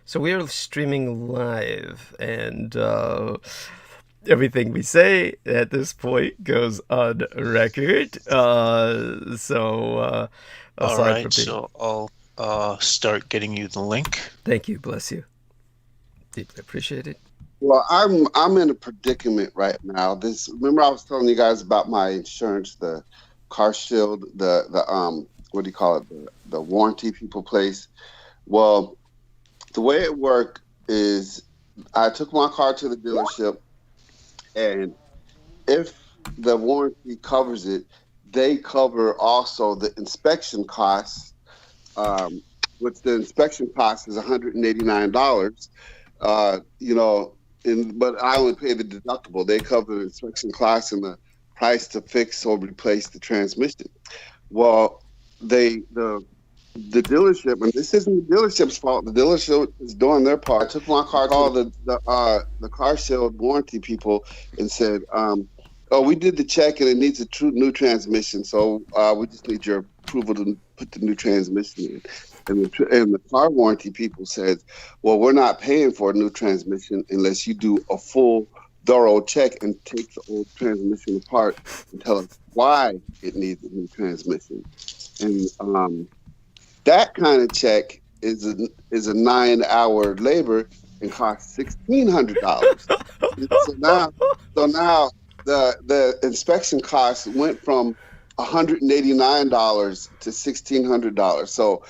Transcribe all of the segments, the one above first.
So we are streaming live, and everything we say at this point goes on record. All Aside from right, being, so I'll start getting you the link. thank you, bless you, deeply appreciate it. Well, I'm in a predicament right now. Remember I was telling you guys about my insurance, the car shield, the what do you call it, the warranty people place. Well, the way it worked is I took my car to the dealership, and if the warranty covers it, they cover also the inspection costs, which the inspection cost is $189. But I only pay the deductible. They cover the inspection costs and the price to fix or replace the transmission. Well, the dealership, and this isn't the dealership's fault. The dealership is doing their part. I took my car, called the car shield warranty people, and said, "Oh, we did the check and it needs a new transmission. So we just need your approval to put the new transmission in." And the car warranty people said, "Well, we're not paying for a new transmission unless you do a full, thorough check and take the old transmission apart and tell us why it needs a new transmission." And that kind of check is a 9-hour labor and costs $1,600. So now the inspection costs went from $189 to $1,600. So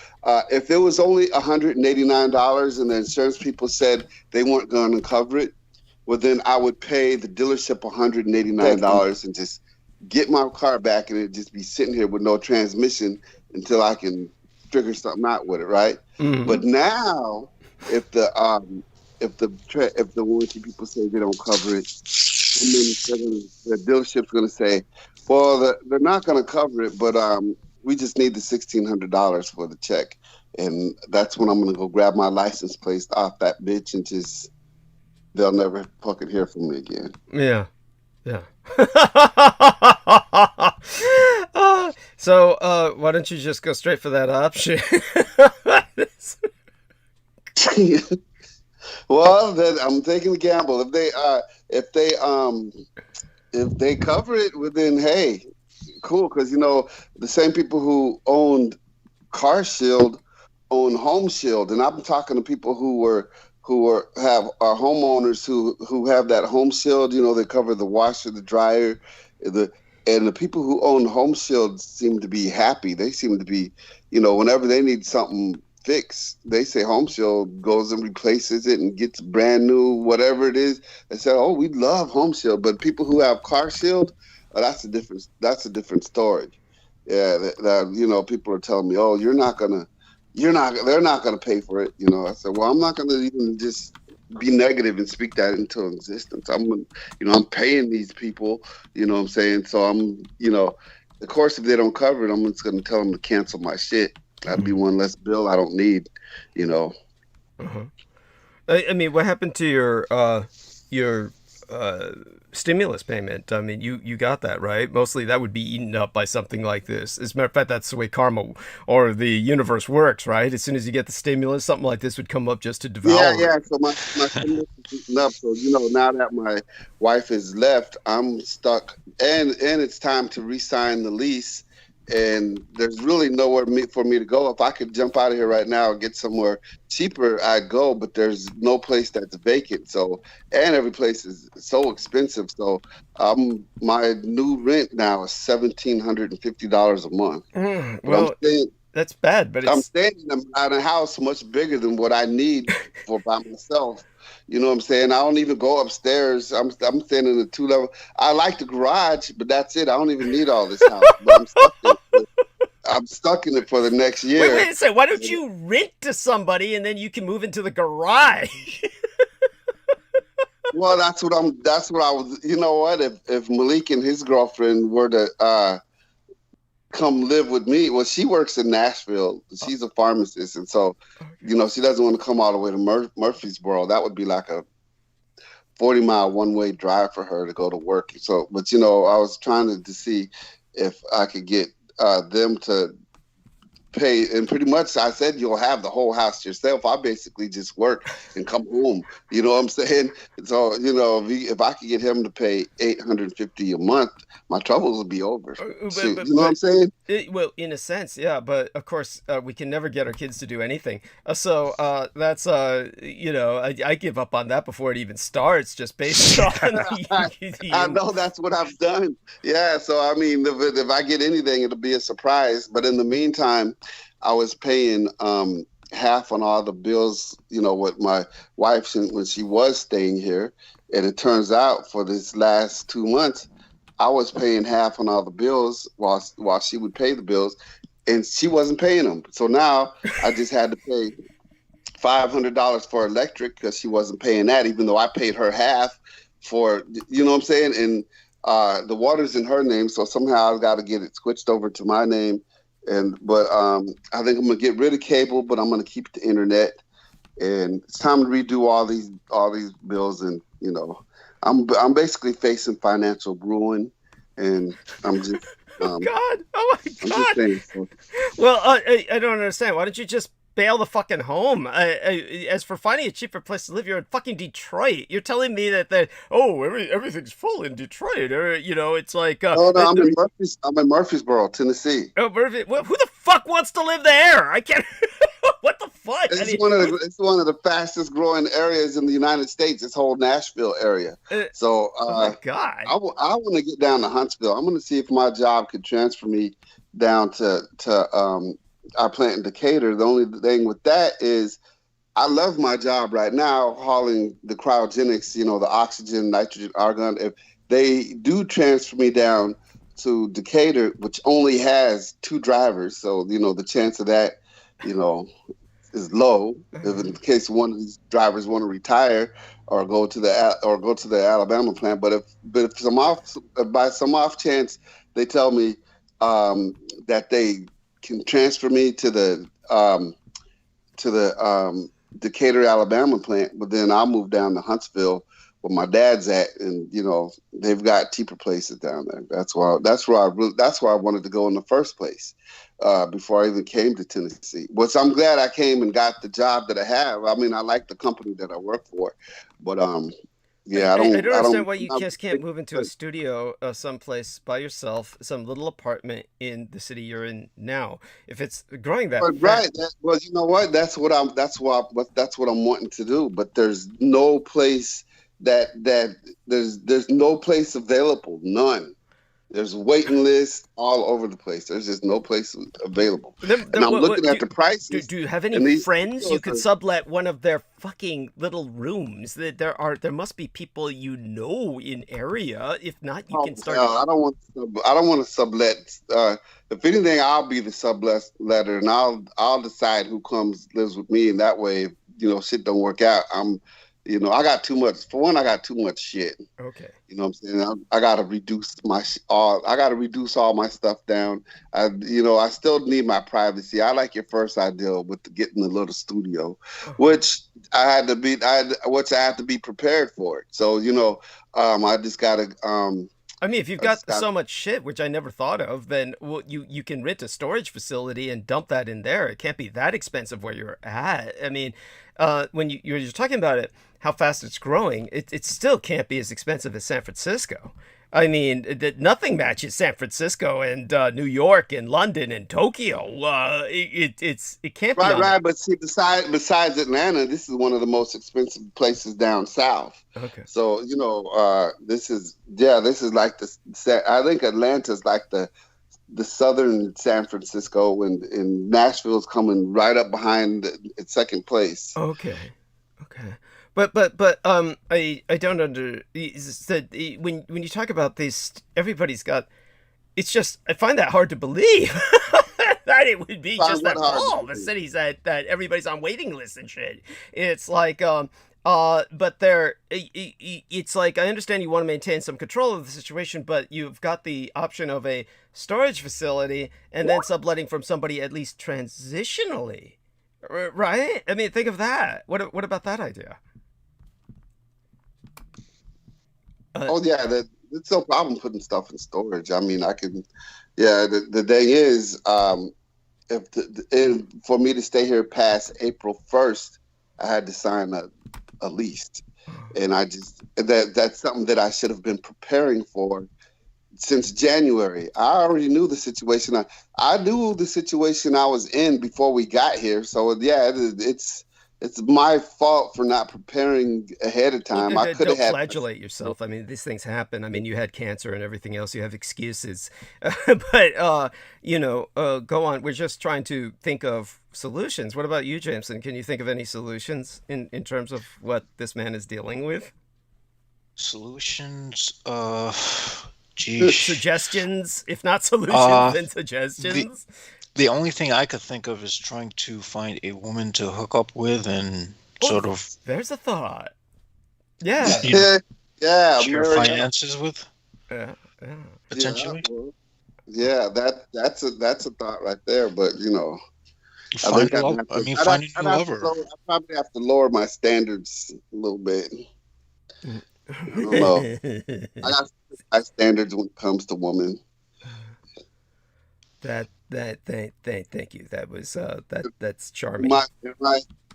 if it was only $189 and the insurance people said they weren't going to cover it, well, then I would pay the dealership $189 and just get my car back, and it'd just be sitting here with no transmission until I can figure something out with it, right? Mm-hmm. But now, if the warranty people say they don't cover it, and then the dealership's going to say, "Well, they're not going to cover it, but we just need the $1,600 for the check." And that's when I'm going to go grab my license plate off that bitch, and just they'll never fucking hear from me again. Yeah. So why don't you just go straight for that option? Well, then I'm taking the gamble. If they cover it, well, then hey, cool. Because the same people who owned Car Shield own Home Shield, and I'm talking to people who are homeowners who have that Home Shield. They cover the washer, the dryer, and the people who own Home Shield seem to be happy. They seem to be, whenever they need something fixed, they say Home Shield goes and replaces it and gets brand new, whatever it is. They say, "Oh, we love Home Shield." But people who have Car Shield, that's a different story. Yeah, people are telling me, "Oh, they're not gonna pay for it." I said, "Well, I'm not gonna even just be negative and speak that into existence. I'm paying these people, what I'm saying? So I'm, of course, if they don't cover it, I'm just gonna tell them to cancel my shit. That'd be one less bill I don't need, Uh-huh. I mean, what happened to your stimulus payment? I mean, you got that, right? Mostly that would be eaten up by something like this. As a matter of fact, that's the way karma or the universe works, right? As soon as you get the stimulus, something like this would come up just to devour. Yeah. So my stimulus is eaten up. So now that my wife is left, I'm stuck, and it's time to re-sign the lease. And there's really nowhere for me to go. If I could jump out of here right now and get somewhere cheaper, I'd go. But there's no place that's vacant. So, and every place is so expensive. So, my new rent now is $1,750 a month. Well, that's bad, but I'm staying in a house much bigger than what I need by myself. You know what I'm saying? I don't even go upstairs. I'm staying in a 2-level. I like the garage, but that's it. I don't even need all this house. But I'm stuck in it for the next year. Wait a second. Why don't you rent to somebody and then you can move into the garage? Well, that's what I was. You know what? If Malik and his girlfriend were to come live with me, well, she works in Nashville. She's a pharmacist, and so she doesn't want to come all the way to Murfreesboro. That would be like a 40-mile one-way drive for her to go to work. So, but I was trying to see if I could get them to pay, and pretty much I said you'll have the whole house to yourself. I basically just work and come home. You know what I'm saying? So if I could get him to pay $850 a month, my troubles would be over. You know what I'm saying? Well, in a sense, yeah, but of course we can never get our kids to do anything. So that's I give up on that before it even starts, just based on. I know that's what I've done. Yeah, so I mean, if I get anything, it'll be a surprise. But in the meantime, I was paying half on all the bills, with my wife when she was staying here. And it turns out for this last 2 months, I was paying half on all the bills while she would pay the bills, and she wasn't paying them. So now I just had to pay $500 for electric because she wasn't paying that, even though I paid her half for, you know what I'm saying? And the water's in her name, so somehow I've got to get it switched over to my name. But I think I'm gonna get rid of cable, but I'm gonna keep the internet. And it's time to redo all these bills, and I'm basically facing financial ruin, and I'm just oh my God! Saying, so. Well, I don't understand. Why don't you just bail the fucking home? As for finding a cheaper place to live, you're in fucking Detroit. You're telling me that everything's full in Detroit. It's like no, I'm in Murfreesboro, Tennessee. Oh, who the fuck wants to live there? I can't. What the fuck? It's one of the fastest growing areas in the United States. This whole Nashville area. Oh my God! I want to get down to Huntsville. I'm going to see if my job could transfer me down to our plant in Decatur. The only thing with that is I love my job right now hauling the cryogenics, the oxygen, nitrogen, argon. If they do transfer me down to Decatur, which only has 2 drivers, so the chance of that is low. If in case one of these drivers want to retire or go to the Alabama plant, but by some off chance they tell me that they can transfer me to the Decatur, Alabama plant, but then I'll move down to Huntsville where my dad's at, and they've got cheaper places down there. That's why I wanted to go in the first place before I even came to Tennessee. Which I'm glad I came and got the job that I have. I mean, I like the company that I work for, but yeah, I don't understand why you just can't move into a studio someplace by yourself, some little apartment in the city you're in now. If it's growing that fast. Right. Well, you know what? That's what I'm wanting to do. But there's no place there's no place available. None. There's waiting lists all over the place. There's just no place available. And I'm looking at the prices. Do you have any friends you could sublet one of their fucking little rooms? There must be people in area. If not, you can start. I don't want to sublet. If anything, I'll be the subletter, and I'll decide who lives with me. And that way, shit don't work out. I got too much. For one, I got too much shit. Okay. You know what I'm saying? I got to reduce all my stuff down. I still need my privacy. I like your first idea with getting a little studio, which I had to be prepared for it. So, I just got to. I mean, if you've got so much shit, which I never thought of, then you can rent a storage facility and dump that in there. It can't be that expensive where you're at. I mean, when you're talking about it, how fast it's growing, it still can't be as expensive as San Francisco. I mean, nothing matches San Francisco and New York and London and Tokyo. It can't be. Right. But see, besides Atlanta, this is one of the most expensive places down south. Okay. So this is like I think Atlanta's like the southern San Francisco, and Nashville's coming right up behind its second place. Okay. But I don't when you talk about this, everybody's got. It's just I find that hard to believe that it would be just that full. The cities that everybody's on waiting lists and shit. It's like but it's like I understand you want to maintain some control of the situation, but you've got the option of a storage facility and then subletting from somebody at least transitionally, right? I mean, think of that. What about that idea? It's no problem putting stuff in storage. I mean, I can. Yeah, the thing is, for me to stay here past April 1st, I had to sign a lease, and that's something that I should have been preparing for since January. I already knew the situation. I knew the situation I was in before we got here. So yeah, it's my fault for not preparing ahead of time. I could have had. Don't flagellate yourself. I mean, these things happen. I mean, you had cancer and everything else. You have excuses, but go on. We're just trying to think of solutions. What about you, Jameson? Can you think of any solutions in terms of what this man is dealing with? Solutions? Geez. Suggestions, if not solutions, then suggestions. The only thing I could think of is trying to find a woman to hook up with and sort of. There's a thought. Yeah. Share finances with. Yeah. Potentially. That's a thought right there. But find a new lover. I probably have to lower my standards a little bit. I don't know. I got high standards when it comes to women. Thank you. That was that's charming. My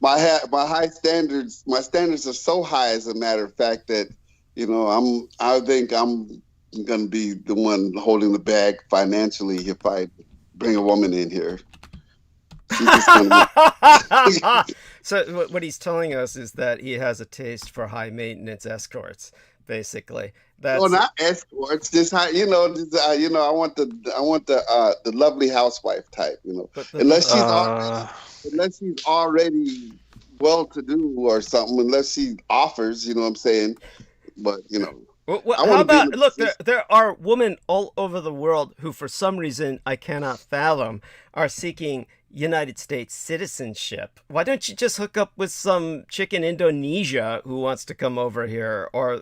high standards. My standards are so high, as a matter of fact, that I think I'm gonna be the one holding the bag financially if I bring a woman in here. So what he's telling us is that he has a taste for high maintenance escorts, basically. Well, not escorts, just I want the lovely housewife type, unless she's already well-to-do or something, unless she offers, what I'm saying, but how about look? There are women all over the world who, for some reason I cannot fathom, are seeking United States citizenship. Why don't you just hook up with some chick in Indonesia who wants to come over here, or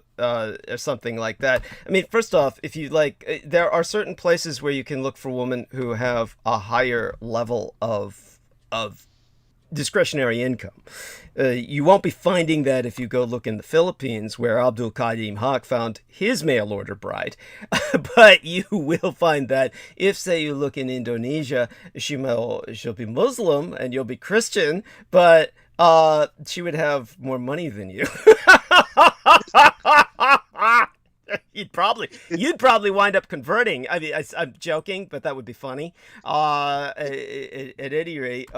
something like that? I mean, first off, if you like, there are certain places where you can look for women who have a higher level of discretionary income. You won't be finding that if you go look in the Philippines, where Abdul Kadim Haq found his mail order bride. But you will find that if, say, you look in Indonesia, she'll be Muslim and you'll be Christian, but she would have more money than you. You'd probably wind up converting. I mean, I'm joking, but that would be funny. At any rate,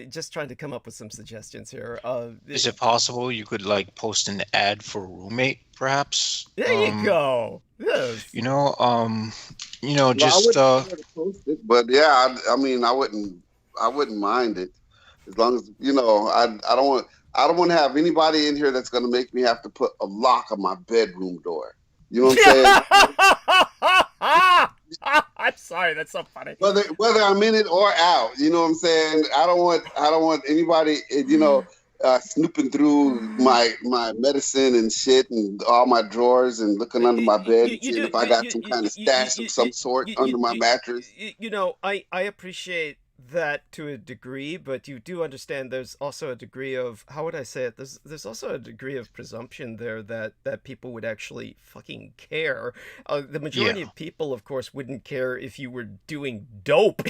just trying to come up with some suggestions here. Is it possible you could post an ad for a roommate, perhaps? There you go. Yes. Just. Well, I wouldn't post it, but yeah, I mean, I wouldn't mind it, as long as I don't want to have anybody in here that's going to make me have to put a lock on my bedroom door. You know what I'm saying? I'm sorry, that's so funny. Whether I'm in it or out, you know what I'm saying? I don't want anybody, snooping through my medicine and shit and all my drawers and looking under my bed and seeing if I got some kind of stash of some sort under my mattress. I appreciate that to a degree, but you do understand there's also a degree of, how would I say it? There's also a degree of presumption there that people would actually fucking care. The majority of people, of course, wouldn't care if you were doing dope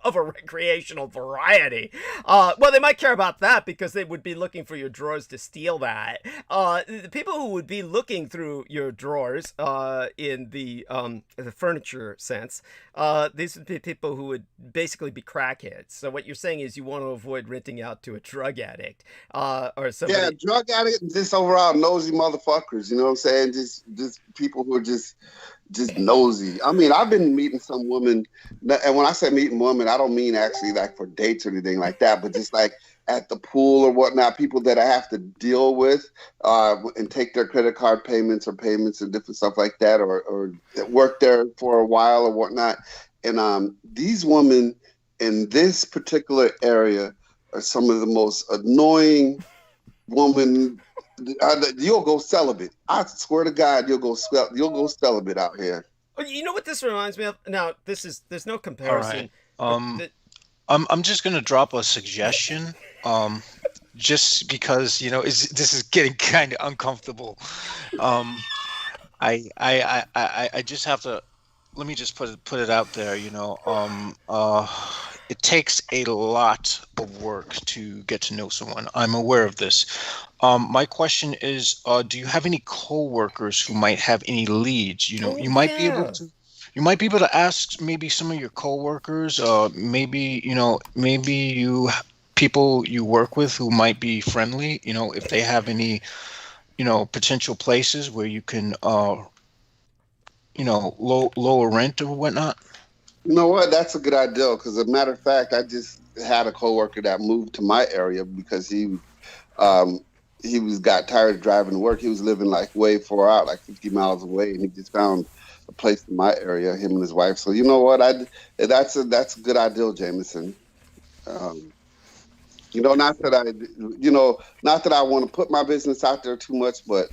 of a recreational variety. Well, they might care about that because they would be looking for your drawers to steal that. The people who would be looking through your drawers, in the furniture sense, these would be people who would basically be crackheads. So what you're saying is you want to avoid renting out to a drug addict, or somebody. Yeah, drug addict, just overall nosy motherfuckers. You know what I'm saying? Just people who are just nosy. I mean, I've been meeting some women, and when I say meeting women, I don't mean actually for dates or anything like that, but just at the pool or whatnot, people that I have to deal with and take their credit card payments and different stuff like that, or work there for a while or whatnot. And these women in this particular area are some of the most annoying women. You'll go celibate. I swear to God, you'll go celibate out here. You know what this reminds me of? Now, there's no comparison. All right. I'm just gonna drop a suggestion, just because this is getting kind of uncomfortable. I just have to let me just put it out there. It takes a lot of work to get to know someone. I'm aware of this. My question is, do you have any coworkers who might have any leads? You might be able to. You might be able to ask maybe some of your coworkers, maybe people you work with who might be friendly. If they have any, potential places where you can, lower rent or whatnot. You know what? That's a good idea. Because as a matter of fact, I just had a coworker that moved to my area because he got tired of driving to work. He was living like way far out, like 50 miles away, and he just found a place in my area, him and his wife. So you know what? That's a good idea, Jameson. Not that I want to put my business out there too much, but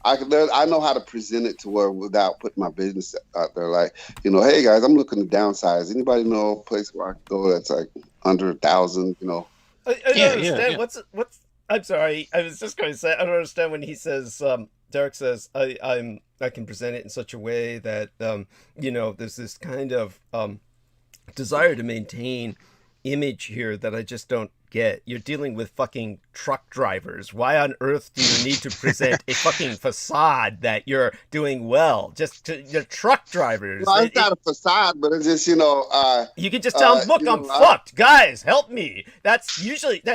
I know how to present it to where without putting my business out there. Like, hey guys, I'm looking to downsize. Anybody know a place where I can go that's like under 1,000? I don't understand. What's? I'm sorry. I was just going to say I don't understand when he says. Derek says I can present it in such a way that there's this kind of desire to maintain image here that I just don't get. You're dealing with fucking truck drivers. Why on earth do you need to present a fucking facade that you're doing well? You're truck drivers. Well, it's not a facade, but it's just, you can just tell them, look, I'm fucked. Guys, help me. That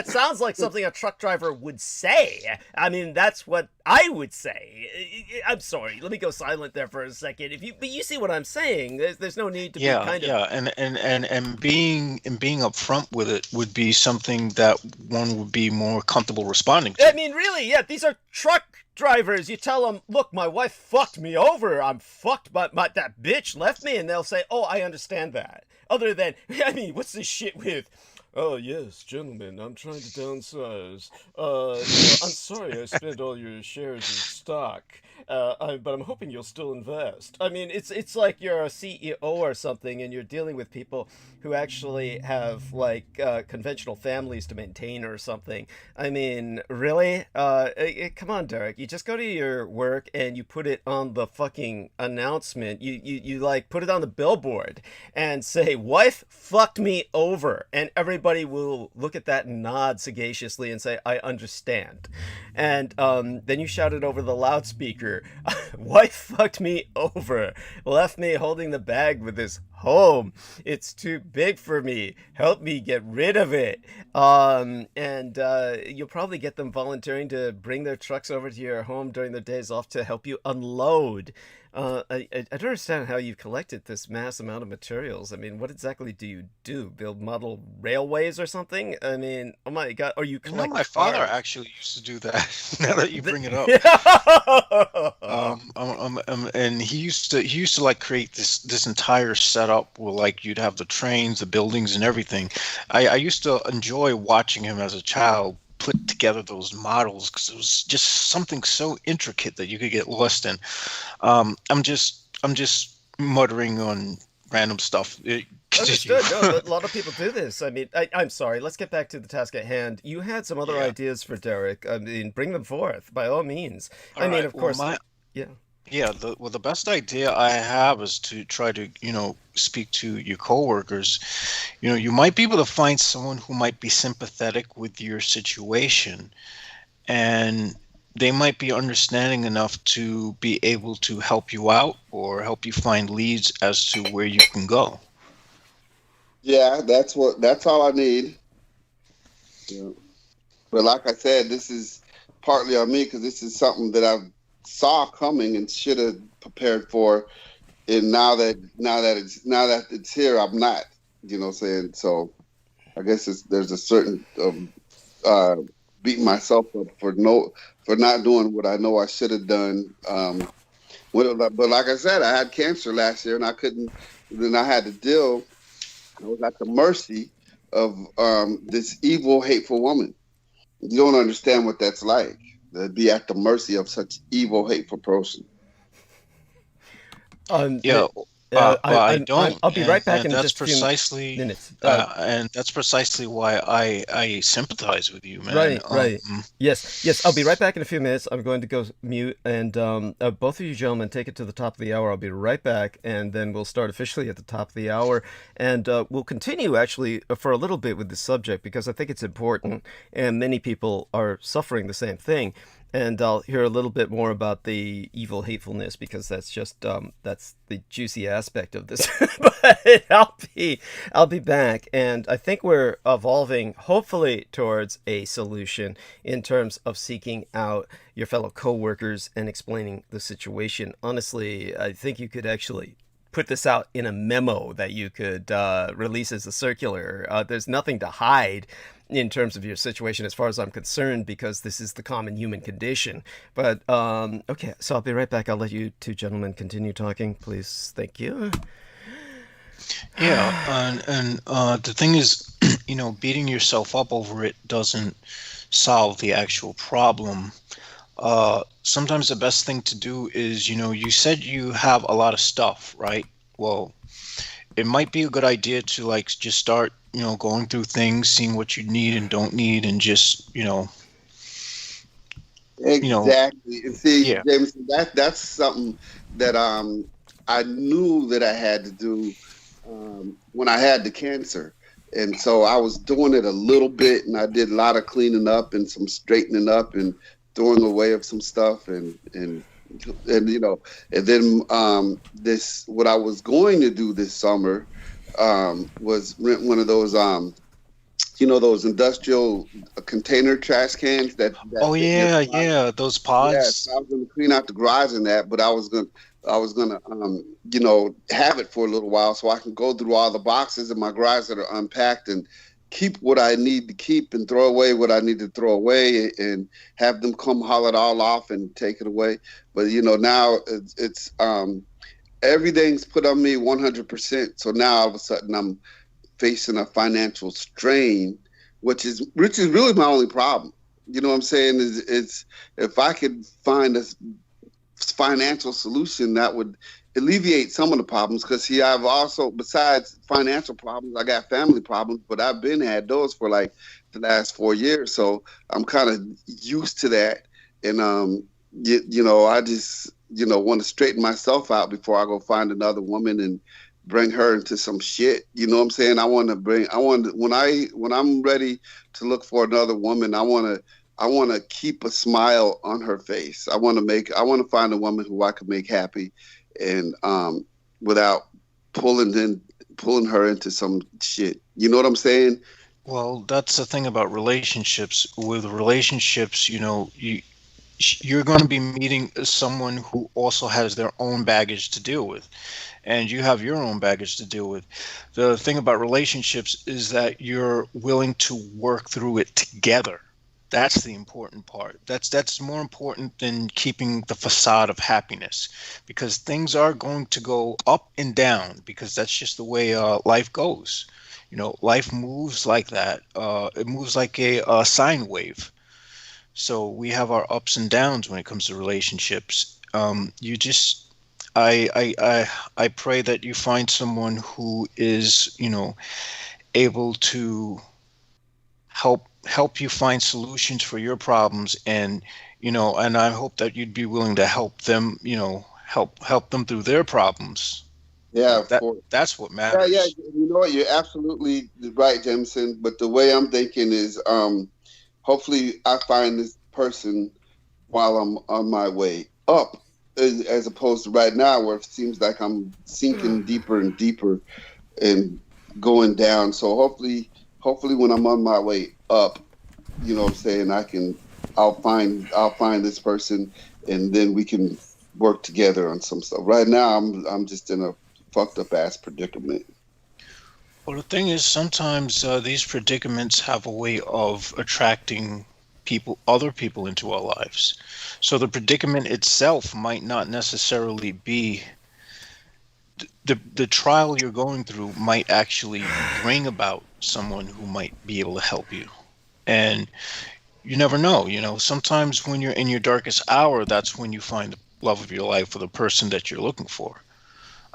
sounds like something a truck driver would say. I mean, that's what I would say. I'm sorry. Let me go silent there for a second. But you see what I'm saying. There's no need to be kind of... Yeah, and being upfront with it would be something that one would be more comfortable responding to. I mean, really, yeah, these are truck drivers. You tell them, look, my wife fucked me over. I'm fucked, but that bitch left me. And they'll say, oh, I understand that. Other than, I mean, what's this shit with... Oh, yes, gentlemen, I'm trying to downsize. I'm sorry I spent all your shares in stock, but I'm hoping you'll still invest. I mean, it's like you're a CEO or something, and you're dealing with people who actually have, like, conventional families to maintain or something. I mean, really? Come on, Derek. You just go to your work, and you put it on the fucking announcement. You like, put it on the billboard, and say, wife fucked me over, and everybody will look at that and nod sagaciously and say, I understand. And then you shout it over the loudspeaker, wife fucked me over, left me holding the bag with this home. It's too big for me. Help me get rid of it. And you'll probably get them volunteering to bring their trucks over to your home during their days off to help you unload. I don't understand how you've collected this mass amount of materials. I mean, what exactly do you do? Build model railways or something? I mean, oh my God, or you collect my father actually used to do that, now that you bring it up. And he used to like create this entire setup where like you'd have the trains, the buildings and everything. I used to enjoy watching him as a child put together those models because it was just something so intricate that you could get lost in. I'm just muttering on random stuff. Understood. No, a lot of people do this. I mean, I'm sorry. Let's get back to the task at hand. You had some other ideas for Derek. I mean, bring them forth by all means. I mean, of course. Yeah, the best idea I have is to try to, speak to your coworkers. You might be able to find someone who might be sympathetic with your situation, and they might be understanding enough to be able to help you out or help you find leads as to where you can go. Yeah, that's all I need. Yeah. But like I said, this is partly on me because this is something that I've saw coming and should have prepared for, and now that it's here, I'm not. You know what I'm saying? So I guess there's a certain beating myself up for not doing what I know I should have done. But like I said, I had cancer last year, and I couldn't. Then I had to deal. I was at the mercy of this evil, hateful woman. You don't understand what that's like. To be at the mercy of such evil, hateful person. I don't, I'll be right back and in that's just a few precisely, minutes. why I sympathize with you, man. Right, right. Yes, yes. I'll be right back in a few minutes. I'm going to go mute, and both of you gentlemen take it to the top of the hour. I'll be right back, and then we'll start officially at the top of the hour, and we'll continue actually for a little bit with the subject because I think it's important, and many people are suffering the same thing. And I'll hear a little bit more about the evil hatefulness because that's just that's the juicy aspect of this. But I'll be back, and I think we're evolving hopefully towards a solution in terms of seeking out your fellow coworkers and explaining the situation. Honestly, I think you could actually put this out in a memo that you could release as a circular. There's nothing to hide in terms of your situation as far as I'm concerned because this is the common human condition. But okay, so I'll be right back. I'll let you two gentlemen continue talking, please. Thank you. Yeah, and the thing is, beating yourself up over it doesn't solve the actual problem. Sometimes the best thing to do is, you said you have a lot of stuff, right? Well, it might be a good idea to like just start, going through things, seeing what you need and don't need, and just, Exactly. And see, yeah. Jameson, that's something that I knew that I had to do when I had the cancer. And so I was doing it a little bit, and I did a lot of cleaning up and some straightening up and throwing away of some stuff and then this what I was going to do this summer was rent one of those those industrial container trash cans that Oh yeah, those pods. Yes, I was going to clean out the garage in that, but I was gonna have it for a little while so I can go through all the boxes in my garage that are unpacked and keep what I need to keep and throw away what I need to throw away and have them come haul it all off and take it away. But now it's everything's put on me 100%. So now all of a sudden I'm facing a financial strain, which is really my only problem. You know what I'm saying? It's if I could find a financial solution that would alleviate some of the problems, because see, I've also, besides financial problems, I got family problems, but I've been had those for like the last 4 years, so I'm kind of used to that, and I just want to straighten myself out before I go find another woman and bring her into some shit. You know what I'm saying? when I'm ready to look for another woman, I want to keep a smile on her face. I want to find a woman who I can make happy, and without pulling her into some shit. You know what I'm saying? Well, that's the thing about relationships. With relationships, you're going to be meeting someone who also has their own baggage to deal with, and you have your own baggage to deal with. The thing about relationships is that you're willing to work through it together. That's the important part. That's more important than keeping the facade of happiness, because things are going to go up and down, because that's just the way life goes. Life moves like that. It moves like a sine wave. So we have our ups and downs when it comes to relationships. I pray that you find someone who is, able to help you find solutions for your problems, and and I hope that you'd be willing to help them, help them through their problems. Yeah, that's what matters. Yeah, you know what? You're absolutely right, Jameson. But the way I'm thinking is, hopefully, I find this person while I'm on my way up, as opposed to right now, where it seems like I'm sinking deeper and deeper and going down. So hopefully, when I'm on my way up, you know what I'm saying, I'll find this person, and then we can work together on some stuff. Right now, I'm just in a fucked up ass predicament. Well, the thing is, sometimes these predicaments have a way of attracting other people into our lives. So the predicament itself might not necessarily be the trial you're going through might actually bring about someone who might be able to help you. And you never know, sometimes when you're in your darkest hour, that's when you find the love of your life or the person that you're looking for.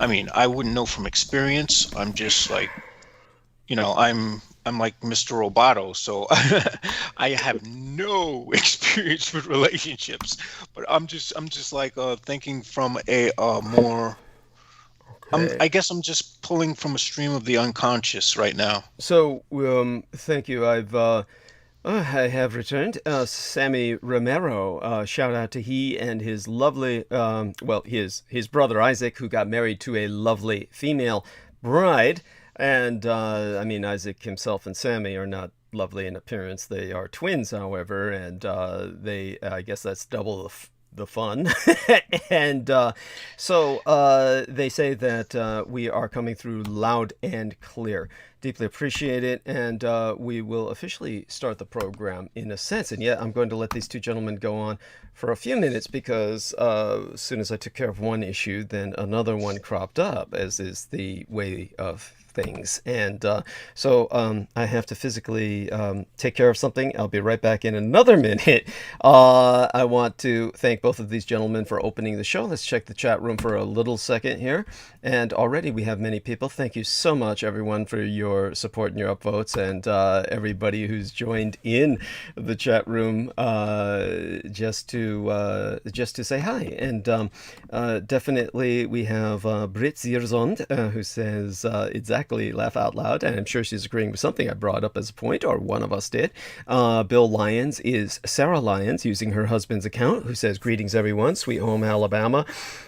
I mean, I wouldn't know from experience. I'm just like, I'm like Mr. Roboto, so I have no experience with relationships. But I'm just like thinking from a more. Okay. I guess I'm just pulling from a stream of the unconscious right now. So, thank you. I have returned. Sammy Romero. Shout out to he and his lovely, his brother Isaac, who got married to a lovely female bride. And I mean, Isaac himself and Sammy are not lovely in appearance. They are twins, however, and I guess that's double the fun. And so they say that we are coming through loud and clear. Deeply appreciate it, and we will officially start the program in a sense. And yet I'm going to let these two gentlemen go on for a few minutes because as soon as I took care of one issue, then another one cropped up, as is the way of things. And so I have to physically take care of something. I'll be right back in another minute. I want to thank both of these gentlemen for opening the show. Let's check the chat room for a little second here. And already we have many people. Thank you so much, everyone, for your support and your upvotes, and everybody who's joined in the chat room just to say hi. And definitely we have Brit Zierzond, who says exactly laugh out loud, and I'm sure she's agreeing with something I brought up as a point, or one of us did. Bill Lyons is Sarah Lyons, using her husband's account, who says greetings everyone, sweet home Alabama,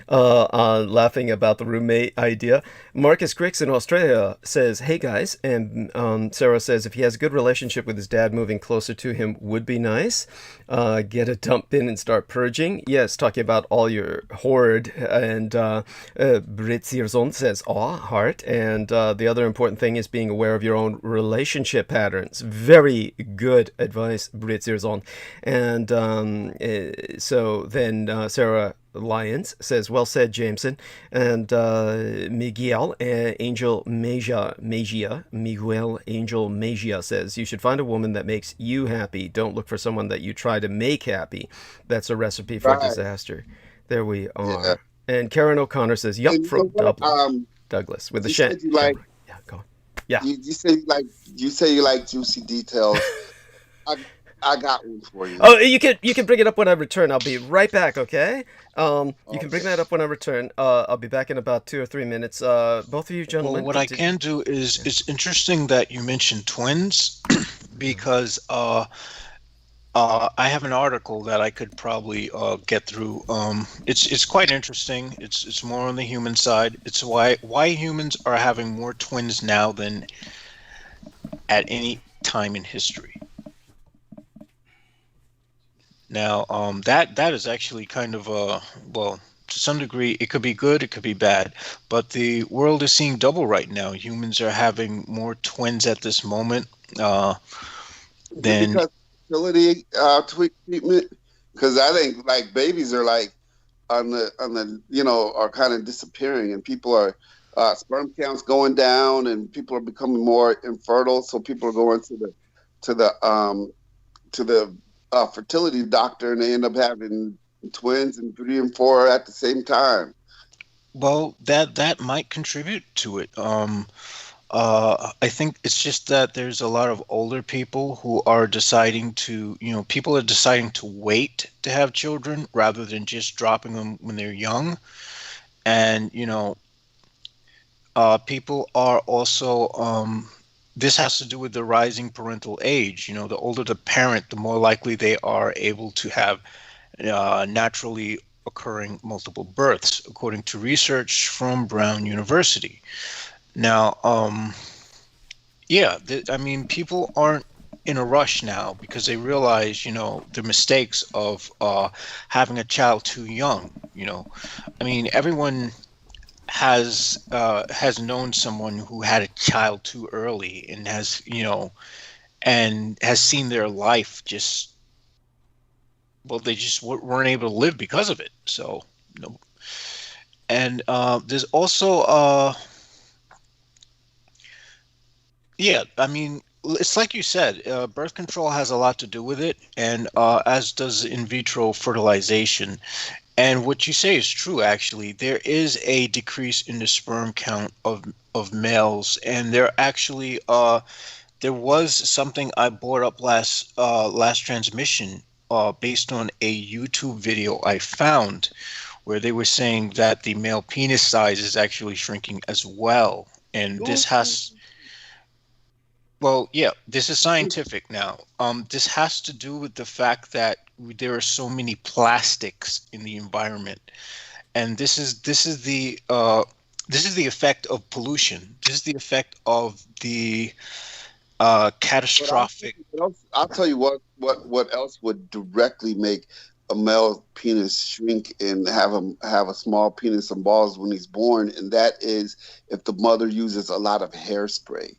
laughing about the roommate idea. Marcus Grix in Australia says hey guys, and Sarah says if he has a good relationship with his dad, moving closer to him would be nice. Get a dump bin and start purging. Yes, talking about all your hoard. And Brit Zierzon says aw, heart. And the other important thing is being aware of your own relationship patterns. Very good advice, Brit Zierzon. And so then Sarah Lyons says, well said, Jameson. And Miguel Angel Magia says, you should find a woman that makes you happy. Don't look for someone that you try to make happy. That's a recipe for disaster. There we are. Yeah. And Karen O'Connor says, yup, And you from know what? Dublin. Douglas with the You shed. said you like- Yeah, go on. Yeah. You say you like juicy details. I got one for you. Oh, you can bring it up when I return. I'll be right back, okay? You can bring that up when I return. I'll be back in about 2 or 3 minutes. Both of you gentlemen. Well, what I can do is, it's interesting that you mentioned twins, because I have an article that I could probably get through. It's quite interesting. It's more on the human side. It's why humans are having more twins now than at any time in history. Now, that is actually kind of well, to some degree, it could be good, it could be bad, but the world is seeing double right now. Humans are having more twins at this moment than fertility treatment. Because I think like babies are like on the are kind of disappearing, and people are sperm counts going down, and people are becoming more infertile. So people are going to the fertility doctor, and they end up having twins and 3 and 4 at the same time. Well, that might contribute to it. I think it's just that there's a lot of older people who are deciding to, people are deciding to wait to have children rather than just dropping them when they're young. And, people are also, this has to do with the rising parental age. The older the parent, the more likely they are able to have naturally occurring multiple births, according to research from Brown University. Now, people aren't in a rush now because they realize, the mistakes of having a child too young. Everyone has known someone who had a child too early and has seen their life they just weren't able to live because of it. So, and there's also it's like you said, birth control has a lot to do with it, and as does in vitro fertilization. And what you say is true, actually. There is a decrease in the sperm count of males, and there was something I brought up last transmission, based on a YouTube video I found, where they were saying that the male penis size is actually shrinking as well, and this has. Well, yeah, this is scientific now. This has to do with the fact that there are so many plastics in the environment, and this is the effect of pollution. This is the effect of the catastrophic. I'll tell you what else would directly make a male penis shrink and have a small penis and balls when he's born, and that is if the mother uses a lot of hairspray.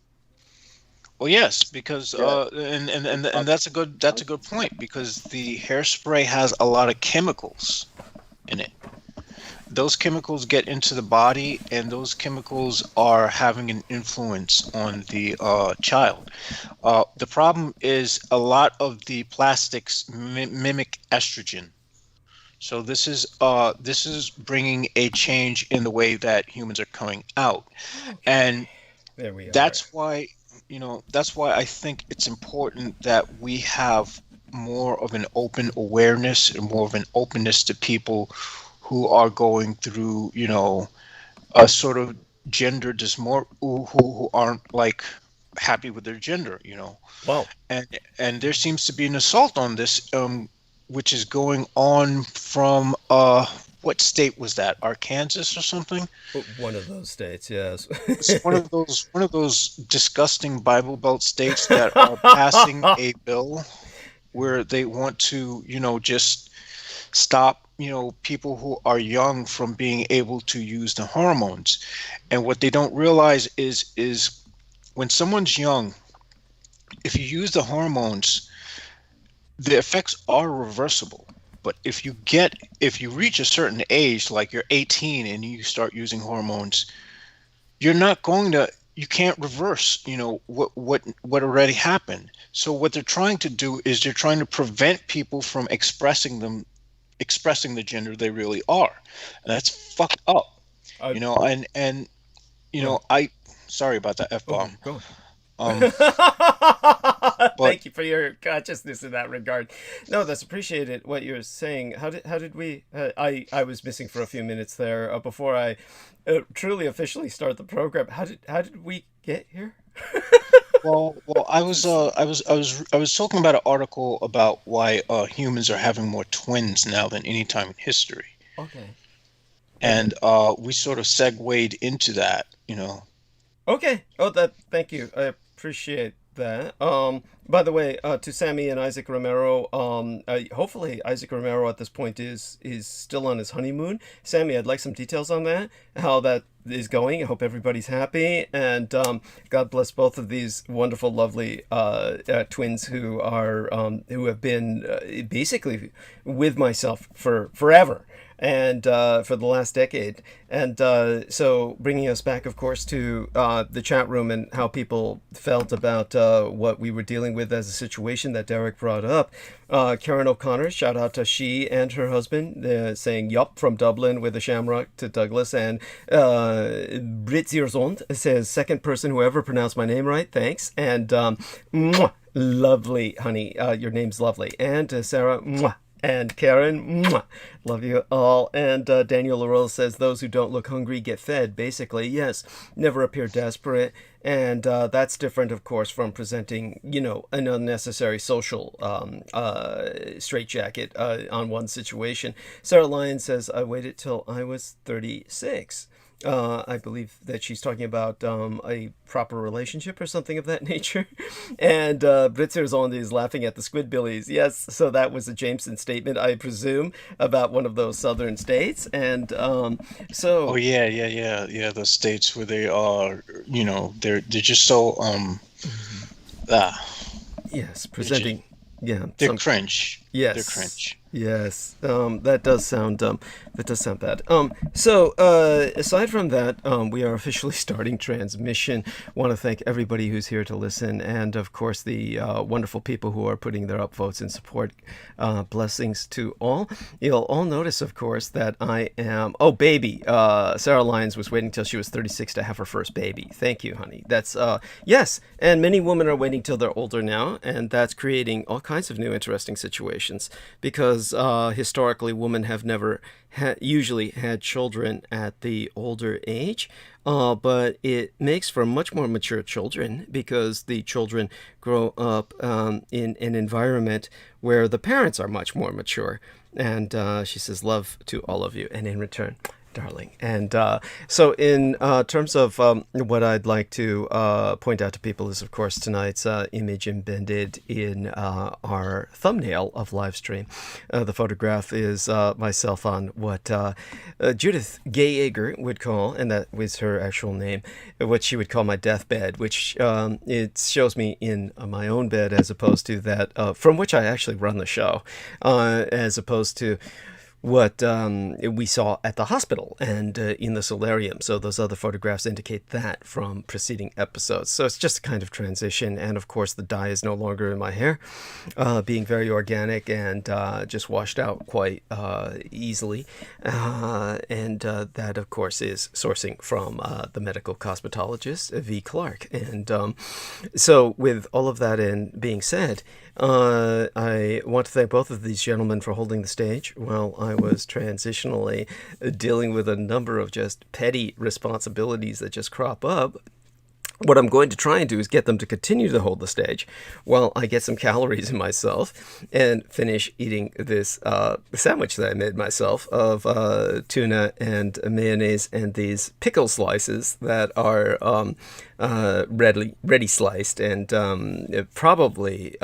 Well, yes, because and that's a good point, because the hairspray has a lot of chemicals in it. Those chemicals get into the body, and those chemicals are having an influence on the child. The problem is a lot of the plastics mimic estrogen. So this is bringing a change in the way that humans are coming out, and There we are. that's why I think it's important that we have more of an open awareness and more of an openness to people who are going through, a sort of gender dysmorphia, who aren't like happy with their gender, Wow. and there seems to be an assault on this, which is going on from what state was that? Arkansas or something? One of those states, yes. It's one of those disgusting Bible Belt states that are passing a bill where they want to, just stop, people who are young from being able to use the hormones. And what they don't realize is when someone's young, if you use the hormones, the effects are reversible. But if you reach a certain age, like you're 18 and you start using hormones, you can't reverse, what already happened. So what they're trying to do is they're trying to prevent people from expressing the gender they really are. And that's fucked up. I sorry about that F-bomb. Go. But Thank you for your consciousness in that regard. No, that's appreciated what you're saying. How did we? I was missing for a few minutes there before I truly officially start the program. How did we get here? well, I was talking about an article about why humans are having more twins now than any time in history. Okay. And we sort of segued into that, Okay. Oh, thank you. I appreciate that. By the way, to Sammy and Isaac Romero, hopefully Isaac Romero at this point is still on his honeymoon. Sammy, I'd like some details on that, how that is going. I hope everybody's happy, and God bless both of these wonderful, lovely twins who have been basically with myself for forever. And for the last decade. And so bringing us back, of course, to the chat room and how people felt about what we were dealing with as a situation that Derek brought up. Karen O'Connor, shout out to she and her husband, saying yup from Dublin with a shamrock to Douglas. And Brit Zierzond says, second person who ever pronounced my name right, thanks. And mwah, lovely, honey, your name's lovely. And Sarah, mwah. And Karen, mwah, love you all. And Daniel Laurel says, those who don't look hungry get fed, basically. Yes, never appear desperate. And that's different, of course, from presenting, an unnecessary social straitjacket on one situation. Sarah Lyon says, I waited till I was 36. I believe that she's talking about a proper relationship or something of that nature. And Britzer Zonde is laughing at the Squidbillies. Yes, so that was a Jameson statement, I presume, about one of those southern states. And so... Oh, yeah, those states where they are, they're just so... Yes, presenting... Yeah, they're cringe. They're Yes. cringe. Yes. That does sound bad. So aside from that, we are officially starting transmission. Want to thank everybody who's here to listen, and of course the wonderful people who are putting their upvotes in support. Blessings to all. You'll all notice, of course, that I am. Oh, baby. Sarah Lyons was waiting till she was 36 to have her first baby. Thank you, honey. That's yes. And many women are waiting till they're older now, and that's creating all kinds of new interesting situations because historically women have never usually had children at the older age, but it makes for much more mature children because the children grow up in an environment where the parents are much more mature. And she says, love to all of you. And in return, darling. And so in terms of what I'd like to point out to people is, of course, tonight's image embedded in our thumbnail of live stream. The photograph is myself on what Judith Gay-Eger would call, and that was her actual name, what she would call my deathbed, which it shows me in my own bed as opposed to that from which I actually run the show, as opposed to what we saw at the hospital and in the solarium. So those other photographs indicate that from preceding episodes. So it's just a kind of transition. And of course, the dye is no longer in my hair, being very organic and just washed out quite easily. And that, of course, is sourcing from the medical cosmetologist, V. Clark. And so with all of that being said, I want to thank both of these gentlemen for holding the stage while I was transitionally dealing with a number of just petty responsibilities that just crop up. What I'm going to try and do is get them to continue to hold the stage while I get some calories in myself and finish eating this sandwich that I made myself of tuna and mayonnaise and these pickle slices that are ready sliced and probably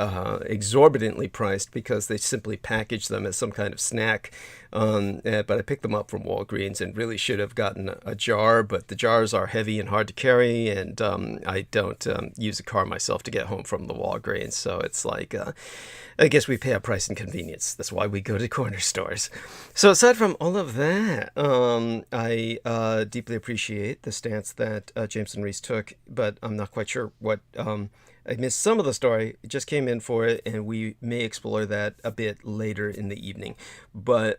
exorbitantly priced because they simply package them as some kind of snack. But I picked them up from Walgreens and really should have gotten a jar, but the jars are heavy and hard to carry, and I don't use a car myself to get home from the Walgreens, so it's like, I guess we pay a price in convenience. That's why we go to corner stores. So aside from all of that, I deeply appreciate the stance that Jameson Reese took, but I'm not quite sure what... I missed some of the story. It just came in for it, and we may explore that a bit later in the evening. But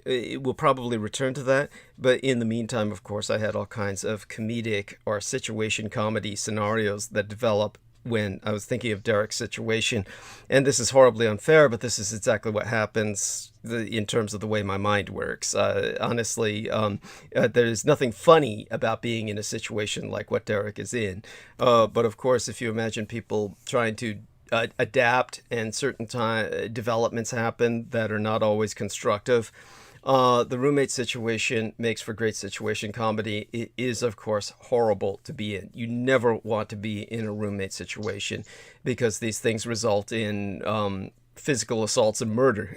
it will probably return to that. But in the meantime, of course, I had all kinds of comedic or situation comedy scenarios that develop when I was thinking of Derek's situation. And this is horribly unfair, but this is exactly what happens in terms of the way my mind works. Honestly, there's nothing funny about being in a situation like what Derek is in. But of course, if you imagine people trying to adapt and certain developments happen that are not always constructive, the roommate situation makes for great situation comedy. It is, of course, horrible to be in. You never want to be in a roommate situation because these things result in physical assaults and murder.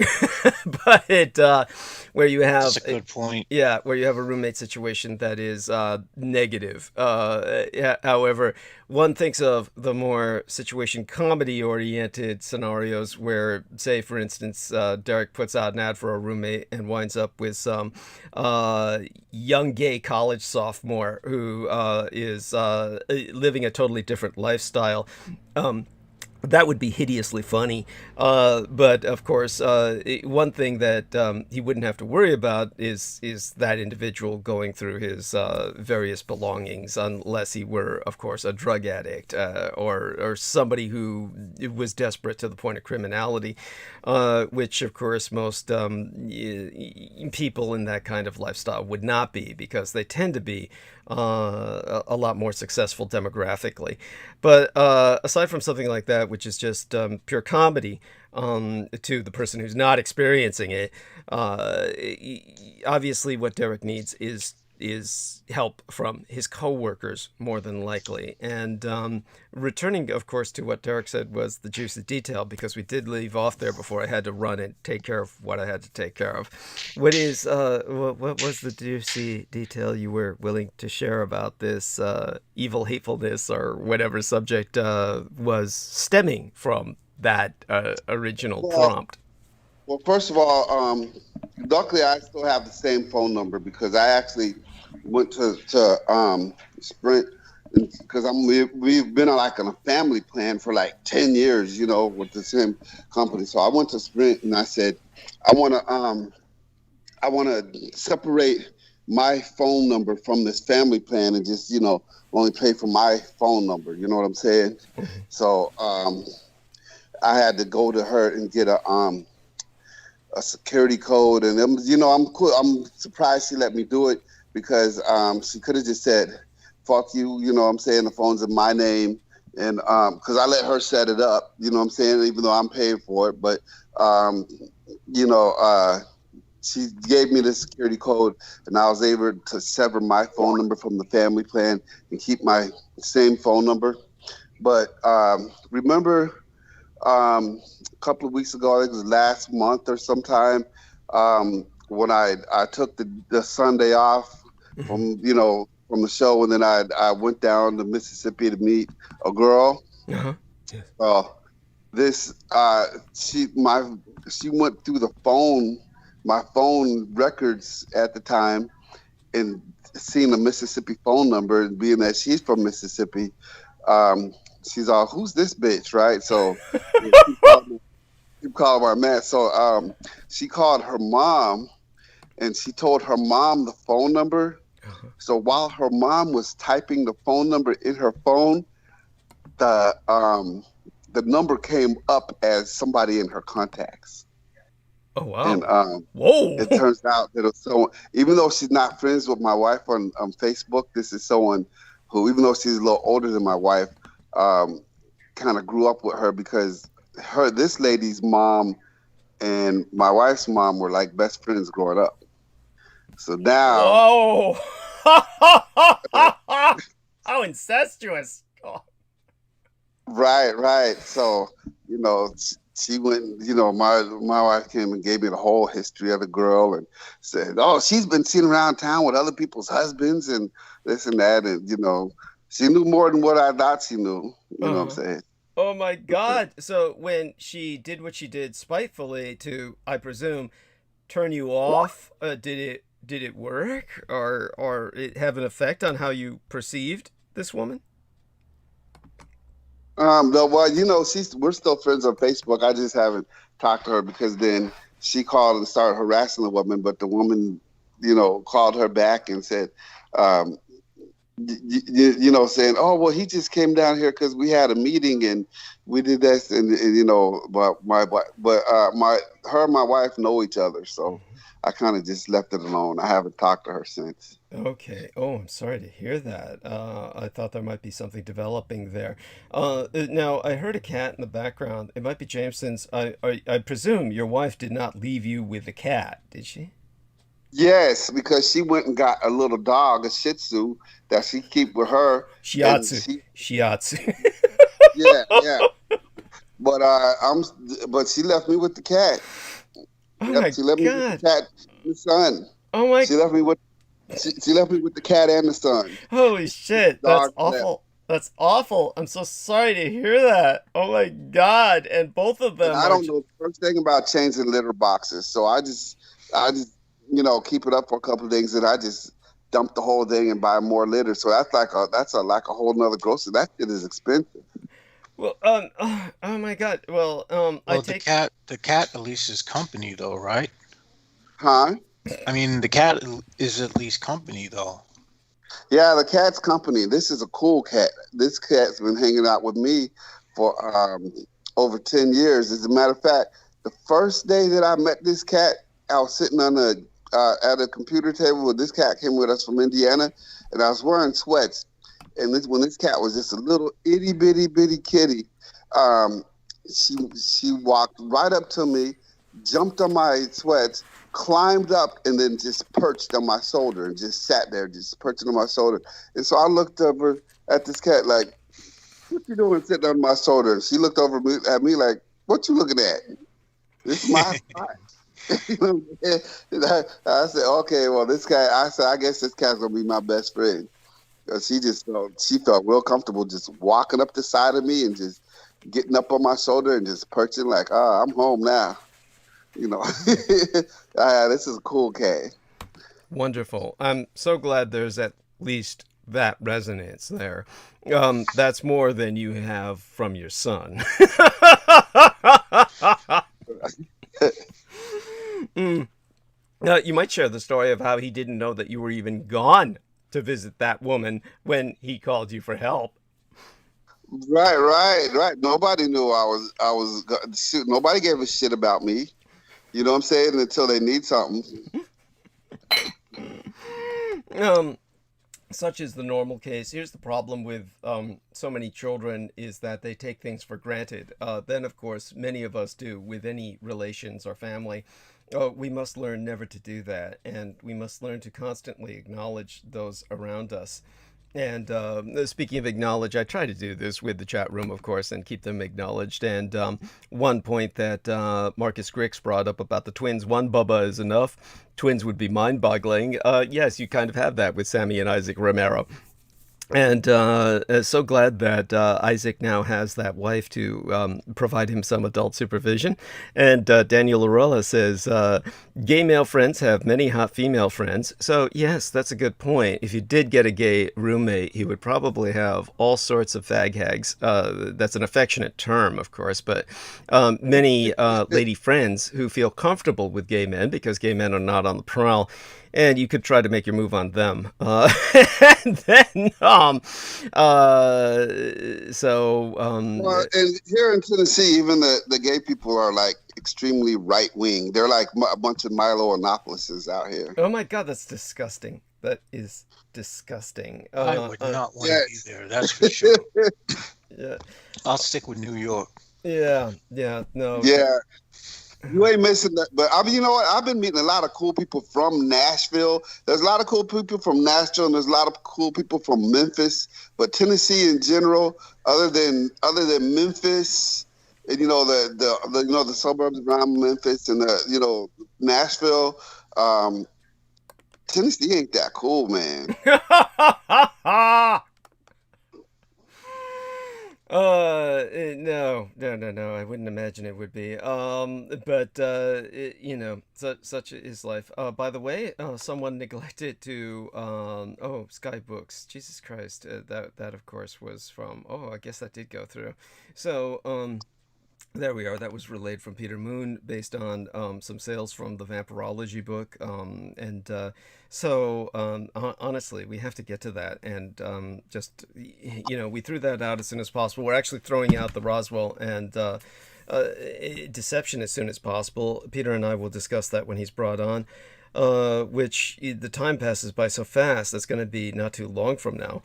But where you have... That's a good point. Yeah, where you have a roommate situation that is negative. However, one thinks of the more situation comedy-oriented scenarios where, say, for instance, Derek puts out an ad for a roommate and winds up with some young gay college sophomore who is living a totally different lifestyle. That would be hideously funny. But of course, one thing that he wouldn't have to worry about is that individual going through his various belongings, unless he were, of course, a drug addict or somebody who was desperate to the point of criminality, which, of course, most people in that kind of lifestyle would not be, because they tend to be a lot more successful demographically. But aside from something like that, which is just pure comedy to the person who's not experiencing it, obviously what Derek needs is help from his co-workers, more than likely. And returning, of course, to what Derek said was the juicy detail, because we did leave off there before I had to run and take care of what I had to take care of. What was the juicy detail you were willing to share about this evil hatefulness or whatever subject was stemming from that original prompt? Well, first of all, luckily I still have the same phone number because I actually went to Sprint because we've been on a family plan for like 10 years, with the same company. So I went to Sprint and I said, I want to separate my phone number from this family plan and just, only pay for my phone number. You know what I'm saying? So I had to go to her and get a security code, and I'm cool. I'm surprised she let me do it because she could have just said, "Fuck you," I'm saying, the phone's in my name, and because I let her set it up, I'm saying, even though I'm paying for it, but she gave me the security code, and I was able to sever my phone number from the family plan and keep my same phone number. But remember, a couple of weeks ago, I think it was last month or sometime, when I took the Sunday off from from the show, and then I went down to Mississippi to meet a girl. Yes. She went through my phone records at the time, and seeing a Mississippi phone number, and being that she's from Mississippi, she's all, "Who's this bitch?" Right? So she called my man. So she called her mom, and she told her mom the phone number. So while her mom was typing the phone number in her phone, the number came up as somebody in her contacts. Oh, wow. And whoa! It turns out that it was someone, even though she's not friends with my wife on Facebook, this is someone who, even though she's a little older than my wife, kind of grew up with her because this lady's mom and my wife's mom were like best friends growing up. So now, whoa! How incestuous! Oh. Right. So she went. My wife came and gave me the whole history of the girl and said, "Oh, she's been seen around town with other people's husbands and this and that," and she knew more than what I thought she knew. You know what I'm saying? Oh my God! So when she did what she did spitefully to, I presume, turn you off, did it work, or it have an effect on how you perceived this woman? No, well, we're still friends on Facebook. I just haven't talked to her because then she called and started harassing the woman, but the woman, called her back and said, saying, "Oh, well, he just came down here because we had a meeting and we did this," and but her and my wife know each other, so I kind of just left it alone. I haven't talked to her since. Okay. Oh, I'm sorry to hear that. I thought there might be something developing there. Now, I heard a cat in the background. It might be Jameson's. I presume your wife did not leave you with a cat, did she? Yes, because she went and got a little dog, a Shih Tzu, that she keep with her. Shiatsu. Yeah. But she left me with the cat. Oh Yep, my she left me with God. the cat and the son. Oh my. She left me with the cat and the son. Holy shit. That's awful. That's awful. I'm so sorry to hear that. Oh my God. And both of them. And I don't know the first thing about changing litter boxes, so I just keep it up for a couple of days, and I just dump the whole thing and buy more litter. So that's like a whole nother grocery. That shit is expensive. Well, oh my God. Well, the cat at least is company though, right? Huh? I mean, the cat is at least company though. Yeah, the cat's company. This is a cool cat. This cat's been hanging out with me for over 10 years. As a matter of fact, the first day that I met this cat, I was sitting on at a computer table where this cat came with us from Indiana, and I was wearing sweats. And when this cat was just a little itty bitty kitty, she walked right up to me, jumped on my sweats, climbed up, and then just perched on my shoulder and just sat there, just perching on my shoulder. And so I looked over at this cat like, "What you doing sitting on my shoulder?" And she looked over at me like, "What you looking at? This is my spot." I said, "Okay, well, this guy," I said, "I guess this cat's gonna be my best friend." She felt real comfortable just walking up the side of me and just getting up on my shoulder and just perching like, "I'm home now." You know, this is a cool K. Wonderful. I'm so glad there's at least that resonance there. That's more than you have from your son. You might share the story of how he didn't know that you were even gone to visit that woman when he called you for help. Right. Nobody knew I was. Nobody gave a shit about me. You know what I'm saying? Until they need something. Such is the normal case. Here's the problem with so many children is that they take things for granted. Then, of course, many of us do with any relations or family. We must learn never to do that, and we must learn to constantly acknowledge those around us. And speaking of acknowledge, I try to do this with the chat room, of course, and keep them acknowledged. And one point that Marcus Grix brought up about the twins, one Bubba is enough. Twins would be mind-boggling. Yes, you kind of have that with Sammy and Isaac Romero. And so glad that Isaac now has that wife to provide him some adult supervision. And Daniel Arola says, gay male friends have many hot female friends. So yes, that's a good point. If you did get a gay roommate, he would probably have all sorts of fag hags. That's an affectionate term, of course, but many lady friends who feel comfortable with gay men because gay men are not on the prowl. And you could try to make your move on them. And then, well, and here in Tennessee, even the gay people are like extremely right wing. They're like a bunch of Milo Yiannopoulos out here. Oh my God, that's disgusting. That is disgusting. I would not want to be there. That's for sure. Yeah, I'll stick with New York. no. Yeah. You ain't missing that. But I mean, you know what? I've been meeting a lot of cool people from Nashville. There's a lot of cool people from Nashville, and there's a lot of cool people from Memphis. But Tennessee in general, other than Memphis, and the suburbs around Memphis and Nashville, Tennessee ain't that cool, man. No. I wouldn't imagine it would be. Such is life. By the way, someone neglected to, Skybooks. Jesus Christ. That of course was from, I guess that did go through. So, there we are. That was relayed from Peter Moon based on some sales from the Vampirology book. Honestly, we have to get to that. And we threw that out as soon as possible. We're actually throwing out the Roswell and Deception as soon as possible. Peter and I will discuss that when he's brought on, which the time passes by so fast. That's going to be not too long from now.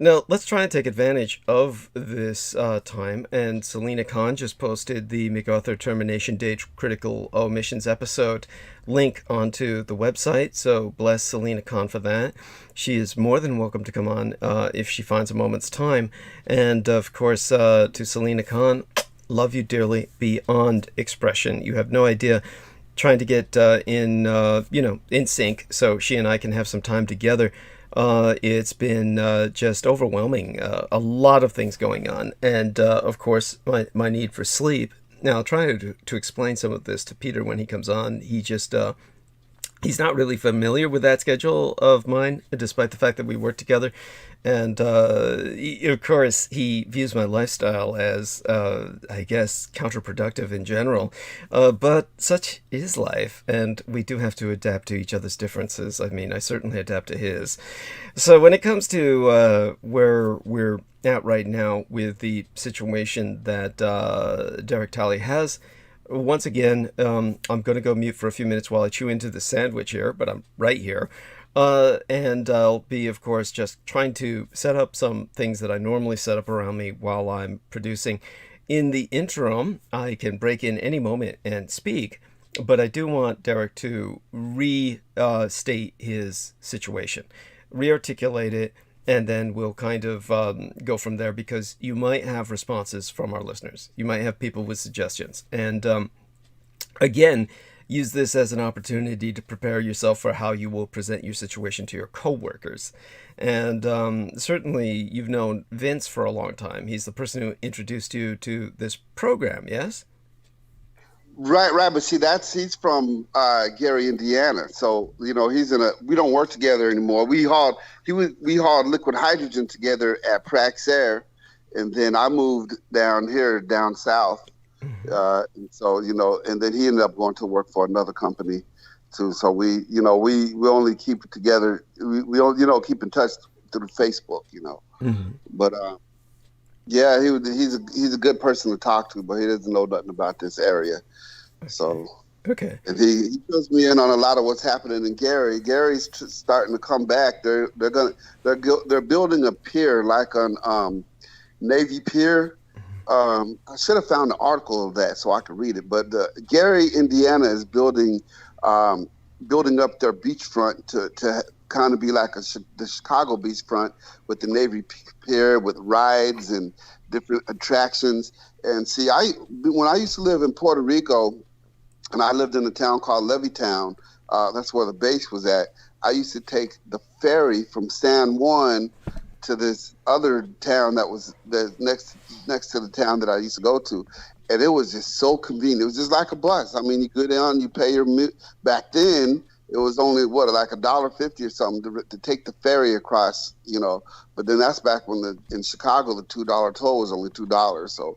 Now, let's try and take advantage of this time, and Selena Khan just posted the MacARTHUR Termination Date Critical Omissions episode link onto the website, so bless Selena Khan for that. She is more than welcome to come on if she finds a moment's time, and of course, to Selena Khan, love you dearly beyond expression. You have no idea. Trying to get in sync so she and I can have some time together. It's been just overwhelming. A lot of things going on. And, of course, my need for sleep. Now, I'll try to explain some of this to Peter when he comes on. He just, he's not really familiar with that schedule of mine, despite the fact that we work together. And, of course, he views my lifestyle as, I guess, counterproductive in general. But such is life, and we do have to adapt to each other's differences. I mean, I certainly adapt to his. So when it comes to where we're at right now with the situation that Derek Talley has, once again, I'm going to go mute for a few minutes while I chew into the sandwich here, but I'm right here. And I'll be, of course, just trying to set up some things that I normally set up around me while I'm producing. In the interim, I can break in any moment and speak, but I do want Derek to restate his situation, re-articulate it, and then we'll kind of go from there, because you might have responses from our listeners. You might have people with suggestions. And again, use this as an opportunity to prepare yourself for how you will present your situation to your coworkers. And certainly you've known Vince for a long time. He's the person who introduced you to this program, yes? Right. But see, he's from Gary, Indiana. So we don't work together anymore. We hauled liquid hydrogen together at Praxair, and then I moved down south. And so and then he ended up going to work for another company too. So we only keep it together. We don't keep in touch through Facebook. But yeah, he's a good person to talk to, but he doesn't know nothing about this area. So okay, and he fills me in on a lot of what's happening in Gary. Gary's starting to come back. They're building a pier like on Navy Pier. I should have found an article of that so I could read it. But Gary, Indiana, is building up their beachfront to kind of be like the Chicago beachfront with the Navy Pier with rides and different attractions. And see, when I used to live in Puerto Rico, and I lived in a town called Levittown, that's where the base was at. I used to take the ferry from San Juan to this other town that was next to the town that I used to go to, and it was just so convenient. It was just like a bus. I mean, you go down, you pay your back then. It was only like $1.50 or something to take the ferry across, But then that's back when in Chicago the $2 toll was only $2. So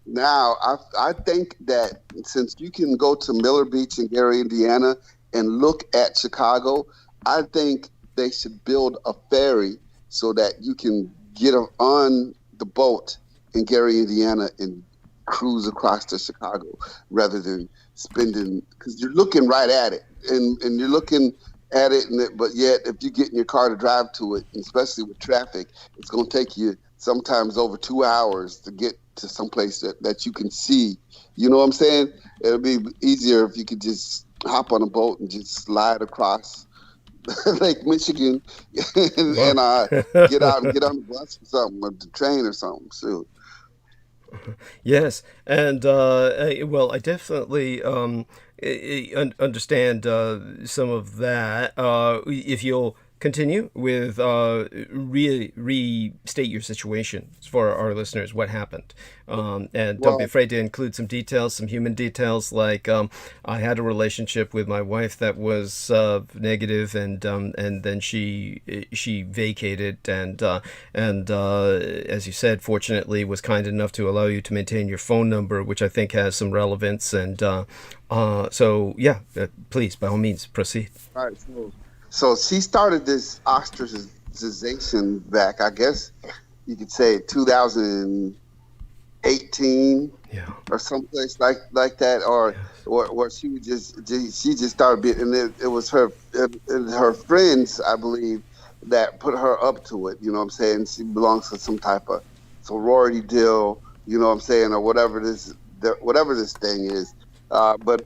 now I think that since you can go to Miller Beach in Gary, Indiana, and look at Chicago, I think they should build a ferry so that you can get on the boat in Gary, Indiana, and cruise across to Chicago rather than spending, because you're looking right at it. And you're looking at it, but yet if you get in your car to drive to it, especially with traffic, it's going to take you sometimes over 2 hours to get to someplace that you can see. You know what I'm saying? It'll be easier if you could just hop on a boat and just slide across Lake Michigan and get out and get on the bus or something, or the train or something. So. Yes, and well, I definitely understand some of that. If you'll continue with restate your situation for our listeners, what happened, and don't be afraid to include some details, some human details, like I had a relationship with my wife that was negative, and then she vacated, and as you said, fortunately was kind enough to allow you to maintain your phone number, which I think has some relevance, and so yeah, please, by all means, proceed. All right, so she started this ostracization back, I guess you could say 2018, or someplace like that, or she just started being, and it was her friends, I believe, that put her up to it. You know what I'm saying? She belongs to some type of sorority deal. You know what I'm saying, or whatever this thing is. But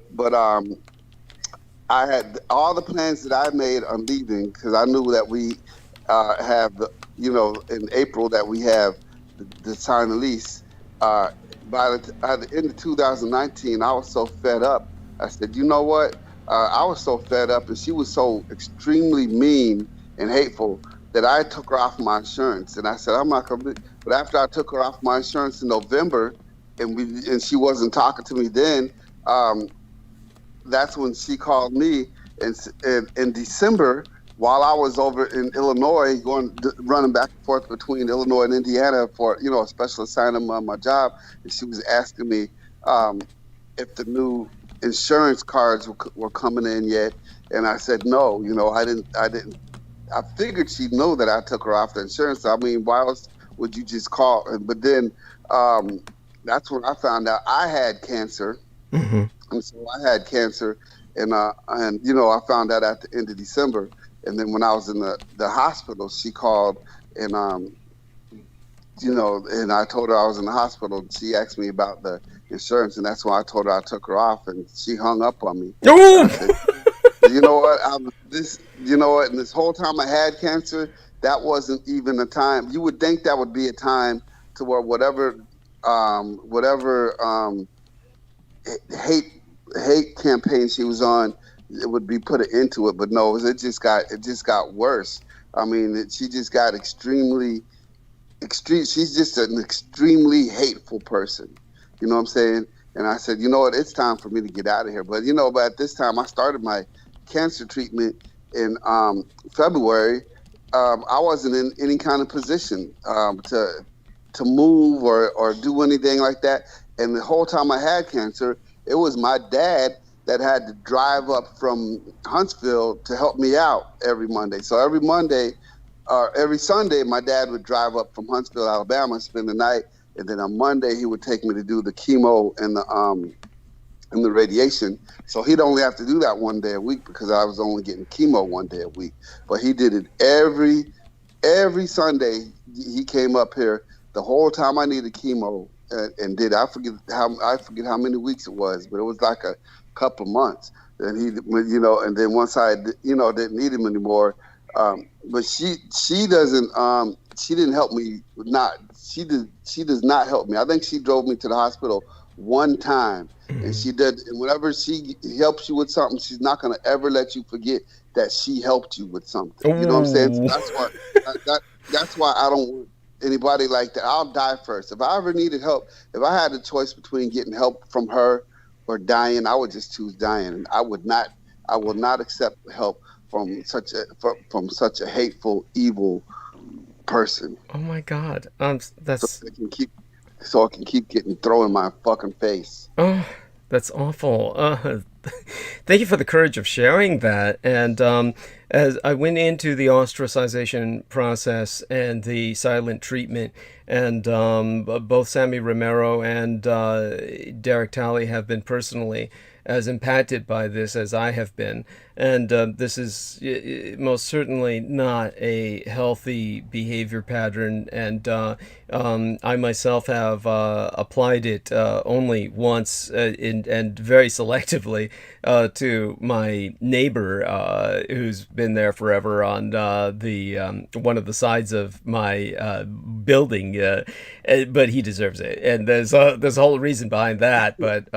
I had all the plans that I made on leaving, because I knew that we have, in April that we have the sign the lease. By the end of 2019, I was so fed up. I said, you know what? I was so fed up, and she was so extremely mean and hateful that I took her off my insurance. And I said, I'm not gonna. But after I took her off my insurance in November, and she wasn't talking to me then. That's when she called me in December, while I was over in Illinois, running back and forth between Illinois and Indiana for a special assignment on my job, and she was asking me if the new insurance cards were coming in yet, and I said no. I didn't. I figured she'd know that I took her off the insurance. I mean, why else would you just call? But then that's when I found out I had cancer. Mm-hmm. And so I had cancer, and I found out at the end of December. And then when I was in the hospital, she called, and and I told her I was in the hospital. She asked me about the insurance, and that's when I told her I took her off, and she hung up on me. Oh! Said, you know what? And this whole time I had cancer, that wasn't even a time. You would think that would be a time to where whatever hate campaign she was on, it would be put into it, but no, it just got worse. I mean, she just got extreme. She's just an extremely hateful person. You know what I'm saying? And I said, you know what, it's time for me to get out of here. But but at this time, I started my cancer treatment in February. I wasn't in any kind of position to move or do anything like that. And the whole time I had cancer, it was my dad that had to drive up from Huntsville to help me out every Monday. So every Monday, every Sunday, my dad would drive up from Huntsville, Alabama, spend the night, and then on Monday he would take me to do the chemo and the radiation. So he'd only have to do that one day a week because I was only getting chemo one day a week. But he did it every Sunday. He came up here the whole time I needed chemo and did. I forget how many weeks it was, but it was like a couple months. And he, and then once I, didn't need him anymore. But she doesn't. She didn't help me. She does not help me. I think she drove me to the hospital one time, and she did. And whenever she helps you with something, she's not going to ever let you forget that she helped you with something. You know what I'm saying? So that's why I don't want anybody like that. I'll die first. If I ever needed help, if I had a choice between getting help from her or dying, I would just choose dying. And I will not accept help from such a hateful, evil person. Oh my God. That's so I can keep getting thrown in my fucking face. Oh, that's awful. Thank you for the courage of sharing that. And as I went into the ostracization process and the silent treatment, and both Sammy Romero and Derek Talley have been personally as impacted by this as I have been. And this is most certainly not a healthy behavior pattern. And I myself have applied it only once and very selectively to my neighbor who's been there forever on the one of the sides of my building. But he deserves it. And there's a whole reason behind that. But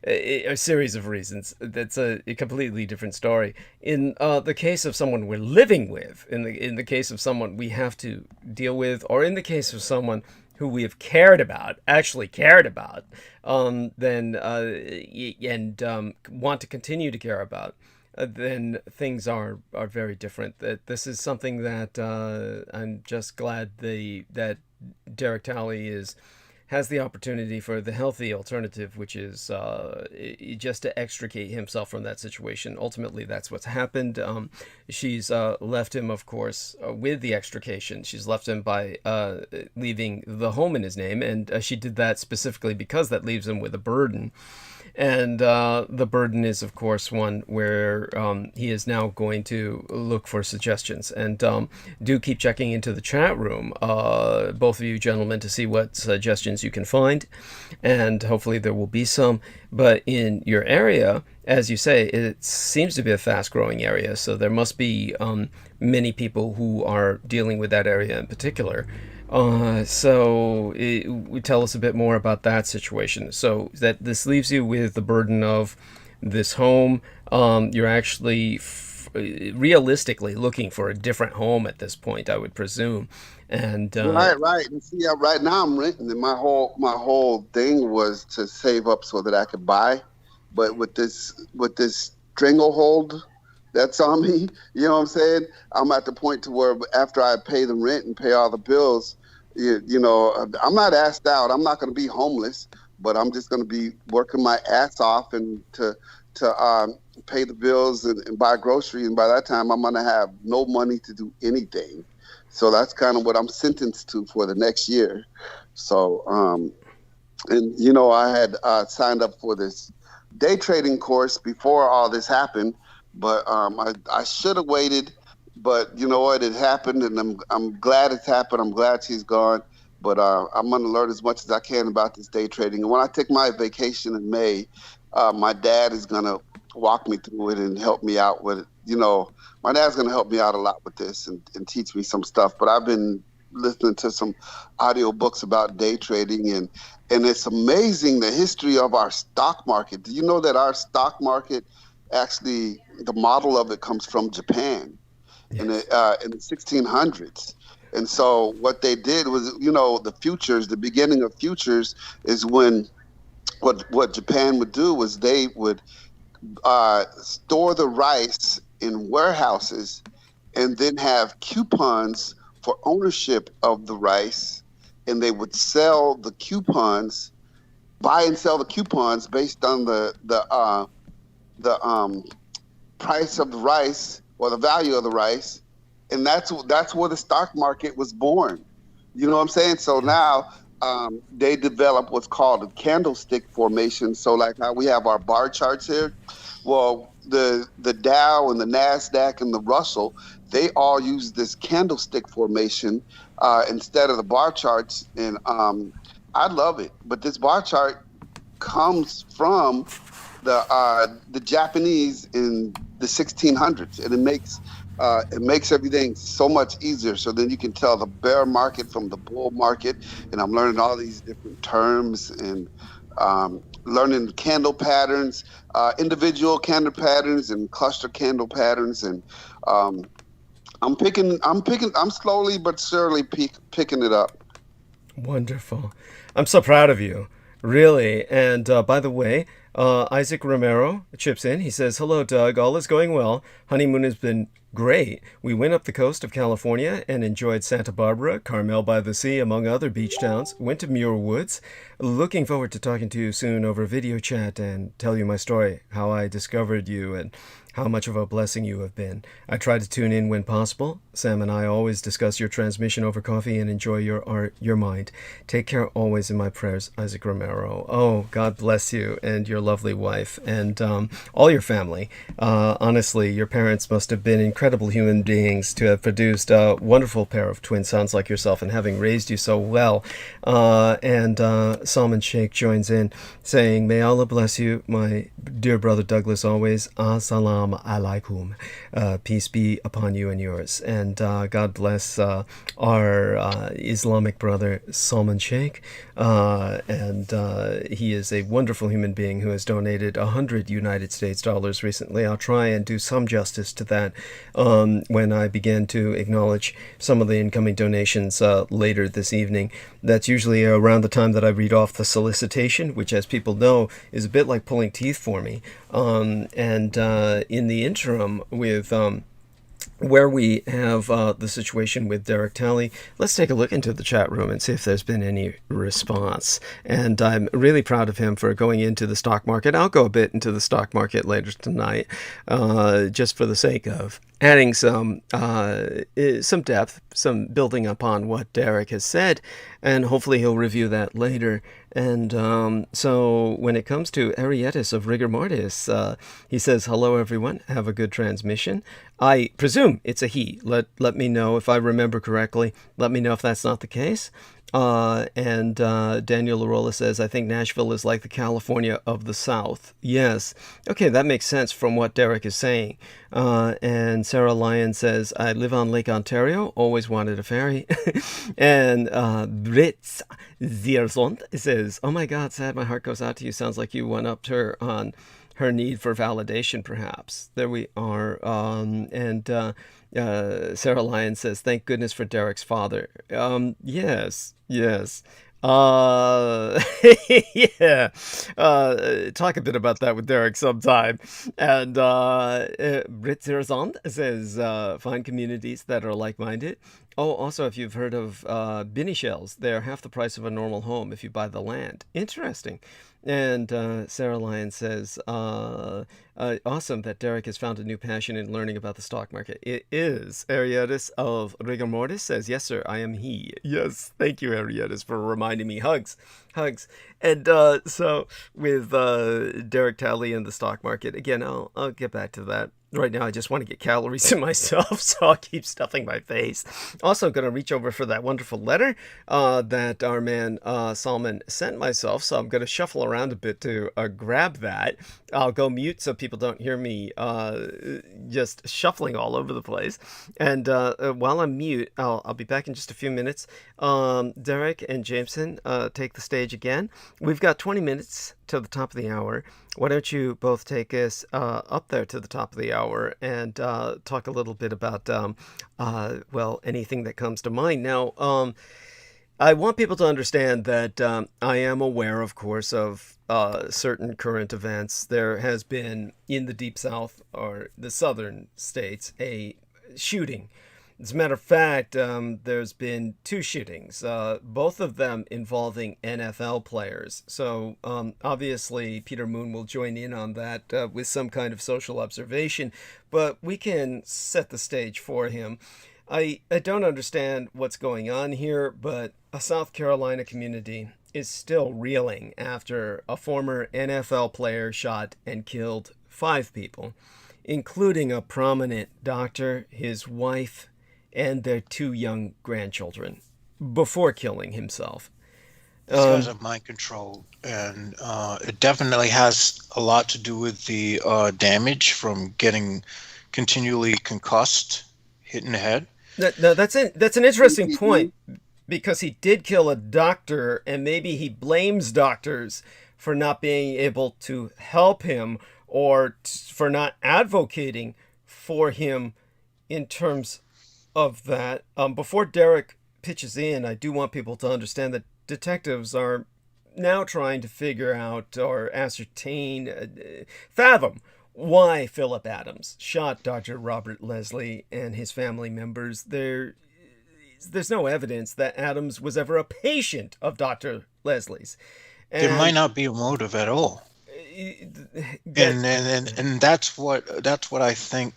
a series of reasons. That's a completely different story. In the case of someone we're living with, in the case of someone we have to deal with, or in the case of someone who we have actually cared about, then and want to continue to care about, then things are very different. That this is something that I'm just glad that Derek Talley has the opportunity for the healthy alternative, which is just to extricate himself from that situation. Ultimately, that's what's happened. She's left him, of course, with the extrication. She's left him by leaving the home in his name, and she did that specifically because that leaves him with a burden. And the burden is, of course, one where he is now going to look for suggestions. And do keep checking into the chat room, both of you gentlemen, to see what suggestions you can find. And hopefully there will be some. But in your area, as you say, it seems to be a fast-growing area. So there must be many people who are dealing with that area in particular. So tell us a bit more about that situation. So that this leaves you with the burden of this home. You're actually realistically looking for a different home at this point, I would presume. And right. And see, right now I'm renting, and my whole thing was to save up so that I could buy. But with this stranglehold that's on me, you know what I'm saying? I'm at the point to where after I pay the rent and pay all the bills, I'm not asked out. I'm not going to be homeless, but I'm just going to be working my ass off and to pay the bills and buy groceries. And by that time, I'm going to have no money to do anything. So that's kind of what I'm sentenced to for the next year. So, I had signed up for this day trading course before all this happened, but I should have waited. But you know what? It happened, and I'm glad it's happened. I'm glad she's gone. But I'm going to learn as much as I can about this day trading. And when I take my vacation in May, my dad is going to walk me through it and help me out with it. My dad's going to help me out a lot with this and teach me some stuff. But I've been listening to some audio books about day trading, and it's amazing the history of our stock market. Do you know that our stock market, actually, the model of it comes from Japan? Yes. In the 1600s. And so what they did was, the futures, the beginning of futures is when what Japan would do was they would store the rice in warehouses and then have coupons for ownership of the rice, and they would sell the coupons, buy and sell the coupons based on the price of the rice or the value of the rice, and that's where the stock market was born. You know what I'm saying? So now they develop what's called a candlestick formation. So like how we have our bar charts here, well, the Dow and the NASDAQ and the Russell, they all use this candlestick formation instead of the bar charts. And I love it. But this bar chart comes from the Japanese in the 1600s, and it makes everything so much easier. So then you can tell the bear market from the bull market, and I'm learning all these different terms and learning candle patterns, individual candle patterns and cluster candle patterns, and I'm slowly but surely picking it up. Wonderful. I'm so proud of you, really. And by the way, Isaac Romero chips in. He says, "Hello, Doug. All is going well. Honeymoon has been great. We went up the coast of California and enjoyed Santa Barbara, Carmel by the Sea, among other beach towns. Went to Muir Woods. Looking forward to talking to you soon over video chat and tell you my story, how I discovered you and how much of a blessing you have been. I try to tune in when possible. Sam and I always discuss your transmission over coffee and enjoy your art, your mind. Take care always in my prayers, Isaac Romero." Oh, God bless you and your lovely wife and all your family. Honestly, your parents must have been incredible human beings to have produced a wonderful pair of twin sons like yourself and having raised you so well. And Salman Sheikh joins in saying, "May Allah bless you, my dear brother Douglas, always. Assalamu alaikum. Peace be upon you and yours." And God bless our Islamic brother Salman Sheikh. And he is a wonderful human being who has donated 100 United States dollars recently. I'll try and do some justice to that when I begin to acknowledge some of the incoming donations later this evening. That's usually around the time that I read off the solicitation, which, as people know, is a bit like pulling teeth for me. And in the interim, with where we have the situation with Derek Talley, let's take a look into the chat room and see if there's been any response. And I'm really proud of him for going into the stock market. I'll go a bit into the stock market later tonight, just for the sake of adding some depth, some building upon what Derek has said, and hopefully he'll review that later. And so when it comes to Arietis of Rigor Mortis, he says, "Hello, everyone. Have a good transmission." I presume it's a he. Let me know if I remember correctly. Let me know if that's not the case. And Daniel Larola says, "I think Nashville is like the California of the South." Yes. Okay, that makes sense from what Derek is saying. And Sarah Lyon says, "I live on Lake Ontario. Always wanted a ferry." And Brits Zierzond says, "Oh my God, sad. My heart goes out to you. Sounds like you went up to her on her need for validation, perhaps." There we are. And Sarah Lyon says, "Thank goodness for Derek's father." Yes. Yeah. Talk a bit about that with Derek sometime. And Britzerzond says, "Find communities that are like-minded." Oh, also, if you've heard of Binny shells, they're half the price of a normal home if you buy the land. Interesting. And Sarah Lyon says, "Awesome that Derek has found a new passion in learning about the stock market." It is. Arietis of Rigor Mortis says, "Yes, sir, I am he." Yes, thank you, Arietis, for reminding me. Hugs. And so with Derek Talley and the stock market, again, I'll get back to that. Right now, I just want to get calories in myself, so I'll keep stuffing my face. Also, going to reach over for that wonderful letter that our man Salman sent myself, so I'm going to shuffle around a bit to grab that. I'll go mute so people don't hear me just shuffling all over the place. And while I'm mute, I'll be back in just a few minutes. Derek and Jameson, take the stage again. We've got 20 minutes to the top of the hour. Why don't you both take us up there to the top of the hour and talk a little bit about, well, anything that comes to mind. Now, I want people to understand that I am aware, of course, of certain current events. There has been in the Deep South or the southern states a shooting. As a matter of fact, there's been two shootings, both of them involving NFL players. So obviously, Peter Moon will join in on that with some kind of social observation, but we can set the stage for him. I don't understand what's going on here, but a South Carolina community is still reeling after a former NFL player shot and killed 5 people, including a prominent doctor, his wife, and their 2 young grandchildren, before killing himself. These guys are mind controlled, and it definitely has a lot to do with the damage from getting continually concussed, hit in the head. That's an interesting point, because he did kill a doctor, and maybe he blames doctors for not being able to help him or for not advocating for him in terms of that. Before Derek pitches in, I do want people to understand that detectives are now trying to figure out or ascertain, fathom why Philip Adams shot Dr. Robert Leslie and his family members. There's no evidence that Adams was ever a patient of Dr. Leslie's. And there might not be a motive at all. And that's what I think,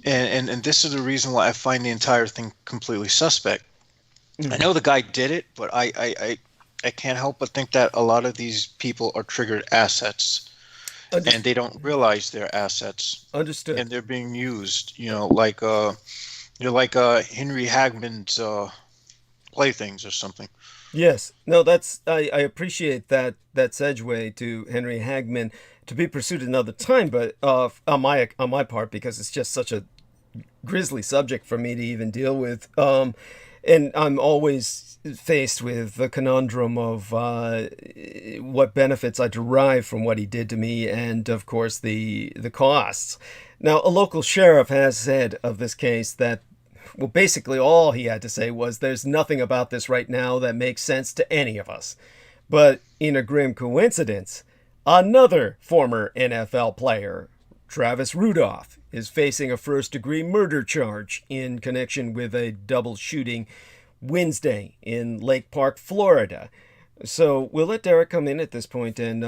and this is the reason why I find the entire thing completely suspect. I know the guy did it, but I can't help but think that a lot of these people are triggered assets, and they don't realize they're assets. Understood. And they're being used, like Henry Hagman's playthings or something. Yes. No, I appreciate that segue to Henry Hagman to be pursued another time, but on my part, because it's just such a grisly subject for me to even deal with. And I'm always faced with the conundrum of what benefits I derive from what he did to me, and of course the costs. Now, a local sheriff has said of this case that, well, basically all he had to say was, there's nothing about this right now that makes sense to any of us. But in a grim coincidence, another former NFL player, Travis Rudolph, is facing a first-degree murder charge in connection with a double shooting Wednesday in Lake Park, Florida. So we'll let Derek come in at this point and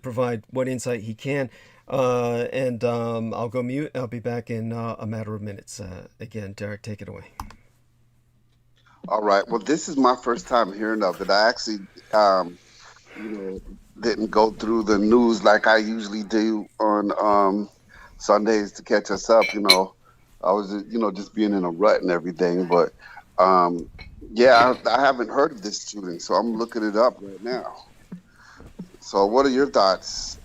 provide what insight he can. And I'll go mute. I'll be back in a matter of minutes. Again, Derek, take it away. All right. Well, this is my first time hearing of it. I actually, didn't go through the news like I usually do on Sundays to catch us up. I was, just being in a rut and everything. But I haven't heard of this shooting, so I'm looking it up right now. So, what are your thoughts,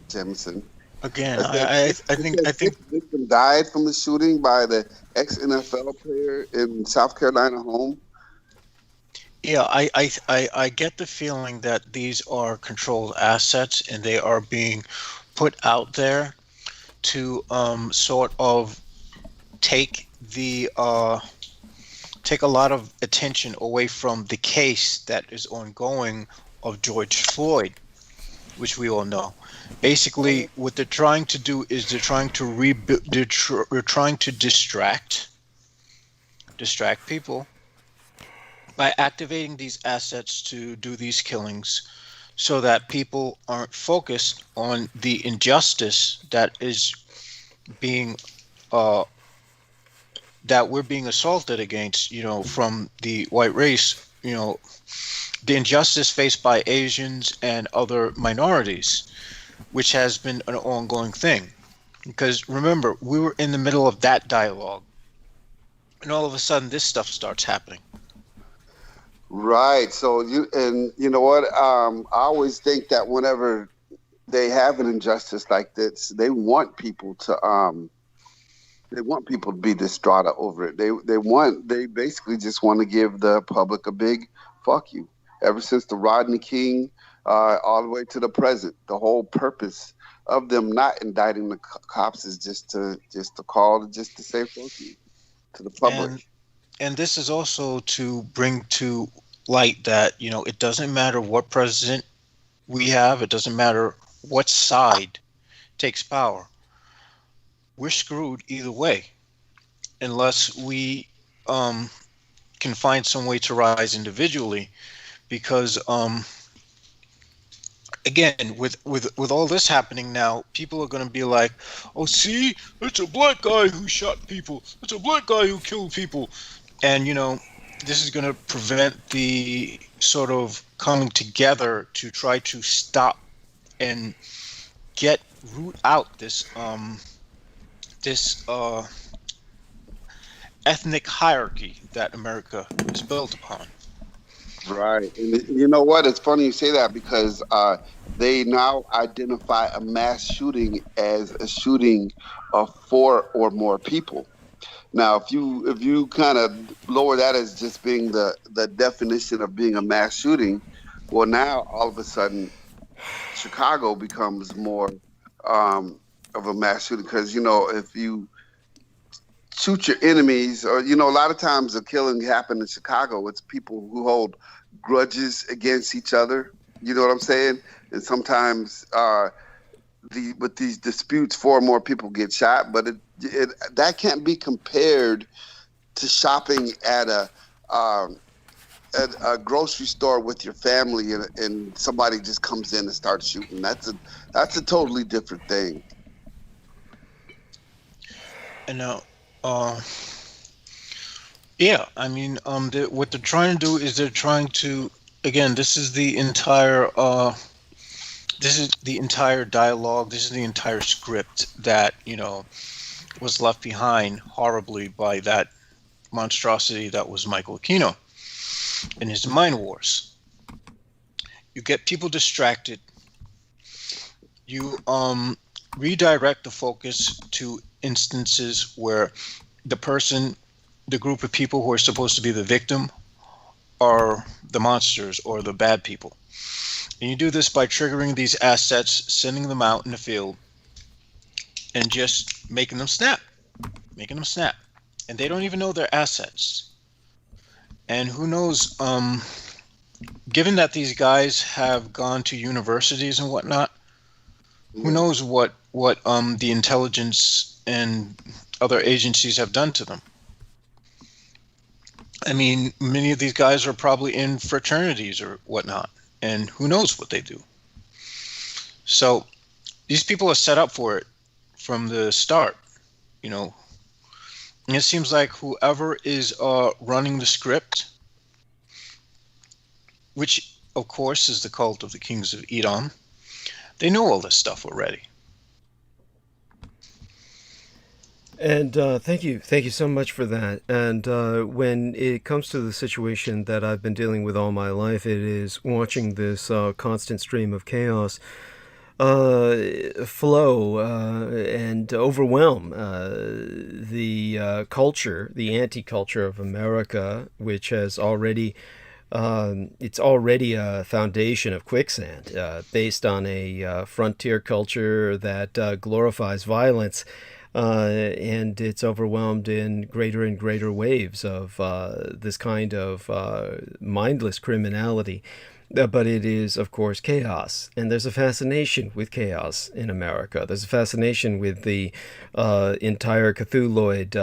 Jameson? Again, I think victim died from the shooting by the ex-NFL player in South Carolina home. Yeah, I get the feeling that these are controlled assets, and they are being put out there to sort of take a lot of attention away from the case that is ongoing of George Floyd, which we all know. Basically, what they're trying to do is they're trying to distract people by activating these assets to do these killings, so that people aren't focused on the injustice that is being that we're being assaulted against, from the white race, the injustice faced by Asians and other minorities, which has been an ongoing thing. Because remember, we were in the middle of that dialogue, and all of a sudden this stuff starts happening. Right. So you know what? I always think that whenever they have an injustice like this, they want people to be distraught over it. They basically just want to give the public a big fuck you. Ever since the Rodney King, all the way to the present, the whole purpose of them not indicting the cops is just to say fuck you to the public. And this is also to bring to light that, it doesn't matter what president we have, it doesn't matter what side takes power. We're screwed either way, unless we can find some way to rise individually. Because again, with all this happening now, people are going to be like, "Oh, see, it's a black guy who shot people. It's a black guy who killed people," and this is going to prevent the sort of coming together to try to stop and root out this ethnic hierarchy that America is built upon. Right. And you know what? It's funny you say that, because they now identify a mass shooting as a shooting of 4 or more people. Now, if you kind of lower that as just being the definition of being a mass shooting, well, now all of a sudden Chicago becomes more of a mass shooting, because if you shoot your enemies, or a lot of times the killing happen in Chicago, it's people who hold grudges against each other. You know what I'm saying? And sometimes with these disputes, 4 or more people get shot, but that can't be compared to shopping at a grocery store with your family, and somebody just comes in and starts shooting. That's a totally different thing. And now, yeah, I mean, what they're trying to do is they're trying to, again, this is the entire dialogue, this is the entire script that, was left behind horribly by that monstrosity that was Michael Aquino and his mind wars. You get people distracted. You redirect the focus to instances where the group of people who are supposed to be the victim are the monsters or the bad people. And you do this by triggering these assets, sending them out in the field, and just making them snap. And they don't even know they're assets. And who knows, given that these guys have gone to universities and whatnot, who knows what the intelligence and other agencies have done to them. I mean, many of these guys are probably in fraternities or whatnot, and who knows what they do. So these people are set up for it from the start, And it seems like whoever is running the script, which of course is the cult of the Kings of Edom, they know all this stuff already. And thank you so much for that. And when it comes to the situation that I've been dealing with all my life, it is watching this constant stream of chaos flow and overwhelm the culture, the anti-culture of America, which has already it's already a foundation of quicksand, based on a frontier culture that glorifies violence. And it's overwhelmed in greater and greater waves of this kind of mindless criminality. But it is, of course, chaos. And there's a fascination with chaos in America. There's a fascination with the entire Cthulhuid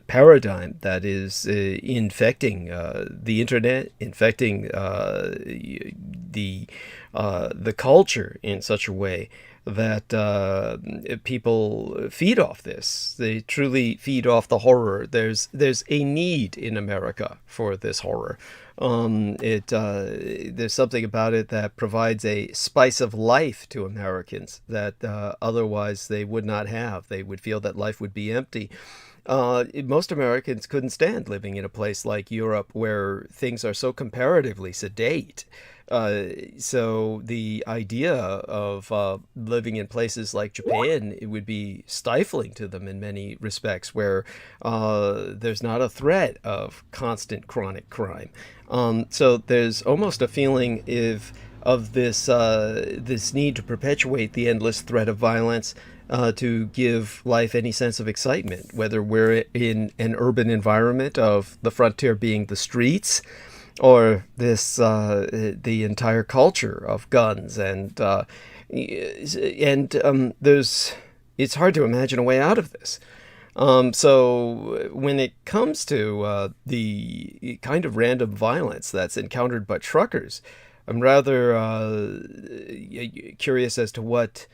paradigm that is infecting the internet, infecting the culture in such a way that people feed off this. They truly feed off the horror. There's a need in America for this horror. There's something about it that provides a spice of life to Americans that otherwise they would not have. They would feel that life would be empty. Most Americans couldn't stand living in a place like Europe where things are so comparatively sedate. So the idea of living in places like Japan, it would be stifling to them in many respects, where there's not a threat of constant chronic crime. So there's almost a feeling of this need to perpetuate the endless threat of violence, to give life any sense of excitement, whether we're in an urban environment of the frontier being the streets, or this the entire culture of guns, and there's it's hard to imagine a way out of this. So when it comes to the kind of random violence that's encountered by truckers, I'm rather curious as to what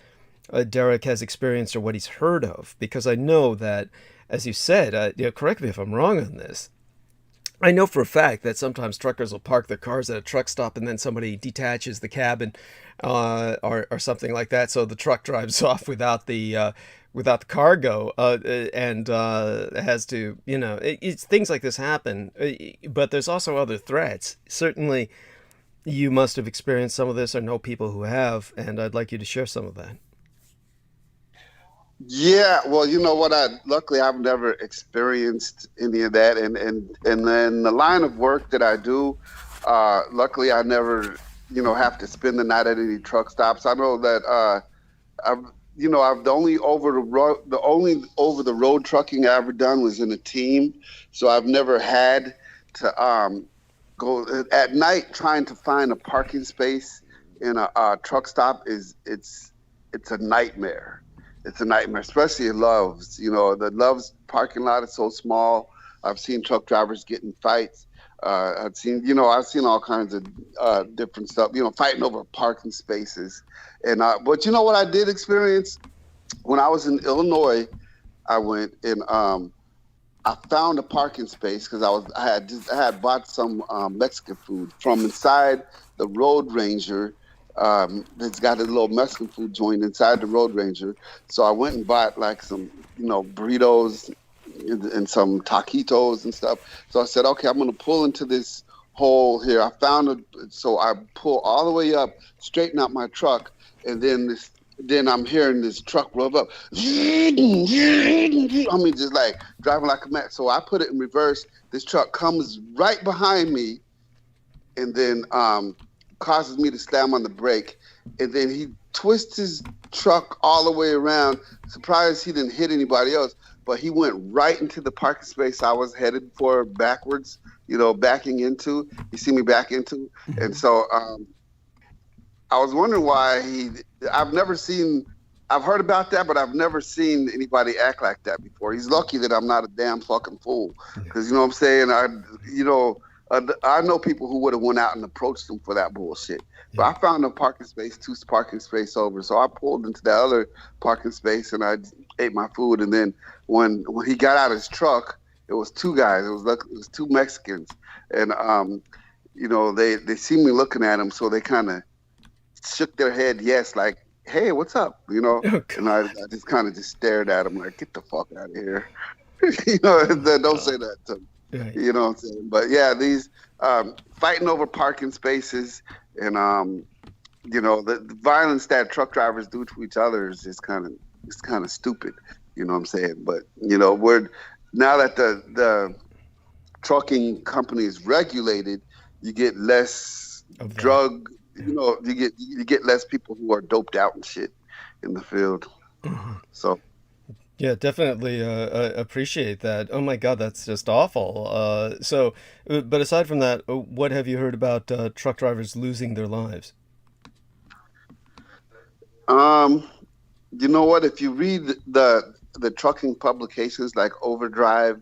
Derek has experienced or what he's heard of, because I know that, as you said, correct me if I'm wrong on this, I know for a fact that sometimes truckers will park their cars at a truck stop and then somebody detaches the cabin or something like that, so the truck drives off without the cargo and has to, it's things like this happen. But there's also other threats. Certainly, you must have experienced some of this or know people who have, and I'd like you to share some of that. Yeah, well, you know what? Luckily I've never experienced any of that, and then the line of work that I do, luckily I never, have to spend the night at any truck stops. I know that I've the only over the road trucking I ever done was in a team, so I've never had to go at night trying to find a parking space in a truck stop. It's a nightmare. It's a nightmare, especially at Love's. The Love's parking lot is so small. I've seen truck drivers get in fights. I've seen all kinds of different stuff, fighting over parking spaces. And but you know what I did experience when I was in Illinois? I went and I found a parking space because I had bought some Mexican food from inside the Road Ranger. It's got a little Mexican food joint inside the Road Ranger. So I went and bought like some, burritos and some taquitos and stuff. So I said, okay, I'm going to pull into this hole here. I found it. So I pull all the way up, straighten out my truck. And then I'm hearing this truck rev up. I mean, just like driving like a mad. So I put it in reverse. This truck comes right behind me and then, causes me to slam on the brake, and then he twists his truck all the way around. Surprised he didn't hit anybody else, but he went right into the parking space I was headed for backwards, backing into. You see me back into, and so I was wondering why I've heard about that, but I've never seen anybody act like that before. He's lucky that I'm not a damn fucking fool, because you know what I'm saying. I know people who would have went out and approached him for that bullshit. But I found a parking space, 2 parking space over. So I pulled into that other parking space and I ate my food. And then when he got out of his truck, it was 2 guys. It was 2 Mexicans. And, they see me looking at him. So they kind of shook their head, yes, like, hey, what's up? And I just kind of stared at him like, get the fuck out of here. Don't say that to me. Right. You know what I'm saying? But yeah, these fighting over parking spaces and the violence that truck drivers do to each other is kind of stupid. You know what I'm saying? But we're now that the trucking company is regulated, you get less drug. You get less people who are doped out and shit in the field. Mm-hmm. So. Yeah, definitely appreciate that. Oh my God, that's just awful. But aside from that, what have you heard about truck drivers losing their lives? You know what? If you read the trucking publications like Overdrive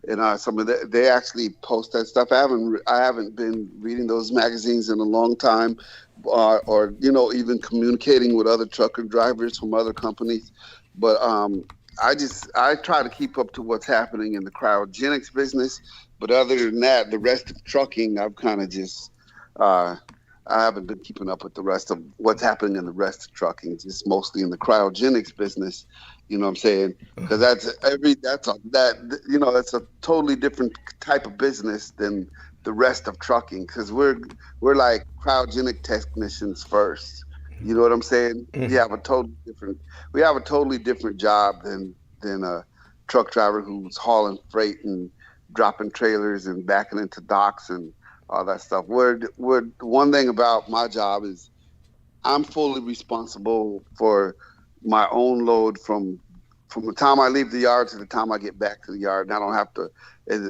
and some of they actually post that stuff. I haven't been reading those magazines in a long time, or even communicating with other trucker drivers from other companies, but I try to keep up to what's happening in the cryogenics business, but other than that, the rest of trucking, I've kind of just, I haven't been keeping up with the rest of what's happening in the rest of trucking, just mostly in the cryogenics business. You know what I'm saying? Because that's a totally different type of business than the rest of trucking. Because we're like cryogenic technicians first. You know what I'm saying? Mm-hmm. We have a totally different job than a truck driver who's hauling freight and dropping trailers and backing into docks and all that stuff. One thing about my job is I'm fully responsible for my own load from from the time I leave the yard to the time I get back to the yard, and I don't have to.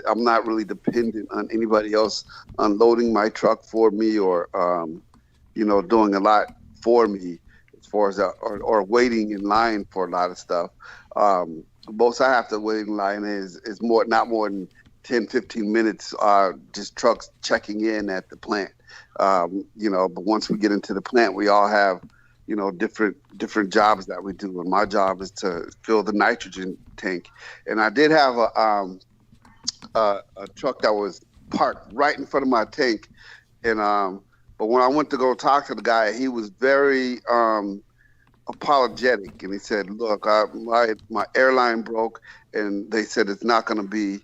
I'm not really dependent on anybody else unloading my truck for me or doing a lot for me as far as or waiting in line for a lot of stuff. Most I have to wait in line is not more than 10, 15 minutes, just trucks checking in at the plant. But once we get into the plant, we all have, different jobs that we do. And my job is to fill the nitrogen tank. And I did have a truck that was parked right in front of my tank. And, but when I went to go talk to the guy, he was very, apologetic. And he said, look, my airline broke and they said it's not going to be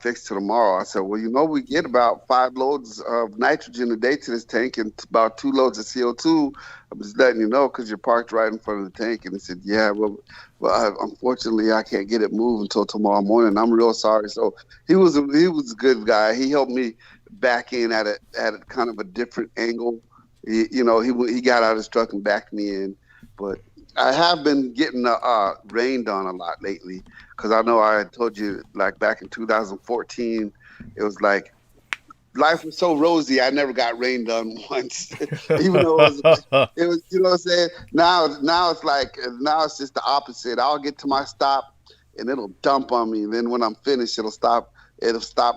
fixed till tomorrow. I said, well, we get about 5 loads of nitrogen a day to this tank and about 2 loads of CO2. I'm just letting you know because you're parked right in front of the tank. And he said, yeah, well, unfortunately, I can't get it moved until tomorrow morning. I'm real sorry. So he was a good guy. He helped me back in at a kind of a different angle. He got out of his truck and backed me in. But I have been getting rained on a lot lately because I know I had told you, like, back in 2014, it was like life was so rosy. I never got rained on once, even though it was, you know what I'm saying? Now it's just the opposite. I'll get to my stop and it'll dump on me. And then when I'm finished, it'll stop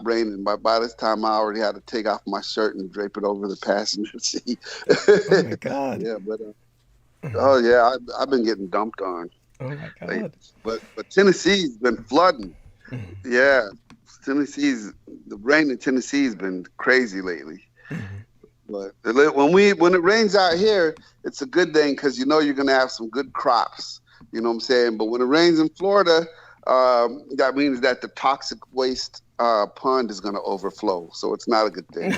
raining. But by this time, I already had to take off my shirt and drape it over the passenger seat. Oh my God. Yeah, but. Oh yeah, I've been getting dumped on. Oh my God! But Tennessee's been flooding. Yeah, the rain in Tennessee's been crazy lately. But when it rains out here, it's a good thing because you're gonna have some good crops. You know what I'm saying? But when it rains in Florida, that means that the toxic waste pond is going to overflow, so it's not a good thing.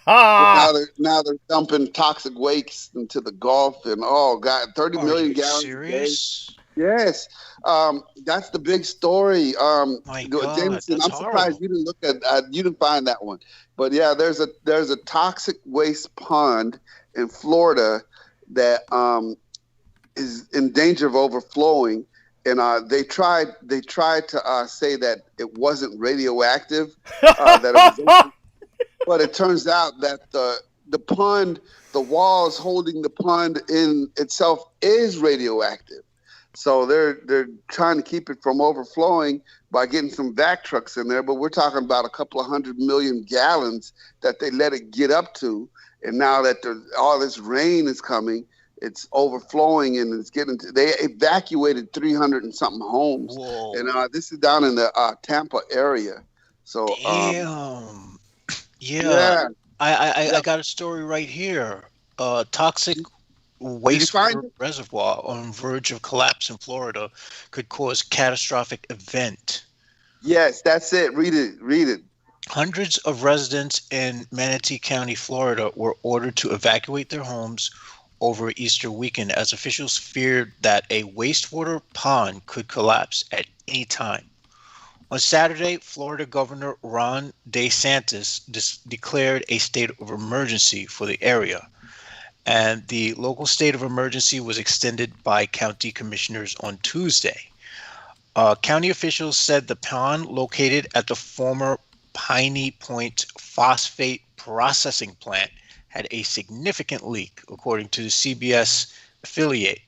now they're dumping toxic waste into the Gulf, and 30 million gallons. Serious? A day. Yes, that's the big story. My God, Jameson, that's I'm surprised you didn't look at you didn't find that one. But yeah, there's a toxic waste pond in Florida that is in danger of overflowing. And they tried to say that it wasn't radioactive, but it turns out that the pond, the walls holding the pond in itself is radioactive. So they're trying to keep it from overflowing by getting some vac trucks in there. But we're talking about a couple of 100 million gallons that they let it get up to. And now that all this rain is coming, it's overflowing and it's they evacuated 300 and something homes. Whoa. And this is down in the Tampa area. So damn. Yeah. I got a story right here. Toxic waste reservoir on verge of collapse in Florida could cause catastrophic event. Yes, that's it. Read it. Hundreds of residents in Manatee County, Florida were ordered to evacuate their homes over Easter weekend as officials feared that a wastewater pond could collapse at any time. On Saturday, Florida Governor Ron DeSantis declared a state of emergency for the area, and the local state of emergency was extended by county commissioners on Tuesday. County officials said the pond located at the former Piney Point phosphate processing plant had a significant leak, according to the CBS affiliate.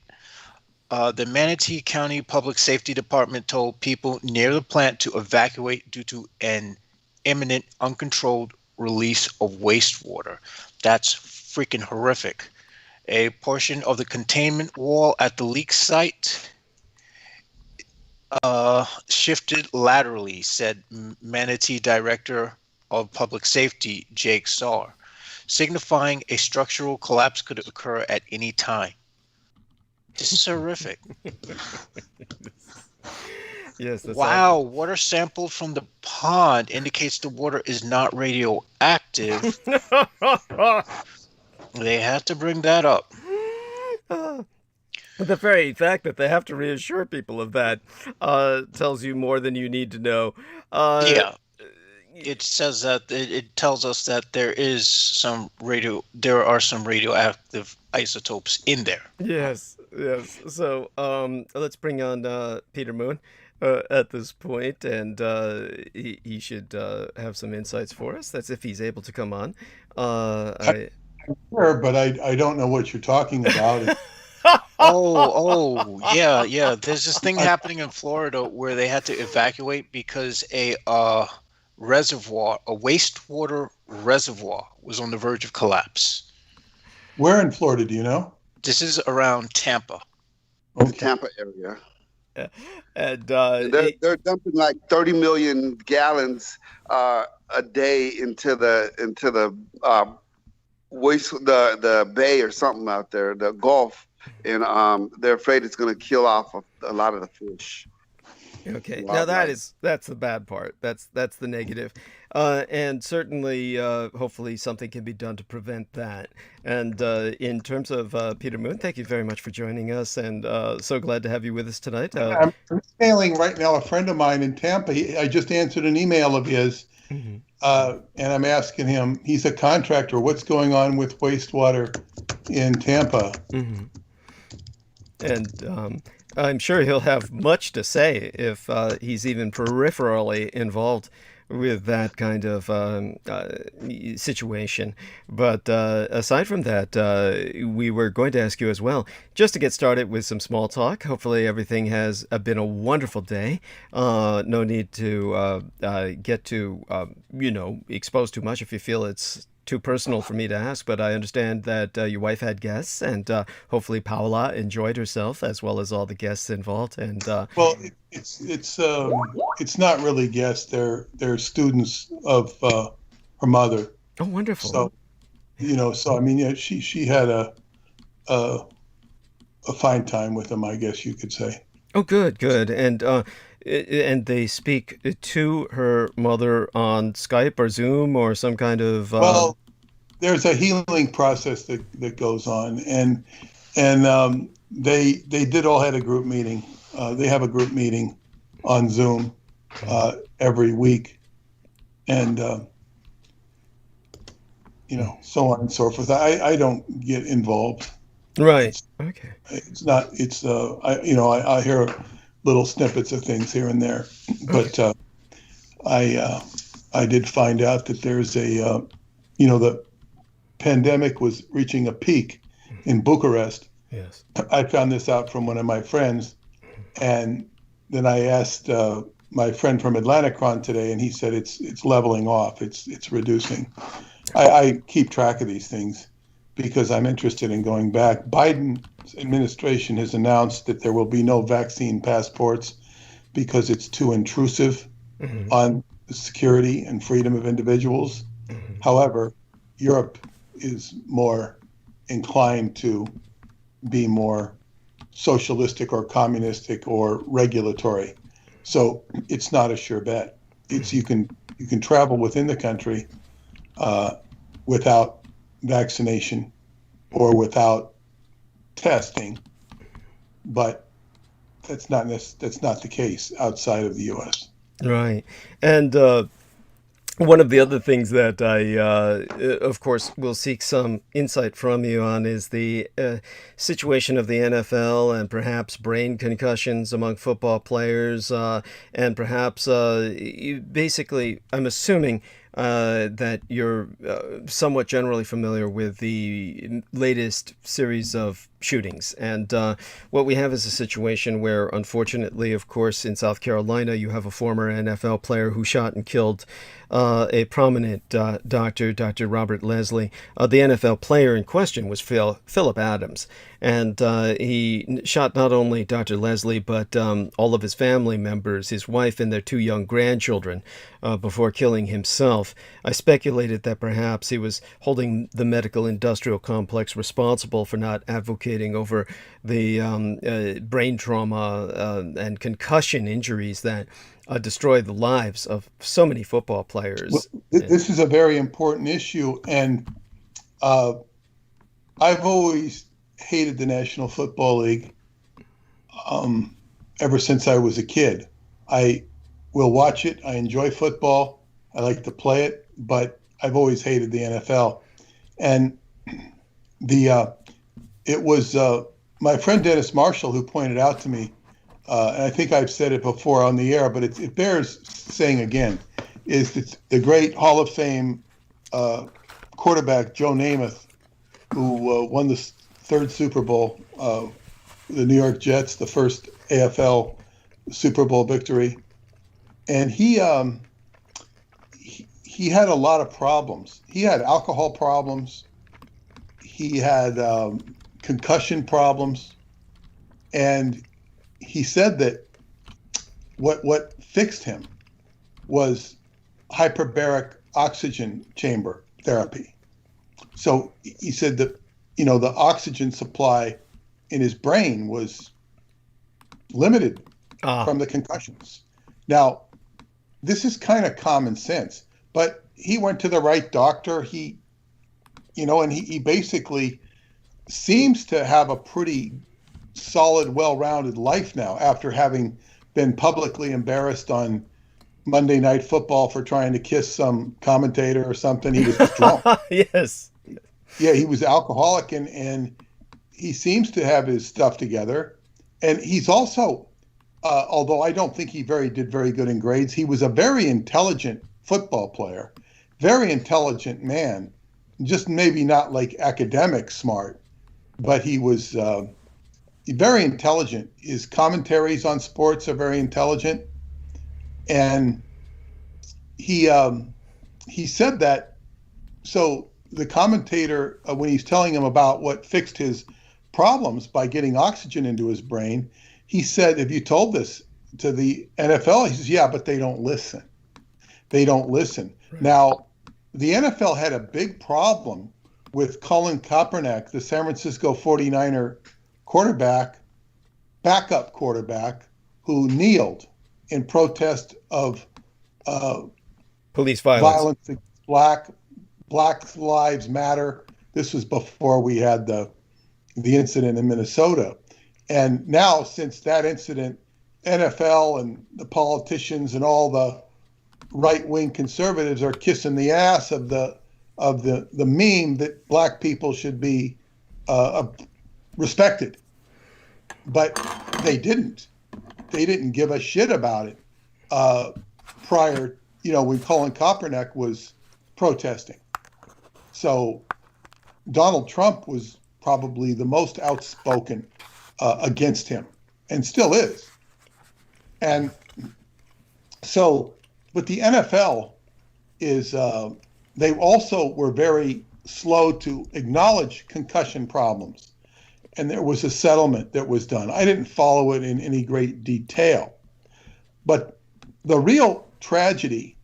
The Manatee County Public Safety Department told people near the plant to evacuate due to an imminent uncontrolled release of wastewater. That's freaking horrific. A portion of the containment wall at the leak site shifted laterally, said Manatee Director of Public Safety Jake Saar, signifying a structural collapse could occur at any time. This is horrific. Yes. That's wow, water sampled from the pond indicates the water is not radioactive. They have to bring that up. The very fact that they have to reassure people of that tells you more than you need to know. Yeah. It says that it tells us that there are some radioactive isotopes in there. Yes. Yes. So let's bring on Peter Moon at this point, and he should have some insights for us. That's if he's able to come on. I Sure, but I don't know what you're talking about. Yeah. There's this thing happening in Florida where they had to evacuate because a wastewater reservoir was on the verge of collapse. Where in Florida, do you know? This is around Tampa. The Tampa area. and They're dumping like 30 million gallons a day into the the bay or something out there, the Gulf, and they're afraid it's going to kill off a lot of the fish. Okay, now that's the bad part. That's the negative, and certainly, hopefully, something can be done to prevent that. And in terms of Peter Moon, thank you very much for joining us, and so glad to have you with us tonight. I'm emailing right now a friend of mine in Tampa. I just answered an email of his, and I'm asking him. He's a contractor. What's going on with wastewater in Tampa? And I'm sure he'll have much to say if he's even peripherally involved with that kind of situation. But aside from that, we were going to ask you as well, just to get started with some small talk. Hopefully everything has been a wonderful day. No need to get too, exposed too much if you feel it's too personal for me to ask, but I understand that your wife had guests, and hopefully Paola enjoyed herself as well as all the guests involved. And well, it's not really guests; they're students of her mother. Oh, wonderful! So, I mean, yeah, she had a fine time with them, I guess you could say. Oh, good, and they speak to her mother on Skype or Zoom or some kind of. Well, there's a healing process that goes on, and they did all had a group meeting. They have a group meeting on Zoom every week, and so on and so forth. I don't get involved. Right. Okay. It's not. It's I hear little snippets of things here and there, but I did find out that there's the pandemic was reaching a peak in Bucharest. Yes. I found this out from one of my friends, and then I asked my friend from Atlanticron today, and he said it's leveling off. It's reducing. I keep track of these things because I'm interested in going back. Biden's administration has announced that there will be no vaccine passports because it's too intrusive on the security and freedom of individuals. However, Europe is more inclined to be more socialistic or communistic or regulatory. So it's not a sure bet. It's you can travel within the country without vaccination or without testing, but that's not the case outside of the U.S. Right, and one of the other things that I, of course, will seek some insight from you on is the situation of the NFL and perhaps brain concussions among football players, and perhaps basically, I'm assuming that you're somewhat generally familiar with the latest series of shootings. And what we have is a situation where, unfortunately, of course, in South Carolina, you have a former NFL player who shot and killed a prominent doctor, Dr. Robert Leslie. The NFL player in question was Philip Adams. And he shot not only Dr. Leslie, but all of his family members, his wife and their 2 young grandchildren, before killing himself. I speculated that perhaps he was holding the medical industrial complex responsible for not advocating over the brain trauma and concussion injuries that destroy the lives of so many football players. Well, this is a very important issue, and I've always hated the National Football League ever since I was a kid. I will watch it. I enjoy football. I like to play it, but I've always hated the NFL. And it was my friend Dennis Marshall, who pointed out to me, and I think I've said it before on the air, but it bears saying again, is that the great Hall of Fame quarterback Joe Namath, who won the third Super Bowl, the New York Jets, the first AFL Super Bowl victory, and he had a lot of problems. He had alcohol problems. He had concussion problems, and he said that what fixed him was hyperbaric oxygen chamber therapy. So he said that, the oxygen supply in his brain was limited from the concussions. Now, this is kind of common sense, but he went to the right doctor. And he basically seems to have a pretty solid, well-rounded life now after having been publicly embarrassed on Monday Night Football for trying to kiss some commentator or something. He was just drunk. Yes. Yeah, he was alcoholic, and he seems to have his stuff together. And he's also, although I don't think he did very good in grades, he was a very intelligent football player, very intelligent man, just maybe not like academic smart, but he was very intelligent. His commentaries on sports are very intelligent. And he said that, so the commentator, when he's telling him about what fixed his problems by getting oxygen into his brain, he said, if you told this to the NFL, he says, yeah, but they don't listen. They don't listen. Right. Now, the NFL had a big problem with Colin Kaepernick, the San Francisco 49er backup quarterback, who kneeled in protest of police violence against Black Lives Matter. This was before we had the incident in Minnesota. And now, since that incident, NFL and the politicians and all the right-wing conservatives are kissing the ass of the meme that black people should be respected. But they didn't. They didn't give a shit about it prior, when Colin Kaepernick was protesting. So Donald Trump was probably the most outspoken against him, and still is. And so, but the NFL is, they also were very slow to acknowledge concussion problems. And there was a settlement that was done. I didn't follow it in any great detail. But the real tragedy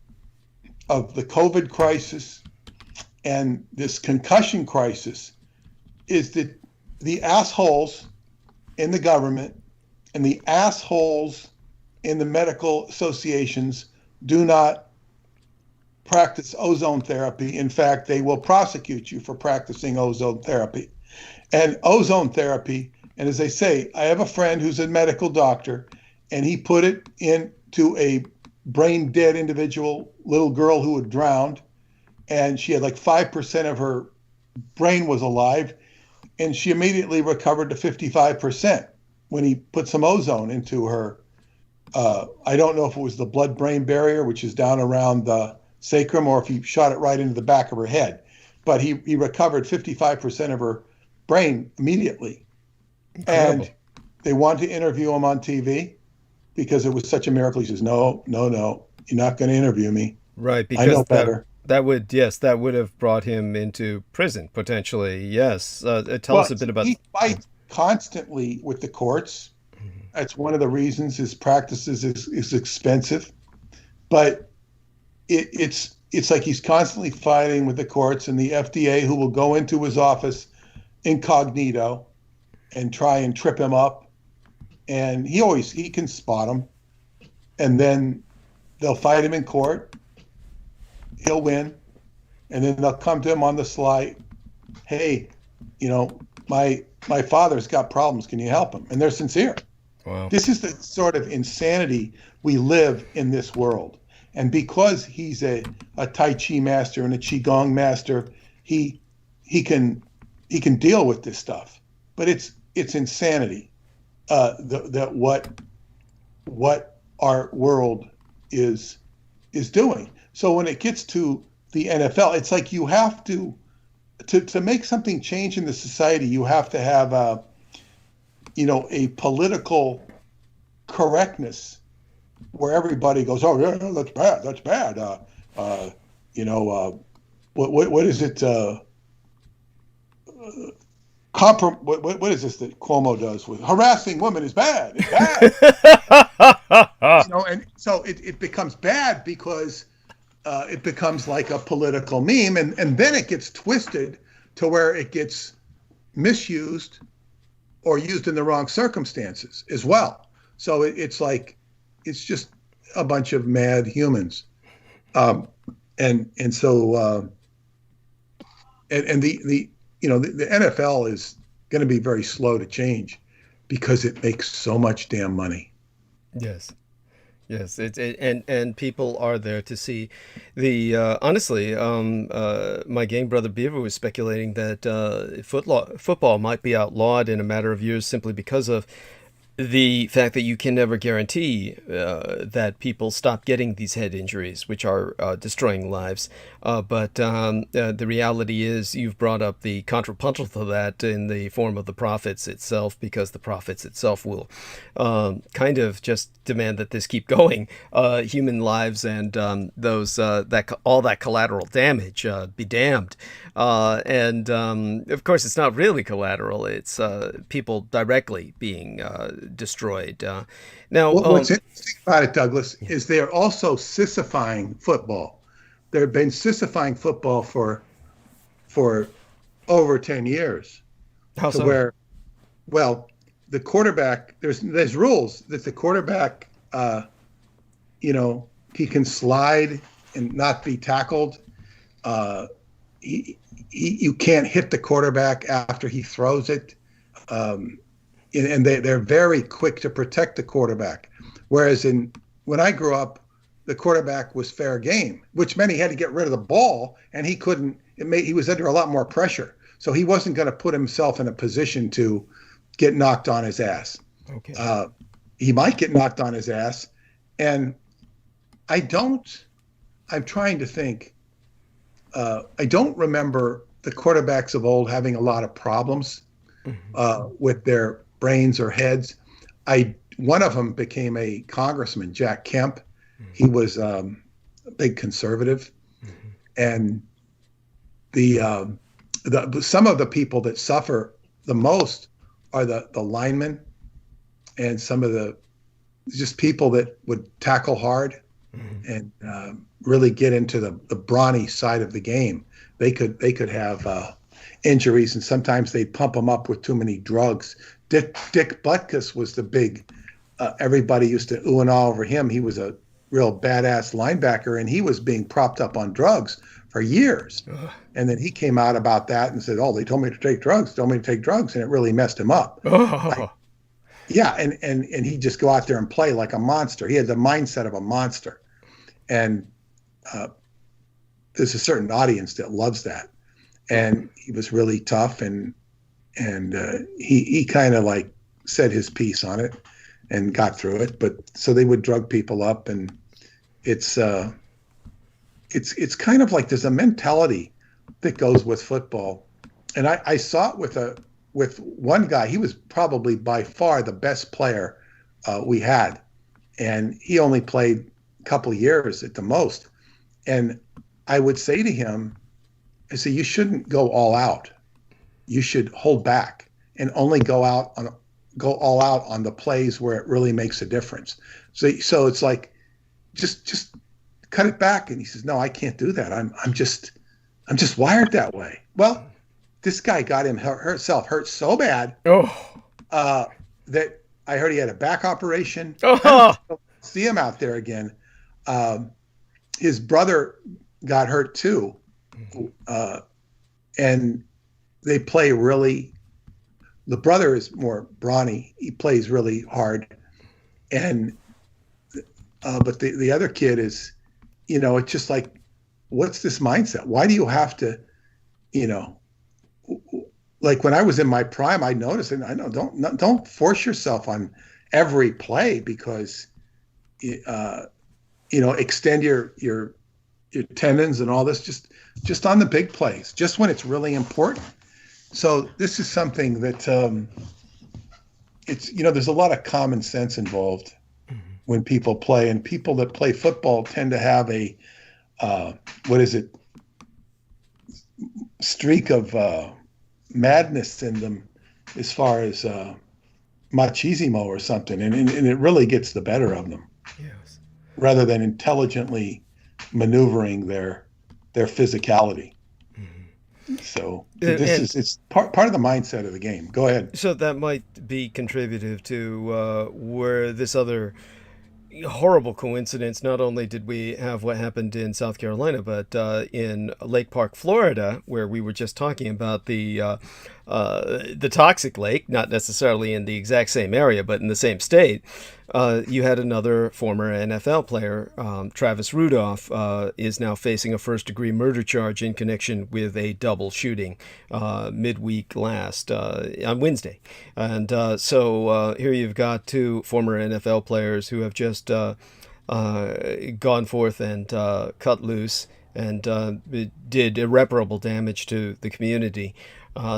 of the COVID crisis and this concussion crisis is that the assholes in the government and the assholes in the medical associations do not practice ozone therapy. In fact, they will prosecute you for practicing ozone therapy. And ozone therapy, and as I say, I have a friend who's a medical doctor, and he put it into a brain dead individual, little girl who had drowned, and she had like 5% of her brain was alive, and she immediately recovered to 55% when he put some ozone into her. I don't know if it was the blood-brain barrier, which is down around the sacrum, or if he shot it right into the back of her head. But he recovered 55% of her brain immediately. Incredible. And they wanted to interview him on TV because it was such a miracle. He says, no, you're not going to interview me. Right, because I know better. That would have brought him into prison, potentially. Yes. Tell us a bit about... He fights constantly with the courts. That's one of the reasons his practices is expensive. But it's like he's constantly fighting with the courts and the FDA, who will go into his office incognito and try and trip him up. And he can spot him. And then they'll fight him in court. He'll win. And then they'll come to him on the sly. Hey, my father's got problems. Can you help him? And they're sincere. Wow. This is the sort of insanity we live in this world. And because he's a Tai Chi master and a Qigong master, he can deal with this stuff. But it's it's insanity that what our world is doing. So when it gets to the NFL, it's like you have to make something change in the society. You have to have a political correctness where everybody goes, oh yeah, that's bad. What is it? What is this that Cuomo does with harassing women is bad? It's bad. And so it becomes bad because it becomes like a political meme, and then it gets twisted to where it gets misused or used in the wrong circumstances as well. So it's just a bunch of mad humans, and so the NFL is going to be very slow to change because it makes so much damn money. Yes. Yes, and people are there to see the honestly. My gang brother Beaver was speculating that football might be outlawed in a matter of years simply because of the fact that you can never guarantee that people stop getting these head injuries, which are destroying lives. But the reality is, you've brought up the contrapuntal to that in the form of the profits itself, because the profits itself will kind of just demand that this keep going. Human lives and those all that collateral damage be damned. And of course, it's not really collateral. It's people directly being destroyed. Now, what's interesting about it, Douglas, is they're also sissifying football. They've been sissifying football for over 10 years. How so? Where, well, the quarterback, there's rules that the quarterback, he can slide and not be tackled. You can't hit the quarterback after he throws it. And they're very quick to protect the quarterback. Whereas when I grew up, the quarterback was fair game, which meant he had to get rid of the ball, and he couldn't. He was under a lot more pressure, so he wasn't going to put himself in a position to get knocked on his ass. Okay. He might get knocked on his ass, and I'm trying to think. I don't remember the quarterbacks of old having a lot of problems with their brains or heads. One of them became a congressman, Jack Kemp. He was a big conservative, and some of the people that suffer the most are the linemen, and some of the just people that would tackle hard and really get into the brawny side of the game. They could have injuries, and sometimes they'd pump them up with too many drugs. Dick Butkus was the big. Everybody used to ooh and ah over him. He was a real badass linebacker, and he was being propped up on drugs for years. Ugh. And then he came out about that and said, "Oh, they told me to take drugs. Told me to take drugs," and it really messed him up. Oh. Yeah, and he'd just go out there and play like a monster. He had the mindset of a monster, and there's a certain audience that loves that. And he was really tough, and he kind of like said his piece on it and got through it. But so they would drug people up, and it's kind of like there's a mentality that goes with football. And I saw it with one guy. He was probably by far the best player we had, and he only played a couple of years at the most. And I would say to him, I say, you shouldn't go all out. You should hold back and only go all out on the plays where it really makes a difference. So it's like, just cut it back. And he says, no, I can't do that. I'm just wired that way. Well, this guy got himself hurt so bad that I heard he had a back operation. I don't see him out there again. His brother got hurt too. And they play really, the brother is more brawny. He plays really hard. And, but the other kid is, it's just like, what's this mindset? Why do you have to, like when I was in my prime, I noticed, and I know don't force yourself on every play because extend your tendons and all this just on the big plays, just when it's really important. So this is something that it's there's a lot of common sense involved when people play, and people that play football tend to have a streak of madness in them as far as machismo or something, and it really gets the better of them. Yes. Rather than intelligently maneuvering their physicality. So it's part of the mindset of the game. Go ahead. So that might be contributive to where this other horrible coincidence. Not only did we have what happened in South Carolina, but in Lake Park, Florida, where we were just talking about the toxic lake, not necessarily in the exact same area, but in the same state. You had another former NFL player, Travis Rudolph, is now facing a first-degree murder charge in connection with a double shooting midweek last on Wednesday. And so here you've got two former NFL players who have just gone forth and cut loose and did irreparable damage to the community.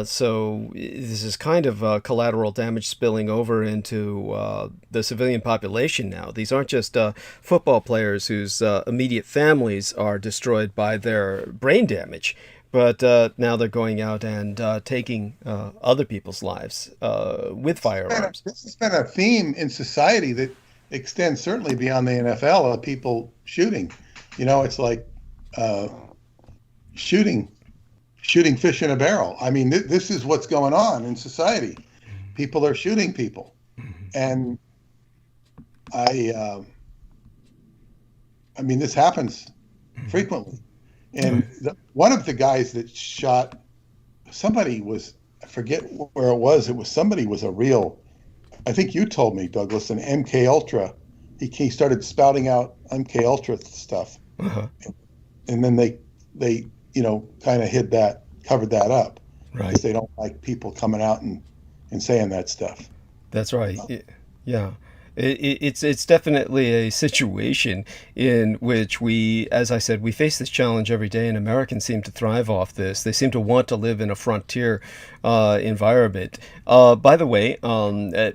So this is kind of collateral damage spilling over into the civilian population now. These aren't just football players whose immediate families are destroyed by their brain damage, but now they're going out and taking other people's lives with firearms. This has been a theme in society that extends certainly beyond the NFL of people shooting. It's like shooting fish in a barrel. I mean, this is what's going on in society. People are shooting people. And I mean, this happens frequently. And one of the guys that shot somebody was, I forget where it was somebody was a real, I think you told me, Douglas, an MK Ultra. He started spouting out MK Ultra stuff. Uh-huh. And then they kind of covered that up. Right. Because they don't like people coming out and saying that stuff. That's right. Yeah. It's definitely a situation in which we, as I said, we face this challenge every day, and Americans seem to thrive off this. They seem to want to live in a frontier environment. By the way,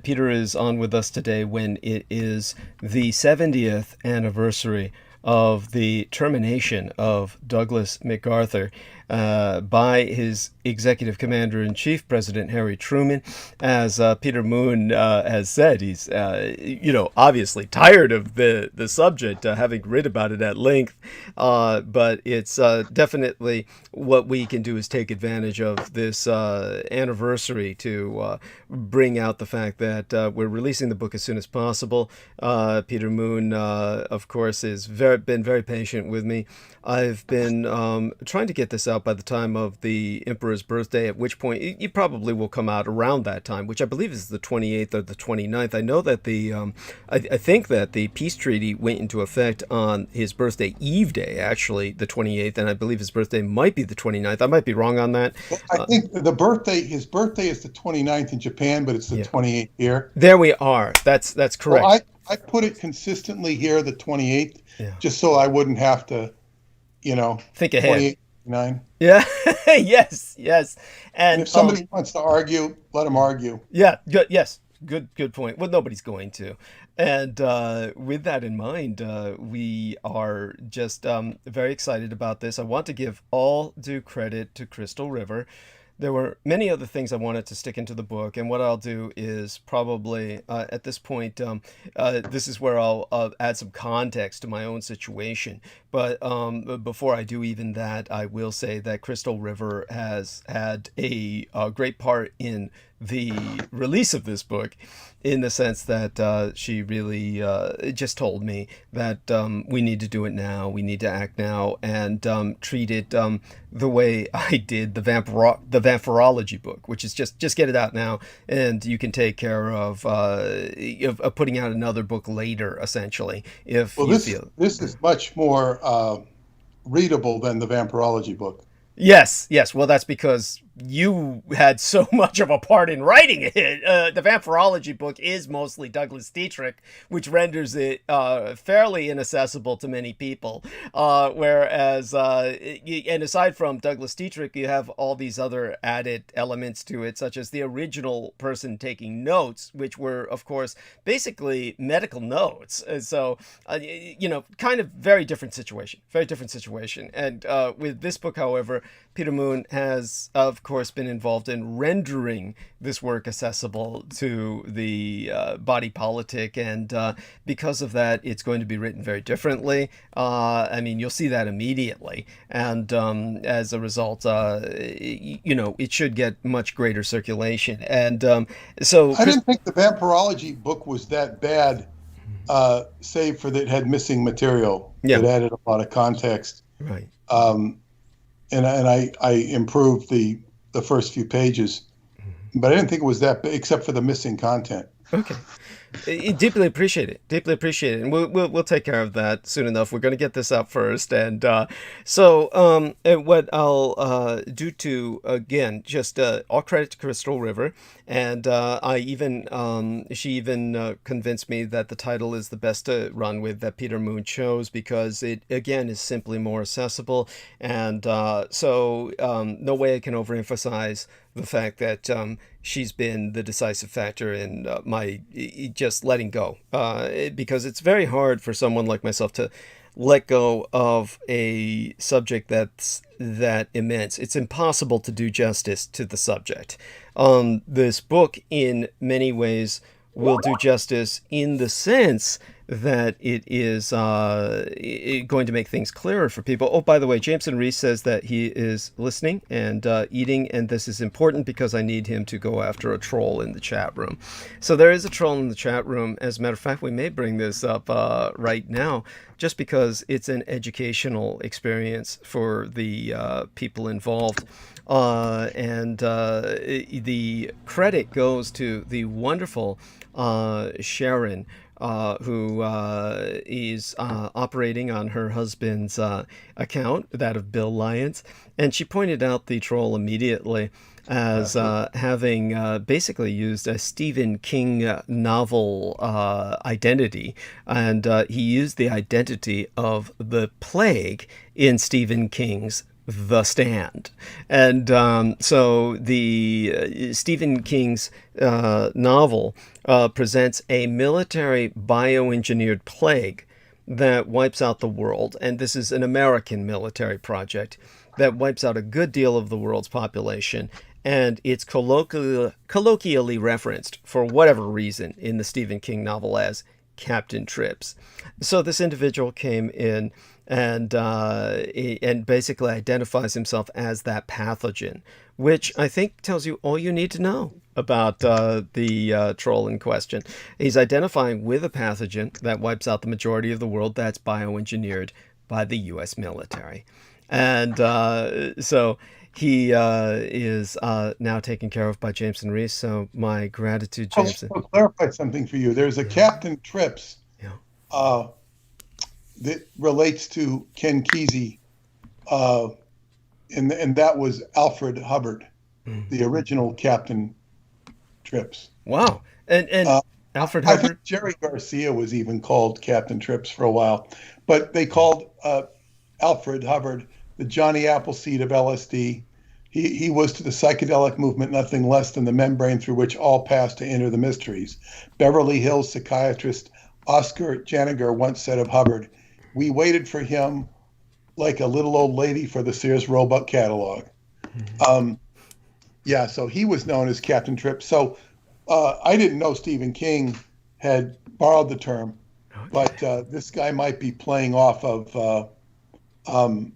Peter is on with us today when it is the 70th anniversary of the termination of Douglas MacArthur by his executive commander-in-chief, President Harry Truman. As Peter Moon has said, he's obviously tired of the subject, having read about it at length. But it's definitely what we can do is take advantage of this anniversary to bring out the fact that we're releasing the book as soon as possible. Peter Moon, of course, has been very patient with me. I've been trying to get this out by the time of the Emperor's birthday, at which point it probably will come out around that time, which I believe is the 28th or the 29th. I know that I think that the peace treaty went into effect on his birthday eve day, actually, the 28th, and I believe his birthday might be the 29th. I might be wrong on that. I think his birthday is the 29th in Japan, but it's the 28th here. There we are. That's correct. Well, I put it consistently here, the 28th, just so I wouldn't have to, think ahead. 29. Yeah. Yes. And if somebody wants to argue, let them argue. Yeah. Good. Yes. Good point. Well, nobody's going to. And with that in mind, we are just very excited about this. I want to give all due credit to Crystal River. There were many other things I wanted to stick into the book, and what I'll do is probably, at this point, this is where I'll add some context to my own situation. But before I do even that, I will say that Crystal River has had a great part in the release of this book, in the sense that she really just told me that we need to do it now, we need to act now, and treat it the way I did the vampirology book, which is just get it out now, and you can take care of putting out another book later, essentially, if you feel. This is much more readable than the vampirology book. Yes. Well, that's because you had so much of a part in writing it. The vampirology book is mostly Douglas Dietrich, which renders it fairly inaccessible to many people. Whereas, and aside from Douglas Dietrich, you have all these other added elements to it, such as the original person taking notes, which were, of course, basically medical notes. And so, kind of very different situation. And with this book, however, Peter Moon has, of course, been involved in rendering this work accessible to the body politic, and because of that, it's going to be written very differently. You'll see that immediately, and as a result, it should get much greater circulation. And so, I didn't think the vampirology book was that bad, save for that it had missing material that added a lot of context. Right. And I improved the first few pages, but I didn't think it was that big, except for the missing content. Okay. Deeply appreciate it. And we'll take care of that soon enough. We're going to get this up first. And what I'll do to, again, just all credit to Crystal River. And she even convinced me that the title is the best to run with that Peter Moon chose, because it, again, is simply more accessible. And no way I can overemphasize the fact that she's been the decisive factor in my just letting go, because it's very hard for someone like myself to let go of a subject that's that immense. It's impossible to do justice to the subject. This book, in many ways, will do justice in the sense that it is going to make things clearer for people. Oh, by the way, Jameson Reese says that he is listening and eating, and this is important because I need him to go after a troll in the chat room. So there is a troll in the chat room. As a matter of fact, we may bring this up right now, just because it's an educational experience for the people involved. The credit goes to the wonderful Sharon, who is operating on her husband's account, that of Bill Lyons. And she pointed out the troll immediately as having basically used a Stephen King novel identity. And he used the identity of the plague in Stephen King's The Stand. And so the Stephen King's novel presents a military bioengineered plague that wipes out the world. And this is an American military project that wipes out a good deal of the world's population. And it's colloquially referenced, for whatever reason, in the Stephen King novel as Captain Trips. So this individual came in and basically identifies himself as that pathogen, which I think tells you all you need to know about the troll in question. He's identifying with a pathogen that wipes out the majority of the world that's bioengineered by the U.S. military. And so he is now taken care of by Jameson Reese. So my gratitude, Jameson. I'll clarify something for you. There's a Captain Trips that relates to Ken Kesey, and that was Alfred Hubbard, the original Captain Trips. Wow. And Alfred I Hubbard? think Jerry Garcia was even called Captain Trips for a while, but they called Alfred Hubbard the Johnny Appleseed of LSD. He was to the psychedelic movement nothing less than the membrane through which all passed to enter the mysteries. Beverly Hills psychiatrist Oscar Janiger once said of Hubbard, "We waited for him like a little old lady for the Sears Roebuck catalog." So he was known as Captain Trips. So I didn't know Stephen King had borrowed the term, but this guy might be playing off of, and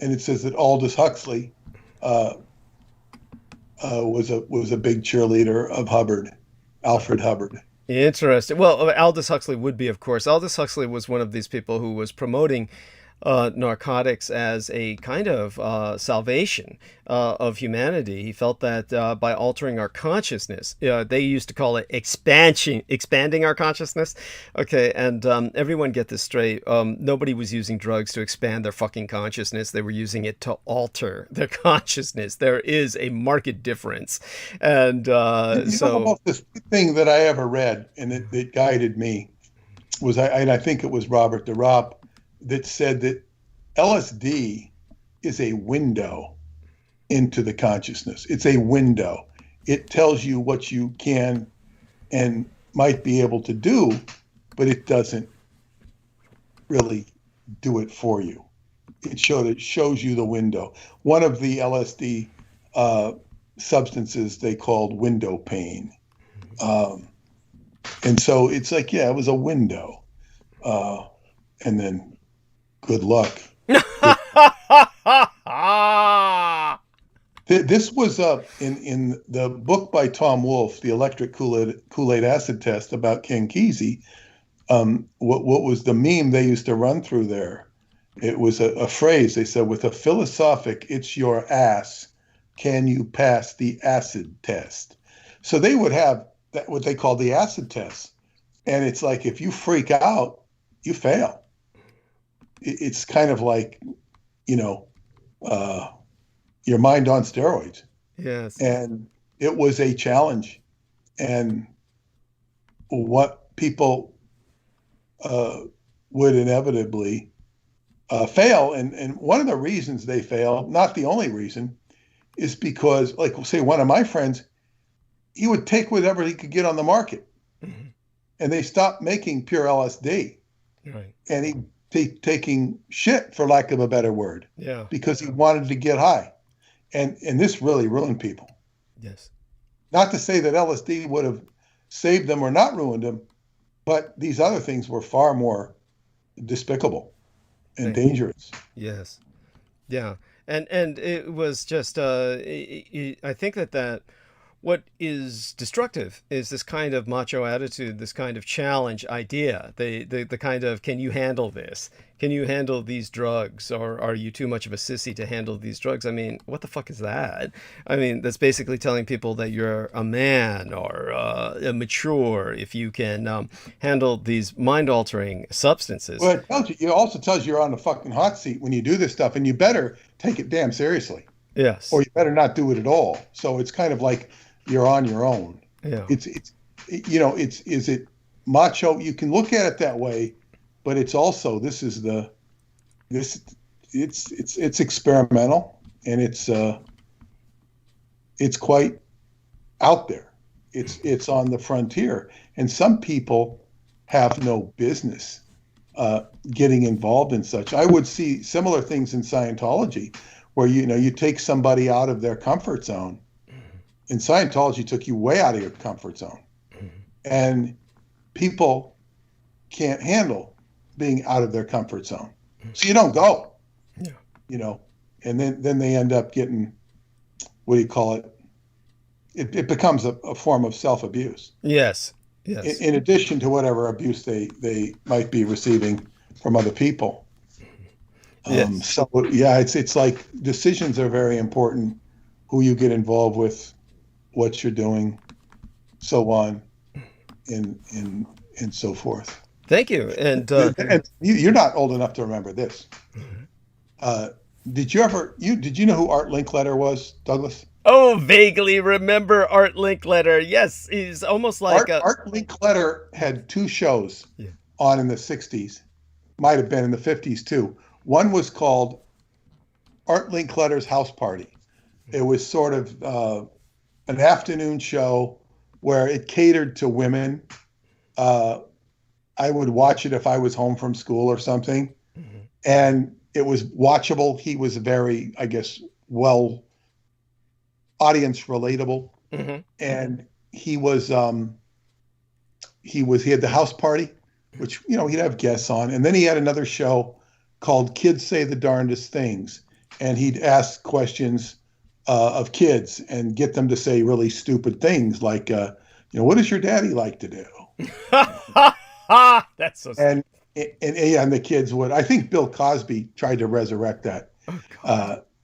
it says that Aldous Huxley was a big cheerleader of Hubbard, Alfred Hubbard. Interesting. Well, Aldous Huxley would be, of course. Aldous Huxley was one of these people who was promoting narcotics as a kind of salvation of humanity. He felt that by altering our consciousness, they used to call it expanding our consciousness. Okay, and everyone get this straight. Nobody was using drugs to expand their fucking consciousness. They were using it to alter their consciousness. There is a marked difference. And about this thing that I ever read, and it guided me, was I think it was Robert DeRopp, that said that LSD is a window into the consciousness. It's a window. It tells you what you can and might be able to do, but it doesn't really do it for you. It shows you the window. One of the LSD substances they called window pane. And so it's like, yeah, it was a window. And then good luck. This was in the book by Tom Wolfe, The Electric Kool-Aid Acid Test, about Ken Kesey. What was the meme they used to run through there? It was a phrase. They said, with a philosophic, it's your ass, can you pass the acid test? So they would have what they call the acid test. And it's like, if you freak out, you fail. It's kind of like, your mind on steroids. Yes. And it was a challenge. And what people would inevitably fail. And one of the reasons they fail, not the only reason, is because, like, say, one of my friends, he would take whatever he could get on the market. Mm-hmm. And they stopped making pure LSD. Right. And he'd taking shit, for lack of a better word. Yeah. Because he wanted to get high. And this really ruined people. Yes. Not to say that LSD would have saved them or not ruined them, but these other things were far more despicable and dangerous. Yes. Yeah. And it was just, I think that what is destructive is this kind of macho attitude, this kind of challenge idea, the kind of, can you handle this? Can you handle these drugs? Or are you too much of a sissy to handle these drugs? I mean, what the fuck is that? I mean, that's basically telling people that you're a man or a mature if you can handle these mind-altering substances. Well, it also tells you you're on the fucking hot seat when you do this stuff, and you better take it damn seriously. Yes. Or you better not do it at all. So it's kind of like, you're on your own. Yeah. Is it macho? You can look at it that way, but it's also, it's experimental, and it's quite out there. It's on the frontier, and some people have no business getting involved in such. I would see similar things in Scientology, where you take somebody out of their comfort zone. In Scientology, took you way out of your comfort zone. Mm-hmm. And people can't handle being out of their comfort zone. Mm-hmm. So you don't go. Yeah. And then they end up getting, what do you call it? It becomes a form of self-abuse. Yes. Yes. In addition to whatever abuse they might be receiving from other people. Yes. So yeah, it's like decisions are very important. Who you get involved with, what you're doing, so on, and so forth. Thank you. And you're not old enough to remember this. Mm-hmm. Did you know who Art Linkletter was, Douglas? Oh, vaguely remember Art Linkletter. Yes, he's almost like Art Linkletter had two shows on in the 60s, might have been in the 50s too. One was called Art Linkletter's House Party. It was sort of an afternoon show where it catered to women. I would watch it if I was home from school or something. Mm-hmm. And it was watchable. He was very, I guess, audience relatable. Mm-hmm. And he had the house party, which, he'd have guests on. And then he had another show called Kids Say the Darndest Things. And he'd ask questions of kids and get them to say really stupid things like, what does your daddy like to do? That's so stupid. And and the kids would. I think Bill Cosby tried to resurrect that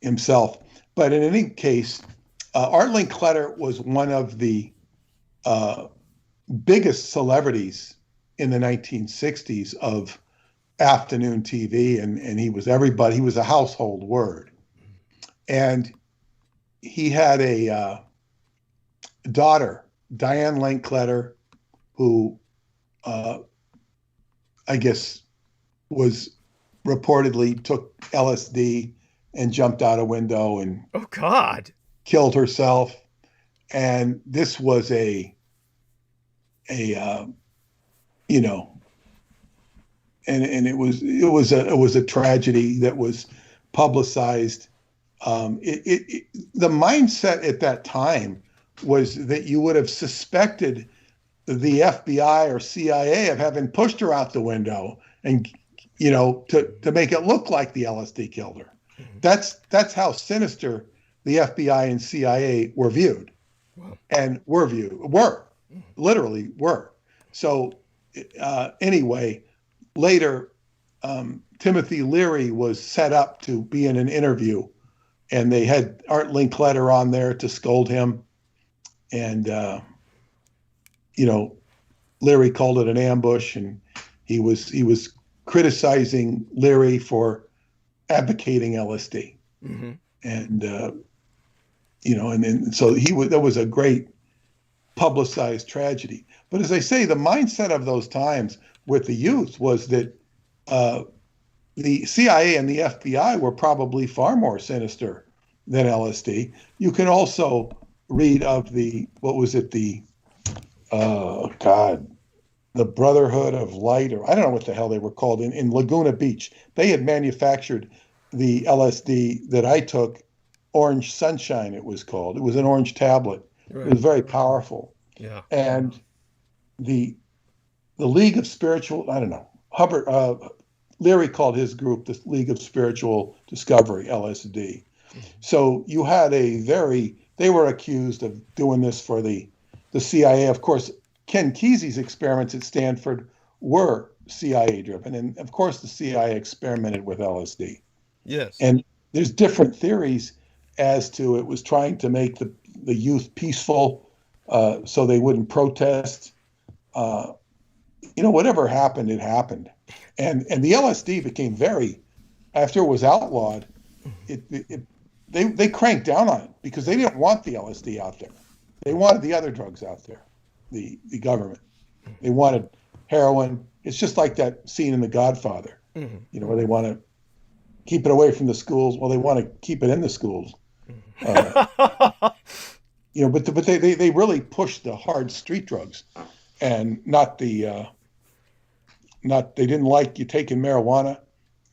himself. But in any case, Art Linkletter was one of the biggest celebrities in the 1960s of afternoon TV, and he was everybody. He was a household word, and he had a daughter, Diane Linkletter, who I guess was reportedly took LSD and jumped out a window and oh God, killed herself. And this was a you know, and it was a tragedy that was publicized. The mindset at that time was that you would have suspected the FBI or CIA of having pushed her out the window and, you know, to make it look like the LSD killed her. That's how sinister the FBI and CIA were viewed, and were literally were. So anyway, later, Timothy Leary was set up to be in an interview, and they had Art Linkletter on there to scold him. And, you know, Leary called it an ambush, and he was criticizing Leary for advocating LSD. Mm-hmm. And, you know, and then so that was a great publicized tragedy. But as I say, the mindset of those times with the youth was that the CIA and the FBI were probably far more sinister than LSD. You can also read of the Brotherhood of Light, or I don't know what the hell they were called, in Laguna Beach. They had manufactured the LSD that I took, Orange Sunshine it was called. It was an orange tablet. Right. It was very powerful. Yeah. And the League of Spiritual, I don't know, Leary called his group the League of Spiritual Discovery, LSD. Mm-hmm. So you had they were accused of doing this for the CIA. Of course, Ken Kesey's experiments at Stanford were CIA driven. And of course, the CIA experimented with LSD. Yes. And there's different theories as to it was trying to make the youth peaceful, so they wouldn't protest. You know, whatever happened, it happened. And the LSD became after it was outlawed, they cranked down on it because they didn't want the LSD out there. They wanted the other drugs out there, the government. They wanted heroin. It's just like that scene in The Godfather, mm-hmm. you know, where they want to keep it away from the schools. Well, they want to keep it in the schools. You know, but they really pushed the hard street drugs, and they didn't like you taking marijuana,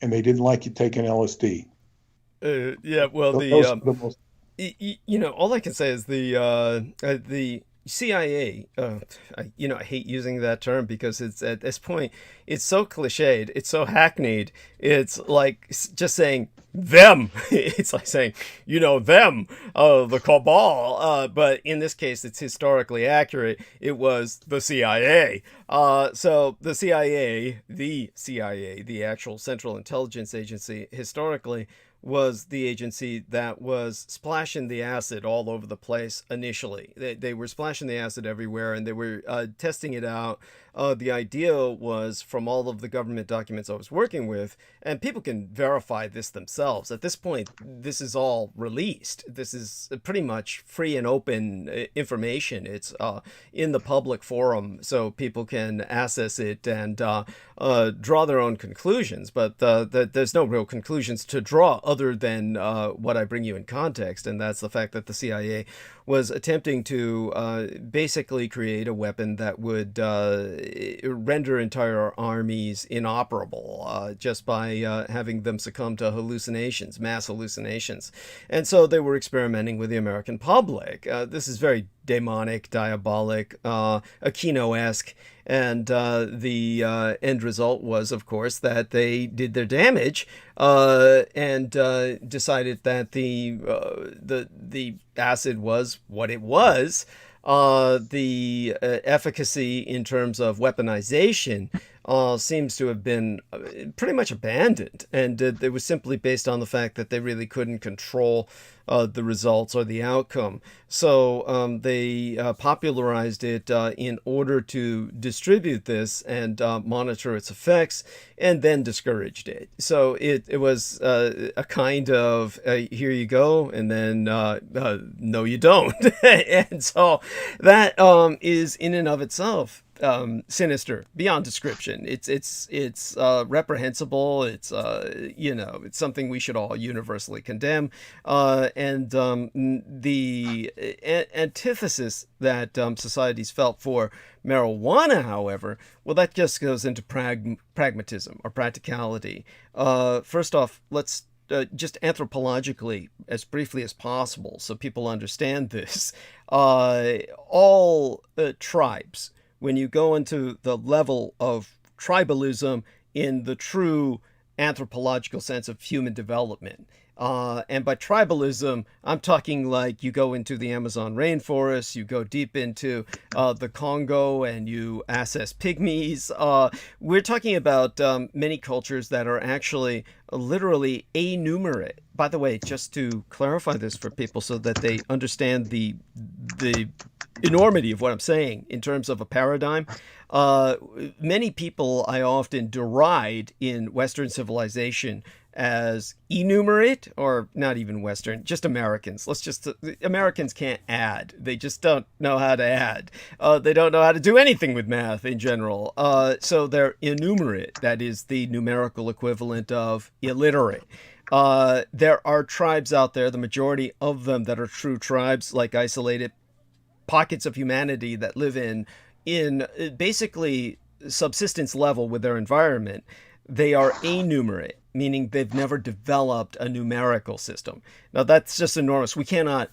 and they didn't like you taking LSD. Yeah, well, you know, all I can say is the CIA, I hate using that term because it's at this point, it's so cliched, it's so hackneyed, it's like just saying them. It's like saying, you know, them, the cabal. But in this case, it's historically accurate. It was the CIA. So the CIA, the actual Central Intelligence Agency, historically was the agency that was splashing the acid all over the place initially. They were splashing the acid everywhere, and they were testing it out. The idea was, from all of the government documents I was working with, and people can verify this themselves. At this point, this is all released. This is pretty much free and open information. It's in the public forum, so people can access it and draw their own conclusions. But there's no real conclusions to draw other than what I bring you in context, and that's the fact that the CIA was attempting to basically create a weapon that would render entire armies inoperable just by having them succumb to hallucinations, mass hallucinations. And so they were experimenting with the American public. This is very demonic, diabolic, Aquino-esque. And the end result was, of course, that they did their damage and decided that the acid was what it was. The efficacy in terms of weaponization seems to have been pretty much abandoned, and it was simply based on the fact that they really couldn't control the results or the outcome. So they popularized it in order to distribute this and monitor its effects, and then discouraged it. So it was a kind of here you go, and then no you don't. And so that is in and of itself sinister beyond description. It's reprehensible. It's it's something we should all universally condemn. And the antithesis that societies felt for marijuana, however, well, that just goes into pragmatism or practicality. First off, let's just anthropologically, as briefly as possible, so people understand this. All tribes, when you go into the level of tribalism in the true anthropological sense of human development. And by tribalism, I'm talking like you go into the Amazon rainforest, you go deep into the Congo, and you assess pygmies. We're talking about many cultures that are actually literally anumerate. By the way, just to clarify this for people so that they understand the enormity of what I'm saying in terms of a paradigm. Many people I often deride in Western civilization as enumerate, or not even Western, just Americans. Americans can't add. They just don't know how to add. They don't know how to do anything with math in general. So they're enumerate. That is the numerical equivalent of illiterate. There are tribes out there, the majority of them that are true tribes, like isolated pockets of humanity that live in basically subsistence level with their environment. They are anumerate, meaning they've never developed a numerical system. Now that's just enormous. We cannot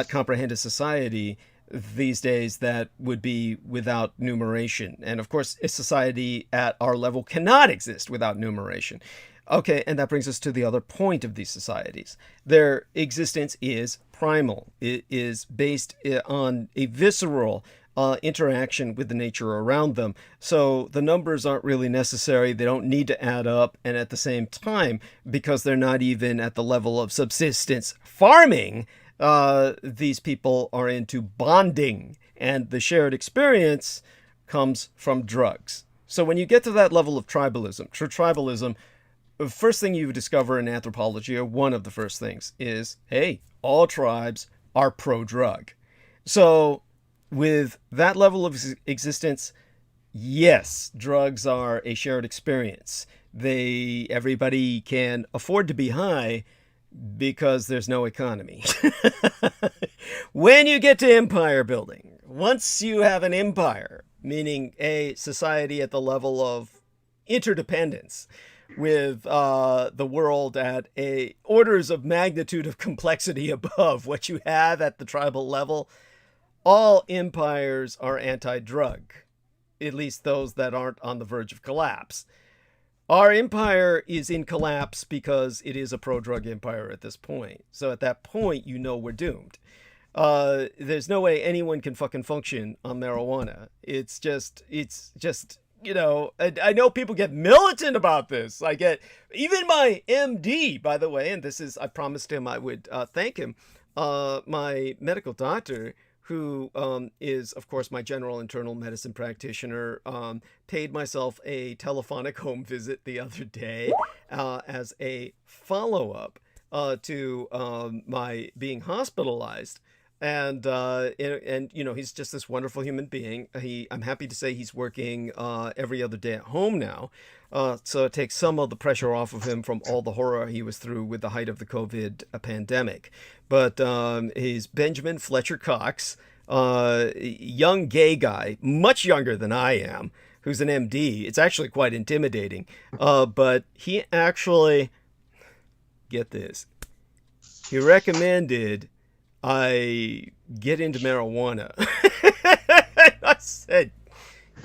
comprehend a society these days that would be without numeration. And of course, a society at our level cannot exist without numeration. Okay, and that brings us to the other point of these societies. Their existence is primal. It is based on a visceral interaction with the nature around them. So the numbers aren't really necessary. They don't need to add up. And at the same time, because they're not even at the level of subsistence farming, these people are into bonding. And the shared experience comes from drugs. So when you get to that level of tribalism, true tribalism, the first thing you discover in anthropology, or one of the first things, is, hey, all tribes are pro-drug. So with that level of existence, yes, drugs are a shared experience. Everybody can afford to be high because there's no economy. When you get to empire building, once you have an empire, meaning a society at the level of interdependence, with the world at orders of magnitude of complexity above what you have at the tribal level, all empires are anti-drug, at least those that aren't on the verge of collapse. Our empire is in collapse because it is a pro-drug empire at this point. So at that point, we're doomed. There's no way anyone can fucking function on marijuana. It's just, I know people get militant about this. I get, even my MD, by the way, and this is, I promised him I would thank him, my medical doctor, who is, of course, my general internal medicine practitioner, paid myself a telephonic home visit the other day as a follow-up to my being hospitalized. And he's just this wonderful human being. I'm happy to say he's working every other day at home now. So it takes some of the pressure off of him from all the horror he was through with the height of the COVID pandemic. But he's Benjamin Fletcher Cox, young gay guy, much younger than I am, who's an MD. It's actually quite intimidating. But he actually, get this, he recommended I get into marijuana. I said,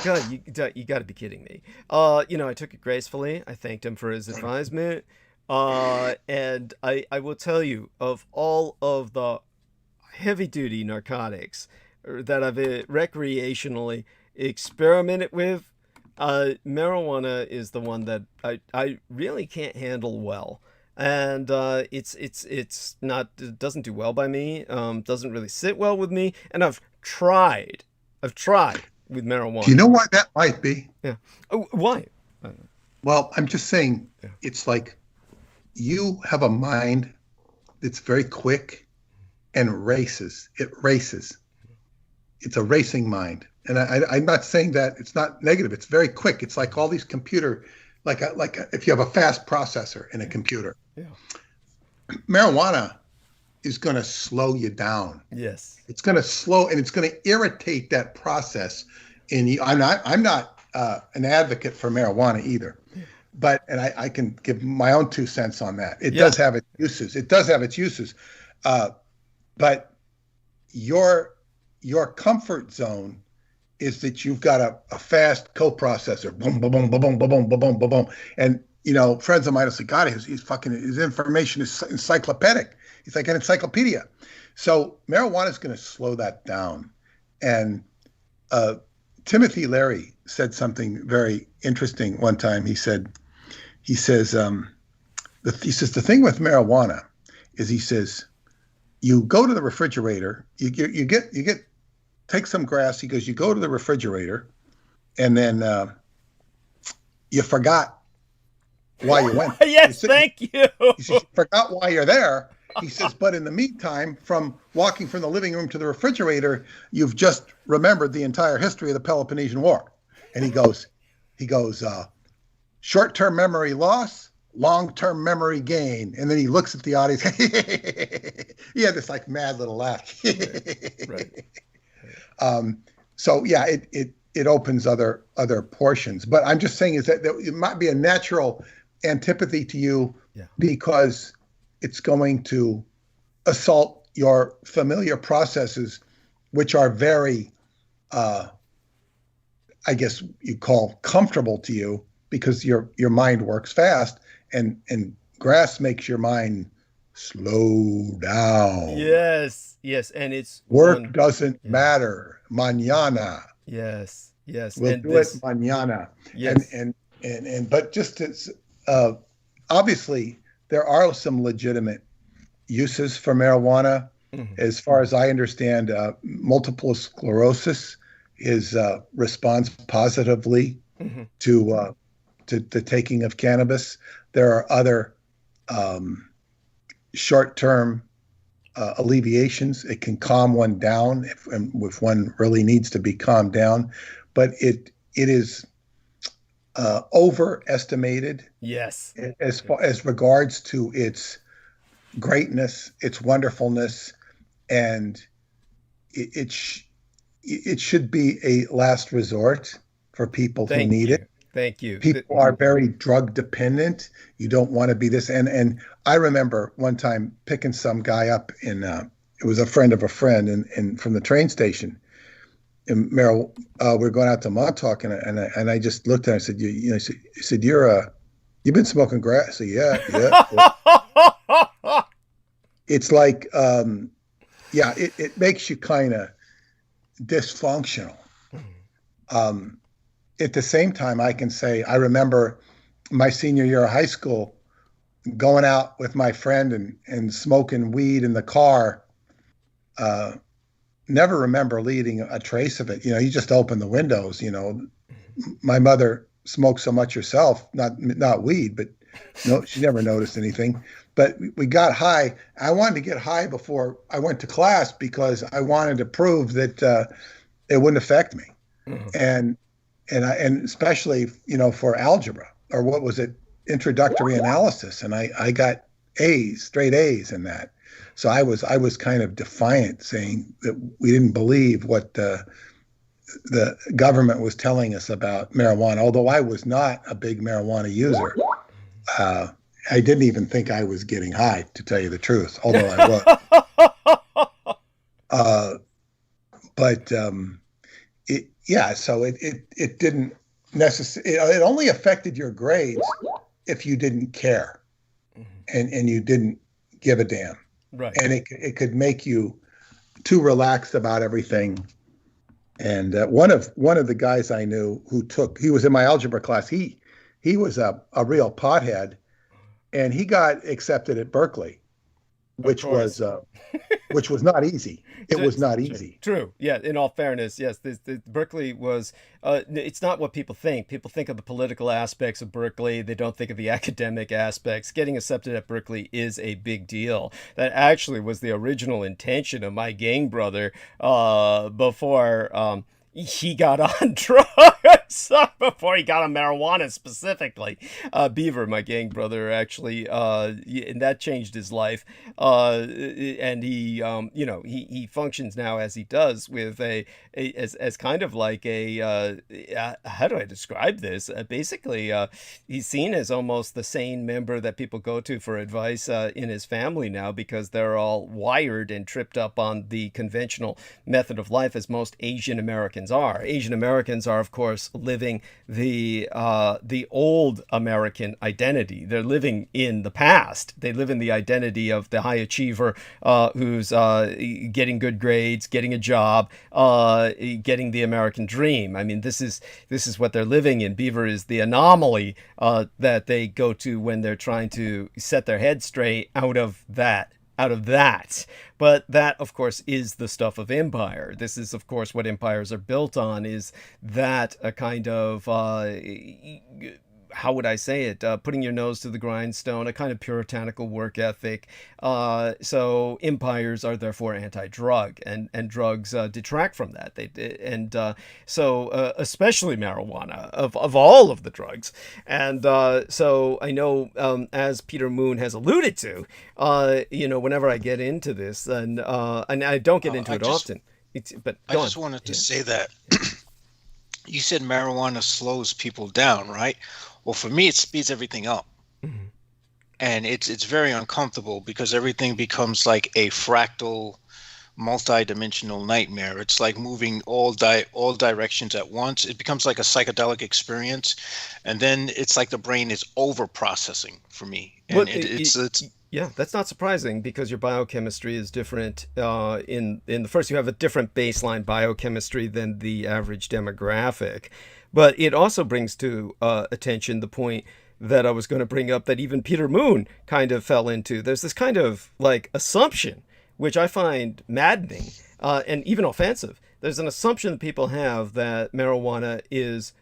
God, you got to be kidding me. I took it gracefully. I thanked him for his advisement. And I will tell you, of all of the heavy-duty narcotics that I've recreationally experimented with, Marijuana is the one that I really can't handle well. And it's not, it doesn't do well by me. Doesn't really sit well with me. And I've tried with marijuana. Do you know why that might be? Yeah. Oh, why? Well, I'm just saying, it's like you have a mind that's very quick and races. It races. It's a racing mind. And I'm not saying that it's not negative. It's very quick. It's like all these computer, if you have a fast processor in a computer. Yeah. Marijuana is going to slow you down. Yes. It's going to slow, and it's going to irritate that process in you. I'm not an advocate for marijuana either, but I can give my own 2 cents on that. It does have its uses. It does have its uses, but your comfort zone is that you've got a fast coprocessor, boom, boom, boom, boom, boom, boom, boom, boom, boom, boom, and friends of mine will say, God, his information is encyclopedic. It's like an encyclopedia. So marijuana is going to slow that down. And Timothy Leary said something very interesting one time. He says the thing with marijuana is, he says, you go to the refrigerator, you get take some grass. He goes, you go to the refrigerator, and then you forgot why you went. Yes, thank you. He says, you forgot why you're there. He says, but in the meantime, from walking from the living room to the refrigerator, you've just remembered the entire history of the Peloponnesian War. And he goes, short-term memory loss, long-term memory gain. And then he looks at the audience. He had this like mad little laugh. Right. So yeah, it opens other portions. But I'm just saying is that it might be a natural antipathy to you because it's going to assault your familiar processes, which are very, I guess you call comfortable to you, because your mind works fast, and grass makes your mind slow down. Yes, and it's work doesn't matter. Mañana. Yes. We'll do it mañana. Yes. And but just as obviously there are some legitimate uses for marijuana. Mm-hmm. As far as I understand, multiple sclerosis responds positively to the taking of cannabis. There are other short-term alleviations. It can calm one down if one really needs to be calmed down, but it is overestimated. Yes. As far as regards to its greatness, its wonderfulness, and it should be a last resort for people who need it. Thank you. People are very drug dependent. You don't want to be this. And I remember one time picking some guy up it was a friend of a friend, and from the train station. And Merrill, we're going out to Montauk, and I just looked at him and said, he said, you've been smoking grass? I said, yeah. It's like, it makes you kind of dysfunctional. At the same time, I can say, I remember my senior year of high school going out with my friend and smoking weed in the car. Never remember leaving a trace of it. You just open the windows. My mother smoked so much herself, not weed, but no, she never noticed anything. But we got high. I wanted to get high before I went to class because I wanted to prove that it wouldn't affect me. Mm-hmm. And especially, for algebra, or what was it, introductory analysis. And I got A's, straight A's in that. So I was kind of defiant, saying that we didn't believe what the government was telling us about marijuana. Although I was not a big marijuana user, I didn't even think I was getting high, to tell you the truth. Although I was, so it didn't necessarily. It only affected your grades if you didn't care, and you didn't give a damn. Right. And it could make you too relaxed about everything, And one of the guys I knew he was in my algebra class. He was a real pothead, and he got accepted at Berkeley, which was not easy. It was not easy. True. Yeah. In all fairness, yes. Berkeley was. It's not what people think. People think of the political aspects of Berkeley. They don't think of the academic aspects. Getting accepted at Berkeley is a big deal. That actually was the original intention of my gang brother before he got on drugs, before he got on marijuana specifically. Beaver, my gang brother, actually, and that changed his life. And he functions now as he does with as kind of like how do I describe this? Basically, he's seen as almost the sane member that people go to for advice in his family now, because they're all wired and tripped up on the conventional method of life, as most Asian Americans are. Asian Americans are, of course, living the old American identity. They're living in the past. They live in the identity of the high achiever who's getting good grades, getting a job, getting the American dream. I mean, this is what they're living in. Beaver is the anomaly that they go to when they're trying to set their head straight out of that. But that, of course, is the stuff of empire. This is, of course, what empires are built on, is that a kind of how would I say it? Putting your nose to the grindstone, a kind of puritanical work ethic. So empires are therefore anti-drug, and drugs detract from that. So especially marijuana, of all of the drugs. And so I know, as Peter Moon has alluded to, whenever I get into this, and I don't get into it often. I just wanted to say that you said marijuana slows people down, right? Well, for me, it speeds everything up. Mm-hmm. And it's very uncomfortable, because everything becomes like a fractal, multi-dimensional nightmare. It's like moving all directions at once. It becomes like a psychedelic experience. And then it's like the brain is over-processing for me. And yeah, that's not surprising, because your biochemistry is different. In the first, you have a different baseline biochemistry than the average demographic. But it also brings to attention the point that I was going to bring up, that even Peter Moon kind of fell into. There's this kind of like assumption, which I find maddening and even offensive. There's an assumption that people have that marijuana is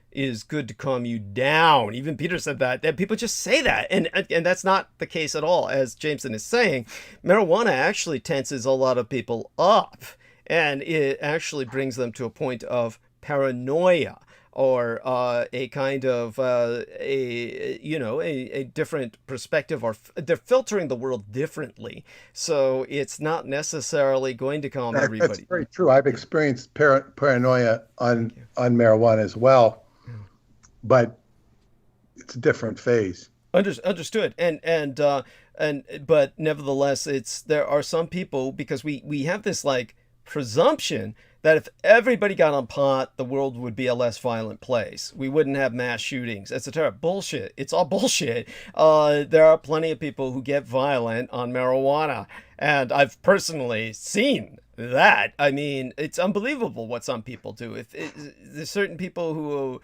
good to calm you down. Even Peter said that people just say that, and that's not the case at all. As Jameson is saying, marijuana actually tenses a lot of people up, and it actually brings them to a point of paranoia, or a kind of a different perspective, or they're filtering the world differently. So it's not necessarily going to calm everybody. That's very true. I've experienced paranoia on marijuana as well, but it's a different phase. Understood. But nevertheless, there are some people, because we have this like presumption that if everybody got on pot, the world would be a less violent place. We wouldn't have mass shootings, etc. Bullshit. It's all bullshit. There are plenty of people who get violent on marijuana, and I've personally seen that. I mean, it's unbelievable what some people do. There's certain people who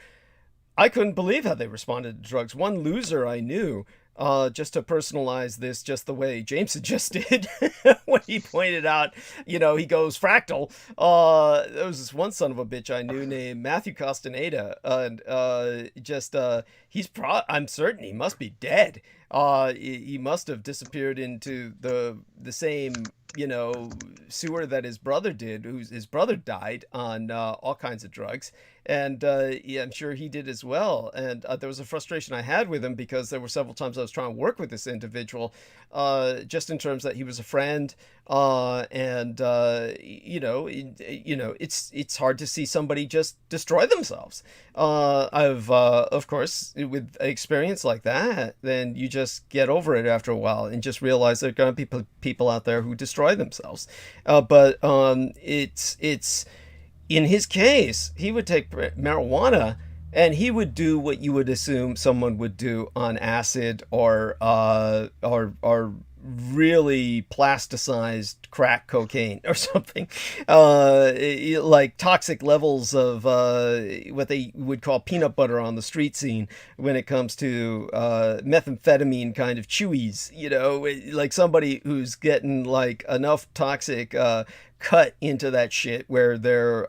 I couldn't believe how they responded to drugs. One loser I knew, just to personalize this just the way Jameson just did, when he pointed out, he goes fractal. There was this one son of a bitch I knew named Matthew Castaneda, and I'm certain he must be dead. He must have disappeared into the same sewer that his brother did. His brother died on all kinds of drugs, and I'm sure he did as well. And there was a frustration I had with him, because there were several times I was trying to work with this individual, just in terms that he was a friend, and it's hard to see somebody just destroy themselves. I've of course, with experience like that, then you just get over it after a while and just realize there are going to be people out there who destroy themselves. But it's in his case, he would take marijuana, and he would do what you would assume someone would do on acid or really plasticized crack cocaine or something, like toxic levels of what they would call peanut butter on the street scene when it comes to methamphetamine kind of chewies, like somebody who's getting like enough toxic cut into that shit where they're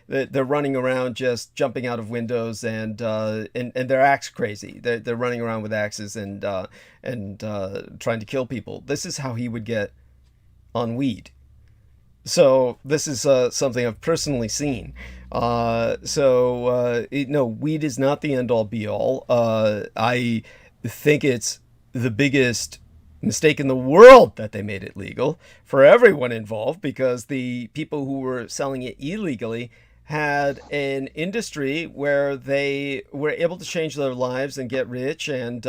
running around just jumping out of windows and they're axe crazy. They're running around with axes and trying to kill people. This is how he would get on weed. So this is something I've personally seen. No, weed is not the end all be all. I think it's the biggest mistake in the world that they made it legal for everyone involved, because the people who were selling it illegally had an industry where they were able to change their lives and get rich, and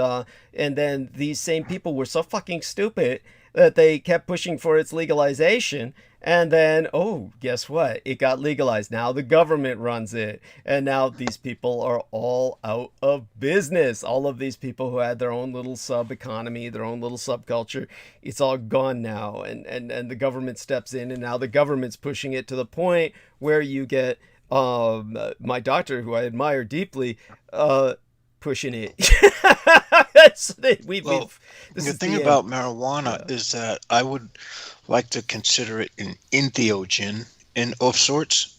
then these same people were so fucking stupid that they kept pushing for its legalization. And then, oh, guess what? It got legalized. Now the government runs it. And now these people are all out of business. All of these people who had their own little sub-economy, their own little subculture, it's all gone now. And the government steps in, and now the government's pushing it to the point where you get my doctor, who I admire deeply, pushing it. The thing about marijuana is that I would like to consider it an entheogen of sorts,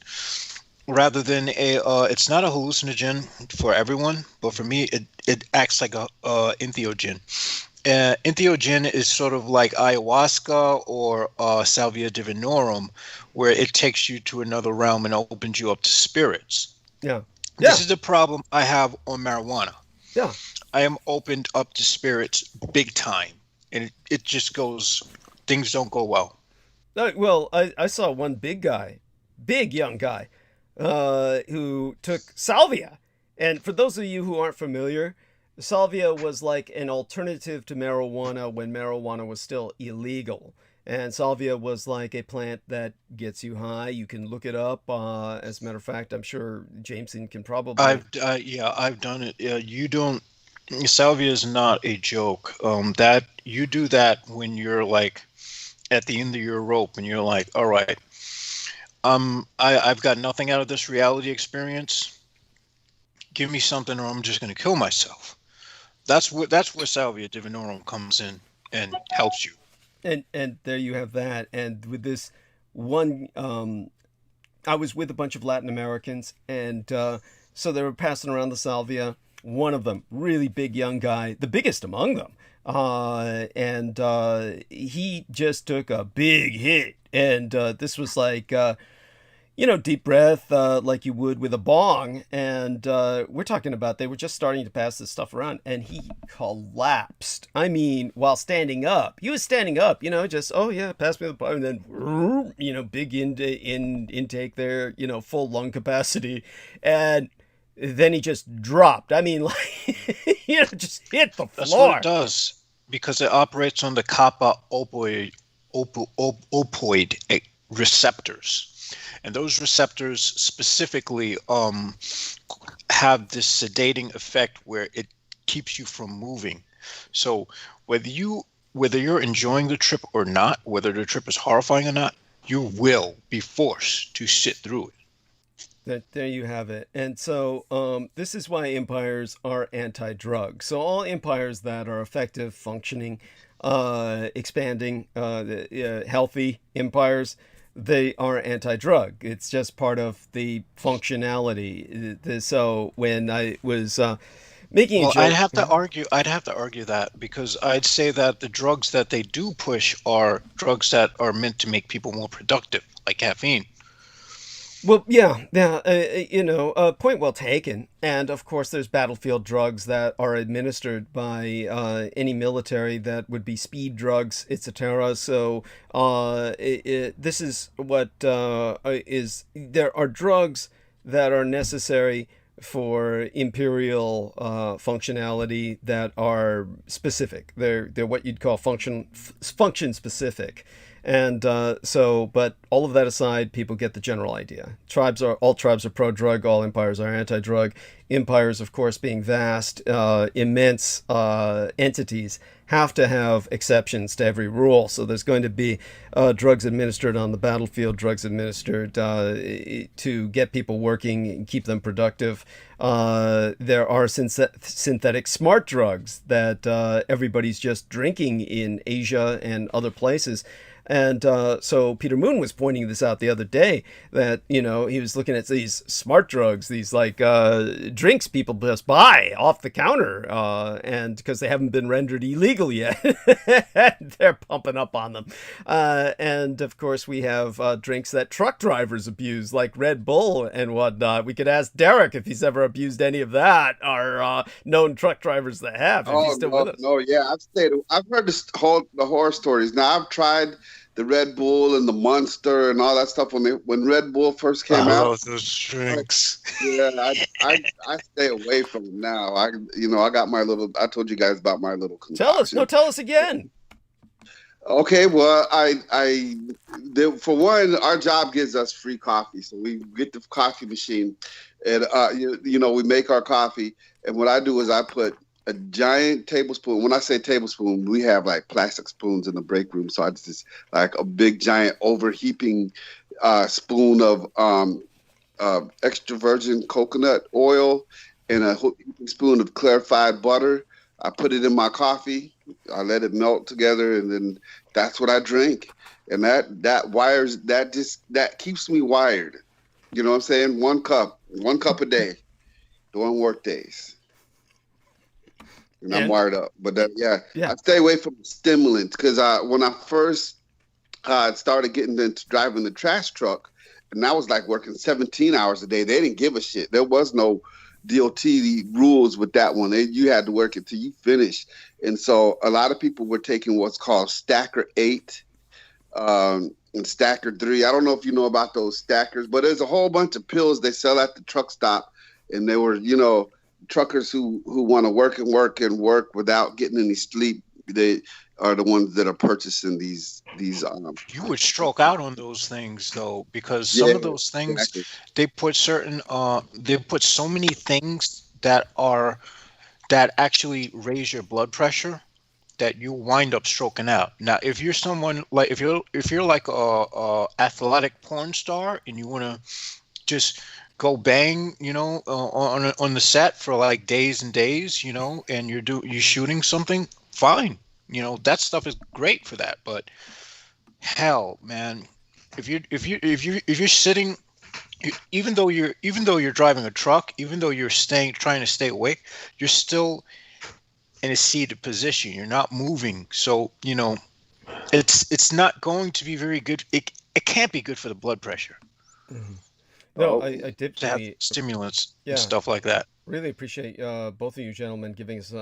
rather than it's not a hallucinogen for everyone, but for me it acts like a entheogen. Entheogen is sort of like ayahuasca or salvia divinorum, where it takes you to another realm and opens you up to spirits. Yeah. This is the problem I have on marijuana. Yeah. I am opened up to spirits big time, and it just goes, things don't go well. Well, I saw one big young guy, who took salvia. And for those of you who aren't familiar, salvia was like an alternative to marijuana when marijuana was still illegal. And salvia was like a plant that gets you high. You can look it up. As a matter of fact, I'm sure Jameson can probably. I've done it. You don't. Salvia is not a joke. That you do that when you're like at the end of your rope, and you're like, all right, I've got nothing out of this reality experience. Give me something, or I'm just going to kill myself. That's where salvia divinorum comes in and helps you. And there you have that. And with this one, I was with a bunch of Latin Americans, and so they were passing around the salvia. One of them, really big young guy, the biggest among them, and he just took a big hit. And this was like, deep breath, like you would with a bong. And we're talking about they were just starting to pass this stuff around, and he collapsed. I mean, while standing up. He was standing up, just, oh yeah, pass me the bong, and then, big intake there, full lung capacity. And then he just dropped. I mean, like, just hit the floor. That's what it does, because it operates on the kappa opioid receptors. And those receptors specifically have this sedating effect where it keeps you from moving. So whether you're enjoying the trip or not, whether the trip is horrifying or not, you will be forced to sit through it. There you have it. And so this is why empires are anti-drug. So all empires that are effective, functioning, expanding, healthy empires, they are anti-drug. It's just part of the functionality. So when I was making a joke, I'd have to argue that, because I'd say that the drugs that they do push are drugs that are meant to make people more productive, like caffeine. Well, yeah, point well taken. And of course, there's battlefield drugs that are administered by any military that would be speed drugs, etc. So this is what there are drugs that are necessary for imperial functionality that are specific. They're what you'd call function specific. And but all of that aside, people get the general idea. All tribes are pro-drug, all empires are anti-drug. Empires, of course, being vast, immense entities, have to have exceptions to every rule. So there's going to be drugs administered on the battlefield, drugs administered to get people working and keep them productive. There are synthetic smart drugs that everybody's just drinking in Asia and other places. And so Peter Moon was pointing this out the other day, that, he was looking at these smart drugs, these like drinks people just buy off the counter, and because they haven't been rendered illegal yet, they're pumping up on them. And of course we have drinks that truck drivers abuse, like Red Bull and whatnot. We could ask Derek if he's ever abused any of that, or known truck drivers that have. If he's still with us. No, yeah, I've heard the horror stories. Now I've tried the Red Bull and the Monster and all that stuff when Red Bull first came out. Oh, those drinks. Yeah, I stay away from them now. I got my little. I told you guys about my little concoction. Tell us again. Okay, well, for one, our job gives us free coffee, so we get the coffee machine, and we make our coffee. And what I do is I put a giant tablespoon. When I say tablespoon, we have like plastic spoons in the break room, so I just like a big giant overheaping spoon of extra virgin coconut oil and a spoon of clarified butter. I put it in my coffee. I let it melt together, and then that's what I drink. And that keeps me wired. You know what I'm saying? One cup a day during work days. And I'm wired up. But I stay away from stimulants, because when I first started getting into driving the trash truck, and I was like working 17 hours a day, they didn't give a shit. There was no DOT rules with that one. You had to work until you finished. And so a lot of people were taking what's called Stacker 8 and Stacker 3. I don't know if you know about those stackers, but there's a whole bunch of pills they sell at the truck stop. And they were, truckers who want to work without getting any sleep. They are the ones that are purchasing these. You would stroke out on those things though, because some of those things, exactly. They put so many things that actually raise your blood pressure that you wind up stroking out. Now, if you're someone like if you're like a athletic porn star and you want to just go bang, on the set for like days and days, and you're shooting something, fine. That stuff is great for that. But hell, man, if you're sitting, even though you're driving a truck, even though you're trying to stay awake, you're still in a seated position. You're not moving. So, it's not going to be very good. It can't be good for the blood pressure. Mm-hmm. No, I did to have stimulants and stuff like that. Really appreciate both of you gentlemen giving us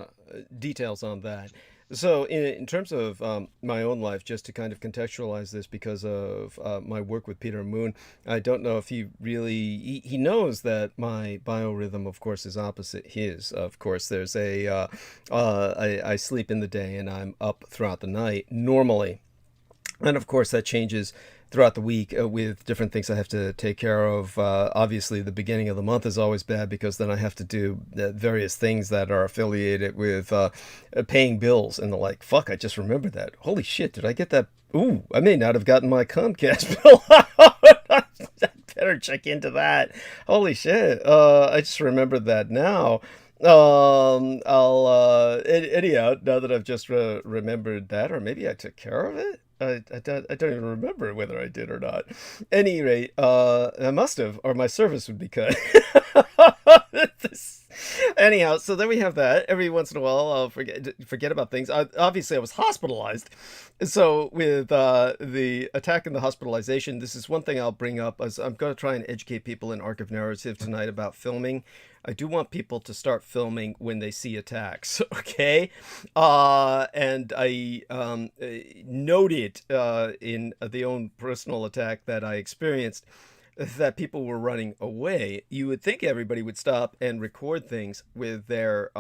details on that. So in terms of my own life, just to kind of contextualize this because of my work with Peter Moon, I don't know if he knows that my biorhythm, of course, is opposite his. Of course, there's I sleep in the day and I'm up throughout the night normally. And of course, that changes throughout the week with different things I have to take care of. Obviously, the beginning of the month is always bad because then I have to do various things that are affiliated with paying bills and the like. Fuck, I just remembered that. Holy shit, did I get that? Ooh, I may not have gotten my Comcast bill. I better check into that. Holy shit, I just remembered that now. Anyhow, now that I've just remembered that, or maybe I took care of it. I don't even remember whether I did or not. At any rate, I must have, or my service would be cut. Anyhow, so then we have that. Every once in a while, I'll forget about things. Obviously, I was hospitalized. So with the attack and the hospitalization, this is one thing I'll bring up. As I'm going to try and educate people in Arc of Narrative tonight about filming. I do want people to start filming when they see attacks, okay? And I noted in the own personal attack that I experienced that people were running away. You would think everybody would stop and record things with their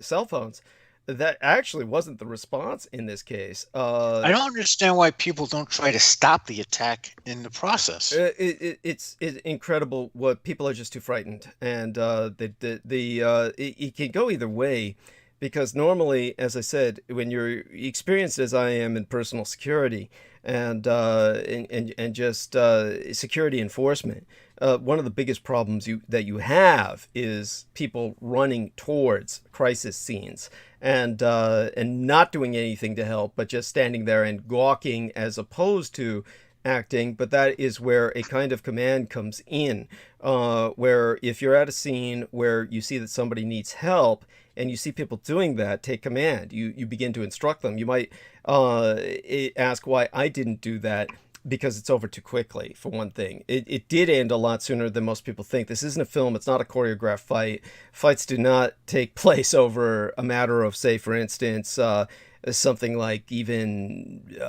cell phones. that actually wasn't the response in this case. I don't understand why people don't try to stop the attack in the process. It's incredible what people are just too frightened, and it can go either way, because normally, as I said, when you're experienced as I am in personal security and just security enforcement, one of the biggest problems that you have is people running towards crisis scenes and not doing anything to help, but just standing there and gawking as opposed to acting. But that is where a kind of command comes in, where if you're at a scene where you see that somebody needs help and you see people doing that, take command. You begin to instruct them. You might ask why I didn't do that. Because it's over too quickly, for one thing. It did end a lot sooner than most people think. This isn't a film. It's not a choreographed fight. Fights do not take place over a matter of, say, for instance, something like even,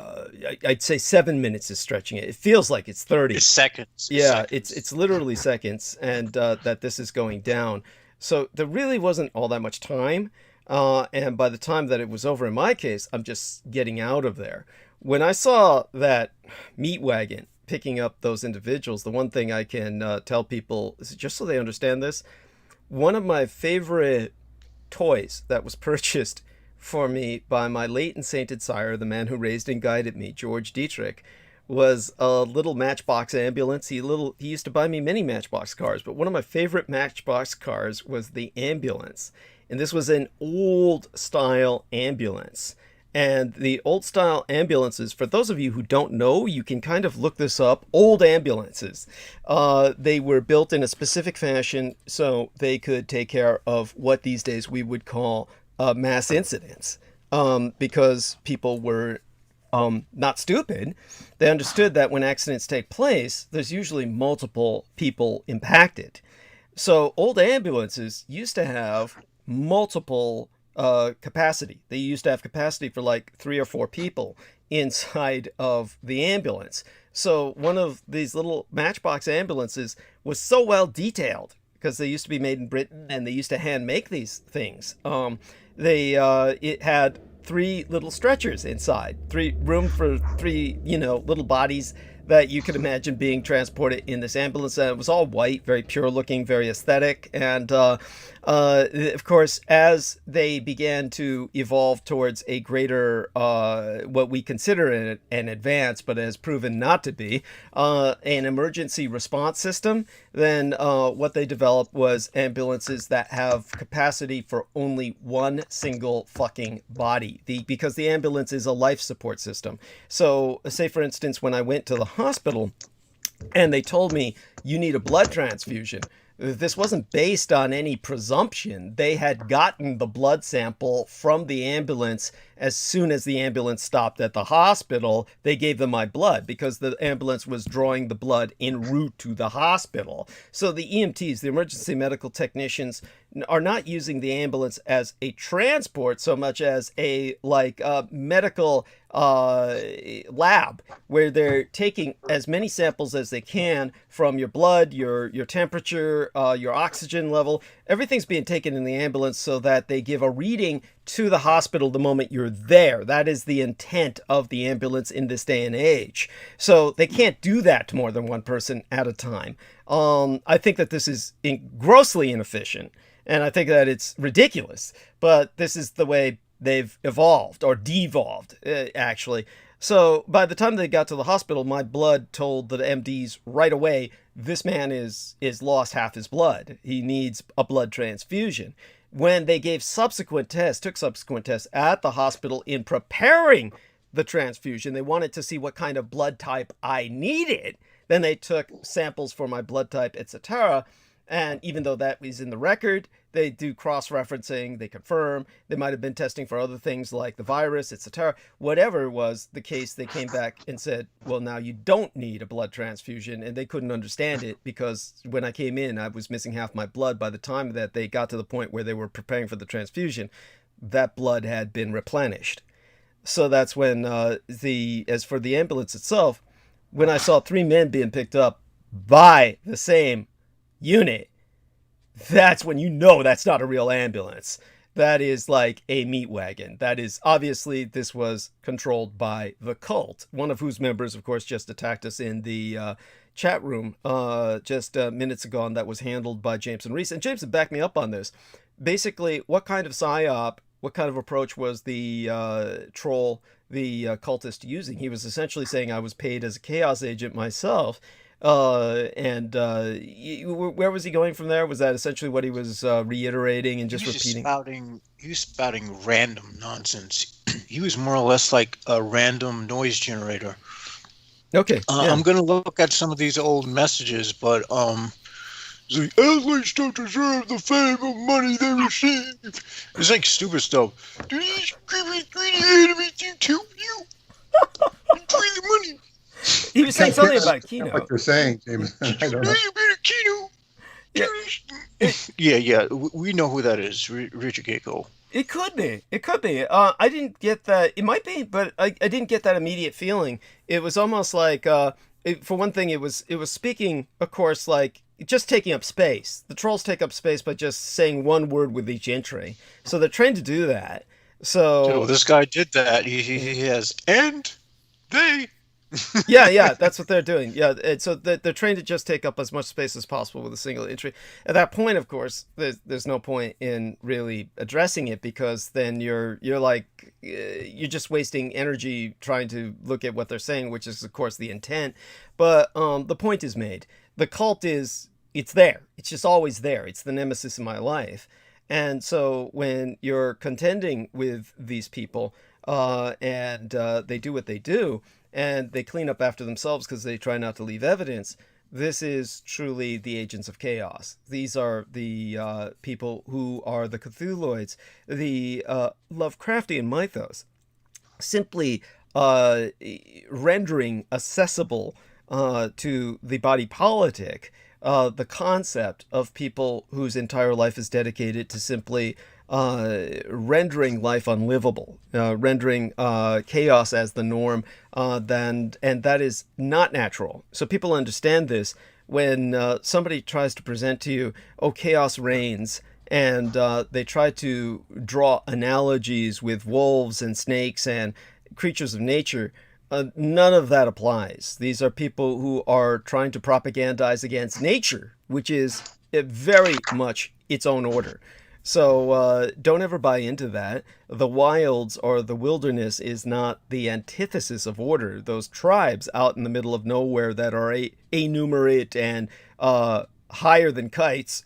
I'd say 7 minutes is stretching it. It feels like it's 30. It's seconds. Yeah, it's literally seconds, and that this is going down. So there really wasn't all that much time. And by the time that it was over in my case, I'm just getting out of there. When I saw that meat wagon picking up those individuals, the one thing I can tell people is, just so they understand this, one of my favorite toys that was purchased for me by my late and sainted sire, the man who raised and guided me, George Dietrich, was a little Matchbox ambulance. He used to buy me many Matchbox cars, but one of my favorite Matchbox cars was the ambulance. And this was an old style ambulance. And the old style ambulances, for those of you who don't know, you can kind of look this up. Old ambulances. They were built in a specific fashion so they could take care of what these days we would call mass incidents. Because people were not stupid. They understood that when accidents take place, there's usually multiple people impacted. So old ambulances used to have multiple capacity. They used to have capacity for like 3 or 4 people inside of the ambulance. So one of these little Matchbox ambulances was so well detailed, because they used to be made in Britain and they used to hand make these things. It had 3 little stretchers inside, room for 3 little bodies that you could imagine being transported in this ambulance. And it was all white, very pure looking, very aesthetic. And of course, as they began to evolve towards a greater, what we consider an advance, but has proven not to be, an emergency response system, then what they developed was ambulances that have capacity for only one single fucking body, because the ambulance is a life support system. So say, for instance, when I went to the hospital and they told me you need a blood transfusion, this wasn't based on any presumption. They had gotten the blood sample from the ambulance. As soon as the ambulance stopped at the hospital, they gave them my blood, because the ambulance was drawing the blood en route to the hospital. So the EMTs, the emergency medical technicians, are not using the ambulance as a transport so much as a medical lab, where they're taking as many samples as they can from your blood, your temperature, your oxygen level. Everything's being taken in the ambulance so that they give a reading to the hospital the moment you're there. That is the intent of the ambulance in this day and age. So they can't do that to more than one person at a time. I think that this is grossly inefficient, and I think that it's ridiculous, but this is the way they've evolved, or devolved, actually. So by the time they got to the hospital, my blood told the MDs right away, this man is lost half his blood. He needs a blood transfusion. When they took subsequent tests at the hospital in preparing the transfusion, they wanted to see what kind of blood type I needed. Then they took samples for my blood type, etc. And even though that is in the record, they do cross-referencing, they confirm. They might have been testing for other things like the virus, etc. Whatever was the case, they came back and said, well, now you don't need a blood transfusion. And they couldn't understand it, because when I came in, I was missing half my blood. By the time that they got to the point where they were preparing for the transfusion, that blood had been replenished. So that's when as for the ambulance itself, when I saw 3 men being picked up by the same unit, that's when you know that's not a real ambulance. that is like a meat wagon. That is obviously this was controlled by the cult, one of whose members, of course, just attacked us in the chat room just minutes ago, and that was handled by Jameson Reese. And Jameson backed me up on this. Basically, what kind of psyop, what kind of approach was the troll, the cultist using? He was essentially saying I was paid as a chaos agent myself. Where was he going from there? Was that essentially what he was reiterating and just repeating? He was spouting random nonsense. He was more or less like a random noise generator. Okay. Yeah. I'm going to look at some of these old messages, but the athletes don't deserve the fame of money they receive. It's like stupid stuff. Do these greedy enemies tell you? Enjoy the money. He was saying something about Kino. What you're saying, James? I don't know. Yeah. We know who that is. Richard Gayko. It could be. I didn't get that. It might be, but I didn't get that immediate feeling. It was almost like, for one thing, it was speaking, of course, like just taking up space. The trolls take up space by just saying one word with each entry. So they're trained to do that. So this guy did that. He has, and they. yeah, that's what they're doing. Yeah, so they're trained to just take up as much space as possible with a single entry. At that point, of course, there's no point in really addressing it, because then you're just wasting energy trying to look at what they're saying, which is of course the intent. But the point is made. The cult it's there. It's just always there. It's the nemesis in my life. And so when you're contending with these people, and they do what they do, and they clean up after themselves because they try not to leave evidence, this is truly the agents of chaos. These are the people who are the Cthulhuoids, the Lovecraftian mythos, simply rendering accessible to the body politic the concept of people whose entire life is dedicated to simply rendering life unlivable, rendering chaos as the norm, and that is not natural. So people understand this when somebody tries to present to you, oh, chaos reigns, and they try to draw analogies with wolves and snakes and creatures of nature. None of that applies. These are people who are trying to propagandize against nature, which is very much its own order. So don't ever buy into that. The wilds or the wilderness is not the antithesis of order. Those tribes out in the middle of nowhere that are enumerate and higher than kites,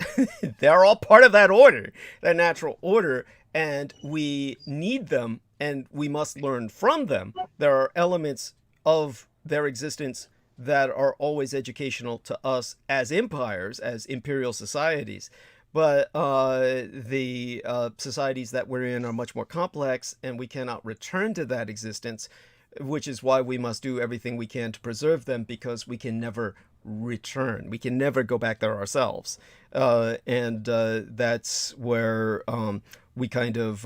they're all part of that order, that natural order, and we need them and we must learn from them. There are elements of their existence that are always educational to us as empires, as imperial societies. But the societies that we're in are much more complex, and we cannot return to that existence, which is why we must do everything we can to preserve them, because we can never return. We can never go back there ourselves. And that's where we kind of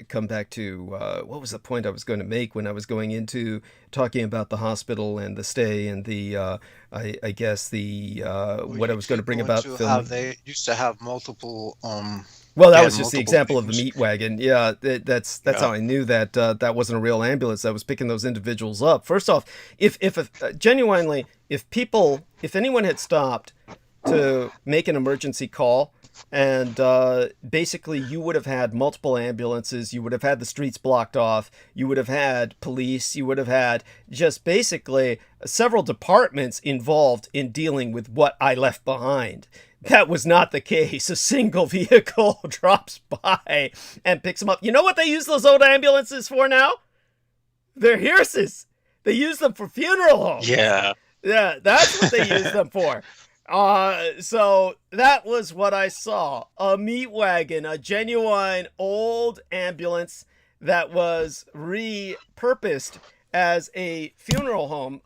come back to what was the point I was going to make when I was going into talking about the hospital and the stay and the I guess the what I was going to bring about film. They used to have multiple. Well, that was just the example of the meat wagon. Yeah, that's how I knew that that wasn't a real ambulance that was picking those individuals up. First off, if genuinely, if anyone had stopped to make an emergency call, and basically you would have had multiple ambulances, you would have had the streets blocked off, you would have had police, you would have had just basically several departments involved in dealing with what I left behind. That was not the case. A single vehicle drops by and picks them up. You know what they use those old ambulances for now? They're hearses. They use them for funeral homes. Yeah, that's what they use them for. So that was what I saw. A meat wagon, a genuine old ambulance that was repurposed as a funeral home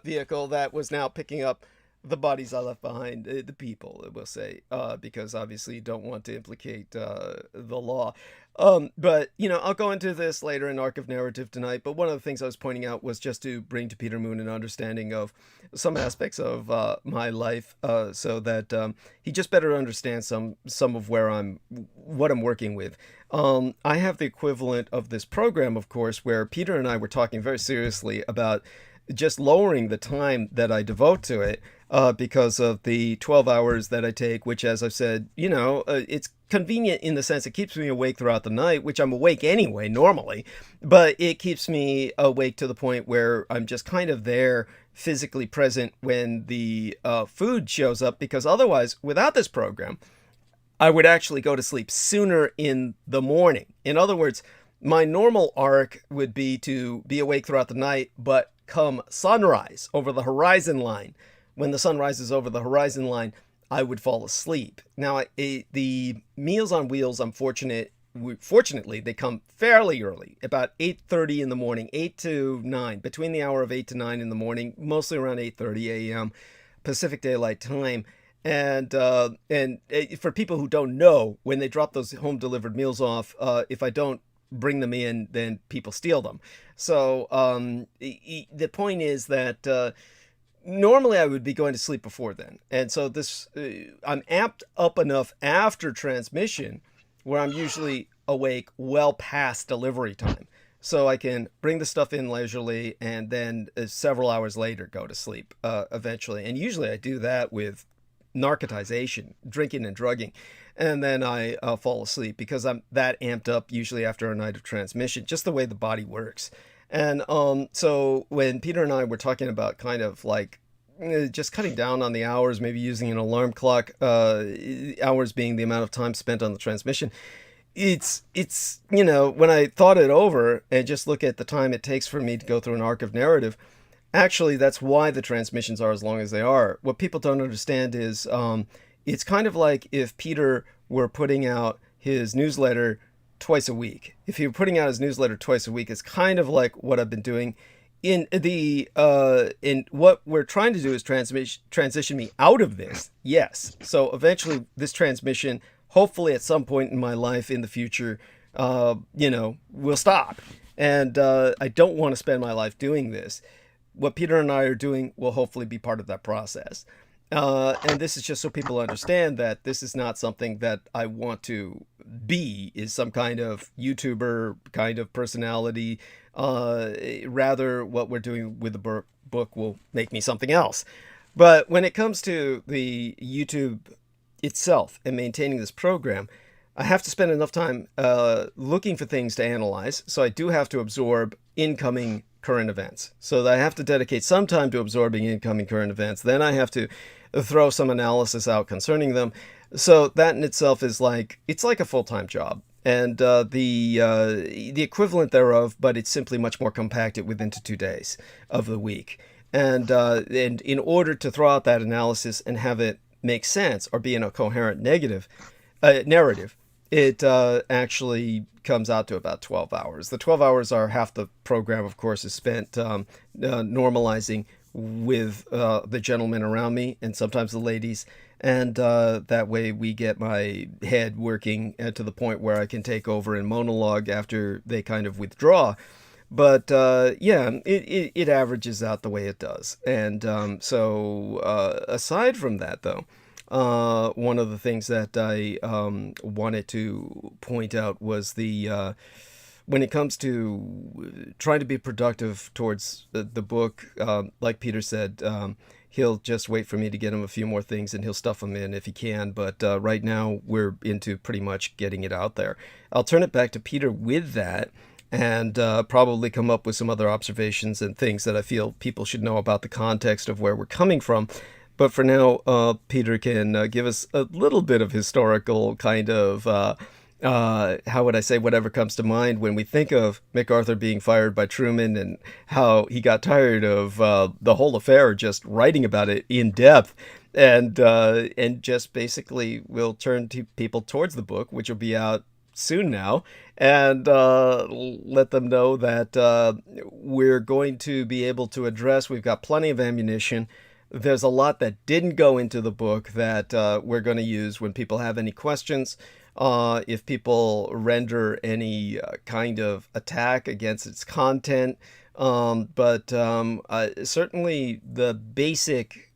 vehicle that was now picking up The bodies I left behind, the people, we'll say, because obviously you don't want to implicate the law. But, I'll go into this later in Arc of Narrative tonight, but one of the things I was pointing out was just to bring to Peter Moon an understanding of some aspects of my life, so that he just better understands some of what I'm working with. I have the equivalent of this program, of course, where Peter and I were talking very seriously about just lowering the time that I devote to it, because of the 12 hours that I take, which, as I've said, it's convenient in the sense it keeps me awake throughout the night, which I'm awake anyway, normally, but it keeps me awake to the point where I'm just kind of there, physically present when the food shows up, because otherwise, without this program, I would actually go to sleep sooner in the morning. In other words, my normal arc would be to be awake throughout the night, but come sunrise over the horizon line, when the sun rises over the horizon line, I would fall asleep. Now, the Meals on Wheels, fortunately, they come fairly early, about 8:30 in the morning, 8 to 9, between the hour of 8 to 9 in the morning, mostly around 8:30 a.m. Pacific Daylight Time. And for people who don't know, when they drop those home delivered meals off, if I don't bring them in, then people steal them. So the point is that normally I would be going to sleep before then. And so I'm amped up enough after transmission where I'm usually awake well past delivery time. So I can bring the stuff in leisurely and then several hours later go to sleep eventually. And usually I do that with narcotization, drinking and drugging. And then I fall asleep because I'm that amped up usually after a night of transmission, just the way the body works. And so when Peter and I were talking about kind of like just cutting down on the hours, maybe using an alarm clock, hours being the amount of time spent on the transmission, it's when I thought it over and just look at the time it takes for me to go through an arc of narrative, actually that's why the transmissions are as long as they are. What people don't understand is it's kind of like if Peter were putting out his newsletter twice a week. If he were putting out his newsletter twice a week, it's kind of like what I've been doing. In what we're trying to do is transition me out of this. Yes. So eventually this transmission, hopefully at some point in my life in the future, will stop. And I don't want to spend my life doing this. What Peter and I are doing will hopefully be part of that process. And this is just so people understand that this is not something that I want to be, is some kind of YouTuber kind of personality. Rather, what we're doing with the book will make me something else. But when it comes to the YouTube itself and maintaining this program, I have to spend enough time looking for things to analyze. So I do have to absorb incoming current events. So that I have to dedicate some time to absorbing incoming current events. Then I have to throw some analysis out concerning them. So that in itself is it's like a full-time job. And the equivalent thereof, but it's simply much more compacted within 2 days of the week. And in order to throw out that analysis and have it make sense or be in a coherent narrative, it actually comes out to about 12 hours. The 12 hours are half the program, of course, is spent normalizing with the gentlemen around me and sometimes the ladies. And that way we get my head working to the point where I can take over and monologue after they kind of withdraw. But it averages out the way it does. And so aside from that, though, one of the things that I wanted to point out was when it comes to trying to be productive towards the book, like Peter said, he'll just wait for me to get him a few more things and he'll stuff them in if he can. But right now we're into pretty much getting it out there. I'll turn it back to Peter with that and probably come up with some other observations and things that I feel people should know about the context of where we're coming from. But for now, Peter can give us a little bit of historical kind of, how would I say, whatever comes to mind when we think of MacArthur being fired by Truman and how he got tired of the whole affair, just writing about it in depth. And just basically we'll turn to people towards the book, which will be out soon now, and let them know that we're going to be able to address, we've got plenty of ammunition. There's a lot that didn't go into the book that we're going to use when people have any questions. If people render any kind of attack against its content. But certainly the basic,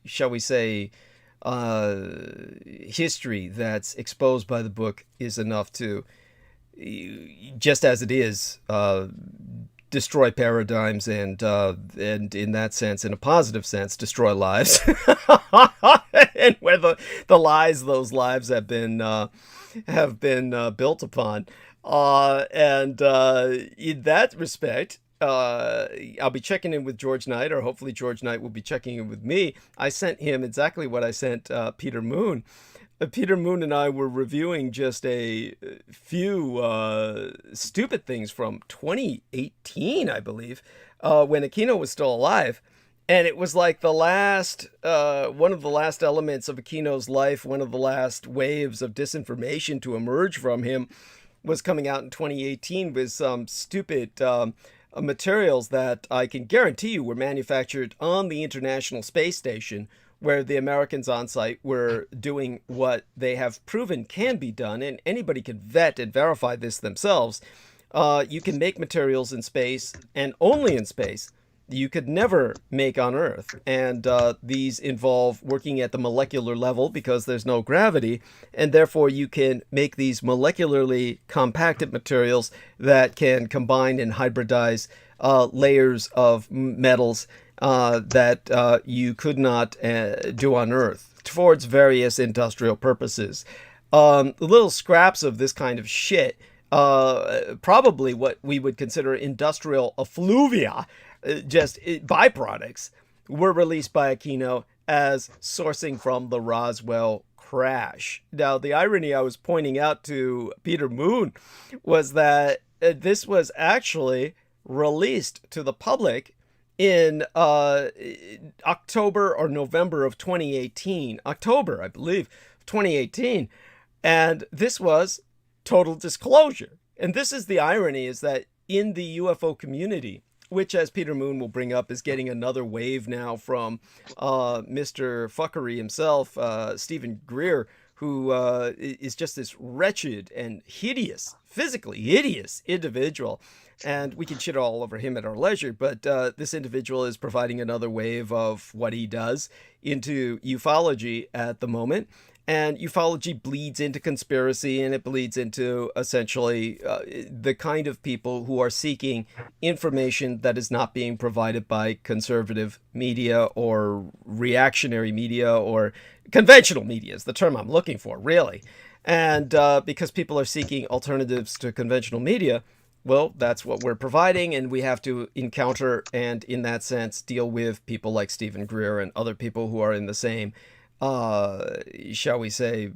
shall we say, history that's exposed by the book is enough to, just as it is, destroy paradigms and in that sense, in a positive sense, destroy lives. And where the lies those lives have been built upon. In that respect, I'll be checking in with George Knight, or hopefully George Knight will be checking in with me. I sent him exactly what I sent Peter Moon. Peter Moon and I were reviewing just a few stupid things from 2018, I believe, when Aquino was still alive. And it was like the last, one of the last elements of Aquino's life, one of the last waves of disinformation to emerge from him was coming out in 2018 with some stupid materials that I can guarantee you were manufactured on the International Space Station, where the Americans on site were doing what they have proven can be done, and anybody can vet and verify this themselves. You can make materials in space, and only in space, you could never make on Earth. And these involve working at the molecular level because there's no gravity, and therefore you can make these molecularly compacted materials that can combine and hybridize layers of metals that you could not do on Earth towards various industrial purposes. Little scraps of this kind of shit, probably what we would consider industrial effluvia, just byproducts, were released by Aquino as sourcing from the Roswell crash. Now, the irony I was pointing out to Peter Moon was that this was actually released to the public in October or November of 2018. October, I believe, 2018. And this was total disclosure. And this is the irony, is that in the UFO community, which, as Peter Moon will bring up, is getting another wave now from Mr. Fuckery himself, Stephen Greer, who is just this wretched and hideous, physically hideous individual. And we can shit all over him at our leisure, but this individual is providing another wave of what he does into ufology at the moment. And ufology bleeds into conspiracy, and it bleeds into essentially the kind of people who are seeking information that is not being provided by conservative media or reactionary media or conventional media is the term I'm looking for, really. And because people are seeking alternatives to conventional media, well, that's what we're providing, and we have to encounter and, in that sense, deal with people like Stephen Greer and other people who are in the same shall we say,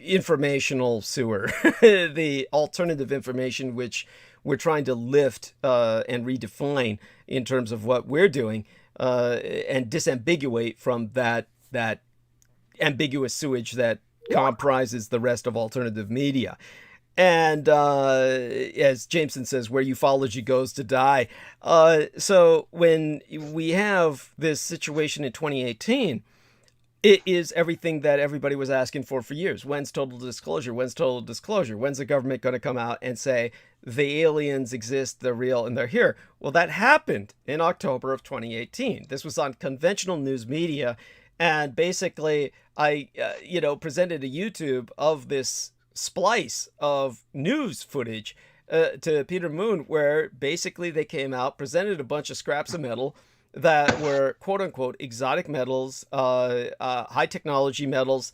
informational sewer, the alternative information which we're trying to lift and redefine in terms of what we're doing and disambiguate from that ambiguous sewage that comprises the rest of alternative media. And as Jameson says, where ufology goes to die. So when we have this situation in 2018, it is everything that everybody was asking for years. When's total disclosure? When's total disclosure? When's the government going to come out and say the aliens exist, they're real, and they're here? Well, that happened in October of 2018. This was on conventional news media, and basically I, presented a YouTube of this splice of news footage to Peter Moon, where basically they came out, presented a bunch of scraps of metal that were quote unquote exotic metals, high technology metals,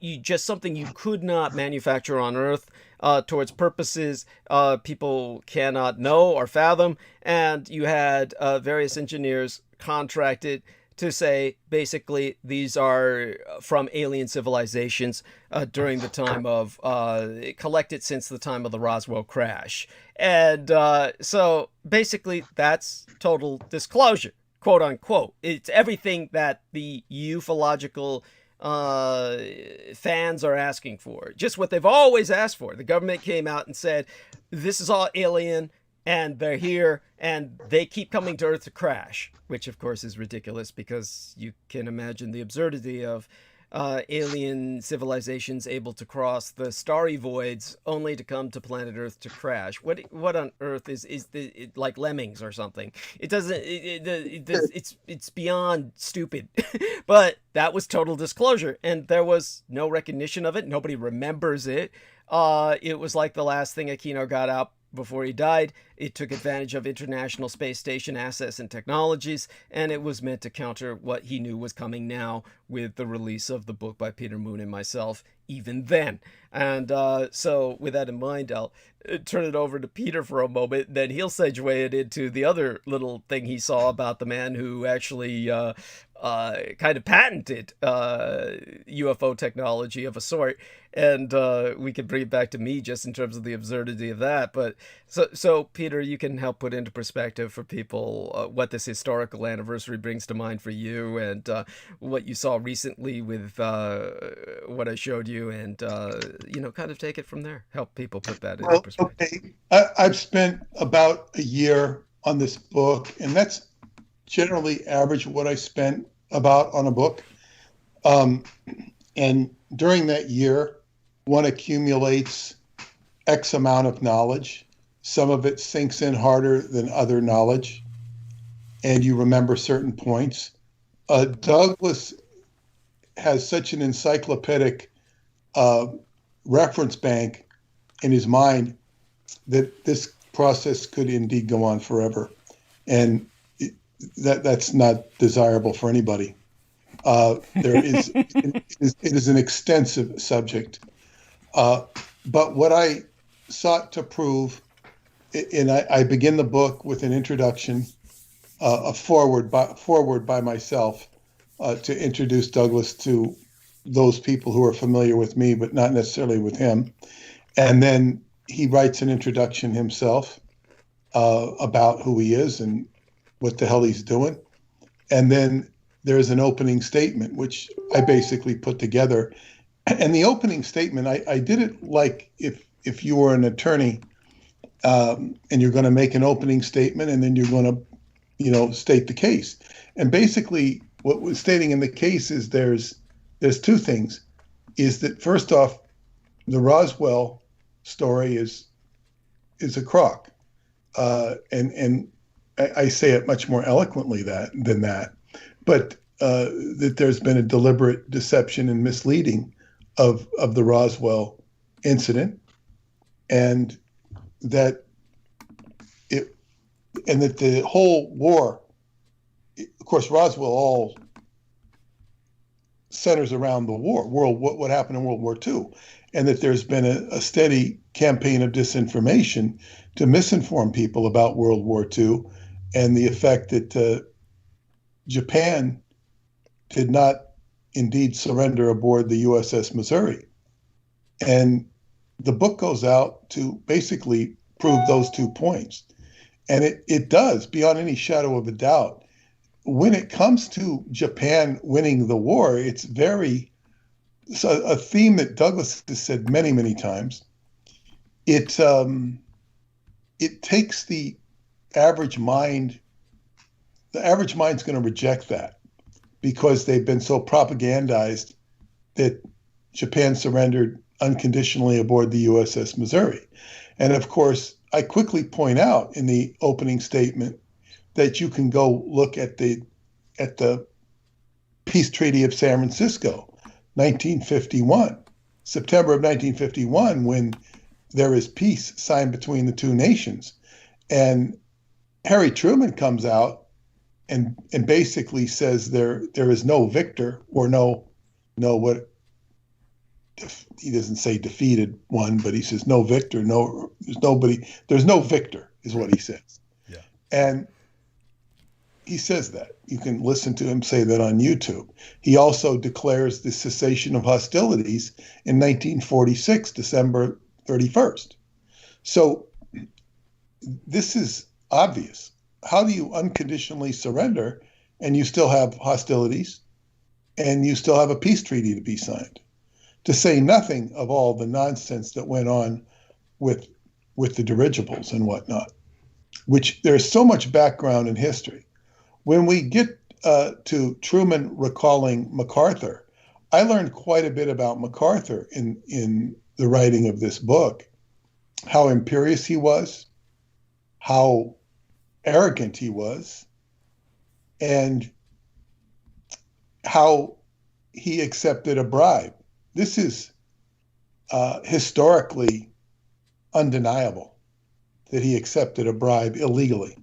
just something you could not manufacture on Earth towards purposes people cannot know or fathom. And you had various engineers contracted to say basically these are from alien civilizations during the time of collected since the time of the Roswell crash. And so basically that's total disclosure, quote unquote. It's everything that the ufological fans are asking for, just what they've always asked for. The government came out and said, this is all alien. and they're here, and they keep coming to Earth to crash, which of course is ridiculous because you can imagine the absurdity of alien civilizations able to cross the starry voids only to come to planet Earth to crash. What on earth is like lemmings or something? It doesn't. It's beyond stupid. But that was total disclosure, and there was no recognition of it. Nobody remembers it. It was like the last thing Aquino got out before he died. It took advantage of International Space Station assets and technologies, and it was meant to counter what he knew was coming now with the release of the book by Peter Moon and myself even then. And so with that in mind, I'll turn it over to Peter for a moment, then he'll segue it into the other little thing he saw about the man who actually kind of patented UFO technology of a sort, and we can bring it back to me just in terms of the absurdity of that. But so Peter, you can help put into perspective for people what this historical anniversary brings to mind for you, and what you saw recently with what I showed you, and kind of take it from there. Help people put that into perspective. Okay, I've spent about a year on this book, and that's generally average what I spent about on a book. And during that year, one accumulates X amount of knowledge. Some of it sinks in harder than other knowledge, and you remember certain points. Douglas has such an encyclopedic reference bank in his mind that this process could indeed go on forever. And that's not desirable for anybody. It is an extensive subject. But what I sought to prove, and I begin the book with an introduction, a forward by myself to introduce Douglas to those people who are familiar with me, but not necessarily with him. And then he writes an introduction himself about who he is and what the hell he's doing. And then there's an opening statement, which I basically put together. And the opening statement, I did it like if you were an attorney and you're going to make an opening statement and then you're going to, state the case. And basically what was stating in the case is there's two things. Is that first off, the Roswell story is a crock. And I say it much more eloquently than that, but that there's been a deliberate deception and misleading of the Roswell incident, and that the whole war, of course, Roswell all centers around the war, what happened in World War II, and that there's been a steady campaign of disinformation to misinform people about World War II and the effect that Japan did not indeed surrender aboard the USS Missouri. And the book goes out to basically prove those 2 points. And it does, beyond any shadow of a doubt. When it comes to Japan winning the war, it's a theme that Douglas has said many, many times. It takes the average mind. The average mind's going to reject that because they've been so propagandized that Japan surrendered unconditionally aboard the USS Missouri. And of course, I quickly point out in the opening statement that you can go look at the Peace Treaty of San Francisco, 1951, September of 1951, when there is peace signed between the two nations. And Harry Truman comes out and basically says there is no victor or he doesn't say defeated one, but he says no victor, there's no victor is what he says. Yeah. And he says that. You can listen to him say that on YouTube. He also declares the cessation of hostilities in 1946, December 31st. So this is obvious. How do you unconditionally surrender and you still have hostilities and you still have a peace treaty to be signed? To say nothing of all the nonsense that went on with the dirigibles and whatnot. which there's so much background in history. When we get to Truman recalling MacArthur, I learned quite a bit about MacArthur in the writing of this book, how imperious he was, how arrogant he was, and how he accepted a bribe. This is historically undeniable, that he accepted a bribe illegally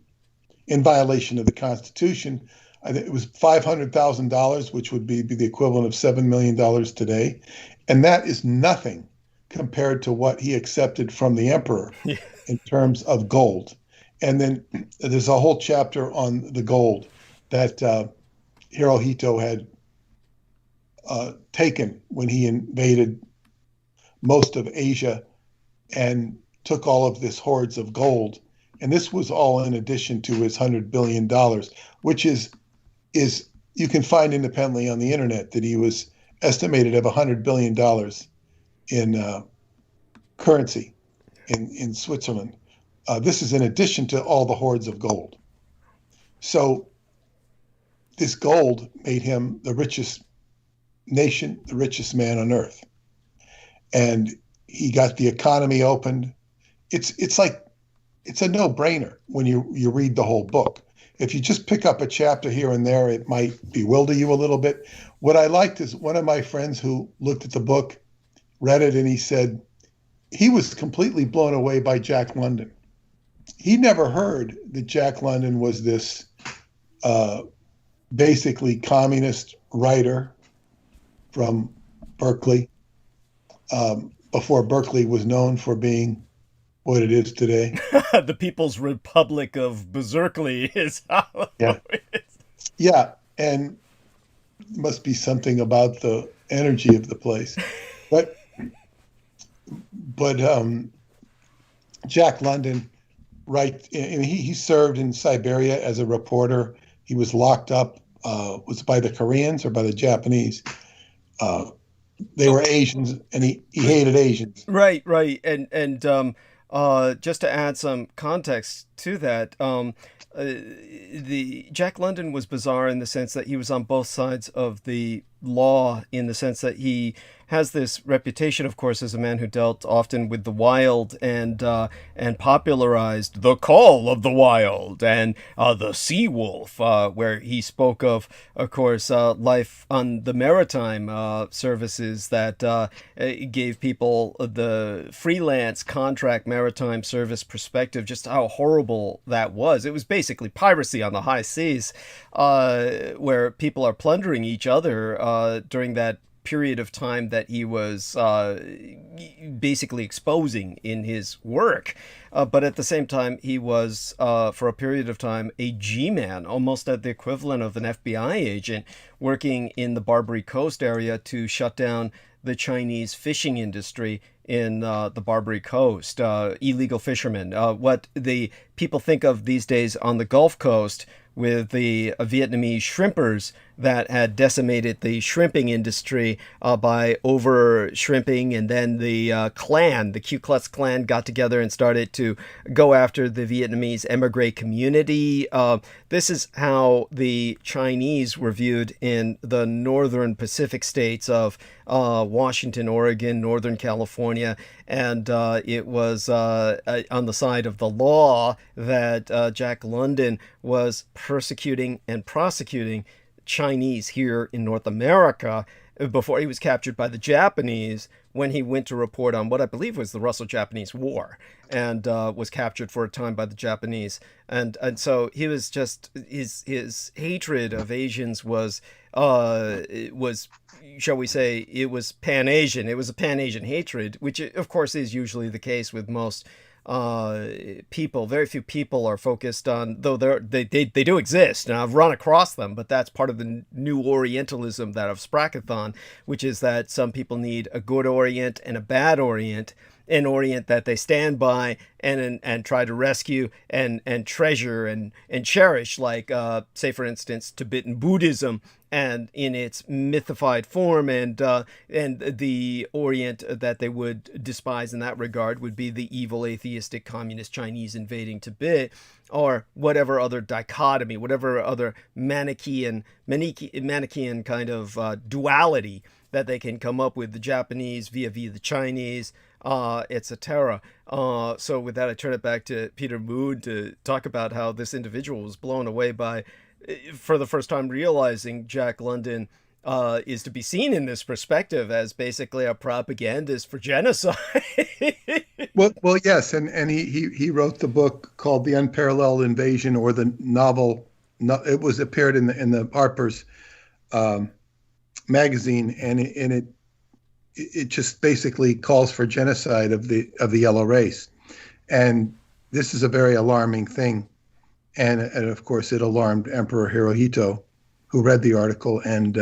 in violation of the Constitution. I think it was $500,000, which would be the equivalent of $7 million today. And that is nothing compared to what he accepted from the emperor in terms of gold. And then there's a whole chapter on the gold that Hirohito had taken when he invaded most of Asia and took all of this hordes of gold. And this was all in addition to his $100 billion, which is you can find independently on the internet that he was estimated of $100 billion in currency in Switzerland. This is in addition to all the hordes of gold. So this gold made him the richest nation, the richest man on earth. And he got the economy opened. It's a no-brainer when you read the whole book. If you just pick up a chapter here and there, it might bewilder you a little bit. What I liked is one of my friends who looked at the book, read it, and he said he was completely blown away by Jack London. He never heard that Jack London was this basically communist writer from Berkeley, before Berkeley was known for being what it is today. The People's Republic of Berkeley is how Yeah. it is. Yeah, and must be something about the energy of the place. But Jack London, right? He served in Siberia as a reporter. He was locked up. Was it by the Koreans or by the Japanese? They were Asians, and he hated Asians. Right. And just to add some context to that, the Jack London was bizarre in the sense that he was on both sides of the law, in the sense that he has this reputation, of course, as a man who dealt often with the wild and popularized the call of the wild and the sea wolf, where he spoke of course, life on the maritime services that gave people the freelance contract maritime service perspective, just how horrible that was. It was basically piracy on the high seas, where people are plundering each other during that period of time that he was basically exposing in his work. But at the same time, he was, for a period of time, a G-man, almost at the equivalent of an FBI agent, working in the Barbary Coast area to shut down the Chinese fishing industry in the Barbary Coast, illegal fishermen. What the people think of these days on the Gulf Coast with the Vietnamese shrimpers that had decimated the shrimping industry by over shrimping, and then the the Ku Klux Klan got together and started to go after the Vietnamese emigre community. This is how the Chinese were viewed in the northern Pacific states of Washington, Oregon, Northern California, and it was on the side of the law that Jack London was persecuting and prosecuting Chinese here in North America before he was captured by the Japanese, when he went to report on what I believe was the Russo-Japanese War, and was captured for a time by the Japanese. And so he was just, his hatred of Asians was, shall we say, it was Pan-Asian. It was a Pan-Asian hatred, which of course is usually the case with most people. Very few people are focused on, though they do exist, and I've run across them, but that's part of the new Orientalism that I've sprackathon, which is that some people need a good Orient and a bad Orient, an Orient that they stand by and try to rescue and treasure and cherish, like say for instance Tibetan Buddhism and in its mythified form, and the Orient that they would despise in that regard would be the evil atheistic communist Chinese invading Tibet, or whatever other dichotomy, whatever other Manichaean kind of duality that they can come up with, the Japanese vis-a-vis the Chinese, etc. So with that, I turn it back to Peter Moon to talk about how this individual was blown away by, for the first time, realizing Jack London is to be seen in this perspective as basically a propagandist for genocide. Well, yes, and he wrote the book called The Unparalleled Invasion, or the novel. It was appeared in the Harper's magazine, and it just basically calls for genocide of the yellow race, and this is a very alarming thing, and of course it alarmed Emperor Hirohito, who read the article and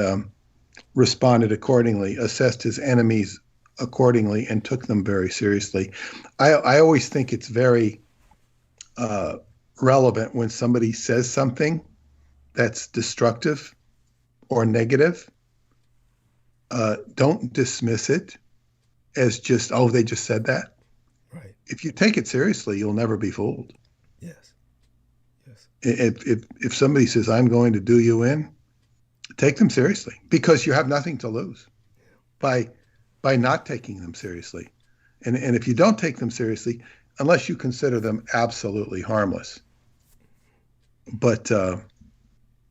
responded accordingly, assessed his enemies accordingly, and took them very seriously. I always think it's very relevant when somebody says something that's destructive or negative. Don't dismiss it as just, oh, they just said that. Right. If you take it seriously, you'll never be fooled. Yes. Yes. If somebody says, I'm going to do you in, take them seriously, because you have nothing to lose by not taking them seriously. And if you don't take them seriously, unless you consider them absolutely harmless. But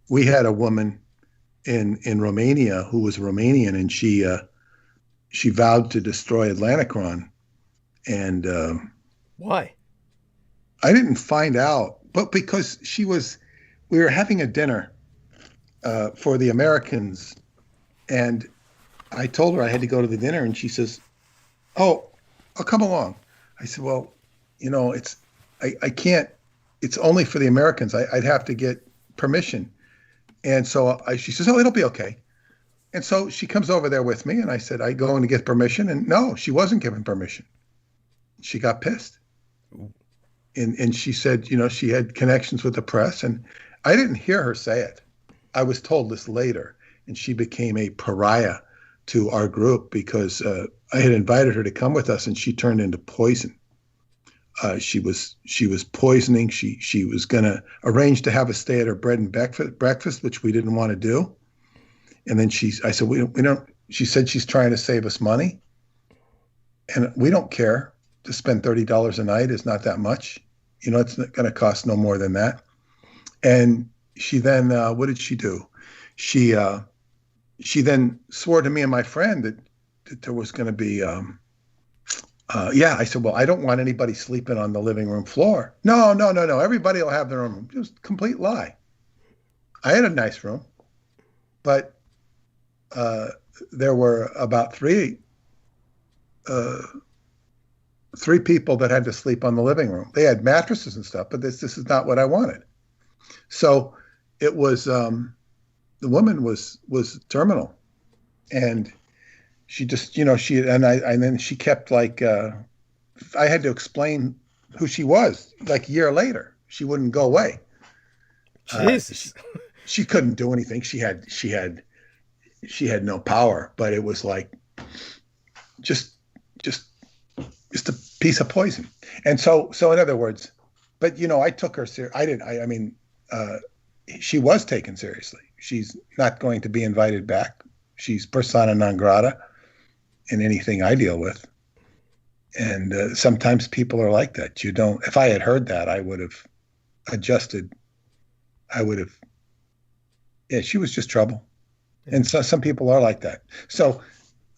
we had a woman in Romania who was Romanian, and she vowed to destroy Atlanticron. And why? I didn't find out, but because we were having a dinner for the Americans, and I told her I had to go to the dinner, and she says, "Oh, I'll come along." I said, "Well, I can't. It's only for the Americans. I'd have to get permission." And so she says, "Oh, it'll be okay." And so she comes over there with me, and I said, "I go in to get permission." And no, she wasn't given permission. She got pissed. And she said, she had connections with the press, and I didn't hear her say it. I was told this later, and she became a pariah to our group because I had invited her to come with us, and she turned into poison. She was poisoning. She was going to arrange to have us stay at her bread and breakfast, which we didn't want to do. And then I said, we don't. She said she's trying to save us money, and we don't care to spend $30 a night. Is not that much. It's not going to cost no more than that. And she then, what did she do? She then swore to me and my friend that there was going to be. I said, well, I don't want anybody sleeping on the living room floor. No. Everybody will have their own room. It was a complete lie. I had a nice room, but there were about three people that had to sleep on the living room. They had mattresses and stuff, but this is not what I wanted. So it was, the woman was terminal, and she just, and then she kept like, I had to explain who she was like a year later. She wouldn't go away. Jesus. She couldn't do anything. She had no power, but it was like, just a piece of poison. And so in other words, but I took her seriously. She was taken seriously. She's not going to be invited back. She's persona non grata in anything I deal with. And sometimes people are like that. If I had heard that, I would have adjusted. She was just trouble. And so some people are like that. So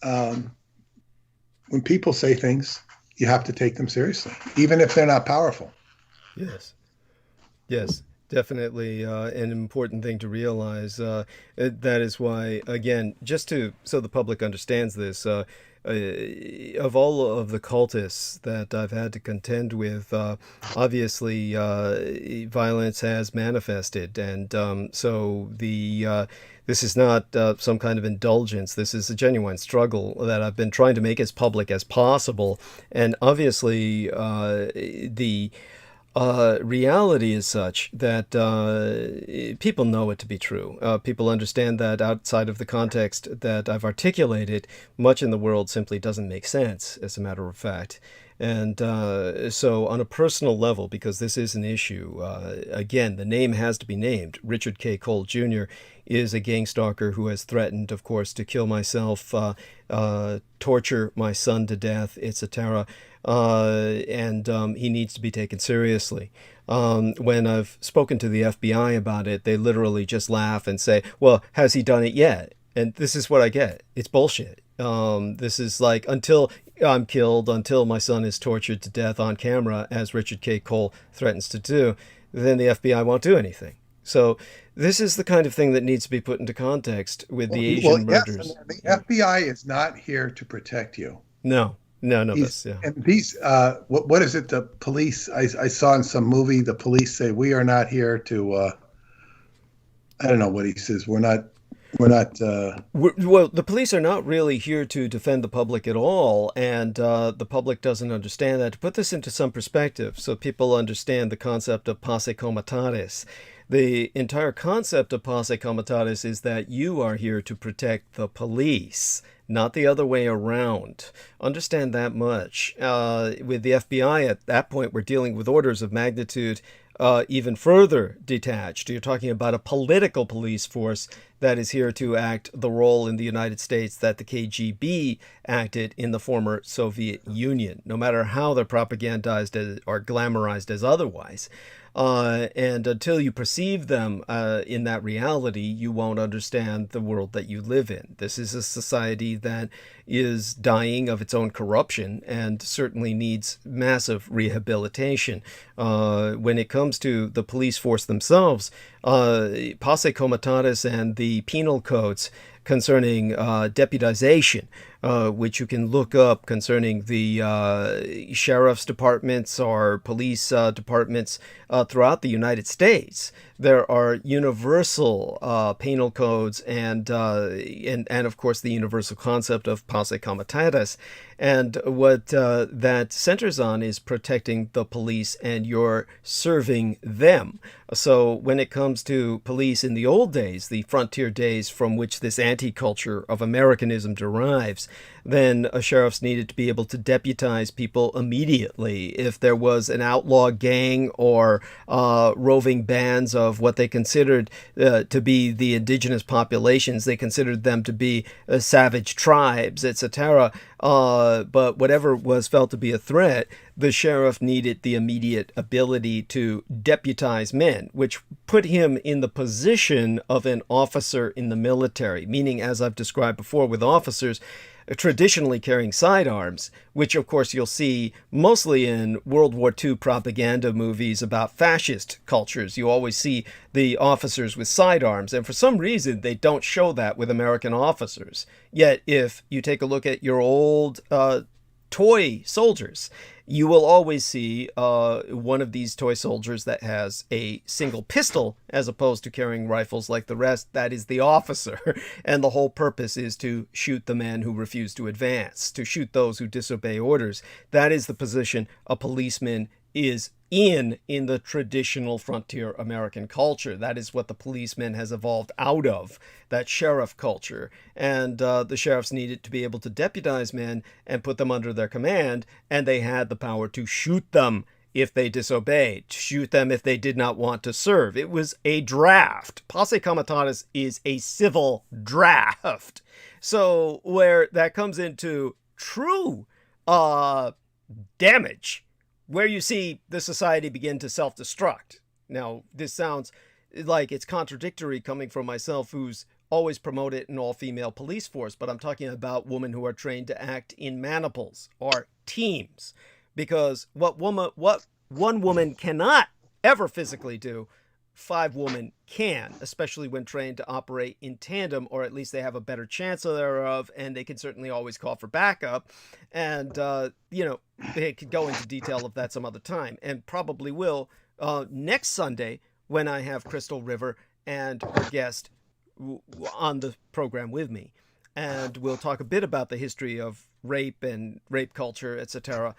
when people say things, you have to take them seriously, even if they're not powerful. Yes, definitely an important thing to realize. That is why, again, so the public understands this, of all of the cultists that I've had to contend with, obviously violence has manifested, and so this is not some kind of indulgence. This is a genuine struggle that I've been trying to make as public as possible. And obviously, Reality is such that people know it to be true. People understand that outside of the context that I've articulated, much in the world simply doesn't make sense, as a matter of fact. And so on a personal level, because this is an issue, again, the name has to be named. Richard K. Cole Jr. is a gang stalker who has threatened, of course, to kill myself, torture my son to death, etc. And he needs to be taken seriously. When I've spoken to the FBI about it, they literally just laugh and say, well, has he done it yet? And this is what I get. It's bullshit. This is like, until I'm killed, until my son is tortured to death on camera, as Richard K. Cole threatens to do, then the FBI won't do anything. So this is the kind of thing that needs to be put into context with the Asian murders. Yes, the FBI is not here to protect you. No. Yeah. And these, what is it? The police, I saw in some movie, the police say, we are not here to, I don't know what he says. Well, the police are not really here to defend the public at all, and the public doesn't understand that. To put this into some perspective, so people understand the concept of posse comitatus. The entire concept of posse comitatus is that you are here to protect the police, not the other way around. Understand that much. With the FBI, at that point, we're dealing with orders of magnitude even further detached. You're talking about a political police force that is here to act the role in the United States that the KGB acted in the former Soviet Union, no matter how they're propagandized or glamorized as otherwise. And until you perceive them in that reality, you won't understand the world that you live in. This is a society that is dying of its own corruption and certainly needs massive rehabilitation. When it comes to the police force themselves, posse comitatus and the penal codes concerning deputization, which you can look up concerning the sheriff's departments or police departments throughout the United States. There are universal penal codes and of course the universal concept of posse comitatus. And what that centers on is protecting the police, and you're serving them. So when it comes to police in the old days, the frontier days from which this anti-culture of Americanism derives, then sheriffs needed to be able to deputize people immediately. If there was an outlaw gang or roving bands of what they considered to be the indigenous populations, they considered them to be savage tribes, etc. But whatever was felt to be a threat, the sheriff needed the immediate ability to deputize men, which put him in the position of an officer in the military, meaning, as I've described before with officers, traditionally carrying sidearms, which of course you'll see mostly in World War II propaganda movies about fascist cultures. You always see the officers with sidearms, and for some reason they don't show that with American officers. Yet if you take a look at your old toy soldiers, you will always see one of these toy soldiers that has a single pistol as opposed to carrying rifles like the rest. That is the officer. And the whole purpose is to shoot the men who refuse to advance, to shoot those who disobey orders. That is the position a policeman is in the traditional frontier American culture. That is what the policeman has evolved out of, that sheriff culture. And the sheriffs needed to be able to deputize men and put them under their command, and they had the power to shoot them if they disobeyed, to shoot them if they did not want to serve. It was a draft. Posse comitatus is a civil draft. So where that comes into true damage, where you see the society begin to self-destruct. Now, this sounds like it's contradictory coming from myself, who's always promoted an all-female police force, but I'm talking about women who are trained to act in maniples or teams. Because what one woman cannot ever physically do, 5 women can, especially when trained to operate in tandem, or at least they have a better chance thereof, and they can certainly always call for backup. And, they could go into detail of that some other time, and probably will next Sunday when I have Crystal River and her guest on the program with me. And we'll talk a bit about the history of rape and rape culture, etc.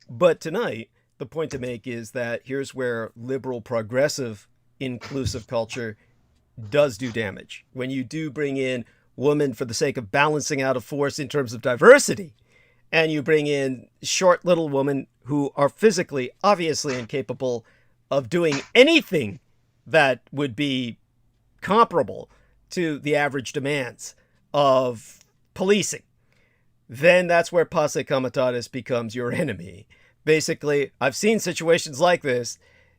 But tonight, the point to make is that here's where liberal, progressive, inclusive culture does do damage. When you do bring in women for the sake of balancing out a force in terms of diversity, and you bring in short little women who are physically, obviously incapable of doing anything that would be comparable to the average demands of policing, then that's where posse comitatus becomes your enemy. Basically, I've seen situations like this.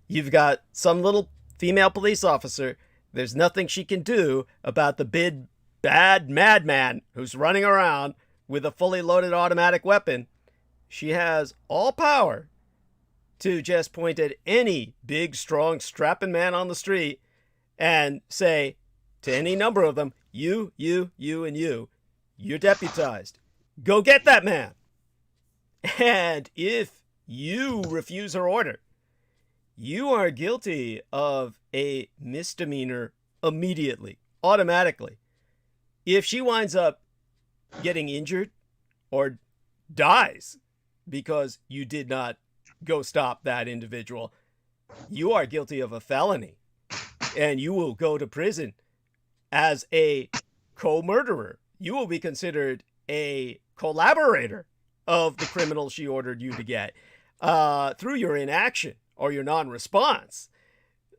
You've got some little female police officer. There's nothing she can do about the big, bad madman who's running around with a fully loaded automatic weapon. She has all power to just point at any big, strong, strapping man on the street and say to any number of them, you, and you're deputized. Go get that man. And if you refuse her order, you are guilty of a misdemeanor immediately, automatically. If she winds up getting injured or dies because you did not go stop that individual, you are guilty of a felony, and you will go to prison as a co-murderer. You will be considered a collaborator of the criminal she ordered you to get through your inaction or your non-response.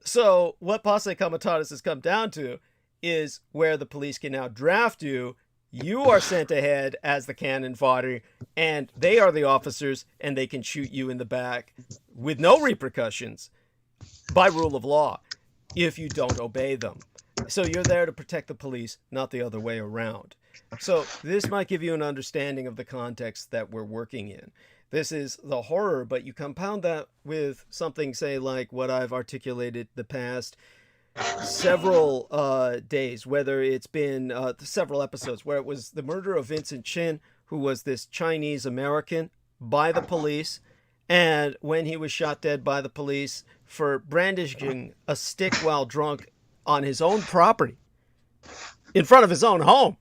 So what posse comitatus has come down to is where the police can now draft you. You are sent ahead as the cannon fodder, and they are the officers, and they can shoot you in the back with no repercussions by rule of law if you don't obey them. So you're there to protect the police, not the other way around. So this might give you an understanding of the context that we're working in. This is the horror, but you compound that with something, say, like what I've articulated the past several days, whether it's been several episodes, where it was the murder of Vincent Chin, who was this Chinese American, by the police, and when he was shot dead by the police for brandishing a stick while drunk on his own property in front of his own home.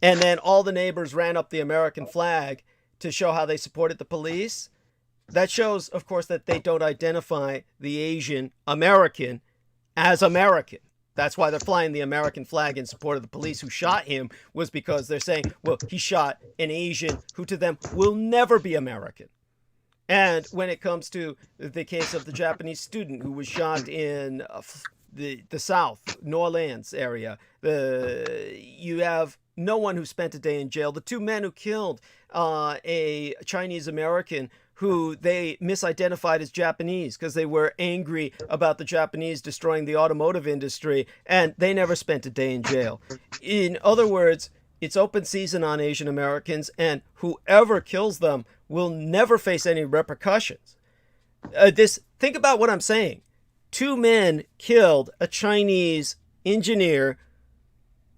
And then all the neighbors ran up the American flag to show how they supported the police. That shows, of course, that they don't identify the Asian American as American. That's why they're flying the American flag in support of the police who shot him, was because they're saying, well, he shot an Asian who to them will never be American. And when it comes to the case of the Japanese student who was shot in the South, New Orleans area, you have no one who spent a day in jail. The two men who killed a Chinese American who they misidentified as Japanese because they were angry about the Japanese destroying the automotive industry, and they never spent a day in jail. In other words, it's open season on Asian Americans, and whoever kills them will never face any repercussions. Think about what I'm saying. Two men killed a Chinese engineer,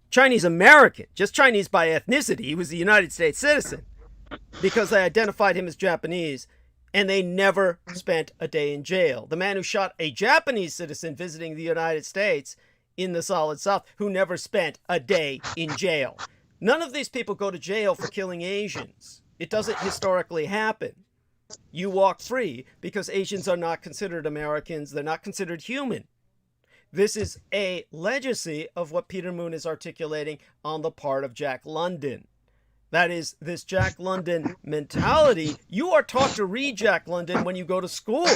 Chinese American, just Chinese by ethnicity. He was a United States citizen, because they identified him as Japanese, and they never spent a day in jail. The man who shot a Japanese citizen visiting the United States in the Solid South, who never spent a day in jail. None of these people go to jail for killing Asians. It doesn't historically happen. You walk free because Asians are not considered Americans. They're not considered human. This is a legacy of what Peter Moon is articulating on the part of Jack London. That is, this Jack London mentality. You are taught to read Jack London when you go to school.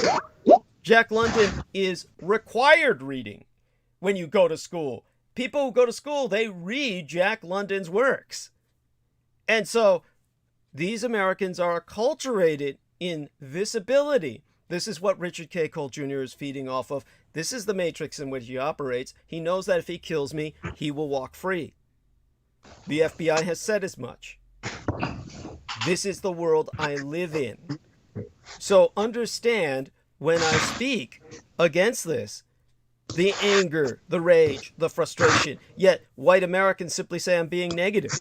Jack London is required reading when you go to school. People who go to school, they read Jack London's works. And so these Americans are acculturated in this ability. This is what Richard K. Cole Jr. is feeding off of. This is the matrix in which he operates. He knows that if he kills me, he will walk free. The FBI has said as much. This is the world I live in. So understand, when I speak against this, the anger, the rage, the frustration, yet white Americans simply say I'm being negative.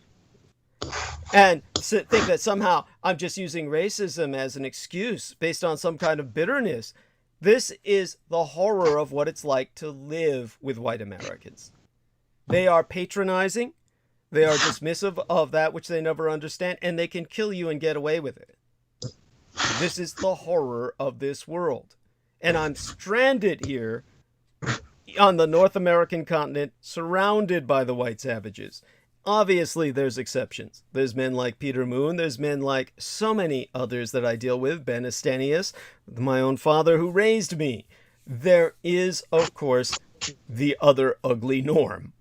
And think that somehow I'm just using racism as an excuse based on some kind of bitterness. This is the horror of what it's like to live with white Americans. They are patronizing. They are dismissive of that which they never understand, and they can kill you and get away with it. This is the horror of this world. And I'm stranded here on the North American continent, surrounded by the white savages. Obviously, there's exceptions. There's men like Peter Moon. There's men like so many others that I deal with. Ben Estenius, my own father who raised me. There is, of course, the other ugly norm.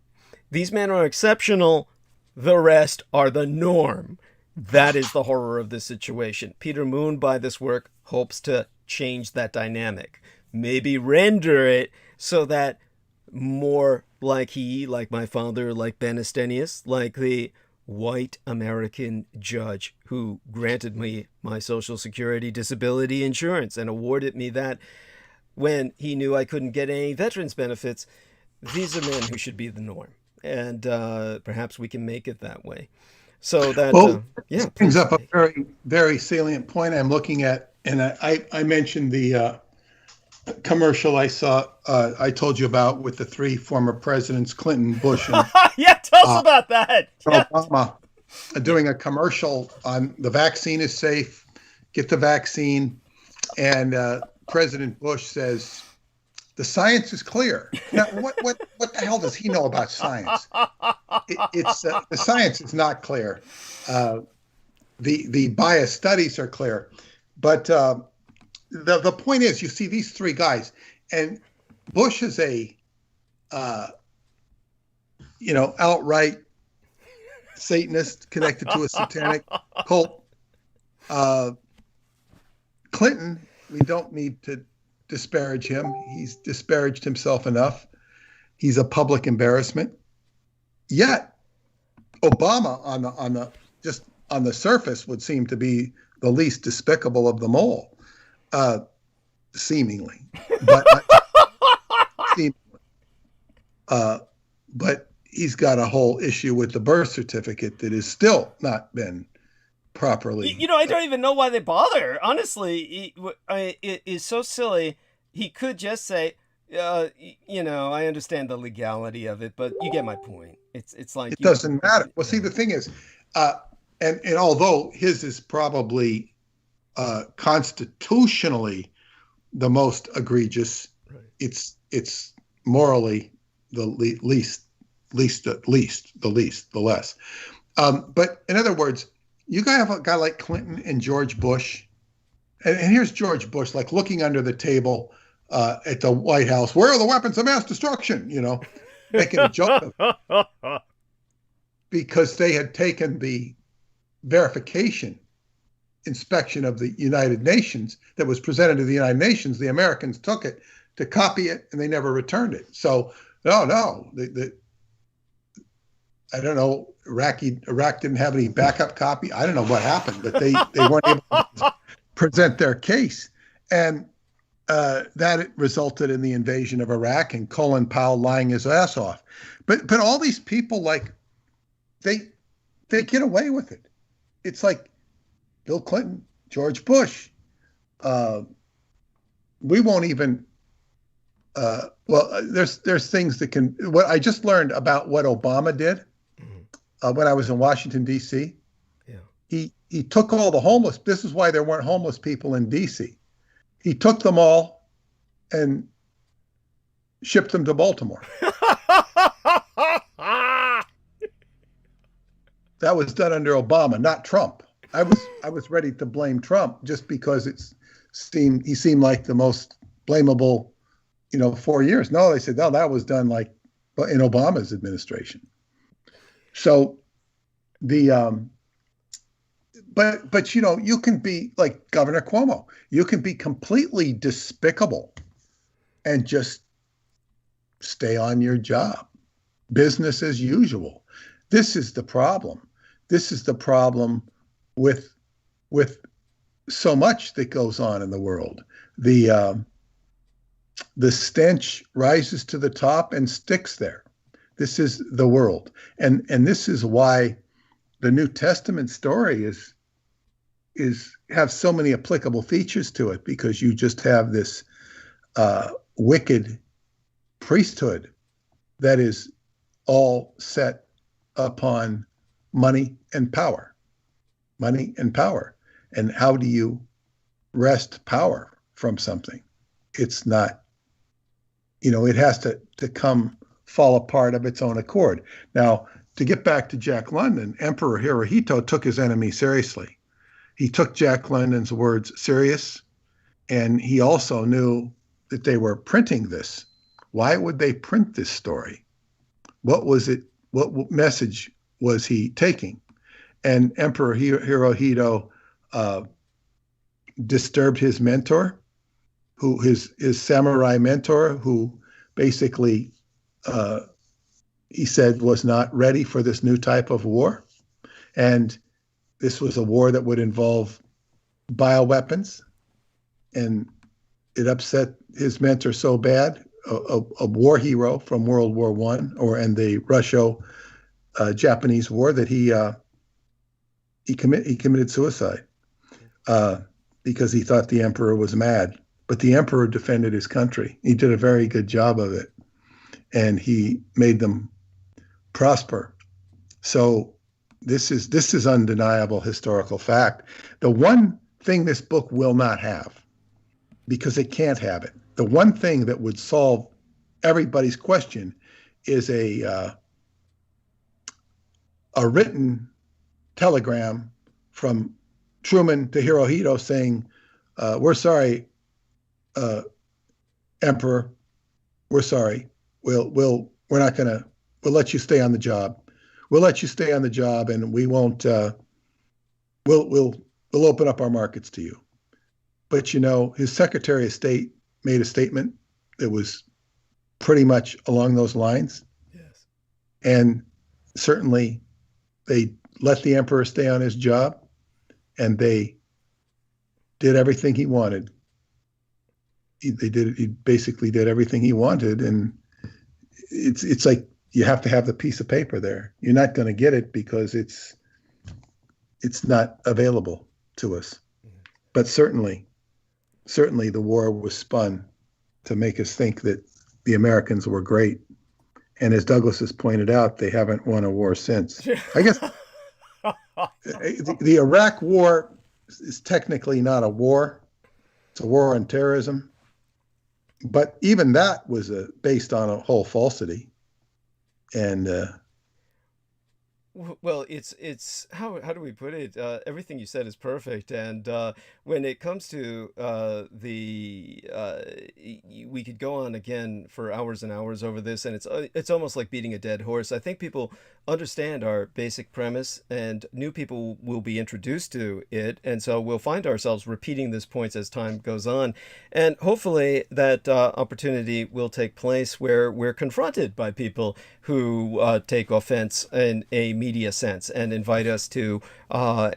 These men are exceptional. The rest are the norm. That is the horror of this situation. Peter Moon, by this work, hopes to change that dynamic. Maybe render it so that more like he, like my father, like Ben Estenius, like the white American judge who granted me my Social Security disability insurance and awarded me that when he knew I couldn't get any veterans benefits. These are men who should be the norm. And perhaps we can make it that way. So that, it brings up a very, very salient point I'm looking at. And I mentioned the commercial I saw, I told you about with the three former presidents, Clinton, Bush, and yeah, tell us about that. Obama, doing a commercial on the vaccine is safe, get the vaccine. And President Bush says, the science is clear. Now, what the hell does he know about science? It's the science is not clear. The bias studies are clear, but the point is, you see these three guys, and Bush is a outright Satanist connected to a satanic cult. Clinton, we don't need to disparage him. He's disparaged himself enough. He's a public embarrassment. Yet Obama on the surface would seem to be the least despicable of them all, seemingly. But but he's got a whole issue with the birth certificate that has still not been properly. I don't even know why they bother. Honestly, it is so silly. He could just say, I understand the legality of it, but you get my point. It's like it doesn't matter. Well, see, the thing is, and although his is probably constitutionally the most egregious, right, it's morally the least, the less. But in other words, you have a guy like Clinton and George Bush, and here's George Bush, like looking under the table at the White House. Where are the weapons of mass destruction? Making a joke of it. Because they had taken the verification inspection of the United Nations that was presented to the United Nations. The Americans took it to copy it, and they never returned it. So, no. I don't know, Iraq didn't have any backup copy. I don't know what happened, but they weren't able to present their case. And that resulted in the invasion of Iraq and Colin Powell lying his ass off. But all these people, like, they get away with it. It's like Bill Clinton, George Bush. We won't even. There's things that can. What I just learned about what Obama did when I was in Washington D.C. Yeah, he took all the homeless. This is why there weren't homeless people in D.C. He took them all and shipped them to Baltimore. That was done under Obama, not Trump. I was ready to blame Trump just because he seemed like the most blamable, 4 years. No, they said, no, that was done like in Obama's administration. So but you can be like Governor Cuomo. You can be completely despicable and just stay on your job. Business as usual. This is the problem. This is the problem with so much that goes on in the world. The stench rises to the top and sticks there. This is the world. And this is why the New Testament story have so many applicable features to it, because you just have this wicked priesthood that is all set upon money and power. And how do you wrest power from something. It's not, it has to fall apart of its own accord. Now, to get back to Jack London, Emperor Hirohito took his enemy seriously. He took Jack London's words serious, and he also knew that they were printing this. Why would they print this story? What was it? What message was he taking? And Emperor Hirohito disturbed his mentor, his samurai mentor, who basically he said was not ready for this new type of war. And this was a war that would involve bioweapons. And it upset his mentor so bad, a war hero from World War I and the Russo-Japanese War, that he committed suicide because he thought the emperor was mad. But the emperor defended his country. He did a very good job of it, and he made them prosper. So this is undeniable historical fact. The one thing this book will not have, because it can't have it, the one thing that would solve everybody's question is a written telegram from Truman to Hirohito saying, "We're sorry, Emperor. We're sorry. We'll let you stay on the job. We'll let you stay on the job, and we won't. We'll open up our markets to you." But his Secretary of State made a statement that was pretty much along those lines. Yes. And certainly they let the emperor stay on his job, and they did everything he wanted. He basically did everything he wanted. And it's like, you have to have the piece of paper there. You're not going to get it because it's not available to us. But certainly the war was spun to make us think that the Americans were great. And as Douglas has pointed out, they haven't won a war since. I guess the Iraq War is technically not a war. It's a war on terrorism. But even that was based on a whole falsity. And well, it's how do we put it? Everything you said is perfect, and when it comes to we could go on again for hours and hours over this, and it's almost like beating a dead horse. I think people understand our basic premise, and new people will be introduced to it, and so we'll find ourselves repeating these points as time goes on, and hopefully that opportunity will take place where we're confronted by people who take offense in a media sense and invite us to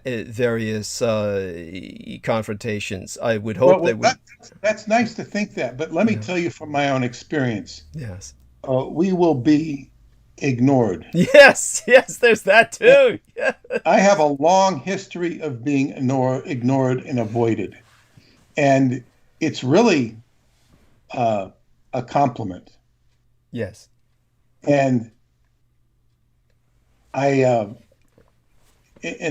various confrontations. I would hope that's nice to think that, but let me tell you from my own experience. Yes. We will be ignored. Yes, there's that too. Yeah. I have a long history of being ignored and avoided. And it's really a compliment. Yes. And and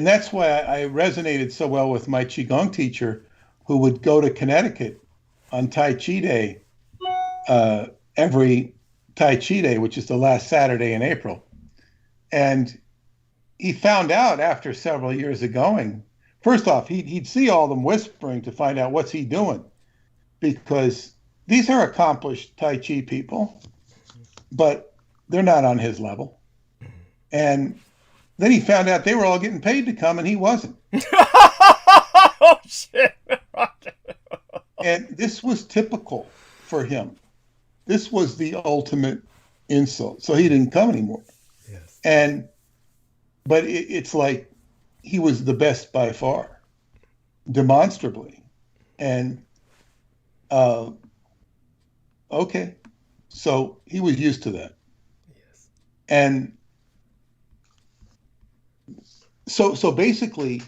that's why I resonated so well with my Qigong teacher, who would go to Connecticut on Tai Chi Day, every Tai Chi Day, which is the last Saturday in April. And he found out after several years of going, first off, he'd see all them whispering to find out what's he doing, because these are accomplished Tai Chi people, but they're not on his level. And then he found out they were all getting paid to come and he wasn't. Oh, shit. And this was typical for him. This was the ultimate insult. So he didn't come anymore. Yes. But it's like he was the best by far, demonstrably. And okay. So he was used to that. Yes. And so basically,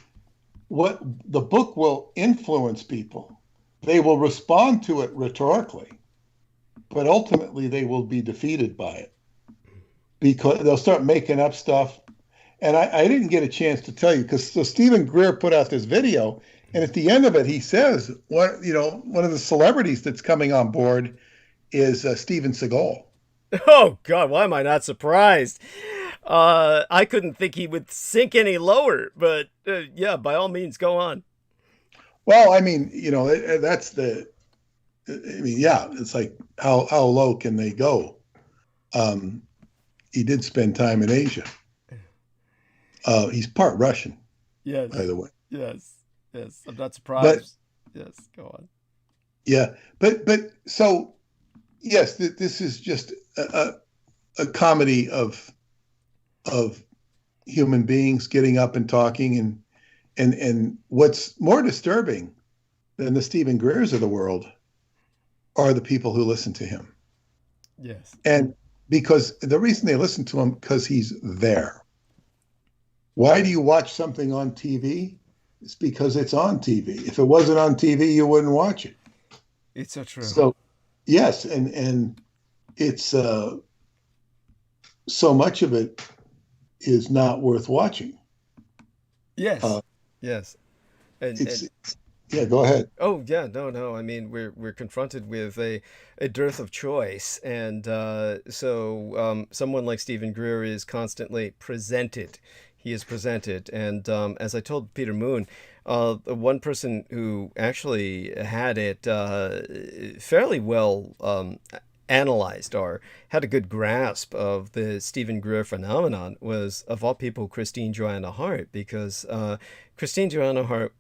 what the book will influence people. They will respond to it rhetorically, but ultimately they will be defeated by it, because they'll start making up stuff. And I didn't get a chance to tell you, because Stephen Greer put out this video, And at the end of it, he says, one of the celebrities that's coming on board is Steven Seagal. Oh, God, why am I not surprised? I couldn't think he would sink any lower, but yeah, by all means, go on. Well, I mean, it's like how low can they go? He did spend time in Asia. He's part Russian, yes, by the way. Yes, I'm not surprised. Yes, go on. Yeah, but so yes, this is just a comedy of human beings getting up and talking, and what's more disturbing than the Stephen Greers of the world are the people who listen to him. Yes. And because the reason they listen to him, because he's there. Why do you watch something on TV? It's because it's on TV. If it wasn't on TV, you wouldn't watch it. It's so true. So, yes, and it's so much of it is not worth watching. Yes. Yes. Yeah, go ahead. Oh yeah, no. I mean, we're confronted with a dearth of choice, and so someone like Stephen Greer is constantly presented. He is presented, and as I told Peter Moon, the one person who actually had it fairly well analyzed or had a good grasp of the Stephen Greer phenomenon was, of all people, Christine Joanna Hart, because Christine Joanna Hart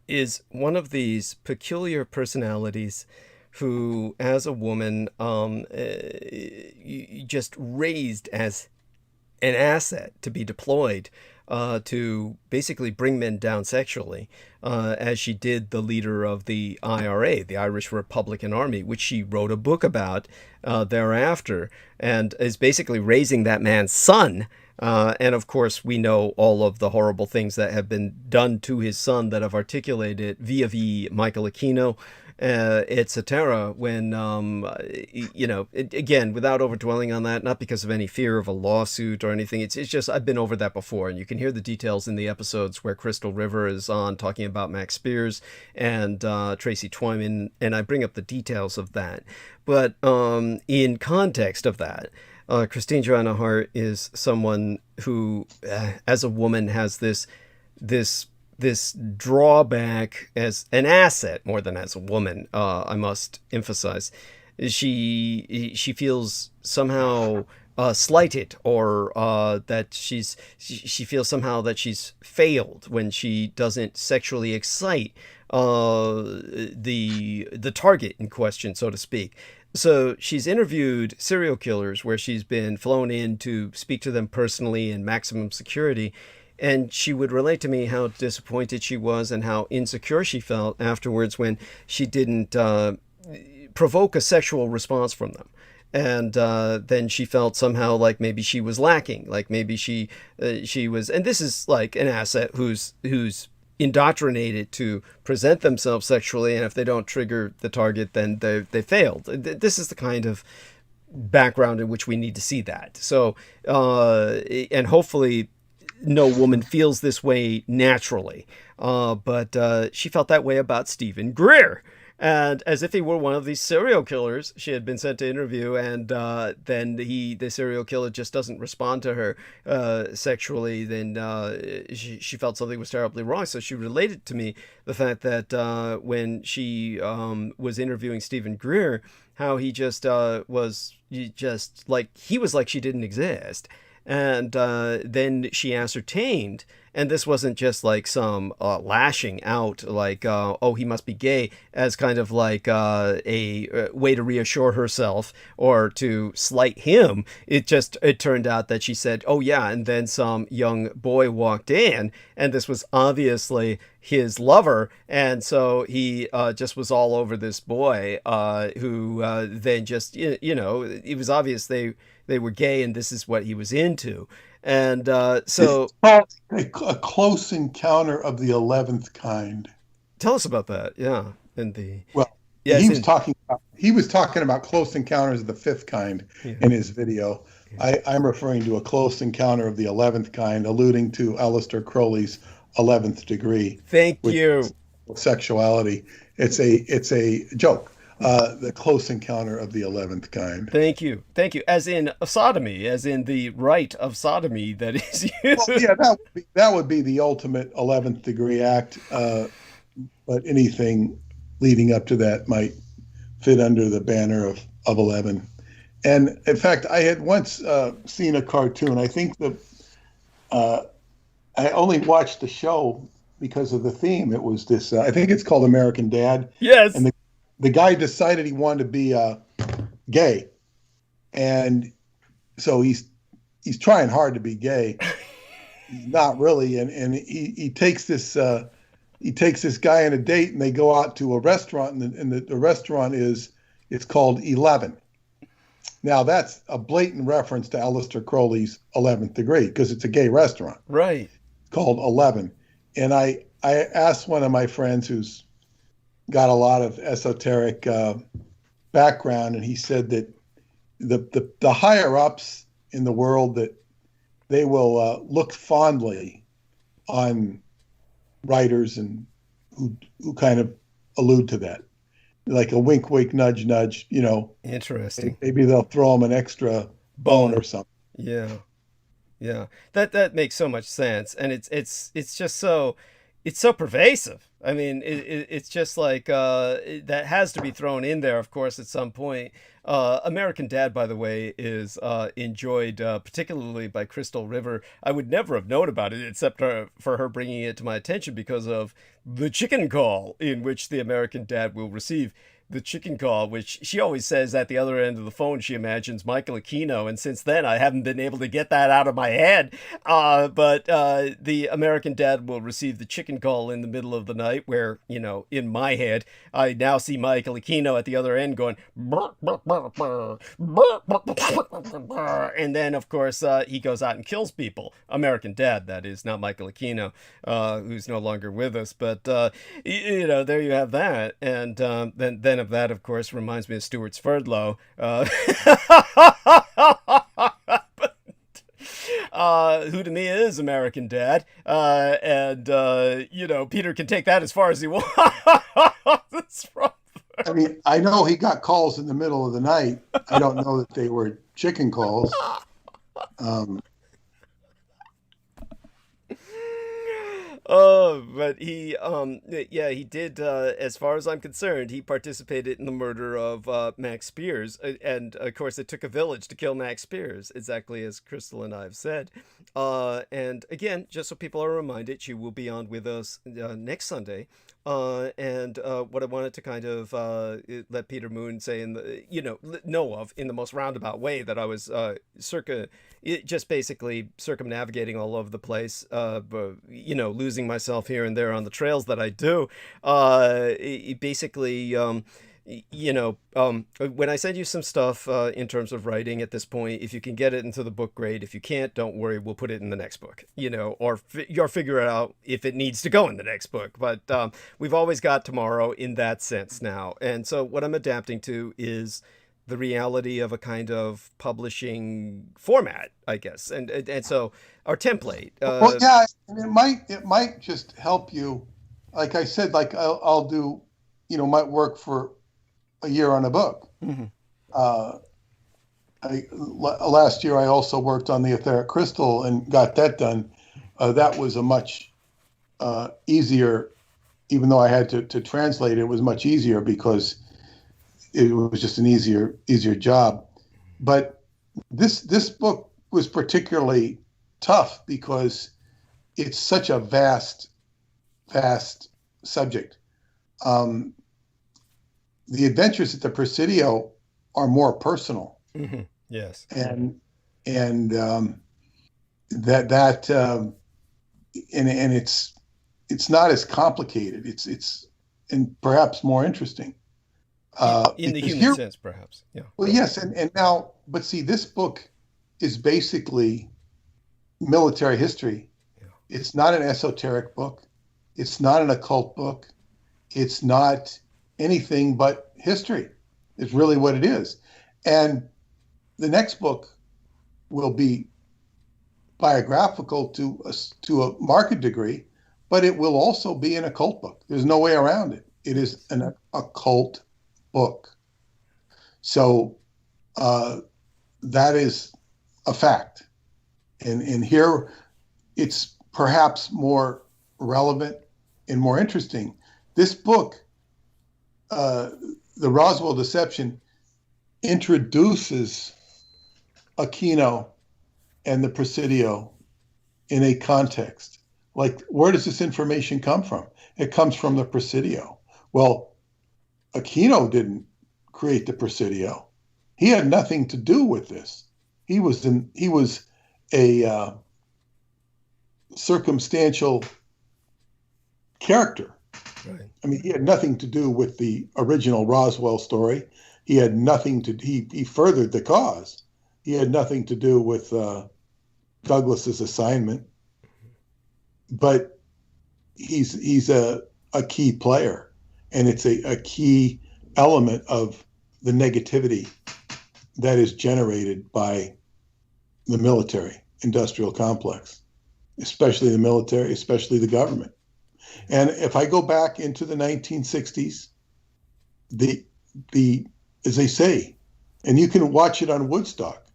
is one of these peculiar personalities who, as a woman, just raised as an asset to be deployed to basically bring men down sexually, as she did the leader of the IRA, the Irish Republican Army, which she wrote a book about thereafter, and is basically raising that man's son. And of course, we know all of the horrible things that have been done to his son that have articulated via Michael Aquino, etc. When, again, without overdwelling on that, not because of any fear of a lawsuit or anything. It's just, I've been over that before, and you can hear the details in the episodes where Crystal River is on talking about Max Spears and Tracy Twyman, and I bring up the details of that. But in context of that, Christine Joanna Hart is someone who, as a woman, has this drawback as an asset more than as a woman. I must emphasize, she feels somehow slighted, or that she feels somehow that she's failed when she doesn't sexually excite the target in question, so to speak. So she's interviewed serial killers where she's been flown in to speak to them personally in maximum security. And she would relate to me how disappointed she was and how insecure she felt afterwards when she didn't provoke a sexual response from them. And then she felt somehow like maybe she was lacking, like maybe she was, and this is like an asset who's indoctrinated to present themselves sexually, and if they don't trigger the target, then they failed. This is the kind of background in which we need to see that. So, and hopefully no woman feels this way naturally, but she felt that way about Stephen Greer. And as if he were one of these serial killers she had been sent to interview, and then the serial killer just doesn't respond to her sexually, then she felt something was terribly wrong. So she related to me the fact that when she was interviewing Stephen Greer, how he just was like she didn't exist. And then she ascertained, and this wasn't just like some lashing out, like, oh, he must be gay, as kind of like a way to reassure herself or to slight him. It turned out that she said, oh, yeah, and then some young boy walked in, and this was obviously his lover, and so he just was all over this boy, who then just, it was obvious they were gay, and this is what he was into. And so a close encounter of the 11th kind. Tell us about that. Yeah. He was talking about close encounters of the 5th kind in his video. Yeah. I'm referring to a close encounter of the 11th kind, alluding to Aleister Crowley's 11th degree. Thank you. sexuality. It's a joke. The Close Encounter of the 11th Kind. Thank you. As in sodomy, as in the rite of sodomy that is used. Well, yeah, that would be the ultimate 11th degree act. But anything leading up to that might fit under the banner of 11. And in fact, I had once seen a cartoon. I think I only watched the show because of the theme. It was this. I think it's called American Dad. Yes. And the guy decided he wanted to be gay, and so he's trying hard to be gay. He's not really, and he takes this guy on a date, and they go out to a restaurant, and the restaurant it's called 11. Now that's a blatant reference to Aleister Crowley's 11th Degree, because it's a gay restaurant. Right. It's called 11. And I asked one of my friends who's got a lot of esoteric background, and he said that the higher ups in the world, that they will look fondly on writers and who kind of allude to that, like a wink, wink, nudge, nudge. Interesting. Maybe they'll throw them an extra bone or something. Yeah. That makes so much sense, and it's just so. It's so pervasive. I mean, it's just like that has to be thrown in there, of course, at some point. American Dad, by the way, is enjoyed particularly by Crystal River. I would never have known about it except for her bringing it to my attention because of the chicken call, in which the American Dad will receive the chicken call, which she always says at the other end of the phone she imagines Michael Aquino, and since then I haven't been able to get that out of my head. But the American Dad will receive the chicken call in the middle of the night, where, in my head, I now see Michael Aquino at the other end going, burr, burr, burr, burr, burr, burr, burr, burr, and then, of course, he goes out and kills people. American Dad, that is, not Michael Aquino, who's no longer with us. But, there you have that. And then of that, of course, reminds me of Stuart Sverdlow, who to me is American Dad, and Peter can take that as far as he wants. I mean, I know he got calls in the middle of the night. I don't know that they were chicken calls. But he did, as far as I'm concerned, he participated in the murder of Max Spears. And, of course, it took a village to kill Max Spears, exactly as Crystal and I have said. And, again, just so people are reminded, she will be on with us next Sunday. And what I wanted to kind of let Peter Moon say know of in the most roundabout way, that I was just basically circumnavigating all over the place, losing myself here and there on the trails that I do. Basically, when I send you some stuff in terms of writing at this point, if you can get it into the book, great. If you can't, don't worry, we'll put it in the next book, or you'll figure it out if it needs to go in the next book. But we've always got tomorrow in that sense now. And so what I'm adapting to is the reality of a kind of publishing format, I guess. And so our template. Well, yeah, and it might just help you. Like I said, like I'll do, might work for a year on a book. Mm-hmm. Last year I also worked on the etheric crystal and got that done. That was a much easier, even though I had to translate it was much easier because it was just an easier job. But this book was particularly tough because it's such a vast subject. The adventures at the Presidio are more personal. Mm-hmm. Yes. And it's not as complicated. It's and perhaps more interesting. In the human sense, perhaps. Yeah. Well, yes, and now, but see, this book is basically military history. Yeah. It's not an esoteric book. It's not an occult book. It's not anything but history. It's really what it is. And the next book will be biographical to a marked degree, but it will also be an occult book. There's no way around it. It is an occult book. So that is a fact. And here it's perhaps more relevant and more interesting. This book, The Roswell Deception, introduces Aquino and the Presidio in a context. Like, where does this information come from? It comes from the Presidio. Well, Aquino didn't create the Presidio. He had nothing to do with this. He was a circumstantial character. Right. I mean, he had nothing to do with the original Roswell story. He had nothing to. He furthered the cause. He had nothing to do with Douglas's assignment. But he's a key player, and it's a key element of the negativity that is generated by the military industrial complex, especially the military, especially the government. And if I go back into the 1960s, the as they say, and you can watch it on Woodstock,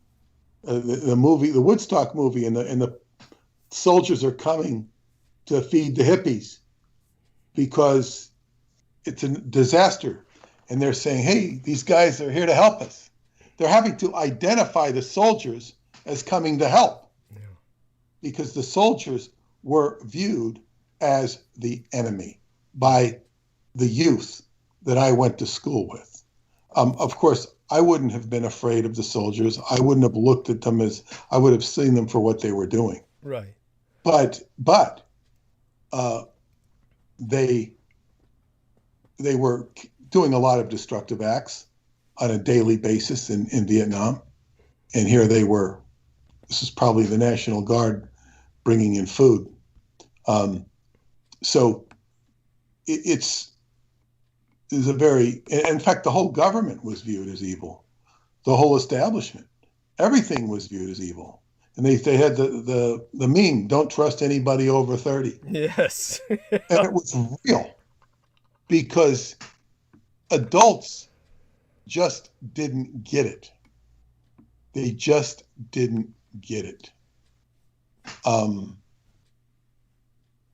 the movie, the Woodstock movie, and the soldiers are coming to feed the hippies because it's a disaster, and they're saying, "Hey, these guys are here to help us." They're having to identify the soldiers as coming to help, because the soldiers were viewed as the enemy by the youth that I went to school with. Of course, I wouldn't have been afraid of the soldiers. I wouldn't have looked at them as, I would have seen them for what they were doing. Right. But they were doing a lot of destructive acts on a daily basis in Vietnam. And here they were. This is probably the National Guard bringing in food. So it's a very, in fact, the whole government was viewed as evil. The whole establishment, everything was viewed as evil. And they had the meme, "Don't trust anybody over 30." Yes. And it was real, because adults just didn't get it. They just didn't get it.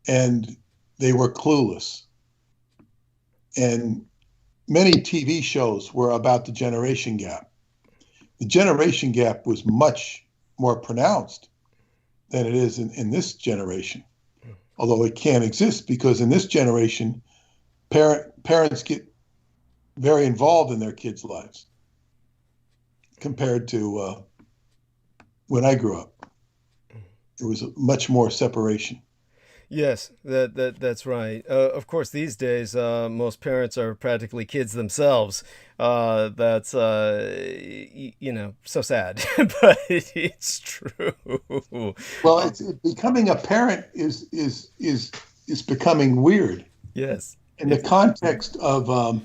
And they were clueless. And many TV shows were about the generation gap. The generation gap was much more pronounced than it is in this generation. Although it can't exist, because in this generation, parents get very involved in their kids' lives compared to when I grew up. There was much more separation. Yes, that's right. Of course, these days, most parents are practically kids themselves. That's so sad, but it's true. Well, becoming a parent is becoming weird. Yes, in the context of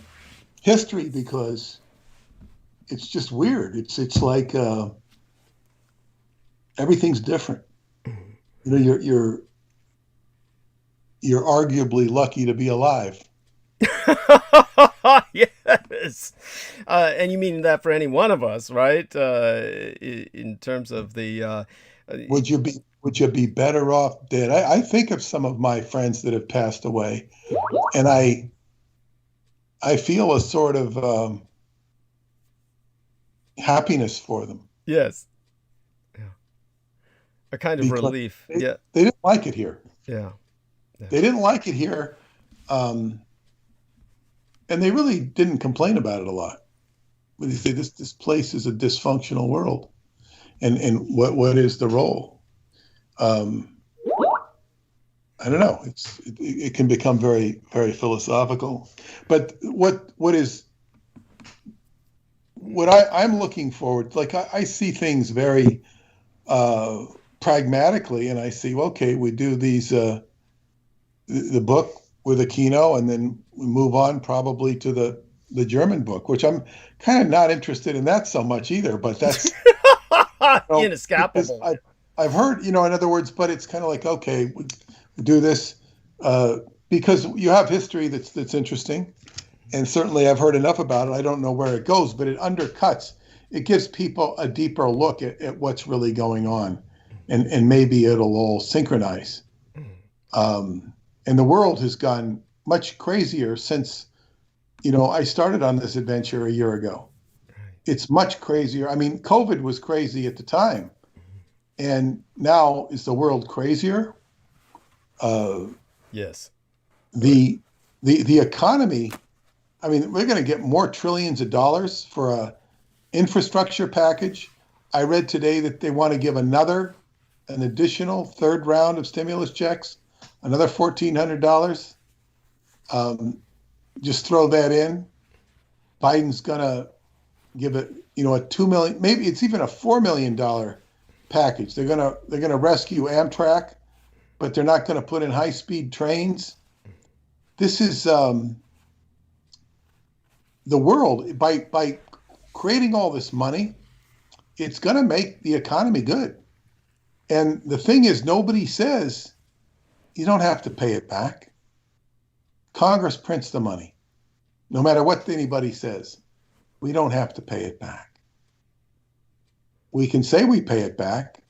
history, because it's just weird. It's like everything's different. You're arguably lucky to be alive. Yes, and you mean that for any one of us, right? In terms of the, would you be better off dead? I think of some of my friends that have passed away, and I feel a sort of happiness for them. Yes, yeah, a kind of relief. They didn't like it here. Yeah. They didn't like it here, and they really didn't complain about it a lot. But they say this place is a dysfunctional world, and what is the role? I don't know. It can become very, very philosophical. But what I'm looking forward, like I see things very pragmatically, and I see, okay, we do these. The book with Aquino, and then we move on probably to the German book, which I'm kind of not interested in that so much either, but that's inescapable. I've heard, in other words, but it's kind of like, okay, we do this, because you have history that's interesting, and certainly I've heard enough about it. I don't know where it goes, but it undercuts. It gives people a deeper look at what's really going on, and maybe it'll all synchronize. And the world has gone much crazier since, I started on this adventure a year ago. It's much crazier. I mean, COVID was crazy at the time, and now is the world crazier? Yes. The economy. I mean, we're going to get more trillions of dollars for a infrastructure package. I read today that they want to give an additional third round of stimulus checks, another $1,400. Just throw that in. Biden's going to give it, a $2 million, maybe it's even a $4 million package. They're going to rescue Amtrak, but they're not going to put in high-speed trains. This is the world. By creating all this money, it's going to make the economy good. And the thing is, nobody says you don't have to pay it back. Congress prints the money. No matter what anybody says, we don't have to pay it back. We can say we pay it back,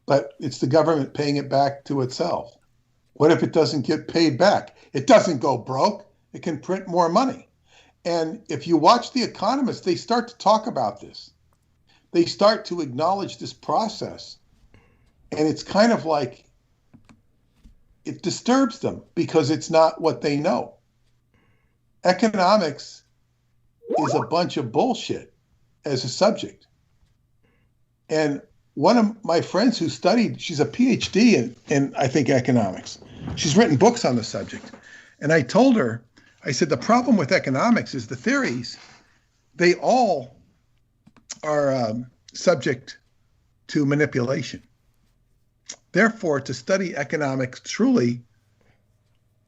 but it's the government paying it back to itself. What if it doesn't get paid back? It doesn't go broke. It can print more money. And if you watch The Economist, they start to talk about this. They start to acknowledge this process. And it's kind of like it disturbs them because it's not what they know. Economics is a bunch of bullshit as a subject. And one of my friends who studied, she's a PhD in I think, economics. She's written books on the subject. And I told her, I said, the problem with economics is the theories, they all are subject to manipulation. Therefore, to study economics truly,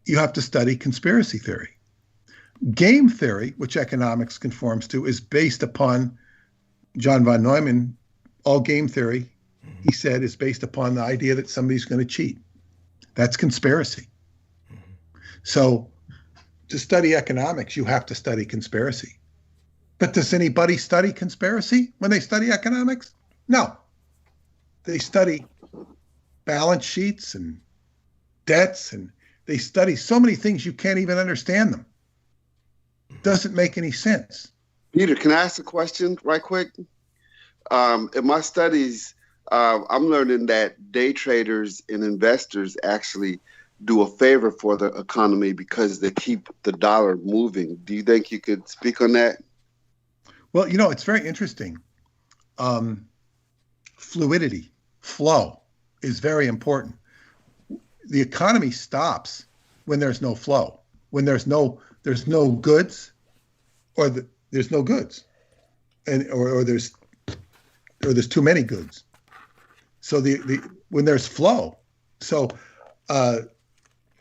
you have to study conspiracy theory. Game theory, which economics conforms to, is based upon John von Neumann. All game theory, he said, is based upon the idea that somebody's going to cheat. That's conspiracy. So to study economics, you have to study conspiracy. But does anybody study conspiracy when they study economics? No. They study balance sheets and debts, and they study so many things you can't even understand them. Doesn't make any sense. Peter, can I ask a question right quick? In my studies, I'm learning that day traders and investors actually do a favor for the economy because they keep the dollar moving. Do you think you could speak on that? Well, it's very interesting. Fluidity, flow is very important. The economy stops when there's no flow, when there's no goods, or there's no goods, or there's too many goods. So when there's flow, so and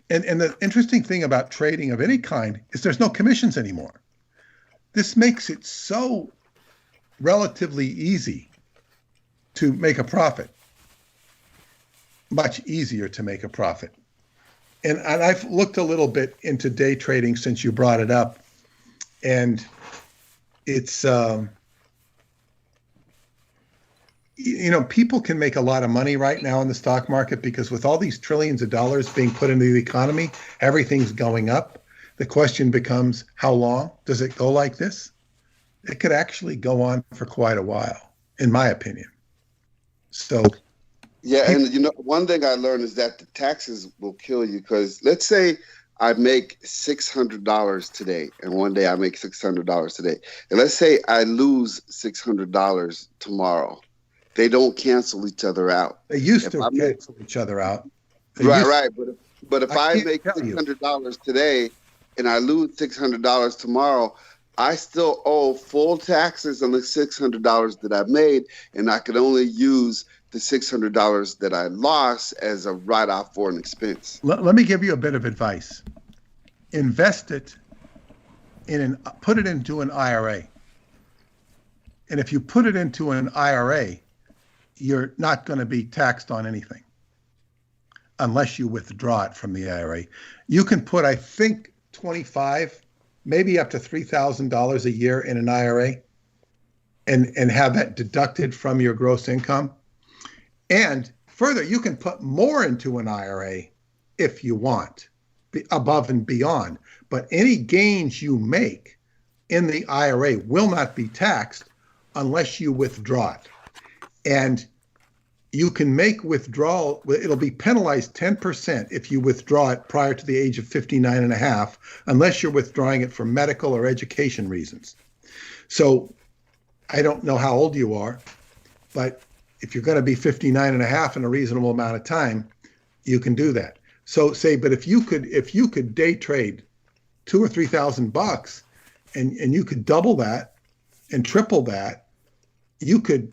the interesting thing about trading of any kind is there's no commissions anymore. This makes it so relatively easy to make a profit. Much easier to make a profit. And I've looked a little bit into day trading since you brought it up. And it's, people can make a lot of money right now in the stock market because with all these trillions of dollars being put into the economy, everything's going up. The question becomes, how long does it go like this? It could actually go on for quite a while, in my opinion. So, yeah, and one thing I learned is that the taxes will kill you because let's say I make $600 today, and one day I make $600 today, and let's say I lose $600 tomorrow. They don't cancel each other out. They used to cancel each other out. Right. But if I make $600 today and I lose $600 tomorrow, I still owe full taxes on the $600 that I made, and I could only use the $600 that I lost as a write-off for an expense. Let me give you a bit of advice. Invest it put it into an IRA. And if you put it into an IRA, you're not going to be taxed on anything. unless you withdraw it from the IRA. You can put, I think, 25, maybe up to $3,000 a year in an IRA and have that deducted from your gross income. And further, you can put more into an IRA if you want, above and beyond. But any gains you make in the IRA will not be taxed unless you withdraw it. And you can make withdrawal, it'll be penalized 10% if you withdraw it prior to the age of 59 and a half, unless you're withdrawing it for medical or education reasons. So I don't know how old you are, but if you're going to be 59 and a half in a reasonable amount of time, you can do that. So but if you could day trade $2,000 or $3,000 and you could double that and triple that, you could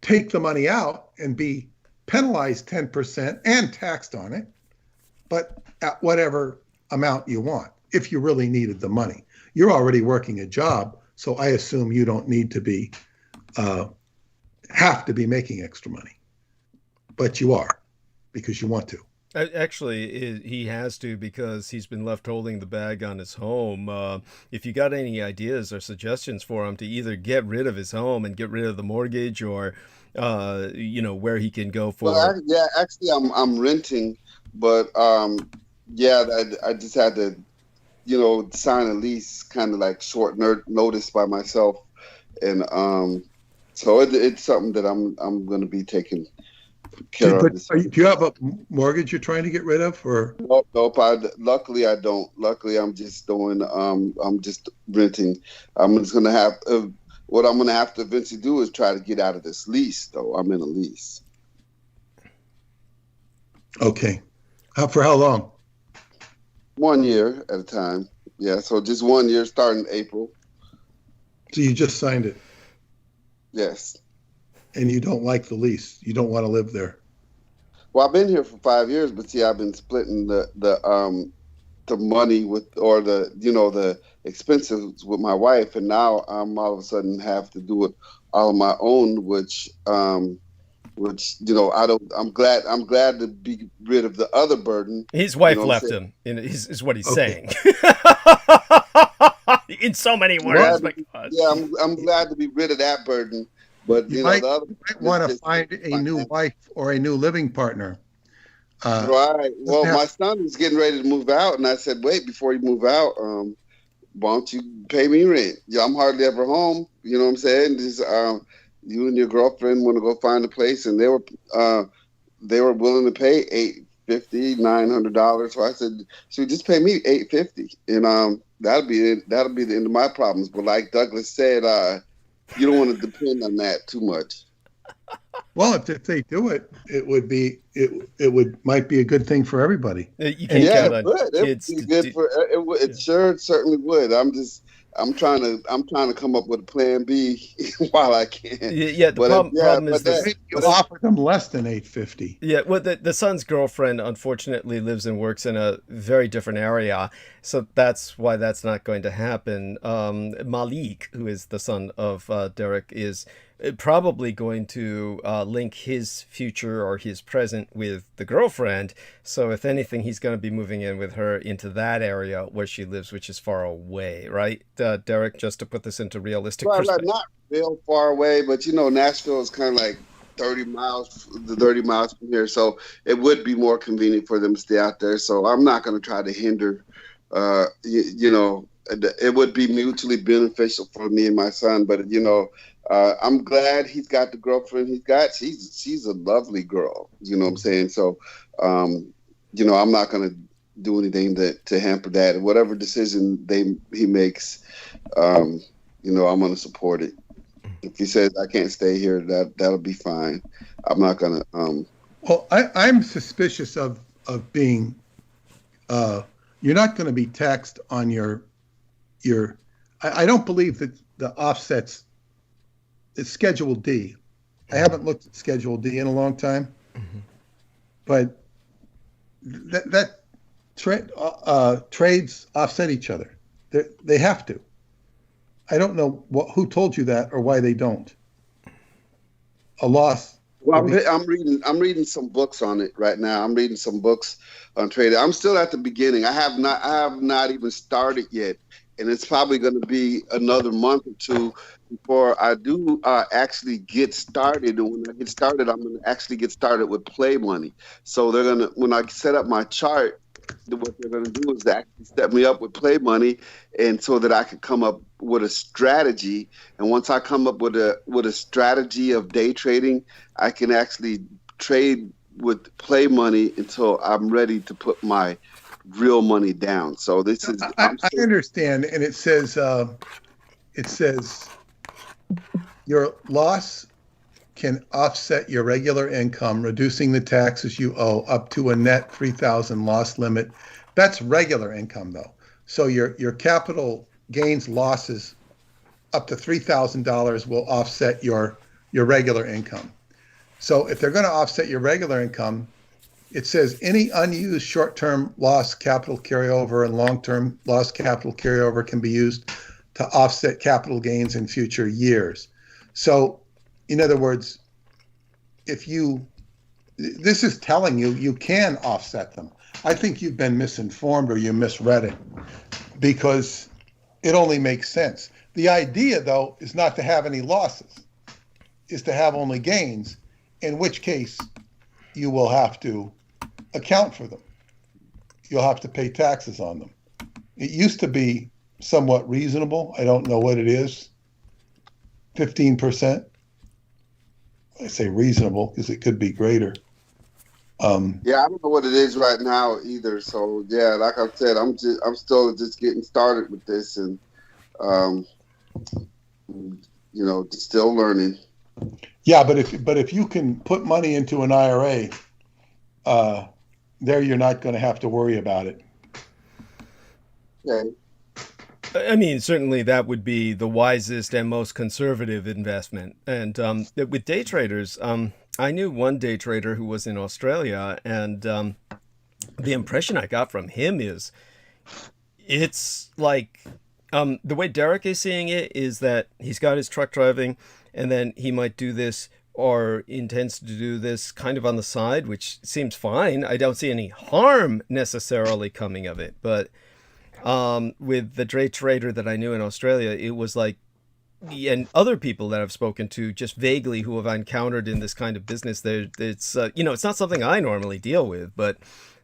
take the money out and be penalized 10% and taxed on it, but at whatever amount you want, if you really needed the money. You're already working a job, so I assume you don't need to be, have to be making extra money, but you are because you want to. Actually, he has to because he's been left holding the bag on his home. If you got any ideas or suggestions for him to either get rid of his home and get rid of the mortgage, or where he can go for. Well, actually, I'm renting, but I just had to, sign a lease, kind of like short notice by myself, and so it's something that I'm going to be taking care of. Do you have a mortgage you're trying to get rid of, or? Nope. Luckily, I don't. Luckily, I'm just doing. I'm just renting. I'm just gonna have. What I'm gonna have to eventually do is try to get out of this lease, though. I'm in a lease. Okay. For how long? 1 year at a time. Yeah. So just 1 year, starting April. So you just signed it. Yes. And you don't like the lease. You don't want to live there. Well, I've been here for 5 years, but see, I've been splitting the money with, or the expenses with my wife, and now I'm all of a sudden have to do it all on my own, which I don't. I'm glad to be rid of the other burden. His wife left him. Is what he's saying. In so many words. Yeah, I'm glad to be rid of that burden. But you might want to find a new wife or a new living partner. Right. Well, my son was getting ready to move out, and I said, "Wait, before you move out, why don't you pay me rent? Yeah, I'm hardly ever home. You know what I'm saying? Just you and your girlfriend want to go find a place, and they were willing to pay $850, $900. So I said, so just pay me $850, and that'll be the end of my problems. But like Douglas said, you don't want to depend on that too much. Well, if they do it, it might be a good thing for everybody. You can't count on kids. It certainly would. I'm trying to come up with a plan B while I can. Yeah, the problem is that you offer them less than $850. Yeah, well, the son's girlfriend unfortunately lives and works in a very different area, so that's why that's not going to happen. Malik, who is the son of Derek, is probably going to link his future or his present with the girlfriend. So if anything, he's going to be moving in with her into that area where she lives, which is far away, right, Derek? Just to put this into realistic perspective. Not real far away, but Nashville is kind of like 30 miles from here, so it would be more convenient for them to stay out there. So I'm not going to try to hinder. It would be mutually beneficial for me and my son, but I'm glad he's got the girlfriend he's got. She's a lovely girl. You know what I'm saying? So, I'm not going to do anything to hamper that. Whatever decision he makes, I'm going to support it. If he says I can't stay here, that'll be fine. I'm not going to. Well, I'm suspicious of being. You're not going to be taxed on your. I don't believe that the offsets. It's Schedule D. I haven't looked at Schedule D in a long time, but trades offset each other. They have to. I don't know who told you that or why they don't. A loss Well, I'm reading some books on it right now. I'm reading some books on trading. I'm still at the beginning. I have not even started yet, and it's probably going to be another month or two before I do actually get started. And when I get started, I'm going to actually get started with play money. So they're going to, when I set up my chart, what they're going to do is actually set me up with play money, and so that I can come up with a strategy. And once I come up with a strategy of day trading, I can actually trade with play money until I'm ready to put my real money down. So this is I understand, and it says your loss can offset your regular income, reducing the taxes you owe up to a net 3,000 loss limit. That's regular income, though. So your capital gains losses up to $3,000 will offset your regular income. So if they're going to offset your regular income, it says any unused short-term loss capital carryover and long-term loss capital carryover can be used to offset capital gains in future years. So, in other words, this is telling you can offset them. I think you've been misinformed or you misread it, because it only makes sense. The idea, though, is not to have any losses, is to have only gains, in which case you will have to account for them. You'll have to pay taxes on them. It used to be somewhat reasonable. I don't know what it is. 15%. I say reasonable because it could be greater. Yeah, I don't know what it is right now either. So yeah, like I said, I'm still just getting started with this, and still learning. Yeah, but if you can put money into an IRA, there you're not going to have to worry about it. Okay. I mean, certainly that would be the wisest and most conservative investment. And with day traders, I knew one day trader who was in Australia, and the impression I got from him is it's like the way Derek is seeing it is that he's got his truck driving, and then he might do this or intends to do this kind of on the side, which seems fine. I don't see any harm necessarily coming of it, but with the day trader that I knew in Australia, it was like, and other people that I've spoken to just vaguely who have encountered in this kind of business, it's it's not something I normally deal with, but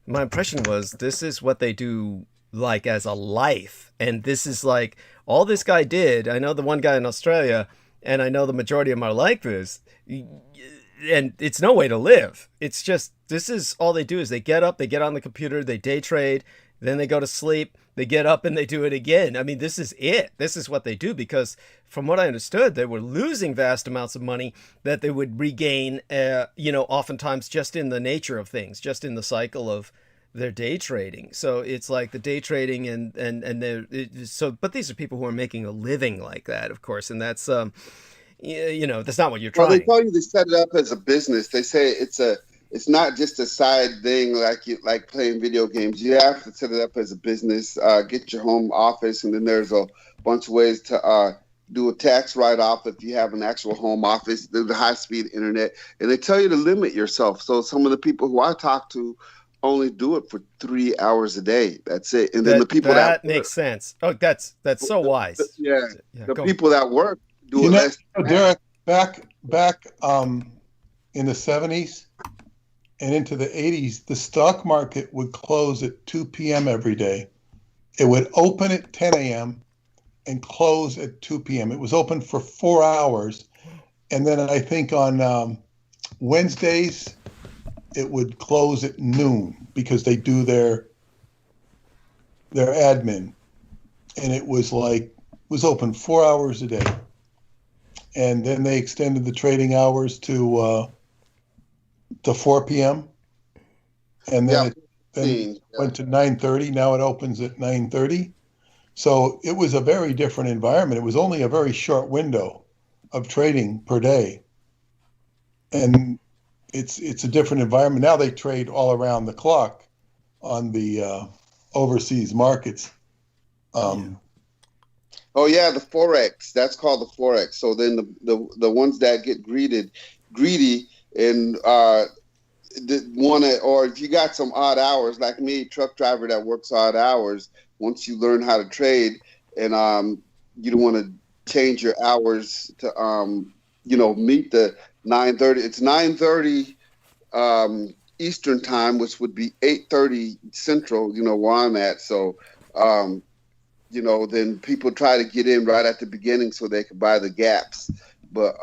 my impression was this is what they do like as a life. And this is like all this guy did. I know the one guy in Australia, and I know the majority of them are like this, and it's no way to live. It's just, this is all they do is they get up, they get on the computer, they day trade, then they go to sleep, they get up and they do it again. I mean, this is it. This is what they do, because from what I understood, they were losing vast amounts of money that they would regain, oftentimes just in the nature of things, just in the cycle of their day trading. So it's like the day trading and but these are people who are making a living like that, of course. And that's, that's not what you're trying. Well, they tell you they set it up as a business. They say it's not just a side thing like playing video games. You have to set it up as a business, get your home office, and then there's a bunch of ways to do a tax write-off if you have an actual home office, the high-speed internet. And they tell you to limit yourself. So some of the people who I talk to only do it for 3 hours a day. That's it. And then the people that makes sense. Oh, that's so wise. Yeah, the people that work do it less. Derek, back in the 70s and into the 80s, the stock market would close at 2 p.m. every day. It would open at 10 a.m. and close at 2 p.m. It was open for 4 hours. And then I think on Wednesdays, it would close at noon because they do their admin. And it was open 4 hours a day. And then they extended the trading hours to 4 p.m. And then it went to 9:30. Now it opens at 9:30. So it was a very different environment. It was only a very short window of trading per day. And it's a different environment. Now they trade all around the clock on the overseas markets. Oh yeah, the Forex. That's called the Forex. So then the ones that get greedy, and or if you got some odd hours like me, truck driver that works odd hours, once you learn how to trade and you don't want to change your hours to meet the 9:30. It's 9:30 Eastern time, which would be 8:30 Central, where I'm at. So then people try to get in right at the beginning so they can buy the gaps. But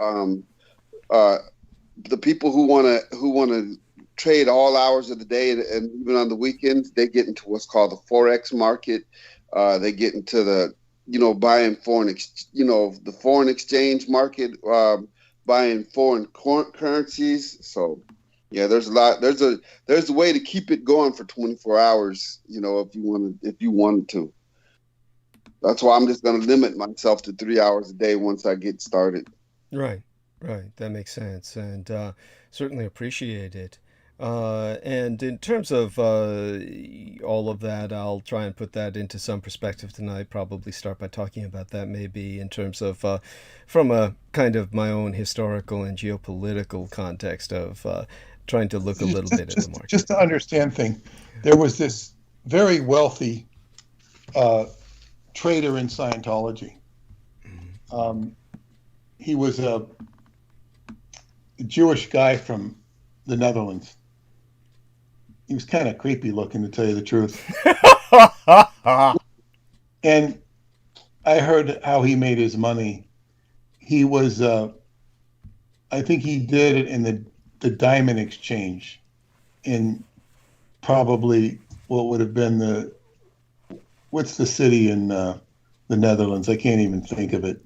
the people who wanna trade all hours of the day and even on the weekends, they get into what's called the Forex market. They get into the buying the foreign exchange market, buying foreign currencies. So yeah, there's a lot. There's a way to keep it going for 24 hours. If you wanted to. That's why I'm just going to limit myself to 3 hours a day once I get started. Right. That makes sense, and certainly appreciate it. And in terms of all of that, I'll try and put that into some perspective tonight. Probably start by talking about that maybe in terms of from a kind of my own historical and geopolitical context of trying to look a little bit at the market. Just to understand things, there was this very wealthy trader in Scientology. He was a Jewish guy from the Netherlands. He was kind of creepy looking, to tell you the truth. And I heard how he made his money. He was, I think he did it in the diamond exchange in probably what would have been what's the city in the Netherlands? I can't even think of it.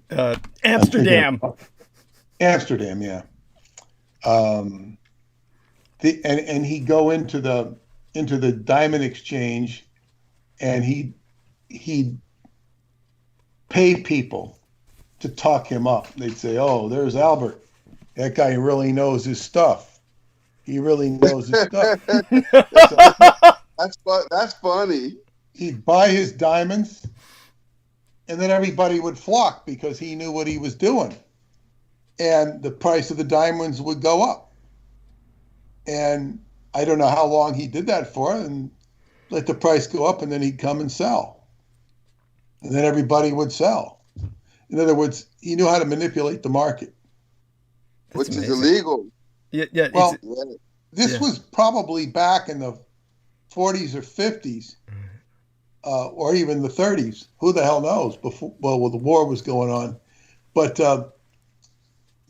Amsterdam. Amsterdam, yeah. And he'd go into the diamond exchange, and he'd pay people to talk him up. They'd say, "Oh, there's Albert. That guy really knows his stuff. He really knows his stuff." That's funny. He'd buy his diamonds, and then everybody would flock because he knew what he was doing, and the price of the diamonds would go up. And I don't know how long he did that for, and let the price go up, and then he'd come and sell. And then everybody would sell. In other words, he knew how to manipulate the market. Which is illegal. Yeah. Well, this was probably back in the 40s or 50s, or even the 30s. Who the hell knows? Before, well, the war was going on. But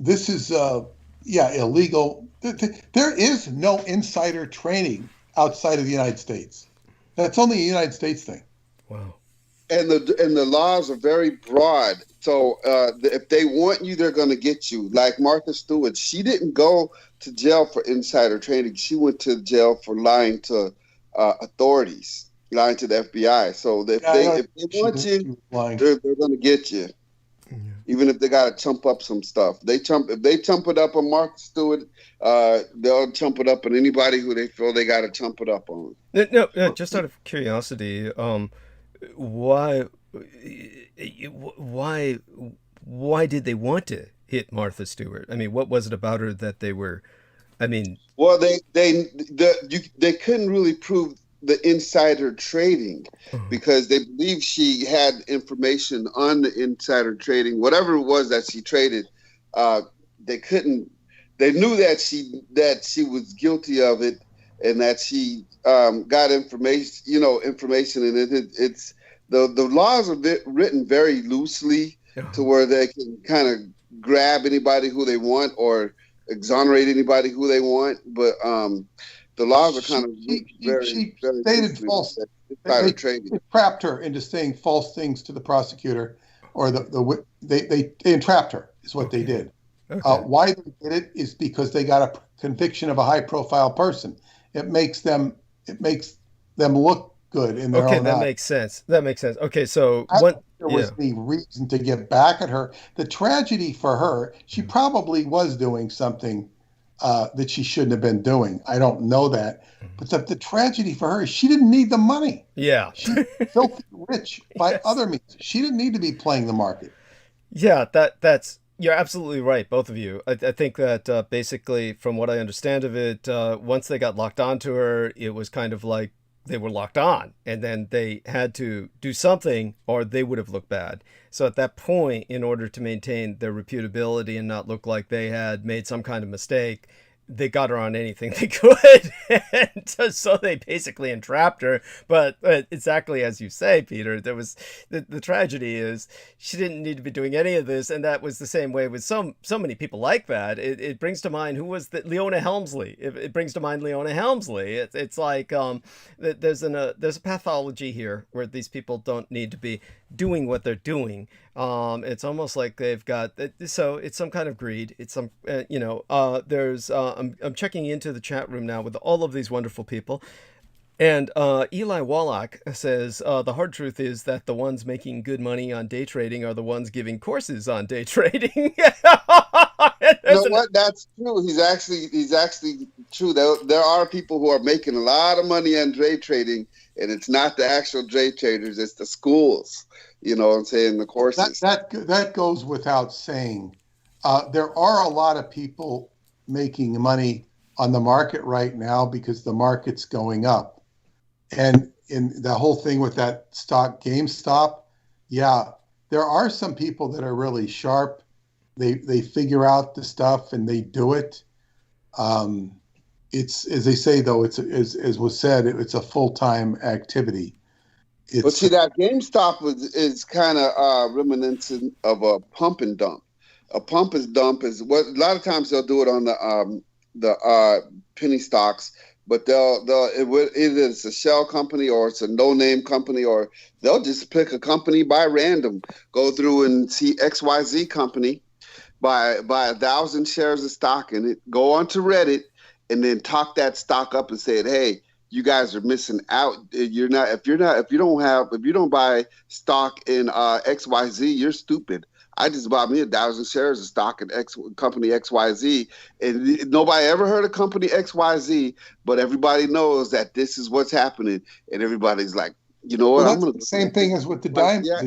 this is, illegal. There is no insider trading outside of the United States. That's only a United States thing. Wow. And the laws are very broad. So if they want you, they're going to get you. Like Martha Stewart, she didn't go to jail for insider trading. She went to jail for lying to authorities, lying to the FBI. So if they want you, they're going to get you. Even if they got to chump up some stuff. If they chump it up on Martha Stewart, they'll chump it up on anybody who they feel they got to chump it up on. No, just out of curiosity, why did they want to hit Martha Stewart? I mean, what was it about her that they were? I mean, well, they couldn't really prove the insider trading because they believed she had information on the insider trading, whatever it was that she traded. They knew that she was guilty of it and that she got information, and it's the laws are written very loosely to where they can kind of grab anybody who they want or exonerate anybody who they want, but the laws are kind of very stated false. They trapped her into saying false things to the prosecutor, or they entrapped her. Is what they did. Okay. Why they did it is because they got a conviction of a high-profile person. It makes them look good in their own eyes. Okay, that makes sense. Okay, so there was any reason to get back at her. The tragedy for her, she probably was doing something that she shouldn't have been doing. I don't know that. But the tragedy for her is she didn't need the money. Yeah. She's filthy rich by other means. She didn't need to be playing the market. Yeah, that's You're absolutely right, both of you. I think that basically, from what I understand of it, once they got locked onto her, it was kind of like they were locked on, and then they had to do something, or they would have looked bad. So at that point, in order to maintain their reputability and not look like they had made some kind of mistake, they got her on anything they could, and so they basically entrapped her. But exactly as you say, Peter, there was the tragedy is she didn't need to be doing any of this, and that was the same way with so many people like that. It brings to mind who was the Leona Helmsley. It brings to mind Leona Helmsley. It's like there's a pathology here where these people don't need to be doing what they're doing. It's almost like they've got so it's some kind of greed. It's some there's I'm checking into the chat room now with all of these wonderful people. And Eli Wallach says, the hard truth is that the ones making good money on day trading are the ones giving courses on day trading. You know what? That's true. He's actually true. There are people who are making a lot of money on day trading, and it's not the actual day traders, it's the schools. You know what I'm saying? The courses. That goes without saying. There are a lot of people making money on the market right now because the market's going up. And in the whole thing with that stock GameStop, yeah, there are some people that are really sharp. They figure out the stuff and they do it. It's, as they say, though, it's as was said, it's a full-time activity. But see, that GameStop is kind of reminiscent of a pump and dump. A pump and dump is what a lot of times they'll do it on the penny stocks, but either it's a shell company or it's a no-name company, or they'll just pick a company by random, go through and see XYZ company, buy 1,000 shares of stock in it, go onto Reddit, and then talk that stock up and say, hey, you guys are missing out. If you don't buy stock in XYZ, you're stupid. I just bought me 1,000 shares of stock in company XYZ, and nobody ever heard of company XYZ, but everybody knows that this is what's happening, and everybody's like, you know what? Well, that's the same thing as with the diamonds. Yeah.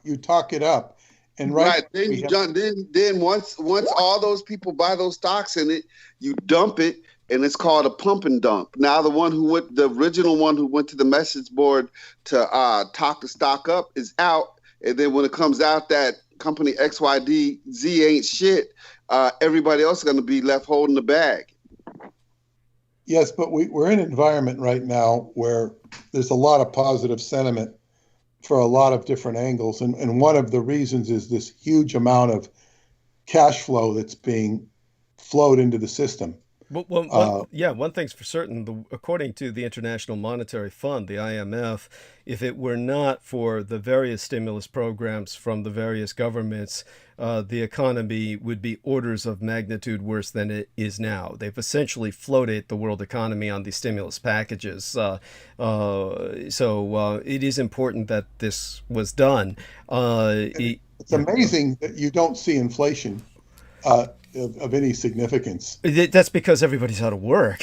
You talk it up, and right. Then once all those people buy those stocks in it, you dump it, and it's called a pump and dump. Now the original one who went to the message board to talk the stock up is out, and then when it comes out that company XYZ ain't shit, everybody else is going to be left holding the bag. Yes, but we're in an environment right now where there's a lot of positive sentiment for a lot of different angles. And one of the reasons is this huge amount of cash flow that's being flowed into the system. One thing's for certain. According to the International Monetary Fund, the IMF, if it were not for the various stimulus programs from the various governments, the economy would be orders of magnitude worse than it is now. They've essentially floated the world economy on these stimulus packages. So it is important that this was done. It's amazing that you don't see inflation of any significance. That's because everybody's out of work.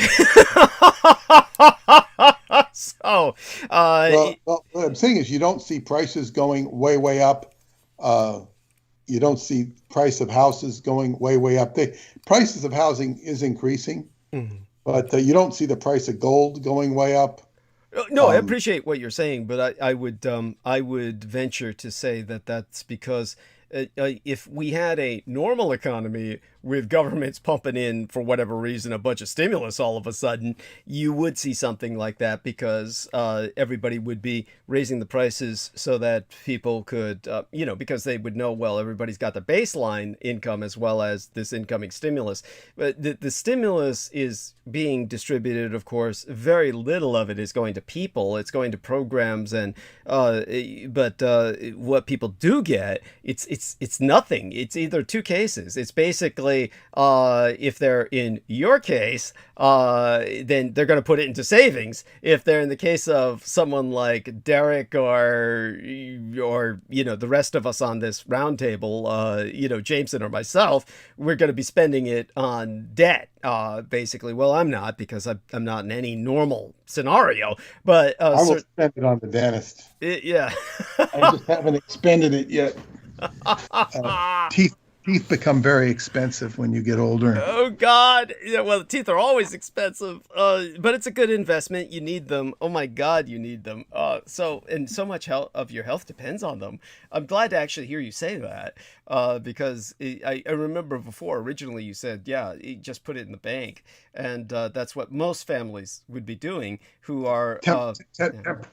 So, what I'm saying is you don't see prices going way up. You don't see price of houses going way up. Prices of housing is increasing, but you don't see the price of gold going way up. No, I appreciate what you're saying, but I would venture to say that that's because if we had a normal economy with governments pumping in, for whatever reason, a bunch of stimulus all of a sudden, you would see something like that because everybody would be raising the prices so that people could, because they would know, well, everybody's got the baseline income as well as this incoming stimulus. But the stimulus is being distributed, of course. Very little of it is going to people. It's going to programs, and but what people do get, it's nothing. It's either two cases. It's basically if they're in your case, then they're going to put it into savings. If they're in the case of someone like Derek or the rest of us on this roundtable, Jameson or myself, we're going to be spending it on debt. Basically, well, I'm not, because I'm not in any normal scenario. But I will spend it on the dentist. Yeah, I just haven't expended it yet. teeth become very expensive when you get older. Oh God! Yeah, well, the teeth are always expensive, but it's a good investment. You need them. Oh my God, you need them. And so much of your health depends on them. I'm glad to actually hear you say that, because I remember before originally you said, yeah, you just put it in the bank, and that's what most families would be doing who are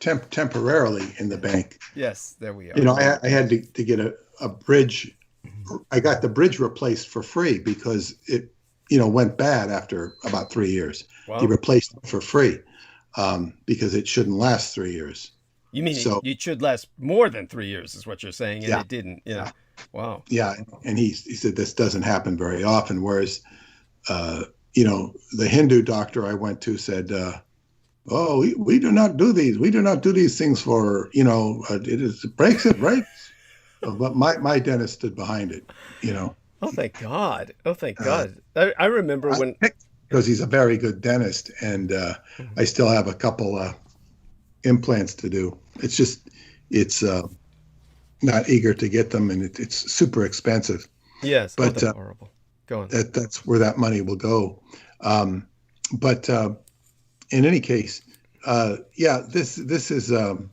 temporarily in the bank. Yes, there we are. You know, I had to get a bridge. I got the bridge replaced for free because it, went bad after about 3 years. Wow. He replaced it for free because it shouldn't last 3 years. You mean it should last more than 3 years is what you're saying, and it didn't. Yeah. Wow. Yeah, and he said this doesn't happen very often. Whereas, the Hindu doctor I went to said, "Oh, we do not do these. We do not do these things for it breaks it, right?" But my dentist stood behind it, Oh, thank God. Oh, thank God. I remember when... Because he's a very good dentist, and I still have a couple implants to do. It's just, it's not eager to get them, and it's super expensive. Yes, but that's horrible. Go on. That's where that money will go. But in any case, this is... the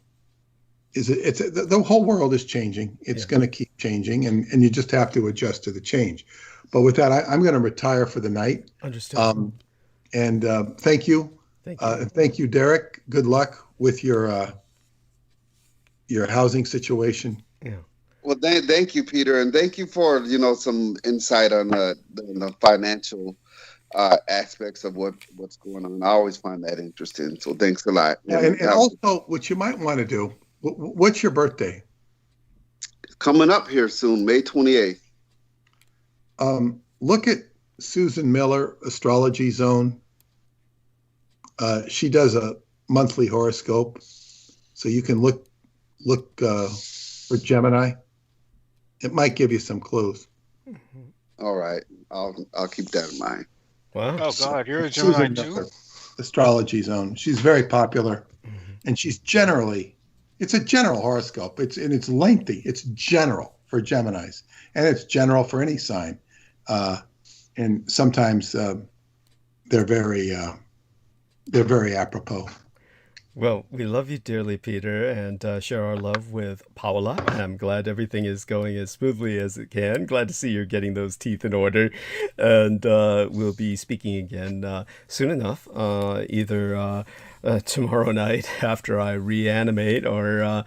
whole world is changing. It's going to keep changing, and you just have to adjust to the change. But with that, I'm going to retire for the night. Understood. And thank you. Thank you. Thank you, Derek. Good luck with your housing situation. Yeah. Well, thank you, Peter, and thank you for some insight on the financial aspects of what's going on. I always find that interesting. So thanks a lot. Yeah, and also, what you might want to do. What's your birthday? Coming up here soon, May 28th. Look at Susan Miller, Astrology Zone. She does a monthly horoscope, so you can look for Gemini. It might give you some clues. All right, I'll keep that in mind. Wow. Oh God, you're a Gemini Susan too? Miller, Astrology Zone. She's very popular, and she's it's a general horoscope. It's lengthy. It's general for Geminis, and it's general for any sign. And sometimes they're very apropos. Well, we love you dearly, Peter, and share our love with Paula. I'm glad everything is going as smoothly as it can. Glad to see you're getting those teeth in order. And we'll be speaking again soon enough, either tomorrow night after I reanimate or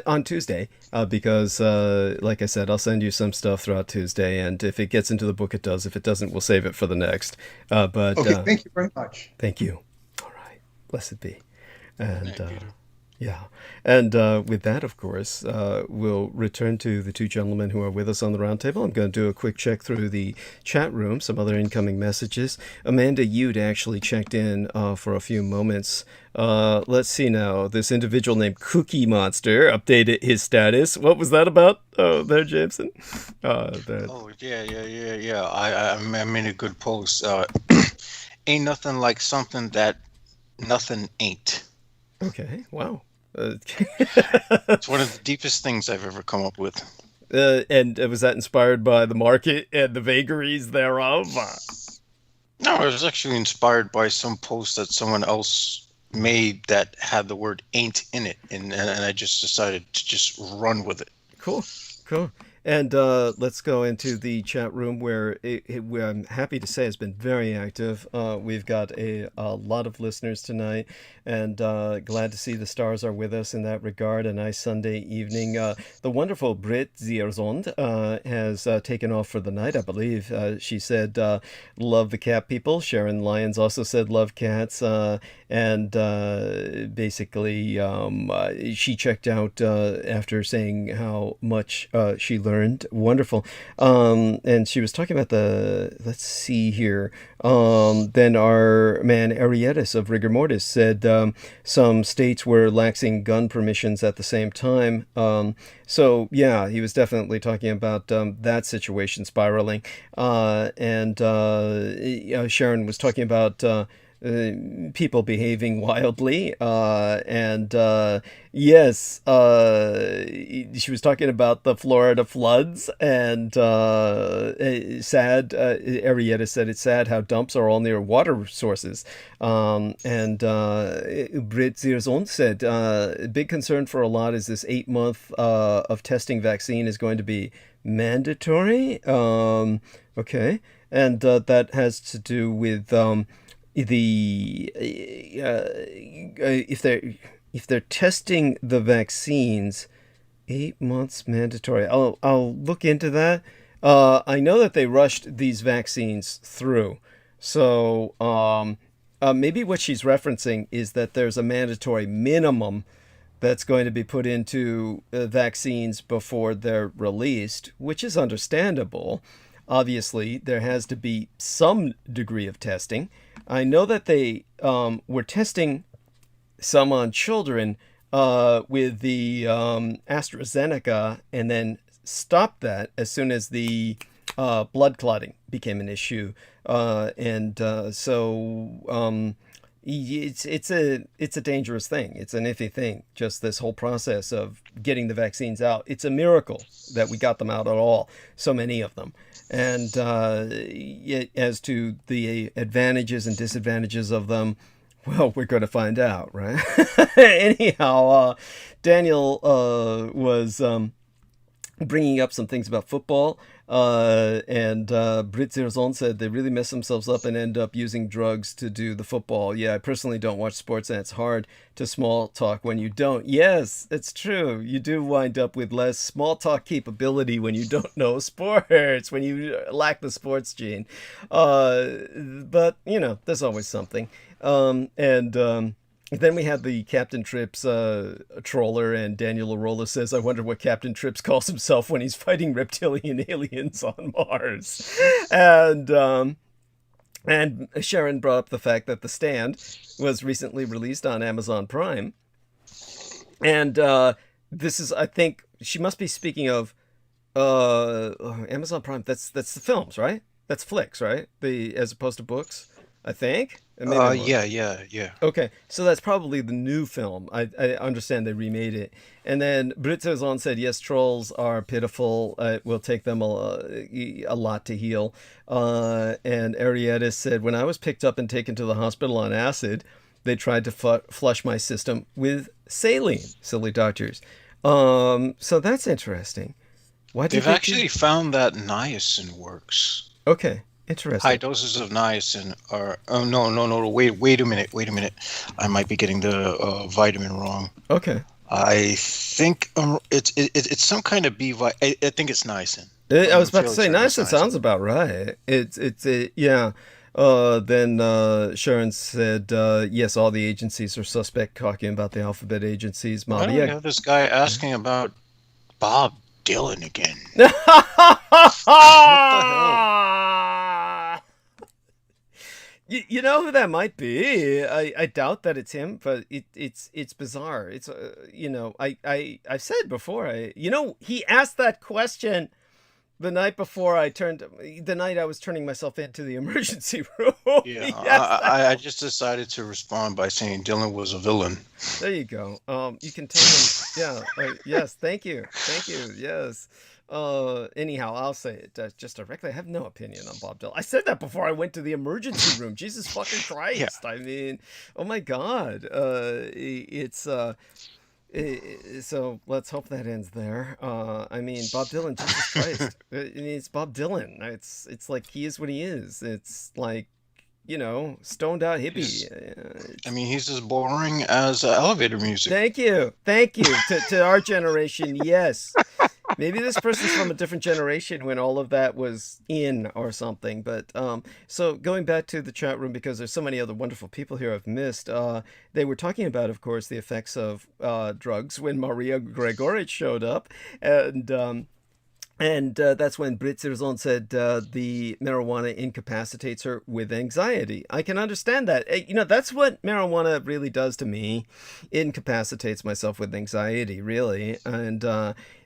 on Tuesday, because like I said, I'll send you some stuff throughout Tuesday. And if it gets into the book, it does. If it doesn't, we'll save it for the next. But okay, thank you very much. Thank you. All right. Blessed be. And with that, of course, we'll return to the two gentlemen who are with us on the roundtable. I'm going to do a quick check through the chat room, some other incoming messages. Amanda Yude actually checked in for a few moments. Let's see now. This individual named Cookie Monster updated his status. What was that about? Oh, there, Jameson. Oh yeah. I made a good post. Ain't nothing like something that nothing ain't. Okay, wow. It's one of the deepest things I've ever come up with. And was that inspired by the market and the vagaries thereof? No, it was actually inspired by some post that someone else made that had the word ain't in it. And I just decided to just run with it. Cool. And let's go into the chat room where I'm happy to say has been very active. We've got a lot of listeners tonight, and glad to see the stars are with us in that regard. A nice Sunday evening. The wonderful Britt Zierzond has taken off for the night, I believe. She said, love the cat people. Sharon Lyons also said, love cats. And basically, she checked out after saying how much she learned. Wonderful. And she was talking about let's see here. Then our man Arietis of Rigor Mortis said some states were laxing gun permissions at the same time. So yeah, he was definitely talking about that situation spiraling. And Sharon was talking about people behaving wildly. Yes, she was talking about the Florida floods, and sad. Arietta said it's sad how dumps are all near water sources. Britt Zierzon said, big concern for a lot is this 8-month of testing vaccine is going to be mandatory. Okay. And that has to do with the if they're testing the vaccines, 8 months mandatory. I'll look into that. I know that they rushed these vaccines through, so maybe what she's referencing is that there's a mandatory minimum that's going to be put into vaccines before they're released, which is understandable. Obviously, there has to be some degree of testing. I know that they were testing some on children with the AstraZeneca, and then stopped that as soon as the blood clotting became an issue. It's a dangerous thing. It's an iffy thing. Just this whole process of getting the vaccines out. It's a miracle that we got them out at all. So many of them. And as to the advantages and disadvantages of them, well, we're going to find out, right? Anyhow, Daniel was bringing up some things about football. Britt Zierzon said they really mess themselves up and end up using drugs to do the football. Yeah, I personally don't watch sports, and it's hard to small talk when you don't. Yes, it's true. You do wind up with less small talk capability when you don't know sports, when you lack the sports gene. But, there's always something. Then we had the Captain Trips troller, and Daniel Arola says, I wonder what Captain Trips calls himself when he's fighting reptilian aliens on Mars. And Sharon brought up the fact that The Stand was recently released on Amazon Prime. And this is, I think, she must be speaking of Amazon Prime. That's the films, right? That's flicks, right? As opposed to books, I think. Yeah. Okay, so that's probably the new film. I understand they remade it. And then Britt Zierzon said, yes, trolls are pitiful. It will take them a lot to heal. And Arietta said, when I was picked up and taken to the hospital on acid, they tried to flush my system with saline. Silly Dodgers. So that's interesting. They've actually found that niacin works. Okay. Interesting. High doses of niacin are. Oh no! Wait a minute. I might be getting the vitamin wrong. Okay. I think it's some kind of B vitamin. I think it's niacin. I was about to say niacin sounds about right. Yeah. Then Sharon said, yes, all the agencies are suspect, talking about the alphabet agencies. Why don't we have this guy asking about Bob Dylan again? What the hell? You know who that might be? I doubt that it's him, but it's bizarre. It's I've said before. He asked that question the night I was turning myself into the emergency room. Yeah, I just decided to respond by saying Dylan was a villain. There you go. You can tell him. Yeah. Yes. Thank you. Yes. Anyhow, I'll say it just directly. I have no opinion on Bob Dylan. I said that before I went to the emergency room. Jesus fucking Christ. Yeah. I mean, oh my God. So let's hope that ends there. I mean, Bob Dylan, Jesus Christ. It's Bob Dylan. It's like he is what he is. It's like, stoned out hippie. He's as boring as elevator music. Thank you. To our generation, yes. Maybe this person's from a different generation when all of that was in or something. But so going back to the chat room, because there's so many other wonderful people here I've missed. They were talking about, of course, the effects of drugs when Maria Gregorich showed up. And that's when Britt Zierzon said the marijuana incapacitates her with anxiety. I can understand that. That's what marijuana really does to me. Incapacitates myself with anxiety, really. And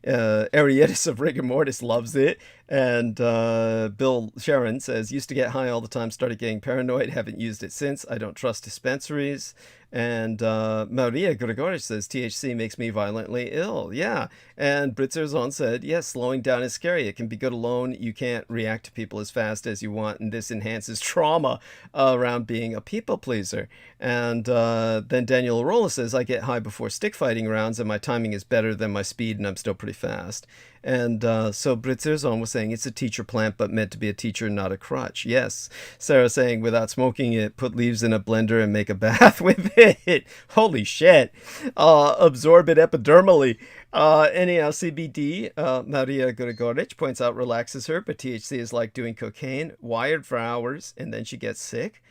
Ariettis of Rigor Mortis loves it. And Bill Sharon says, used to get high all the time, started getting paranoid, haven't used it since. I don't trust dispensaries. And Maria Gregorich says, THC makes me violently ill. Yeah. And Britzerzon said, yes, slowing down is scary. It can be good alone. You can't react to people as fast as you want. And this enhances trauma around being a people pleaser. And then Daniel Arola says, I get high before stick fighting rounds and my timing is better than my speed and I'm still pretty fast. And so Britzerzon was saying it's a teacher plant, but meant to be a teacher, not a crutch. Yes. Sarah saying without smoking it, put leaves in a blender and make a bath with it. Holy shit. Absorb it epidermally. Anyhow, CBD, Maria Gregorich points out relaxes her, but THC is like doing cocaine, wired for hours, and then she gets sick.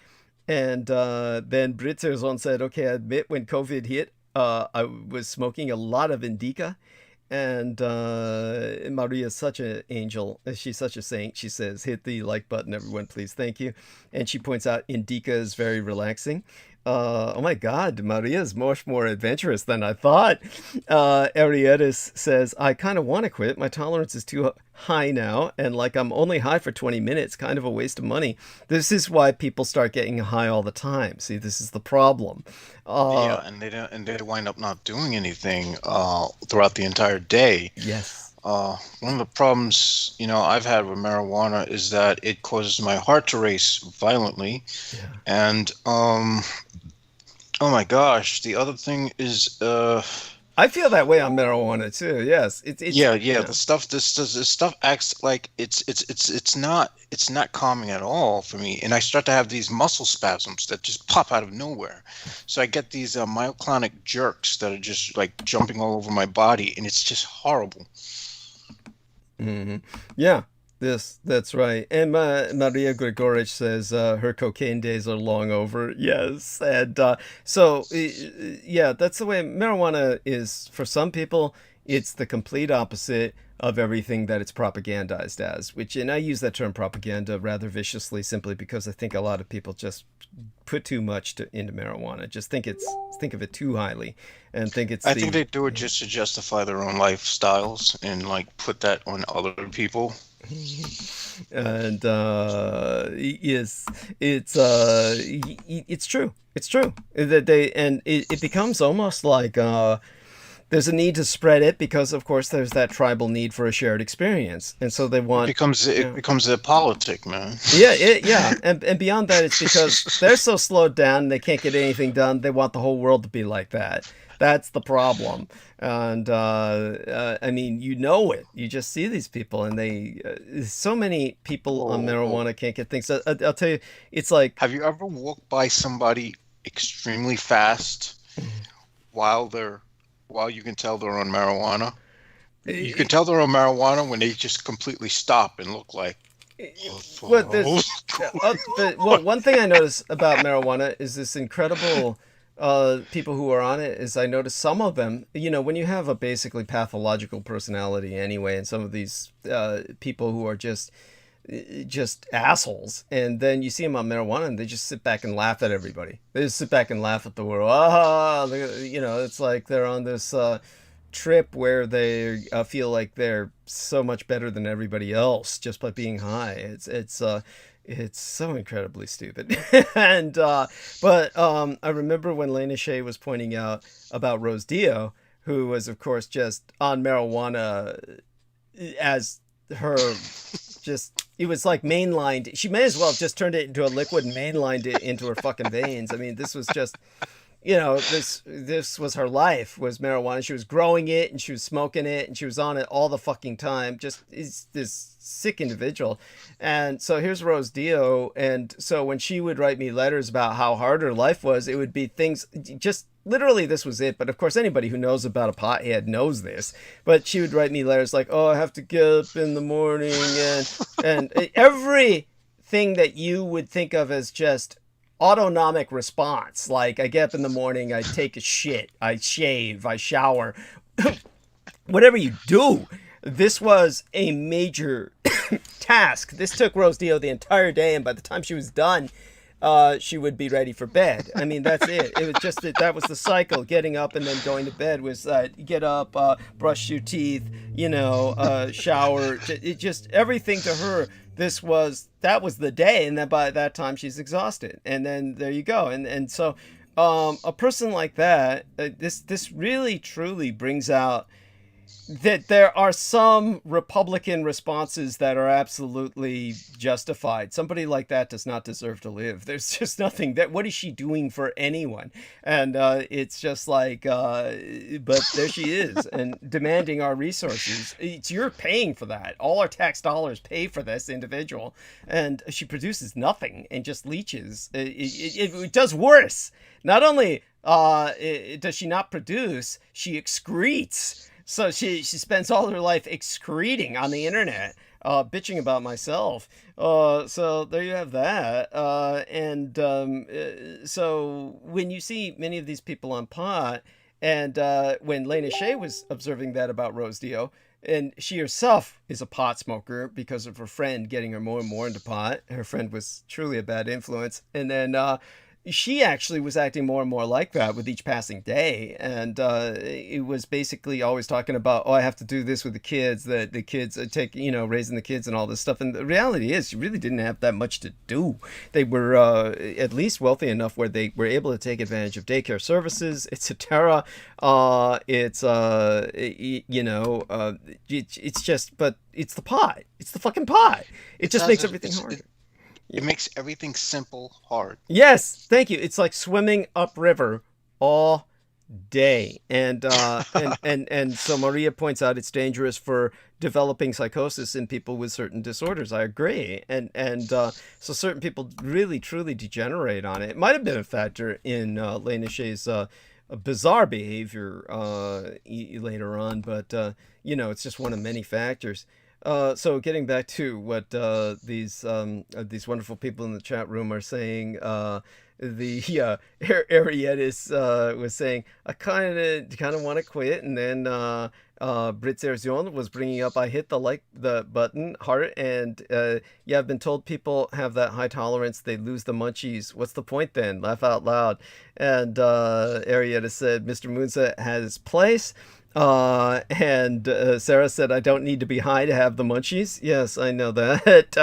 And then Britzerzon said, okay, I admit when COVID hit, I was smoking a lot of indica. And Maria's such an angel. She's such a saint. She says, hit the like button, everyone, please. Thank you. And she points out indica is very relaxing. Oh my God, Maria is much more adventurous than I thought. Ariettis says, I kind of want to quit. My tolerance is too high now. And like I'm only high for 20 minutes, kind of a waste of money. This is why people start getting high all the time. See, this is the problem. Yeah, and they wind up not doing anything throughout the entire day. Yes. One of the problems, I've had with marijuana is that it causes my heart to race violently. Yeah. And, oh my gosh, the other thing is, I feel that way on marijuana too. Yes. Yeah. The stuff acts like it's not calming at all for me. And I start to have these muscle spasms that just pop out of nowhere. So I get these myoclonic jerks that are just like jumping all over my body. And it's just horrible. Mm-hmm. Yeah, that's right. And Maria Gregorich says her cocaine days are long over. Yes, and so yeah, that's the way marijuana is for some people. It's the complete opposite of everything that it's propagandized as. And I use that term propaganda rather viciously, simply because I think a lot of people just put too much into marijuana. Just think of it too highly, and think it's. I think they do it just to justify their own lifestyles and like put that on other people. And yes, it's true. It's true that it becomes almost like there's a need to spread it because, of course, there's that tribal need for a shared experience, and so they want. It becomes a politic, man. Yeah, and beyond that, it's because they're so slowed down they can't get anything done. They want the whole world to be like that. That's the problem, and I mean, it. You just see these people, and so many people on marijuana can't get things. I'll tell you, it's like. Have you ever walked by somebody extremely fast while you can tell they're on marijuana? You can tell they're on marijuana when they just completely stop and look like. One thing I notice about marijuana is this incredible. People who are on it is I notice some of them, when you have a basically pathological personality anyway, and some of these people who are just assholes, and then you see them on marijuana and they just sit back and laugh at everybody. They just sit back and laugh at the world. It's like they're on this trip where they feel like they're so much better than everybody else just by being high. It's so incredibly stupid. And but I remember when Lena Shea was pointing out about Rose Dio, who was of course just on marijuana as her just it was like mainlined. She may as well have just turned it into a liquid and mainlined it into her fucking veins. I mean, this was just this was her life, was marijuana. She was growing it and she was smoking it and she was on it all the fucking time. Just is this sick individual. And so here's Rose Dio. And so when she would write me letters about how hard her life was, it would be things just literally this was it. But of course, anybody who knows about a pothead knows this. But she would write me letters like, oh, I have to get up in the morning and everything that you would think of as just autonomic response. Like I get up in the morning, I take a shit, I shave, I shower, whatever you do. This was a major task. This took Rose Dio the entire day, and by the time she was done, she would be ready for bed. I mean, that's it. It was just that was the cycle. Getting up and then going to bed was get up, brush your teeth, shower. It just everything to her. That was the day, and then by that time she's exhausted, and then there you go. And so a person like that, this really truly brings out that there are some Republican responses that are absolutely justified. Somebody like that does not deserve to live. There's just nothing what is she doing for anyone? And it's just like, but there she is, and demanding our resources. You're paying for that. All our tax dollars pay for this individual, and she produces nothing and just leeches. It does worse. Not only does she not produce, she excretes. So she spends all her life excreting on the internet, bitching about myself. So there you have that. So when you see many of these people on pot, and when Lena Shea was observing that about Rose Dio, and she herself is a pot smoker because of her friend getting her more and more into pot. Her friend was truly a bad influence. And then she actually was acting more and more like that with each passing day. And it was basically always talking about, I have to do this with the kids, that the kids take, raising the kids and all this stuff. And the reality is she really didn't have that much to do. They were at least wealthy enough where they were able to take advantage of daycare services, etc. It's just, but it's the pot. It's the fucking pot. It just makes everything harder. It makes everything simple hard. Yes, thank you. It's like swimming upriver all day. And so Maria points out it's dangerous for developing psychosis in people with certain disorders. I agree. And so certain people really, truly degenerate on it. It might have been a factor in Lena Shea's bizarre behavior later on, but, it's just one of many factors. So getting back to what these wonderful people in the chat room are saying, Ariettis was saying, I kind of want to quit, and then Brits Erzion was bringing up, I hit the button heart, and I've been told people have that high tolerance, they lose the munchies. What's the point then? Laugh out loud. And Ariettis said, Mr. Munza has his place. And Sarah said, I don't need to be high to have the munchies. Yes, I know that.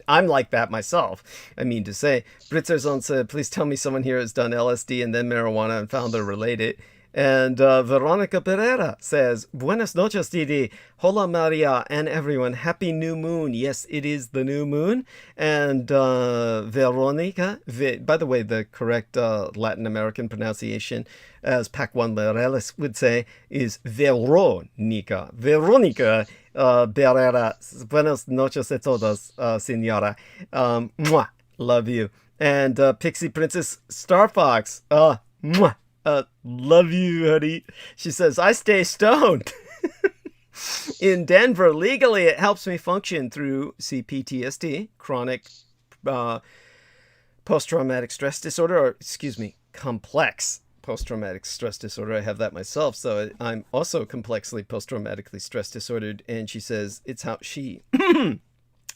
I'm like that myself. I mean to say. Britzerzon said, please tell me someone here has done LSD and then marijuana and found they're related. And Veronica Pereira says, Buenas noches, Didi. Hola, Maria, and everyone. Happy new moon. Yes, it is the new moon. And Veronica, by the way, the correct Latin American pronunciation, as Pac Juan Moreles would say, is Veronica. Veronica Pereira. Buenas noches a todos, señora. Mwah. Love you. And Pixie Princess Starfox. Mwah. Love you, honey. She says, I stay stoned. In Denver, legally, it helps me function through CPTSD, chronic post-traumatic stress disorder, or complex post-traumatic stress disorder. I have that myself, so I'm also complexly post-traumatically stress disordered. And she says it's how she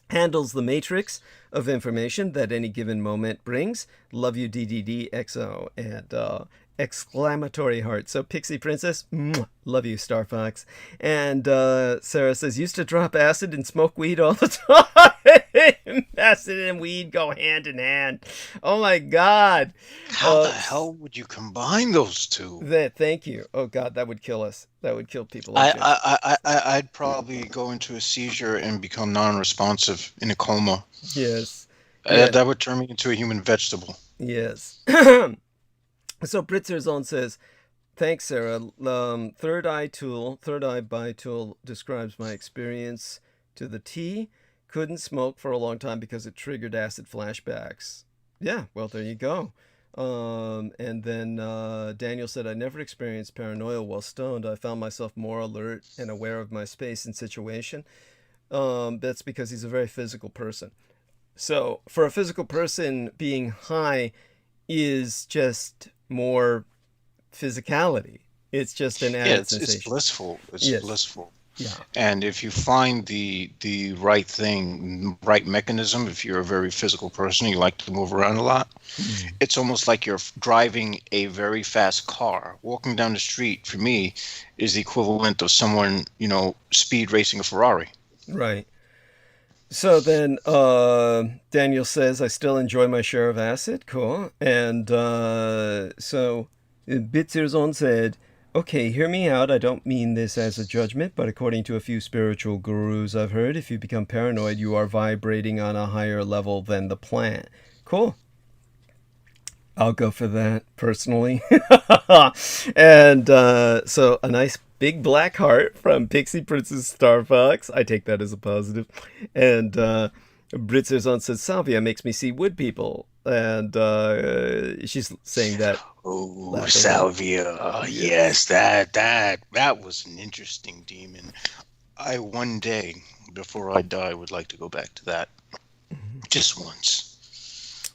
handles the matrix of information that any given moment brings. Love you, DDDXO. And exclamatory heart. So Pixie Princess, mwah, love you, Star Fox. And Sarah says, used to drop acid and smoke weed all the time. Acid and weed go hand in hand. Oh my God. How the hell would you combine those two? Thank you. Oh God, that would kill us. That would kill people. Like I'd probably go into a seizure and become non-responsive in a coma. Yes. That would turn me into a human vegetable. Yes. So Britzerzon says, thanks, Sarah. Third Eye By Tool describes my experience to the T. Couldn't smoke for a long time because it triggered acid flashbacks. Yeah, well, there you go. And then Daniel said, I never experienced paranoia while stoned. I found myself more alert and aware of my space and situation. That's because he's a very physical person. So for a physical person, being high is just more physicality. It's just an added sensation. It's blissful. It's blissful. Yeah. And if you find the right thing, right mechanism, if you're a very physical person, you like to move around a lot, it's almost like you're driving a very fast car. Walking down the street, for me, is the equivalent of someone, speed racing a Ferrari. Right. So then Daniel says, I still enjoy my share of acid. Cool. And so Bitzerzon said, okay, hear me out. I don't mean this as a judgment, but according to a few spiritual gurus I've heard, if you become paranoid, you are vibrating on a higher level than the plant. Cool. I'll go for that personally. And so a nice big black heart from Pixie Princess Starfox. I take that as a positive. And Britzerzon says, Salvia makes me see wood people. And she's saying that. Oh, Salvia. Yes, that was an interesting demon. I one day, before I die, would like to go back to that. Just once.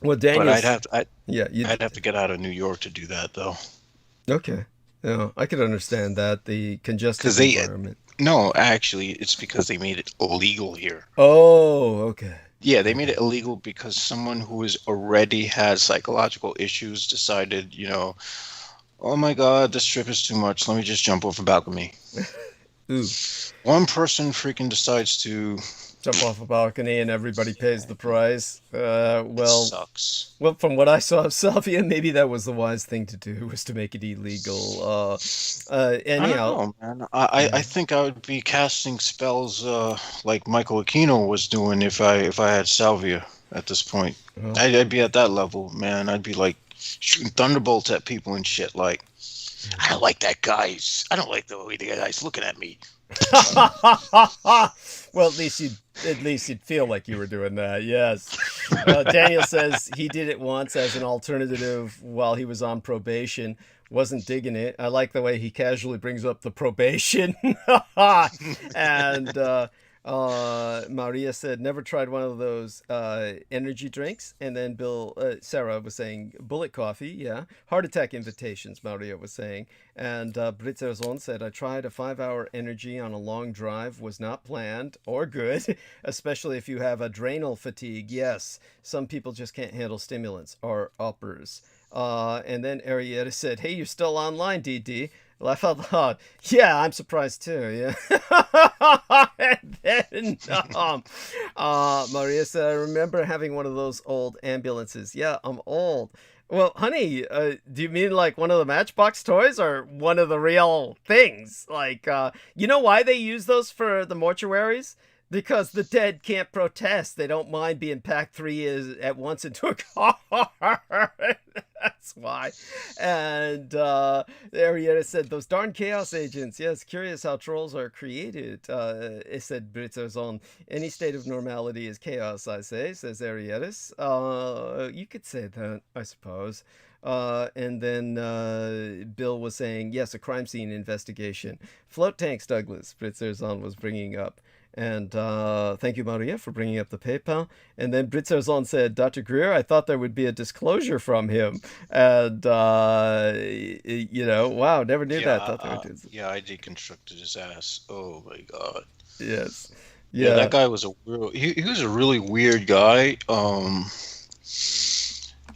Well, Daniel, but I'd have to get out of New York to do that, though. Okay, yeah, I could understand that, the congested environment. No, actually, it's because they made it illegal here. Oh, okay. Yeah, they made it illegal because someone who already has psychological issues decided, oh my God, this trip is too much. Let me just jump off a balcony. Ooh. One person freaking decides to jump off a balcony and everybody pays the price. Well, it sucks. Well, from what I saw of Salvia, maybe that was the wise thing to do, was to make it illegal. I don't know, man. I think I would be casting spells like Michael Aquino was doing if I had Salvia at this point. I'd be at that level, man. I'd be like shooting thunderbolts at people and shit. Like, I don't like that guy. I don't like the way the guy's looking at me. Well, at least you'd feel like you were doing that. Yes. Daniel says he did it once as an alternative while he was on probation. Wasn't digging it. I like the way he casually brings up the probation. And Maria said, never tried one of those energy drinks. And then Sarah was saying, bullet coffee, yeah. Heart attack invitations, Maria was saying. And Britzerzon said, I tried a 5-hour energy on a long drive, was not planned or good, especially if you have adrenal fatigue. Yes, some people just can't handle stimulants or uppers. And then Arietta said, hey, you're still online, DD. Laugh out loud. Yeah, I'm surprised too. Yeah. And then Maria said, I remember having one of those old ambulances. Yeah, I'm old. Well, honey, do you mean like one of the Matchbox toys or one of the real things? Like, you know why they use those for the mortuaries? Because the dead can't protest. They don't mind being packed 3 years at once into a car. That's why. And Arietta said, those darn chaos agents. Yes, curious how trolls are created. It said Britzerzon. Any state of normality is chaos, I say, says Arietta's. You could say that, I suppose. And then Bill was saying, yes, a crime scene investigation. Float tanks, Douglas, Britzerzon was bringing up. And thank you, Maria, for bringing up the PayPal. And then Britzerzon said, Dr. Greer, I thought there would be a disclosure from him. And, wow, never knew that. Yeah, I deconstructed his ass. Oh, my God. Yes. Yeah, that guy was he was a really weird guy.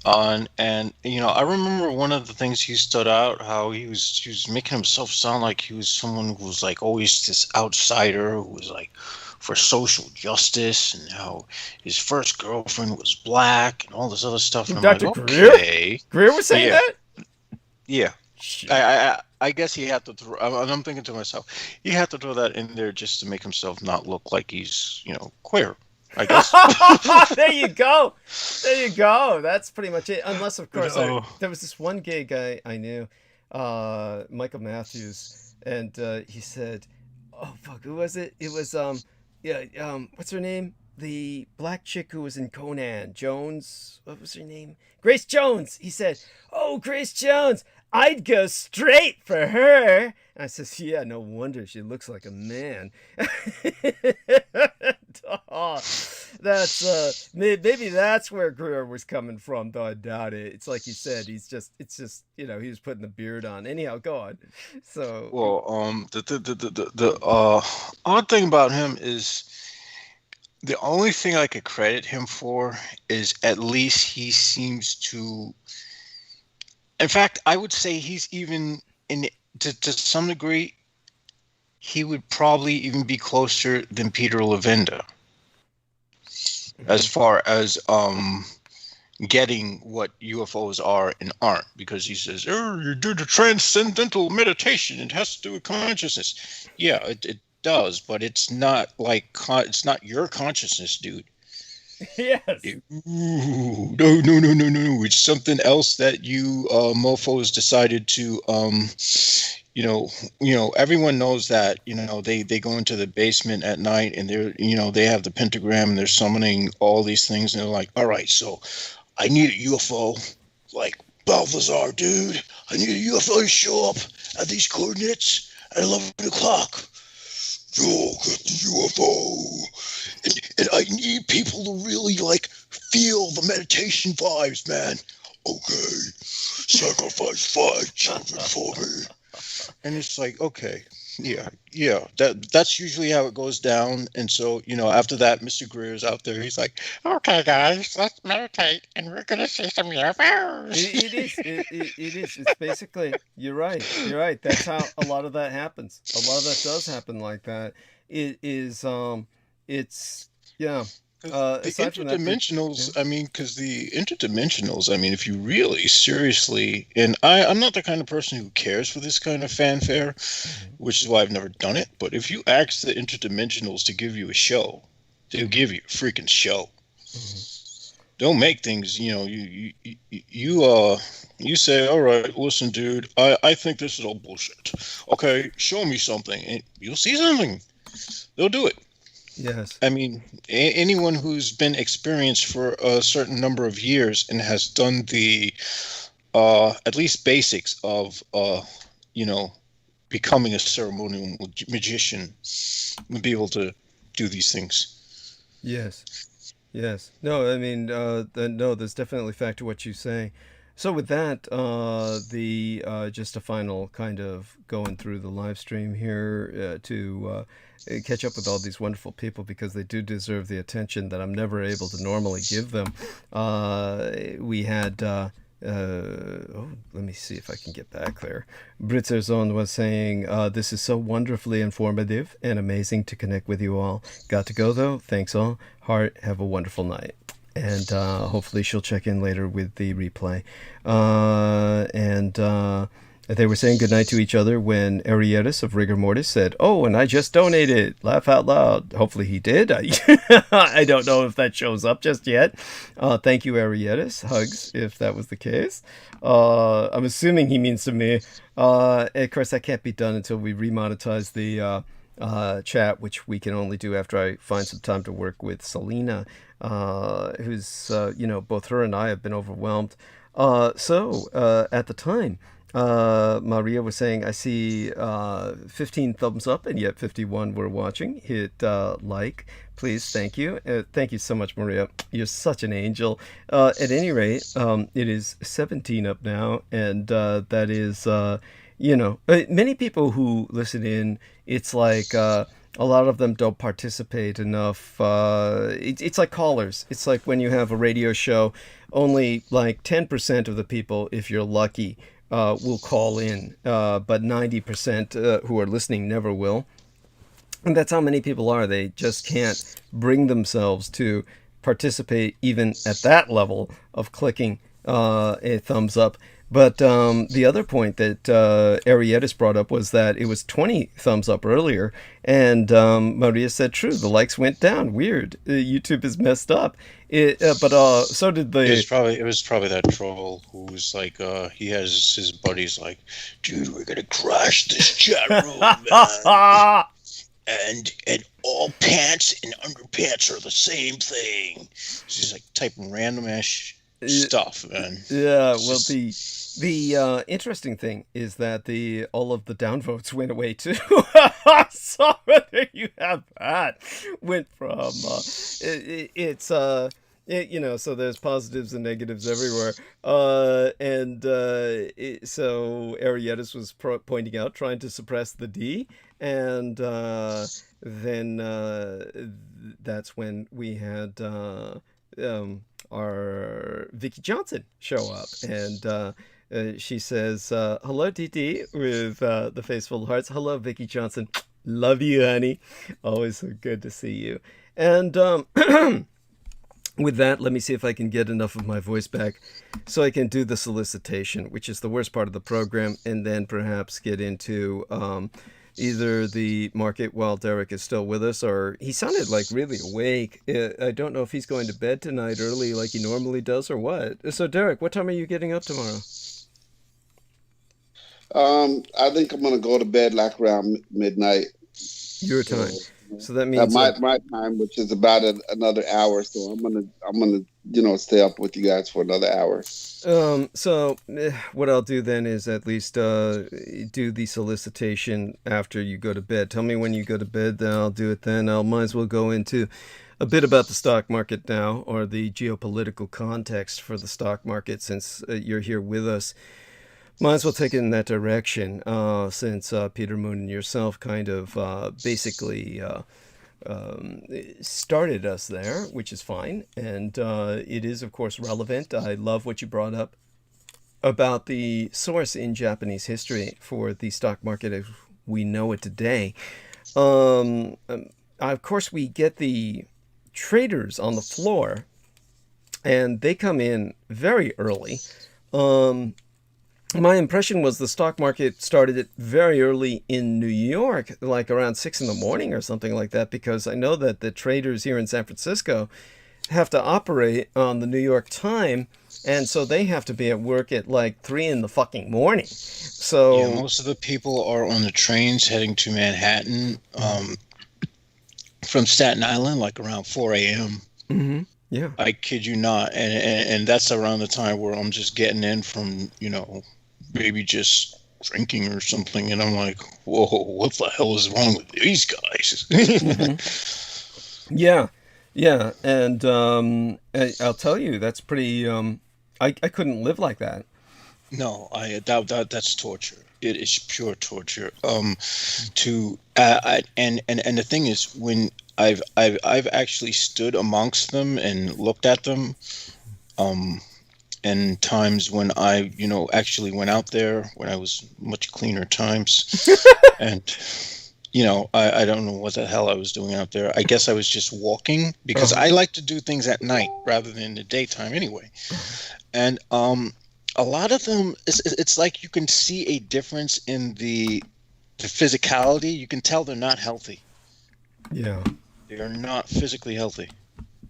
I remember one of the things he stood out, how he was making himself sound like he was someone who was like always this outsider who was like for social justice, and how his first girlfriend was black and all this other stuff. And Dr. I'm like, Greer? okay. Greer was saying that? Yeah. I guess he had to throw, I'm thinking to myself, he had to throw that in there just to make himself not look like he's, queer, I guess. There you go. There you go. That's pretty much it. Unless, of course, there was this one gay guy I knew, Michael Matthews, and he said, oh, fuck, who was it? It was, what's her name? The black chick who was in Conan, Jones. What was her name? Grace Jones. He said, oh, Grace Jones, I'd go straight for her. I says, yeah, no wonder she looks like a man. Oh, that's maybe that's where Greer was coming from, though I doubt it. It's like you said, it's just he was putting the beard on. Anyhow, go on. So Well, the odd thing about him is the only thing I could credit him for is at least he seems to. In fact, I would say he's even to some degree, he would probably even be closer than Peter Levenda as far as getting what UFOs are and aren't, because he says, "Oh, you do the transcendental meditation. It has to do with consciousness." Yeah, it does, but it's not like it's not your consciousness, dude. yes. Ooh, no. It's something else that you mofos decided to everyone knows that, they go into the basement at night and they're, they have the pentagram and they're summoning all these things and they're like, all right, so I need a UFO like Balthazar, dude. I need a UFO to show up at these coordinates at 11 o'clock. You'll get the UFO. And I need people to really, feel the meditation vibes, man. Okay, sacrifice 5 children for me. And it's like, okay, yeah, that's usually how it goes down. And so, after that, Mr. Greer's out there. He's like, okay, guys, let's meditate, and we're gonna see some UFOs. It is. It's basically, you're right. That's how a lot of that happens. A lot of that does happen like that. It is, yeah. The interdimensionals, because the interdimensionals, if you really seriously, and I'm not the kind of person who cares for this kind of fanfare, which is why I've never done it, but if you ask the interdimensionals to give you a show, they'll give you a freaking show. Mm-hmm. Don't make things, you say, all right, listen, dude, I think this is all bullshit. Okay, show me something, and you'll see something. They'll do it. Yes. Anyone who's been experienced for a certain number of years and has done the at least basics of becoming a ceremonial magician would be able to do these things. Yes. No, no, there's definitely fact to what you say. So with that, just a final kind of going through the live stream here to catch up with all these wonderful people, because they do deserve the attention that I'm never able to normally give them. We had, let me see if I can get back there. Britzerzon was saying, this is so wonderfully informative and amazing to connect with you all. Got to go though. Thanks all. Heart, have a wonderful night. And hopefully she'll check in later with the replay. They were saying goodnight to each other when Arietis of Rigor Mortis said, "Oh, and I just donated." Laugh out loud. Hopefully he did. I don't know if that shows up just yet. Thank you, Arietis. Hugs, if that was the case. I'm assuming he means to me. Of course, that can't be done until we remonetize the chat, which we can only do after I find some time to work with Selena, who's, both her and I have been overwhelmed. So at the time, Maria was saying, I see 15 thumbs up and yet 51 were watching. Hit like, please. Thank you. Thank you so much, Maria. You're such an angel. At any rate, it is 17 up now, and that is, many people who listen in, it's like a lot of them don't participate enough. It's like callers. It's like when you have a radio show, only like 10% of the people, if you're lucky, will call in, but 90% who are listening never will. And that's how many people are. They just can't bring themselves to participate even at that level of clicking a thumbs up. But the other point that Arietis brought up was that it was 20 thumbs up earlier, and Maria said, true, the likes went down. Weird. YouTube is messed up. But so did the... It was probably that troll who was like, he has his buddies like, dude, we're going to crash this chat room, man. And all pants and underpants are the same thing. She's like typing random ass stuff, man. Yeah, It's well, just, the interesting thing is that the all of the downvotes went away too. So there you have that. Went from so there's positives and negatives everywhere. So Arriettas was pointing out trying to suppress the D, and then that's when we had our Vicky Johnson show up, and she says, hello, DD, with the face full of hearts. Hello, Vicky Johnson. Love you, honey. Always so good to see you. And with that, let me see if I can get enough of my voice back so I can do the solicitation, which is the worst part of the program, and then perhaps get into either the market while Derek is still with us, or he sounded like really awake. I don't know if he's going to bed tonight early like he normally does or what. So, Derek, what time are you getting up tomorrow? I think I'm gonna go to bed like around midnight. Your time. So that means my time, which is about another hour. So I'm gonna stay up with you guys for another hour. So what I'll do then is at least do the solicitation after you go to bed. Tell me when you go to bed, then I'll do it then. I might as well go into a bit about the stock market now, or the geopolitical context for the stock market, since you're here with us. Might as well take it in that direction, since Peter Moon and yourself kind of basically started us there, which is fine. And it is, of course, relevant. I love what you brought up about the source in Japanese history for the stock market as we know it today. Of course, we get the traders on the floor, and they come in very early. My impression was the stock market started it very early in New York, like around 6 in the morning or something like that, because I know that the traders here in San Francisco have to operate on the New York time, and so they have to be at work at like 3 in the fucking morning. So yeah, most of the people are on the trains heading to Manhattan from Staten Island, like around 4 a.m. Mm-hmm. Yeah, I kid you not, and that's around the time where I'm just getting in from maybe just drinking or something, and I'm like, whoa, what the hell is wrong with these guys? Mm-hmm. Yeah, and I'll tell you, that's pretty. I couldn't live like that. No, that's torture. It is pure torture. And the thing is, when I've actually stood amongst them and looked at them, and times when I, actually went out there when I was much cleaner times, and I don't know what the hell I was doing out there. I guess I was just walking, because I like to do things at night rather than in the daytime anyway. And a lot of them, it's like you can see a difference in the physicality. You can tell they're not healthy. Yeah. They are not physically healthy.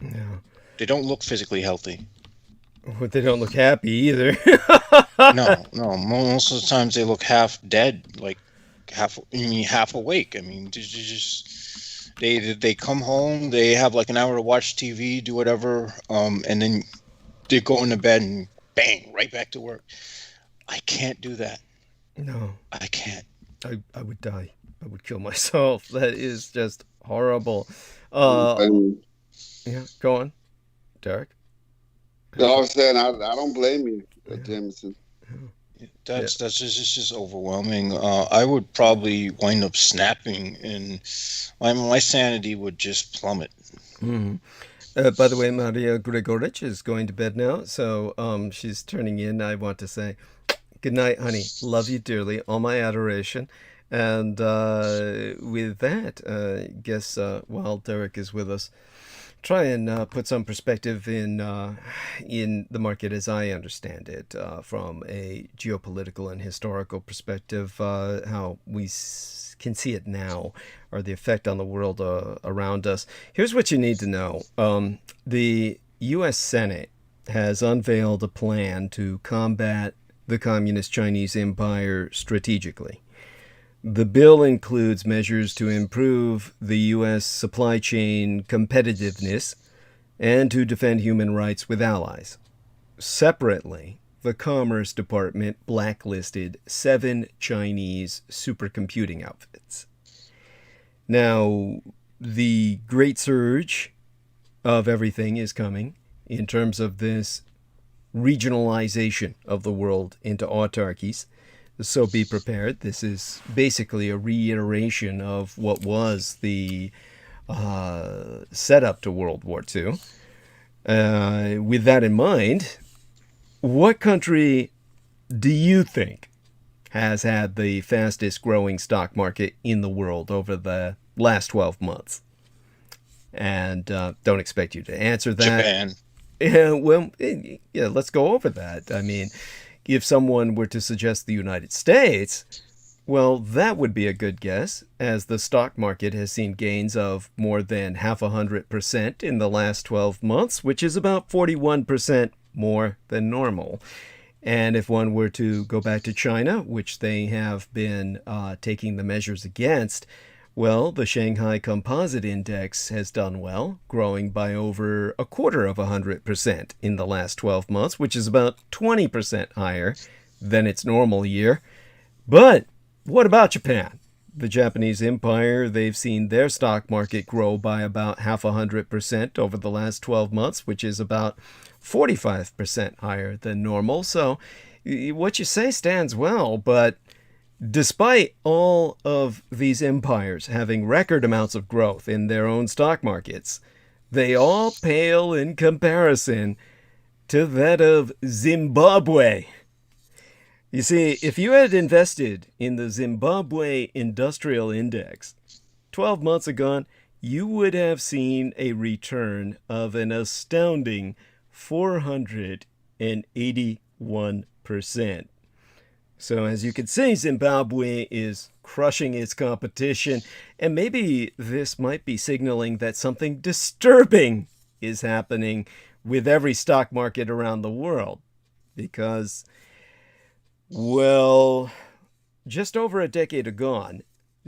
Yeah. They don't look physically healthy. But they don't look happy either. No. Most of the times they look half dead, like half awake. I mean, they come home, they have like an hour to watch TV, do whatever, and then they go into bed and bang, right back to work. I can't do that. No. I can't. I would die. I would kill myself. That is just horrible. Yeah, go on, Derek. No, I was saying I don't blame you, Jameson. That's just overwhelming. I would probably wind up snapping, and my sanity would just plummet. Mm. By the way, Maria Grigorich is going to bed now, so she's turning in. I want to say good night, honey. Love you dearly. All my adoration. And with that, guess while Derek is with us, try and put some perspective in the market as I understand it, from a geopolitical and historical perspective, how we can see it now, or the effect on the world around us. Here's what you need to know. The U.S. Senate has unveiled a plan to combat the Communist Chinese Empire strategically. The bill includes measures to improve the U.S. supply chain competitiveness and to defend human rights with allies. separately, the Commerce Department blacklisted 7 Chinese supercomputing outfits. Now, the great surge of everything is coming in terms of this regionalization of the world into autarkies. So be prepared. This is basically a reiteration of what was the setup to World War II. With that in mind, what country do you think has had the fastest growing stock market in the world over the last 12 months? And don't expect you to answer that. Japan. Yeah, let's go over that. I mean, if someone were to suggest the United States, well, that would be a good guess, as the stock market has seen gains of more than 0.5% in the last 12 months, which is about 41% more than normal. And if one were to go back to China, which they have been taking the measures against, well, the Shanghai Composite Index has done well, growing by over 0.25% in the last 12 months, which is about 20% higher than its normal year. But what about Japan? The Japanese empire, they've seen their stock market grow by about 0.5% over the last 12 months, which is about 45% higher than normal. So what you say stands well, but despite all of these empires having record amounts of growth in their own stock markets, they all pale in comparison to that of Zimbabwe. You see, if you had invested in the Zimbabwe Industrial Index 12 months ago, you would have seen a return of an astounding 481%. So as you can see, Zimbabwe is crushing its competition, and maybe this might be signaling that something disturbing is happening with every stock market around the world. Because, well, just over a decade ago,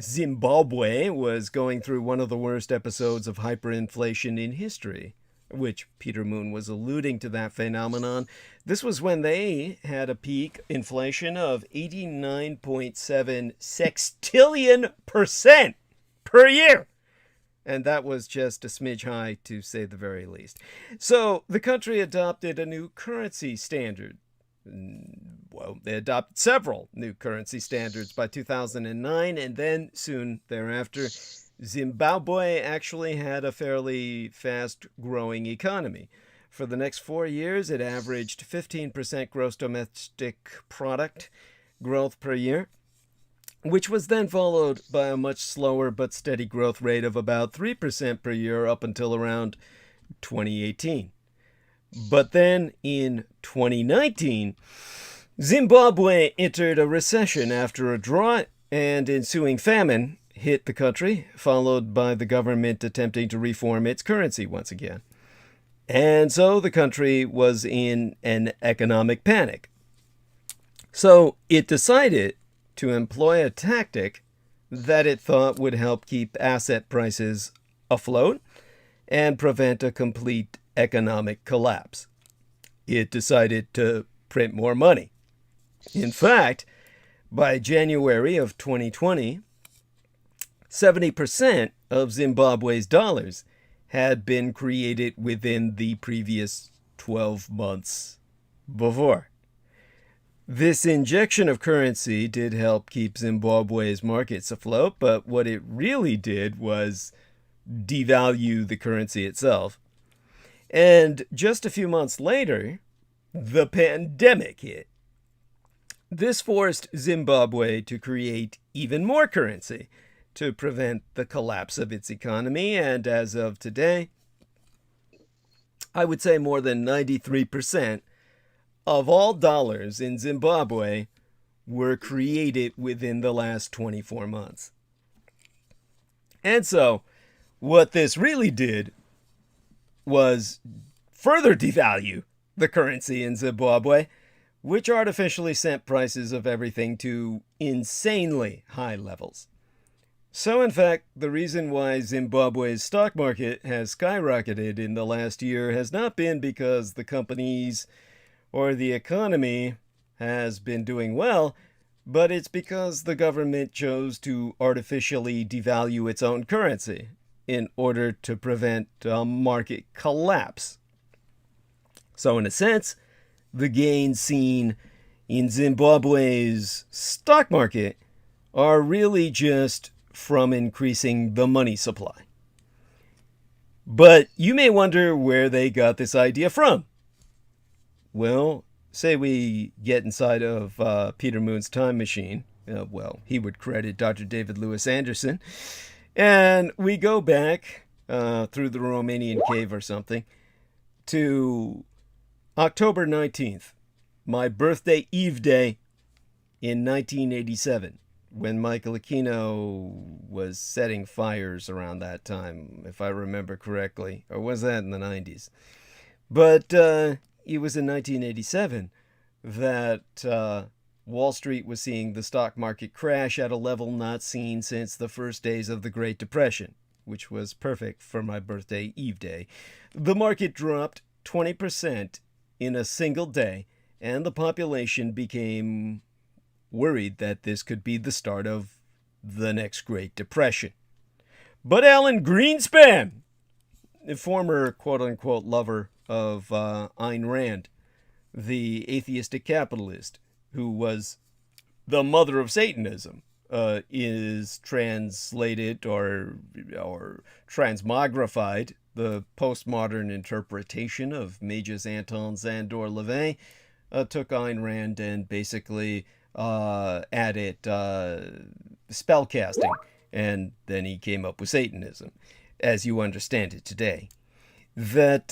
Zimbabwe was going through one of the worst episodes of hyperinflation in history, which Peter Moon was alluding to that phenomenon. This was when they had a peak inflation of 89.7 sextillion% per year. And that was just a smidge high, to say the very least. So the country adopted a new currency standard. Well, they adopted several new currency standards by 2009, and then soon thereafter, Zimbabwe actually had a fairly fast-growing economy. For the next 4 years, it averaged 15% gross domestic product growth per year, which was then followed by a much slower but steady growth rate of about 3% per year up until around 2018. But then in 2019, Zimbabwe entered a recession after a drought and ensuing famine hit the country, followed by the government attempting to reform its currency once again. And so the country was in an economic panic. So it decided to employ a tactic that it thought would help keep asset prices afloat and prevent a complete economic collapse. It decided to print more money. In fact, by January of 2020, 70% of Zimbabwe's dollars had been created within the previous 12 months before. This injection of currency did help keep Zimbabwe's markets afloat, but what it really did was devalue the currency itself. And just a few months later, the pandemic hit. This forced Zimbabwe to create even more currency to prevent the collapse of its economy, and as of today, I would say more than 93% of all dollars in Zimbabwe were created within the last 24 months. And so, what this really did was further devalue the currency in Zimbabwe, which artificially sent prices of everything to insanely high levels. So, in fact, the reason why Zimbabwe's stock market has skyrocketed in the last year has not been because the companies or the economy has been doing well, but it's because the government chose to artificially devalue its own currency in order to prevent a market collapse. So in a sense, the gains seen in Zimbabwe's stock market are really just from increasing the money supply. But you may wonder where they got this idea from. Well, say we get inside of Peter Moon's time machine. He would credit Dr. David Lewis Anderson. And we go back through the Romanian cave or something to October 19th, my birthday Eve day in 1987, when Michael Aquino was setting fires around that time, if I remember correctly. Or was that in the 90s? But it was in 1987 that Wall Street was seeing the stock market crash at a level not seen since the first days of the Great Depression, which was perfect for my birthday Eve day. The market dropped 20% in a single day, and the population became worried that this could be the start of the next Great Depression. But Alan Greenspan, the former quote-unquote lover of Ayn Rand, the atheistic capitalist, who was the mother of Satanism, is translated or transmogrified, the postmodern interpretation of Magus Anton Szandor LaVey, took Ayn Rand and basically added spellcasting, and then he came up with Satanism, as you understand it today. That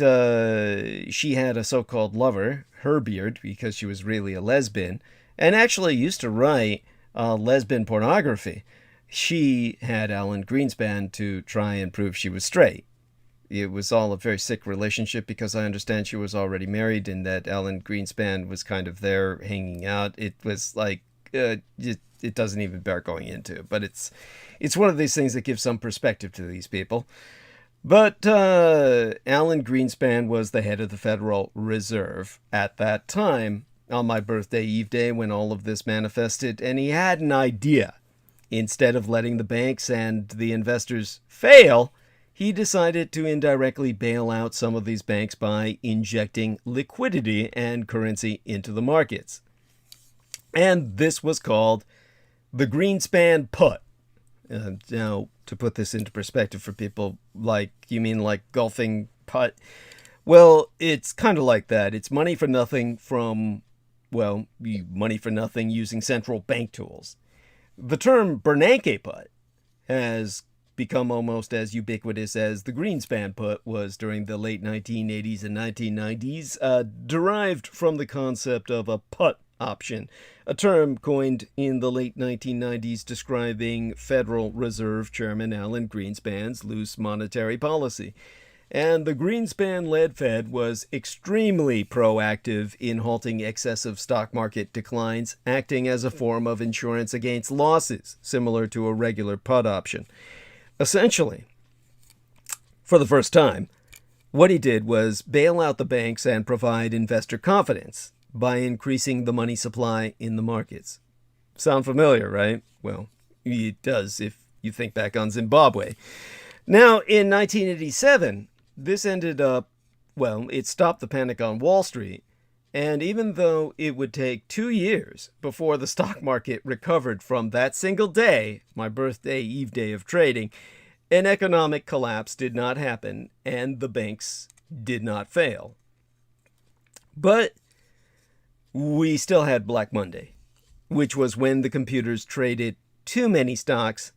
she had a so-called lover, Herbeard, because she was really a lesbian, and actually used to write lesbian pornography. She had Alan Greenspan to try and prove she was straight. It was all a very sick relationship because I understand she was already married and that Alan Greenspan was kind of there hanging out. It was like, it doesn't even bear going into, but it's one of these things that gives some perspective to these people. But Alan Greenspan was the head of the Federal Reserve at that time, on my birthday Eve day, when all of this manifested, and he had an idea. Instead of letting the banks and the investors fail, he decided to indirectly bail out some of these banks by injecting liquidity and currency into the markets. And this was called the Greenspan put. Now, to put this into perspective for people, you mean like golfing putt? Well, it's kind of like that. It's money for nothing money for nothing using central bank tools. The term Bernanke put has become almost as ubiquitous as the Greenspan put was during the late 1980s and 1990s, derived from the concept of a put option, a term coined in the late 1990s describing Federal Reserve Chairman Alan Greenspan's loose monetary policy. And the Greenspan-led Fed was extremely proactive in halting excessive stock market declines, acting as a form of insurance against losses, similar to a regular put option. Essentially, for the first time, what he did was bail out the banks and provide investor confidence by increasing the money supply in the markets. Sound familiar, right? Well, it does if you think back on Zimbabwe. Now, in 1987, this ended up, it stopped the panic on Wall Street, and even though it would take 2 years before the stock market recovered from that single day, my birthday Eve day of trading, an economic collapse did not happen, and the banks did not fail. But we still had Black Monday, which was when the computers traded too many stocks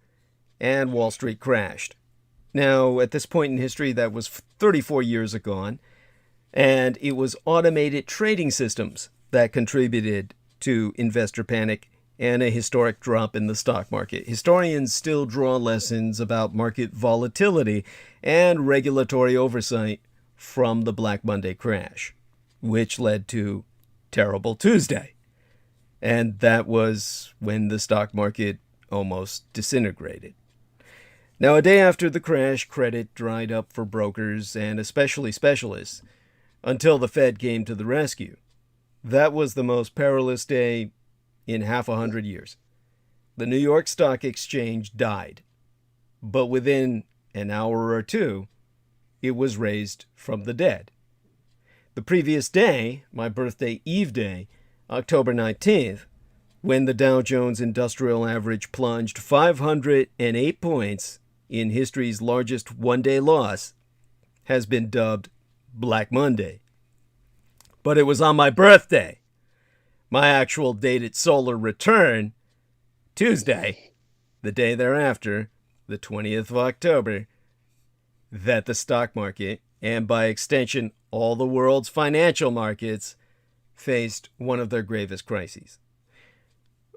and Wall Street crashed. Now, at this point in history, that was 34 years ago, and it was automated trading systems that contributed to investor panic and a historic drop in the stock market. Historians still draw lessons about market volatility and regulatory oversight from the Black Monday crash, which led to Terrible Tuesday. And that was when the stock market almost disintegrated. Now, a day after the crash, credit dried up for brokers and especially specialists until the Fed came to the rescue. That was the most perilous day in half 100 years. The New York Stock Exchange died, but within an hour or two, it was raised from the dead. The previous day, my birthday Eve day, October 19th, when the Dow Jones Industrial Average plunged 508 points in history's largest one-day loss, has been dubbed Black Monday. But it was on my birthday, my actual dated solar return, Tuesday, the day thereafter, the 20th of October, that the stock market, and by extension all the world's financial markets, faced one of their gravest crises.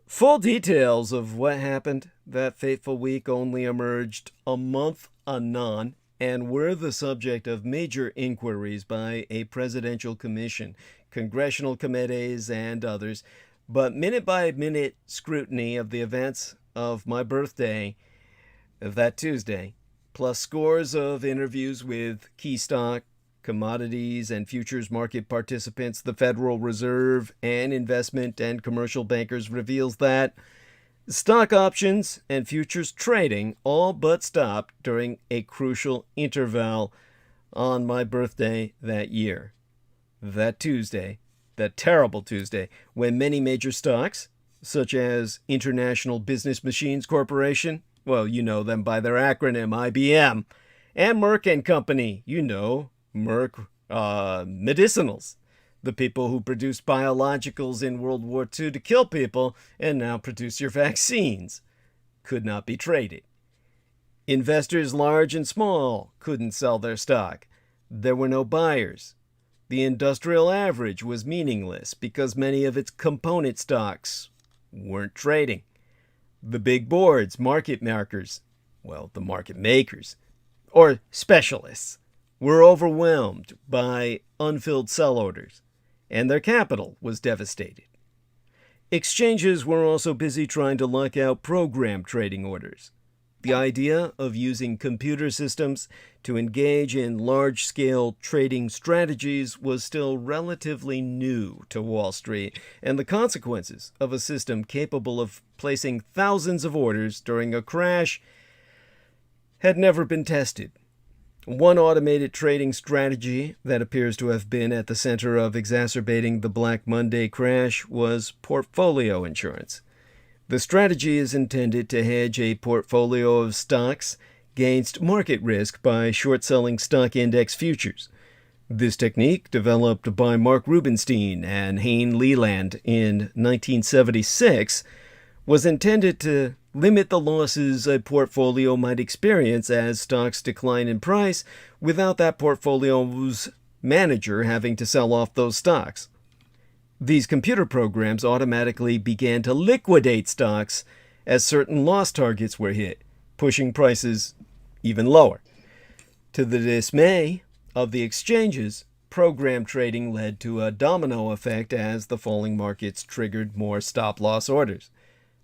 Full details of what happened that fateful week only emerged a month anon and were the subject of major inquiries by a presidential commission, congressional committees, and others. But minute-by-minute scrutiny of the events of my birthday of that Tuesday, plus scores of interviews with key stock, commodities, and futures market participants, the Federal Reserve, and investment and commercial bankers, reveals that stock options and futures trading all but stopped during a crucial interval on my birthday that year. That Tuesday, that terrible Tuesday, when many major stocks, such as International Business Machines Corporation, well, you know them by their acronym IBM, and Merck & Company, you know, Merck Medicinals, the people who produced biologicals in World War II to kill people and now produce your vaccines, could not be traded. Investors large and small couldn't sell their stock. There were no buyers. The industrial average was meaningless because many of its component stocks weren't trading. The big boards, market makers, well, the market makers, or specialists, were overwhelmed by unfilled sell orders, and their capital was devastated. Exchanges were also busy trying to lock out program trading orders. The idea of using computer systems to engage in large-scale trading strategies was still relatively new to Wall Street, and the consequences of a system capable of placing thousands of orders during a crash had never been tested. One automated trading strategy that appears to have been at the center of exacerbating the Black Monday crash was portfolio insurance. The strategy is intended to hedge a portfolio of stocks against market risk by short-selling stock index futures. This technique, developed by Mark Rubenstein and Hein Leland in 1976, was intended to limit the losses a portfolio might experience as stocks decline in price without that portfolio's manager having to sell off those stocks. These computer programs automatically began to liquidate stocks as certain loss targets were hit, pushing prices even lower. To the dismay of the exchanges, program trading led to a domino effect as the falling markets triggered more stop-loss orders.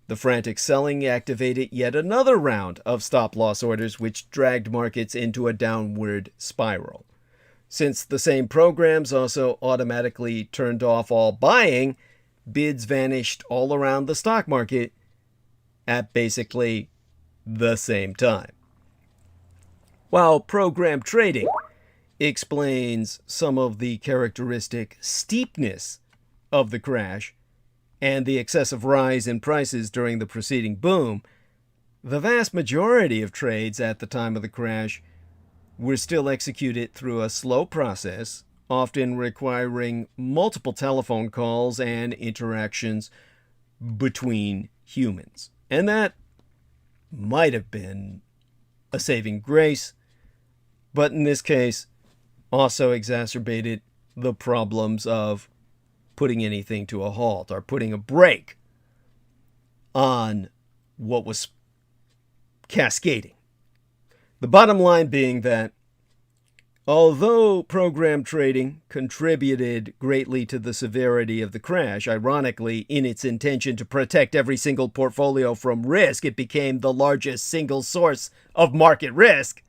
The frantic selling activated yet another round of stop-loss orders, which dragged markets into a downward spiral. Since the same programs also automatically turned off all buying, bids vanished all around the stock market at basically the same time. While program trading explains some of the characteristic steepness of the crash and the excessive rise in prices during the preceding boom, the vast majority of trades at the time of the crash were still executed through a slow process, often requiring multiple telephone calls and interactions between humans. And that might have been a saving grace, but in this case also exacerbated the problems of putting anything to a halt or putting a brake on what was cascading. The bottom line being that although program trading contributed greatly to the severity of the crash, ironically, in its intention to protect every single portfolio from risk, it became the largest single source of market risk.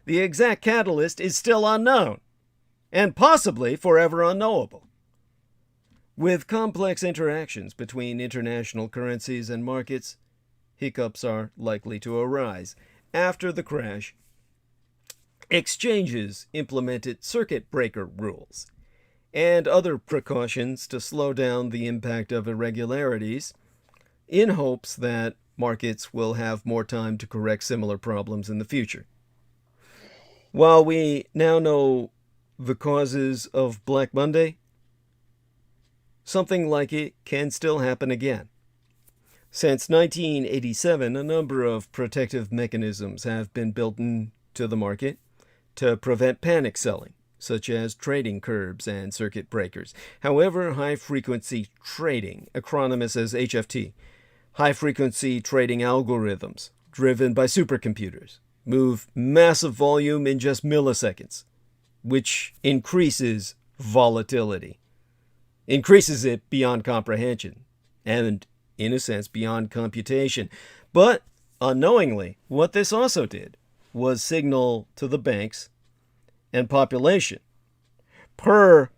The exact catalyst is still unknown, and possibly forever unknowable. With complex interactions between international currencies and markets, hiccups are likely to arise. After the crash, exchanges implemented circuit breaker rules and other precautions to slow down the impact of irregularities in hopes that markets will have more time to correct similar problems in the future. While we now know the causes of Black Monday, something like it can still happen again. Since 1987, a number of protective mechanisms have been built into the market to prevent panic selling, such as trading curbs and circuit breakers. However, high-frequency trading, acronymous as HFT, high-frequency trading algorithms driven by supercomputers, move massive volume in just milliseconds, which increases volatility, increases it beyond comprehension, and, in a sense, beyond computation. But, unknowingly, what this also did was signal to the banks and population, per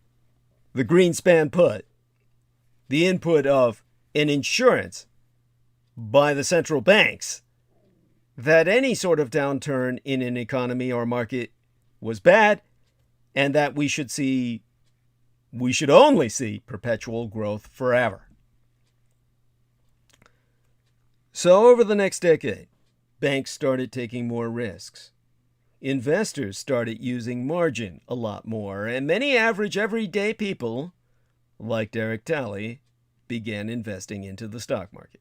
the Greenspan put, the input of an insurance by the central banks, that any sort of downturn in an economy or market was bad, and that we should only see perpetual growth forever. So over the next decade, banks started taking more risks. Investors started using margin a lot more, and many average everyday people, like Derek Talley, began investing into the stock market.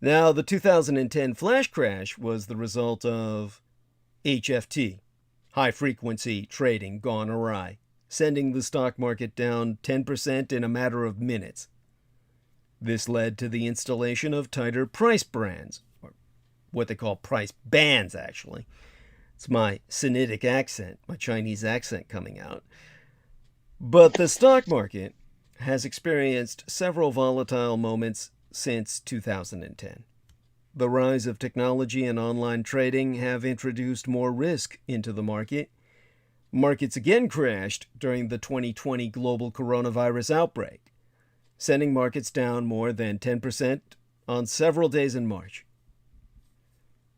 Now, the 2010 flash crash was the result of HFT, high-frequency trading, gone awry, sending the stock market down 10% in a matter of minutes. This led to the installation of tighter price bands, or what they call price bands, actually. It's my Sinitic accent, my Chinese accent coming out. But the stock market has experienced several volatile moments since 2010. The rise of technology and online trading have introduced more risk into the market. Markets again crashed during the 2020 global coronavirus outbreak, sending markets down more than 10% on several days in March.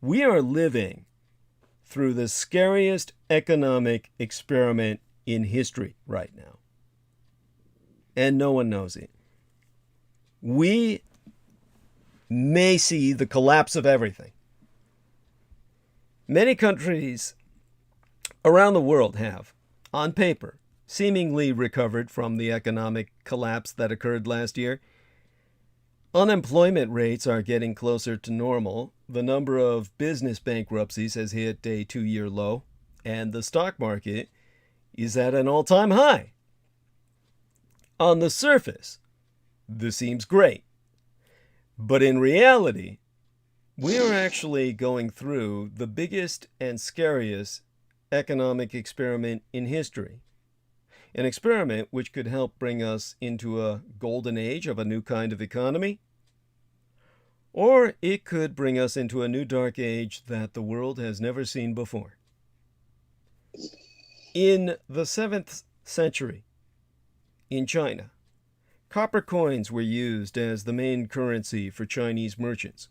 We are living through the scariest economic experiment in history right now, and no one knows it. We may see the collapse of everything. Many countries around the world have, on paper, seemingly recovered from the economic collapse that occurred last year. Unemployment rates are getting closer to normal. The number of business bankruptcies has hit a 2-year low, and the stock market is at an all-time high. On the surface, this seems great. But in reality, we are actually going through the biggest and scariest economic experiment in history. An experiment which could help bring us into a golden age of a new kind of economy, or it could bring us into a new dark age that the world has never seen before. In the 7th century, in China, copper coins were used as the main currency for Chinese merchants.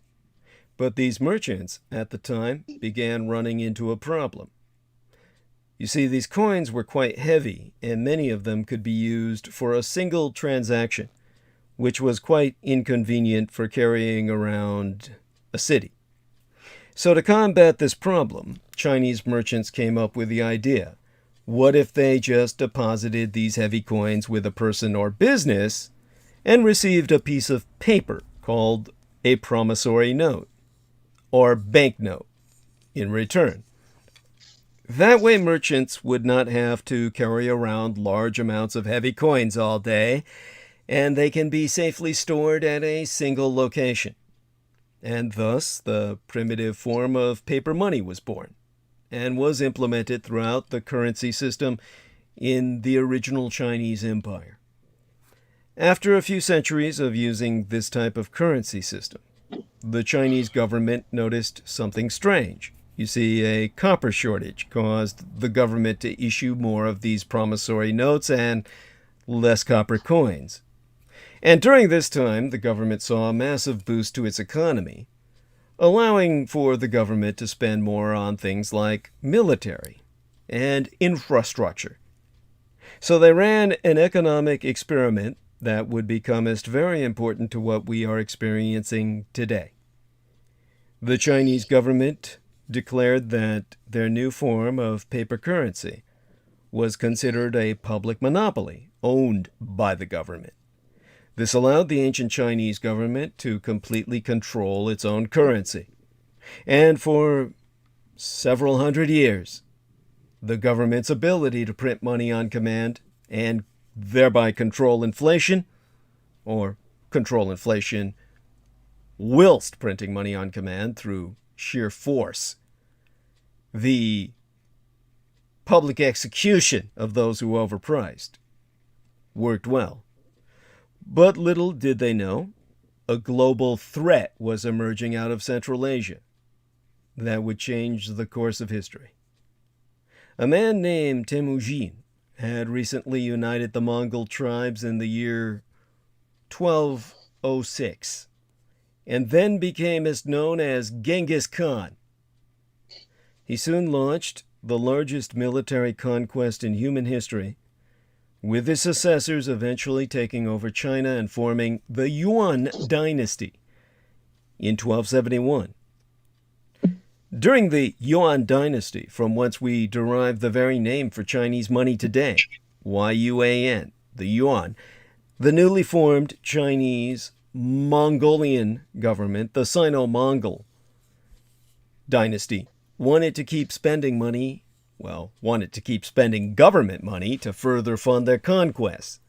But these merchants, at the time, began running into a problem. You see, these coins were quite heavy, and many of them could be used for a single transaction, which was quite inconvenient for carrying around a city. So to combat this problem, Chinese merchants came up with the idea, what if they just deposited these heavy coins with a person or business and received a piece of paper called a promissory note or banknote in return? That way merchants would not have to carry around large amounts of heavy coins all day, and they can be safely stored at a single location. And thus, the primitive form of paper money was born, and was implemented throughout the currency system in the original Chinese Empire. After a few centuries of using this type of currency system, the Chinese government noticed something strange. You see, a copper shortage caused the government to issue more of these promissory notes and less copper coins. And during this time, the government saw a massive boost to its economy, allowing for the government to spend more on things like military and infrastructure. So they ran an economic experiment that would become very important to what we are experiencing today. The Chinese government declared that their new form of paper currency was considered a public monopoly owned by the government. This allowed the ancient Chinese government to completely control its own currency. And for several hundred years, the government's ability to print money on command and thereby control inflation, or control inflation whilst printing money on command through sheer force, the public execution of those who overpriced, worked well. But little did they know, a global threat was emerging out of Central Asia that would change the course of history. A man named Temujin had recently united the Mongol tribes in the year 1206, and then became known as Genghis Khan. He soon launched the largest military conquest in human history, with his successors eventually taking over China and forming the Yuan dynasty in 1271. During the Yuan dynasty, from whence we derive the very name for Chinese money today, Yuan, the yuan, the newly formed Chinese Mongolian government, the Sino-Mongol dynasty, wanted to keep spending government money to further fund their conquests.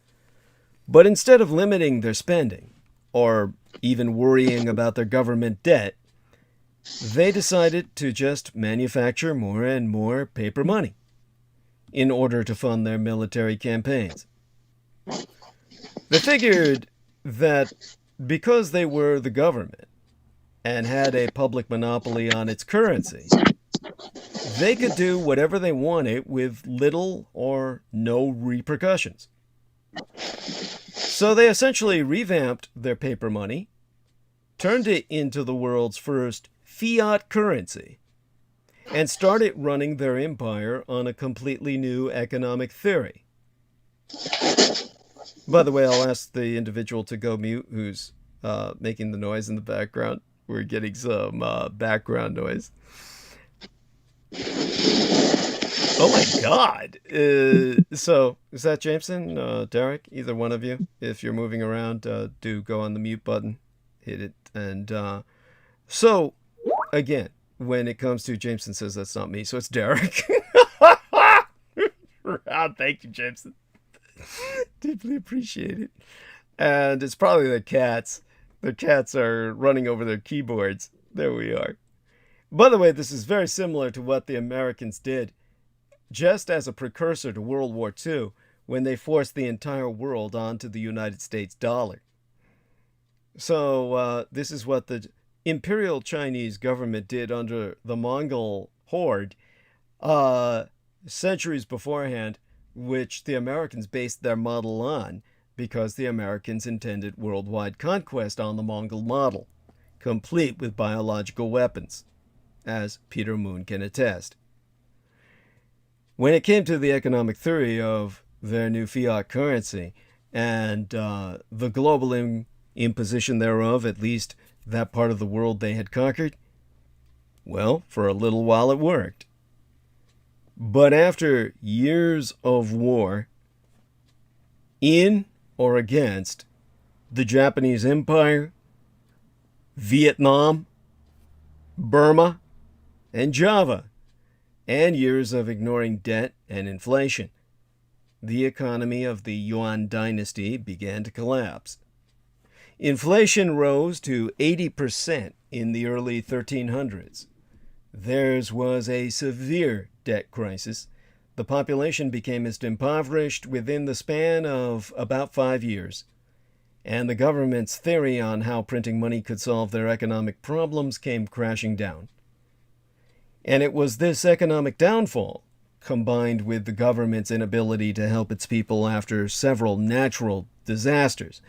But instead of limiting their spending, or even worrying about their government debt, they decided to just manufacture more and more paper money in order to fund their military campaigns. They figured that because they were the government and had a public monopoly on its currency, they could do whatever they wanted with little or no repercussions. So they essentially revamped their paper money, turned it into the world's first fiat currency, and started running their empire on a completely new economic theory. By the way, I'll ask the individual to go mute who's making the noise in the background. We're getting some background noise. Oh my God! So, is that Jameson, Derek? Either one of you? If you're moving around, do go on the mute button, hit it, and so, again, when it comes to Jameson says that's not me, so it's Derek. Thank you, Jameson. Deeply appreciate it. And it's probably the cats. The cats are running over their keyboards. There we are. By the way, this is very similar to what the Americans did just as a precursor to World War II when they forced the entire world onto the United States dollar. So this is what the Imperial Chinese government did under the Mongol horde centuries beforehand, which the Americans based their model on because the Americans intended worldwide conquest on the Mongol model, complete with biological weapons, as Peter Moon can attest. When it came to the economic theory of their new fiat currency and the global imposition thereof, at least that part of the world they had conquered, well, for a little while it worked. But after years of war, in or against the Japanese Empire, Vietnam, Burma, and Java, and years of ignoring debt and inflation, the economy of the Yuan dynasty began to collapse. Inflation rose to 80% in the early 1300s. Theirs was a severe debt crisis. The population became impoverished within the span of about 5 years, and the government's theory on how printing money could solve their economic problems came crashing down. And it was this economic downfall combined with the government's inability to help its people after several natural disasters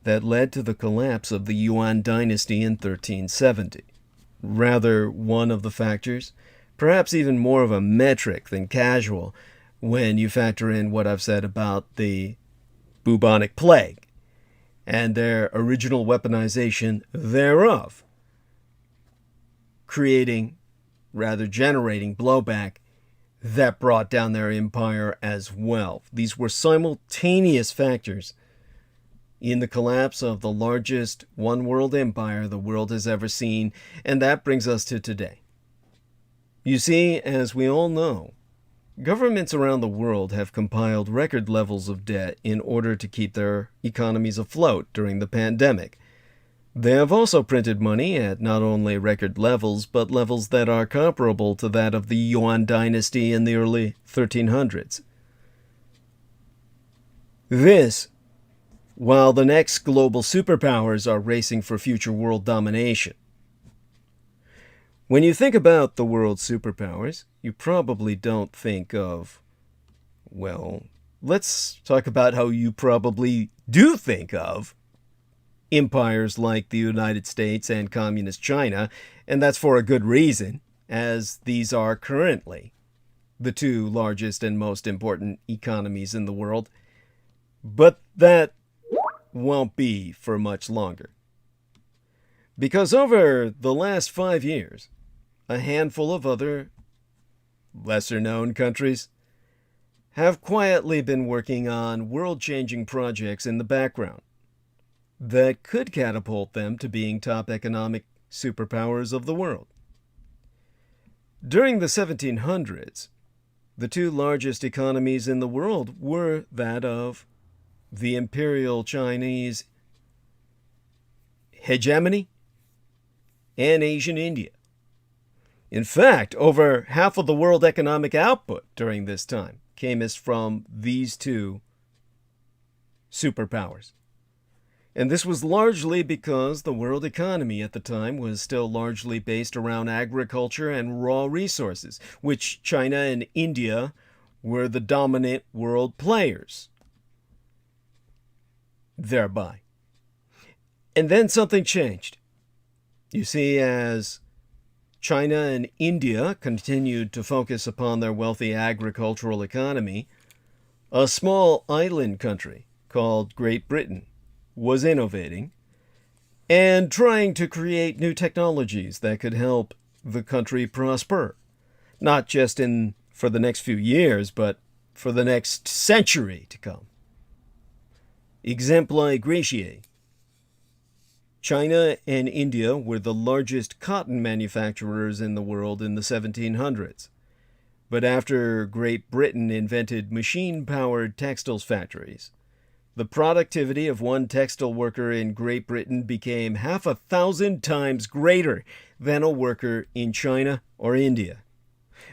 that led to the collapse of the Yuan dynasty in 1370. Rather one of the factors, perhaps even more of a metric than casual, when you factor in what I've said about the bubonic plague and their original weaponization thereof, generating blowback that brought down their empire as well. These were simultaneous factors in the collapse of the largest one-world empire the world has ever seen, and that brings us to today. You see, as we all know, governments around the world have compiled record levels of debt in order to keep their economies afloat during the pandemic. They have also printed money at not only record levels, but levels that are comparable to that of the Yuan dynasty in the early 1300s. This, while the next global superpowers are racing for future world domination. When you think about the world's superpowers, you probably don't think of, well, let's talk about how you probably do think of empires like the United States and Communist China, and that's for a good reason, as these are currently the two largest and most important economies in the world. But that won't be for much longer. Because over the last 5 years, a handful of other lesser-known countries have quietly been working on world-changing projects in the background that could catapult them to being top economic superpowers of the world. During the 1700s, the two largest economies in the world were that of the Imperial Chinese hegemony and Asian India. In fact, over half of the world economic output during this time came from these two superpowers. And this was largely because the world economy at the time was still largely based around agriculture and raw resources, which China and India were the dominant world players thereby. And then something changed. You see, as China and India continued to focus upon their wealthy agricultural economy, a small island country called Great Britain was innovating and trying to create new technologies that could help the country prosper, not just for the next few years, but for the next century to come. Exempli Greciae. China and India were the largest cotton manufacturers in the world in the 1700s. But after Great Britain invented machine-powered textiles factories, the productivity of one textile worker in Great Britain became 1,000 times greater than a worker in China or India.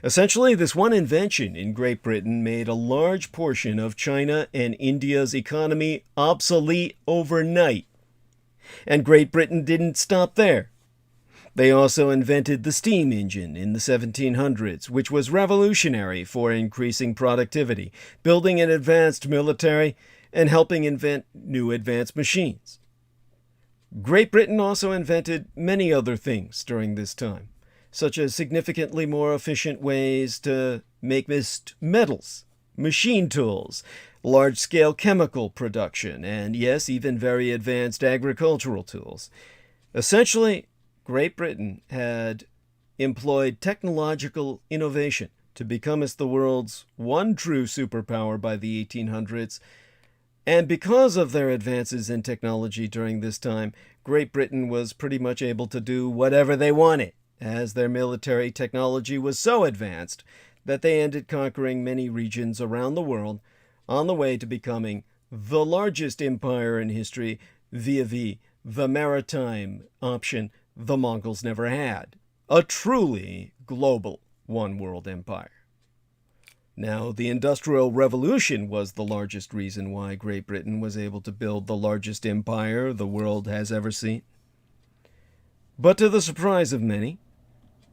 Essentially, this one invention in Great Britain made a large portion of China and India's economy obsolete overnight. And Great Britain didn't stop there. They also invented the steam engine in the 1700s, which was revolutionary for increasing productivity, building an advanced military, and helping invent new advanced machines. Great Britain also invented many other things during this time, such as significantly more efficient ways to make metals, machine tools, large-scale chemical production, and yes, even very advanced agricultural tools. Essentially, Great Britain had employed technological innovation to become the world's one true superpower by the 1800s, and because of their advances in technology during this time, Great Britain was pretty much able to do whatever they wanted, as their military technology was so advanced that they ended conquering many regions around the world on the way to becoming the largest empire in history vis-a-vis the maritime option the Mongols never had. A truly global one-world empire. Now, the Industrial Revolution was the largest reason why Great Britain was able to build the largest empire the world has ever seen. But to the surprise of many,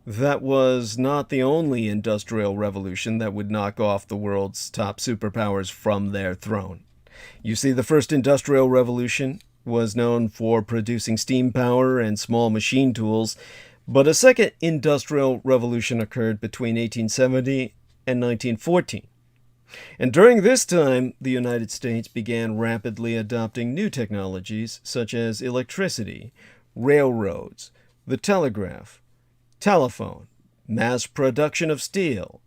that was not the only industrial revolution that would knock off the world's top superpowers from their throne. You see, the first industrial revolution was known for producing steam power and small machine tools, but a second industrial revolution occurred between 1870 and 1914. And during this time, the United States began rapidly adopting new technologies such as electricity, railroads, the telegraph, telephone, mass production of steel,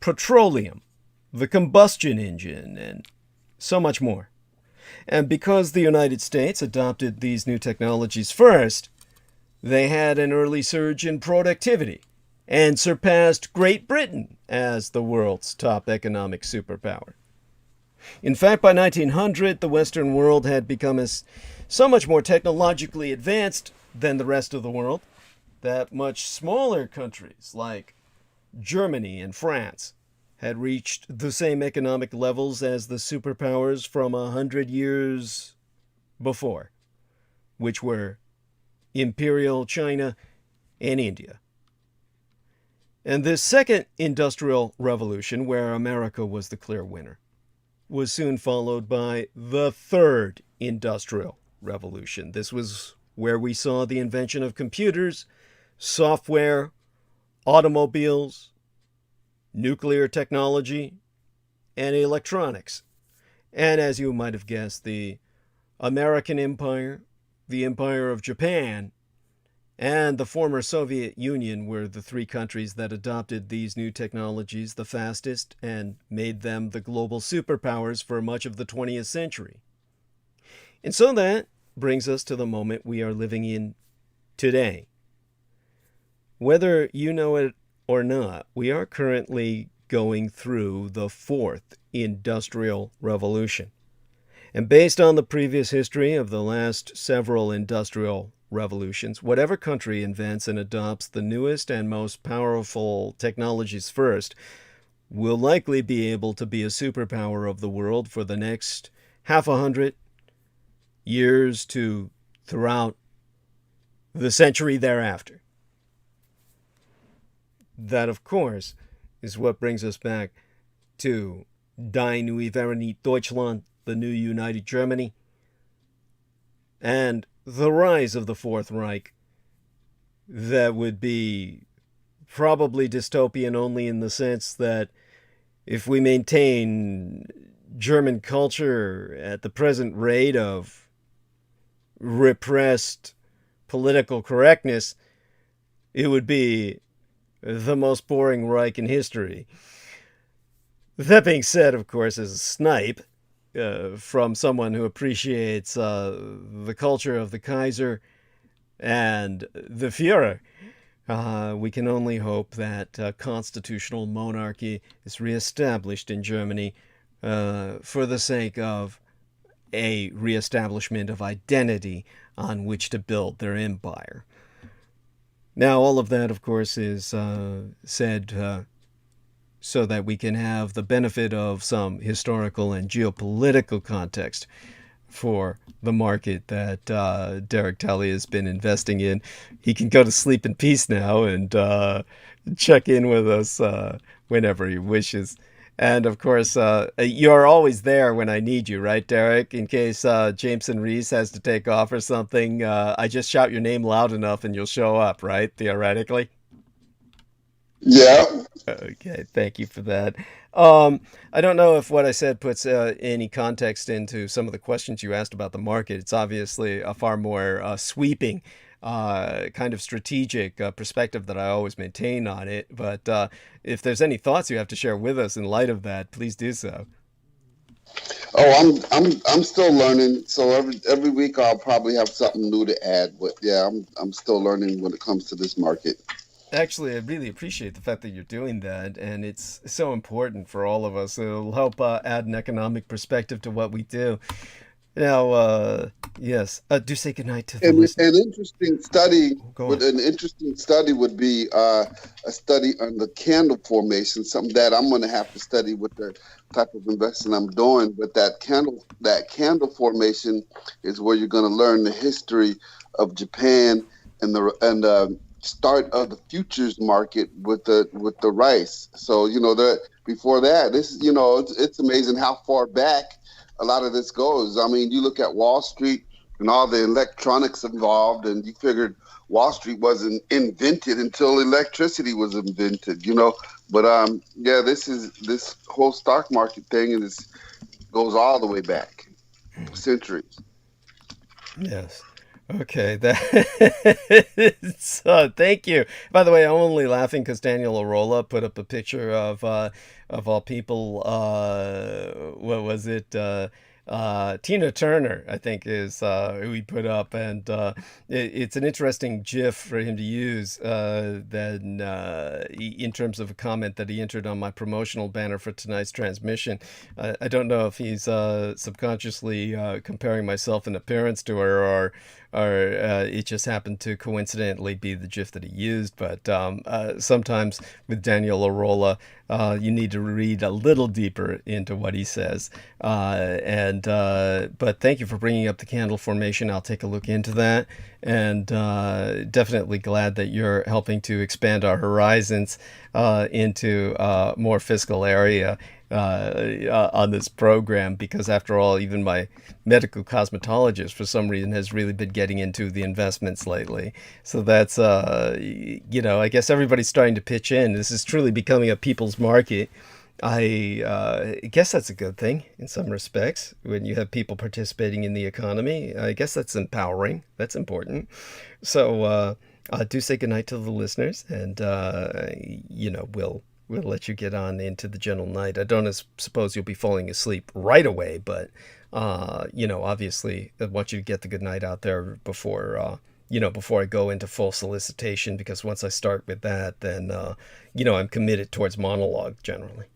petroleum, the combustion engine, and so much more. And because the United States adopted these new technologies first, they had an early surge in productivity and surpassed Great Britain as the world's top economic superpower. In fact, by 1900, the Western world had become so much more technologically advanced than the rest of the world that much smaller countries like Germany and France had reached the same economic levels as the superpowers from 100 years before, which were Imperial China and India. And this second industrial revolution, where America was the clear winner, was soon followed by the third industrial revolution. This was where we saw the invention of computers, software, automobiles, nuclear technology, and electronics. And as you might have guessed, the American Empire, the Empire of Japan, and the former Soviet Union were the three countries that adopted these new technologies the fastest and made them the global superpowers for much of the 20th century. And so that brings us to the moment we are living in today. Whether you know it or not, we are currently going through the fourth industrial revolution. And based on the previous history of the last several industrial revolutions, whatever country invents and adopts the newest and most powerful technologies first will likely be able to be a superpower of the world for the next 100 years to throughout the century thereafter. That, of course, is what brings us back to Die Neue Vereinigte Deutschland, the new United Germany, and the rise of the Fourth Reich that would be probably dystopian only in the sense that if we maintain German culture at the present rate of repressed political correctness, it would be the most boring Reich in history. That being said, of course, as a snipe, from someone who appreciates the culture of the Kaiser and the Führer, we can only hope that constitutional monarchy is reestablished in Germany for the sake of a reestablishment of identity on which to build their empire. Now, all of that, of course, is said so that we can have the benefit of some historical and geopolitical context for the market that Derek Talley has been investing in. He can go to sleep in peace now and check in with us whenever he wishes. And of course, you're always there when I need you, right, Derek? In case Jameson Reese has to take off or something, I just shout your name loud enough and you'll show up, right? Theoretically. Yeah. Okay, thank you for that. I don't know if what I said puts any context into some of the questions you asked about the market. It's obviously a far more sweeping, kind of strategic perspective that I always maintain on it. But if there's any thoughts you have to share with us in light of that, please do so. Oh, I'm still learning. So every week I'll probably have something new to add. But yeah, I'm still learning when it comes to this market. Actually, I really appreciate the fact that you're doing that, and it's so important for all of us. It'll help add an economic perspective to what we do. Now, yes, do say goodnight to the listeners. An interesting study. Go on. An interesting study would be a study on the candle formation. Something that I'm going to have to study with the type of investing I'm doing. But that candle formation is where you're going to learn the history of Japan and start of the futures market with the rice. So before that, this is it's amazing how far back a lot of this goes. I mean, you look at Wall Street and all the electronics involved, and you figured Wall Street wasn't invented until electricity was invented. But this whole stock market thing, and this goes all the way back centuries. Yes. Okay. Thank you. By the way, I'm only laughing because Daniel Arola put up a picture of all people. What was it? Tina Turner, I think, is who he put up, and it's an interesting GIF for him to use. Then, in terms of a comment that he entered on my promotional banner for tonight's transmission, I don't know if he's subconsciously comparing myself in appearance to her, or it just happened to coincidentally be the GIF that he used. But sometimes with Daniel Arola, you need to read a little deeper into what he says. But thank you for bringing up the candle formation. I'll take a look into that, and definitely glad that you're helping to expand our horizons into more fiscal area on this program, because after all, even my medical cosmetologist for some reason has really been getting into the investments lately. So that's I guess everybody's starting to pitch in. This is truly becoming a people's market. I guess that's a good thing in some respects, when you have people participating in the economy. I guess that's empowering. That's important. So do say goodnight to the listeners, and we'll let you get on into the gentle night. I don't suppose you'll be falling asleep right away, but obviously I want you to get the good night out there before I go into full solicitation, because once I start with that, then I'm committed towards monologue generally.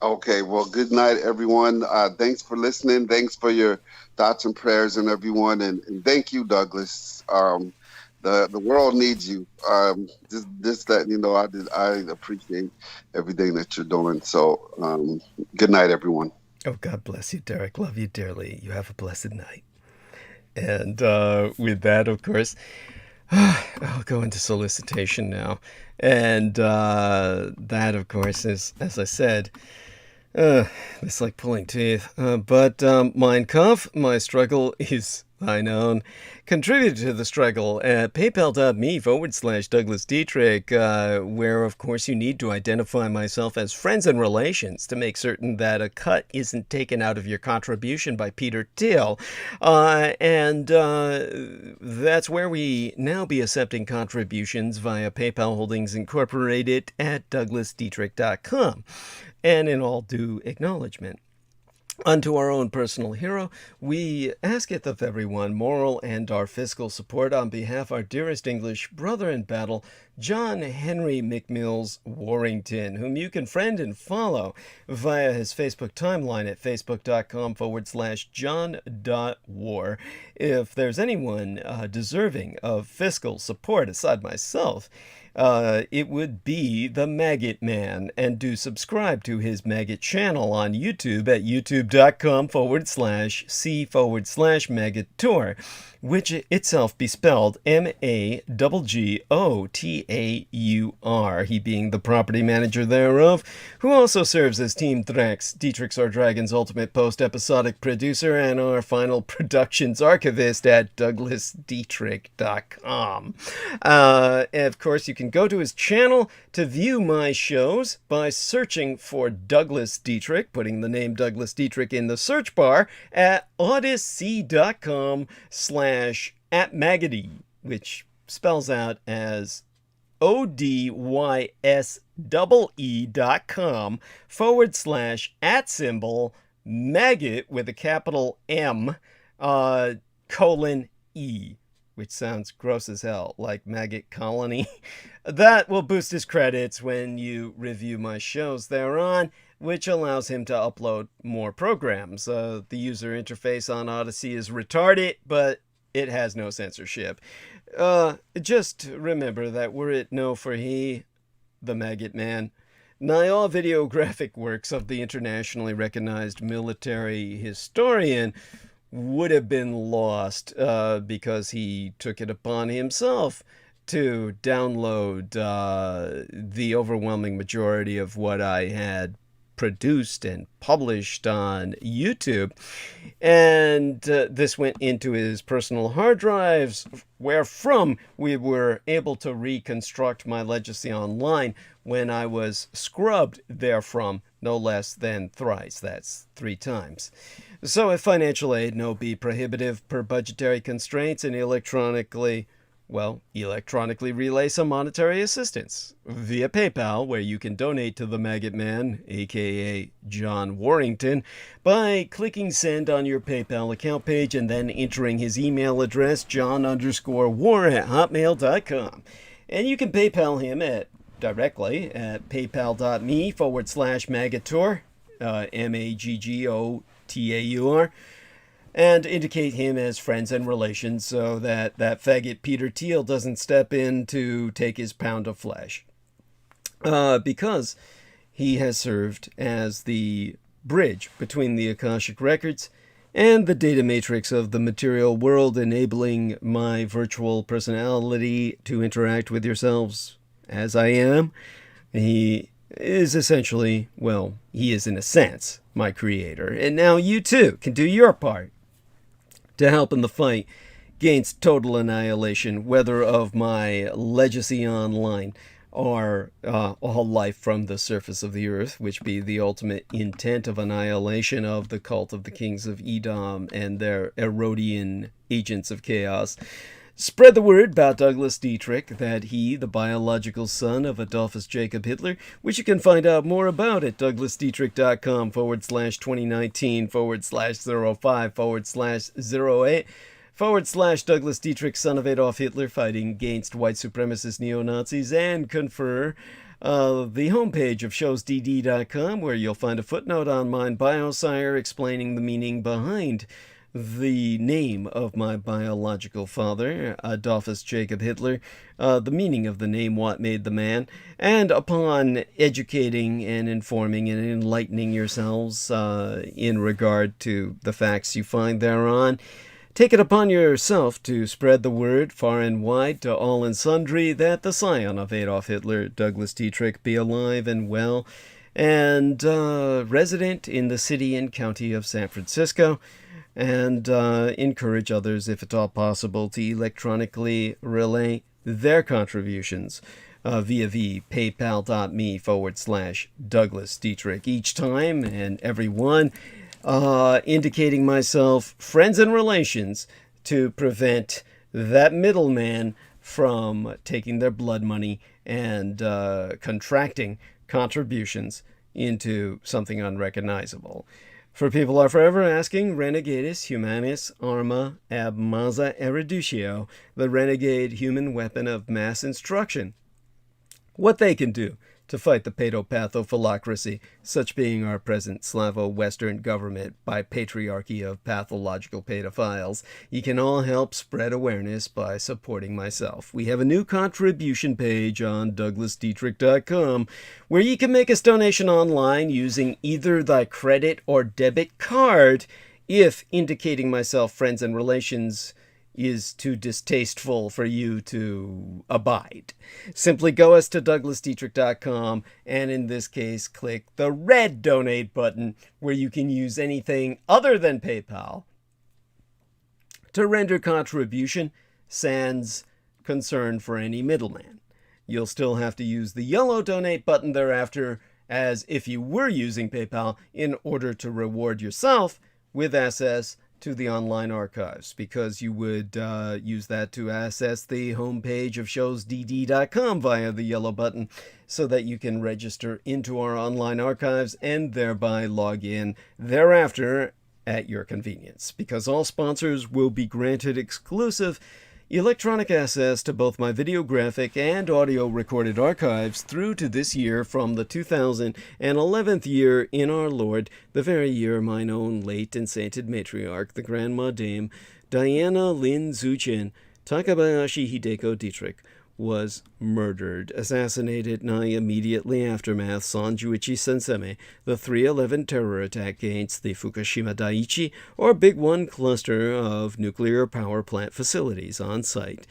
Okay, well, good night, everyone. Thanks for listening. Thanks for your thoughts and prayers, and everyone, and thank you, Douglas. The world needs you. Just that I appreciate everything that you're doing. So, good night, everyone. Oh, God bless you, Derek. Love you dearly. You have a blessed night. And with that, of course, I'll go into solicitation now. And that, of course, is, as I said, it's like pulling teeth. But Mein Kampf, my struggle is thine own. Contribute to the struggle at paypal.me/Douglas Dietrich, where, of course, you need to identify myself as friends and relations to make certain that a cut isn't taken out of your contribution by Peter Thiel. And that's where we now be accepting contributions via PayPal Holdings Incorporated at douglasdietrich.com. And in all due acknowledgement unto our own personal hero, we asketh of everyone moral and our fiscal support on behalf our dearest English brother in battle, John Henry McMills Warrington, whom you can friend and follow via his Facebook timeline at facebook.com/John.War. If there's anyone deserving of fiscal support aside myself, it would be the Maggot Man, and do subscribe to his Maggot channel on YouTube at youtube.com/C/Maggot which itself be spelled MAGGOTAUR, he being the property manager thereof, who also serves as Team Thrax, Dietrich's Our Dragon's ultimate post-episodic producer, and our final productions archivist at douglasdietrich.com. Of course, you can go to his channel to view my shows by searching for Douglas Dietrich, putting the name Douglas Dietrich in the search bar at odyssey.com/@Magody, which spells out as odyssey.com/@maggot with a capital M :E, which sounds gross as hell, like maggot colony. That will boost his credits when you review my shows thereon, which allows him to upload more programs. The user interface on Odyssey is retarded, but it has no censorship. Just remember that were it no for he, the Maggot Man, nigh all videographic works of the internationally recognized military historian would have been lost, because he took it upon himself to download the overwhelming majority of what I had produced and published on YouTube, and this went into his personal hard drives, wherefrom we were able to reconstruct my legacy online when I was scrubbed therefrom no less than thrice. That's 3 times. So if financial aid no be prohibitive per budgetary constraints and electronically relay some monetary assistance via PayPal, where you can donate to the Maggot Man, aka John Warrington, by clicking send on your PayPal account page and then entering his email address, john_war@hotmail.com. And you can PayPal him directly at paypal.me/maggotaur, MAGGOTAUR, and indicate him as friends and relations so that faggot Peter Thiel doesn't step in to take his pound of flesh. Because he has served as the bridge between the Akashic Records and the data matrix of the material world, enabling my virtual personality to interact with yourselves as I am. He is essentially, he is in a sense my creator. And now you too can do your part to help in the fight against total annihilation, whether of my legacy online or all life from the surface of the earth, which be the ultimate intent of annihilation of the cult of the kings of Edom and their Herodian agents of chaos. Spread the word about Douglas Dietrich, that he, the biological son of Adolphus Jacob Hitler, which you can find out more about at douglasdietrich.com/2019/05/08/ Douglas Dietrich, son of Adolf Hitler, fighting against white supremacist neo-Nazis, and confer the homepage of showsdd.com, where you'll find a footnote on mine biosire explaining the meaning behind the name of my biological father, Adolphus Jacob Hitler, the meaning of the name What Made the Man, and upon educating and informing and enlightening yourselves in regard to the facts you find thereon, take it upon yourself to spread the word far and wide to all and sundry that the scion of Adolf Hitler, Douglas Dietrich, be alive and well, and resident in the city and county of San Francisco, and encourage others, if at all possible, to electronically relay their contributions via the paypal.me/Douglas Dietrich each time and every one, indicating myself friends and relations to prevent that middleman from taking their blood money and contracting contributions into something unrecognizable. For people are forever asking, Renegadus Humanis Arma Ab Masa Erudicio, the renegade human weapon of mass instruction, what they can do to fight the paedopathophyllocracy, such being our present Slavo-Western government by patriarchy of pathological pedophiles. You can all help spread awareness by supporting myself. We have a new contribution page on douglasdietrich.com where you can make a donation online using either thy credit or debit card if indicating myself friends and relations is too distasteful for you to abide. Simply go us to douglasdietrich.com and in this case click the red donate button where you can use anything other than PayPal to render contribution sans concern for any middleman. You'll still have to use the yellow donate button thereafter as if you were using PayPal in order to reward yourself with access to the online archives, because you would use that to access the homepage of showsdd.com via the yellow button so that you can register into our online archives and thereby log in thereafter at your convenience, because all sponsors will be granted exclusive electronic access to both my videographic and audio recorded archives through to this year from the 2011th year in our Lord, the very year mine own late and sainted matriarch, the Grandma Dame Diana Lin Zuchin Takabayashi Hideko Dietrich, was murdered, assassinated nigh immediately aftermath Sanjuichi Senseme, the 3/11 terror attack against the Fukushima Daiichi, or Big One cluster of nuclear power plant facilities on site.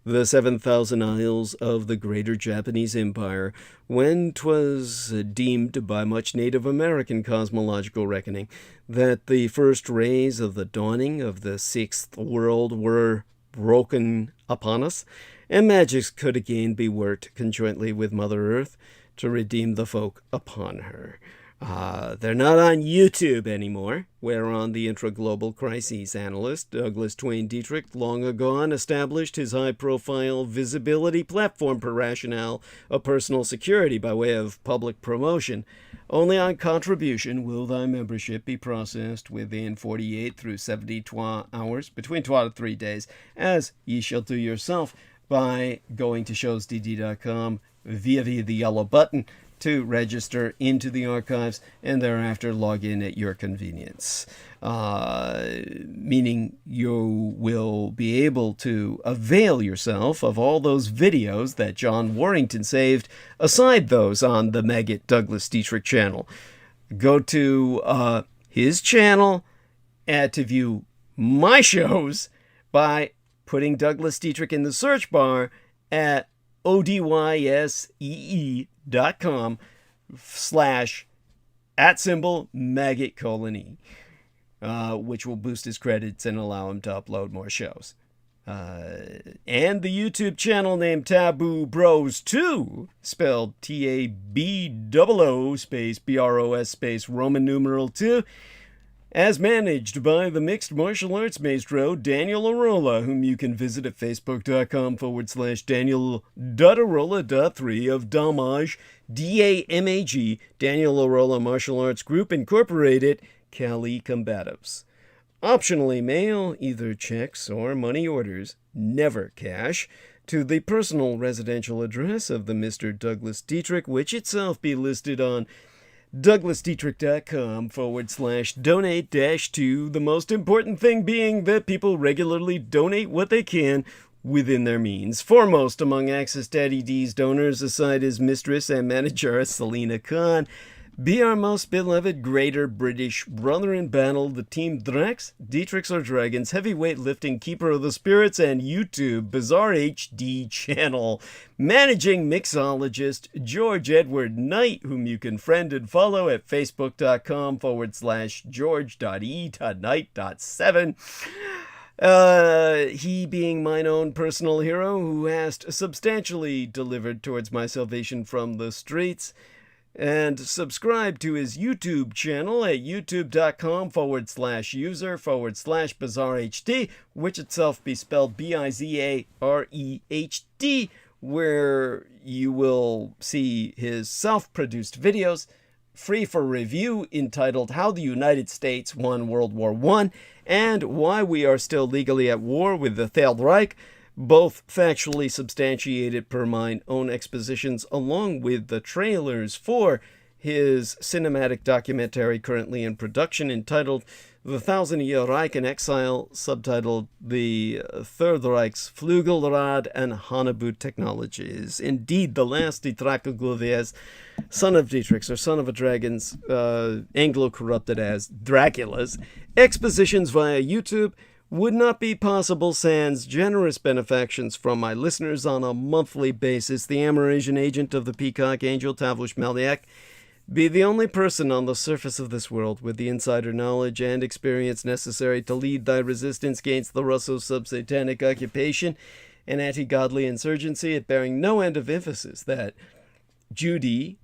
the 7,000 isles of the greater Japanese Empire, when 'twas deemed by much Native American cosmological reckoning that the first rays of the dawning of the sixth world were broken upon us, and magics could again be worked conjointly with Mother Earth to redeem the folk upon her. They're not on YouTube anymore, whereon the intra-global crises analyst Douglas Twain Dietrich long ago established his high-profile visibility platform per rationale of personal security by way of public promotion. Only on contribution will thy membership be processed within 48 through 72 hours, between 2 to 3 days, as ye shall do yourself by going to showsdd.com via the yellow button to register into the archives and thereafter log in at your convenience. Meaning you will be able to avail yourself of all those videos that John Warrington saved, aside those on the Maggot Douglas Dietrich channel. Go to his channel to view my shows by putting Douglas Dietrich in the search bar at odyssee.com/@maggot:"E", which will boost his credits and allow him to upload more shows. And the YouTube channel named Taboo Bros 2, spelled TABOO space BROS space Roman numeral 2, as managed by the mixed martial arts maestro Daniel Arola, whom you can visit at facebook.com/Daniel.Arola.3 of Damage, DAMAG, Daniel Arola Martial Arts Group Incorporated, Cali Combatives. Optionally mail either checks or money orders, never cash, to the personal residential address of the Mr. Douglas Dietrich, which itself be listed on douglasdietrich.com/donate-to, the most important thing being that people regularly donate what they can within their means. Foremost among Access Daddy D's donors, aside his mistress and manager, Selena Khan, be our most beloved greater British brother in battle, the Team Drax, Dietrichs or Dragons, heavyweight lifting keeper of the spirits, and YouTube Bizarre HD channel managing mixologist George Edward Knight, whom you can friend and follow at facebook.com/George.E.Knight.7. He being mine own personal hero who hast substantially delivered towards my salvation from the streets. And subscribe to his YouTube channel at youtube.com/user/bizarrehd, which itself be spelled BIZAREHD, where you will see his self-produced videos, free for review, entitled How the United States Won World War I and Why We Are Still Legally at War with the Third Reich, both factually substantiated per mine own expositions, along with the trailers for his cinematic documentary currently in production entitled The Thousand-Year Reich in Exile, subtitled The Third Reich's Flugelrad and Hannebut Technologies. Indeed, the last Dietrich, son of Dietrich's, or son of a dragon's, Anglo-corrupted as Dracula's, expositions via YouTube would not be possible sans generous benefactions from my listeners on a monthly basis. The Amerasian agent of the Peacock Angel, Tavush Melniak, be the only person on the surface of this world with the insider knowledge and experience necessary to lead thy resistance against the Russo-sub-satanic occupation and anti-godly insurgency, it bearing no end of emphasis that Judy,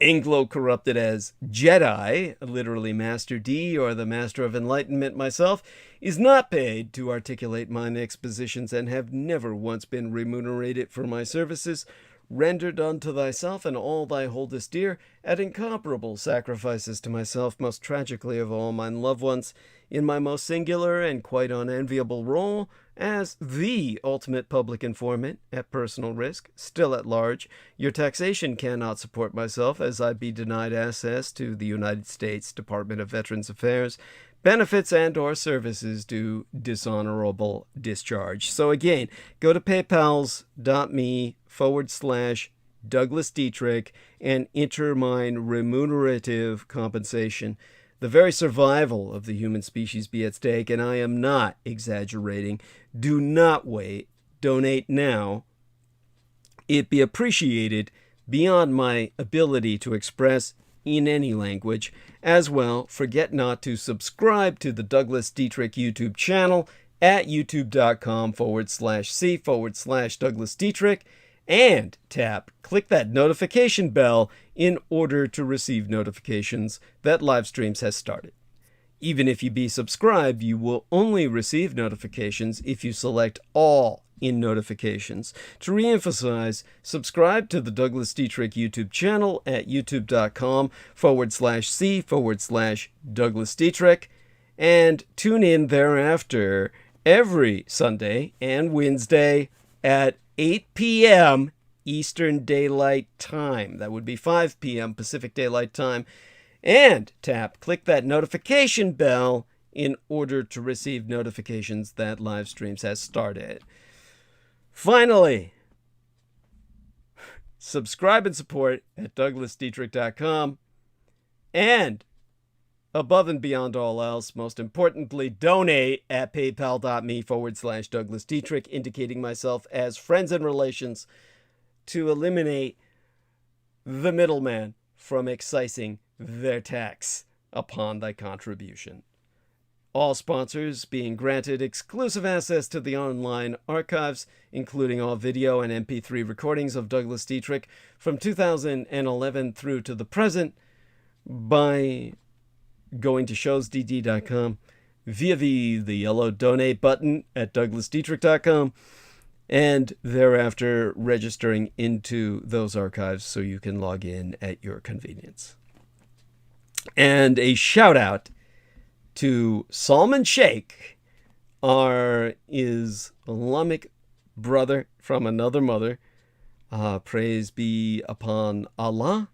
Anglo-corrupted as Jedi, literally Master D, or the Master of Enlightenment myself, is not paid to articulate mine expositions and have never once been remunerated for my services, rendered unto thyself and all thy holdest dear, at incomparable sacrifices to myself, most tragically of all mine loved ones, in my most singular and quite unenviable role as the ultimate public informant, at personal risk, still at large. Your taxation cannot support myself, as I be denied access to the United States Department of Veterans Affairs, benefits and or services due dishonorable discharge. So again, go to paypals.me/Douglas Dietrich and enter mine remunerative compensation. The very survival of the human species be at stake, and I am not exaggerating. Do not wait. donate now. It'd be appreciated beyond my ability to express in any language. As well, forget not to subscribe to the Douglas Dietrich YouTube channel at youtube.com/C/Douglas Dietrich and click that notification bell in order to receive notifications that live streams has started. Even if you be subscribed, you will only receive notifications if you select all in notifications. To reemphasize, subscribe to the Douglas Dietrich YouTube channel at youtube.com/C/Douglas Dietrich and tune in thereafter every Sunday and Wednesday at 8 p.m. Eastern Daylight Time. That would be 5 p.m. Pacific Daylight Time. And click that notification bell in order to receive notifications that live streams has started. Finally, subscribe and support at douglasdietrich.com. And above and beyond all else, most importantly, donate at paypal.me/Douglas Dietrich, indicating myself as friends and relations to eliminate the middleman from excising their tax upon thy contribution. All sponsors being granted exclusive access to the online archives, including all video and MP3 recordings of Douglas Dietrich from 2011 through to the present, by going to showsdd.com via the yellow donate button at douglasdietrich.com, and thereafter registering into those archives so you can log in at your convenience. And a shout out to Salman Sheikh, our Islamic brother from another mother. Praise be upon Allah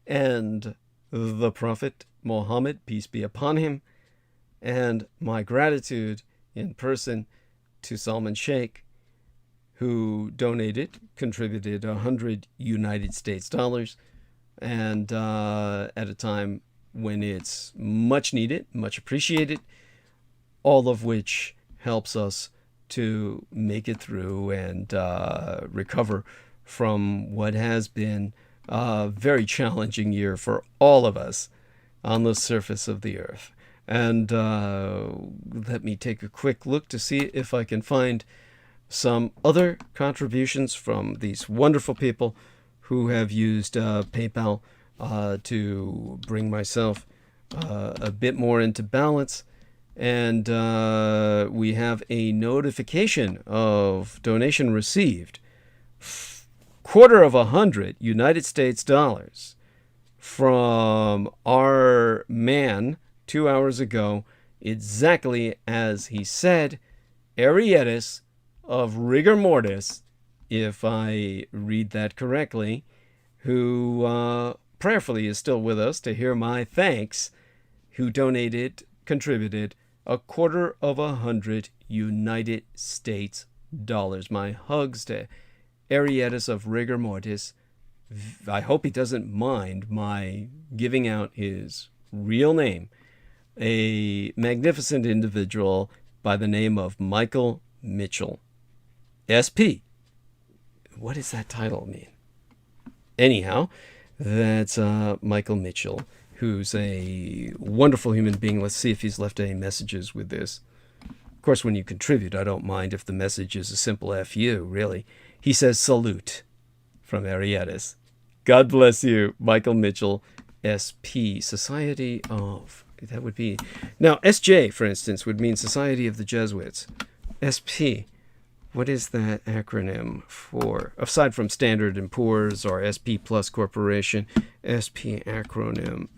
and the Prophet Muhammad, peace be upon him, and my gratitude in person to Salman Sheikh, who contributed 100 United States dollars, and at a time when it's much needed, much appreciated, all of which helps us to make it through and recover from what has been a very challenging year for all of us on the surface of the earth. And let me take a quick look to see if I can find some other contributions from these wonderful people who have used PayPal to bring myself a bit more into balance. And we have a notification of donation received, $250 United States dollars from our man 2 hours ago, exactly as he said, Arietis of Rigor Mortis, if I read that correctly, who prayerfully is still with us to hear my thanks, who contributed $250 United States dollars. My hugs to Arietis of Rigor Mortis. I hope he doesn't mind my giving out his real name. A magnificent individual by the name of Michael Mitchell, SP. What does that title mean? Anyhow, that's Michael Mitchell, who's a wonderful human being. Let's see if he's left any messages with this. Of course, when you contribute, I don't mind if the message is a simple FU, really. He says, salute from Arietis. God bless you, Michael Mitchell, SP, Society of... That would be... Now, SJ, for instance, would mean Society of the Jesuits. SP, what is that acronym for? Aside from Standard & Poor's or SP Plus Corporation, SP acronym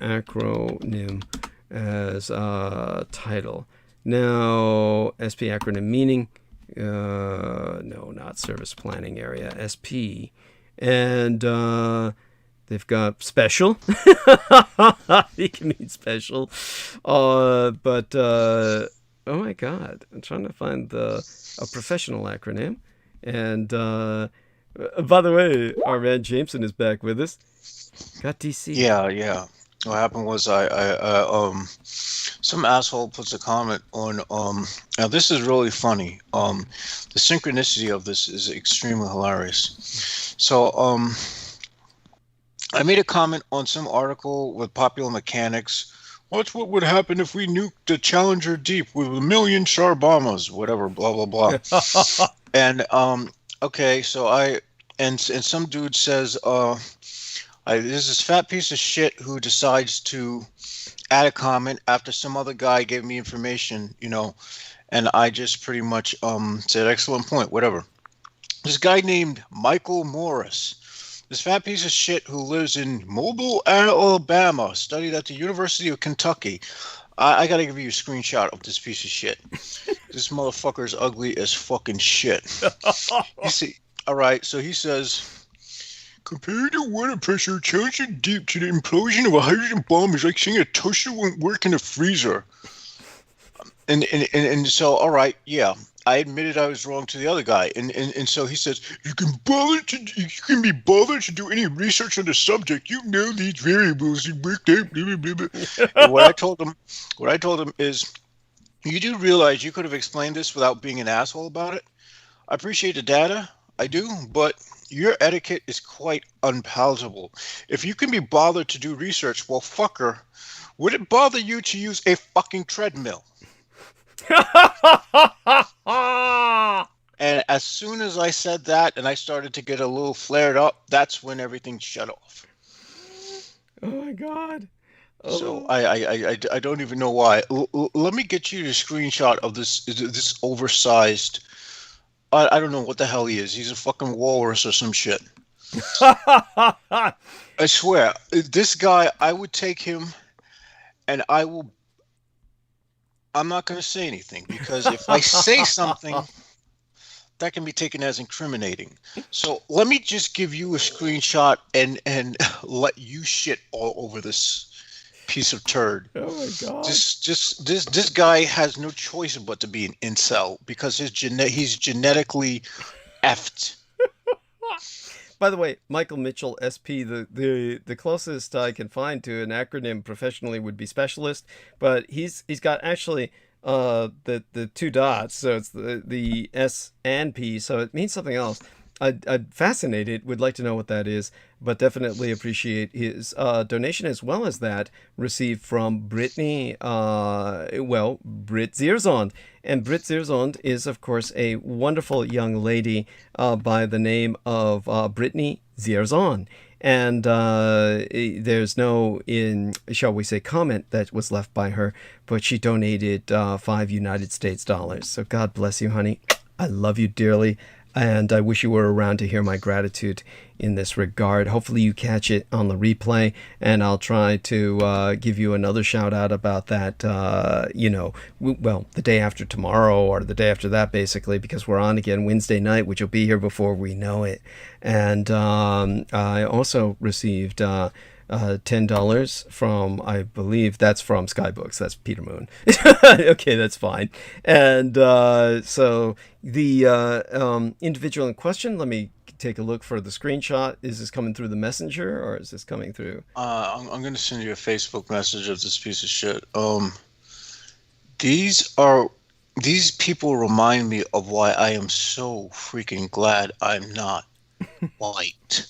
as a title. Now, SP acronym meaning... no, not Service Planning Area, SP. And they've got special. It can mean special. But oh my God, I'm trying to find a professional acronym. And by the way, our man Jameson is back with us. Got DC. Yeah. what happened was some asshole puts a comment on now this is really funny. The synchronicity of this is extremely hilarious. So I made a comment on some article with Popular Mechanics. What's what would happen if we nuked the Challenger Deep with 1 million char bombers, whatever, blah blah blah. And okay, so and some dude says there's this fat piece of shit who decides to add a comment after some other guy gave me information, and I just pretty much said excellent point, whatever. This guy named Michael Morris, this fat piece of shit who lives in Mobile, Alabama, studied at the University of Kentucky. I gotta give you a screenshot of this piece of shit. This motherfucker is ugly as fucking shit. You see, all right, so he says, comparing the water pressure Challenger Deep to the implosion of a hydrogen bomb is like saying a toaster won't work in a freezer. And so, all right, yeah, I admitted I was wrong to the other guy. And so he says, you can be bothered to do any research on the subject. You know these variables and work out, blah, blah, blah. And what I told him is, you do realize you could have explained this without being an asshole about it. I appreciate the data, I do, but your etiquette is quite unpalatable. If you can be bothered to do research, well, fucker, would it bother you to use a fucking treadmill? And as soon as I said that and I started to get a little flared up, that's when everything shut off. Oh my God. Oh. So I don't even know why. Let me get you the screenshot of this oversized. I don't know what the hell he is. He's a fucking walrus or some shit. I swear, this guy, I would take him, and I'm not going to say anything, because if I say something, that can be taken as incriminating. So let me just give you a screenshot and let you shit all over this piece of turd. Oh my God. This guy has no choice but to be an incel, because he's genetically effed. By the way, Michael Mitchell, SP, the closest I can find to an acronym professionally would be specialist, but he's got actually the two dots, so it's the S and P, so it means something else. I'm fascinated, would like to know what that is, but definitely appreciate his donation, as well as that received from Brittany, Brit Zeerzond. And Brit Zeerzond is, of course, a wonderful young lady by the name of Brittany Zeerzond. And there's no, shall we say, comment that was left by her, but she donated $5 United States. So God bless you, honey. I love you dearly. And I wish you were around to hear my gratitude in this regard. Hopefully you catch it on the replay, and I'll try to give you another shout out about that, the day after tomorrow or the day after that, basically, because we're on again Wednesday night, which will be here before we know it. And I also received $10 from, I believe that's from Skybooks. That's Peter Moon. Okay, that's fine. And so the individual in question, let me take a look for the screenshot. Is this coming through the messenger, or is this coming through? I'm going to send you a Facebook message of this piece of shit. These people remind me of why I am so freaking glad I'm not white.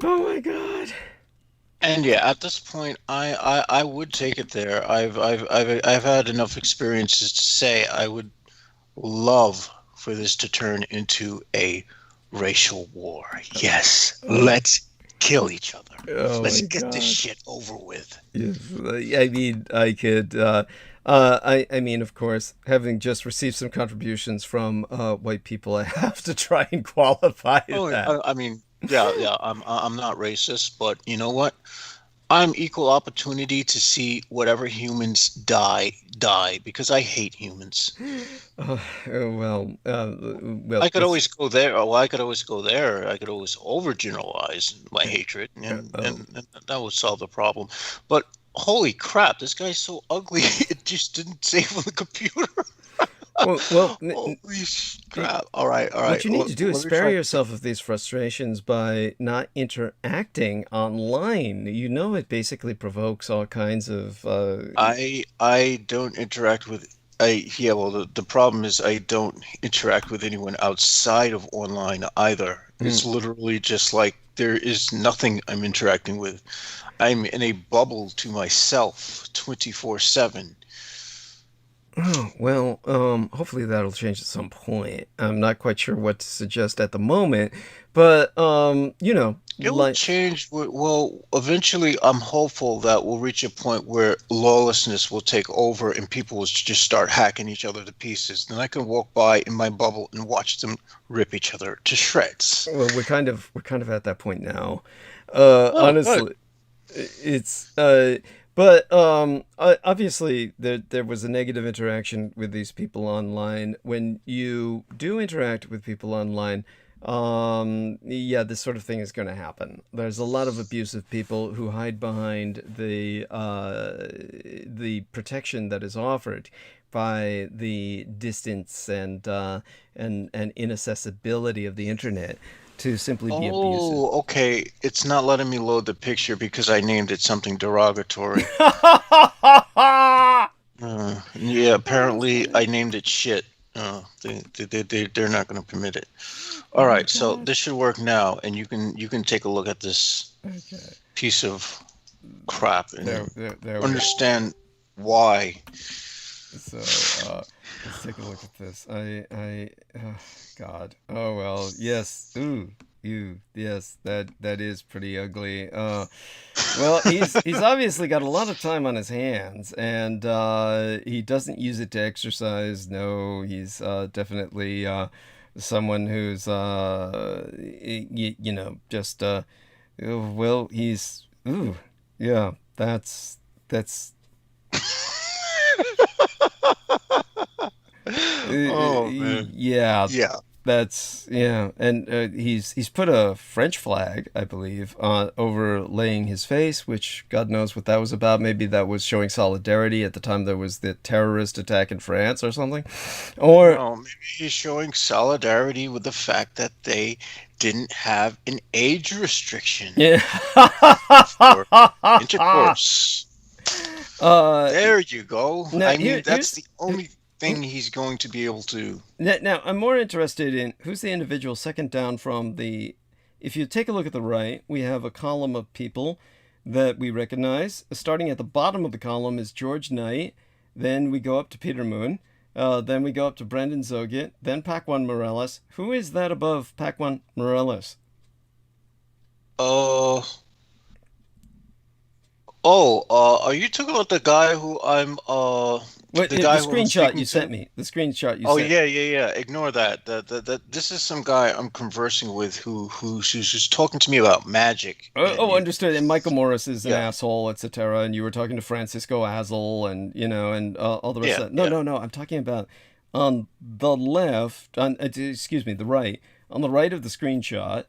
Oh my God. And yeah, at this point, I would take it there. I've had enough experiences to say I would love for this to turn into a racial war. Yes, let's kill each other. Oh let's my get God. this shit over with. Yes, I mean, I could. I mean, of course, having just received some contributions from white people, I have to try and qualify that. I mean. Yeah. I'm not racist, but you know what? I'm equal opportunity to see whatever humans die, because I hate humans. Well, I could always go there. Or I could always go there. I could always overgeneralize my hatred, and that would solve the problem. But holy crap, this guy's so ugly. It just didn't save on the computer. Well, Holy crap! All right, all right. what you need to do is Let me spare try. yourself of these frustrations by not interacting online. You know, it basically provokes all kinds of. I don't interact with. Yeah. Well, the problem is I don't interact with anyone outside of online either. It's literally just like there is nothing I'm interacting with. I'm in a bubble to myself, 24/7. Oh, well, hopefully that'll change at some point. I'm not quite sure what to suggest at the moment, but you know, It will like, change. Well, eventually, I'm hopeful that we'll reach a point where lawlessness will take over and people will just start hacking each other to pieces. Then I can walk by in my bubble and watch them rip each other to shreds. well, we're kind of at that point now. Oh, good. Honestly, it's but obviously there was a negative interaction with these people online. When you do interact with people online, yeah, this sort of thing is going to happen. There's a lot of abusive people who hide behind the protection that is offered by the distance and inaccessibility of the internet to simply be abusive. Oh, okay. It's not letting me load the picture because I named it something derogatory. Yeah, apparently I named it shit. They're not going to permit it. All Oh my right, so god. this should work now, and you can take a look at this Okay. piece of crap There, and there we go. understand why. So, let's take a look at this. Oh, God. Oh well. Yes. Ooh. Yes. That is pretty ugly. Well, he's obviously got a lot of time on his hands, and he doesn't use it to exercise. No, he's definitely someone who's you know, just well, he's ooh, yeah. That's Oh man. yeah, Yeah. that's yeah, and he's put a French flag, I believe, overlaying his face, which God knows what that was about. Maybe that was showing solidarity at the time there was the terrorist attack in France or something, or No, maybe he's showing solidarity with the fact that they didn't have an age restriction yeah. for intercourse. uh, There you go. now I mean, that's here's the only thing he's going to be able to. now I'm more interested in who's the individual second down from the. If you take a look at the right, we have a column of people that we recognize. Starting at the bottom of the column is George Knight. Then we go up to Peter Moon. Then we go up to Brendan Zogit. Then Pac-1 Morales. Who is that above Pac-1 Morales? Uh, are you talking about the guy who What the the guy who I'm screenshot speaking you to? sent me? The screenshot you Oh sent. yeah. Ignore that. This is some guy I'm conversing with who's just talking to me about magic. And Oh, you, understood. And Michael Morris is an yeah, asshole, etc. And you were talking to Francisco Azel, and you know, and all the rest yeah, of that. No, yeah. no, no. I'm talking about on the left. On excuse me, the right. On the right of the screenshot,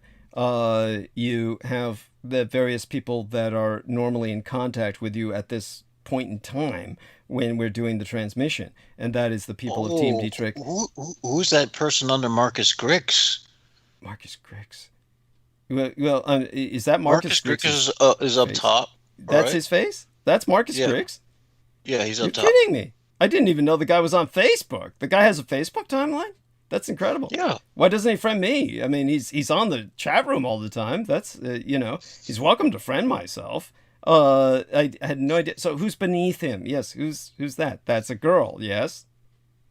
you have the various people that are normally in contact with you at this point in time when we're doing the transmission, and that is the people of Team Oh, Dietrich. who's that person under Marcus Griggs? Marcus Griggs. Well, is that Marcus Marcus Griggs Griggs' is up face? top, That's right? his face? That's Marcus Yeah, Griggs? yeah, he's You're up top. kidding me. I didn't even know the guy was on Facebook. The guy has a Facebook timeline? That's incredible. Yeah. Why doesn't he friend me? I mean, he's on the chat room all the time. That's, you know, he's welcome to friend myself. I had no idea. So who's beneath him? Yes, who's that? That's a girl, yes?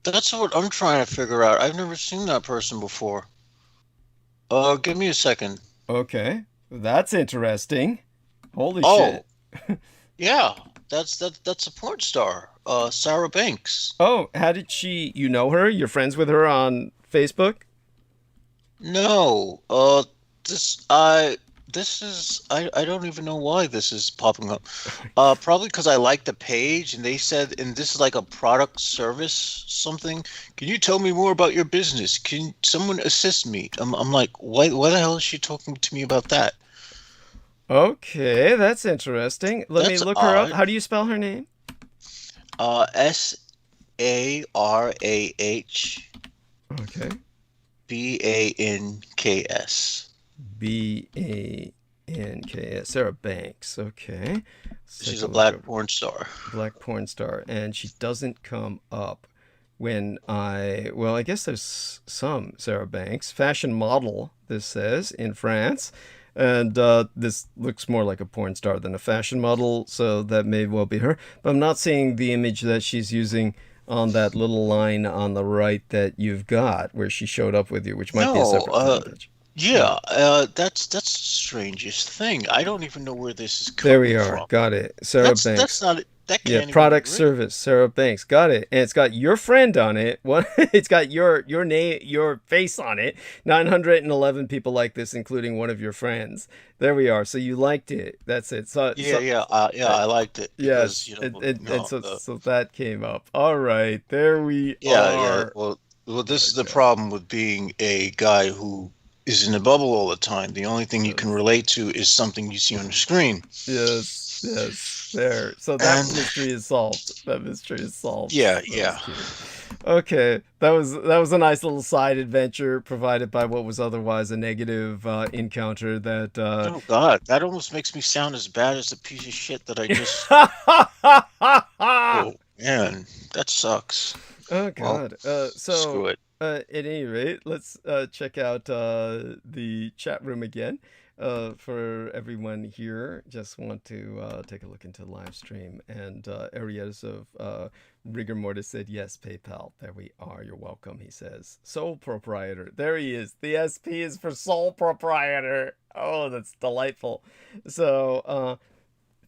That's what I'm trying to figure out. I've never seen that person before. Give me a second. Okay. That's interesting. Holy Oh, shit. yeah, that's a porn star. Sarah Banks. Oh, how did she, you know her? You're friends with her on Facebook? No, this this is I don't even know why this is popping up. Probably because I like the page and they said, and this is like a product service something. Can you tell me more about your business? Can someone assist me? I'm like, why the hell is she talking to me about that? Okay, that's interesting. Let me That's look her up. odd. How do you spell her name? S ARAH Okay. BANKS. BANKS. Sarah Banks. Okay. Let's She's take a look black over- porn star. black porn star, and she doesn't come up when I guess there's some Sarah Banks. Fashion model, this says, in France. And this looks more like a porn star than a fashion model, so that may well be her. But I'm not seeing the image that she's using on that little line on the right that you've got, where she showed up with you, which might be a separate image. Yeah, that's the strangest thing. I don't even know where this is coming There we are. from. Got it. Sarah Banks. That's not it. That can't Yeah, even product be real. service, Sarah Banks. Got it. And it's got your friend on it. What? It's got your name, your face on it. 911 people like this, including one of your friends. There we are. So you liked it. That's it. I liked it. Yes. Because, So that came up. All right. There we are. Well, this is the problem with being a guy who is in a bubble all the time. The only thing you can relate to is something you see on the screen. Yes. There. So that mystery is solved. That mystery is solved. Yeah. Okay, that was a nice little side adventure provided by what was otherwise a negative encounter that Oh God, that almost makes me sound as bad as the piece of shit that I just. Oh man, that sucks. Oh God. Screw it. At any rate, let's check out the chat room again. For everyone here, just want to take a look into the live stream. And Arietas of Rigor Mortis said, yes, PayPal. There we are. You're welcome, he says. Sole proprietor. There he is. The SP is for sole proprietor. Oh, that's delightful. So,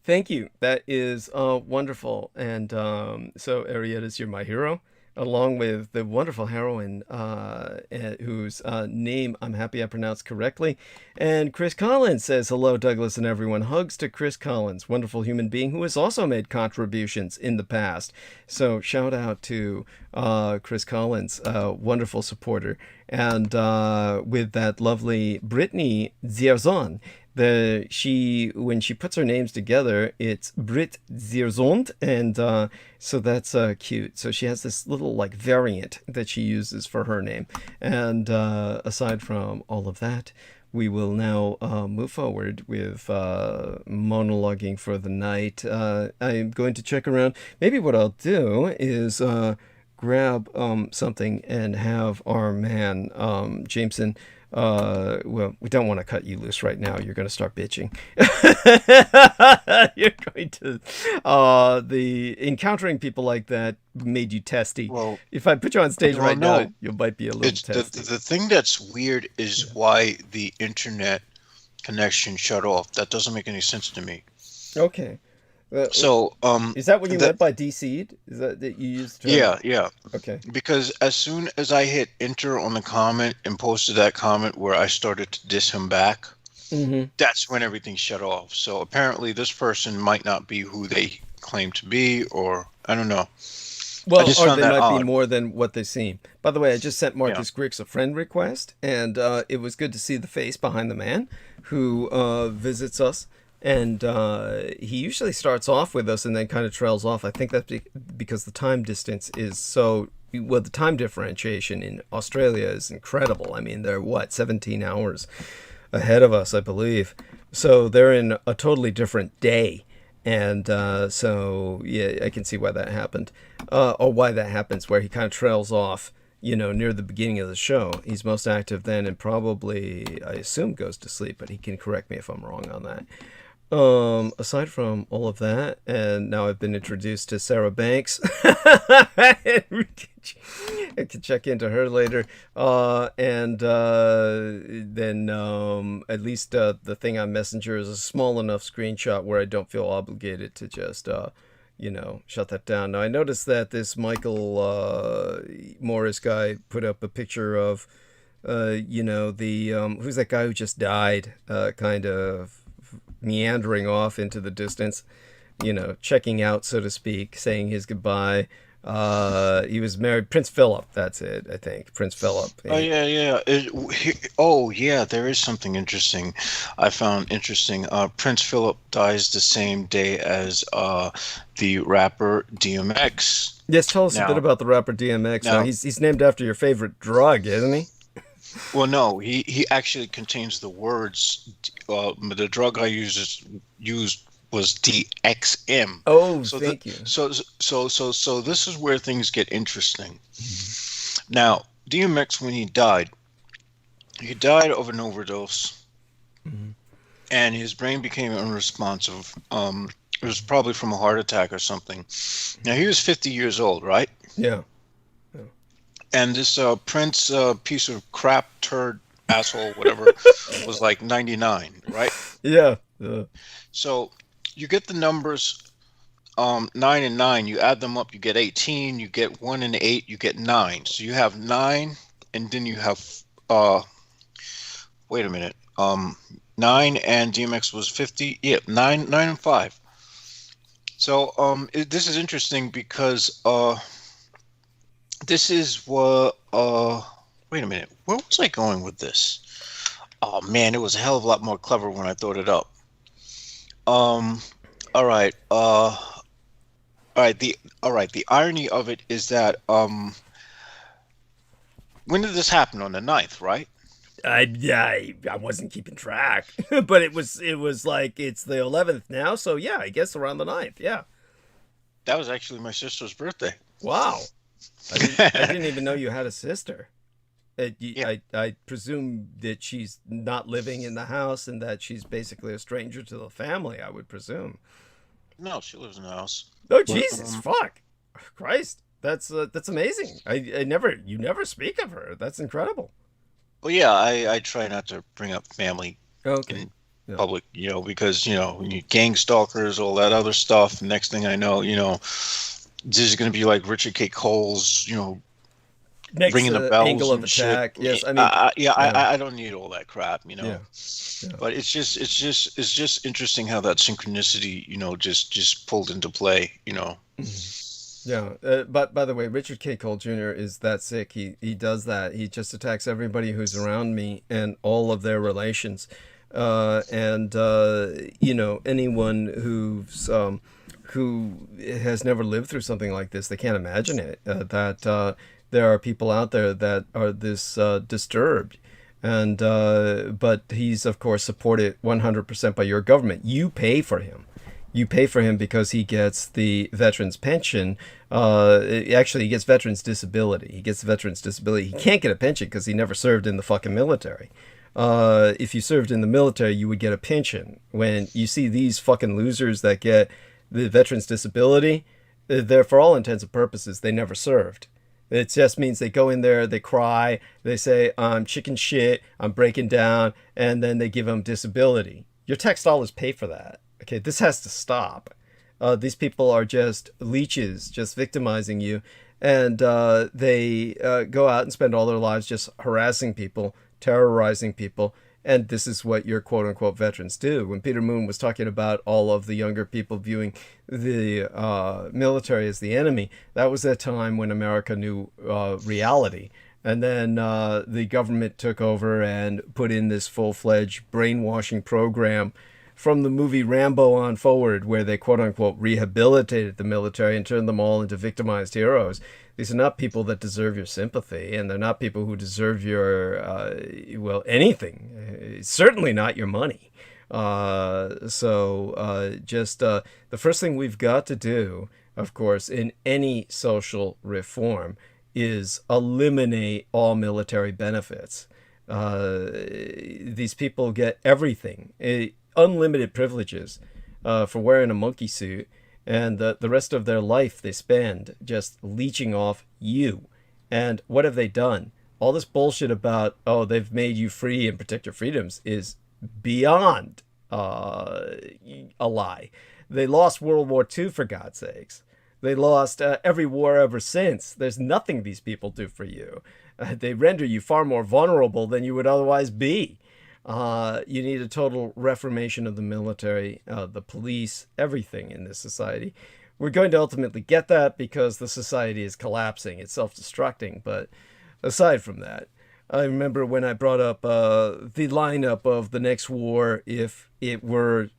thank you. That is wonderful. And so, Arietas, you're my hero, along with the wonderful heroine whose name I'm happy I pronounced correctly. And Chris Collins says, hello, Douglas and everyone. Hugs to Chris Collins, wonderful human being who has also made contributions in the past. So shout out to Chris Collins, wonderful supporter. And with that lovely Brittany Zierzon, when she puts her names together, it's Brit Zierzond, and so that's cute. So she has this little like variant that she uses for her name. And aside from all of that, we will now move forward with monologuing for the night. I'm going to check around. Maybe what I'll do is grab something and have our man Jameson. Well, we don't want to cut you loose right now. You're going to start bitching. You're going to, the encountering people like that made you testy. Well, if I put you on stage right no. now, you might be a little testy. The thing that's weird is why the internet connection shut off. That doesn't make any sense to me. Okay. So, is that what you meant by DC'd? Is that you used? Yeah. Okay. Because as soon as I hit enter on the comment and posted that comment where I started to diss him back, that's when everything shut off. So apparently this person might not be who they claim to be, or I don't know. Well, or they might be more than what they seem. By the way, I just sent Marcus Grix a friend request, and it was good to see the face behind the man who visits us. And he usually starts off with us and then kind of trails off. I think that's because the time distance is so... Well, the time differentiation in Australia is incredible. I mean, they're, 17 hours ahead of us, I believe. So they're in a totally different day. And so, yeah, I can see why that happened. Or why that happens, where he kind of trails off, near the beginning of the show. He's most active then and probably, I assume, goes to sleep. But he can correct me if I'm wrong on that. Aside from all of that, and now I've been introduced to Sarah Banks. I can check into her later. And then at least the thing on Messenger is a small enough screenshot where I don't feel obligated to just, shut that down. Now, I noticed that this Michael Morris guy put up a picture of, who's that guy who just died, kind of meandering off into the distance, checking out, so to speak, saying his goodbye. He was married, Prince Philip. That's it, I think, Prince Philip. Oh yeah, yeah. Yeah. There is something interesting. I found interesting. Prince Philip dies the same day as the rapper DMX. Yes, tell us a bit about the rapper DMX. Now, he's named after your favorite drug, isn't he? Well, no, he actually contains the words. The drug I used was DXM. Oh, so thank you. So this is where things get interesting. Now, DMX, when he died of an overdose, and his brain became unresponsive. It was probably from a heart attack or something. Now, he was 50 years old, right? Yeah. And this Prince piece of crap, turd, asshole, whatever, was like 99, right? Yeah. So you get the numbers 9 and 9. You add them up, you get 18. You get 1 and 8, you get 9. So you have 9, and then you have wait a minute. 9 and DMX was 50. Yeah, 9 and 5. So this is interesting because this is what wait a minute, where was I going with this? Oh man, it was a hell of a lot more clever when I thought it up. All right, the irony of it is that when did this happen? On the 9th, right? I wasn't keeping track, but it was like it's the 11th now, so yeah, I guess around the 9th. Yeah, that was actually my sister's birthday. Wow. I didn't even know you had a sister. Yeah. I presume that she's not living in the house and that she's basically a stranger to the family, I would presume. No, she lives in the house. Oh, Jesus, fuck. Christ. That's amazing. You never speak of her. That's incredible. Well, yeah, I try not to bring up family in public, because, when you gang stalkers, all that other stuff, next thing I know, this is going to be like Richard K. Cole's, Next, ringing the bells angle of and attack. shit. Yes, I mean, I don't need all that crap, Yeah. But it's just interesting how that synchronicity, just pulled into play, Yeah, but by the way, Richard K. Cole Jr. is that sick. He does that. He just attacks everybody who's around me and all of their relations, and anyone who has never lived through something like this, they can't imagine it. That there are people out there that are this disturbed, and but he's of course supported 100% by your government. You pay for him. You pay for him because he gets the veterans pension. Actually, he gets veterans disability. He gets veterans disability. He can't get a pension because he never served in the fucking military. If you served in the military, you would get a pension. When you see these fucking losers that get the veterans disability, they're, for all intents and purposes, they never served. It just means they go in there, they cry, they say, I'm chicken shit, I'm breaking down, and then they give them disability. Your tax dollars pay for that. Okay, this has to stop. These people are just leeches, just victimizing you. And they go out and spend all their lives just harassing people, terrorizing people. And this is what your quote-unquote veterans do. When Peter Moon was talking about all of the younger people viewing the military as the enemy, that was a time when America knew reality. And then the government took over and put in this full-fledged brainwashing program from the movie Rambo on forward, where they quote-unquote rehabilitated the military and turned them all into victimized heroes. These are not people that deserve your sympathy, and they're not people who deserve your, anything. Certainly not your money. Just the first thing we've got to do, of course, in any social reform is eliminate all military benefits. These people get everything. Unlimited privileges for wearing a monkey suit, and the rest of their life they spend just leeching off you. And what have they done? All this bullshit about, they've made you free and protect your freedoms is beyond a lie. They lost World War II, for God's sakes. They lost every war ever since. There's nothing these people do for you. They render you far more vulnerable than you would otherwise be. You need a total reformation of the military, the police, everything in this society. We're going to ultimately get that because the society is collapsing. It's self-destructing. But aside from that, I remember when I brought up the lineup of the next war, if it were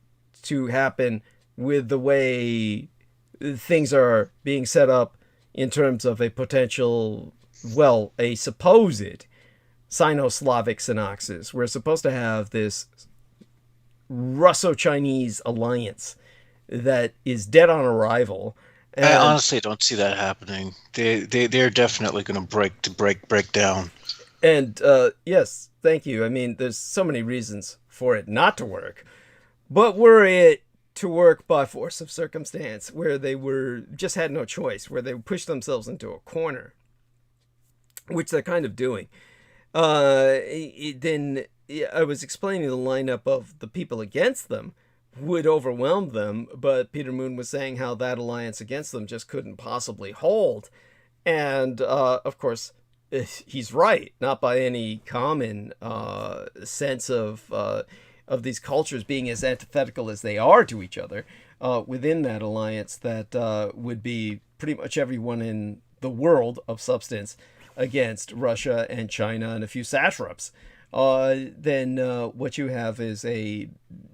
to happen with the way things are being set up in terms of a potential, well, a supposed Sino-Slavic synoxis. We're supposed to have this Russo-Chinese alliance that is dead on arrival. And I honestly don't see that happening. They're definitely going to break down. And yes, thank you. I mean, there's so many reasons for it not to work, but were it to work by force of circumstance, where they just had no choice, where they pushed themselves into a corner, which they're kind of doing. Then I was explaining the lineup of the people against them would overwhelm them, but Peter Moon was saying how that alliance against them just couldn't possibly hold. And of course, he's right, not by any common sense of these cultures being as antithetical as they are to each other within that alliance. That would be pretty much everyone in the world of substance against Russia and China and a few satraps. Then what you have is a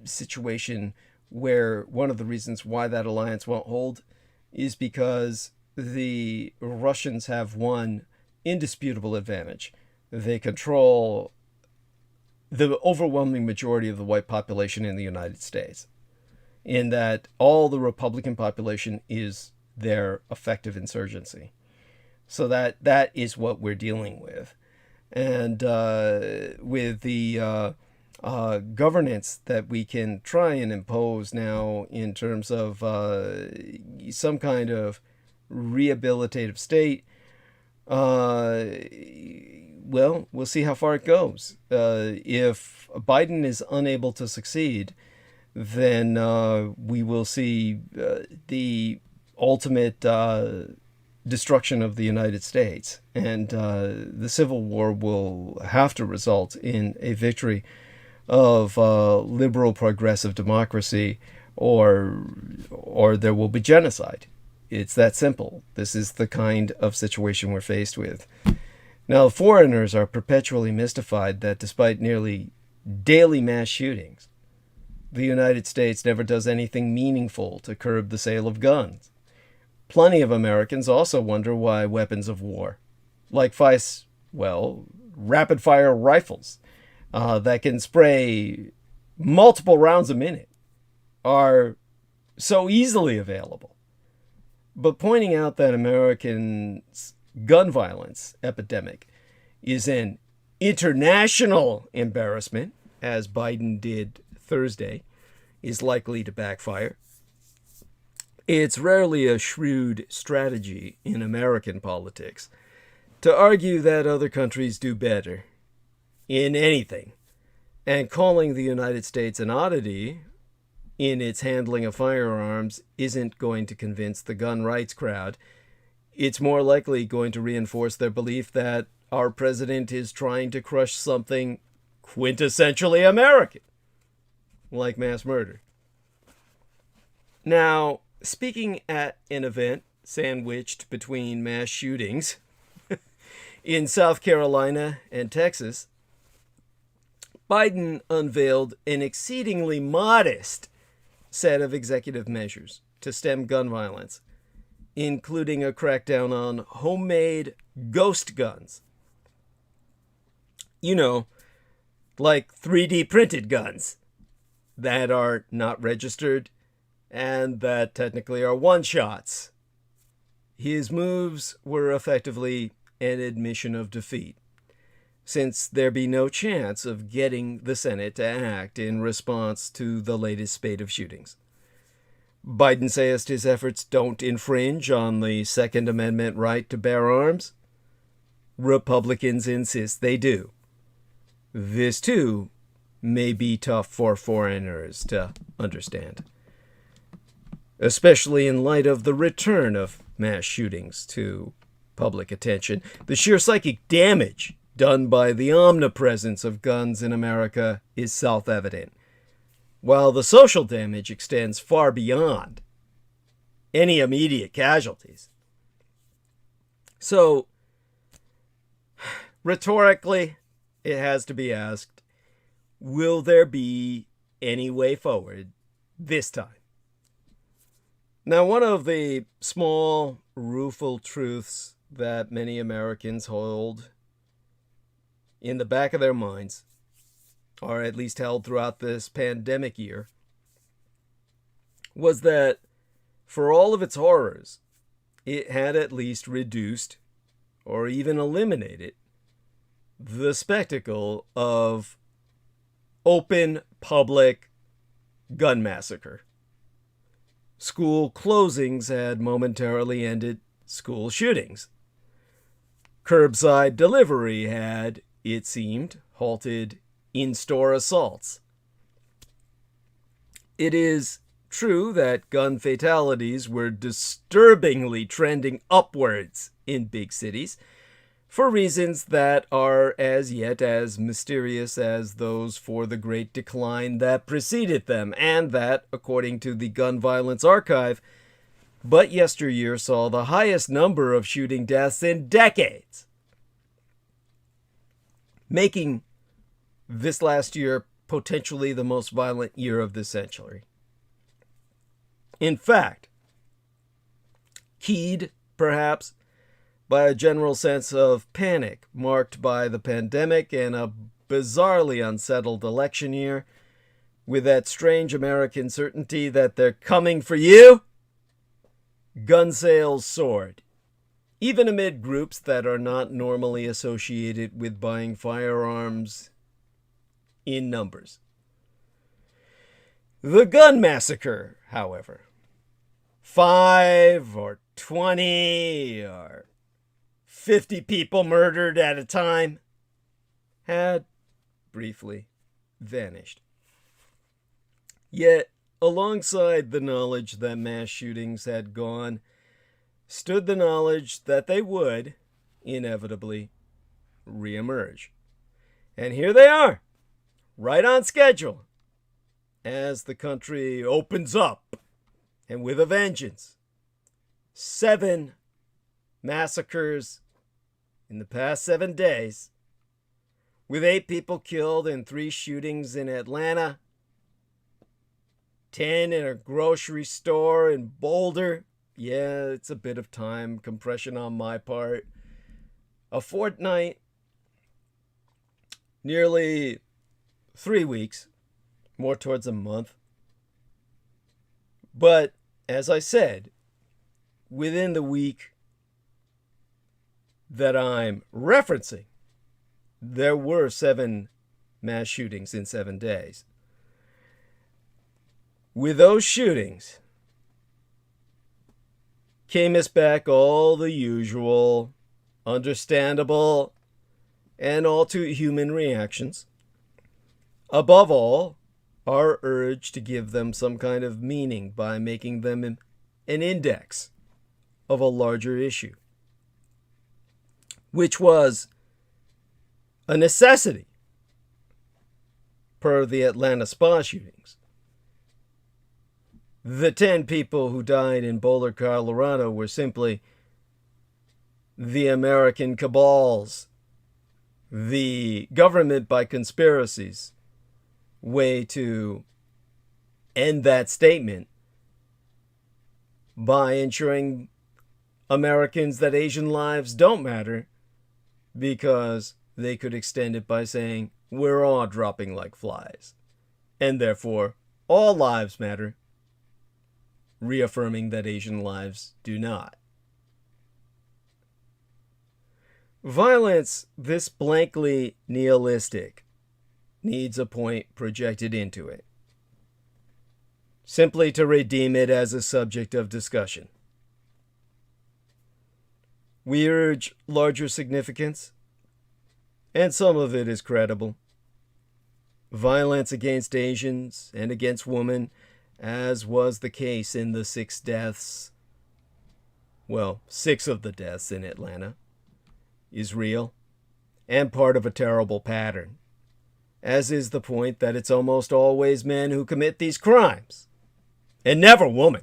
situation where one of the reasons why that alliance won't hold is because the Russians have one indisputable advantage. They control the overwhelming majority of the white population in the United States, in that all the Republican population is their effective insurgency. So that is what we're dealing with. And with the governance that we can try and impose now in terms of some kind of rehabilitative state, well, we'll see how far it goes. If Biden is unable to succeed, then we will see the ultimate destruction of the United States. And the Civil War will have to result in a victory of liberal progressive democracy, or there will be genocide. It's that simple. This is the kind of situation we're faced with. Now, foreigners are perpetually mystified that despite nearly daily mass shootings, the United States never does anything meaningful to curb the sale of guns. Plenty of Americans also wonder why weapons of war, like rapid-fire rifles that can spray multiple rounds a minute, are so easily available. But pointing out that Americans' gun violence epidemic is an international embarrassment, as Biden did Thursday, is likely to backfire. It's rarely a shrewd strategy in American politics to argue that other countries do better in anything, and calling the United States an oddity in its handling of firearms isn't going to convince the gun rights crowd. It's more likely going to reinforce their belief that our president is trying to crush something quintessentially American, like mass murder. Now, speaking at an event sandwiched between mass shootings in South Carolina and Texas, Biden unveiled an exceedingly modest set of executive measures to stem gun violence, including a crackdown on homemade ghost guns. You know, like 3D printed guns that are not registered and that technically are one-shots. His moves were effectively an admission of defeat, since there be no chance of getting the Senate to act in response to the latest spate of shootings. Biden says his efforts don't infringe on the Second Amendment right to bear arms. Republicans insist they do. This, too, may be tough for foreigners to understand, especially in light of the return of mass shootings to public attention. The sheer psychic damage done by the omnipresence of guns in America is self-evident, while the social damage extends far beyond any immediate casualties. So, rhetorically, it has to be asked, will there be any way forward this time? Now, one of the small, rueful truths that many Americans hold in the back of their minds, or at least held throughout this pandemic year, was that for all of its horrors, it had at least reduced or even eliminated the spectacle of open public gun massacre. School closings had momentarily ended school shootings. Curbside delivery had, it seemed, halted in-store assaults. It is true that gun fatalities were disturbingly trending upwards in big cities, for reasons that are as yet as mysterious as those for the great decline that preceded them, and that, according to the Gun Violence Archive, but yesteryear saw the highest number of shooting deaths in decades, making this last year potentially the most violent year of the century. In fact, keyed, perhaps, by a general sense of panic marked by the pandemic and a bizarrely unsettled election year, with that strange American certainty that they're coming for you, gun sales soared, even amid groups that are not normally associated with buying firearms in numbers. The gun massacre, however, 5 or 20 or 50 people murdered at a time, had briefly vanished. Yet, alongside the knowledge that mass shootings had gone, stood the knowledge that they would, inevitably, reemerge. And here they are, right on schedule, as the country opens up, and with a vengeance. 7 massacres in the past 7 days, with 8 people killed and 3 shootings in Atlanta, 10 in a grocery store in Boulder. Yeah, it's a bit of time compression on my part. A fortnight, nearly 3 weeks, more towards a month. But, as I said, within the week that I'm referencing, there were 7 mass shootings in 7 days. With those shootings came us back all the usual, understandable, and all too human reactions. Above all, our urge to give them some kind of meaning by making them an index of a larger issue, which was a necessity per the Atlanta spa shootings. The 10 people who died in Boulder, Colorado were simply the American cabals, the government by conspiracies way to end that statement by ensuring Americans that Asian lives don't matter, because they could extend it by saying we're all dropping like flies, and therefore all lives matter, reaffirming that Asian lives do not. Violence this blankly nihilistic needs a point projected into it, simply to redeem it as a subject of discussion. We urge larger significance, and some of it is credible. Violence against Asians and against women, as was the case in the 6 deaths, 6 of the deaths in Atlanta, is real. and part of a terrible pattern, as is the point that it's almost always men who commit these crimes, and never women.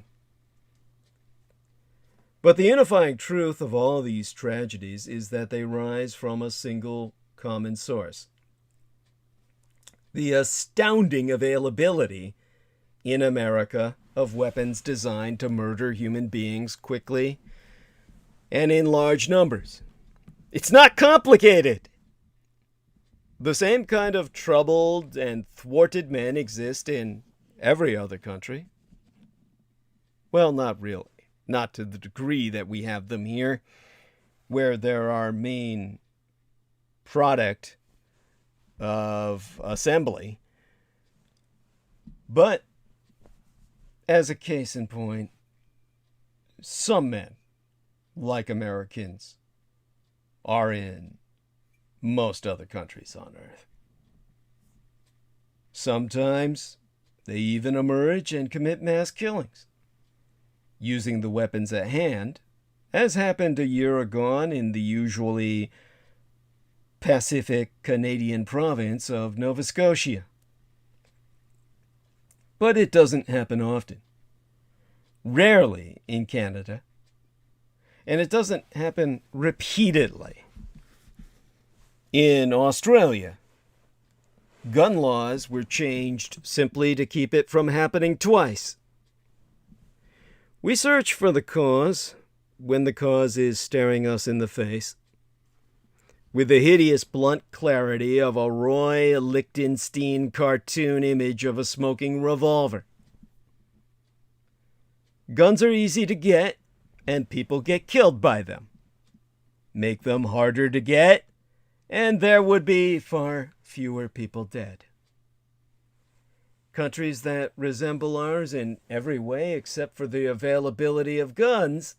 But the unifying truth of all these tragedies is that they rise from a single common source: the astounding availability in America of weapons designed to murder human beings quickly and in large numbers. It's not complicated. The same kind of troubled and thwarted men exist in every other country. Well, not really. Not to the degree that we have them here, where they're our main product of assembly. But, as a case in point, some men, like Americans, are in most other countries on Earth. Sometimes they even emerge and commit mass killings, using the weapons at hand, as happened a year agone in the usually Pacific Canadian province of Nova Scotia. But it doesn't happen often. Rarely in Canada. And it doesn't happen repeatedly. In Australia, gun laws were changed simply to keep it from happening twice. We search for the cause when the cause is staring us in the face, with the hideous blunt clarity of a Roy Lichtenstein cartoon image of a smoking revolver. Guns are easy to get, and people get killed by them. Make them harder to get, and there would be far fewer people dead. Countries that resemble ours in every way except for the availability of guns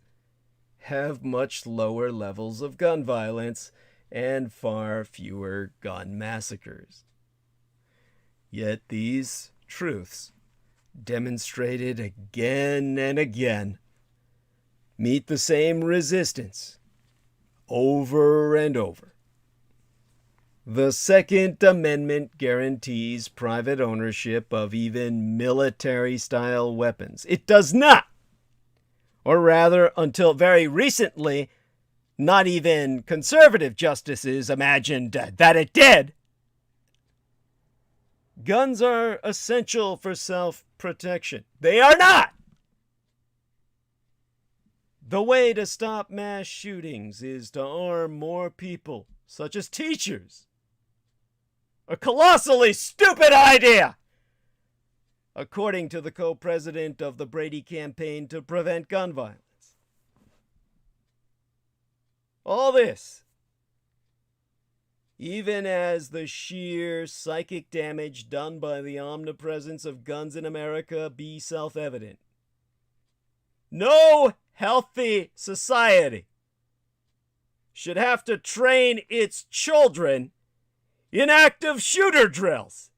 have much lower levels of gun violence and far fewer gun massacres. Yet these truths, demonstrated again and again, meet the same resistance over and over. The Second Amendment guarantees private ownership of even military-style weapons. It does not. Or rather, until very recently, not even conservative justices imagined that it did. Guns are essential for self-protection. They are not. The way to stop mass shootings is to arm more people, such as teachers. A colossally stupid idea, according to the co-president of the Brady campaign to prevent gun violence. All this, even as the sheer psychic damage done by the omnipresence of guns in America be self-evident. No healthy society should have to train its children in active shooter drills.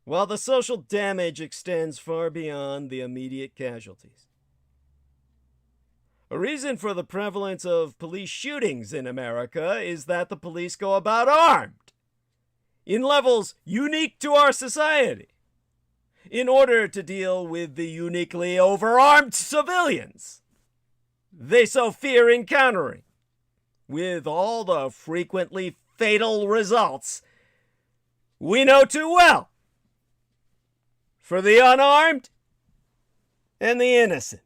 While the social damage extends far beyond the immediate casualties. A reason for the prevalence of police shootings in America is that the police go about armed, in levels unique to our society, in order to deal with the uniquely overarmed civilians they so fear encountering, with all the frequently fatal results we know too well for the unarmed and the innocent.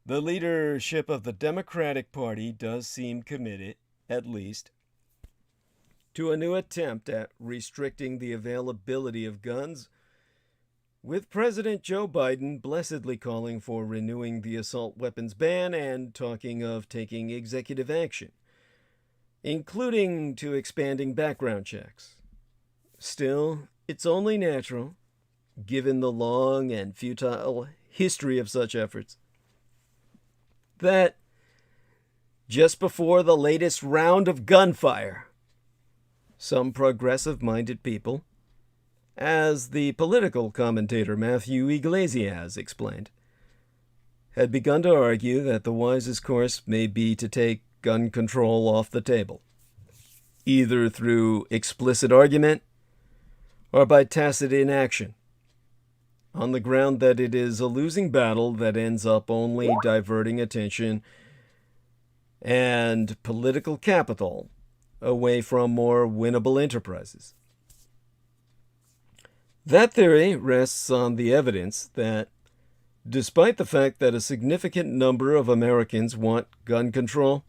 The leadership of the Democratic Party does seem committed, at least, to a new attempt at restricting the availability of guns, with President Joe Biden blessedly calling for renewing the assault weapons ban and talking of taking executive action, including to expanding background checks. Still, it's only natural, given the long and futile history of such efforts, that just before the latest round of gunfire, some progressive-minded people, as the political commentator Matthew Yglesias explained, had begun to argue that the wisest course may be to take gun control off the table, either through explicit argument or by tacit inaction, on the ground that it is a losing battle that ends up only diverting attention and political capital away from more winnable enterprises. That theory rests on the evidence that, despite the fact that a significant number of Americans want gun control,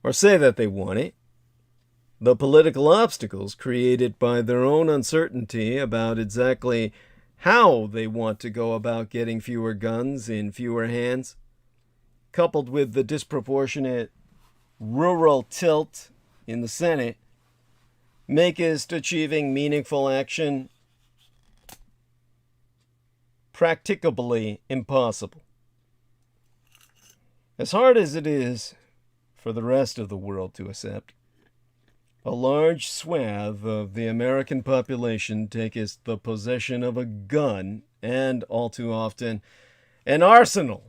or say that they want it, the political obstacles created by their own uncertainty about exactly how they want to go about getting fewer guns in fewer hands, coupled with the disproportionate rural tilt in the Senate, make achieving meaningful action practicably impossible. As hard as it is for the rest of the world to accept, a large swath of the American population taketh the possession of a gun, and all too often an arsenal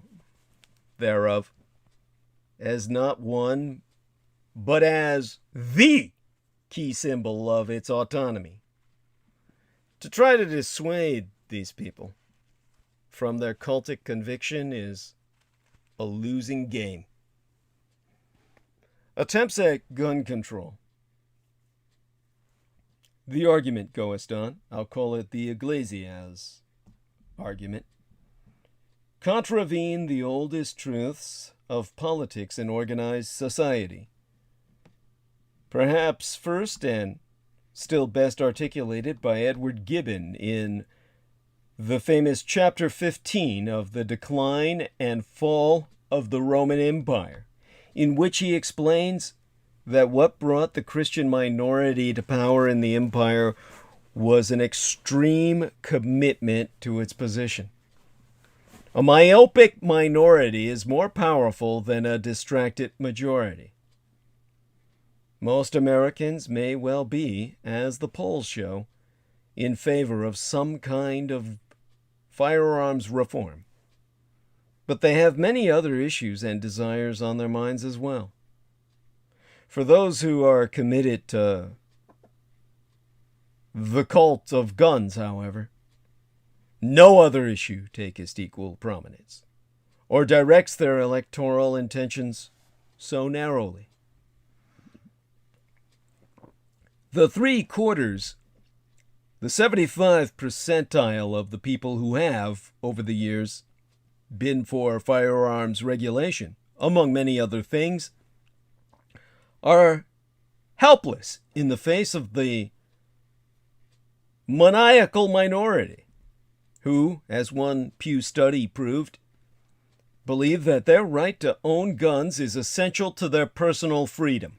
thereof, as not one, but as the key symbol of its autonomy. To try to dissuade these people from their cultic conviction is a losing game. Attempts at gun control. The argument goeth on, I'll call it the Iglesias argument, contravene the oldest truths of politics and organized society. Perhaps first and still best articulated by Edward Gibbon in the famous chapter 15 of The Decline and Fall of the Roman Empire, in which he explains that what brought the Christian minority to power in the empire was an extreme commitment to its position. A myopic minority is more powerful than a distracted majority. Most Americans may well be, as the polls show, in favor of some kind of firearms reform, but they have many other issues and desires on their minds as well. For those who are committed to the cult of guns, however, no other issue taketh equal prominence, or directs their electoral intentions so narrowly. The 75 percentile of the people who have, over the years, been for firearms regulation, among many other things, are helpless in the face of the maniacal minority, who, as one Pew study proved, believe that their right to own guns is essential to their personal freedom.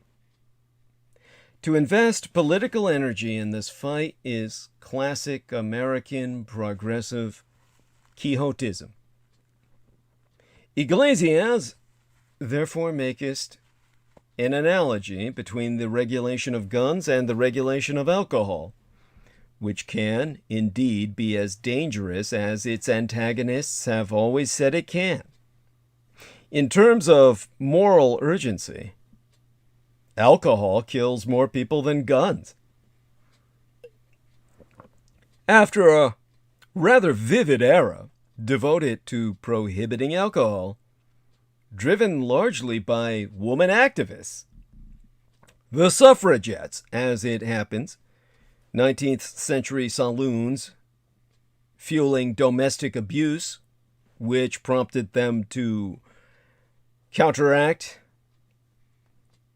To invest political energy in this fight is classic American progressive Quixotism. Iglesias therefore makest an analogy between the regulation of guns and the regulation of alcohol, which can, indeed, be as dangerous as its antagonists have always said it can. In terms of moral urgency, alcohol kills more people than guns. After a rather vivid era devoted to prohibiting alcohol, driven largely by woman activists, the suffragettes, as it happens, 19th century saloons fueling domestic abuse, which prompted them to counteract.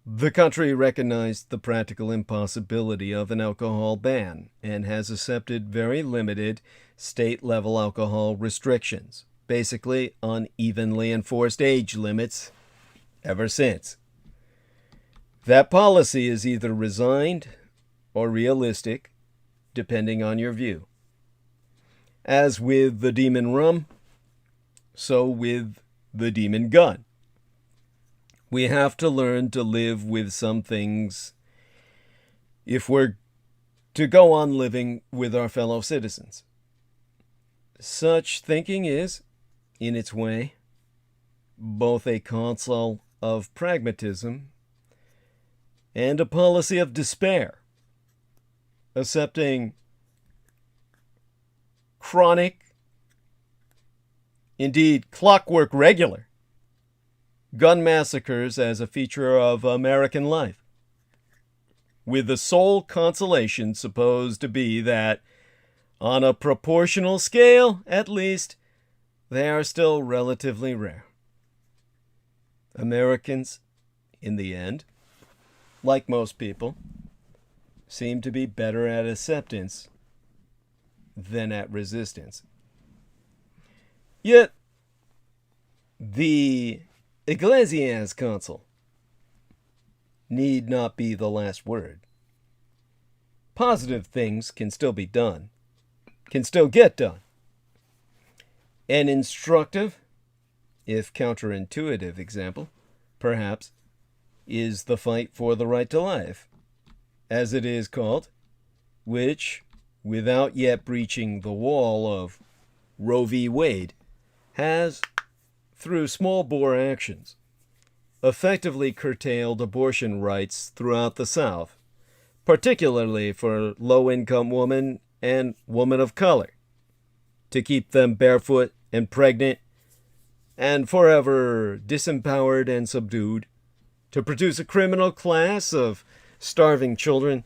The country recognized the practical impossibility of an alcohol ban and has accepted very limited state-level alcohol restrictions, basically unevenly enforced age limits, ever since. That policy is either resigned or realistic, depending on your view. As with the demon rum, so with the demon gun. We have to learn to live with some things if we're to go on living with our fellow citizens. Such thinking is in its way, both a counsel of pragmatism and a policy of despair, accepting chronic, indeed clockwork regular, gun massacres as a feature of American life, with the sole consolation supposed to be that, on a proportional scale at least, they are still relatively rare. Americans, in the end, like most people, seem to be better at acceptance than at resistance. Yet, the Iglesias Council need not be the last word. Positive things can still be done, can still get done. An instructive, if counterintuitive example, perhaps, is the fight for the right to life, as it is called, which, without yet breaching the wall of Roe v. Wade, has, through small-bore actions, effectively curtailed abortion rights throughout the South, particularly for low-income women and women of color, to keep them barefoot and pregnant and forever disempowered and subdued, to produce a criminal class of starving children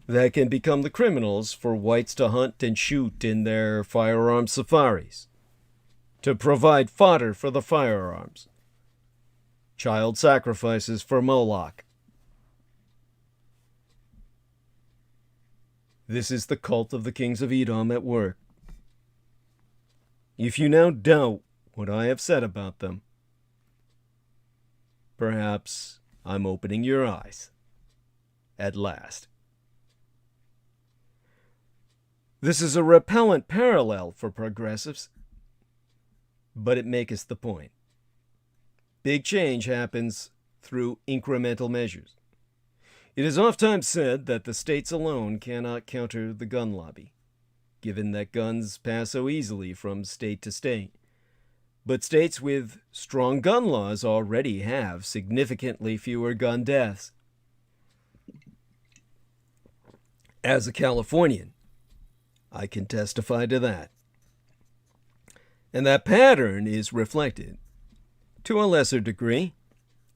that can become the criminals for whites to hunt and shoot in their firearm safaris, to provide fodder for the firearms, child sacrifices for Moloch. This is the cult of the kings of Edom at work. If you now doubt what I have said about them, perhaps I'm opening your eyes at last. This is a repellent parallel for progressives, but it maketh the point. Big change happens through incremental measures. It is oftentimes said that the states alone cannot counter the gun lobby, given that guns pass so easily from state to state. But states with strong gun laws already have significantly fewer gun deaths. As a Californian, I can testify to that. And that pattern is reflected, to a lesser degree,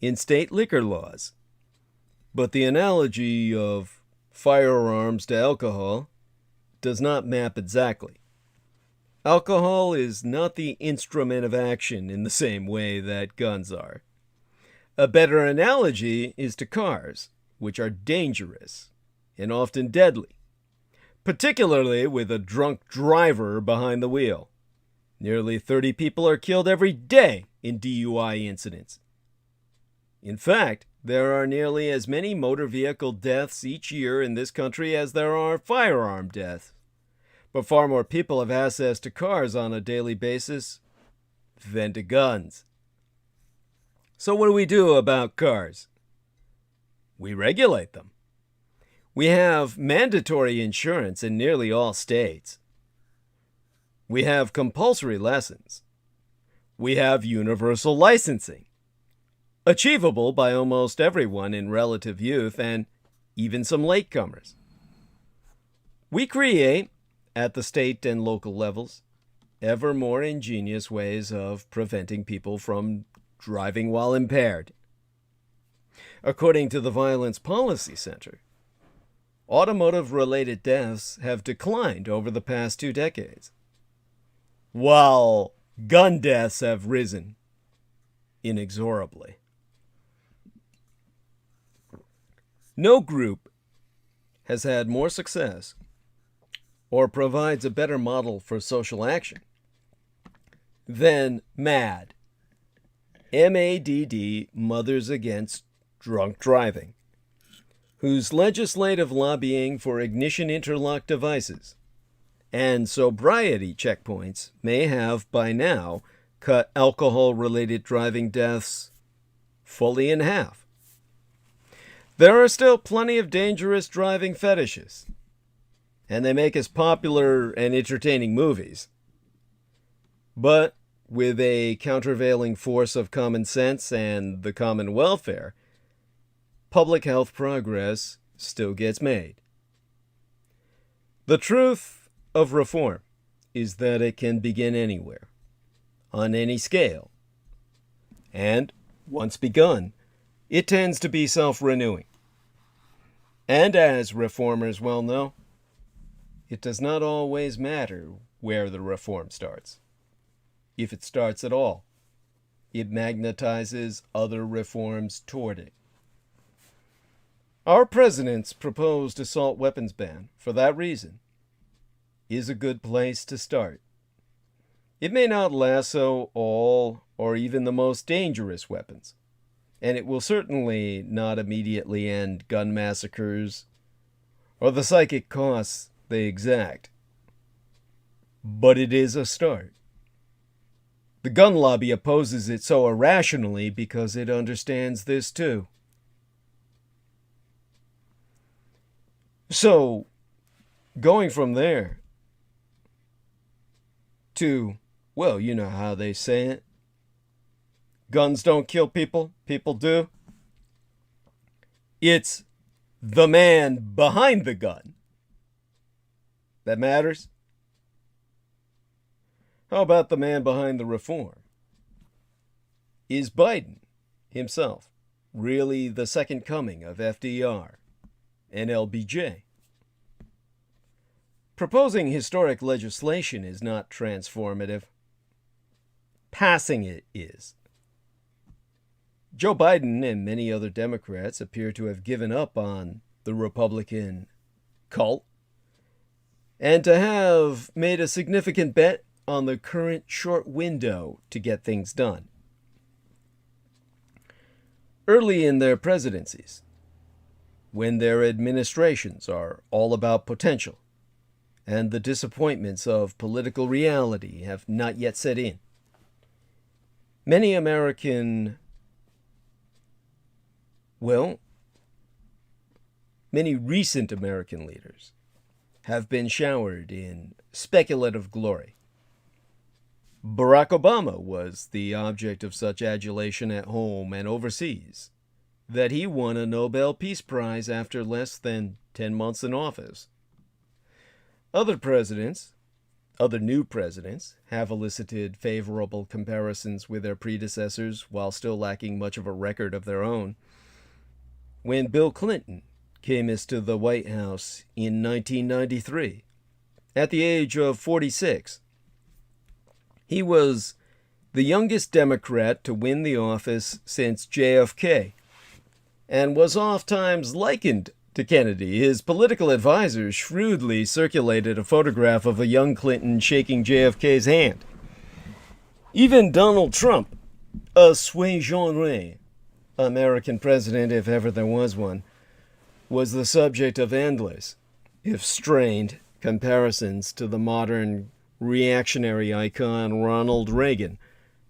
in state liquor laws. But the analogy of firearms to alcohol does not map exactly. Alcohol is not the instrument of action in the same way that guns are. A better analogy is to cars, which are dangerous and often deadly, particularly with a drunk driver behind the wheel. Nearly 30 people are killed every day in DUI incidents. In fact, there are nearly as many motor vehicle deaths each year in this country as there are firearm deaths. But far more people have access to cars on a daily basis than to guns. So what do we do about cars? We regulate them. We have mandatory insurance in nearly all states. We have compulsory lessons. We have universal licensing, achievable by almost everyone in relative youth and even some latecomers. We create, at the state and local levels, ever more ingenious ways of preventing people from driving while impaired. According to the Violence Policy Center, automotive-related deaths have declined over the past 2 decades, while gun deaths have risen inexorably. No group has had more success or provides a better model for social action than MADD, M-A-D-D, Mothers Against Drunk Driving, whose legislative lobbying for ignition interlock devices and sobriety checkpoints may have, by now, cut alcohol-related driving deaths fully in half. There are still plenty of dangerous driving fetishes, and they make us popular and entertaining movies. But with a countervailing force of common sense and the common welfare, public health progress still gets made. The truth of reform is that it can begin anywhere, on any scale, and, once begun, it tends to be self-renewing. And as reformers well know, it does not always matter where the reform starts. If it starts at all, it magnetizes other reforms toward it. Our president's proposed assault weapons ban, for that reason, is a good place to start. It may not lasso all or even the most dangerous weapons, and it will certainly not immediately end gun massacres or the psychic costs they exact. But it is a start. The gun lobby opposes it so irrationally because it understands this too. So, going from there to, well, you know how they say it. Guns don't kill people, people do. It's the man behind the gun that matters. How about the man behind the reform? Is Biden himself really the second coming of FDR and LBJ? Proposing historic legislation is not transformative. Passing it is. Joe Biden and many other Democrats appear to have given up on the Republican cult and to have made a significant bet on the current short window to get things done. Early in their presidencies, when their administrations are all about potential and the disappointments of political reality have not yet set in, many recent American leaders have been showered in speculative glory. Barack Obama was the object of such adulation at home and overseas that he won a Nobel Peace Prize after less than 10 months in office. Other new presidents, have elicited favorable comparisons with their predecessors while still lacking much of a record of their own. When Bill Clinton came into the White House in 1993, at the age of 46, he was the youngest Democrat to win the office since JFK, and was oftentimes likened to Kennedy. His political advisors shrewdly circulated a photograph of a young Clinton shaking JFK's hand. Even Donald Trump, a sui generis American president if ever there was one, was the subject of endless, if strained, comparisons to the modern reactionary icon Ronald Reagan,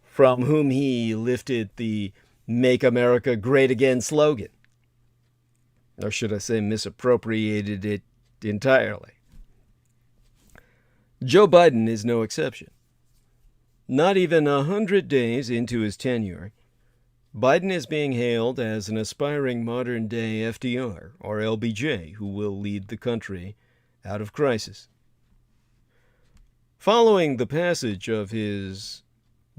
from whom he lifted the Make America Great Again slogan. Or should I say misappropriated it entirely. Joe Biden is no exception. Not even 100 days into his tenure, Biden is being hailed as an aspiring modern-day FDR or LBJ who will lead the country out of crisis. Following the passage of his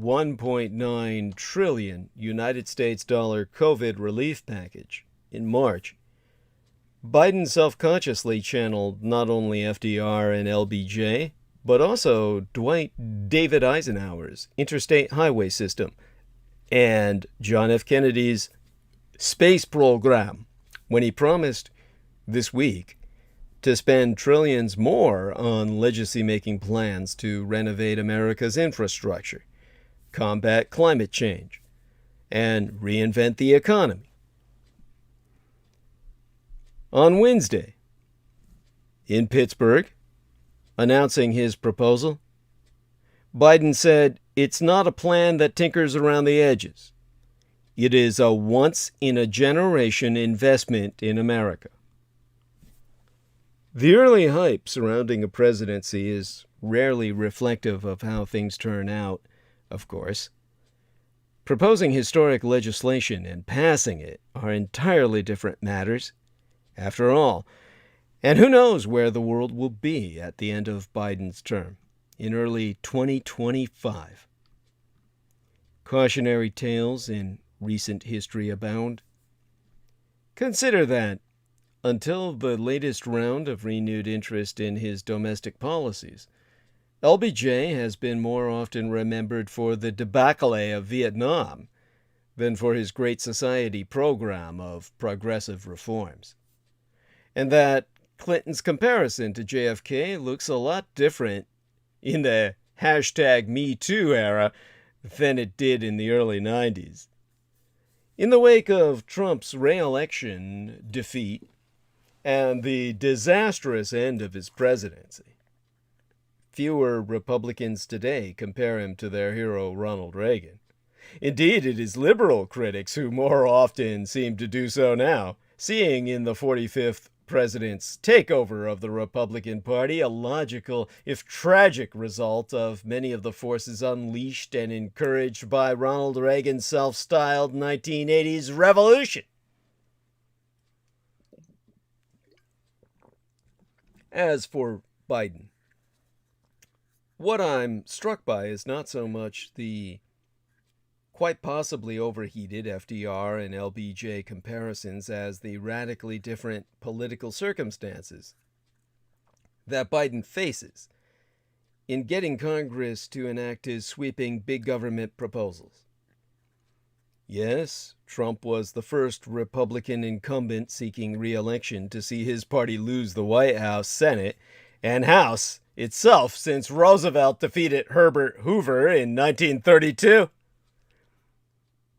$1.9 trillion United States dollar COVID relief package in March, Biden self-consciously channeled not only FDR and LBJ, but also Dwight David Eisenhower's interstate highway system and John F. Kennedy's space program when he promised this week to spend trillions more on legacy-making plans to renovate America's infrastructure, combat climate change, and reinvent the economy. On Wednesday, in Pittsburgh, announcing his proposal, Biden said, "It's not a plan that tinkers around the edges. It is a once-in-a-generation investment in America." The early hype surrounding a presidency is rarely reflective of how things turn out of course. Proposing historic legislation and passing it are entirely different matters, after all. And who knows where the world will be at the end of Biden's term, in early 2025. Cautionary tales in recent history abound. Consider that, until the latest round of renewed interest in his domestic policies, LBJ has been more often remembered for the debacle of Vietnam than for his Great Society program of progressive reforms. And that Clinton's comparison to JFK looks a lot different in the #MeToo era than it did in the early 90s. In the wake of Trump's re-election defeat and the disastrous end of his presidency, fewer Republicans today compare him to their hero Ronald Reagan. Indeed, it is liberal critics who more often seem to do so now, seeing in the 45th president's takeover of the Republican Party a logical, if tragic, result of many of the forces unleashed and encouraged by Ronald Reagan's self-styled 1980s revolution. As for Biden, what I'm struck by is not so much the quite possibly overheated FDR and LBJ comparisons as the radically different political circumstances that Biden faces in getting Congress to enact his sweeping big government proposals. Yes, Trump was the first Republican incumbent seeking re-election to see his party lose the White House, Senate, and House itself since Roosevelt defeated Herbert Hoover in 1932.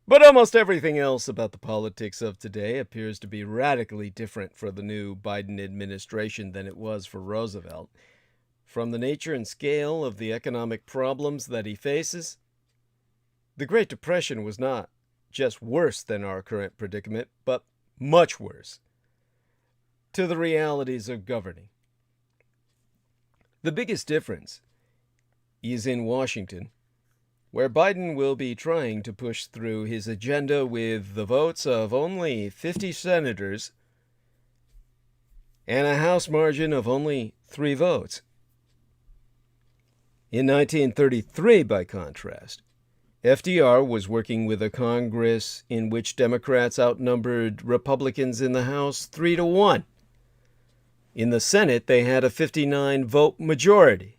But almost everything else about the politics of today appears to be radically different for the new Biden administration than it was for Roosevelt. From the nature and scale of the economic problems that he faces, the Great Depression was not just worse than our current predicament, but much worse, to the realities of governing. The biggest difference is in Washington, where Biden will be trying to push through his agenda with the votes of only 50 senators and a House margin of only 3 votes. In 1933, by contrast, FDR was working with a Congress in which Democrats outnumbered Republicans in the House 3-1. In the Senate, they had a 59-vote majority.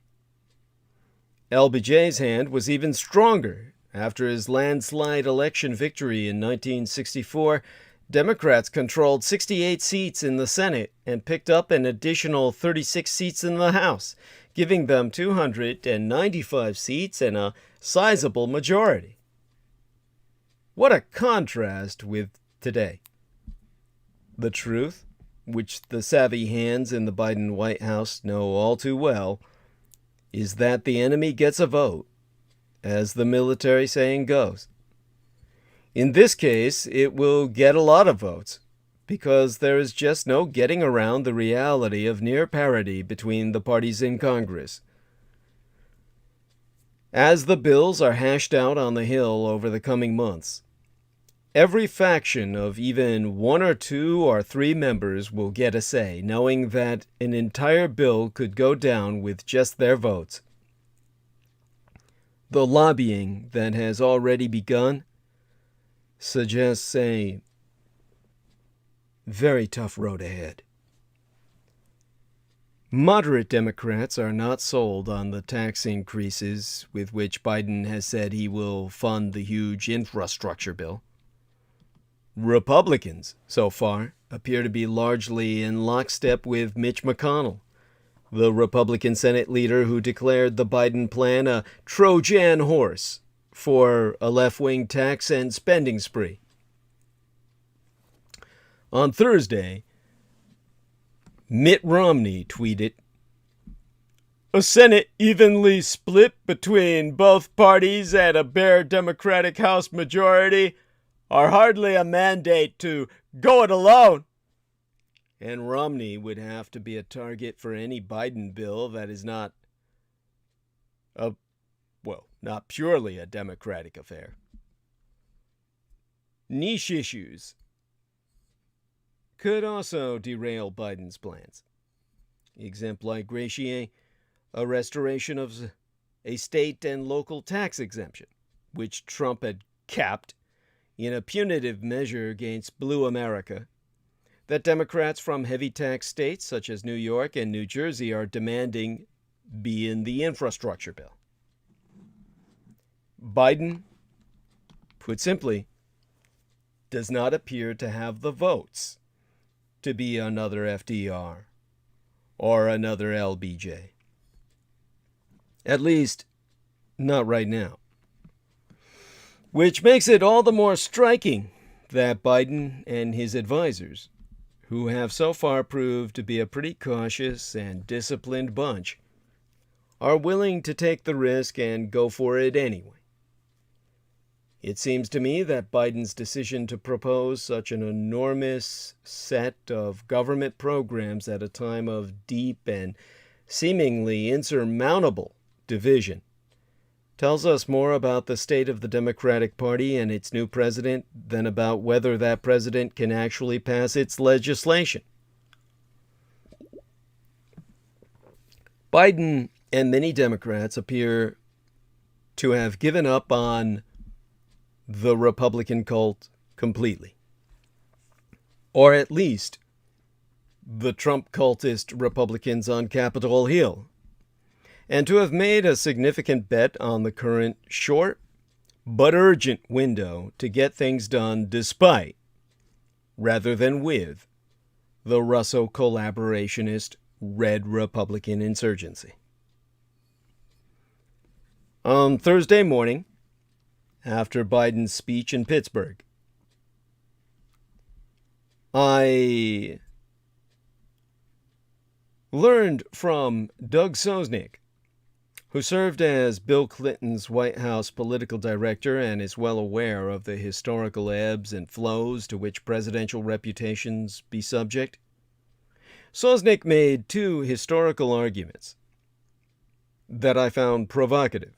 LBJ's hand was even stronger. After his landslide election victory in 1964, Democrats controlled 68 seats in the Senate and picked up an additional 36 seats in the House, giving them 295 seats and a sizable majority. What a contrast with today. The truth, which the savvy hands in the Biden White House know all too well, is that the enemy gets a vote, as the military saying goes. In this case, it will get a lot of votes, because there is just no getting around the reality of near parity between the parties in Congress. As the bills are hashed out on the Hill over the coming months, every faction of even 1 or 2 or 3 members will get a say, knowing that an entire bill could go down with just their votes. The lobbying that has already begun suggests a very tough road ahead. Moderate Democrats are not sold on the tax increases with which Biden has said he will fund the huge infrastructure bill. Republicans, so far, appear to be largely in lockstep with Mitch McConnell, the Republican Senate leader who declared the Biden plan a Trojan horse for a left-wing tax and spending spree. On Thursday, Mitt Romney tweeted, "A Senate evenly split between both parties and a bare Democratic House majority are hardly a mandate to go it alone." And Romney would have to be a target for any Biden bill that is not a well, not purely a Democratic affair. Niche issues could also derail Biden's plans. Exempli a restoration of a state and local tax exemption, which Trump had capped in a punitive measure against Blue America, that Democrats from heavy tax states such as New York and New Jersey are demanding be in the infrastructure bill. Biden, put simply, does not appear to have the votes to be another FDR or another LBJ. At least, not right now. Which makes it all the more striking that Biden and his advisors, who have so far proved to be a pretty cautious and disciplined bunch, are willing to take the risk and go for it anyway. It seems to me that Biden's decision to propose such an enormous set of government programs at a time of deep and seemingly insurmountable division tells us more about the state of the Democratic Party and its new president than about whether that president can actually pass its legislation. Biden and many Democrats appear to have given up on the Republican cult completely. Or at least the Trump cultist Republicans on Capitol Hill, and to have made a significant bet on the current short but urgent window to get things done despite, rather than with, the Russo-collaborationist Red Republican insurgency. On Thursday morning, after Biden's speech in Pittsburgh, I learned from Doug Sosnick, who served as Bill Clinton's White House political director and is well aware of the historical ebbs and flows to which presidential reputations be subject. Sosnick made two historical arguments that I found provocative.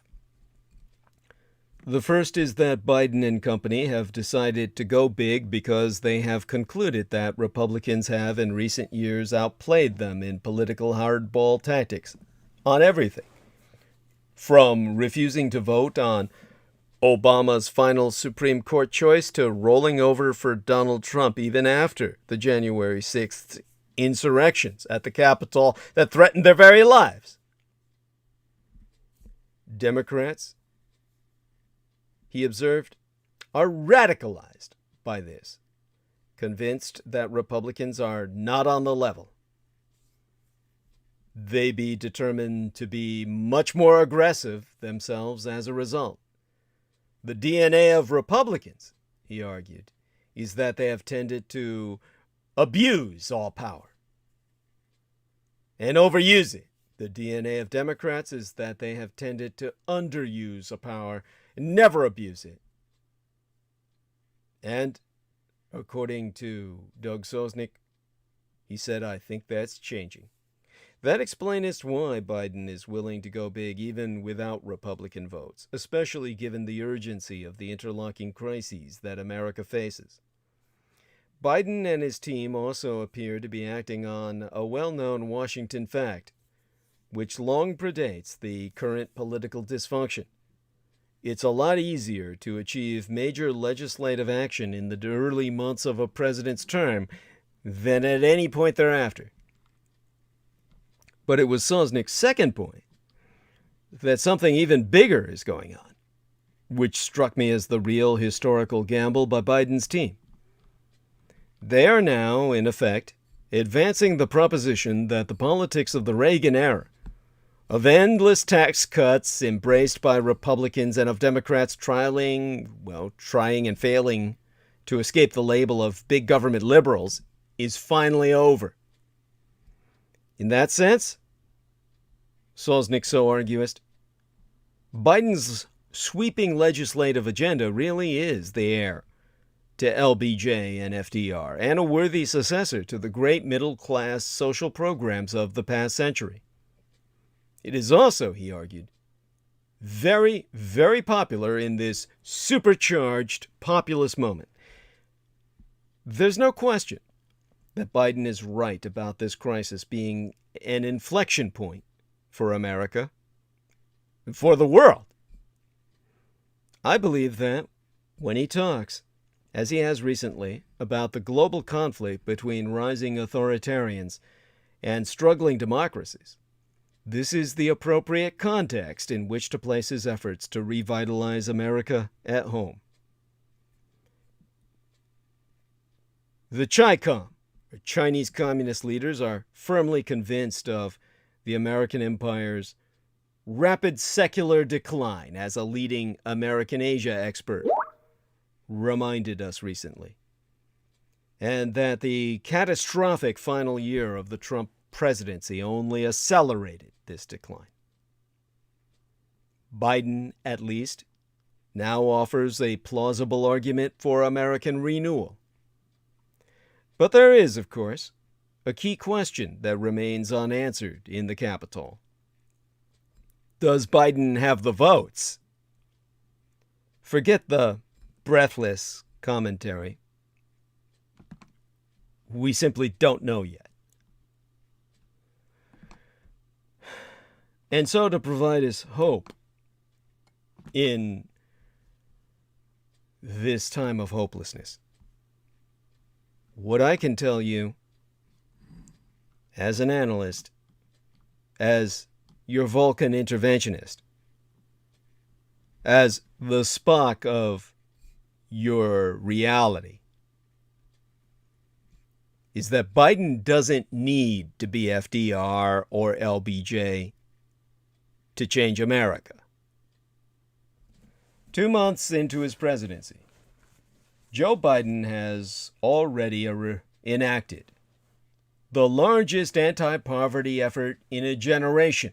The first is that Biden and company have decided to go big because they have concluded that Republicans have in recent years outplayed them in political hardball tactics on everything, from refusing to vote on Obama's final Supreme Court choice to rolling over for Donald Trump even after the January 6th insurrections at the Capitol that threatened their very lives. Democrats, he observed, are radicalized by this, convinced that Republicans are not on the level. They be determined to be much more aggressive themselves as a result. The DNA of Republicans, he argued, is that they have tended to abuse all power and overuse it. The DNA of Democrats is that they have tended to underuse a power and never abuse it. And, according to Doug Sosnick, he said, I think that's changing. That explains why Biden is willing to go big even without Republican votes, especially given the urgency of the interlocking crises that America faces. Biden and his team also appear to be acting on a well-known Washington fact, which long predates the current political dysfunction. It's a lot easier to achieve major legislative action in the early months of a president's term than at any point thereafter. But it was Sosnick's second point, that something even bigger is going on, which struck me as the real historical gamble by Biden's team. They are now, in effect, advancing the proposition that the politics of the Reagan era, of endless tax cuts embraced by Republicans and of Democrats trying and failing to escape the label of big government liberals, is finally over. In that sense, Sosnick so argues, Biden's sweeping legislative agenda really is the heir to LBJ and FDR, and a worthy successor to the great middle-class social programs of the past century. It is also, he argued, very, very popular in this supercharged populist moment. There's no question that Biden is right about this crisis being an inflection point for America, for the world. I believe that when he talks, as he has recently, about the global conflict between rising authoritarians and struggling democracies, this is the appropriate context in which to place his efforts to revitalize America at home. The Chi-Com, or Chinese Communist leaders, are firmly convinced of the American empire's rapid secular decline, as a leading American Asia expert reminded us recently, and that the catastrophic final year of the Trump presidency only accelerated this decline. Biden, at least, now offers a plausible argument for American renewal. But there is, of course, a key question that remains unanswered in the Capitol. Does Biden have the votes? Forget the breathless commentary. We simply don't know yet. And so, to provide us hope in this time of hopelessness, what I can tell you as an analyst, as your Vulcan interventionist, as the Spock of your reality, is that Biden doesn't need to be FDR or LBJ to change America. 2 months into his presidency, Joe Biden has already enacted the largest anti-poverty effort in a generation.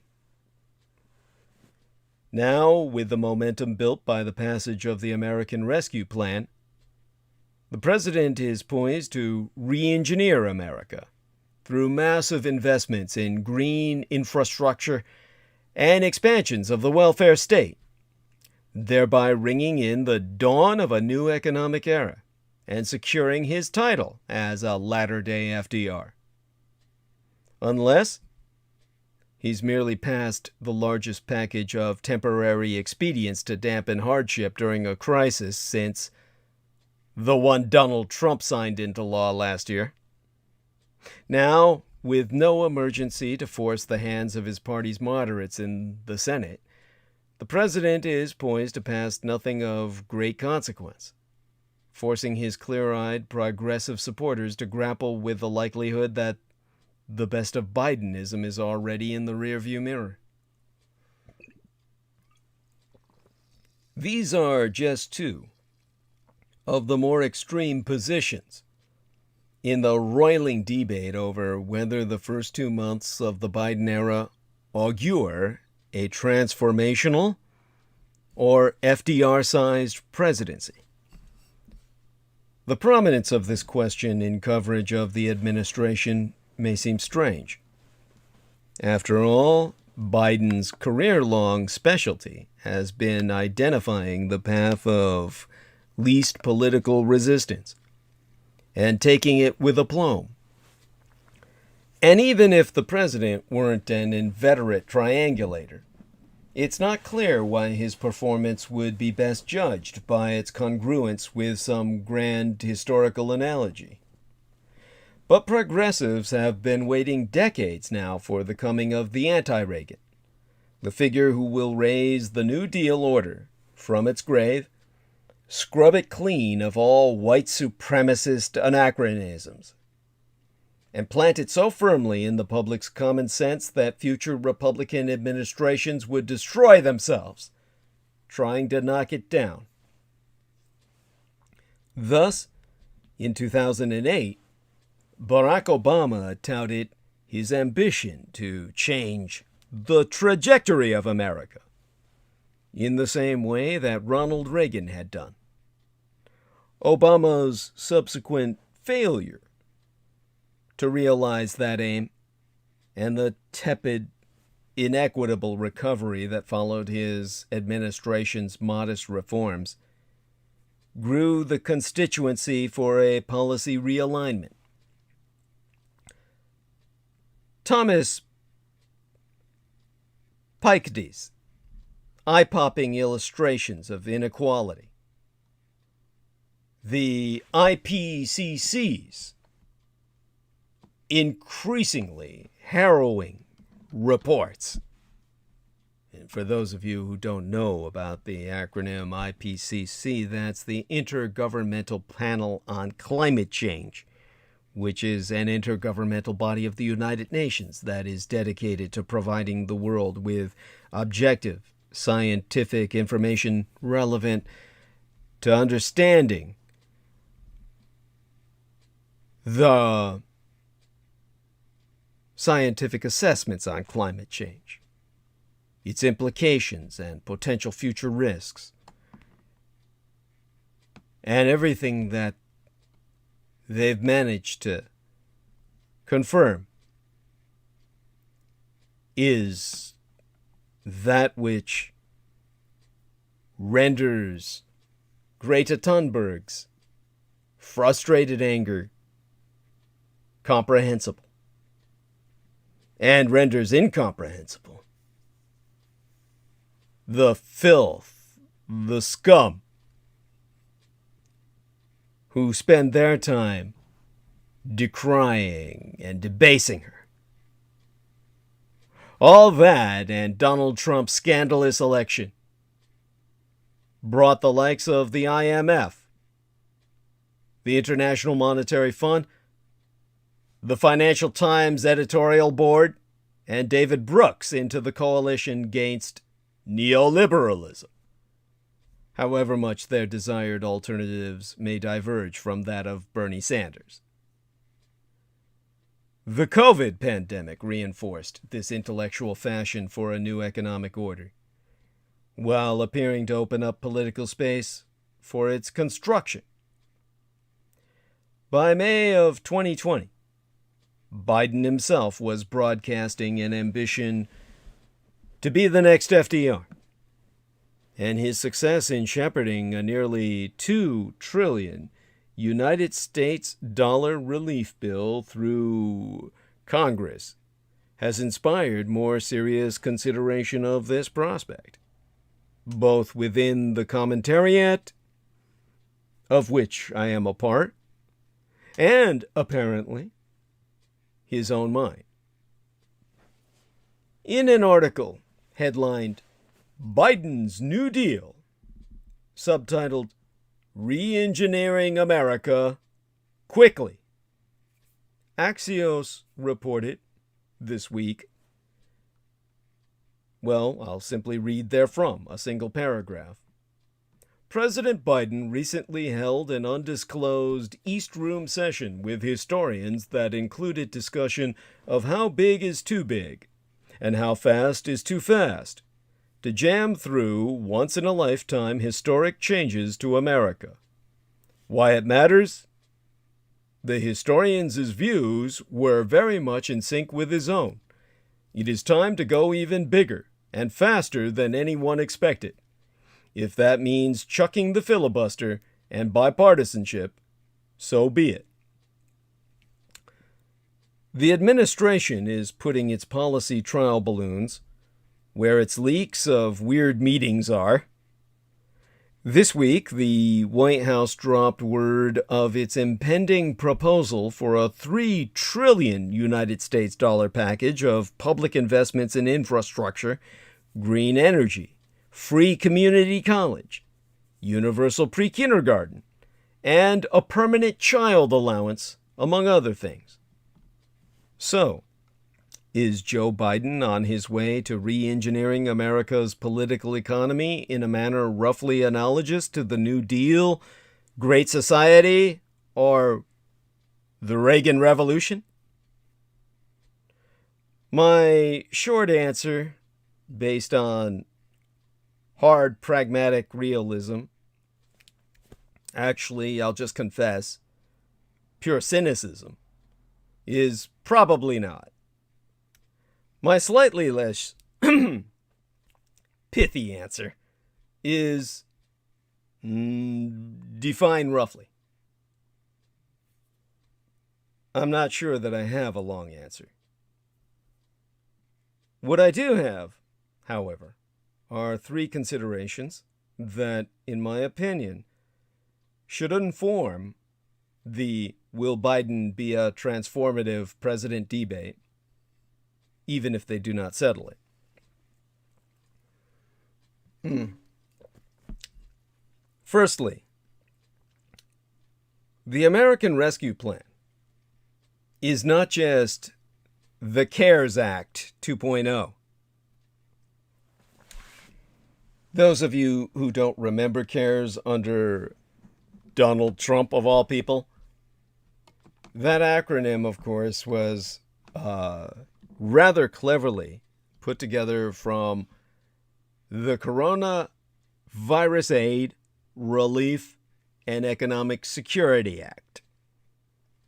Now, with the momentum built by the passage of the American Rescue Plan, the president is poised to re-engineer America through massive investments in green infrastructure and expansions of the welfare state, thereby ringing in the dawn of a new economic era and securing his title as a latter-day FDR. Unless he's merely passed the largest package of temporary expedients to dampen hardship during a crisis since the one Donald Trump signed into law last year. Now, with no emergency to force the hands of his party's moderates in the Senate, the president is poised to pass nothing of great consequence, forcing his clear-eyed progressive supporters to grapple with the likelihood that the best of Bidenism is already in the rearview mirror. These are just two of the more extreme positions in the roiling debate over whether the first 2 months of the Biden era augur a transformational or FDR-sized presidency. The prominence of this question in coverage of the administration may seem strange. After all, Biden's career-long specialty has been identifying the path of least political resistance and taking it with aplomb. And even if the president weren't an inveterate triangulator, it's not clear why his performance would be best judged by its congruence with some grand historical analogy. But progressives have been waiting decades now for the coming of the anti-Reagan, the figure who will raise the New Deal order from its grave, scrub it clean of all white supremacist anachronisms, and plant it so firmly in the public's common sense that future Republican administrations would destroy themselves trying to knock it down. Thus, in 2008, Barack Obama touted his ambition to change the trajectory of America in the same way that Ronald Reagan had done. Obama's subsequent failure to realize that aim and the tepid inequitable recovery that followed his administration's modest reforms, grew the constituency for a policy realignment. Thomas Piketty's eye-popping illustrations of inequality, the IPCC's increasingly harrowing reports. And for those of you who don't know about the acronym IPCC, that's the Intergovernmental Panel on Climate Change, which is an intergovernmental body of the United Nations that is dedicated to providing the world with objective scientific information relevant to understanding the scientific assessments on climate change, its implications and potential future risks, and everything that they've managed to confirm is that which renders Greta Thunberg's frustrated anger comprehensible, and renders incomprehensible the filth, the scum, who spend their time decrying and debasing her. All that and Donald Trump's scandalous election brought the likes of the IMF, the International Monetary Fund, the Financial Times editorial board, and David Brooks into the coalition against neoliberalism, however much their desired alternatives may diverge from that of Bernie Sanders. The COVID pandemic reinforced this intellectual fashion for a new economic order, while appearing to open up political space for its construction. By May of 2020, Biden himself was broadcasting an ambition to be the next FDR, and his success in shepherding a nearly $2 trillion United States dollar relief bill through Congress has inspired more serious consideration of this prospect, both within the commentariat, of which I am a part, and apparently his own mind. In an article headlined Biden's New Deal, subtitled Re-Engineering America Quickly, Axios reported this week. Well, I'll simply read therefrom a single paragraph. President Biden recently held an undisclosed East Room session with historians that included discussion of how big is too big and how fast is too fast to jam through once-in-a-lifetime historic changes to America. Why it matters? The historian's views were very much in sync with his own. It is time to go even bigger and faster than anyone expected. If that means chucking the filibuster and bipartisanship, so be it. The administration is putting its policy trial balloons where its leaks of weird meetings are. This week, the White House dropped word of its impending proposal for a $3 trillion United States dollar package of public investments in infrastructure, green energy, free community college, universal pre-kindergarten, and a permanent child allowance, among other things. So, is Joe Biden on his way to re-engineering America's political economy in a manner roughly analogous to the New Deal, Great Society, or the Reagan Revolution? My short answer, based on hard pragmatic realism, actually, I'll just confess, pure cynicism, is probably not. My slightly less pithy answer is define roughly. I'm not sure that I have a long answer. What I do have, however, are three considerations that, in my opinion, should inform the will Biden be a transformative president debate, even if they do not settle it. Firstly, the American Rescue Plan is not just the CARES Act 2.0. Those of you who don't remember CARES under Donald Trump, of all people, that acronym, of course, was rather cleverly put together from the Coronavirus Aid, Relief, and Economic Security Act,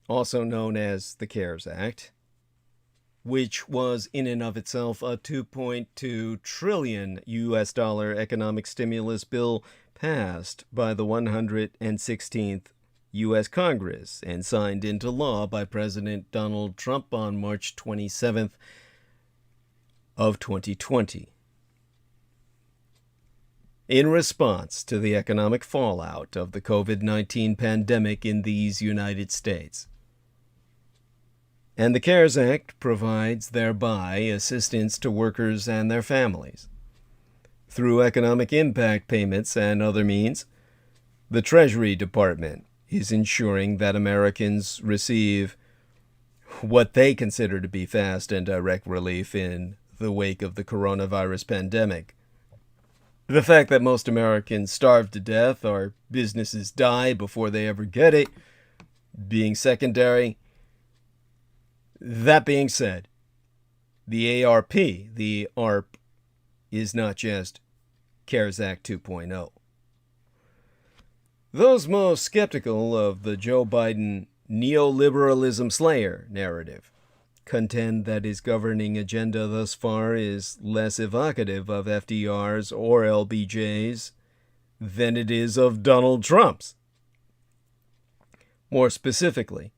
also known as the CARES Act, which was in and of itself a $2.2 trillion economic stimulus bill passed by the 116th U.S. Congress and signed into law by President Donald Trump on March 27th of 2020. In response to the economic fallout of the COVID-19 pandemic in these United States. And the CARES Act provides thereby assistance to workers and their families. Through economic impact payments and other means, the Treasury Department is ensuring that Americans receive what they consider to be fast and direct relief in the wake of the coronavirus pandemic. The fact that most Americans starve to death or businesses die before they ever get it being secondary. That being said, the ARP, is not just CARES Act 2.0. Those most skeptical of the Joe Biden neoliberalism slayer narrative contend that his governing agenda thus far is less evocative of FDR's or LBJ's than it is of Donald Trump's. More specifically,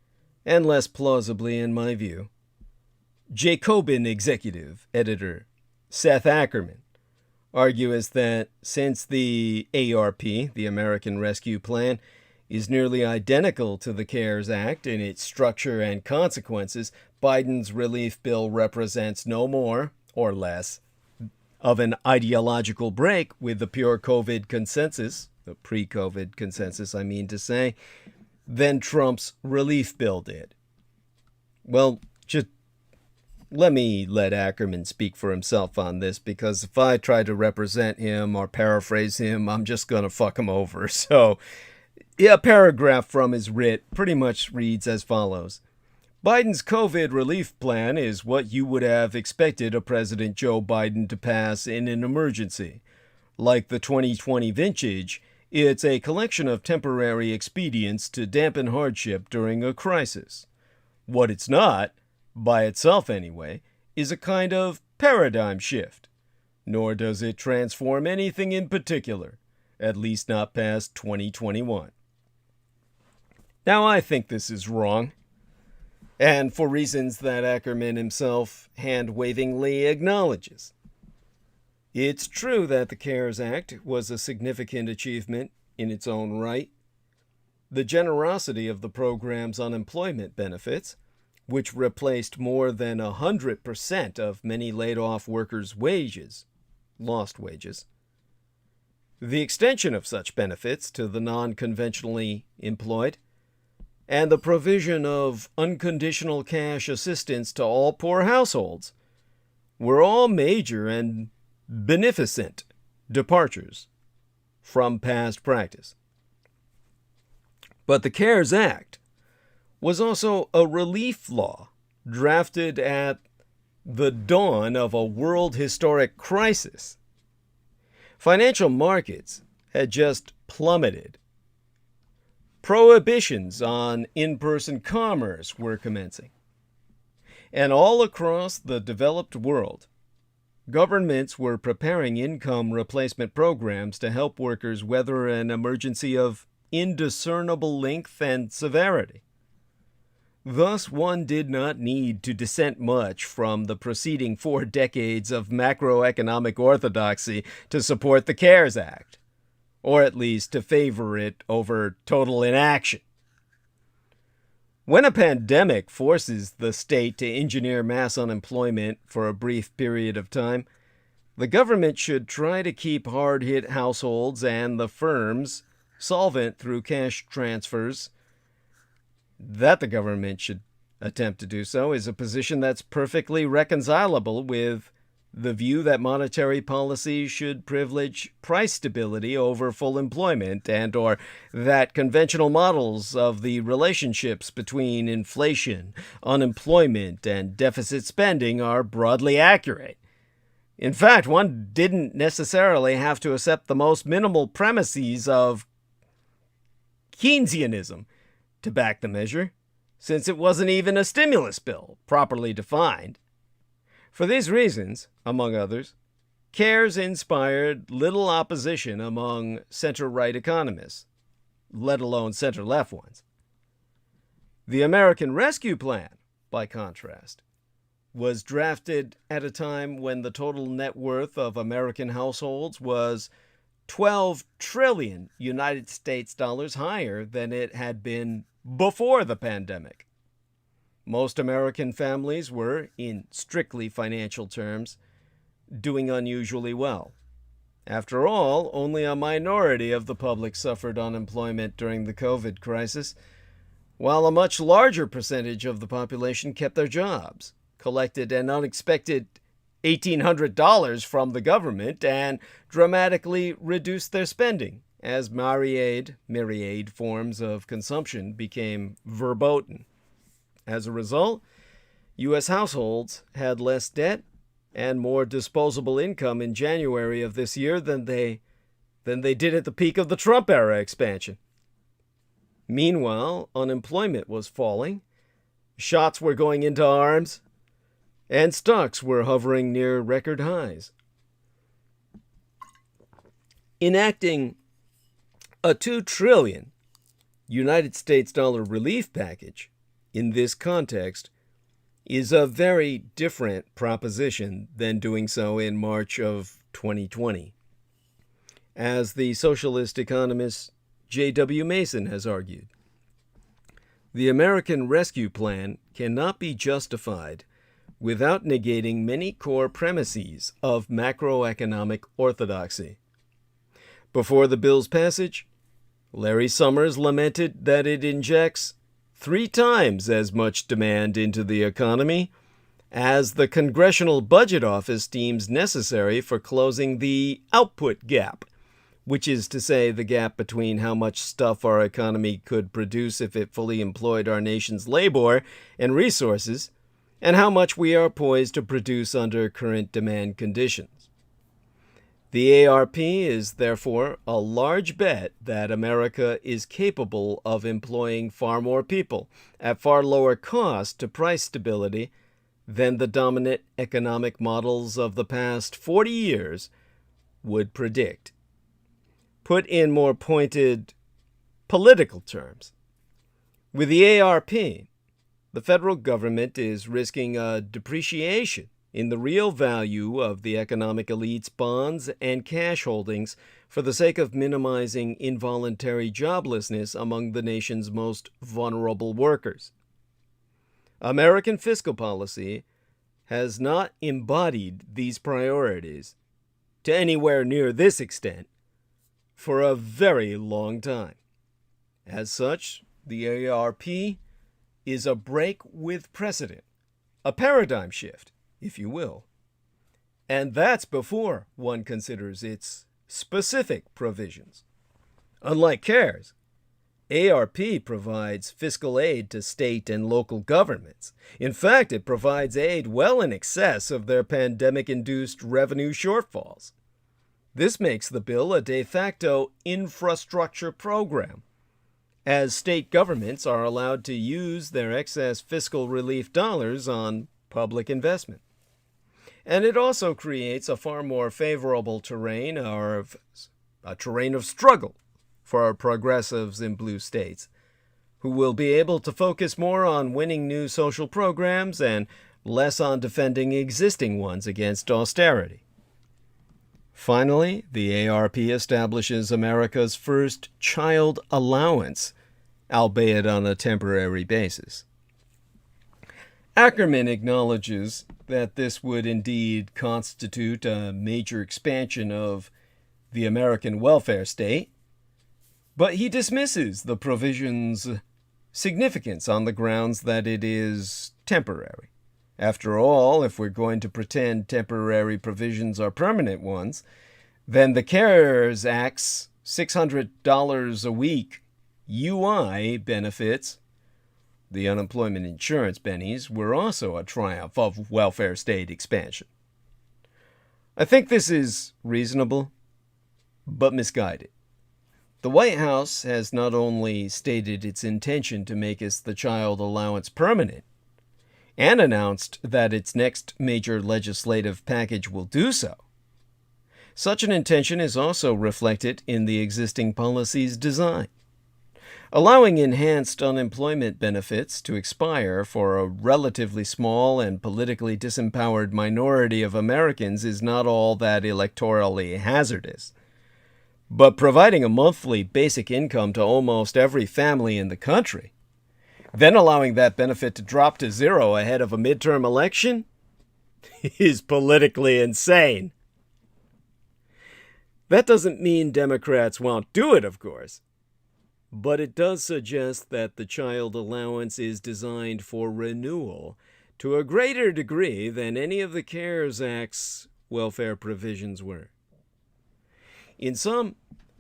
and less plausibly in my view, Jacobin executive editor Seth Ackerman argues that since the ARP, the American Rescue Plan, is nearly identical to the CARES Act in its structure and consequences, Biden's relief bill represents no more or less of an ideological break with the pure COVID consensus, the pre-COVID consensus, I mean to say, than Trump's relief bill did. Well, just let Ackerman speak for himself on this, because if I try to represent him or paraphrase him, I'm just going to fuck him over. So, yeah, a paragraph from his writ pretty much reads as follows. Biden's COVID relief plan is what you would have expected a President Joe Biden to pass in an emergency. Like the 2020 vintage, it's a collection of temporary expedients to dampen hardship during a crisis. What it's not, by itself anyway, is a kind of paradigm shift. Nor does it transform anything in particular, at least not past 2021. Now, I think this is wrong, and for reasons that Ackerman himself hand-wavingly acknowledges. It's true that the CARES Act was a significant achievement in its own right. The generosity of the program's unemployment benefits, which replaced more than 100% of many laid-off workers' lost wages. The extension of such benefits to the non-conventionally employed, and the provision of unconditional cash assistance to all poor households were all major and beneficent departures from past practice. But the CARES Act was also a relief law drafted at the dawn of a world historic crisis. Financial markets had just plummeted. Prohibitions on in-person commerce were commencing. And all across the developed world, governments were preparing income replacement programs to help workers weather an emergency of indiscernible length and severity. Thus, one did not need to dissent much from the preceding 4 decades of macroeconomic orthodoxy to support the CARES Act, or at least to favor it over total inaction. When a pandemic forces the state to engineer mass unemployment for a brief period of time, the government should try to keep hard-hit households and the firms solvent through cash transfers. That the government should attempt to do so is a position that's perfectly reconcilable with the view that monetary policy should privilege price stability over full employment, and or that conventional models of the relationships between inflation, unemployment, and deficit spending are broadly accurate. In fact, one didn't necessarily have to accept the most minimal premises of Keynesianism to back the measure, since it wasn't even a stimulus bill, properly defined. For these reasons, among others, CARES inspired little opposition among center-right economists, let alone center-left ones. The American Rescue Plan, by contrast, was drafted at a time when the total net worth of American households was 12 trillion United States dollars higher than it had been before the pandemic. Most American families were, in strictly financial terms, doing unusually well. After all, only a minority of the public suffered unemployment during the COVID crisis, while a much larger percentage of the population kept their jobs, collected an unexpected $1,800 from the government, and dramatically reduced their spending as myriad forms of consumption became verboten. As a result, U.S. households had less debt and more disposable income in January of this year than they did at the peak of the Trump-era expansion. Meanwhile, unemployment was falling, shots were going into arms, and stocks were hovering near record highs. Enacting a $2 trillion United States dollar relief package in this context is a very different proposition than doing so in March of 2020. As the socialist economist J.W. Mason has argued, the American Rescue Plan cannot be justified without negating many core premises of macroeconomic orthodoxy. Before the bill's passage, Larry Summers lamented that it injects 3 times as much demand into the economy as the Congressional Budget Office deems necessary for closing the output gap, which is to say the gap between how much stuff our economy could produce if it fully employed our nation's labor and resources, and how much we are poised to produce under current demand conditions. The ARP is therefore a large bet that America is capable of employing far more people at far lower cost to price stability than the dominant economic models of the past 40 years would predict. Put in more pointed political terms, with the ARP, the federal government is risking a depreciation in the real value of the economic elite's bonds and cash holdings for the sake of minimizing involuntary joblessness among the nation's most vulnerable workers. American fiscal policy has not embodied these priorities to anywhere near this extent for a very long time. As such, the ARP is a break with precedent, a paradigm shift, if you will. And that's before one considers its specific provisions. Unlike CARES, ARP provides fiscal aid to state and local governments. In fact, it provides aid well in excess of their pandemic-induced revenue shortfalls. This makes the bill a de facto infrastructure program, as state governments are allowed to use their excess fiscal relief dollars on public investment. And it also creates a far more favorable terrain, or a terrain of struggle for our progressives in blue states, who will be able to focus more on winning new social programs and less on defending existing ones against austerity. Finally, the ARP establishes America's first child allowance, albeit on a temporary basis. Ackerman acknowledges that this would indeed constitute a major expansion of the American welfare state, but he dismisses the provision's significance on the grounds that it is temporary. After all, if we're going to pretend temporary provisions are permanent ones, then the CARES Act's $600 a week UI benefits, the unemployment insurance bennies, were also a triumph of welfare state expansion. I think this is reasonable, but misguided. The White House has not only stated its intention to make the child allowance permanent, and announced that its next major legislative package will do so. Such an intention is also reflected in the existing policy's design. Allowing enhanced unemployment benefits to expire for a relatively small and politically disempowered minority of Americans is not all that electorally hazardous. But providing a monthly basic income to almost every family in the country, then allowing that benefit to drop to zero ahead of a midterm election, is politically insane. That doesn't mean Democrats won't do it, of course. But it does suggest that the child allowance is designed for renewal to a greater degree than any of the CARES Act's welfare provisions were. In sum,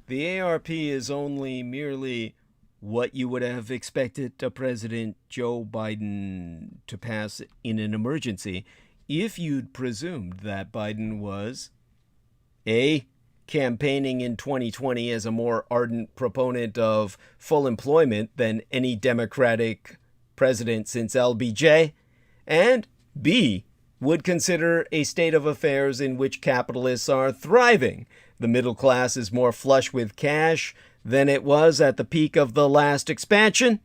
the ARP is only merely what you would have expected a President Joe Biden to pass in an emergency if you'd presumed that Biden was A, campaigning in 2020 as a more ardent proponent of full employment than any Democratic president since LBJ, and B, would consider a state of affairs in which capitalists are thriving. The middle class is more flush with cash than it was at the peak of the last expansion,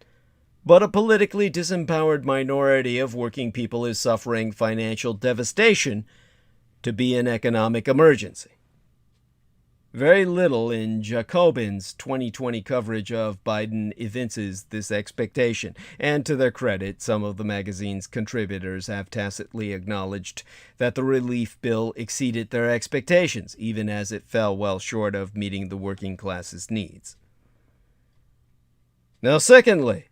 but a politically disempowered minority of working people is suffering financial devastation to be an economic emergency. Very little in Jacobin's 2020 coverage of Biden evinces this expectation, and to their credit, some of the magazine's contributors have tacitly acknowledged that the relief bill exceeded their expectations, even as it fell well short of meeting the working class's needs. Now, secondly,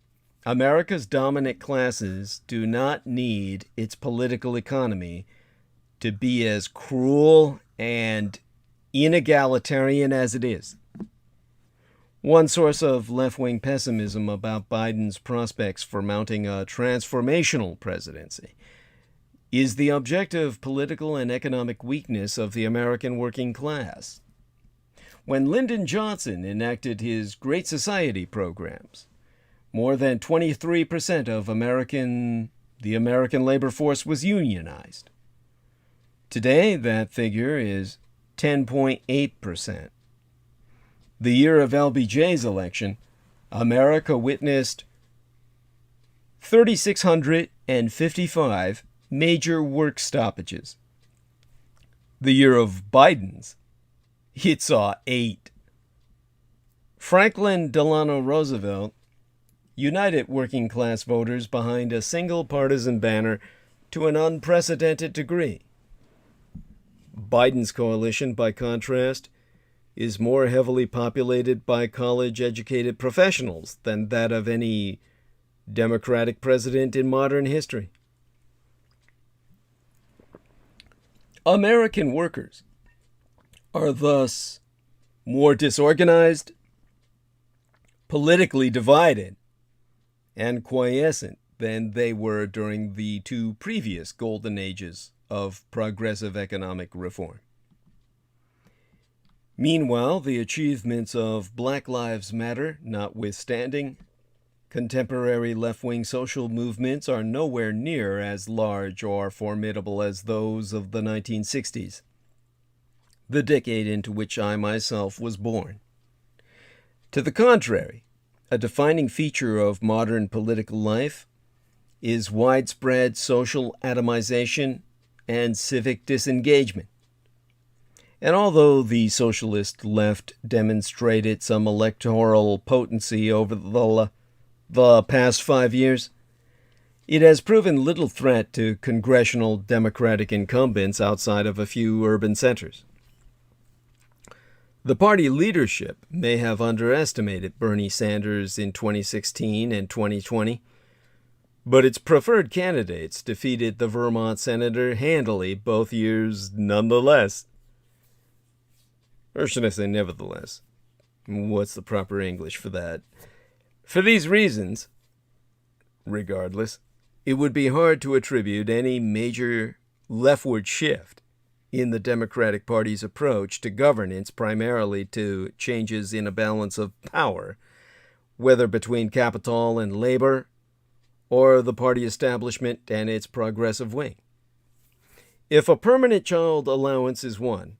America's dominant classes do not need its political economy to be as cruel and inegalitarian as it is. One source of left-wing pessimism about Biden's prospects for mounting a transformational presidency is the objective political and economic weakness of the American working class. When Lyndon Johnson enacted his Great Society programs, more than 23% of the American labor force was unionized. Today, that figure is 10.8%. The year of LBJ's election, America witnessed 3,655 major work stoppages. The year of Biden's, it saw 8. Franklin Delano Roosevelt united working class voters behind a single partisan banner to an unprecedented degree. Biden's coalition, by contrast, is more heavily populated by college-educated professionals than that of any Democratic president in modern history. American workers are thus more disorganized, politically divided, and quiescent than they were during the 2 previous golden ages of progressive economic reform. Meanwhile, the achievements of Black Lives Matter notwithstanding, Contemporary left-wing social movements are nowhere near as large or formidable as those of the 1960s, the decade into which I myself was born. To the contrary, a defining feature of modern political life is widespread social atomization and civic disengagement. And although the socialist left demonstrated some electoral potency over the past 5 years, it has proven little threat to congressional Democratic incumbents outside of a few urban centers. The party leadership may have underestimated Bernie Sanders in 2016 and 2020, but its preferred candidates defeated the Vermont senator handily both years nonetheless. Or should I say nevertheless? What's the proper English for that? For these reasons, regardless, it would be hard to attribute any major leftward shift in the Democratic Party's approach to governance primarily to changes in a balance of power, whether between capital and labor, or the party establishment and its progressive wing. If a permanent child allowance is won,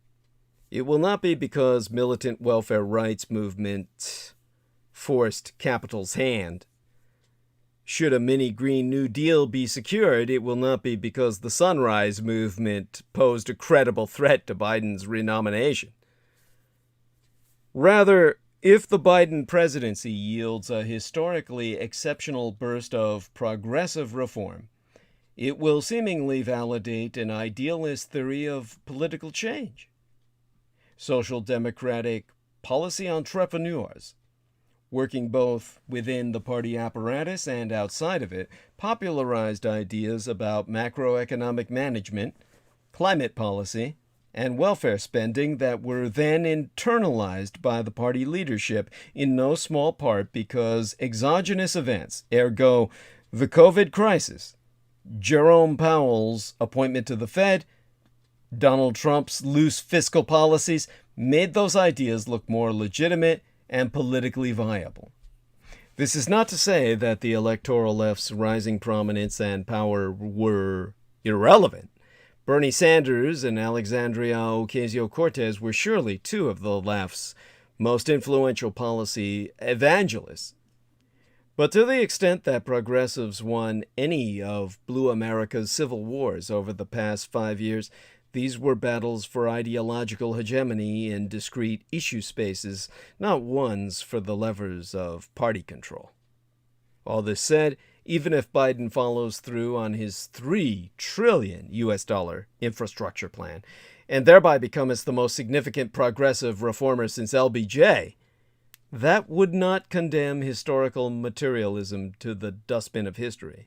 it will not be because militant welfare rights movement forced capital's hand. Should a mini Green New Deal be secured, it will not be because the Sunrise Movement posed a credible threat to Biden's renomination. Rather, if the Biden presidency yields a historically exceptional burst of progressive reform, it will seemingly validate an idealist theory of political change. Social democratic policy entrepreneurs, working both within the party apparatus and outside of it, popularized ideas about macroeconomic management, climate policy, and welfare spending that were then internalized by the party leadership in no small part because exogenous events, ergo the COVID crisis, Jerome Powell's appointment to the Fed, Donald Trump's loose fiscal policies, made those ideas look more legitimate and politically viable. This is not to say that the electoral left's rising prominence and power were irrelevant. Bernie Sanders and Alexandria Ocasio-Cortez were surely two of the left's most influential policy evangelists. But to the extent that progressives won any of Blue America's civil wars over the past 5 years, these were battles for ideological hegemony in discrete issue spaces, not ones for the levers of party control. All this said, even if Biden follows through on his $3 trillion US infrastructure plan, and thereby becomes the most significant progressive reformer since LBJ, that would not condemn historical materialism to the dustbin of history.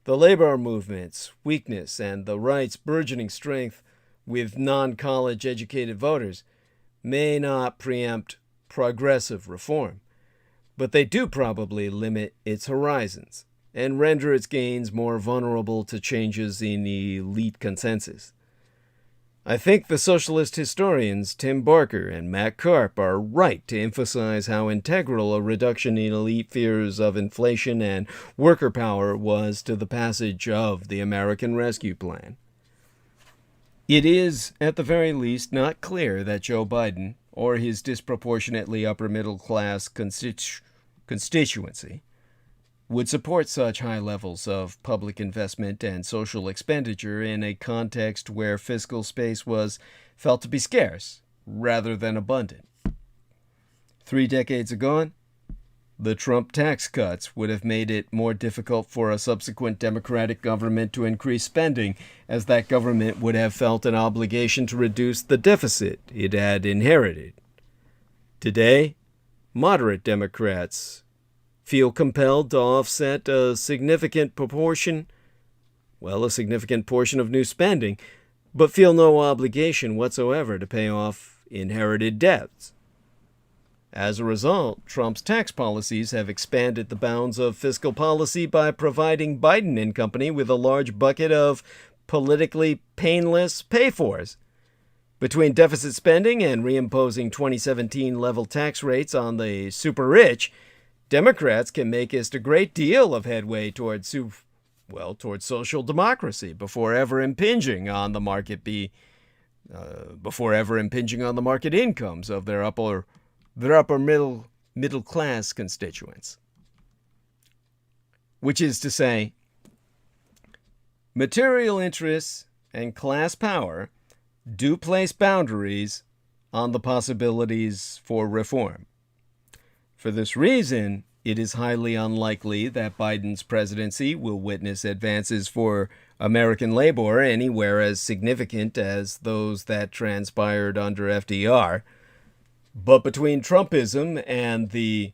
The labor movement's weakness and the right's burgeoning strength with non-college educated voters may not preempt progressive reform, but they do probably limit its horizons and render its gains more vulnerable to changes in elite consensus. I think the socialist historians Tim Barker and Matt Karp are right to emphasize how integral a reduction in elite fears of inflation and worker power was to the passage of the American Rescue Plan. It is, at the very least, not clear that Joe Biden, or his disproportionately upper-middle-class constituency, would support such high levels of public investment and social expenditure in a context where fiscal space was felt to be scarce rather than abundant. 3 decades ago, the Trump tax cuts would have made it more difficult for a subsequent Democratic government to increase spending, as that government would have felt an obligation to reduce the deficit it had inherited. Today, moderate Democrats feel compelled to offset a significant portion of new spending, but feel no obligation whatsoever to pay off inherited debts. As a result, Trump's tax policies have expanded the bounds of fiscal policy by providing Biden and company with a large bucket of politically painless pay-fors. Between deficit spending and reimposing 2017 level tax rates on the super-rich, Democrats can make us a great deal of headway towards social democracy before ever impinging on the market incomes of their upper middle class constituents. Which is to say, material interests and class power do place boundaries on the possibilities for reform. For this reason, it is highly unlikely that Biden's presidency will witness advances for American labor anywhere as significant as those that transpired under FDR. But between Trumpism and the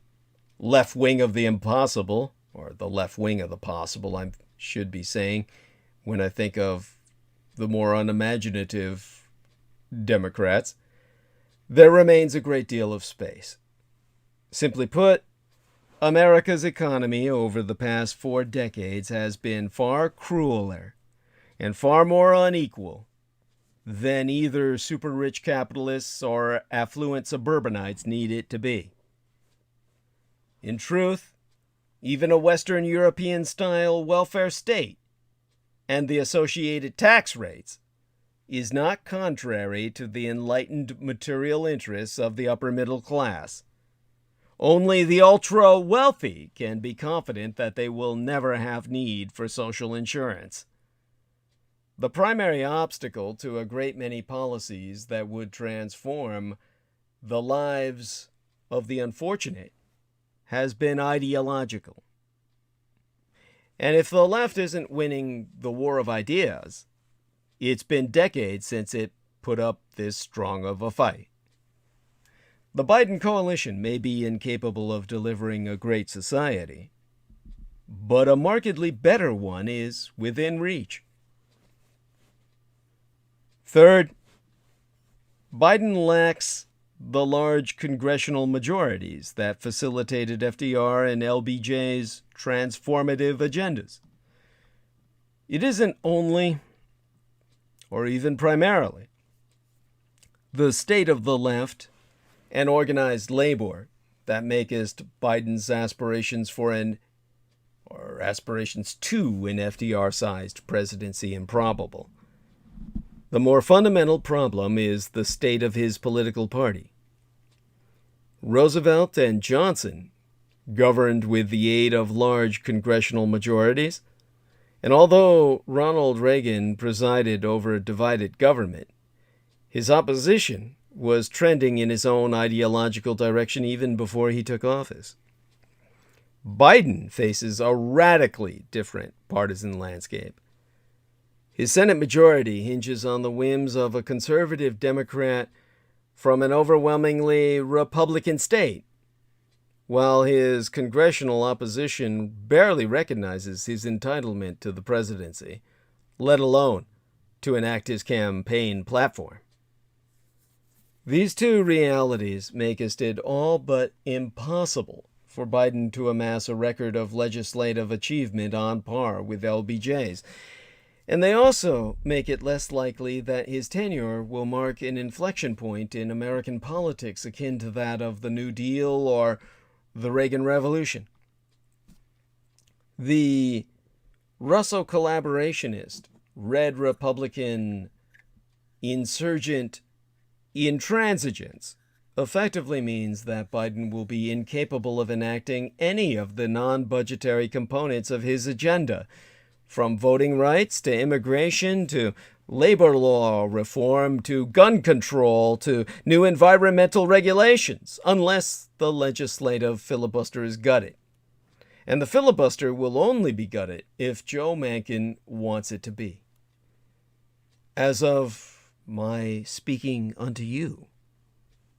left wing of the impossible, or the left wing of the possible, I should be saying, when I think of the more unimaginative Democrats, there remains a great deal of space. Simply put, America's economy over the past 4 decades has been far crueler and far more unequal than either super-rich capitalists or affluent suburbanites need it to be. In truth, even a Western European-style welfare state and the associated tax rates is not contrary to the enlightened material interests of the upper middle class. Only the ultra-wealthy can be confident that they will never have need for social insurance. The primary obstacle to a great many policies that would transform the lives of the unfortunate has been ideological. And if the left isn't winning the war of ideas, it's been decades since it put up this strong of a fight. The Biden coalition may be incapable of delivering a great society, but a markedly better one is within reach. Third, Biden lacks the large congressional majorities that facilitated FDR and LBJ's transformative agendas. It isn't only, or even primarily, the state of the left and organized labor that makest Biden's aspirations to an FDR-sized presidency improbable. The more fundamental problem is the state of his political party. Roosevelt and Johnson governed with the aid of large congressional majorities, and although Ronald Reagan presided over a divided government, his opposition was trending in his own ideological direction even before he took office. Biden faces a radically different partisan landscape. His Senate majority hinges on the whims of a conservative Democrat from an overwhelmingly Republican state, while his congressional opposition barely recognizes his entitlement to the presidency, let alone to enact his campaign platform. These two realities make it all but impossible for Biden to amass a record of legislative achievement on par with LBJ's, and they also make it less likely that his tenure will mark an inflection point in American politics akin to that of the New Deal or the Reagan Revolution. The Russo-collaborationist, red Republican, insurgent intransigence effectively means that Biden will be incapable of enacting any of the non-budgetary components of his agenda, from voting rights to immigration to labor law reform to gun control to new environmental regulations, unless the legislative filibuster is gutted. And the filibuster will only be gutted if Joe Manchin wants it to be. As of my speaking unto you,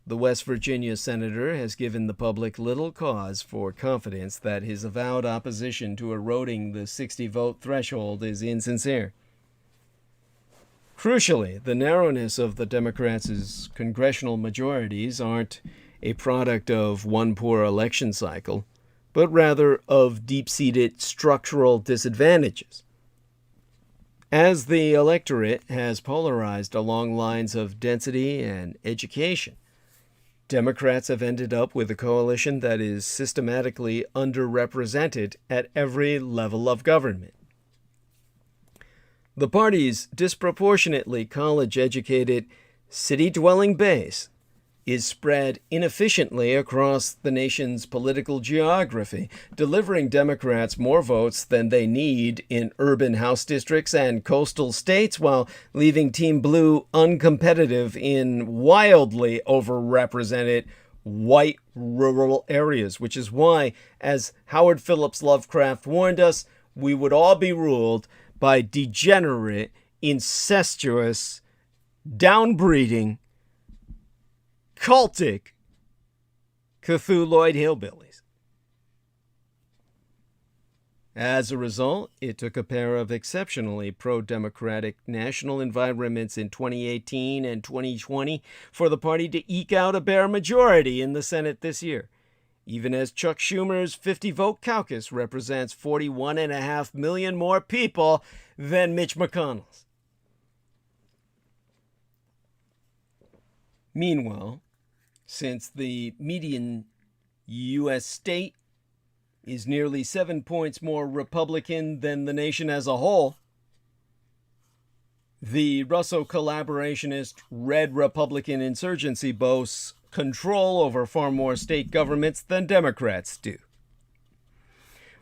the West Virginia senator has given the public little cause for confidence that his avowed opposition to eroding the 60-vote threshold is insincere. Crucially, the narrowness of the Democrats' congressional majorities aren't a product of one poor election cycle, but rather of deep-seated structural disadvantages. As the electorate has polarized along lines of density and education, Democrats have ended up with a coalition that is systematically underrepresented at every level of government. The party's disproportionately college-educated, city-dwelling base is spread inefficiently across the nation's political geography, delivering Democrats more votes than they need in urban House districts and coastal states, while leaving Team Blue uncompetitive in wildly overrepresented white rural areas, which is why, as Howard Phillips Lovecraft warned us, we would all be ruled by degenerate, incestuous, downbreeding, cultic Cthulhuoid hillbillies. As a result, it took a pair of exceptionally pro-democratic national environments in 2018 and 2020 for the party to eke out a bare majority in the Senate this year, even as Chuck Schumer's 50-vote caucus represents 41.5 million more people than Mitch McConnell's. Meanwhile, since the median U.S. state is nearly 7 points more Republican than the nation as a whole, the Russo collaborationist Red Republican insurgency boasts control over far more state governments than Democrats do.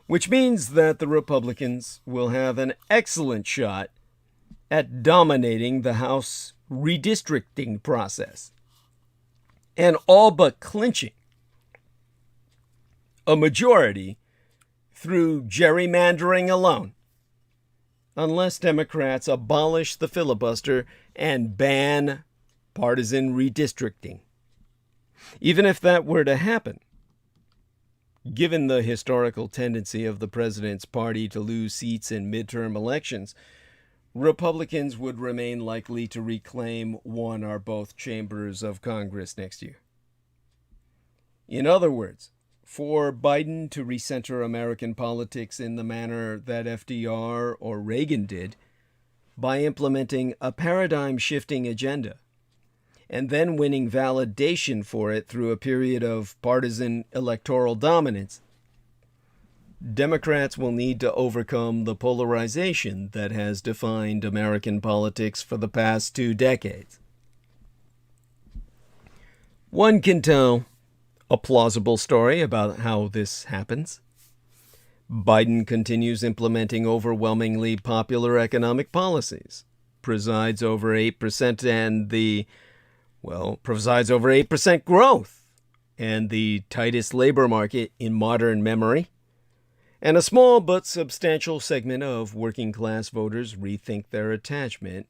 Which means that the Republicans will have an excellent shot at dominating the House redistricting process and all but clinching a majority through gerrymandering alone, unless Democrats abolish the filibuster and ban partisan redistricting. Even if that were to happen, given the historical tendency of the president's party to lose seats in midterm elections, Republicans would remain likely to reclaim one or both chambers of Congress next year. In other words, for Biden to recenter American politics in the manner that FDR or Reagan did, by implementing a paradigm-shifting agenda, and then winning validation for it through a period of partisan electoral dominance, Democrats will need to overcome the polarization that has defined American politics for the past 2 decades. One can tell a plausible story about how this happens. Biden continues implementing overwhelmingly popular economic policies, presides over 8% presides over 8% growth and the tightest labor market in modern memory. And a small but substantial segment of working-class voters rethink their attachment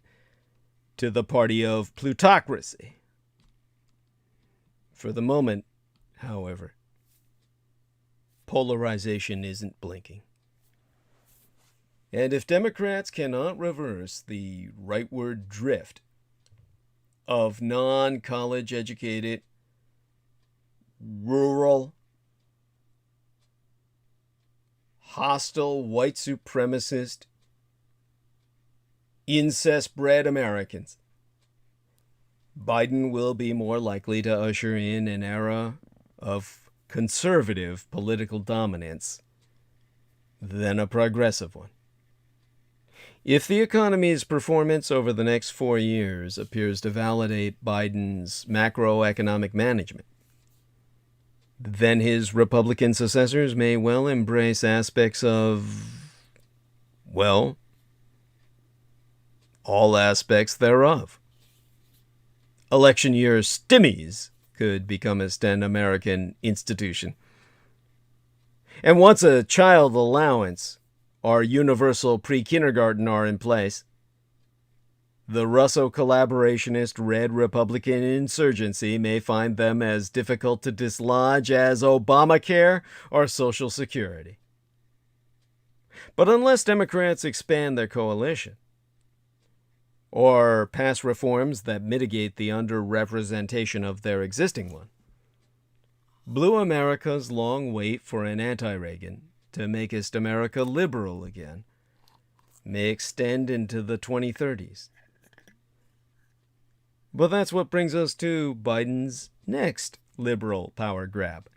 to the party of plutocracy. For the moment, however, polarization isn't blinking. And if Democrats cannot reverse the rightward drift of non-college educated, rural, hostile, white supremacist, incest-bred Americans, Biden will be more likely to usher in an era of conservative political dominance than a progressive one. If the economy's performance over the next 4 years appears to validate Biden's macroeconomic management, then his Republican successors may well embrace aspects of, well, all aspects thereof. Election year stimmies could become an American institution. And once a child allowance or universal pre-kindergarten are in place, the Russo collaborationist Red Republican insurgency may find them as difficult to dislodge as Obamacare or Social Security. But unless Democrats expand their coalition or pass reforms that mitigate the underrepresentation of their existing one, Blue America's long wait for an anti-Reagan to make America liberal again may extend into the 2030s. But that's what brings us to Biden's next liberal power grab.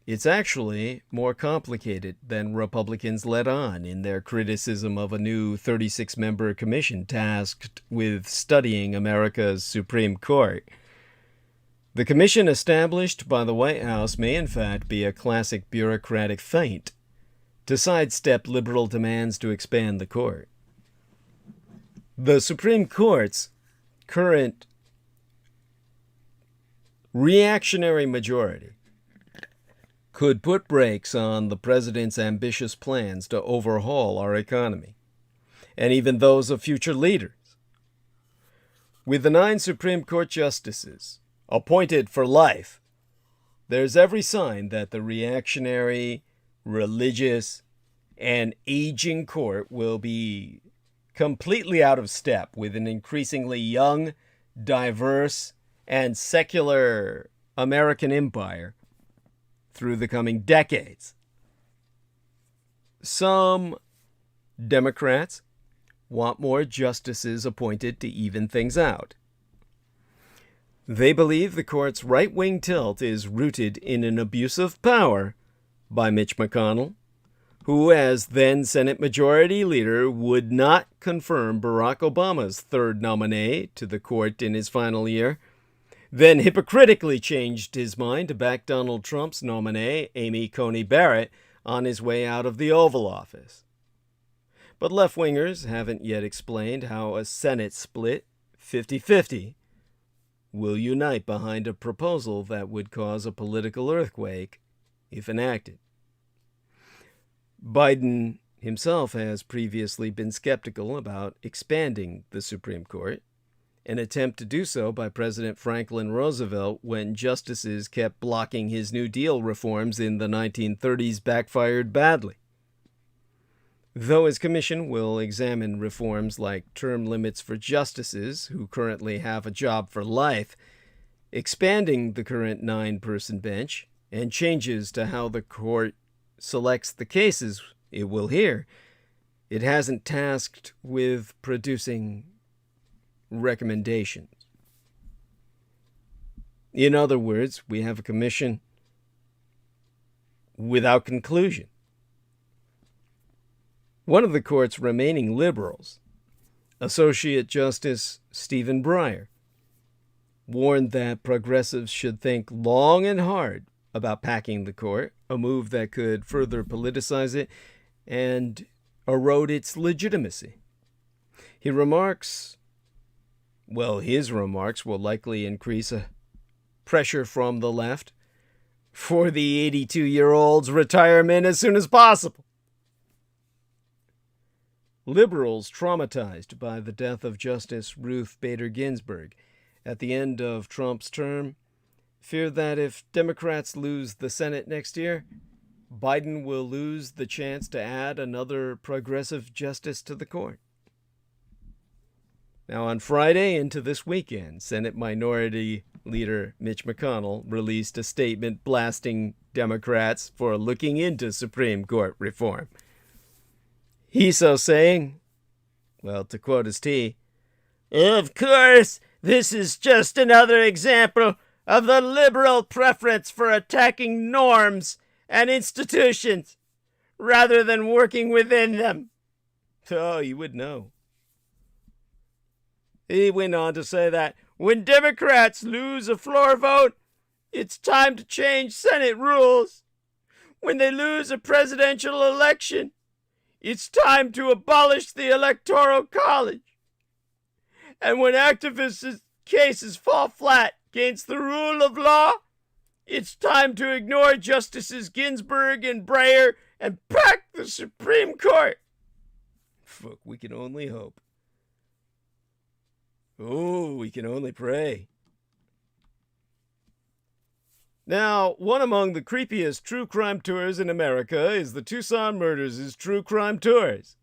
It's actually more complicated than Republicans let on in their criticism of a new 36-member commission tasked with studying America's Supreme Court. The commission established by the White House may in fact be a classic bureaucratic feint to sidestep liberal demands to expand the court. The Supreme Court's current reactionary majority could put brakes on the president's ambitious plans to overhaul our economy, and even those of future leaders. With the 9 Supreme Court justices appointed for life, there's every sign that the reactionary, religious, and aging court will be completely out of step with an increasingly young, diverse, and secular American empire through the coming decades. Some Democrats want more justices appointed to even things out. They believe the court's right-wing tilt is rooted in an abuse of power by Mitch McConnell, who, as then Senate Majority Leader, would not confirm Barack Obama's third nominee to the court in his final year, then hypocritically changed his mind to back Donald Trump's nominee, Amy Coney Barrett, on his way out of the Oval Office. But left-wingers haven't yet explained how a Senate split, 50-50, will unite behind a proposal that would cause a political earthquake if enacted. Biden himself has previously been skeptical about expanding the Supreme Court, an attempt to do so by President Franklin Roosevelt when justices kept blocking his New Deal reforms in the 1930s backfired badly. Though his commission will examine reforms like term limits for justices who currently have a job for life, expanding the current 9-person bench, and changes to how the court selects the cases it will hear, it hasn't tasked with producing recommendations. In other words, we have a commission without conclusion. One of the court's remaining liberals, Associate Justice Stephen Breyer, warned that progressives should think long and hard about packing the court, a move that could further politicize it and erode its legitimacy. His remarks will likely increase a pressure from the left for the 82-year-old's retirement as soon as possible. Liberals traumatized by the death of Justice Ruth Bader Ginsburg at the end of Trump's term fear that if Democrats lose the Senate next year, Biden will lose the chance to add another progressive justice to the court. Now, on Friday into this weekend, Senate Minority Leader Mitch McConnell released a statement blasting Democrats for looking into Supreme Court reform. He's so saying, well, to quote his T, "Of course, this is just another example of the liberal preference for attacking norms and institutions rather than working within them." Oh, you would know. He went on to say that when Democrats lose a floor vote, it's time to change Senate rules. When they lose a presidential election, it's time to abolish the Electoral College. And when activists' cases fall flat against the rule of law, it's time to ignore Justices Ginsburg and Breyer and pack the Supreme Court. Fuck, we can only hope. Oh, we can only pray. Now, one among the creepiest true crime tours in America is the Tucson Murders' True Crime Tours.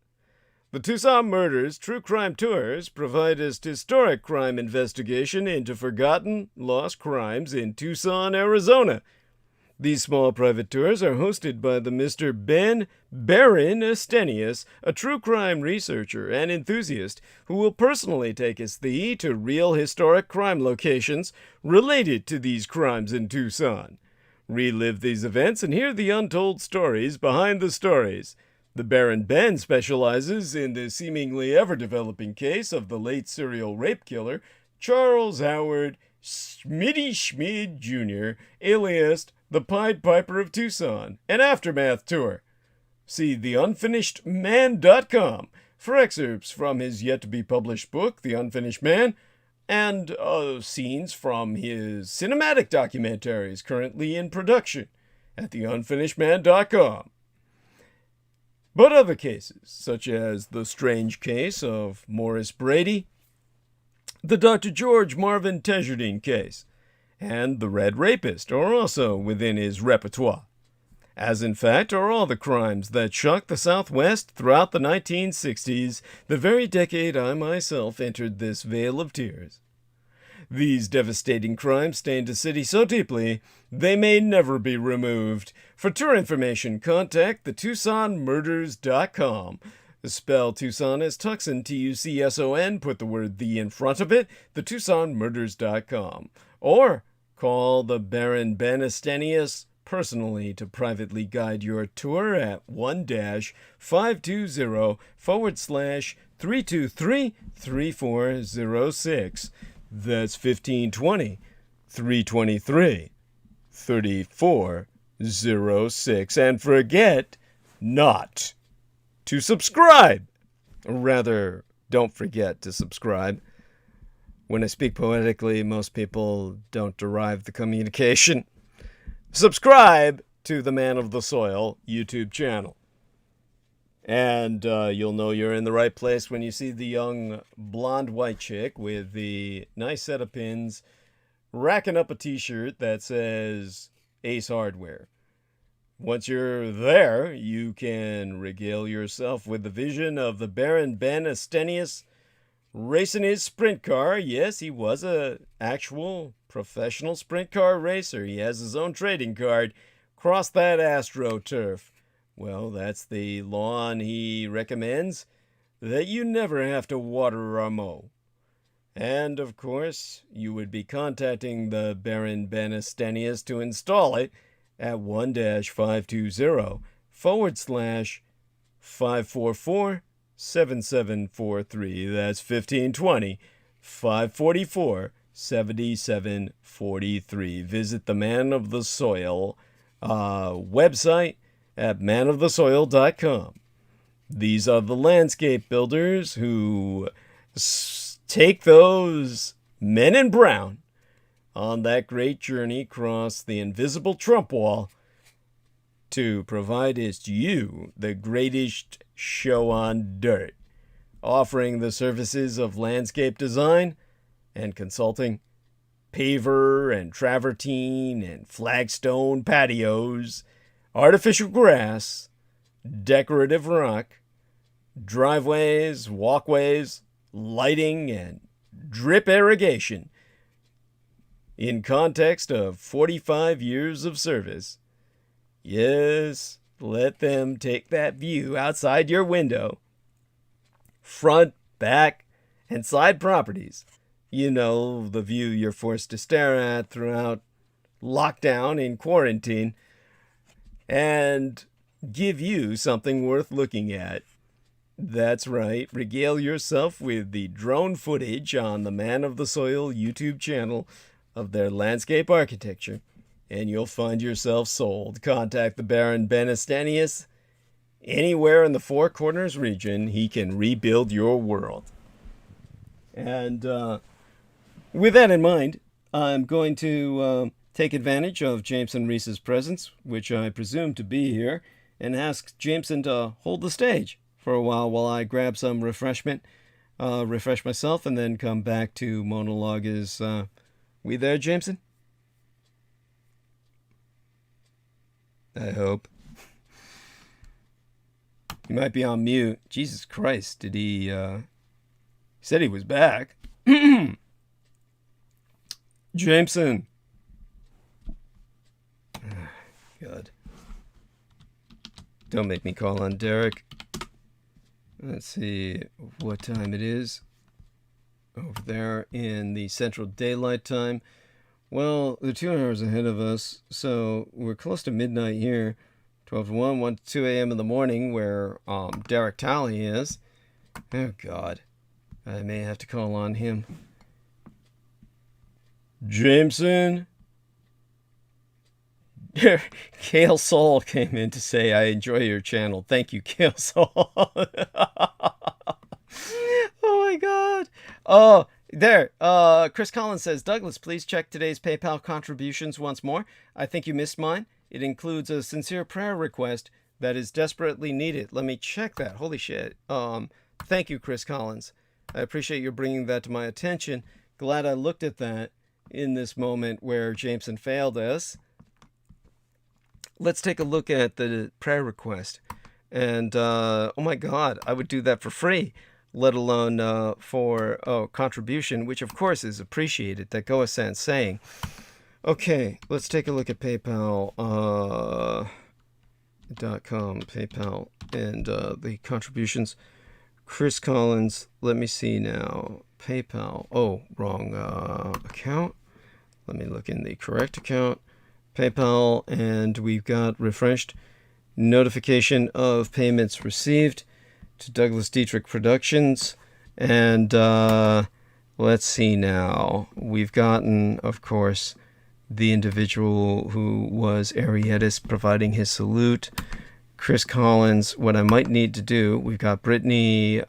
The Tucson Murders True Crime Tours provide us historic crime investigation into forgotten, lost crimes in Tucson, Arizona. These small private tours are hosted by the Mr. Ben Baron Estenius, a true crime researcher and enthusiast who will personally take us thee to real historic crime locations related to these crimes in Tucson. Relive these events and hear the untold stories behind the stories. The Baron Ben specializes in the seemingly ever-developing case of the late serial rape killer Charles Howard Schmitty Schmid Jr., alias the Pied Piper of Tucson, an aftermath tour. See theunfinishedman.com for excerpts from his yet-to-be-published book, The Unfinished Man, and scenes from his cinematic documentaries currently in production at theunfinishedman.com. But other cases, such as the strange case of Morris Brady, the Dr. George Marvin Tejardine case, and the Red Rapist are also within his repertoire, as in fact are all the crimes that shocked the Southwest throughout the 1960s, the very decade I myself entered this vale of tears. These devastating crimes stained a city so deeply, they may never be removed. For tour information, contact the TucsonMurders.com. Spell Tucson as Tucson, Tucson, put the word "the" in front of it, the TucsonMurders.com. Or call the Baron Ben Estenius personally to privately guide your tour at 1-520-323-3406. That's 1520-323-3406. And forget not to subscribe. Rather, don't forget to subscribe. When I speak poetically, most people don't derive the communication. Subscribe to the Man of the Soil YouTube channel. And you'll know you're in the right place when you see the young blonde white chick with the nice set of pins racking up a t-shirt that says Ace Hardware. Once you're there, you can regale yourself with the vision of the Baron Ben Estenius racing his sprint car. Yes, he was a actual professional sprint car racer. He has his own trading card. Cross that AstroTurf. Well, that's the lawn he recommends, that you never have to water or mow. And, of course, you would be contacting the Baron Ben Estenius to install it at 1-520-544-7743. That's 1520-544-7743. Visit the Man of the Soil website at manofthesoil.com. These are the landscape builders who take those men in brown on that great journey across the invisible Trump wall to provide you the greatest show on dirt, offering the services of landscape design and consulting, paver and travertine and flagstone patios, artificial grass, decorative rock, driveways, walkways, lighting, and drip irrigation. In context of 45 years of service. Yes, let them take that view outside your window. Front, back, and side properties. You know, the view you're forced to stare at throughout lockdown and quarantine. And give you something worth looking at. That's right, regale yourself with the drone footage on the Man of the Soil YouTube channel of their landscape architecture, and you'll find yourself sold. Contact the Baron Ben Estenius. Anywhere in the Four Corners region, he can rebuild your world. And with that in mind, I'm going to take advantage of Jameson Reese's presence, which I presume to be here, and ask Jameson to hold the stage for a while I grab some refreshment, refresh myself, and then come back to monologue. Is we there, Jameson? I hope. He might be on mute. Jesus Christ, did he said he was back. Jameson. God. Don't make me call on Derek. Let's see what time it is over there in the Central Daylight Time. Well, they're 2 hours ahead of us, so we're close to midnight here. 12 to 1, 1 to 2 a.m. in the morning, where Derek Talley is. Oh, God. I may have to call on him. Jameson? Kale Soul came in to say, I enjoy your channel. Thank you, Kale Soul. Oh, my God. Oh, there. Chris Collins says, Douglas, please check today's PayPal contributions once more. I think you missed mine. It includes a sincere prayer request that is desperately needed. Let me check that. Holy shit. Thank you, Chris Collins. I appreciate you bringing that to my attention. Glad I looked at that in this moment where Jameson failed us. Let's take a look at the prayer request. And, oh my God, I would do that for free, let alone for contribution, which of course is appreciated. That goes sans saying. Okay, let's take a look at PayPal. .com, PayPal, and the contributions. Chris Collins, let me see now. PayPal. Oh, wrong account. Let me look in the correct account. PayPal, and we've got refreshed notification of payments received to Douglas Dietrich Productions. And let's see now. We've gotten, of course, the individual who was Arietis providing his salute. Chris Collins, what I might need to do, we've got Brittany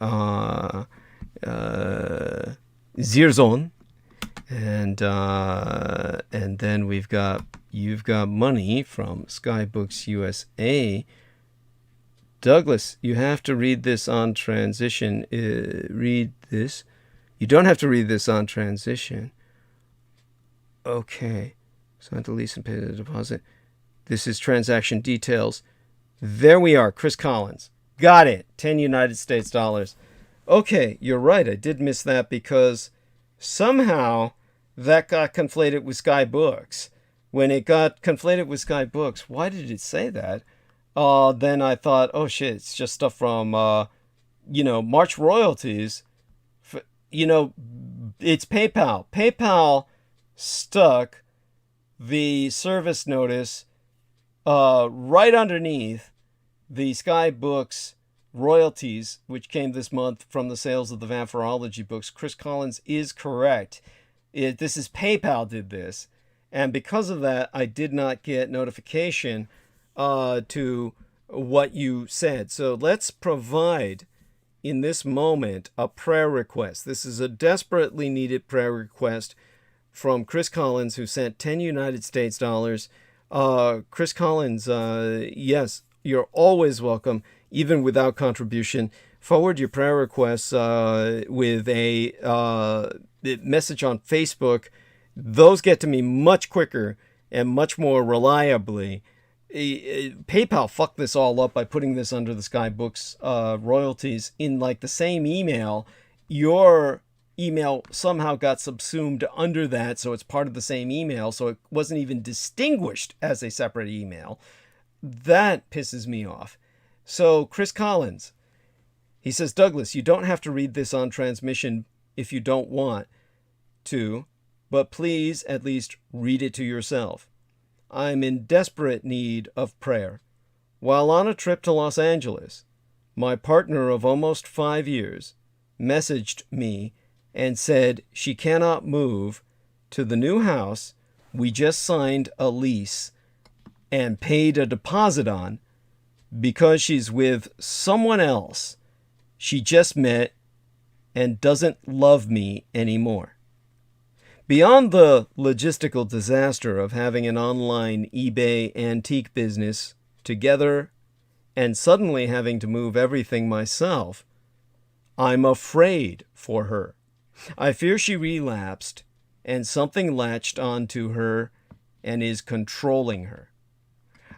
Zirzon, and then you've got money from Skybooks USA. Douglas, you have to read this on transition. Read this. You don't have to read this on transition. Okay. Sign the lease and pay the deposit. This is transaction details. There we are, Chris Collins. Got it. 10 United States dollars. Okay, you're right. I did miss that because somehow that got conflated with Skybooks. When it got conflated with Skybooks, why did it say that? Then I thought, oh shit, it's just stuff from, March royalties. It's PayPal. PayPal stuck the service notice right underneath the Skybooks royalties, which came this month from the sales of the Vampirology books. Chris Collins is correct. This is PayPal did this. And because of that, I did not get notification to what you said. So let's provide, in this moment, a prayer request. This is a desperately needed prayer request from Chris Collins, who sent 10 United States dollars. Chris Collins, yes, you're always welcome, even without contribution. Forward your prayer requests with a message on Facebook. Those get to me much quicker and much more reliably. PayPal fucked this all up by putting this under the Skybooks royalties in like the same email. Your email somehow got subsumed under that, so it's part of the same email, so it wasn't even distinguished as a separate email. That pisses me off. So Chris Collins, he says, Douglas, you don't have to read this on transmission if you don't want to, but please at least read it to yourself. I'm in desperate need of prayer. While on a trip to Los Angeles, my partner of almost 5 years messaged me and said she cannot move to the new house we just signed a lease and paid a deposit on because she's with someone else she just met and doesn't love me anymore. Beyond the logistical disaster of having an online eBay antique business together and suddenly having to move everything myself, I'm afraid for her. I fear she relapsed and something latched onto her and is controlling her.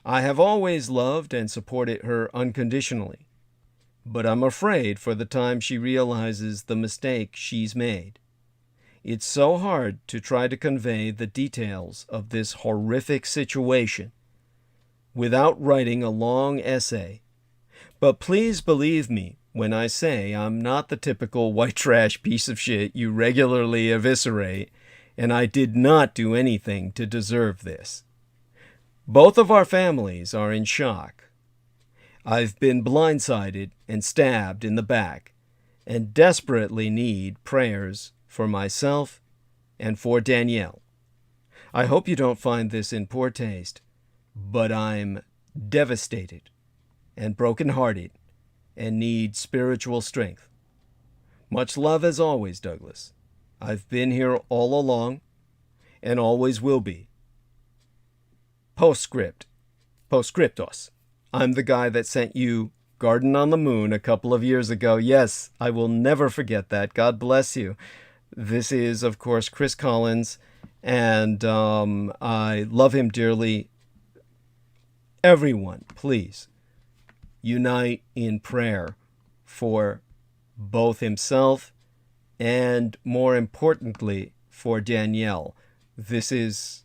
I have always loved and supported her unconditionally, but I'm afraid for the time she realizes the mistake she's made. It's so hard to try to convey the details of this horrific situation. without writing a long essay. But please believe me when I say I'm not the typical white trash piece of shit you regularly eviscerate, and I did not do anything to deserve this. Both of our families are in shock. I've been blindsided and stabbed in the back, and desperately need prayers for myself and for Danielle. I hope you don't find this in poor taste, but I'm devastated and brokenhearted and need spiritual strength. Much love as always, Douglas. I've been here all along and always will be. Postscriptos. I'm the guy that sent you Garden on the Moon a couple of years ago. Yes, I will never forget that. God bless you. This is, of course, Chris Collins, and I love him dearly. Everyone, please, unite in prayer for both himself and, more importantly, for Danielle. This is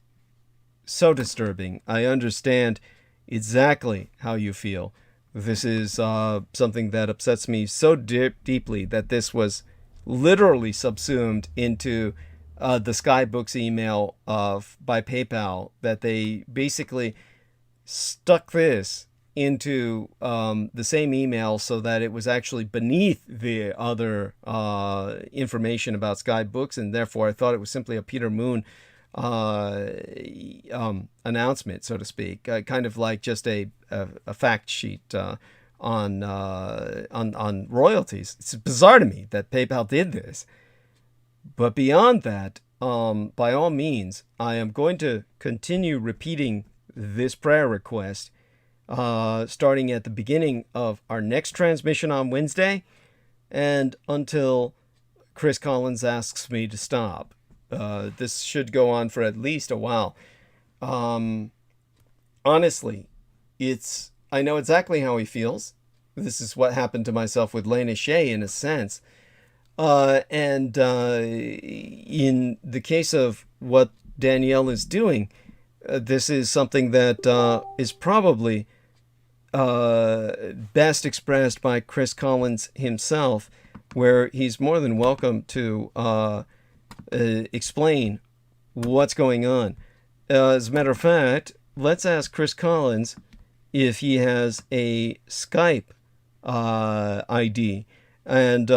so disturbing. I understand exactly how you feel. This is something that upsets me so deeply that this was literally subsumed into the Skybooks email by PayPal, that they basically stuck this into the same email so that it was actually beneath the other information about Skybooks, and therefore I thought it was simply a Peter Moon announcement, so to speak, kind of like just a fact sheet on royalties. It's bizarre to me that PayPal did this. But beyond that, by all means, I am going to continue repeating this prayer request starting at the beginning of our next transmission on Wednesday and until Chris Collins asks me to stop. This should go on for at least a while. Honestly, I know exactly how he feels. This is what happened to myself with Lena Shea in a sense. And in the case of what Danielle is doing, this is something that is probably best expressed by Chris Collins himself, where he's more than welcome to explain what's going on. As a matter of fact, let's ask Chris Collins if he has a Skype ID. And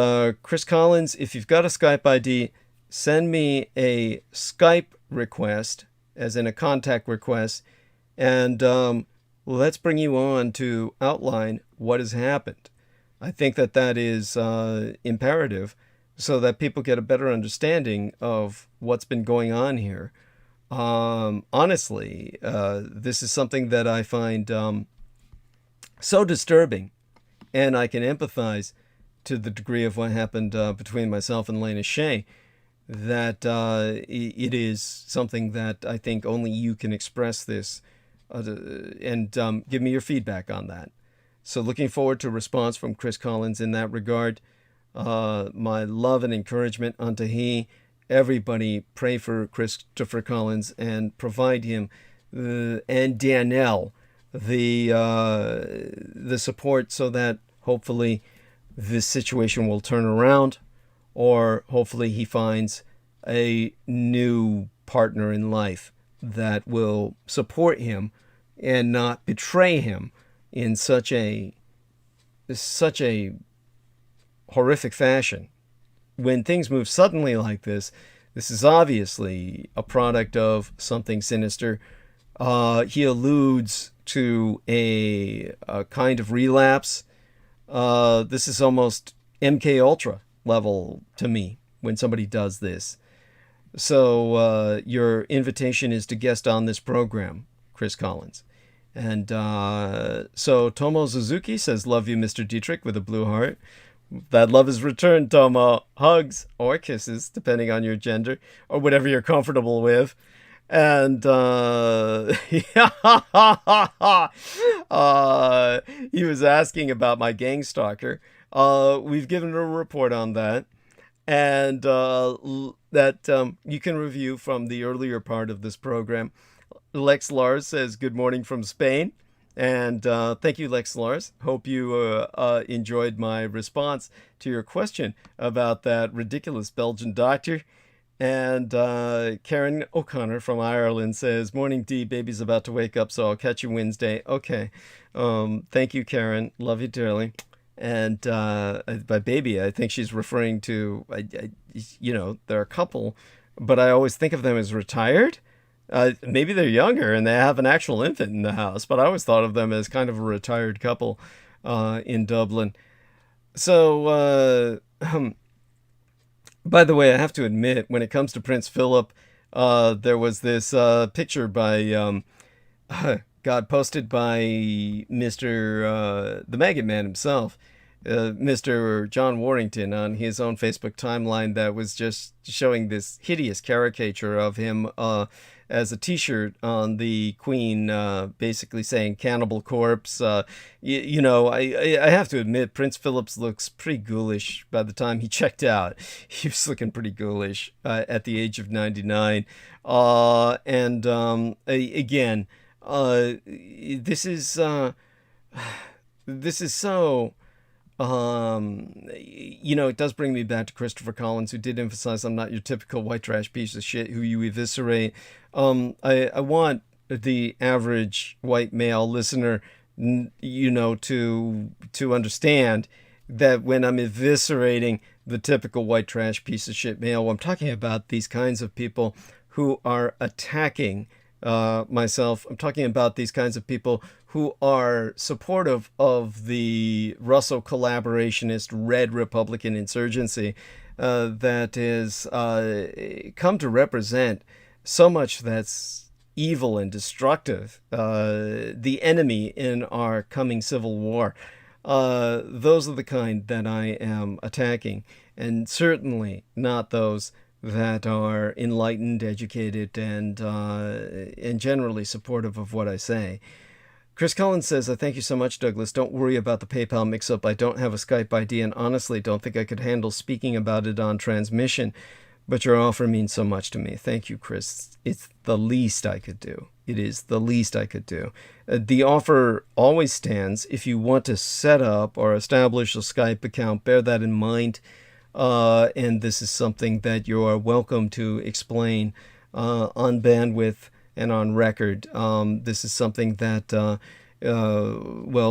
Chris Collins, if you've got a Skype ID, send me a Skype request, as in a contact request, and let's bring you on to outline what has happened. I think that is imperative so that people get a better understanding of what's been going on here. Honestly, this is something that I find so disturbing, and I can empathize to the degree of what happened between myself and Lena Shea, that it is something that I think only you can express this and give me your feedback on that. So looking forward to a response from Chris Collins in that regard. My love and encouragement unto he. Everybody pray for Christopher Collins and provide him and Danielle the support so that hopefully this situation will turn around, or hopefully he finds a new partner in life that will support him and not betray him in such a horrific fashion. When things move suddenly like this is obviously a product of something sinister. He alludes to a kind of relapse. This is almost MK Ultra level to me when somebody does this. So your invitation is to guest on this program, Chris Collins. And so Tomo Suzuki says, love you, Mr. Dietrich, with a blue heart. That love is returned, Tomo. Hugs or kisses, depending on your gender, or whatever you're comfortable with. And he was asking about my gang stalker. We've given a report on that. And that you can review from the earlier part of this program. Lex Lars says, good morning from Spain. And thank you, Lex Lars. Hope you enjoyed my response to your question about that ridiculous Belgian doctor. And Karen O'Connor from Ireland says, "Morning, D. Baby's about to wake up, so I'll catch you Wednesday." Okay. Thank you, Karen. Love you dearly. And by baby, I think she's referring to, they're a couple, but I always think of them as retired. Maybe they're younger and they have an actual infant in the house, but I always thought of them as kind of a retired couple in Dublin. So, by the way, I have to admit, when it comes to Prince Philip, there was this picture by, posted by Mr. The Maggot Man himself, Mr. John Warrington, on his own Facebook timeline, that was just showing this hideous caricature of him as a t-shirt on the Queen, basically saying "Cannibal Corpse." I have to admit, Prince Philip looks pretty ghoulish by the time he checked out. He was looking pretty ghoulish at the age of 99. Again, this is so... it does bring me back to Christopher Collins, who did emphasize, "I'm not your typical white trash piece of shit who you eviscerate." I want the average white male listener, to understand that when I'm eviscerating the typical white trash piece of shit male, I'm talking about these kinds of people who are attacking myself. I'm talking about these kinds of people who are supportive of the Russo collaborationist Red Republican insurgency that is come to represent so much that's evil and destructive, the enemy in our coming civil war. Those are the kind that I am attacking, and certainly not those that are enlightened, educated, and generally supportive of what I say. Chris Collins says, "I thank you so much, Douglas. Don't worry about the PayPal mix-up. I don't have a Skype ID, and honestly don't think I could handle speaking about it on transmission. But your offer means so much to me." Thank you, Chris. It's the least I could do. It is the least I could do. The offer always stands. If you want to set up or establish a Skype account, bear that in mind. And this is something that you are welcome to explain on bandwidth and on record. This is something that,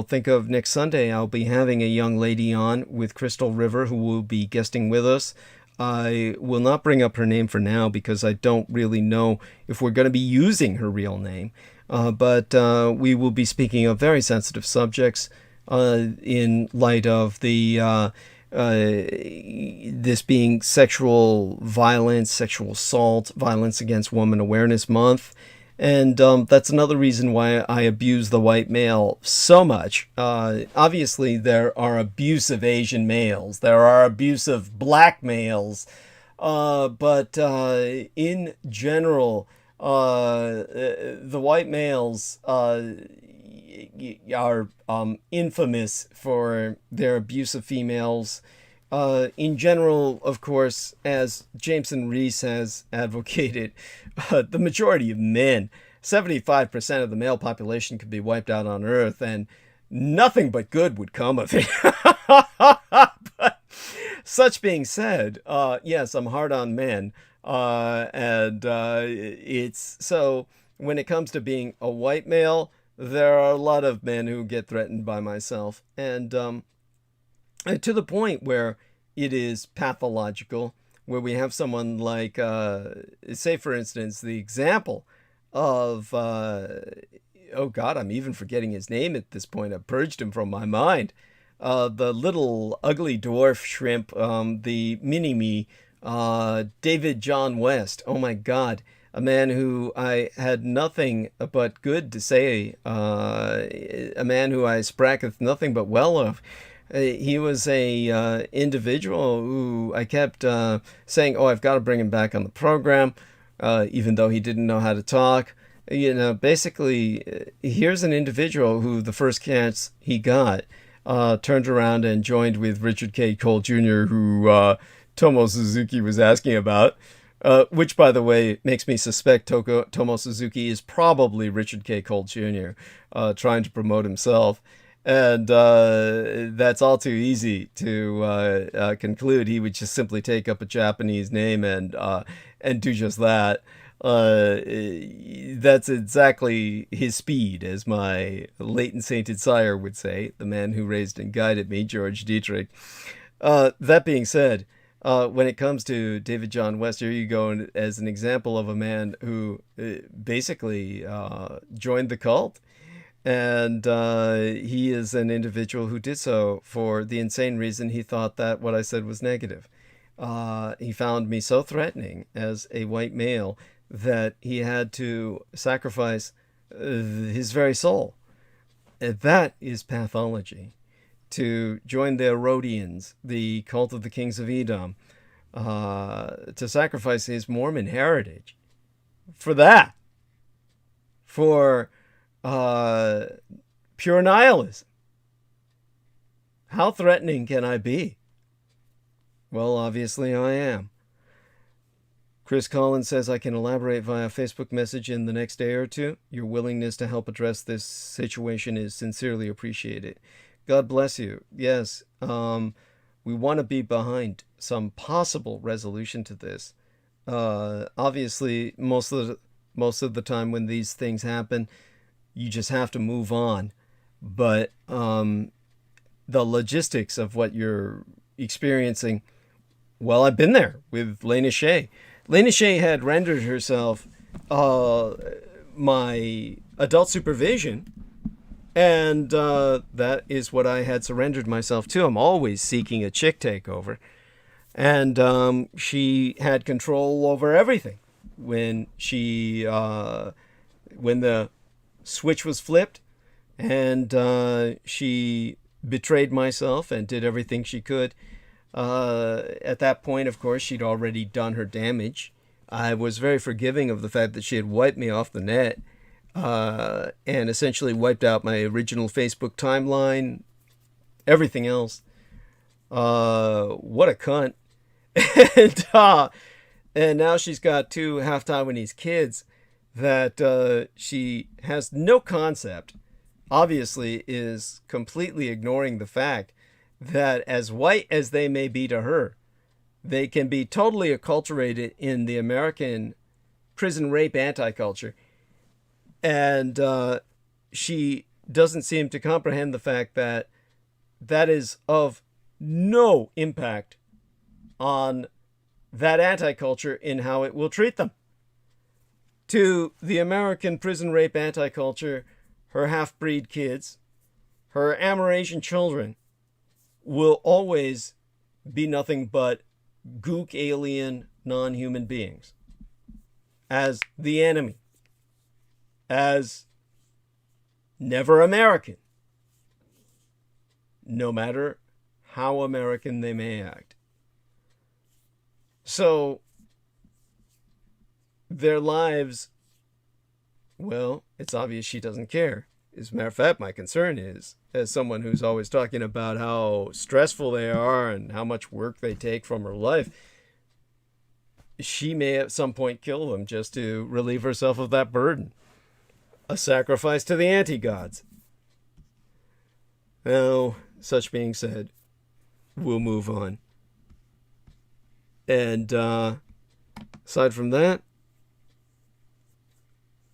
think of next Sunday. I'll be having a young lady on with Crystal River who will be guesting with us. I will not bring up her name for now because I don't really know if we're going to be using her real name. But we will be speaking of very sensitive subjects in light of the this being sexual violence, sexual assault, Violence Against Women Awareness Month. And that's another reason why I abuse the white male so much. Obviously, there are abusive Asian males. There are abusive black males. But in general, the white males are infamous for their abuse of females. In general, of course, as Jameson Reese has advocated, the majority of men, 75% of the male population, could be wiped out on Earth, and nothing but good would come of it. But such being said, yes, I'm hard on men, and it's so when it comes to being a white male, there are a lot of men who get threatened by myself, and to the point where it is pathological, where we have someone like, say, for instance, the example of, oh God, I'm even forgetting his name at this point. I've purged him from my mind. The little ugly dwarf shrimp, the mini-me, David John West. Oh my God. A man who I had nothing but good to say, a man who I spracketh nothing but well of. He was a individual who I kept saying, "Oh, I've got to bring him back on the program," even though he didn't know how to talk. Basically, here's an individual who the first chance he got turned around and joined with Richard K. Cole Jr., who Tomo Suzuki was asking about. Which, by the way, makes me suspect Tomo Suzuki is probably Richard K. Cole Jr. Trying to promote himself. And that's all too easy to conclude. He would just simply take up a Japanese name and do just that. That's exactly his speed, as my late and sainted sire would say, the man who raised and guided me, George Dietrich. That being said, when it comes to David John West, here you go as an example of a man who basically joined the cult. And he is an individual who did so for the insane reason he thought that what I said was negative. He found me so threatening as a white male that he had to sacrifice his very soul. And that is pathology. To join the Herodians, the cult of the kings of Edom, to sacrifice his Mormon heritage for that, for pure nihilism. How threatening can I be? Well, obviously I am. Chris Collins says, I can elaborate via Facebook message in the next day or two. Your willingness to help address this situation is sincerely appreciated. God bless you. Yes, we want to be behind some possible resolution to this. Obviously, most of the time when these things happen, you just have to move on. But the logistics of what you're experiencing, well, I've been there with Lena Shea. Lena Shea had rendered herself my adult supervision, and that is what I had surrendered myself to. I'm always seeking a chick takeover. And she had control over everything. When the switch was flipped, and she betrayed myself and did everything she could. At that point, of course, she'd already done her damage. I was very forgiving of the fact that she had wiped me off the net and essentially wiped out my original Facebook timeline, everything else. What a cunt. And now she's got two half Taiwanese kids that she has no concept, obviously is completely ignoring the fact that as white as they may be to her, they can be totally acculturated in the American prison rape anti-culture. And she doesn't seem to comprehend the fact that that is of no impact on that anti-culture in how it will treat them. To the American prison rape anti-culture, her half-breed kids, her Amerasian children, will always be nothing but gook alien non-human beings. As the enemy. As never American. No matter how American they may act. So, their lives, well, it's obvious she doesn't care. As a matter of fact, my concern is, as someone who's always talking about how stressful they are and how much work they take from her life, she may at some point kill them just to relieve herself of that burden. A sacrifice to the anti-gods. Now, such being said, we'll move on. And aside from that,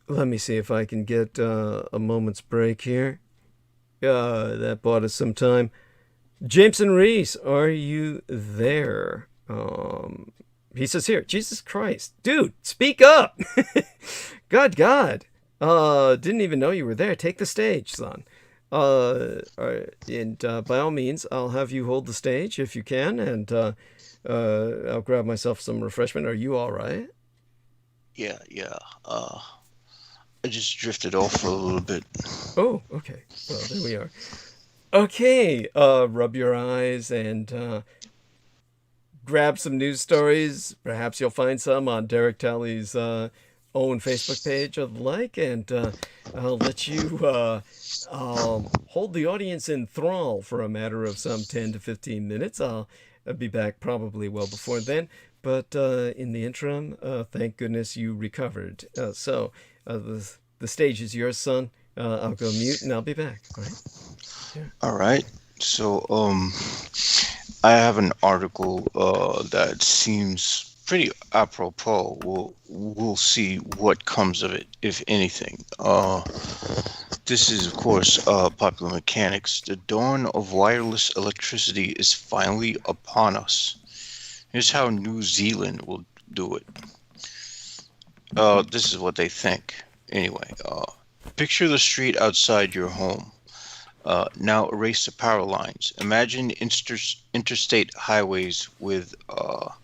let me see if I can get a moment's break here. That bought us some time. Jameson Reese, are you there? He says here, Jesus Christ. Dude, speak up. God. Didn't even know you were there. Take the stage, son. And by all means, I'll have you hold the stage if you can. And I'll grab myself some refreshment. Are you all right? Yeah. I just drifted off for a little bit. Oh, okay. Well, there we are. Okay, rub your eyes and grab some news stories. Perhaps you'll find some on Derek Talley's own Facebook page or the like, and I'll let you hold the audience in thrall for a matter of some 10 to 15 minutes. I'll be back probably well before then. But in the interim, thank goodness you recovered. The stage is yours, son. I'll go mute and I'll be back. All right. Yeah. All right. So, I have an article that seems pretty apropos. We'll see what comes of it, if anything. This is, of course, Popular Mechanics. The dawn of wireless electricity is finally upon us. Here's how New Zealand will do it. This is what they think. Anyway, picture the street outside your home. Now erase the power lines. Imagine interstate highways without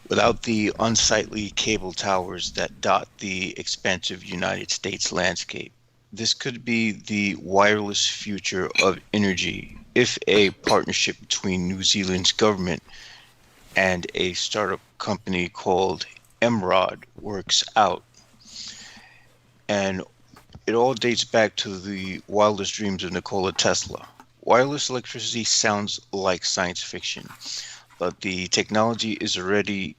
the unsightly cable towers that dot the expansive United States landscape. This could be the wireless future of energy if a partnership between New Zealand's government and a startup company called Emrod works out. And it all dates back to the wildest dreams of Nikola Tesla. Wireless electricity sounds like science fiction, but the technology is already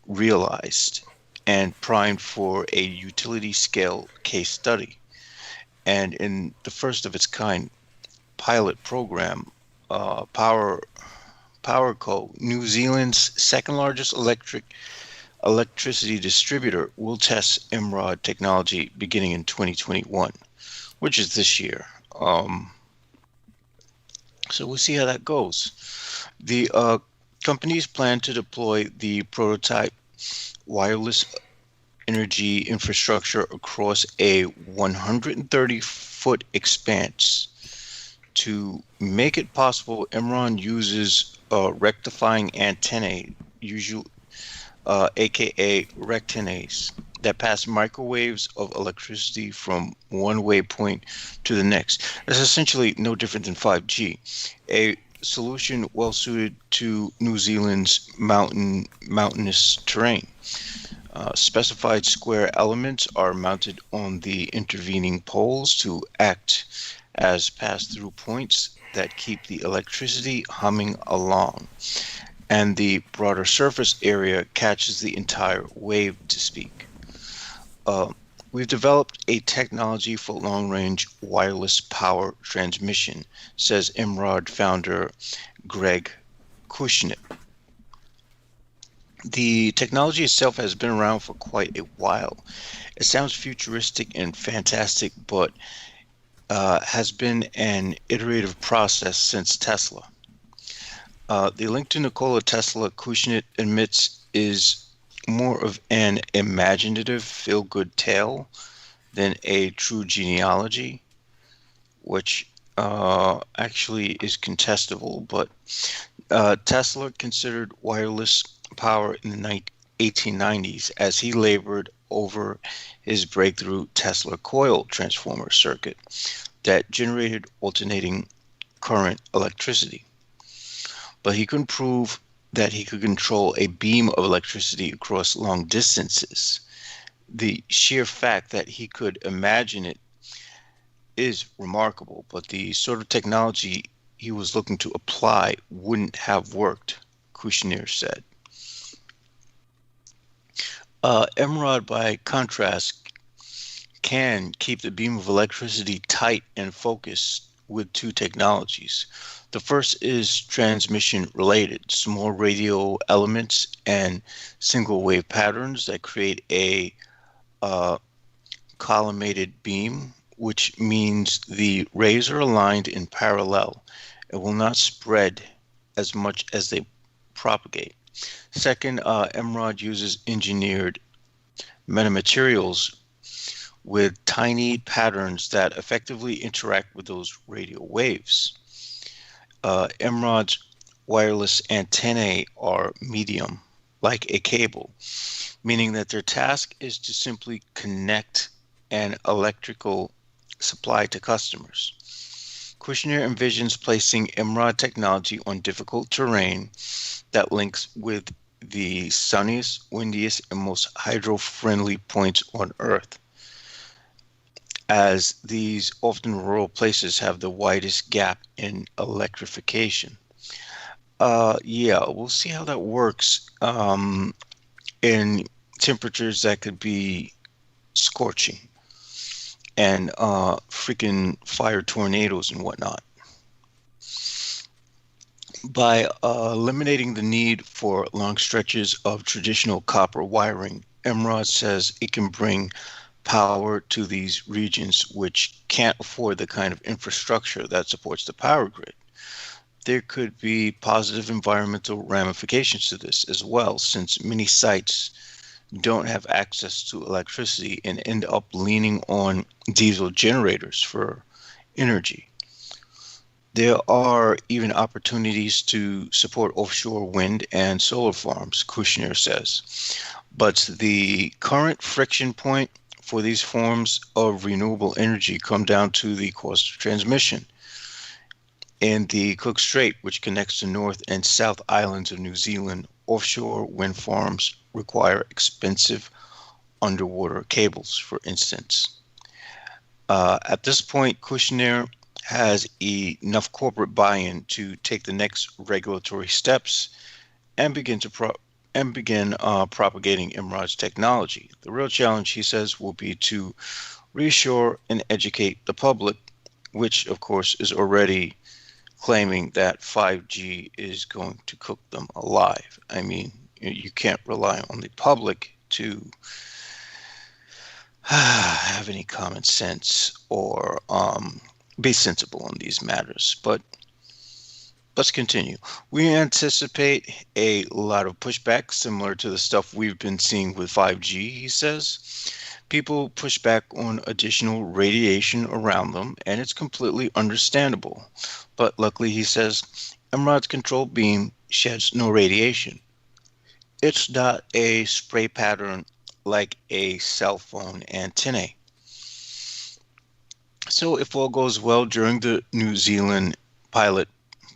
realized and primed for a utility scale case study. And in the first of its kind pilot program, PowerCo, New Zealand's second largest electricity distributor, will test Emrod technology beginning in 2021, which is this year. So we'll see how that goes. The companies plan to deploy the prototype wireless energy infrastructure across a 130-foot expanse. To make it possible, Emrod uses rectifying antennae, aka rectennaes, that pass microwaves of electricity from one waypoint to the next. That's essentially no different than 5G, a solution well suited to New Zealand's mountainous terrain. Specified square elements are mounted on the intervening poles to act as pass-through points that keep the electricity humming along, and the broader surface area catches the entire wave, to speak. We've developed a technology for long-range wireless power transmission, says Emrod founder Greg Kushnip. The technology itself has been around for quite a while. It sounds futuristic and fantastic, but has been an iterative process since Tesla. The link to Nikola Tesla, Kushnip admits, is more of an imaginative feel-good tale than a true genealogy, which actually is contestable. But Tesla considered wireless power in the 1890s as he labored over his breakthrough Tesla coil transformer circuit that generated alternating current electricity. But he couldn't prove that he could control a beam of electricity across long distances. The sheer fact that he could imagine it is remarkable, but the sort of technology he was looking to apply wouldn't have worked, Kushnir said. Emrod, by contrast, can keep the beam of electricity tight and focused with two technologies. The first is transmission related, small radio elements and single wave patterns that create a collimated beam, which means the rays are aligned in parallel and will not spread as much as they propagate. Second, Emrod uses engineered metamaterials with tiny patterns that effectively interact with those radio waves. Emrod's wireless antennae are medium, like a cable, meaning that their task is to simply connect an electrical supply to customers. Kushnir envisions placing Emrod technology on difficult terrain that links with the sunniest, windiest, and most hydro-friendly points on Earth, as these often rural places have the widest gap in electrification. Yeah, we'll see how that works in temperatures that could be scorching and freaking fire tornadoes and whatnot. By eliminating the need for long stretches of traditional copper wiring, Emerald says it can bring power to these regions which can't afford the kind of infrastructure that supports the power grid. There could be positive environmental ramifications to this as well, since many sites don't have access to electricity and end up leaning on diesel generators for energy. There are even opportunities to support offshore wind and solar farms, Kushner says. But the current friction point for these forms of renewable energy come down to the cost of transmission. In the Cook Strait, which connects the North and South Islands of New Zealand, offshore wind farms require expensive underwater cables, for instance. At this point, Kushner has enough corporate buy-in to take the next regulatory steps and begin propagating Emrad's technology. The real challenge, he says, will be to reassure and educate the public, which, of course, is already claiming that 5G is going to cook them alive. I mean, you can't rely on the public to have any common sense or be sensible on these matters. But let's continue. We anticipate a lot of pushback similar to the stuff we've been seeing with 5G, he says. People push back on additional radiation around them, and it's completely understandable. But luckily, he says, Emrad's control beam sheds no radiation. It's not a spray pattern like a cell phone antennae. So if all goes well during the New Zealand pilot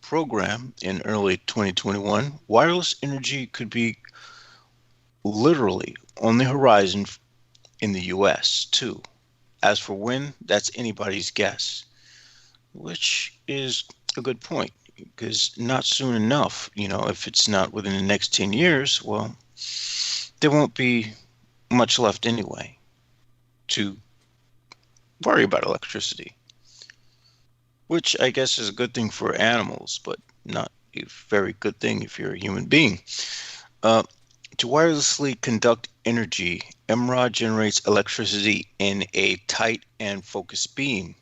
program in early 2021, wireless energy could be literally on the horizon in the US too. As for when, that's anybody's guess, which is a good point, because not soon enough. If it's not within the next 10 years, well, there won't be much left anyway to worry about electricity, which I guess is a good thing for animals, but not a very good thing if you're a human being. To wirelessly conduct energy, Emrad generates electricity in a tight and focused beam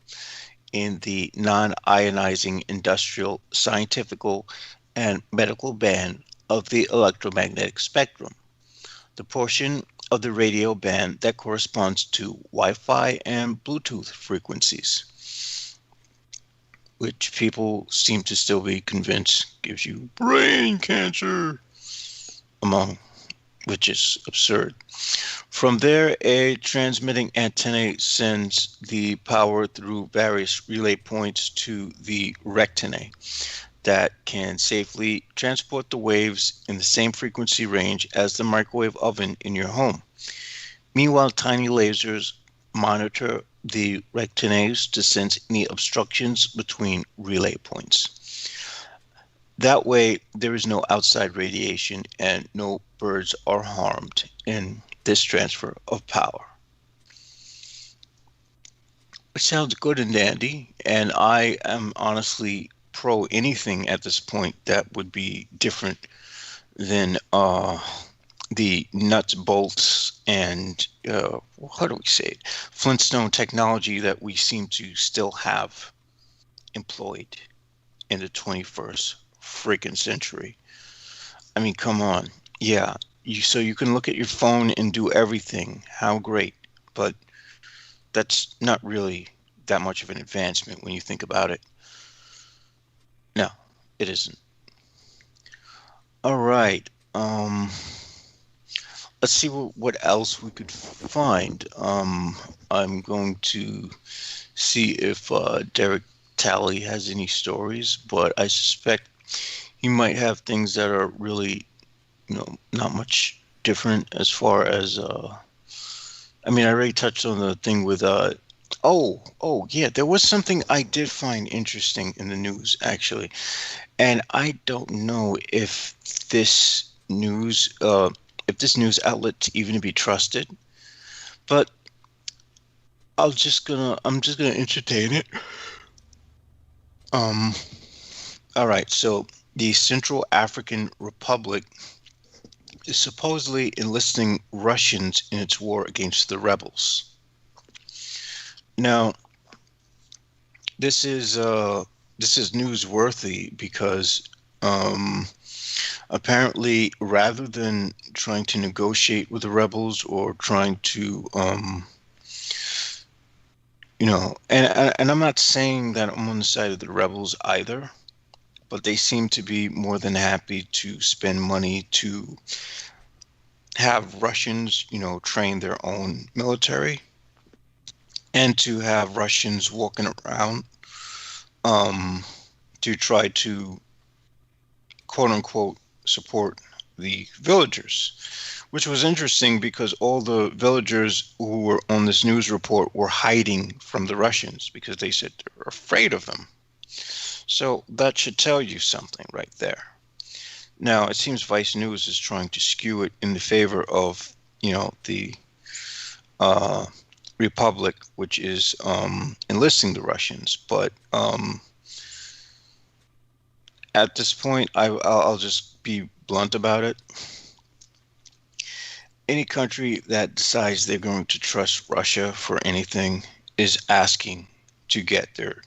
in the non-ionizing industrial, scientific, and medical band of the electromagnetic spectrum, the portion of the radio band that corresponds to Wi-Fi and Bluetooth frequencies, which people seem to still be convinced gives you brain cancer, which is absurd. From there, a transmitting antenna sends the power through various relay points to the rectenna that can safely transport the waves in the same frequency range as the microwave oven in your home. Meanwhile, tiny lasers monitor the rectennas to sense any obstructions between relay points. That way, there is no outside radiation and no birds are harmed in this transfer of power. It sounds good and dandy, and I am honestly pro anything at this point that would be different than the nuts, bolts, and how do we say it? Flintstone technology that we seem to still have employed in the 21st freaking century. I mean, come on. Yeah, so you can look at your phone and do everything. How great. But that's not really that much of an advancement when you think about it. No, it isn't. All right. Let's see what else we could find. I'm going to see if Derek Talley has any stories, but I suspect he might have things that are really, not much different as far as, I already touched on the thing with Yeah, there was something I did find interesting in the news, actually. And I don't know if this news outlet to even be trusted, but I'm just gonna entertain it. Um, all right, so the Central African Republic is supposedly enlisting Russians in its war against the rebels. Now, this is newsworthy because apparently, rather than trying to negotiate with the rebels or trying to and I'm not saying that I'm on the side of the rebels either, but they seem to be more than happy to spend money to have Russians, train their own military and to have Russians walking around to try to, quote unquote, support the villagers, which was interesting because all the villagers who were on this news report were hiding from the Russians because they said they're afraid of them. So that should tell you something right there. Now, it seems Vice News is trying to skew it in the favor of, the Republic, which is enlisting the Russians. But at this point, I'll just be blunt about it. Any country that decides they're going to trust Russia for anything is asking to get their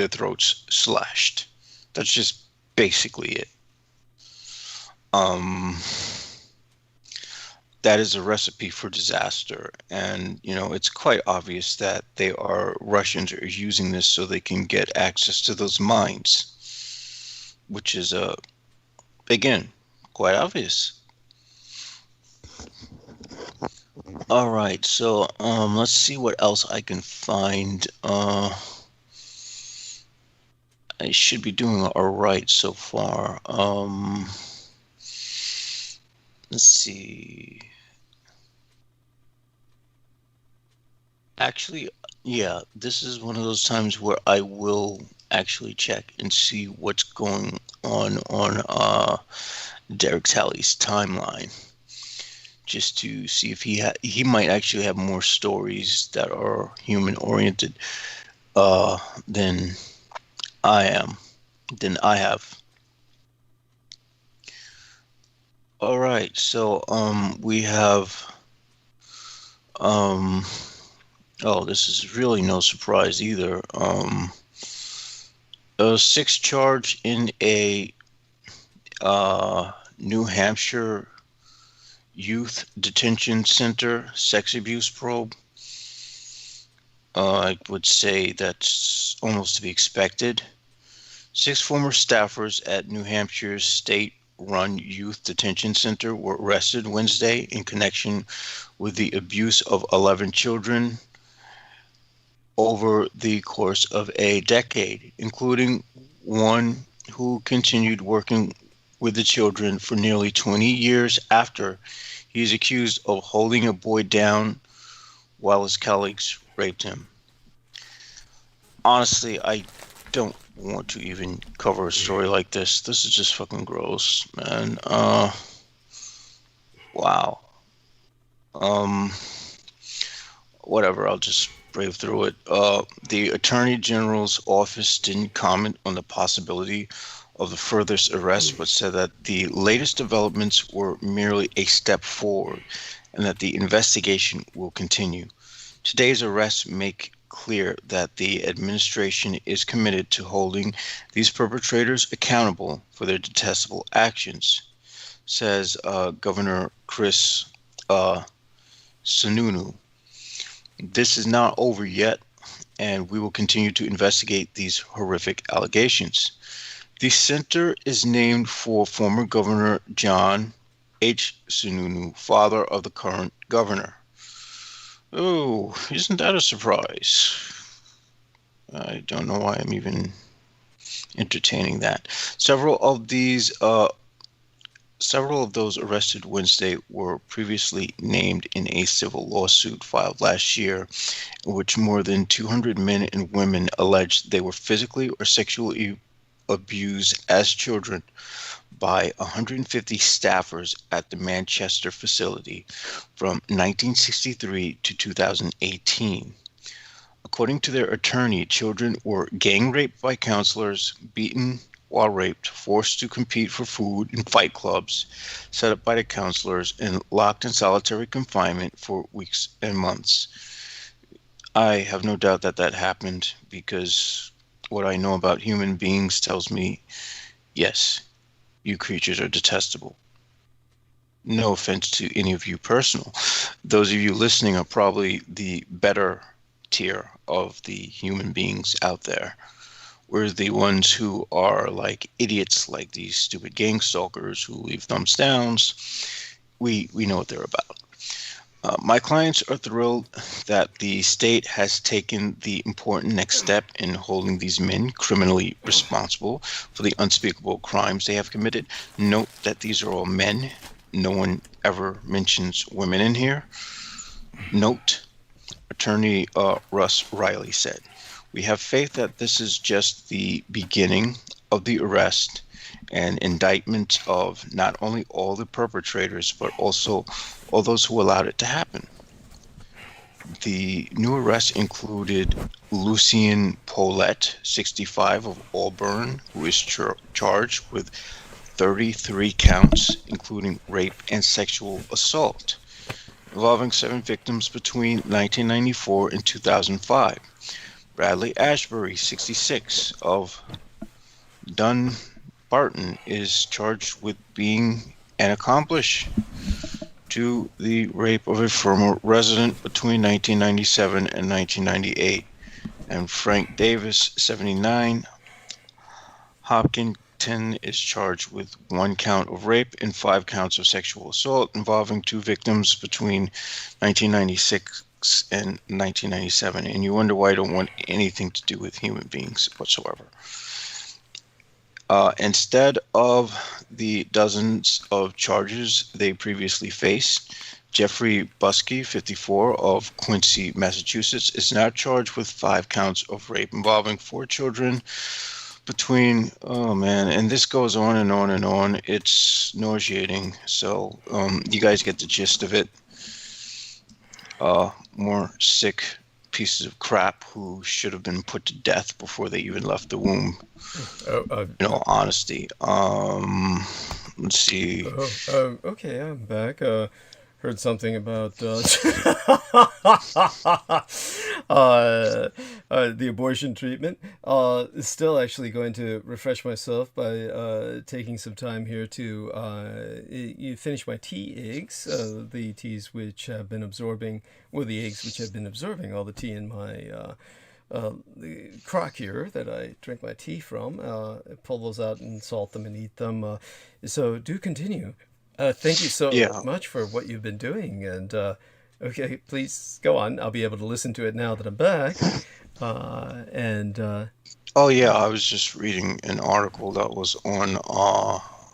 throats slashed. That's just basically it. That is a recipe for disaster, and it's quite obvious that Russians are using this so they can get access to those mines, which is again quite obvious. All right, so let's see what else I can find. I should be doing all right so far. Let's see. Actually, yeah, this is one of those times where I will actually check and see what's going on Derek Talley's timeline, just to see if he might actually have more stories that are human oriented than I have. All right, so we have this is really no surprise either. A 6th charge in a New Hampshire youth detention center sex abuse probe. I would say that's almost to be expected. 6 former staffers at New Hampshire's state-run youth detention center were arrested Wednesday in connection with the abuse of 11 children over the course of a decade, including one who continued working with the children for nearly 20 years after he is accused of holding a boy down while his colleagues raped him. Honestly, I don't want to even cover a story like this. This is just fucking gross, man. Wow. Whatever, I'll just brave through it. The Attorney General's office didn't comment on the possibility of the furthest arrest, but said that the latest developments were merely a step forward and that the investigation will continue. Today's arrests make clear that the administration is committed to holding these perpetrators accountable for their detestable actions, says Governor Chris Sununu. This is not over yet, and we will continue to investigate these horrific allegations. The center is named for former Governor John H. Sununu, father of the current governor. Oh, isn't that a surprise? I don't know why I'm even entertaining that. Several of these Several of those arrested Wednesday were previously named in a civil lawsuit filed last year, in which more than 200 men and women alleged they were physically or sexually abused as children by 150 staffers at the Manchester facility from 1963 to 2018. According to their attorney, children were gang raped by counselors, beaten while raped, forced to compete for food in fight clubs set up by the counselors, and locked in solitary confinement for weeks and months. I have no doubt that that happened, because what I know about human beings tells me, yes, you creatures are detestable. No offense to any of you personal. Those of you listening are probably the better tier of the human beings out there. We're the ones who are like idiots, like these stupid gang stalkers who leave thumbs downs. We know what they're about. My clients are thrilled that the state has taken the important next step in holding these men criminally responsible for the unspeakable crimes they have committed. Note that these are all men. No one ever mentions women in here. Note, Attorney Russ Riley said, "We have faith that this is just the beginning of the arrest and indictment of not only all the perpetrators, but also all those who allowed it to happen." The new arrests included Lucien Paulette, 65, of Auburn, who is charged with 33 counts, including rape and sexual assault, involving 7 victims between 1994 and 2005. Bradley Ashbury, 66, of Dunbarton, is charged with being an accomplice to the rape of a former resident between 1997 and 1998. And Frank Davis, 79, Hopkinton, is charged with 1 count of rape and 5 counts of sexual assault involving 2 victims between 1996 and 1997. And you wonder why I don't want anything to do with human beings whatsoever. Instead of the dozens of charges they previously faced, Jeffrey Buskey, 54, of Quincy, Massachusetts, is now charged with 5 counts of rape involving 4 children between, oh man, and this goes on and on and on. It's nauseating. So you guys get the gist of it. More sick pieces of crap who should have been put to death before they even left the womb. In all honesty. Let's see. Okay, I'm back. Heard something about the abortion treatment. Still actually going to refresh myself by taking some time here to finish my tea eggs, the teas which have been absorbing, or the eggs which have been absorbing all the tea in my the crock here that I drink my tea from. Pull those out and salt them and eat them. So do continue. Thank you so much for what you've been doing. And okay, please go on. I'll be able to listen to it now that I'm back. Oh yeah, I was just reading an article that was on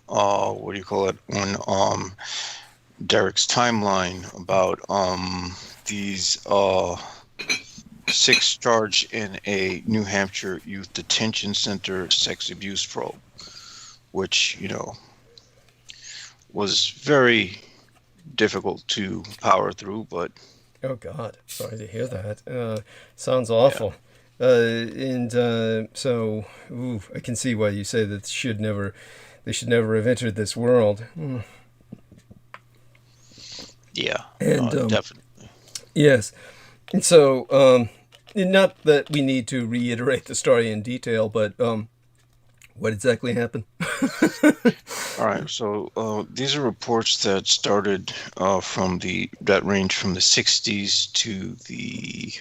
what do you call it, on Derek's timeline about these 6 charged in a New Hampshire youth detention center sex abuse probe, which, you know, was very difficult to power through, but... Oh, God. Sorry to hear that. Sounds awful. Yeah. So, I can see why you say that they should never have entered this world. Yeah, and definitely. Yes. And so, not that we need to reiterate the story in detail, but what exactly happened? All right, so these are reports that started that range from the 60s to the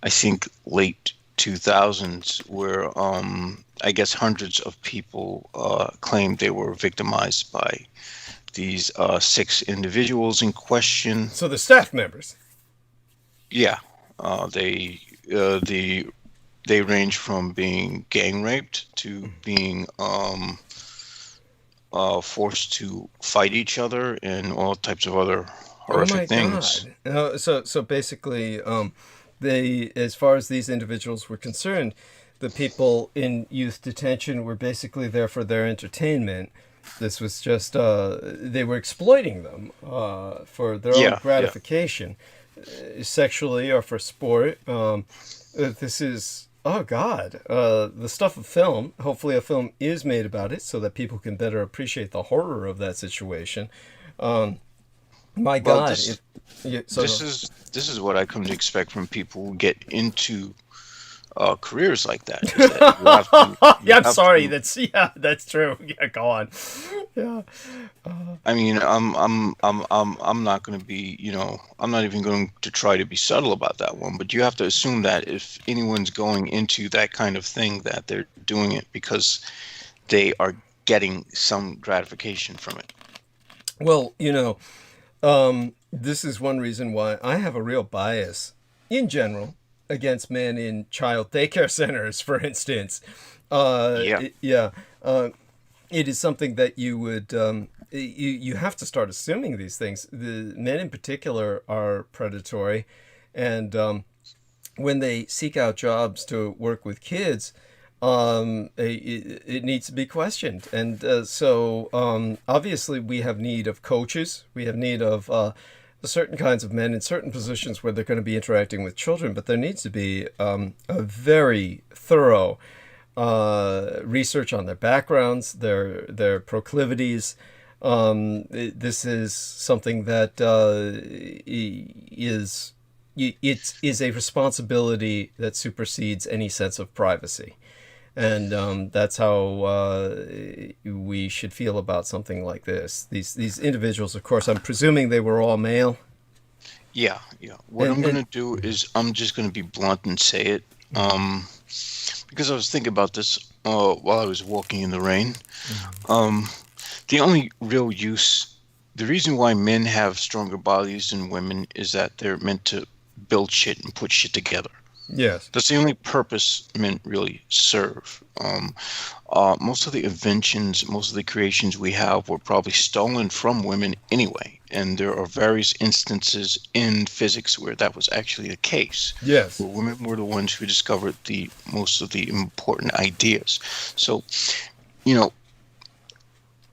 I think late 2000s, where I guess hundreds of people claimed they were victimized by these 6 individuals in question. So the staff members. Yeah, they range from being gang raped to being forced to fight each other and all types of other Oh my horrific things. God. So basically, they, as far as these individuals were concerned, the people in youth detention were basically there for their entertainment. This was just, they were exploiting them for their own gratification, sexually or for sport. This is, oh God, the stuff of film. Hopefully a film is made about it so that people can better appreciate the horror of that situation. My Well, God. this this is what I come to expect from people who get into careers like that. Is that you have to, you Yeah, I'm have sorry. to. That's true. Yeah, go on. Yeah. I mean, I'm not going to be, I'm not even going to try to be subtle about that one. But you have to assume that if anyone's going into that kind of thing, that they're doing it because they are getting some gratification from it. Well, this is one reason why I have a real bias in general against men in child daycare centers, for instance. Yeah. It is something that you would you have to start assuming these things. The men in particular are predatory, and when they seek out jobs to work with kids, it needs to be questioned. And so obviously we have need of coaches. We have need of certain kinds of men in certain positions where they're going to be interacting with children, but there needs to be a very thorough research on their backgrounds, their proclivities. This is something that is a responsibility that supersedes any sense of privacy. And that's how we should feel about something like this. These individuals, of course, I'm presuming they were all male. Yeah. What I'm going to do is I'm just going to be blunt and say it. Because I was thinking about this while I was walking in the rain. The only real use, the reason why men have stronger bodies than women is that they're meant to build shit and put shit together. Yes. That's the only purpose men really serve. Most of the inventions, most of the creations we have were probably stolen from women anyway. And there are various instances in physics where that was actually the case. Yes. Where women were the ones who discovered most of the important ideas. So,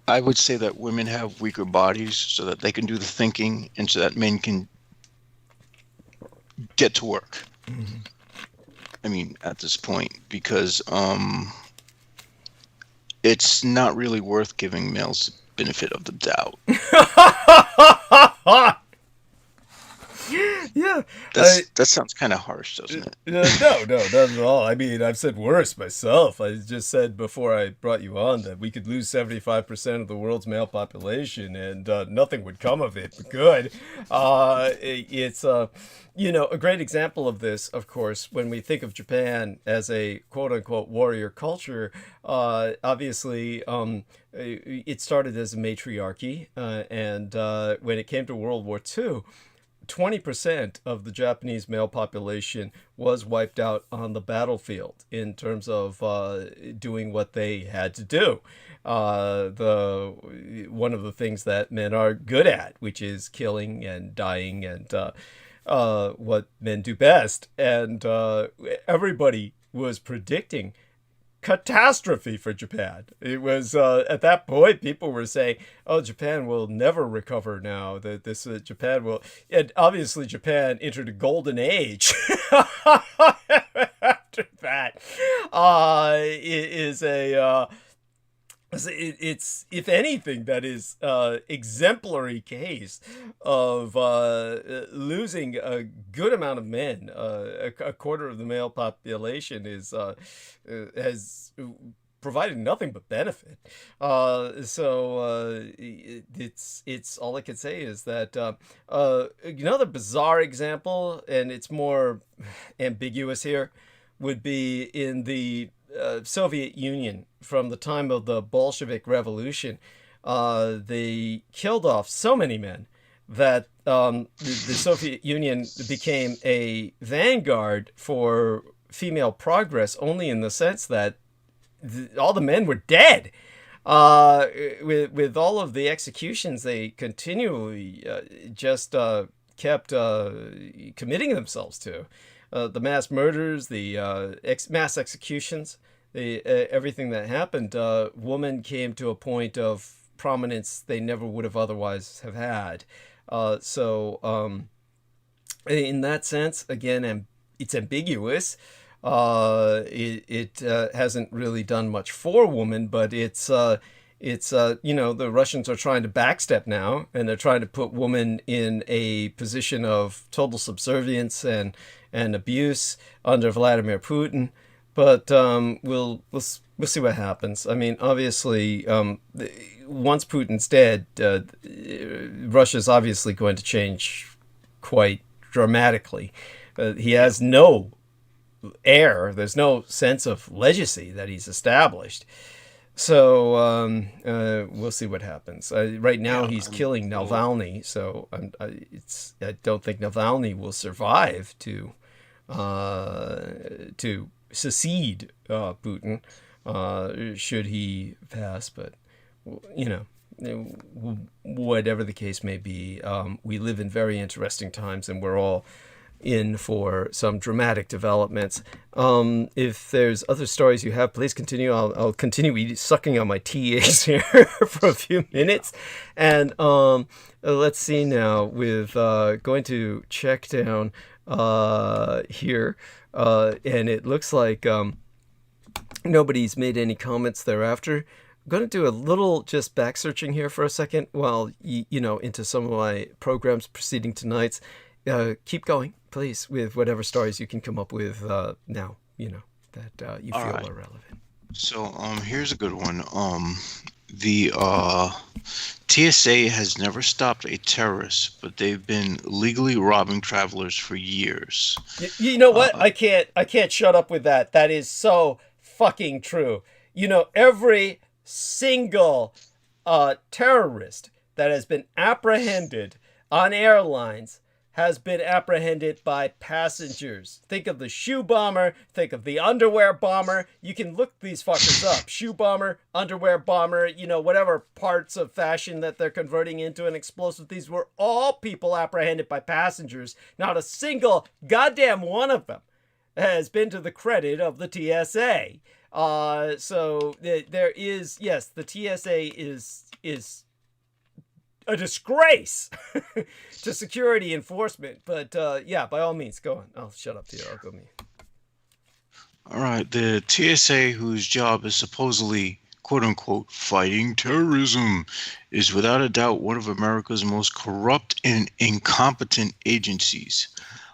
I would say that women have weaker bodies so that they can do the thinking and so that men can get to work. Mm-hmm. I mean, at this point, because it's not really worth giving males the benefit of the doubt. Yeah. That sounds kind of harsh, doesn't it? No, not at all. I mean, I've said worse myself. I just said before I brought you on that we could lose 75% of the world's male population and nothing would come of it. But good. It's a great example of this, of course, when we think of Japan as a quote-unquote warrior culture. Obviously, it started as a matriarchy, and when it came to World War II, 20% of the Japanese male population was wiped out on the battlefield in terms of doing what they had to do. One of the things that men are good at, which is killing and dying and what men do best. And everybody was predicting catastrophe for Japan. It was at that point people were saying, "Oh, Japan will never recover now. That this Japan will." And obviously, Japan entered a golden age after that. It's if anything that is exemplary case of losing a good amount of men. A quarter of the male population has provided nothing but benefit. It's all I can say is that another bizarre example, and it's more ambiguous here, would be in the Soviet Union from the time of the Bolshevik Revolution. They killed off so many men that the Soviet Union became a vanguard for female progress only in the sense that all the men were dead. with all of the executions, they continually just kept committing themselves to the mass murders, the mass executions, the everything that happened. Women came to a point of prominence they never would have otherwise have had. So in that sense, again, it's ambiguous. It hasn't really done much for women, but it's the Russians are trying to backstep now, and they're trying to put women in a position of total subservience and abuse under Vladimir Putin. But we'll see what happens. I mean, obviously, once Putin's dead, Russia's obviously going to change quite dramatically. He has no heir. There's no sense of legacy that he's established. So we'll see what happens. Right now, he's killing Navalny. So I don't think Navalny will survive to succeed Putin should he pass. But whatever the case may be, we live in very interesting times, and we're all in for some dramatic developments. If there's other stories you have, please continue. I'll continue sucking on my TAs here for a few minutes. And let's see now, with going to check down here, and it looks like nobody's made any comments thereafter. I'm going to do a little just back searching here for a second while into some of my programs preceding tonight's. Keep going, please, with whatever stories you can come up with now, that you feel are relevant. So here's a good one. The TSA has never stopped a terrorist, but they've been legally robbing travelers for years. You know what? I can't shut up with that. That is so fucking true. Every single terrorist that has been apprehended on airlines has been apprehended by passengers. Think of the shoe bomber. Think of the underwear bomber. You can look these fuckers up. Shoe bomber, underwear bomber, whatever parts of fashion that they're converting into an explosive. These were all people apprehended by passengers. Not a single goddamn one of them has been to the credit of the TSA. So there is, yes, the TSA is a disgrace to security enforcement. But yeah, by all means, go on. I'll shut up here. I'll go me. All right. The TSA, whose job is supposedly, quote unquote, fighting terrorism, is without a doubt one of America's most corrupt and incompetent agencies.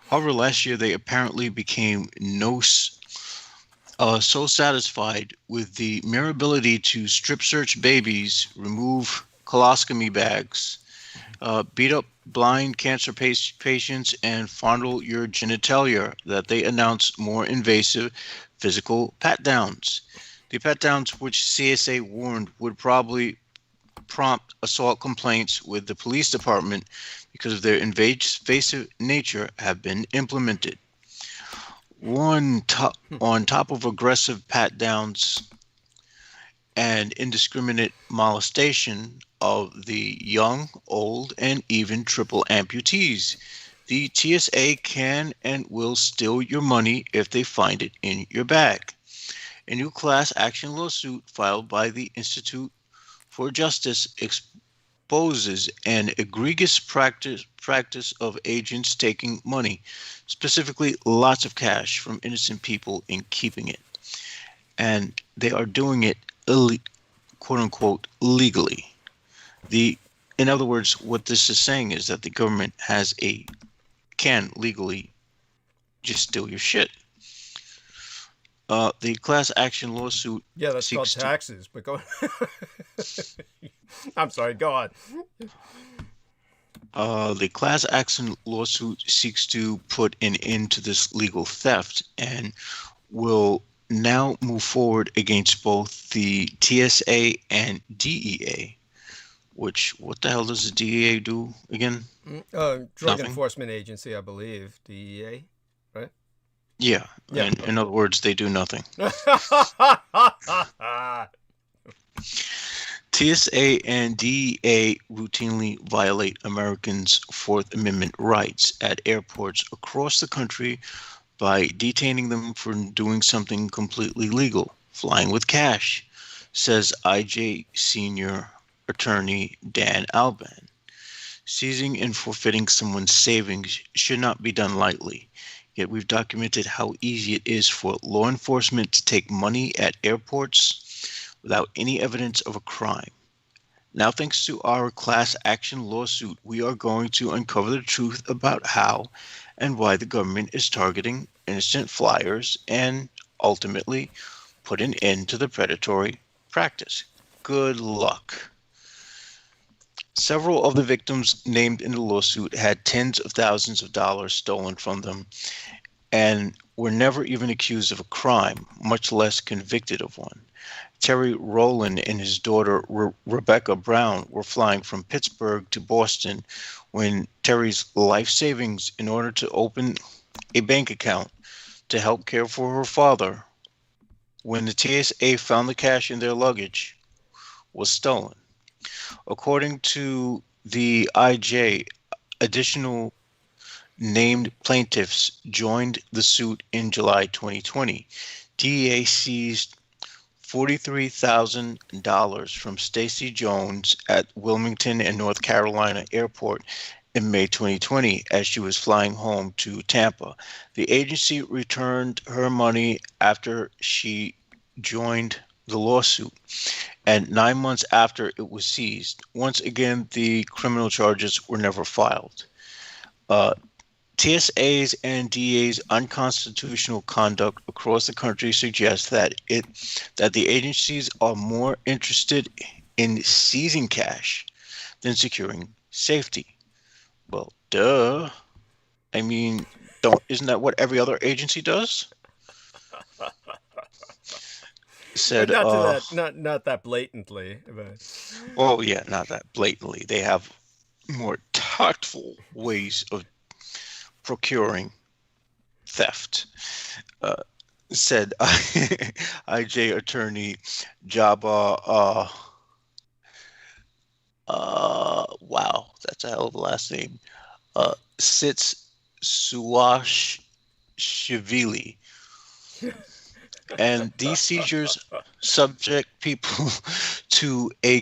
However, last year they apparently became so satisfied with the mere ability to strip search babies, remove colostomy bags, beat up blind cancer patients, and fondle your genitalia that they announced more invasive physical pat-downs. The pat-downs, which CSA warned would probably prompt assault complaints with the police department because of their invasive nature, have been implemented. On top of aggressive pat-downs and indiscriminate molestation of the young, old, and even triple amputees, the TSA can and will steal your money if they find it in your bag. A new class action lawsuit filed by the Institute for Justice exposes an egregious practice of agents taking money, specifically lots of cash from innocent people, and keeping it. And they are doing it, quote unquote, legally. In other words, what this is saying is that the government can legally just steal your shit. The class action lawsuit. Yeah, that's called taxes. But go. I'm sorry. Go on. The class action lawsuit seeks to put an end to this legal theft and will now move forward against both the TSA and DEA. Which, what the hell does the DEA do again? Drug Nothing? Enforcement Agency, I believe. DEA, right? Yeah. In other words, they do nothing. TSA and DEA routinely violate Americans' Fourth Amendment rights at airports across the country by detaining them for doing something completely legal, flying with cash, says IJ Senior Attorney Dan Alban. Seizing and forfeiting someone's savings should not be done lightly. Yet we've documented how easy it is for law enforcement to take money at airports without any evidence of a crime. Now, thanks to our class action lawsuit, we are going to uncover the truth about how and why the government is targeting innocent flyers and ultimately put an end to the predatory practice. Good luck. Several of the victims named in the lawsuit had tens of thousands of dollars stolen from them and were never even accused of a crime, much less convicted of one. Terry Rowland and his daughter Rebecca Brown were flying from Pittsburgh to Boston when Terry's life savings in order to open a bank account to help care for her father, when the TSA found the cash in their luggage, was stolen. According to the IJ, additional named plaintiffs joined the suit in July 2020. DEA seized $43,000 from Stacey Jones at Wilmington and North Carolina Airport in May 2020 as she was flying home to Tampa. The agency returned her money after she joined the lawsuit, and 9 months after it was seized. Once again, the criminal charges were never filed. TSA's and DA's unconstitutional conduct across the country suggests that the agencies are more interested in seizing cash than securing safety. Well, duh. I mean, isn't that what every other agency does? Said, not that blatantly. But... Oh yeah, not that blatantly. They have more tactful ways of procuring theft, said IJ attorney Jabba. Wow, that's a hell of a last name. Sits Suashvili. And these seizures subject people to a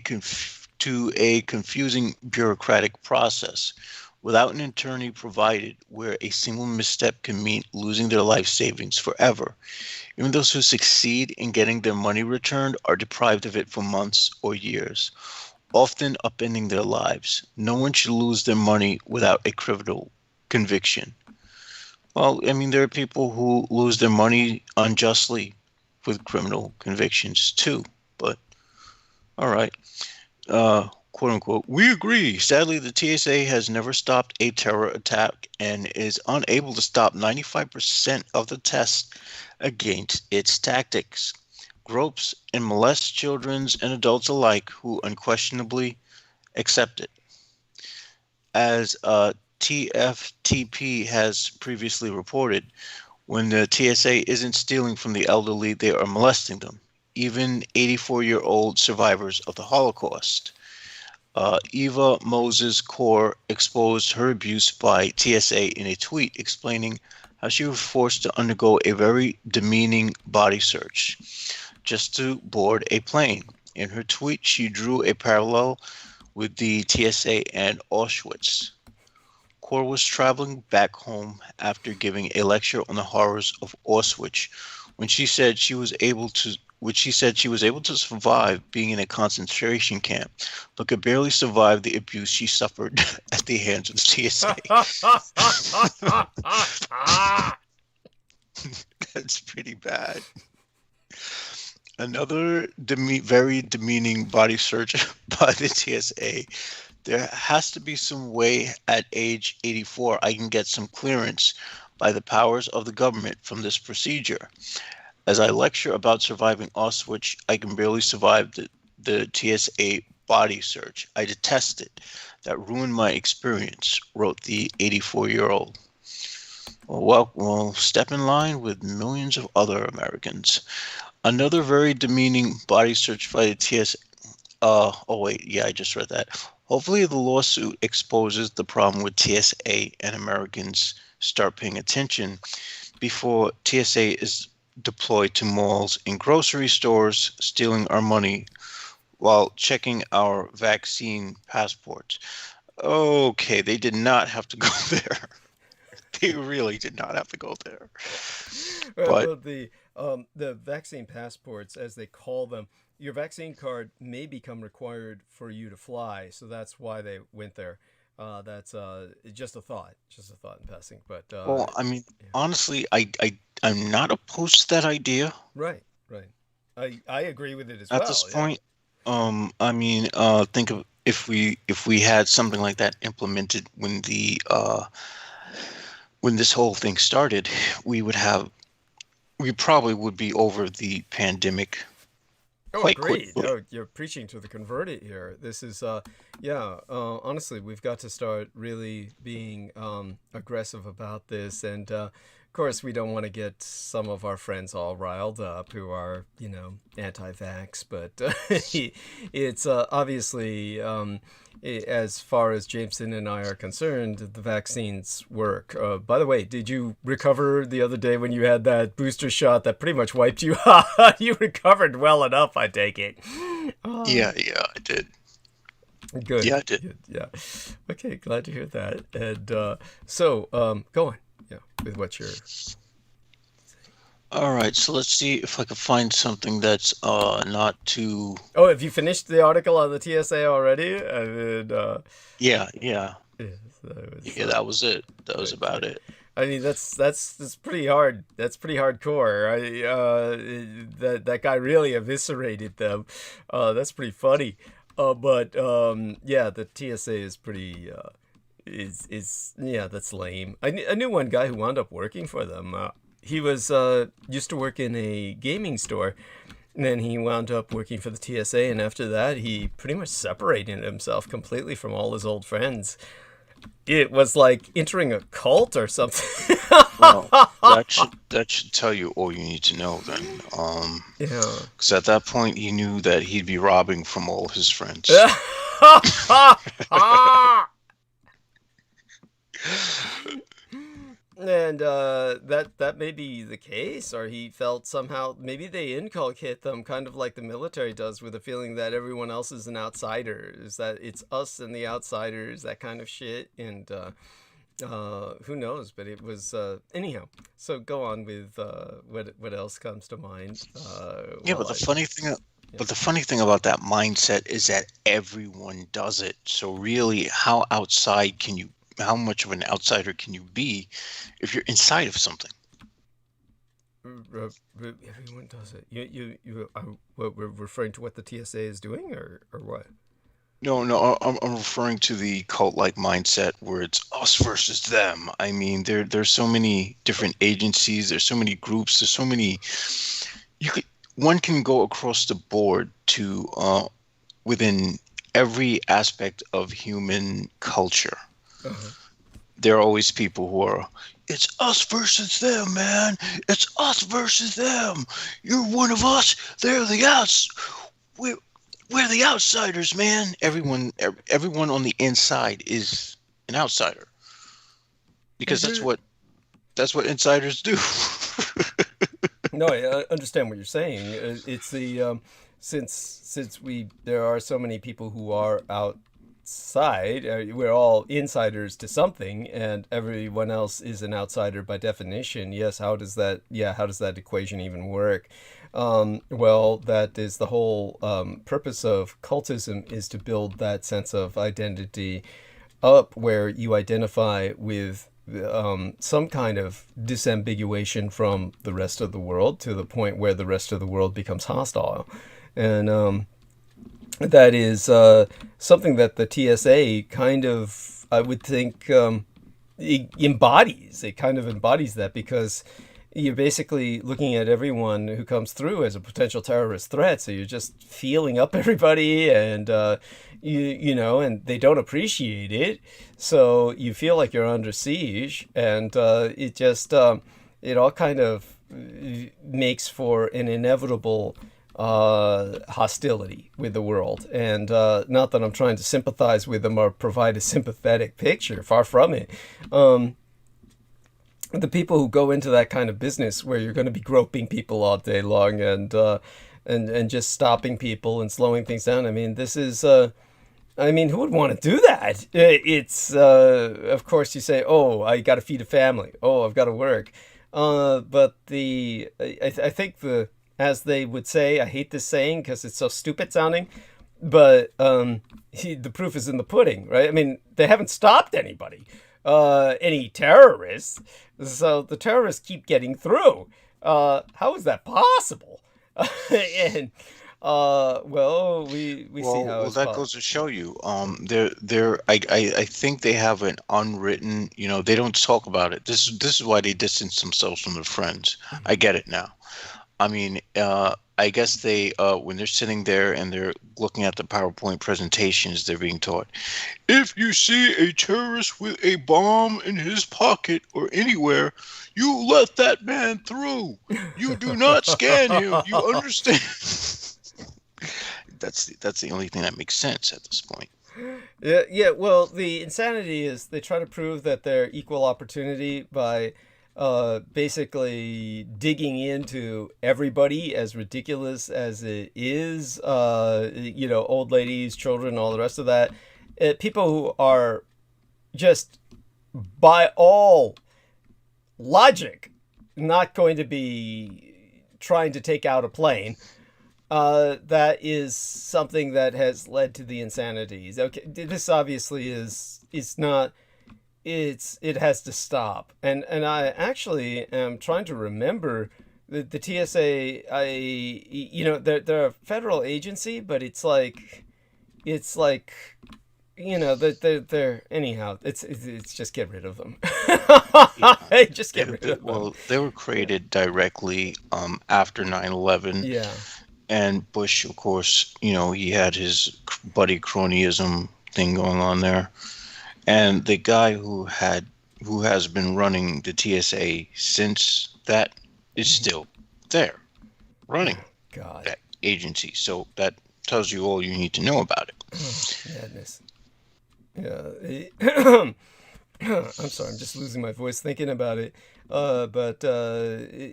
confusing bureaucratic process without an attorney provided, where a single misstep can mean losing their life savings forever. Even those who succeed in getting their money returned are deprived of it for months or years, often upending their lives. No one should lose their money without a criminal conviction. Well, I mean, there are people who lose their money unjustly with criminal convictions too, but all right. Quote unquote, we agree. Sadly, the TSA has never stopped a terror attack and is unable to stop 95% of the tests against its tactics. Gropes and molests children and adults alike who unquestionably accept it. As TFTP has previously reported, when the TSA isn't stealing from the elderly, they are molesting them, even 84-year-old survivors of the Holocaust. Eva Moses Core exposed her abuse by TSA in a tweet explaining how she was forced to undergo a very demeaning body search just to board a plane. In her tweet, she drew a parallel with the TSA and Auschwitz. Core was traveling back home after giving a lecture on the horrors of Auschwitz when she said she was able to survive being in a concentration camp, but could barely survive the abuse she suffered at the hands of the TSA. That's pretty bad. Another very demeaning body search by the TSA. There has to be some way at age 84 I can get some clearance by the powers of the government from this procedure. As I lecture about surviving Auschwitz, I can barely survive the TSA body search. I detest it. That ruined my experience, wrote the 84-year-old. Well, step in line with millions of other Americans. Another very demeaning body search by the TSA. oh wait, yeah, I just read that. Hopefully the lawsuit exposes the problem with TSA and Americans start paying attention before TSA is deployed to malls and grocery stores, stealing our money while checking our vaccine passports. Okay, they did not have to go there. They really did not have to go there. Well, the vaccine passports, as they call them, your vaccine card may become required for you to fly, so that's why they went there. That's just a thought in passing. But Well, I mean, yeah. honestly, I'm not opposed to that idea Right. I agree with it as at well. this Yeah. point. I mean, think of if we had something like that implemented when this whole thing started, we probably would be over the pandemic Oh, quite agreed. quickly. Oh, you're preaching to the converted here. This is, honestly, we've got to start really being aggressive about this. And of course, we don't want to get some of our friends all riled up who are, anti-vax. But it's obviously, as far as Jameson and I are concerned, the vaccines work. By the way, did you recover the other day when you had that booster shot that pretty much wiped you out? You recovered well enough, I take it. Yeah, I did. Good. Yeah, I did. Good. Yeah. Okay, glad to hear that. And so, go on. Yeah, with what you're. All right, so let's see if I can find something that's not too. Oh, have you finished the article on the TSA already? I mean, Yeah, yeah, that was, that was it. That was about it. I mean, that's pretty hard. That's pretty hardcore. That guy really eviscerated them. That's pretty funny. But yeah, the TSA is pretty. Yeah, that's lame. I knew one guy who wound up working for them. He was used to work in a gaming store, and then he wound up working for the TSA. And after that, he pretty much separated himself completely from all his old friends. It was like entering a cult or something. Well, that should tell you all you need to know then. Yeah. Because at that point he knew that he'd be robbing from all his friends. And that may be the case, or he felt somehow maybe they inculcate them kind of like the military does, with a feeling that everyone else is an outsider, is that it's us and the outsiders, that kind of shit. And who knows? But it was anyhow. So go on with what else comes to mind. Yeah, but the funny thing about that mindset is that everyone does it. So really, how much of an outsider can you be if you're inside of something? Everyone does it. We're referring to what the TSA is doing, or what? No, I'm referring to the cult-like mindset where it's us versus them. I mean, there's so many different agencies, there's so many groups, there's so many. One can go across the board to within every aspect of human culture. Uh-huh. There are always people who are, it's us versus them, man. It's us versus them. You're one of us. They're the outs. We're the outsiders, man. Everyone on the inside is an outsider, because that's what insiders do. No, I understand what you're saying. It's the since there are so many people who are outside, we're all insiders to something, and everyone else is an outsider by definition. Yes, how does that equation even work? Well, that is the whole purpose of cultism, is to build that sense of identity up where you identify with some kind of disambiguation from the rest of the world, to the point where the rest of the world becomes hostile. And that is something that the TSA kind of, I would think, embodies. It kind of embodies that, because you're basically looking at everyone who comes through as a potential terrorist threat. So you're just feeling up everybody, and and they don't appreciate it. So you feel like you're under siege, and it just it all kind of makes for an inevitable hostility with the world. And not that I'm trying to sympathize with them or provide a sympathetic picture, far from it. The people who go into that kind of business where you're going to be groping people all day long and just stopping people and slowing things down. I mean, this is, I mean, who would want to do that? It's, of course you say, oh, I got to feed a family. Oh, I've got to work. But I think as they would say, I hate this saying because it's so stupid sounding, but the proof is in the pudding, right? I mean, they haven't stopped anybody, any terrorists. So the terrorists keep getting through. How is that possible? And well, we see how it's that possible. goes to show you. I think they have an unwritten. They don't talk about it. This is why they distance themselves from their friends. I get it now. I mean, I guess they when they're sitting there and they're looking at the PowerPoint presentations, they're being taught, if you see a terrorist with a bomb in his pocket or anywhere, you let that man through. You do not scan him. You understand? That's the only thing that makes sense at this point. Yeah. Well, the insanity is they try to prove that they're equal opportunity by basically digging into everybody, as ridiculous as it is. Old ladies, children, all the rest of that. People who are just, by all logic, not going to be trying to take out a plane. That is something that has led to the insanities. Okay, this obviously is not. It has to stop. And I actually am trying to remember the TSA. They're a federal agency, but it's like they're anyhow. It's just get rid of them. Just get rid of them. Well, they were created directly after 9/11. Yeah. And Bush, of course, he had his buddy cronyism thing going on there. And the guy who has been running the TSA since that is still there, running that agency. So that tells you all you need to know about it. Madness. Yeah. I'm sorry, I'm just losing my voice thinking about it.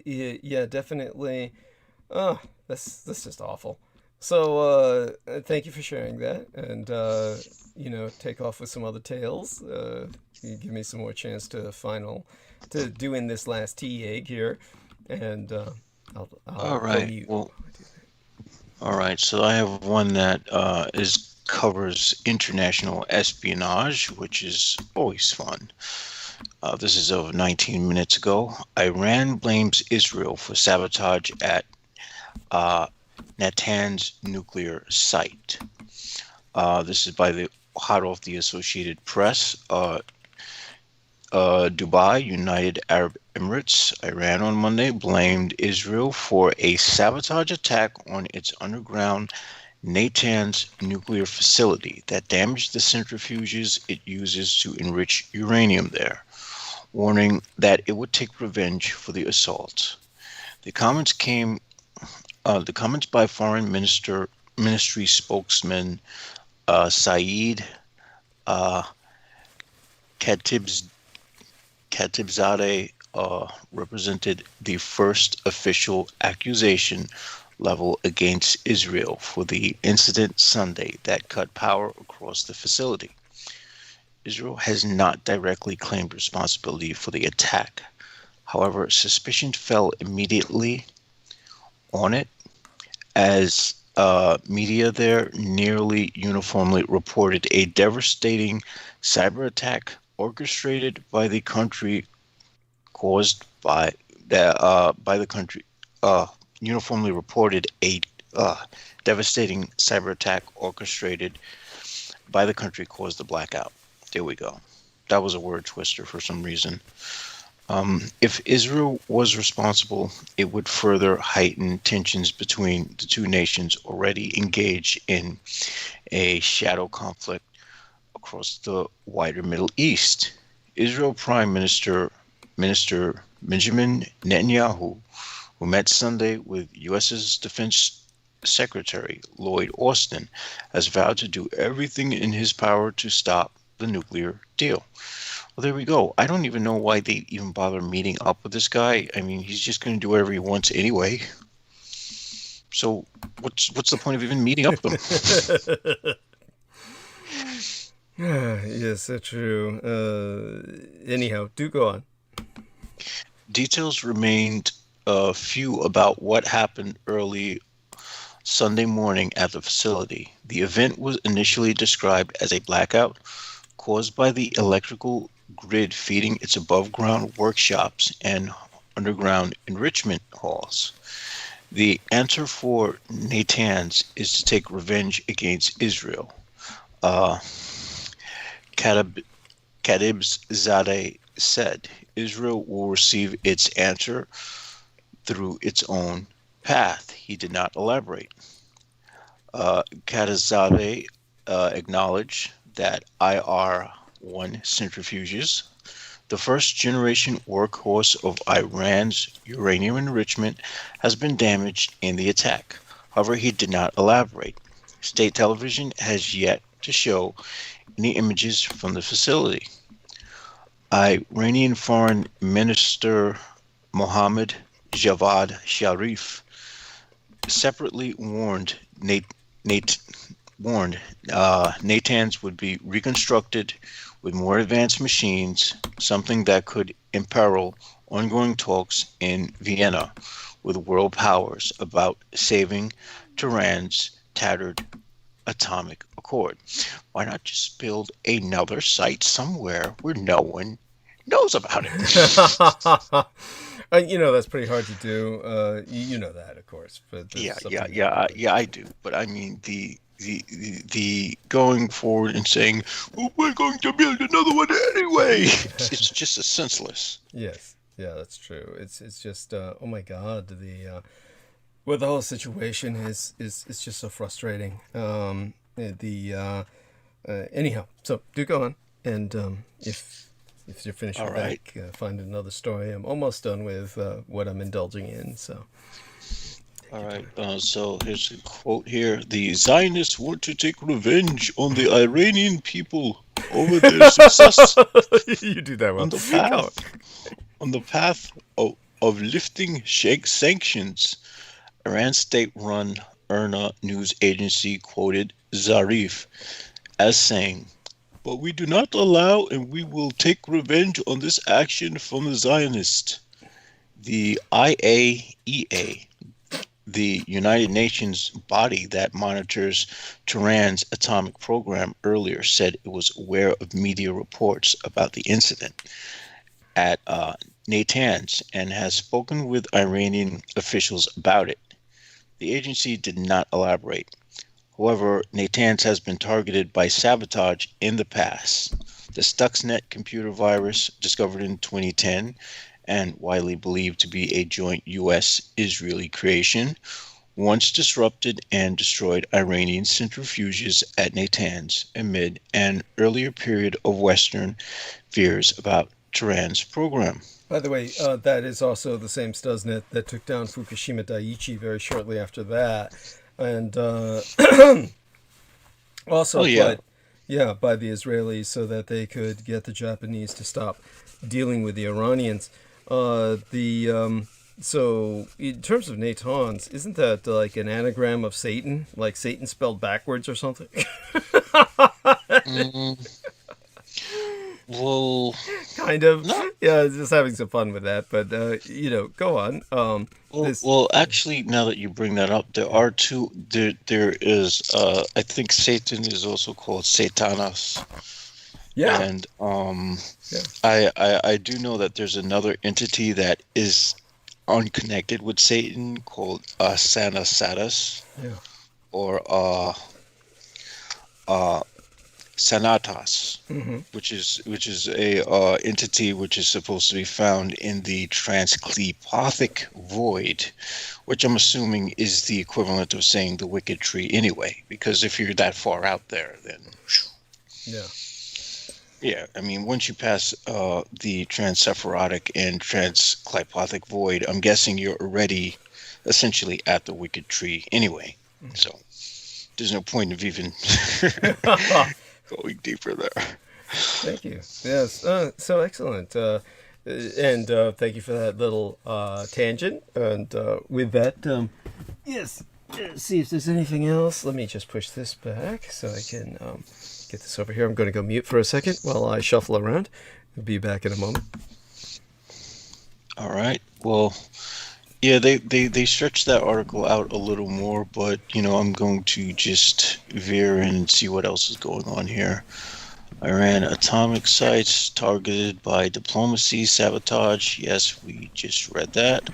Yeah, definitely. That's just awful. So thank you for sharing that, and take off with some other tales. You give me some more chance to do in this last tea egg here, and I'll all right. Well, all right. So I have one that covers international espionage, which is always fun. This is of 19 minutes ago. Iran blames Israel for sabotage at Natanz nuclear site. This is hot off the Associated Press. Dubai, United Arab Emirates, Iran on Monday blamed Israel for a sabotage attack on its underground Natanz nuclear facility that damaged the centrifuges it uses to enrich uranium there, warning that it would take revenge for the assault. The comments by Foreign Ministry spokesman Saeed Khatibzadeh represented the first official accusation level against Israel for the incident Sunday that cut power across the facility. Israel has not directly claimed responsibility for the attack. However, suspicion fell immediately on it as media there nearly uniformly reported a devastating cyber attack orchestrated by the country uniformly reported a devastating cyber attack orchestrated by the country caused the blackout. There we go. That was a word twister for some reason. If Israel was responsible, it would further heighten tensions between the two nations already engaged in a shadow conflict across the wider Middle East. Israel Prime Minister Benjamin Netanyahu, who met Sunday with U.S. Defense Secretary Lloyd Austin has vowed to do everything in his power to stop the nuclear deal. Well, there we go. I don't even know why they even bother meeting up with this guy. I mean, he's just going to do whatever he wants anyway. So what's the point of even meeting up with him? Yes, that's true. Anyhow, do go on. Details remained few about what happened early Sunday morning at the facility. The event was initially described as a blackout caused by the electrical grid feeding its above-ground workshops and underground enrichment halls. The answer for Natanz is to take revenge against Israel. Kadibzadeh said, Israel will receive its answer through its own path. He did not elaborate. Kadibzadeh acknowledged that IR-1 centrifuges, the first-generation workhorse of Iran's uranium enrichment, has been damaged in the attack. However, he did not elaborate. State television has yet to show any images from the facility. Iranian Foreign Minister Mohammad Javad Zarif separately warned Natanz would be reconstructed with more advanced machines, something that could imperil ongoing talks in Vienna with world powers about saving Tehran's tattered atomic accord. Why not just build another site somewhere where no one knows about it? That's pretty hard to do. You know that, of course. But I do. But I mean, the going forward and saying, well, we're going to build another one anyway. It's just as senseless. Yes, yeah, that's true. It's just oh my God, the whole situation is just so frustrating. Anyhow, so do go on, and if you're finished with that, find another story. I'm almost done with what I'm indulging in. So. All right. So here's a quote here. The Zionists want to take revenge on the Iranian people over their success. You do that well. On the path of lifting sanctions. Iran's state-run IRNA news agency quoted Zarif as saying, "But we do not allow and we will take revenge on this action from the Zionists." The IAEA, the United Nations body that monitors Tehran's atomic program, earlier said it was aware of media reports about the incident at Natanz and has spoken with Iranian officials about it. The agency did not elaborate. However, Natanz has been targeted by sabotage in the past. The Stuxnet computer virus, discovered in 2010, and widely believed to be a joint U.S.-Israeli creation, once disrupted and destroyed Iranian centrifuges at Natanz amid an earlier period of Western fears about Tehran's program. By the way, that is also the same Stuxnet that took down Fukushima Daiichi very shortly after that. And also by the Israelis so that they could get the Japanese to stop dealing with the Iranians. So in terms of Natanz, isn't that like an anagram of Satan? Like Satan spelled backwards or something? Well, kind of. No. Yeah, just having some fun with that. But go on. Well, actually, now that you bring that up, there are two. There is. I think Satan is also called Satanas. Yeah. And I do know that there's another entity that is unconnected with Satan called Sanasatus. Yeah. Or Sanatas, Mm-hmm. which is a entity which is supposed to be found in the Transcleopathic Void, which I'm assuming is the equivalent of saying the Wicked Tree anyway, because if you're that far out there, then yeah, I mean, once you pass the Transcephalotic and Transcleopathic Void, I'm guessing you're already essentially at the Wicked Tree anyway. So there's no point of even going deeper there. Thank you. Yes. So excellent. And thank you for that little tangent. And with that, yes. See if there's anything else. Let me just push this back so I can get this over here. I'm going to go mute for a second while I shuffle around. I'll be back in a moment. All right. Well, yeah, they stretched that article out a little more, but, I'm going to just veer in and see what else is going on here. Iran atomic sites targeted by diplomacy, sabotage. Yes, we just read that.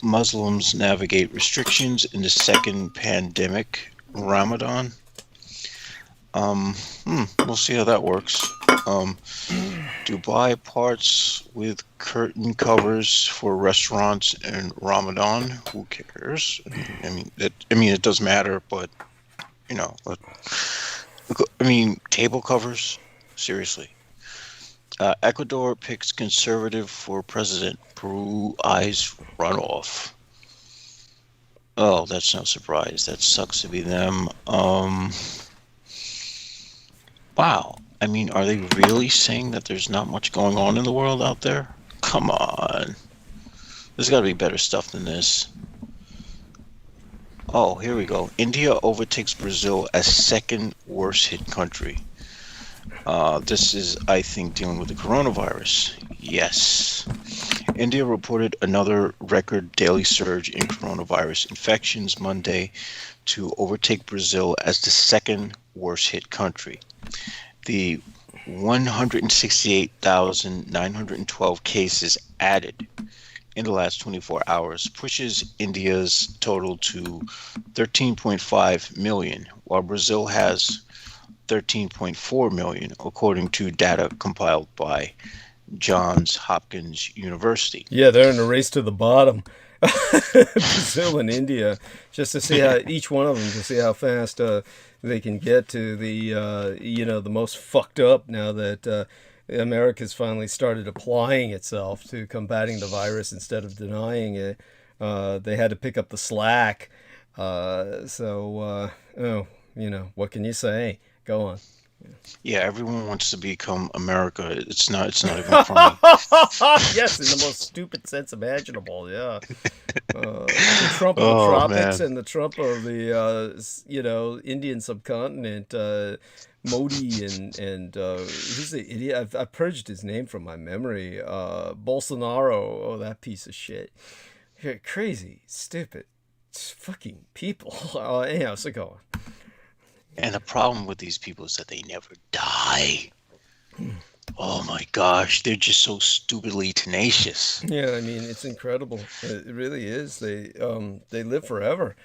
Muslims navigate restrictions in the second pandemic, Ramadan. We'll see how that works. Dubai parts with curtain covers for restaurants in Ramadan. Who cares? It does matter, but table covers. Seriously. Ecuador picks conservative for president. Peru eyes runoff. Oh, that's no surprise. That sucks to be them. Wow. Are they really saying that there's not much going on in the world out there? Come on. There's got to be better stuff than this. Oh, here we go. India overtakes Brazil as second worst hit country. This is, I think, dealing with the coronavirus. Yes. India reported another record daily surge in coronavirus infections Monday to overtake Brazil as the second worst hit country. The 168,912 cases added in the last 24 hours pushes India's total to 13.5 million, while Brazil has 13.4 million, according to data compiled by Johns Hopkins University. Yeah, they're in a race to the bottom. Brazil and India, just to see how each one of them, to see how fast they can get to the the most fucked up, now that America's finally started applying itself to combating the virus instead of denying it. They had to pick up the slack. What can you say? Go on. Yeah, everyone wants to become America. It's not even funny. Yes, in the most stupid sense imaginable. Yeah, the Trump of the tropics, man. And the Trump of the Indian subcontinent. Modi and who's the idiot? I've purged his name from my memory. Bolsonaro. Oh, that piece of shit. Crazy, stupid, fucking people. Anyhow, so go on. And the problem with these people is that they never die. Oh my gosh, they're just so stupidly tenacious. Yeah, it's incredible. It really is. They live forever.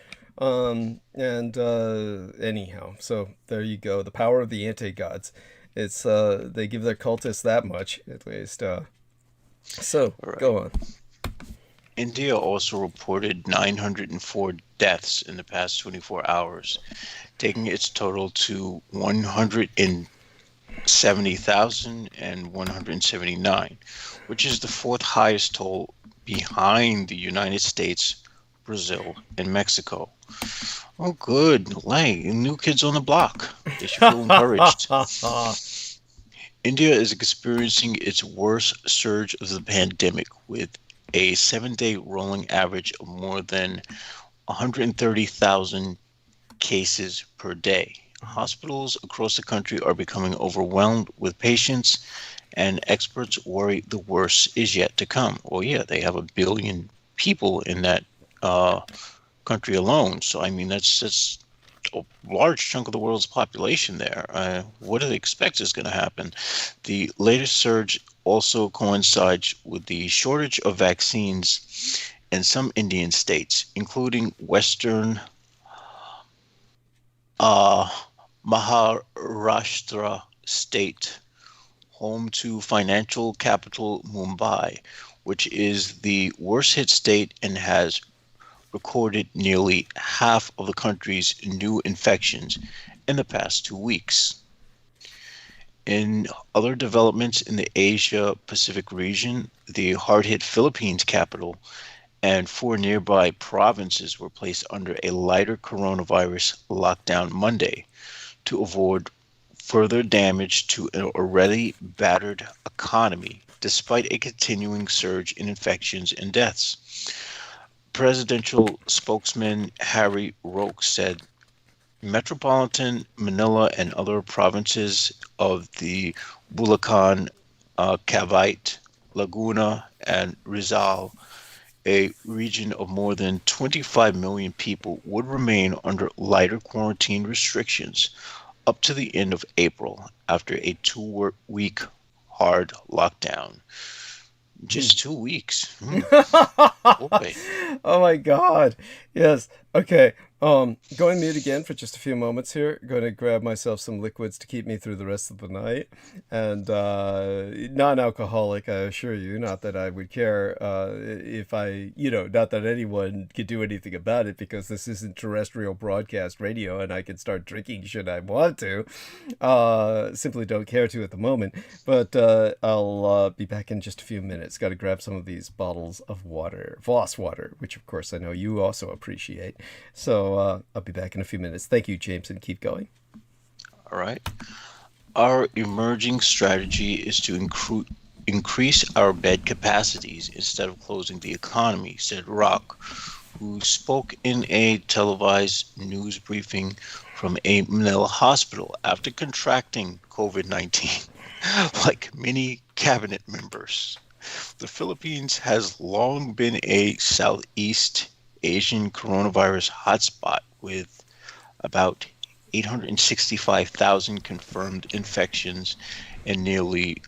Anyhow, so there you go. The power of the anti-gods. It's they give their cultists that much, at least. So right. Go on. India also reported 904 deaths in the past 24 hours, taking its total to 170,179, which is the fourth highest toll behind the United States, Brazil, and Mexico. Oh, good. New kids on the block. They should feel encouraged. India is experiencing its worst surge of the pandemic, with a 7-day rolling average of more than 130,000 cases per day. Hospitals across the country are becoming overwhelmed with patients, and experts worry the worst is yet to come. Well, yeah, they have 1 billion people in that country alone. So, that's a large chunk of the world's population there. What do they expect is going to happen? The latest surge also coincides with the shortage of vaccines in some Indian states, including western Maharashtra state, home to financial capital Mumbai, which is the worst hit state and has recorded nearly half of the country's new infections in the past 2 weeks. In other developments in the Asia-Pacific region, the hard-hit Philippines capital and 4 nearby provinces were placed under a lighter coronavirus lockdown Monday to avoid further damage to an already battered economy despite a continuing surge in infections and deaths. Presidential spokesman Harry Roque said Metropolitan Manila and other provinces of the Bulacan, Cavite, Laguna, and Rizal, a region of more than 25 million people, would remain under lighter quarantine restrictions up to the end of April after a 2-week hard lockdown. Just 2 weeks. Boy. Oh my God. Yes. Okay. Going mute again for just a few moments here. Going to grab myself some liquids to keep me through the rest of the night. And non-alcoholic, I assure you. Not that I would care if not that anyone could do anything about it, because this isn't terrestrial broadcast radio and I can start drinking should I want to. Simply don't care to at the moment. But I'll be back in just a few minutes. Got to grab some of these bottles of water, Voss water, which of course I know you also appreciate. So I'll be back in a few minutes. Thank you, James, and keep going. All right. Our emerging strategy is to increase our bed capacities instead of closing the economy, said Roque, who spoke in a televised news briefing from a Manila hospital after contracting COVID-19, like many cabinet members. The Philippines has long been a Southeast Asian coronavirus hotspot with about 865,000 confirmed infections and nearly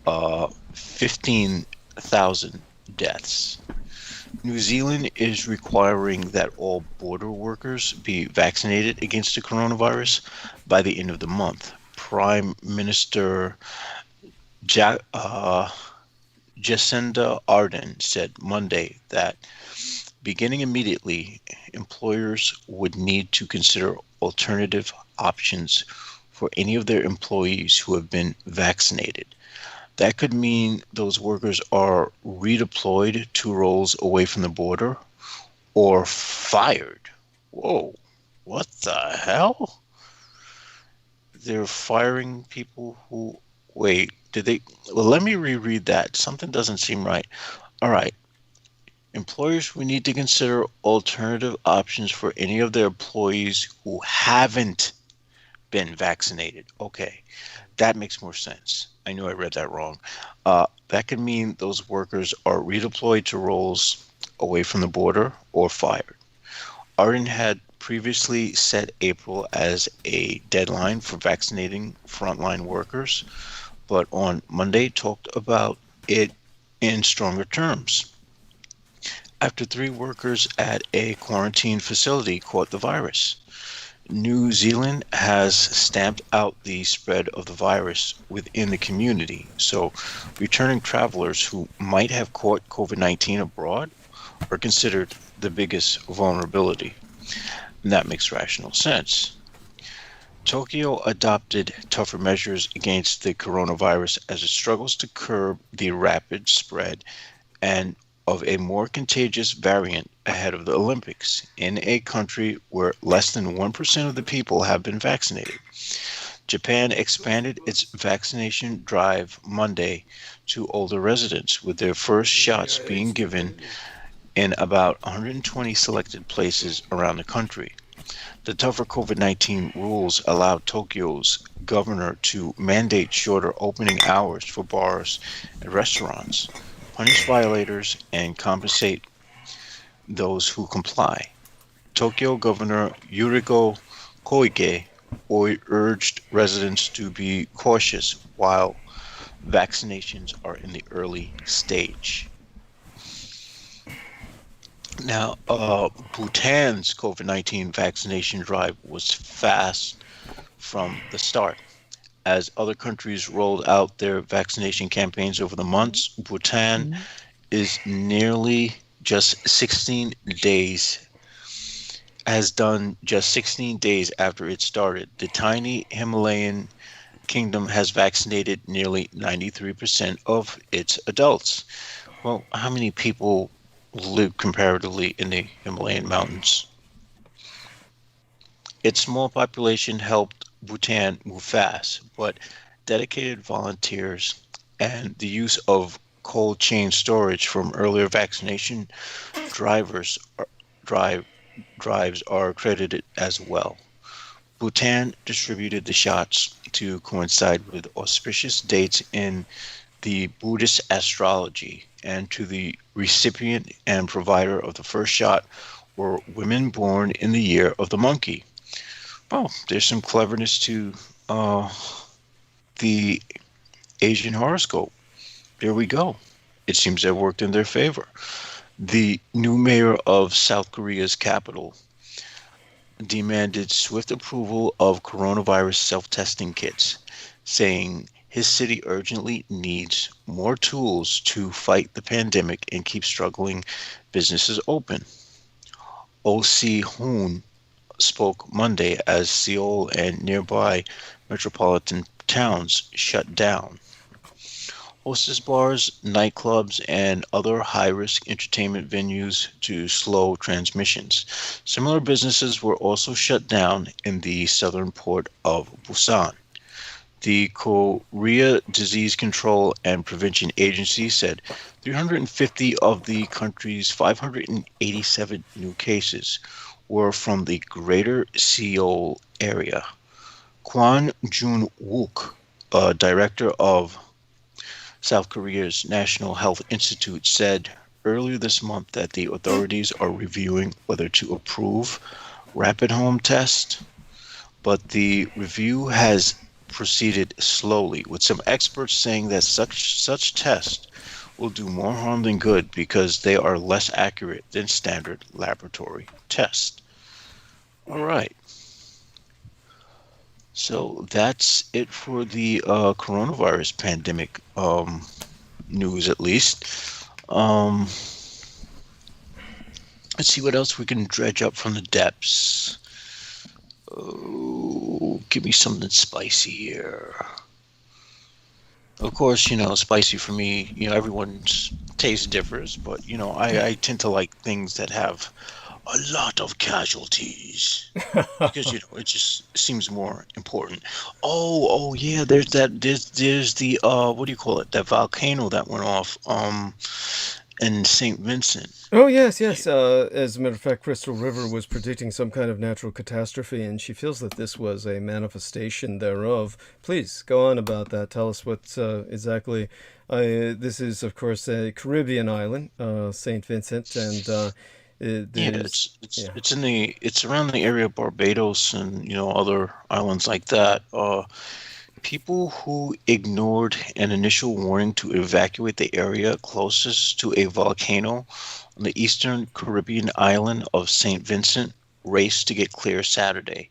15,000 deaths. New Zealand is requiring that all border workers be vaccinated against the coronavirus by the end of the month. Prime Minister Jacinda Ardern said Monday that beginning immediately, employers would need to consider alternative options for any of their employees who have been vaccinated. That could mean those workers are redeployed to roles away from the border or fired. Whoa, what the hell? They're firing people who, wait, did they, well, let me reread that. Something doesn't seem right. All right. Employers will need to consider alternative options for any of their employees who haven't been vaccinated. Okay, that makes more sense. I knew I read that wrong. That could mean those workers are redeployed to roles away from the border or fired. Ardern had previously set April as a deadline for vaccinating frontline workers, but on Monday talked about it in stronger terms. After 3 workers at a quarantine facility caught the virus. New Zealand has stamped out the spread of the virus within the community, so returning travelers who might have caught COVID-19 abroad are considered the biggest vulnerability. And that makes rational sense. Tokyo adopted tougher measures against the coronavirus as it struggles to curb the rapid spread and of a more contagious variant ahead of the Olympics in a country where less than 1% of the people have been vaccinated. Japan expanded its vaccination drive Monday to older residents, with their first shots being given in about 120 selected places around the country. The tougher COVID-19 rules allowed Tokyo's governor to mandate shorter opening hours for bars and restaurants, punish violators, and compensate those who comply. Tokyo Governor Yuriko Koike urged residents to be cautious while vaccinations are in the early stage. Now, Bhutan's COVID-19 vaccination drive was fast from the start. As other countries rolled out their vaccination campaigns over the months, Bhutan is nearly just 16 days, has done just 16 days after it started. The tiny Himalayan kingdom has vaccinated nearly 93% of its adults. Well, how many people live comparatively in the Himalayan mountains. Its small population helped Bhutan move fast, but dedicated volunteers and the use of cold chain storage from earlier vaccination drivers drives are credited as well. Bhutan distributed the shots to coincide with auspicious dates in the Buddhist astrology, and to the recipient and provider of the first shot were women born in the year of the monkey. Oh, there's some cleverness to the Asian horoscope. There we go. It seems to have worked in their favor. The new mayor of South Korea's capital demanded swift approval of coronavirus self-testing kits, saying his city urgently needs more tools to fight the pandemic and keep struggling businesses open. O.C. Hoon spoke Monday as Seoul and nearby metropolitan towns shut down. Hostess bars, nightclubs, and other high-risk entertainment venues to slow transmissions. Similar businesses were also shut down in the southern port of Busan. The Korea Disease Control and Prevention Agency said 350 of the country's 587 new cases were from the Greater Seoul area. Kwon Jun-wook, director of South Korea's National Health Institute, said earlier this month that the authorities are reviewing whether to approve rapid home tests, but the review has proceeded slowly, with some experts saying that such tests will do more harm than good because they are less accurate than standard laboratory tests. All right. So that's it for the coronavirus pandemic news, at least. Let's see what else we can dredge up from the depths. Oh, give me something spicy here. Of course, spicy for me, everyone's taste differs, but, I tend to like things that have a lot of casualties because, it just seems more important. Oh, yeah, there's the, what do you call it? That volcano that went off, in St. Vincent. Oh, yes. As a matter of fact, Crystal River was predicting some kind of natural catastrophe, and she feels that this was a manifestation thereof. Please, go on about that. Tell us what exactly... this is, of course, a Caribbean island, St. Vincent, and... it's around the area of Barbados and, other islands like that. People who ignored an initial warning to evacuate the area closest to a volcano on the eastern Caribbean island of St. Vincent raced to get clear Saturday,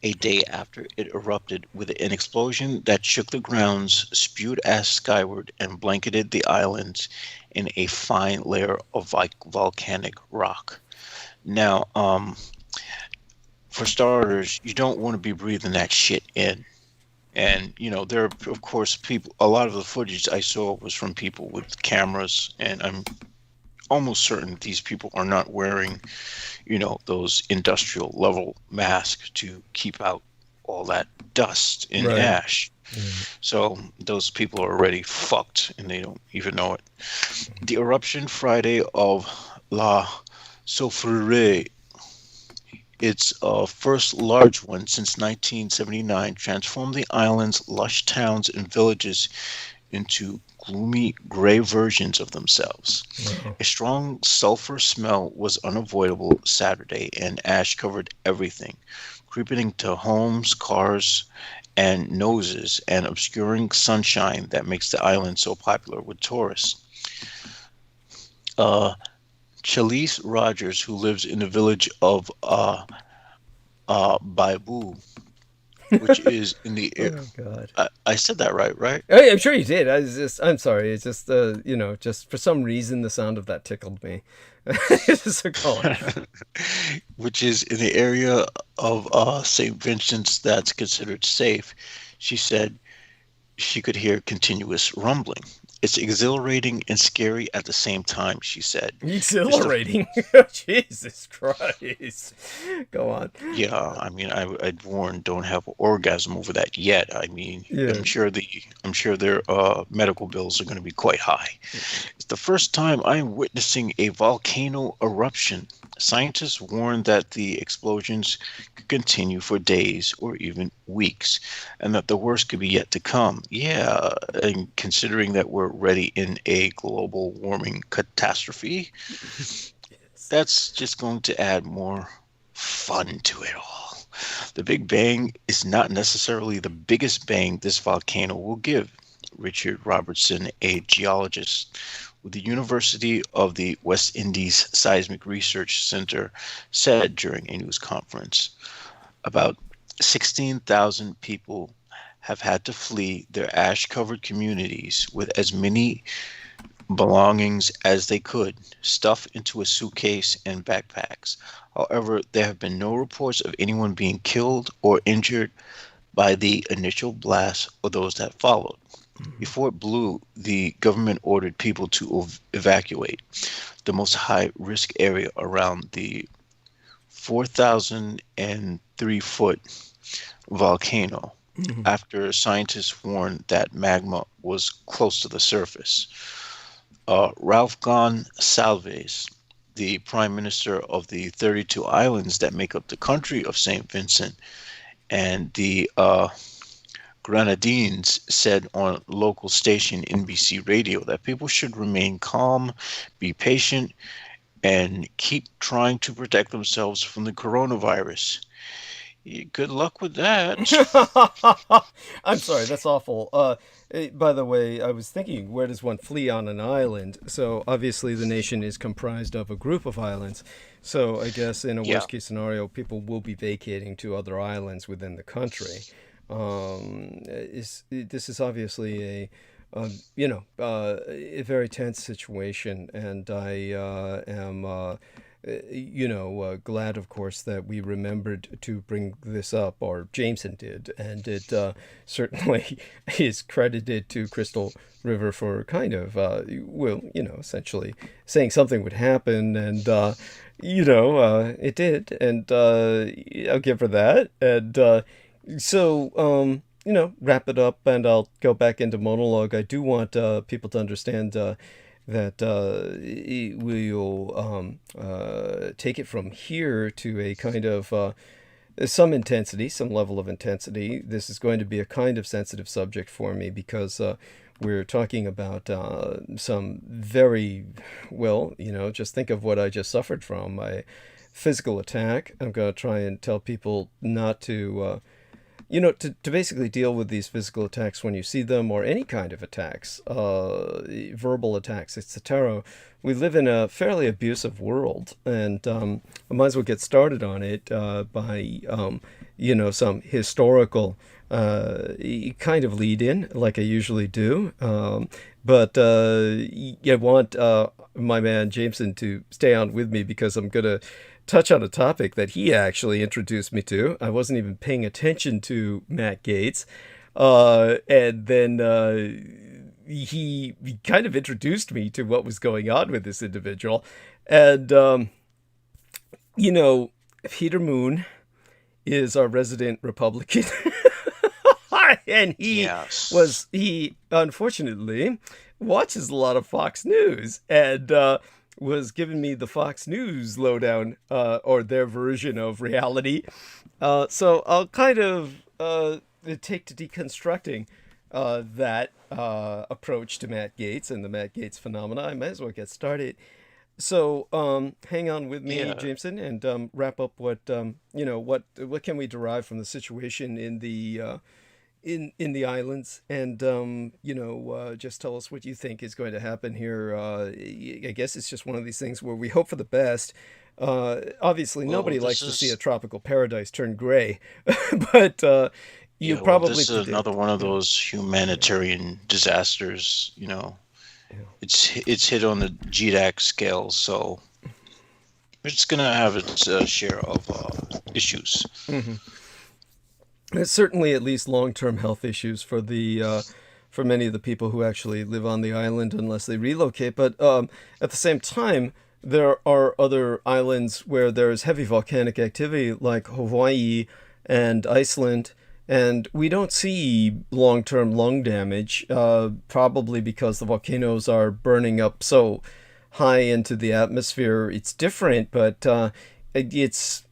a day after it erupted with an explosion that shook the grounds, spewed ash skyward, and blanketed the islands in a fine layer of volcanic rock. Now, for starters, you don't want to be breathing that shit in. And, there are, of course, people, a lot of the footage I saw was from people with cameras, and I'm almost certain these people are not wearing, those industrial level masks to keep out all that dust and ash. So those people are already fucked and they don't even know it. The eruption Friday of La Soufrière, its first large one since 1979, transformed the island's lush towns and villages into gloomy gray versions of themselves. Wow. A strong sulfur smell was unavoidable Saturday, and ash covered everything, creeping into homes, cars, and noses, and obscuring sunshine that makes the island so popular with tourists. Chalise Rogers, who lives in the village of Baibu, which is in the air. Oh, God. I said that right? Oh, I'm sure you did. I'm sorry. It's just, just for some reason, the sound of that tickled me. So go on. Which is in the area of St. Vincent's that's considered safe. She said she could hear continuous rumbling. It's exhilarating and scary at the same time, she said. Exhilarating. Jesus Christ. Go on. Yeah, I mean, I'd warn, don't have an orgasm over that yet. I mean, Yeah. I'm sure their medical bills are going to be quite high. It's the first time I'm witnessing a volcano eruption. Scientists warn that the explosions could continue for days or even weeks, and that the worst could be yet to come. Yeah, and considering that we're already in a global warming catastrophe, that's just going to add more fun to it all. The Big Bang is not necessarily the biggest bang this volcano will give. Richard Robertson, a geologist with the University of the West Indies Seismic Research Center, said during a news conference. About 16,000 people have had to flee their ash-covered communities with as many belongings as they could stuff into a suitcase and backpacks. However, there have been no reports of anyone being killed or injured by the initial blast or those that followed. Before it blew, the government ordered people to evacuate the most high-risk area around the 4,003-foot volcano after scientists warned that magma was close to the surface. Ralph Gonsalves, the prime minister of the 32 islands that make up the country of St. Vincent and the Grenadines, said on local station NBC Radio that people should remain calm, be patient, and keep trying to protect themselves from the coronavirus. Good luck with that. I'm sorry, that's awful. By the way, I was thinking, where does one flee on an island? So obviously the nation is comprised of a group of islands. So I guess in a worst case scenario, people will be vacating to other islands within the country. This is obviously a very tense situation, and I am glad, of course, that we remembered to bring this up, or Jameson did, and it certainly is credited to Crystal River for kind of, essentially saying something would happen, and, it did, and I'll give her that, and wrap it up, and I'll go back into monologue. I do want people to understand that we'll take it from here to a kind of some intensity, some level of intensity. This is going to be a kind of sensitive subject for me because we're talking about some very, just think of what I just suffered from, a physical attack. I'm going to try and tell people not to... to basically deal with these physical attacks when you see them, or any kind of attacks, verbal attacks, etc. We live in a fairly abusive world, and I might as well get started on it by, some historical kind of lead in, like I usually do. But I want my man Jameson to stay on with me because I'm going to touch on a topic that he actually introduced me to. I wasn't even paying attention to Matt Gaetz. And then he kind of introduced me to what was going on with this individual. And, Peter Moon is our resident Republican. And he unfortunately watches a lot of Fox News, and was giving me the Fox News lowdown, or their version of reality. So I'll kind of take to deconstructing that approach to Matt Gaetz and the Matt Gaetz phenomena. I might as well get started. So hang on with me, Jameson, and wrap up what what can we derive from the situation in the in the islands, and just tell us what you think is going to happen here. I guess it's just one of these things where we hope for the best. Obviously, nobody likes to see a tropical paradise turn gray, but you probably this is another one of those humanitarian disasters. It's hit on the GDAC scale, so it's going to have its share of issues. Mm-hmm. There's certainly at least long-term health issues for the for many of the people who actually live on the island unless they relocate. But at the same time, there are other islands where there's heavy volcanic activity, like Hawaii and Iceland, and we don't see long-term lung damage, probably because the volcanoes are burning up so high into the atmosphere. It's different, but it's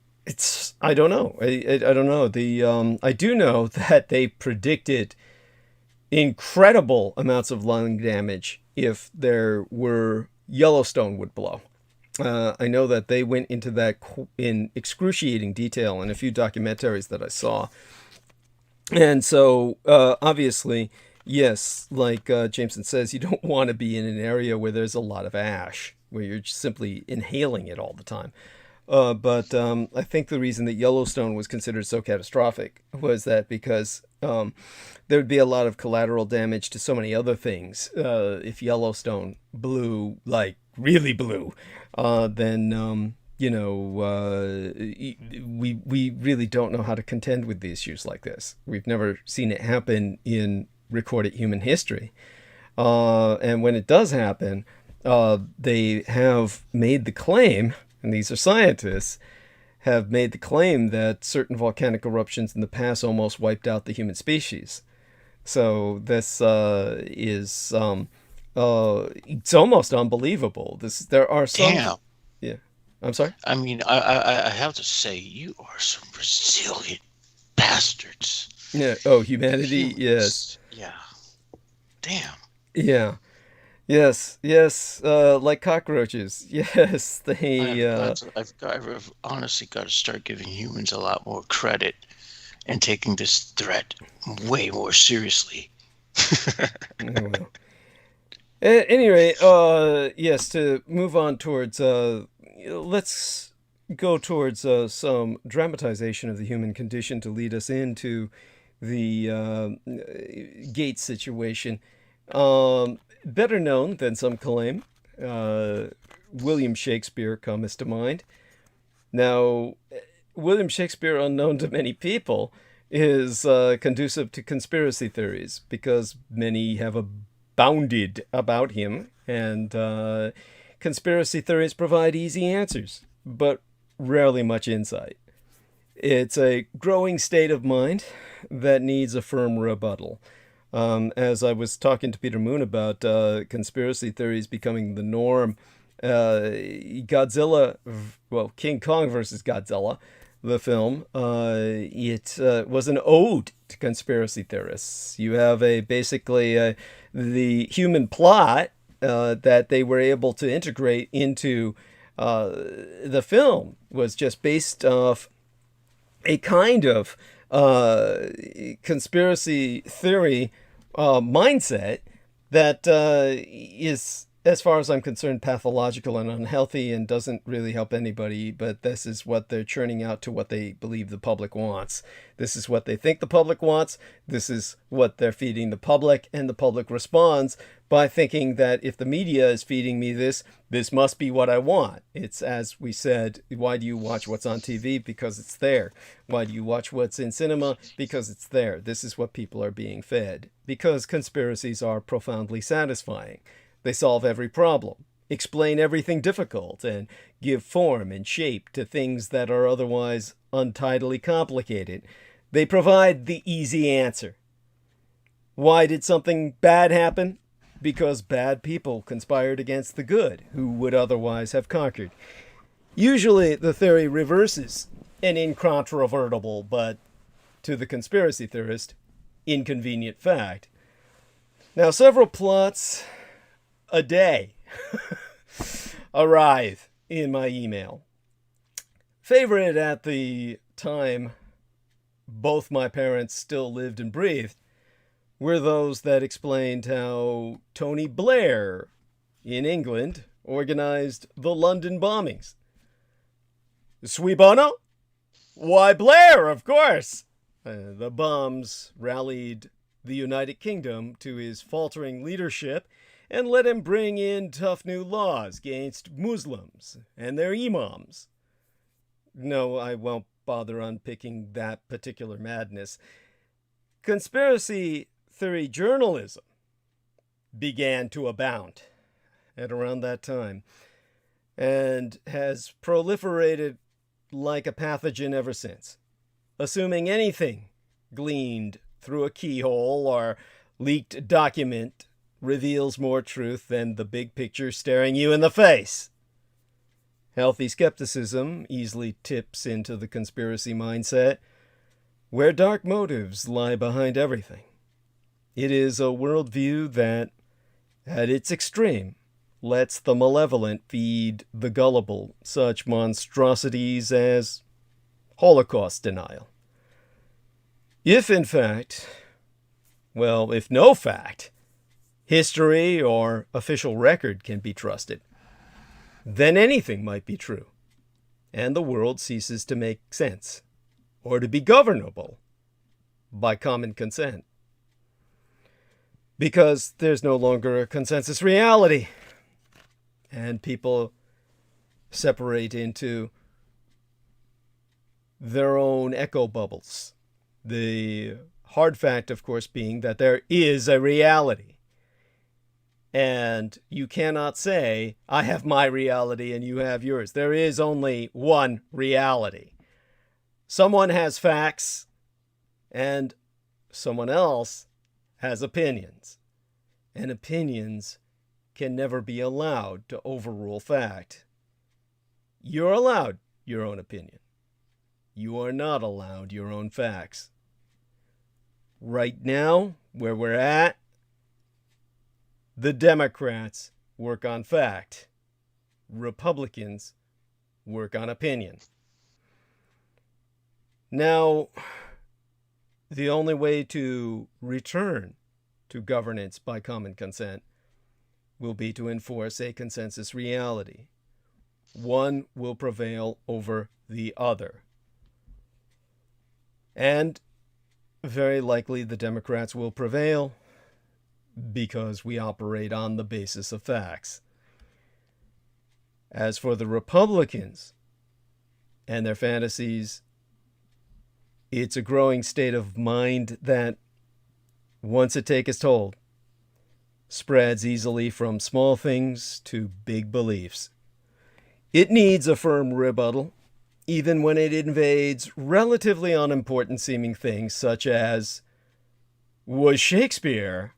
I don't know. I don't know. I do know that they predicted incredible amounts of lung damage if there were Yellowstone would blow. I know that they went into that in excruciating detail in a few documentaries that I saw. And so, obviously, yes, like Jameson says, you don't want to be in an area where there's a lot of ash, where you're just simply inhaling it all the time. But I think the reason that Yellowstone was considered so catastrophic was that because there would be a lot of collateral damage to so many other things. If Yellowstone blew, like really blew, then we really don't know how to contend with the issues like this. We've never seen it happen in recorded human history. And when it does happen, they have made the claim, and these are scientists, have made the claim that certain volcanic eruptions in the past almost wiped out the human species. So this is it's almost unbelievable. There are some. Damn. Yeah, I'm sorry. I mean, I have to say, you are some resilient bastards. Yeah. Oh, humanity. Humans. Yes. Yeah. Damn. Yeah. Yes. Yes. Like cockroaches. Yes. They. I've honestly got to start giving humans a lot more credit and taking this threat way more seriously. Well. At any rate, yes, to move on towards, let's go towards some dramatization of the human condition to lead us into the Gates situation. Better known than some claim, William Shakespeare comes to mind. Now, William Shakespeare, unknown to many people, is conducive to conspiracy theories because many have abounded about him, and conspiracy theories provide easy answers, but rarely much insight. It's a growing state of mind that needs a firm rebuttal. As I was talking to Peter Moon about conspiracy theories becoming the norm, Godzilla, well, King Kong versus Godzilla, the film, it was an ode to conspiracy theorists. You have basically the human plot that they were able to integrate into the film was just based off a kind of conspiracy theory mindset that is, as far as I'm concerned, pathological and unhealthy and doesn't really help anybody, but this is what they're churning out to what they believe the public wants. This is what they think the public wants. This is what they're feeding the public, and the public responds by thinking that if the media is feeding me this must be what I want. It's, as we said, why do you watch what's on TV? Because it's there. Why do you watch what's in cinema? Because it's there. This is what people are being fed. Because conspiracies are profoundly satisfying. They solve every problem, explain everything difficult, and give form and shape to things that are otherwise untidily complicated. They provide the easy answer. Why did something bad happen? Because bad people conspired against the good, who would otherwise have conquered. Usually the theory reverses an incontrovertible, but to the conspiracy theorist, inconvenient fact. Now, several plots a day arrive in my email. Favorite at the time both my parents still lived and breathed were those that explained how Tony Blair in England organized the London bombings. Sui bono? Why, Blair, of course! The bombs rallied the United Kingdom to his faltering leadership and let him bring in tough new laws against Muslims and their imams. No, I won't bother unpicking that particular madness. Conspiracy theory journalism began to abound at around that time and has proliferated like a pathogen ever since, assuming anything gleaned through a keyhole or leaked document reveals more truth than the big picture staring you in the face. Healthy skepticism easily tips into the conspiracy mindset, where dark motives lie behind everything. It is a worldview that, at its extreme, lets the malevolent feed the gullible such monstrosities as Holocaust denial. If in fact, well, if no fact, history or official record can be trusted, then anything might be true, and the world ceases to make sense, or to be governable by common consent. Because there's no longer a consensus reality, and people separate into their own echo bubbles. The hard fact, of course, being that there is a reality. And you cannot say, I have my reality and you have yours. There is only one reality. Someone has facts and someone else has opinions. And opinions can never be allowed to overrule fact. You're allowed your own opinion. You are not allowed your own facts. Right now, where we're at, the Democrats work on fact. Republicans work on opinion. Now, the only way to return to governance by common consent will be to enforce a consensus reality. One will prevail over the other. And very likely the Democrats will prevail because we operate on the basis of facts. As for the Republicans and their fantasies, it's a growing state of mind that, once a take is told, spreads easily from small things to big beliefs. It needs a firm rebuttal, even when it invades relatively unimportant seeming things such as, was Shakespeare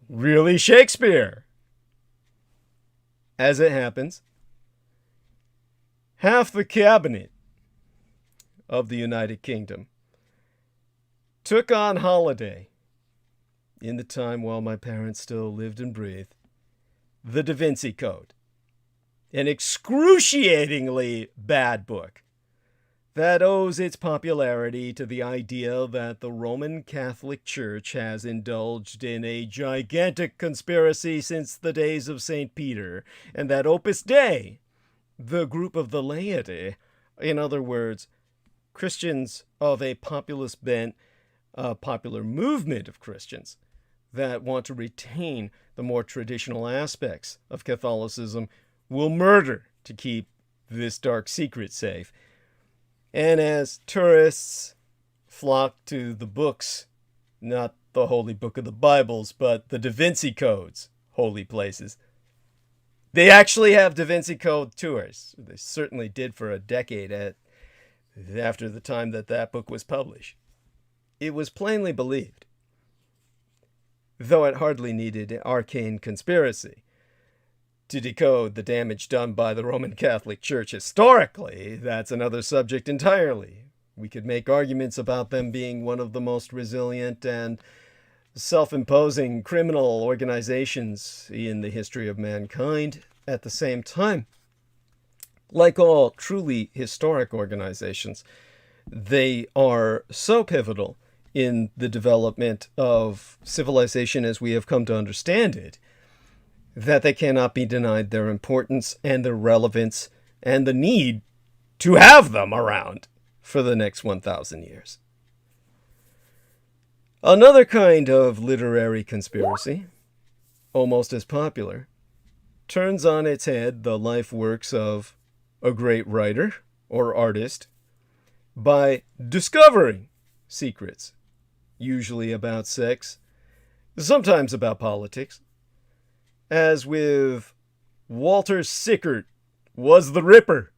really Shakespeare? As it happens, half the cabinet of the United Kingdom took on holiday, in the time while my parents still lived and breathed, the Da Vinci Code, an excruciatingly bad book that owes its popularity to the idea that the Roman Catholic Church has indulged in a gigantic conspiracy since the days of St. Peter, and that Opus Dei, the group of the laity, in other words, Christians of a populist bent, a popular movement of Christians that want to retain the more traditional aspects of Catholicism, will murder to keep this dark secret safe. And as tourists flock to the books, not the holy book of the Bibles, but the Da Vinci Code's holy places, they actually have Da Vinci Code tours. They certainly did for a decade after the time that book was published. It was plainly believed, though it hardly needed an arcane conspiracy to decode the damage done by the Roman Catholic Church historically. That's another subject entirely. We could make arguments about them being one of the most resilient and self-imposing criminal organizations in the history of mankind. At the same time, like all truly historic organizations, they are so pivotal in the development of civilization as we have come to understand it, that they cannot be denied their importance and their relevance and the need to have them around for the next 1,000 years. Another kind of literary conspiracy, almost as popular, turns on its head the life works of a great writer or artist by discovering secrets, usually about sex, sometimes about politics, as with Walter Sickert was the Ripper.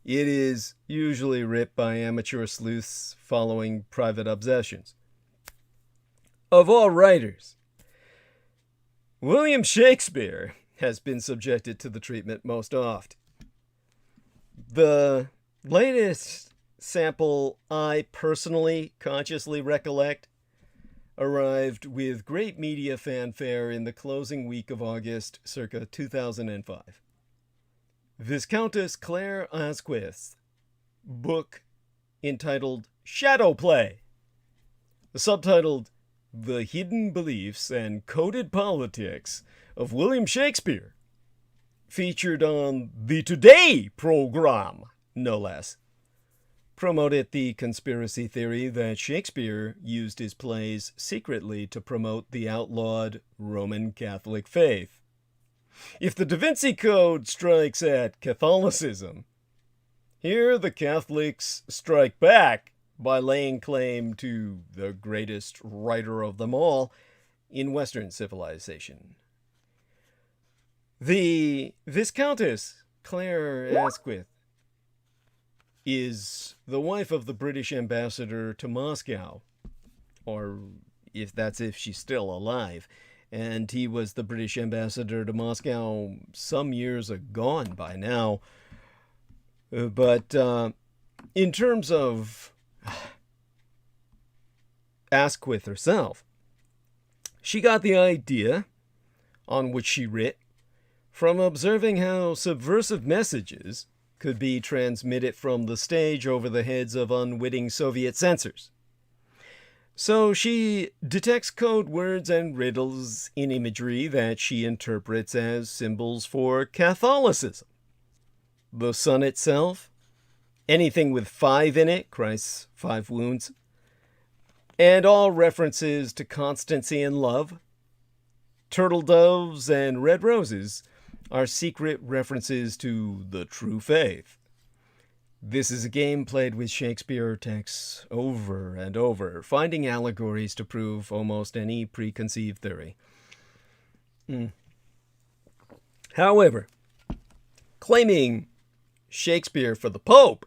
It is usually ripped by amateur sleuths following private obsessions. Of all writers, William Shakespeare has been subjected to the treatment most oft. The latest sample I personally consciously recollect arrived with great media fanfare in the closing week of August, circa 2005. Viscountess Claire Asquith's book entitled Shadow Play, subtitled The Hidden Beliefs and Coded Politics of William Shakespeare, featured on the Today program, no less, promoted the conspiracy theory that Shakespeare used his plays secretly to promote the outlawed Roman Catholic faith. If the Da Vinci Code strikes at Catholicism, here the Catholics strike back by laying claim to the greatest writer of them all in Western civilization. The Viscountess Claire Asquith is the wife of the British ambassador to Moscow, or if she's still alive, and he was the British ambassador to Moscow some years agone by now. But in terms of Asquith herself, she got the idea, on which she writ, from observing how subversive messages could be transmitted from the stage over the heads of unwitting Soviet censors. So she detects code words and riddles in imagery that she interprets as symbols for Catholicism. The sun itself, anything with 5 in it, Christ's 5 wounds, and all references to constancy and love. Turtle doves and red roses are secret references to the true faith. This is a game played with Shakespeare texts over and over, finding allegories to prove almost any preconceived theory. However, claiming Shakespeare for the Pope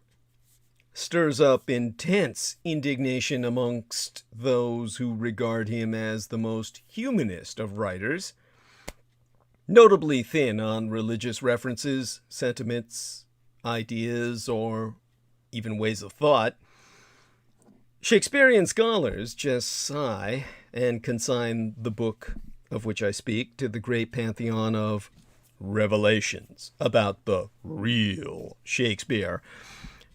stirs up intense indignation amongst those who regard him as the most humanist of writers, notably thin on religious references, sentiments, ideas, or even ways of thought. Shakespearean scholars just sigh and consign the book of which I speak to the great pantheon of revelations about the real Shakespeare.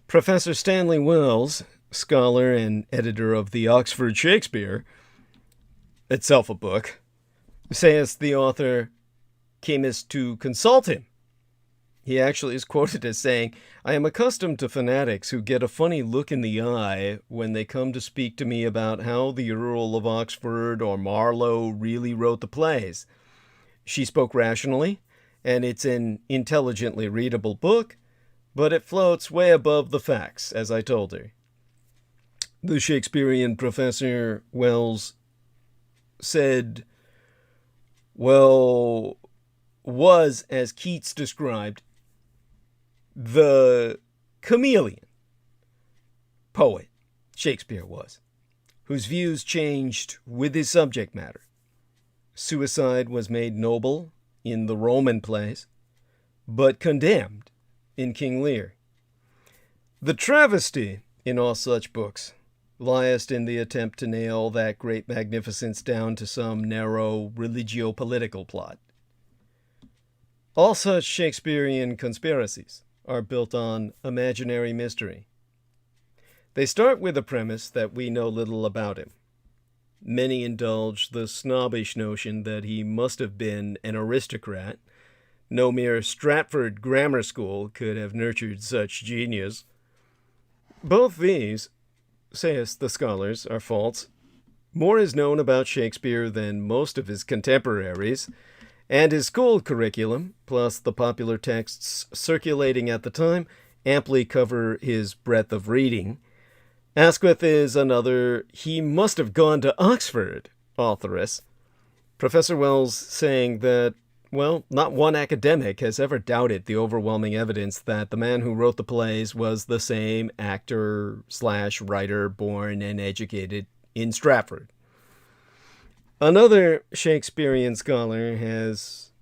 Professor Stanley Wells, scholar and editor of the Oxford Shakespeare, itself a book, says the author camest to consult him. He actually is quoted as saying, "I am accustomed to fanatics who get a funny look in the eye when they come to speak to me about how the Earl of Oxford or Marlowe really wrote the plays. She spoke rationally, and it's an intelligently readable book, but it floats way above the facts, as I told her." The Shakespearean professor, Wells, said, was, as Keats described, the chameleon poet Shakespeare was, whose views changed with his subject matter. Suicide was made noble in the Roman plays, but condemned in King Lear. The travesty in all such books lieth in the attempt to nail that great magnificence down to some narrow religio-political plot. All such Shakespearean conspiracies are built on imaginary mystery. They start with the premise that we know little about him. Many indulge the snobbish notion that he must have been an aristocrat. No mere Stratford grammar school could have nurtured such genius. Both these, saith the scholars, are false. More is known about Shakespeare than most of his contemporaries, and his school curriculum, plus the popular texts circulating at the time, amply cover his breadth of reading. Asquith is another "he must have gone to Oxford" authoress. Professor Wells saying that Well, not one academic has ever doubted the overwhelming evidence that the man who wrote the plays was the same actor/writer born and educated in Stratford. Another Shakespearean scholar has,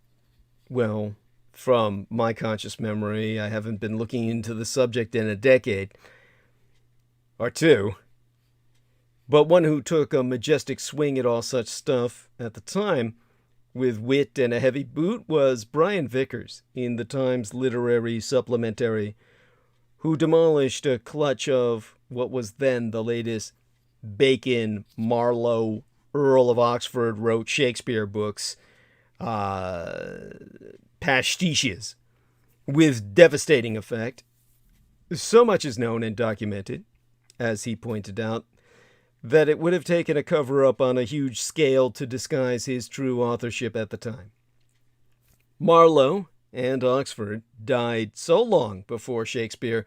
well, from my conscious memory, I haven't been looking into the subject in a decade or two, but one who took a majestic swing at all such stuff at the time with wit and a heavy boot was Brian Vickers in the Times Literary Supplementary, who demolished a clutch of what was then the latest Bacon, Marlowe, Earl of Oxford wrote Shakespeare books, pastiches, with devastating effect. So much is known and documented, as he pointed out, that it would have taken a cover-up on a huge scale to disguise his true authorship at the time. Marlowe and Oxford died so long before Shakespeare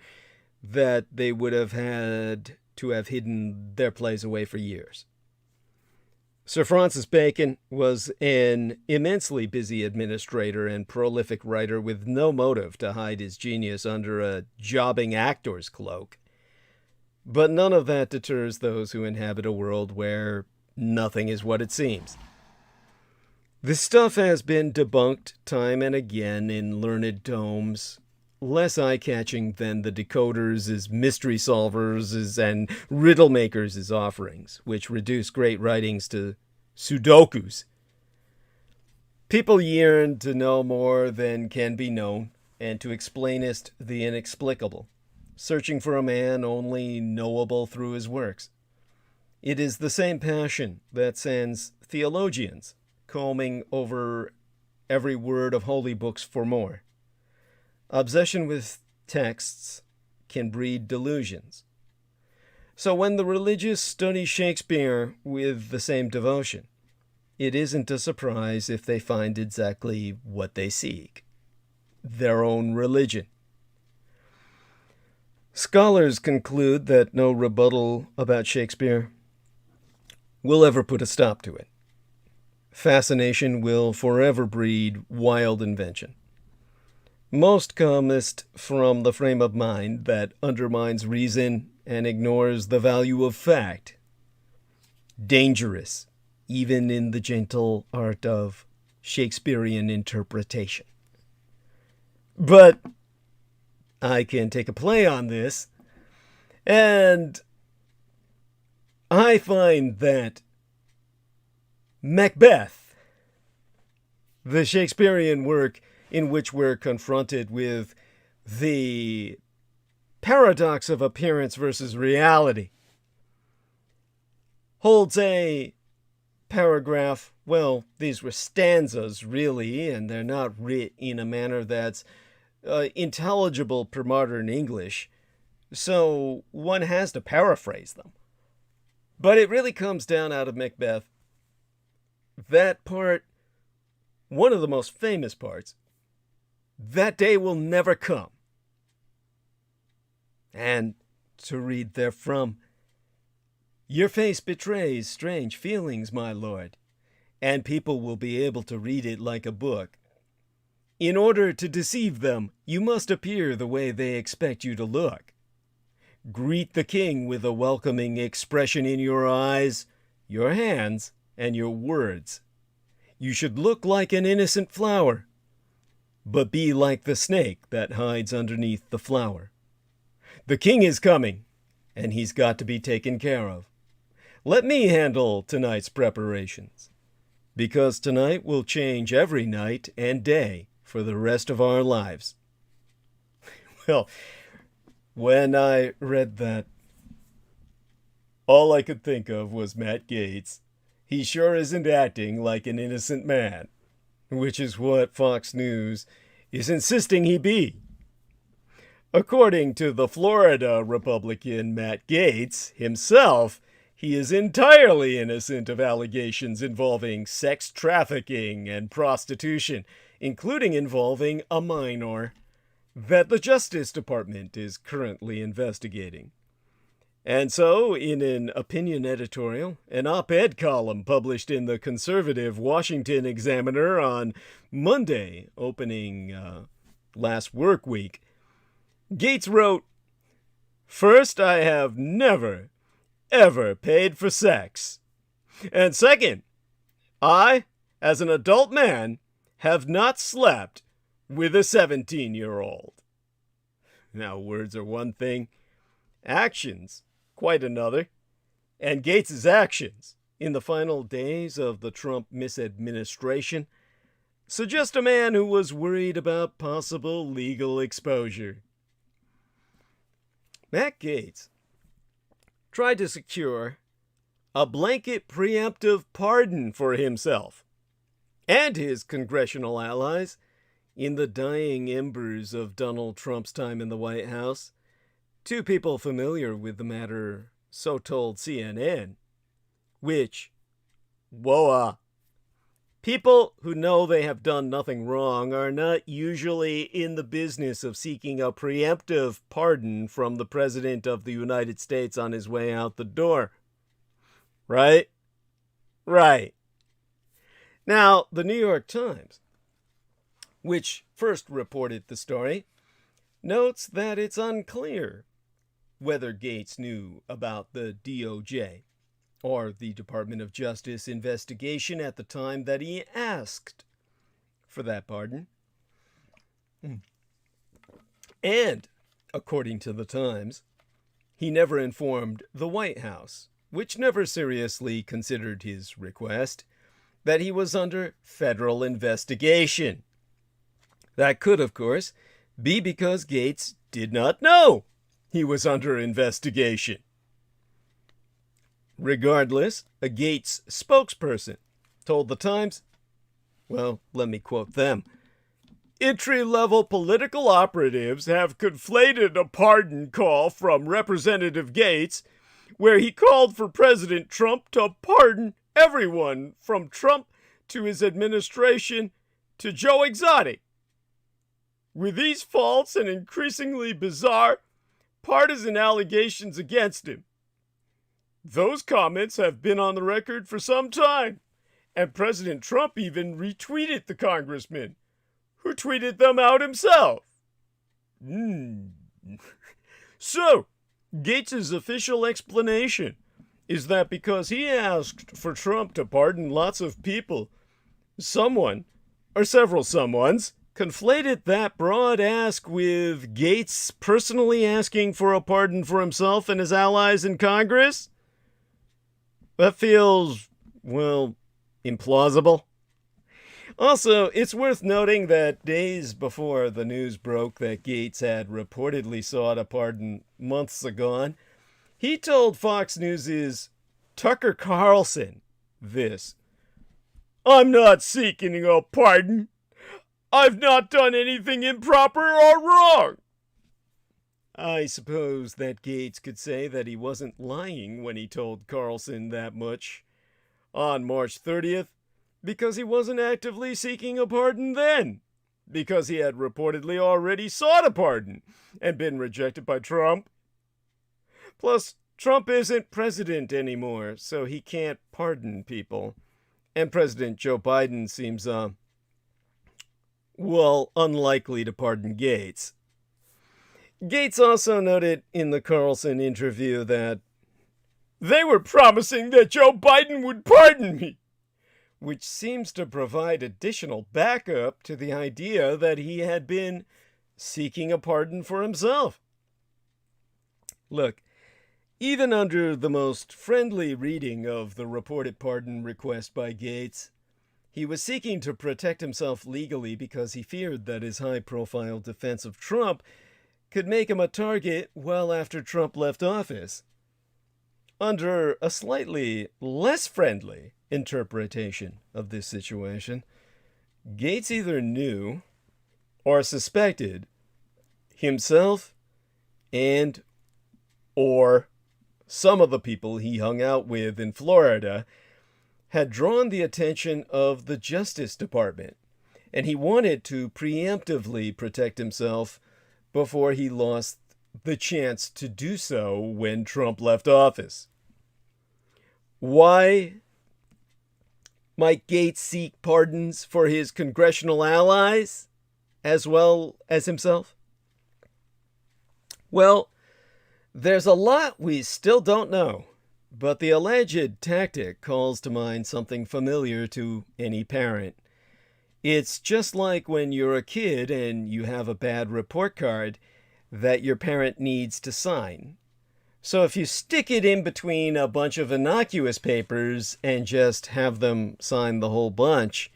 that they would have had to have hidden their plays away for years. Sir Francis Bacon was an immensely busy administrator and prolific writer with no motive to hide his genius under a jobbing actor's cloak. But none of that deters those who inhabit a world where nothing is what it seems. This stuff has been debunked time and again in learned tomes, less eye-catching than the decoders' mystery solvers' and riddle makers' offerings, which reduce great writings to sudokus. People yearn to know more than can be known, and to explainest the inexplicable, searching for a man only knowable through his works. It is the same passion that sends theologians combing over every word of holy books for more. Obsession with texts can breed delusions. So when the religious study Shakespeare with the same devotion, it isn't a surprise if they find exactly what they seek: their own religion. Scholars conclude that no rebuttal about Shakespeare will ever put a stop to it. Fascination will forever breed wild invention. Most comest from the frame of mind that undermines reason and ignores the value of fact. Dangerous, even in the gentle art of Shakespearean interpretation. But I can take a play on this, and I find that Macbeth, the Shakespearean work in which we're confronted with the paradox of appearance versus reality, holds a paragraph, well, these were stanzas really, and they're not writ in a manner that's intelligible per modern English, so one has to paraphrase them. But it really comes down out of Macbeth. That part, one of the most famous parts, that day will never come. And to read therefrom, your face betrays strange feelings, my lord, and people will be able to read it like a book. In order to deceive them, you must appear the way they expect you to look. Greet the king with a welcoming expression in your eyes, your hands, and your words. You should look like an innocent flower, but be like the snake that hides underneath the flower. The king is coming, and he's got to be taken care of. Let me handle tonight's preparations, because tonight will change every night and day for the rest of our lives. Well, when I read that, all I could think of was Matt Gaetz. He sure isn't acting like an innocent man, which is what Fox News is insisting he be. According to the Florida Republican Matt Gaetz himself, he is entirely innocent of allegations involving sex trafficking and prostitution, including involving a minor, that the Justice Department is currently investigating. And so, in an opinion editorial, an op-ed column published in the conservative Washington Examiner on Monday, opening last work week, Gates wrote, "First, I have never, ever paid for sex. And second, I, as an adult man, have not slept with a 17-year-old. Now, words are one thing, actions quite another. And Gates's actions in the final days of the Trump misadministration suggest a man who was worried about possible legal exposure. Matt Gaetz tried to secure a blanket preemptive pardon for himself and his congressional allies in the dying embers of Donald Trump's time in the White House. Two people familiar with the matter so told CNN, which, people who know they have done nothing wrong are not usually in the business of seeking a preemptive pardon from the President of the United States on his way out the door. Right? Right. Now, the New York Times, which first reported the story, notes that it's unclear whether Gates knew about the DOJ or the Department of Justice investigation at the time that he asked for that pardon. And, according to the Times, he never informed the White House, which never seriously considered his request, that he was under federal investigation. That could, of course, be because Gates did not know he was under investigation. Regardless, a Gates spokesperson told the Times, well, let me quote them, "Entry-level political operatives have conflated a pardon call from Representative Gates, where he called for President Trump to pardon everyone from Trump to his administration to Joe Exotic, with these false and increasingly bizarre partisan allegations against him. Those comments have been on the record for some time, and President Trump even retweeted the congressman, who tweeted them out himself." So, Gates' official explanation is that because he asked for Trump to pardon lots of people, someone, or several someones, conflated that broad ask with Gates personally asking for a pardon for himself and his allies in Congress? That feels, well, implausible. Also, it's worth noting that days before the news broke that Gates had reportedly sought a pardon months agone, he told Fox News' Tucker Carlson this: "I'm not seeking a pardon. I've not done anything improper or wrong." I suppose that Gates could say that he wasn't lying when he told Carlson that much on March 30th, because he wasn't actively seeking a pardon then, because he had reportedly already sought a pardon and been rejected by Trump. Plus, Trump isn't president anymore, so he can't pardon people. And President Joe Biden seems, unlikely to pardon Gates. Gates also noted in the Carlson interview that they were promising that Joe Biden would pardon me, which seems to provide additional backup to the idea that he had been seeking a pardon for himself. Look, even under the most friendly reading of the reported pardon request by Gates, he was seeking to protect himself legally because he feared that his high-profile defense of Trump could make him a target well after Trump left office. Under a slightly less friendly interpretation of this situation, Gates either knew or suspected himself and or some of the people he hung out with in Florida had drawn the attention of the Justice Department, and he wanted to preemptively protect himself before he lost the chance to do so when Trump left office. Why might Gates seek pardons for his congressional allies as well as himself? Well, there's a lot we still don't know, but the alleged tactic calls to mind something familiar to any parent. It's just like when you're a kid and you have a bad report card that your parent needs to sign. So if you stick it in between a bunch of innocuous papers and just have them sign the whole bunch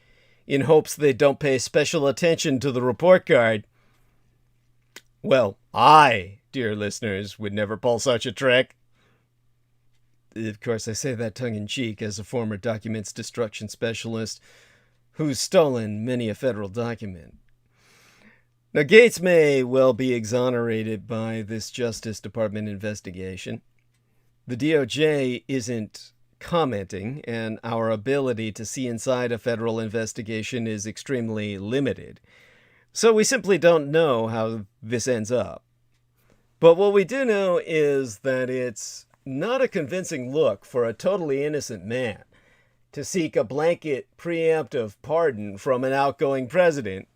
in hopes they don't pay special attention to the report card, well, I, dear listeners, would never pull such a trick. Of course, I say that tongue-in-cheek as a former documents destruction specialist who's stolen many a federal document. Now, Gates may well be exonerated by this Justice Department investigation. The DOJ isn't commenting, and our ability to see inside a federal investigation is extremely limited. So we simply don't know how this ends up. But what we do know is that it's not a convincing look for a totally innocent man to seek a blanket preemptive pardon from an outgoing president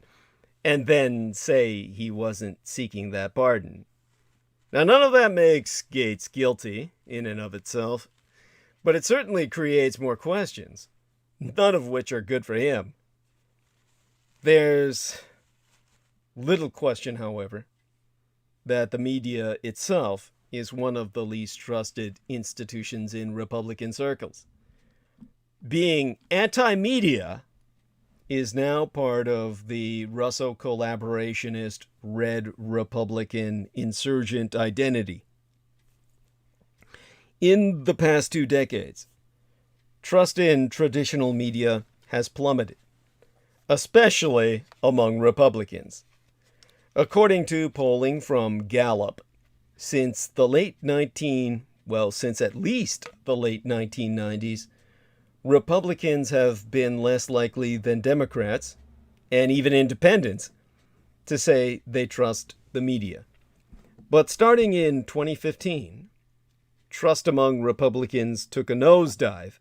and then say he wasn't seeking that pardon. Now, none of that makes Gates guilty in and of itself, but it certainly creates more questions, none of which are good for him. There's little question, however, that the media itself is one of the least trusted institutions in Republican circles. Being anti-media is now part of the Russo-collaborationist Red Republican insurgent identity. In the past 2 decades, trust in traditional media has plummeted, especially among Republicans. According to polling from Gallup, since at least the late 1990s, Republicans have been less likely than Democrats, and even independents, to say they trust the media. But starting in 2015, trust among Republicans took a nosedive,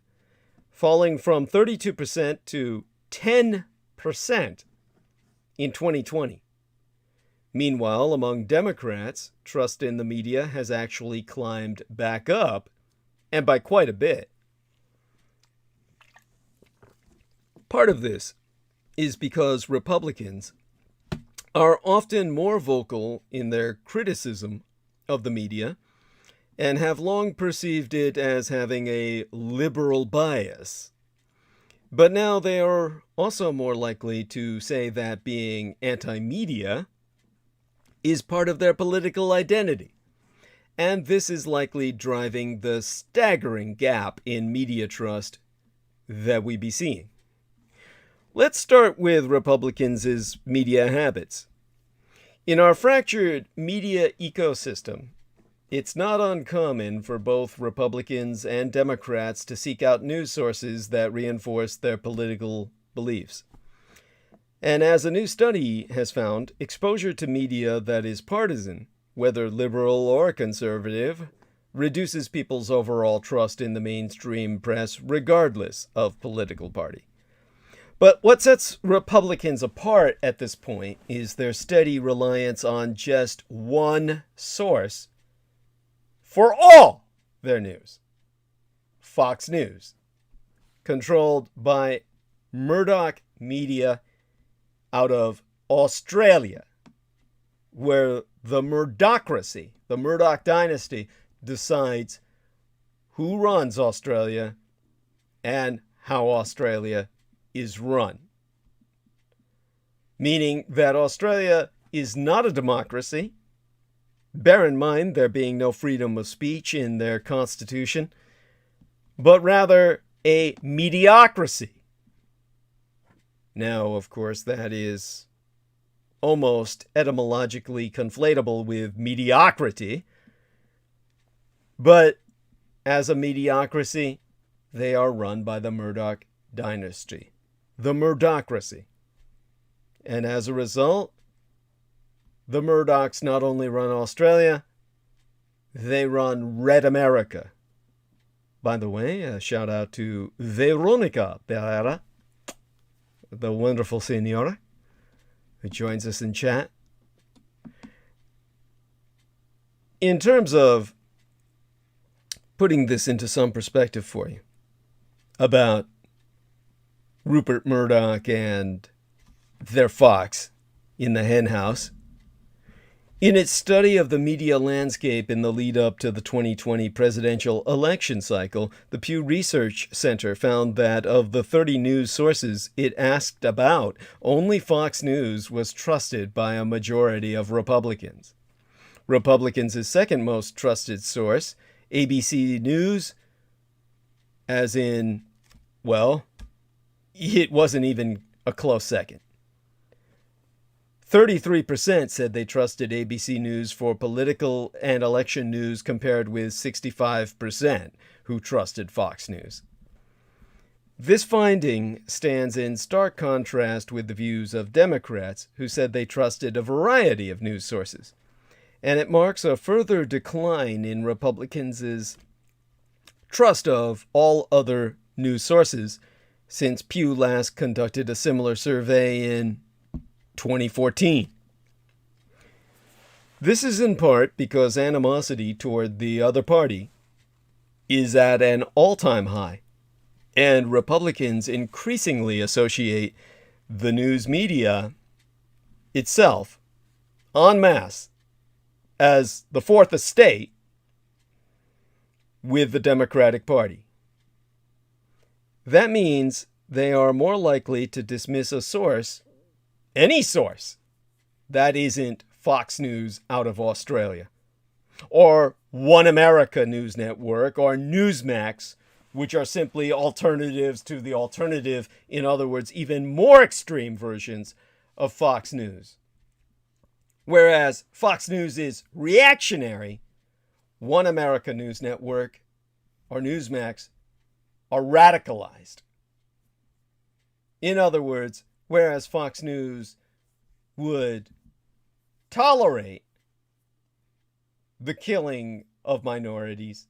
falling from 32% to 10% in 2020. Meanwhile, among Democrats, trust in the media has actually climbed back up, and by quite a bit. Part of this is because Republicans are often more vocal in their criticism of the media and have long perceived it as having a liberal bias. But now they are also more likely to say that being anti-media is part of their political identity. And this is likely driving the staggering gap in media trust that we be seeing. Let's start with Republicans' media habits. In our fractured media ecosystem, it's not uncommon for both Republicans and Democrats to seek out news sources that reinforce their political beliefs. And as a new study has found, exposure to media that is partisan, whether liberal or conservative, reduces people's overall trust in the mainstream press regardless of political party. But what sets Republicans apart at this point is their steady reliance on just one source for all their news: Fox News, controlled by Murdoch Media out of Australia, where the Murdocracy, the Murdoch dynasty, decides who runs Australia and how Australia is run. Meaning that Australia is not a democracy. Bear in mind there being no freedom of speech in their constitution, but rather a mediocracy. Now, of course, that is almost etymologically conflatable with mediocrity, but as a mediocrity, they are run by the Murdoch dynasty, the Murdocracy. And as a result, the Murdochs not only run Australia, They run Red America. By the way, a shout out to Veronica Pereira, the wonderful senora, who joins us in chat. In terms of putting this into some perspective for you about Rupert Murdoch and their fox in the henhouse, in its study of the media landscape in the lead up to the 2020 presidential election cycle, the Pew Research Center found that of the 30 news sources it asked about, only Fox News was trusted by a majority of Republicans. Republicans' second most trusted source, ABC News, as in, well, it wasn't even a close second. 33% said they trusted ABC News for political and election news, compared with 65% who trusted Fox News. This finding stands in stark contrast with the views of Democrats, who said they trusted a variety of news sources. And it marks a further decline in Republicans' trust of all other news sources since Pew last conducted a similar survey in 2014. This is in part because animosity toward the other party is at an all-time high, and Republicans increasingly associate the news media itself en masse as the fourth estate with the Democratic Party. That means they are more likely to dismiss a source, any source, that isn't Fox News out of Australia, or One America News Network, or Newsmax, which are simply alternatives to the alternative, in other words, even more extreme versions of Fox News. Whereas Fox News is reactionary, One America News Network or Newsmax are radicalized. In other words, whereas Fox News would tolerate the killing of minorities,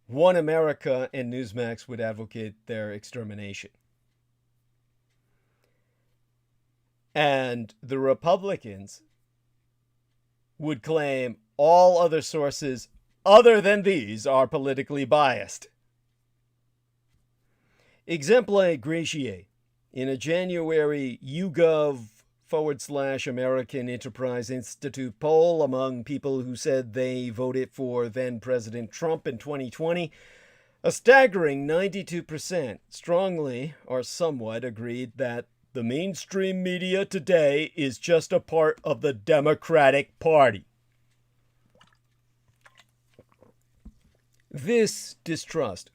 One America and Newsmax would advocate their extermination. And the Republicans would claim all other sources other than these are politically biased. Exemplae gratiae. In a January YouGov/American Enterprise Institute poll among people who said they voted for then-President Trump in 2020, a staggering 92% strongly or somewhat agreed that the mainstream media today is just a part of the Democratic Party. This distrust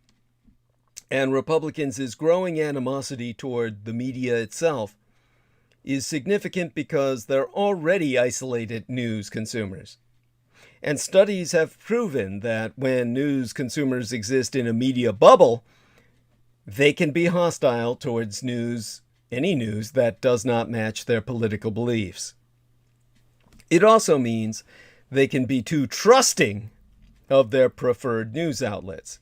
and Republicans' growing animosity toward the media itself is significant because they're already isolated news consumers. And studies have proven that when news consumers exist in a media bubble, they can be hostile towards any news that does not match their political beliefs. It also means they can be too trusting of their preferred news outlets.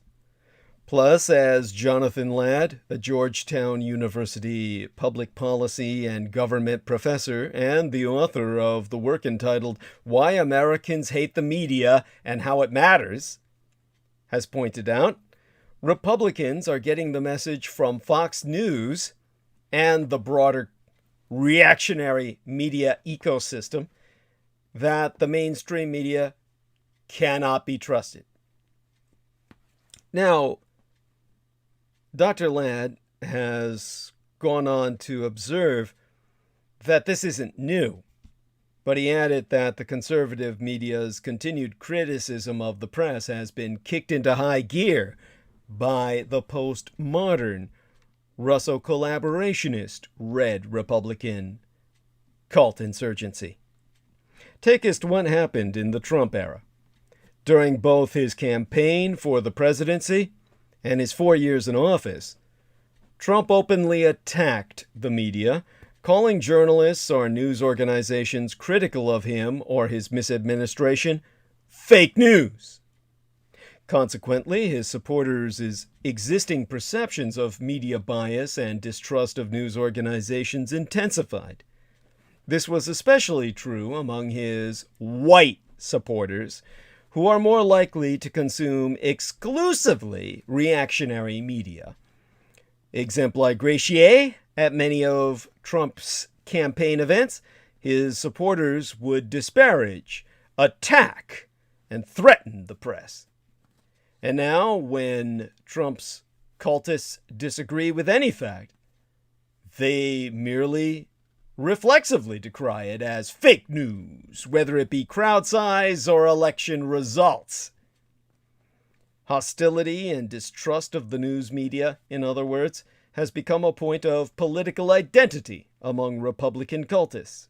Plus, as Jonathan Ladd, a Georgetown University public policy and government professor and the author of the work entitled Why Americans Hate the Media and How It Matters, has pointed out, Republicans are getting the message from Fox News and the broader reactionary media ecosystem that the mainstream media cannot be trusted. Now, Dr. Ladd has gone on to observe that this isn't new, but he added that the conservative media's continued criticism of the press has been kicked into high gear by the postmodern Russo-collaborationist Red Republican cult insurgency. Take us to what happened in the Trump era. During both his campaign for the presidency and his 4 years in office, Trump openly attacked the media, calling journalists or news organizations critical of him or his misadministration fake news. Consequently, his supporters' existing perceptions of media bias and distrust of news organizations intensified. This was especially true among his white supporters, who are more likely to consume exclusively reactionary media. Exempli at many of Trump's campaign events, his supporters would disparage, attack, and threaten the press. And now, when Trump's cultists disagree with any fact, they merely reflexively decry it as fake news, whether it be crowd size or election results. Hostility and distrust of the news media, in other words, has become a point of political identity among Republican cultists.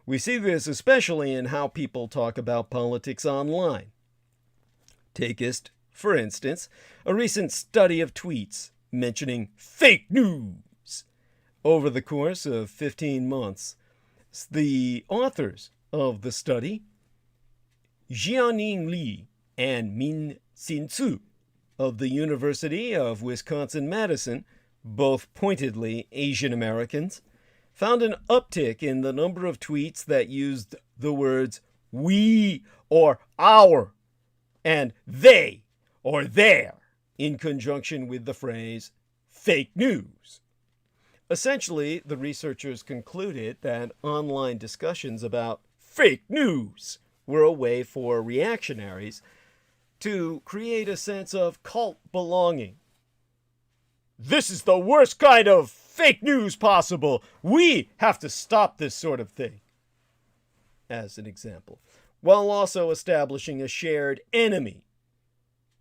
We see this especially in how people talk about politics online. Takest, for instance, a recent study of tweets mentioning fake news over the course of 15 months. The authors of the study, Jianing Li and Min Xin-Tzu of the University of Wisconsin-Madison, both pointedly Asian Americans, found an uptick in the number of tweets that used the words we or our and they or their in conjunction with the phrase fake news. Essentially, the researchers concluded that online discussions about fake news were a way for reactionaries to create a sense of cult belonging. This is the worst kind of fake news possible. We have to stop this sort of thing, as an example, while also establishing a shared enemy.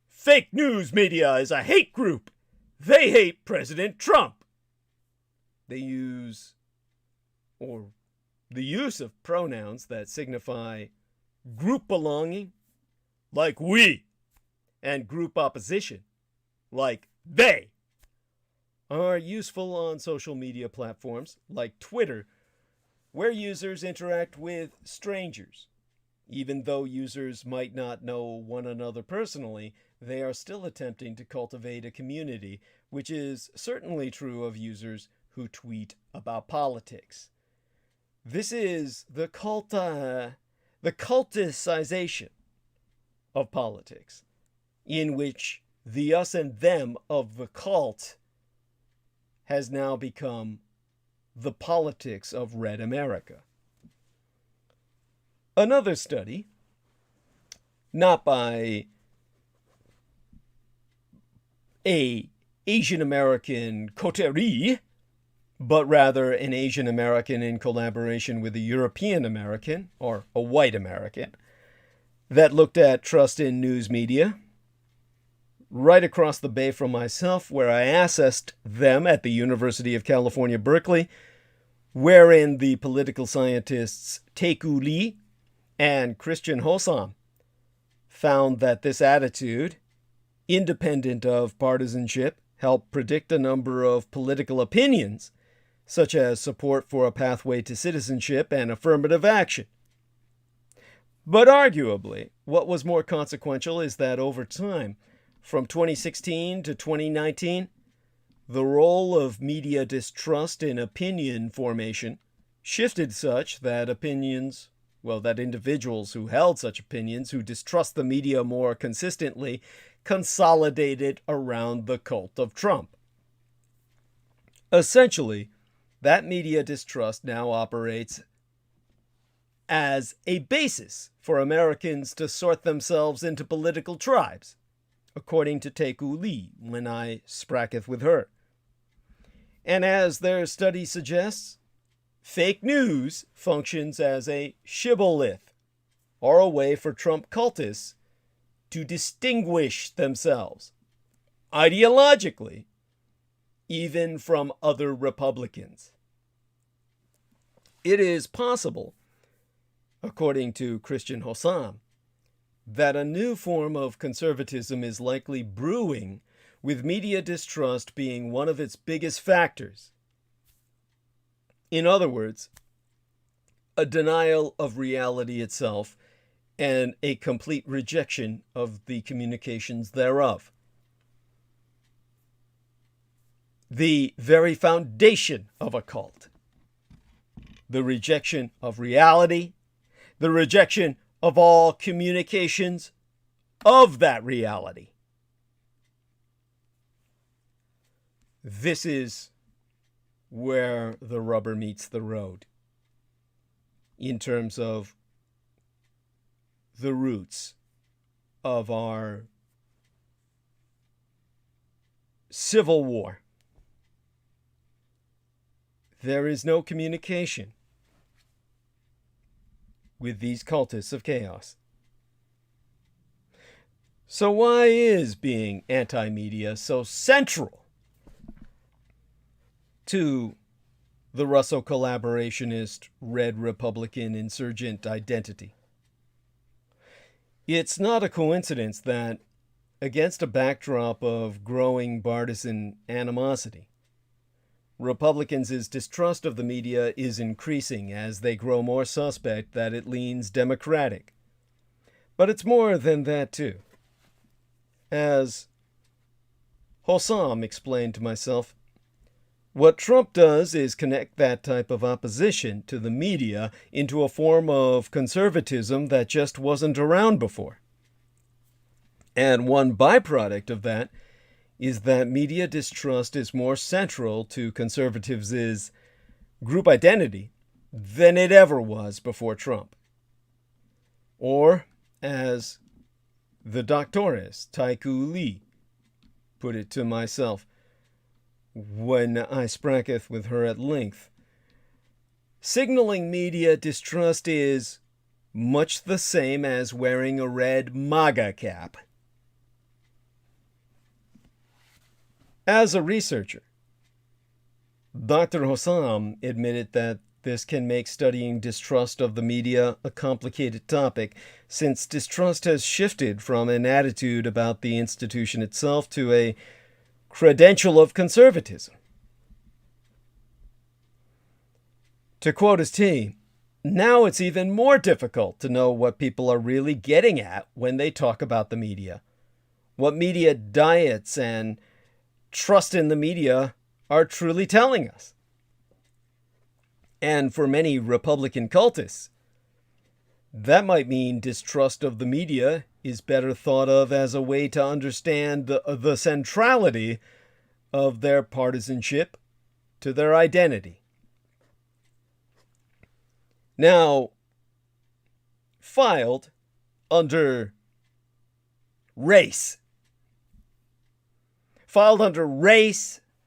Fake news media is a hate group. They hate President Trump. They use, or the use of pronouns that signify group belonging, like we, and group opposition, like they, are useful on social media platforms like Twitter, where users interact with strangers. Even though users might not know one another personally, they are still attempting to cultivate a community, which is certainly true of users who tweet about politics. This is the culticization of politics, in which the us and them of the cult has now become the politics of Red America. Another study, not by an Asian American coterie, but rather an Asian American in collaboration with a European American, or a white American, that looked at trust in news media, right across the bay from myself, where I assessed them at the University of California, Berkeley, wherein the political scientists Tae-Koo Lee and Christian Hossam found that this attitude, independent of partisanship, helped predict a number of political opinions, such as support for a pathway to citizenship and affirmative action. But arguably, what was more consequential is that over time, from 2016 to 2019, the role of media distrust in opinion formation shifted such that individuals who held such opinions, who distrust the media more consistently, consolidated around the cult of Trump. Essentially, that media distrust now operates as a basis for Americans to sort themselves into political tribes, according to Tae-Koo Lee, when I spracketh with her. And as their study suggests, fake news functions as a shibboleth, or a way for Trump cultists to distinguish themselves, ideologically, even from other Republicans. It is possible, according to Christian Hossam, that a new form of conservatism is likely brewing, with media distrust being one of its biggest factors. In other words, a denial of reality itself and a complete rejection of the communications thereof. The very foundation of a cult. The rejection of reality, the rejection of all communications of that reality. This is where the rubber meets the road in terms of the roots of our civil war. There is no communication with these cultists of chaos. So why is being anti-media so central to the Russo collaborationist Red Republican insurgent identity? It's not a coincidence that, against a backdrop of growing partisan animosity, Republicans' distrust of the media is increasing as they grow more suspect that it leans Democratic. But it's more than that, too. As Hossam explained to myself, what Trump does is connect that type of opposition to the media into a form of conservatism that just wasn't around before. And one byproduct of that is that media distrust is more central to conservatives' group identity than it ever was before Trump. Or, as the doctoress Taiku Lee put it to myself when I spraketh with her at length, signaling media distrust is much the same as wearing a red MAGA cap. As a researcher, Dr. Hossam admitted that this can make studying distrust of the media a complicated topic, since distrust has shifted from an attitude about the institution itself to a credential of conservatism. To quote his T, now it's even more difficult to know what people are really getting at when they talk about the media, what media diets and trust in the media are truly telling us. And for many Republican cultists, that might mean distrust of the media is better thought of as a way to understand the centrality of their partisanship to their identity. Now, filed under race,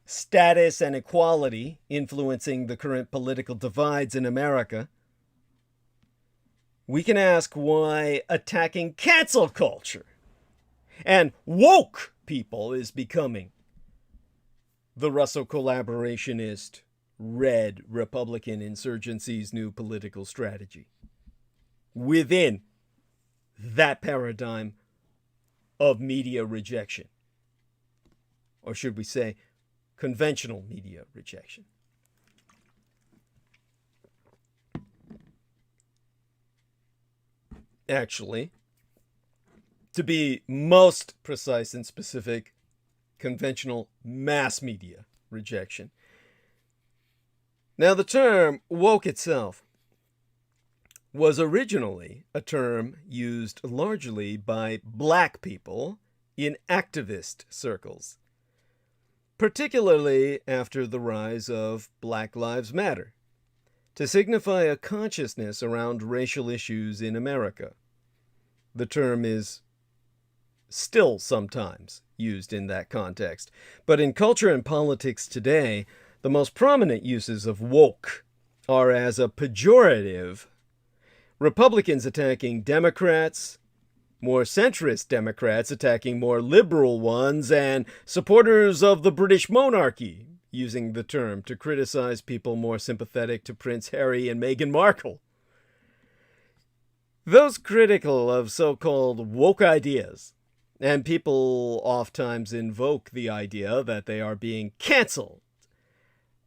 status, and equality influencing the current political divides in America, we can ask why attacking cancel culture and woke people is becoming the Russo collaborationist Red Republican insurgency's new political strategy within that paradigm of media rejection. Or should we say, conventional media rejection. Actually, to be most precise and specific, conventional mass media rejection. Now, the term woke itself was originally a term used largely by black people in activist circles, particularly after the rise of Black Lives Matter, to signify a consciousness around racial issues in America. The term is still sometimes used in that context, but in culture and politics today, the most prominent uses of woke are as a pejorative. Republicans attacking Democrats, more centrist Democrats attacking more liberal ones, and supporters of the British monarchy using the term to criticize people more sympathetic to Prince Harry and Meghan Markle. Those critical of so-called woke ideas, and people oftentimes invoke the idea that they are being canceled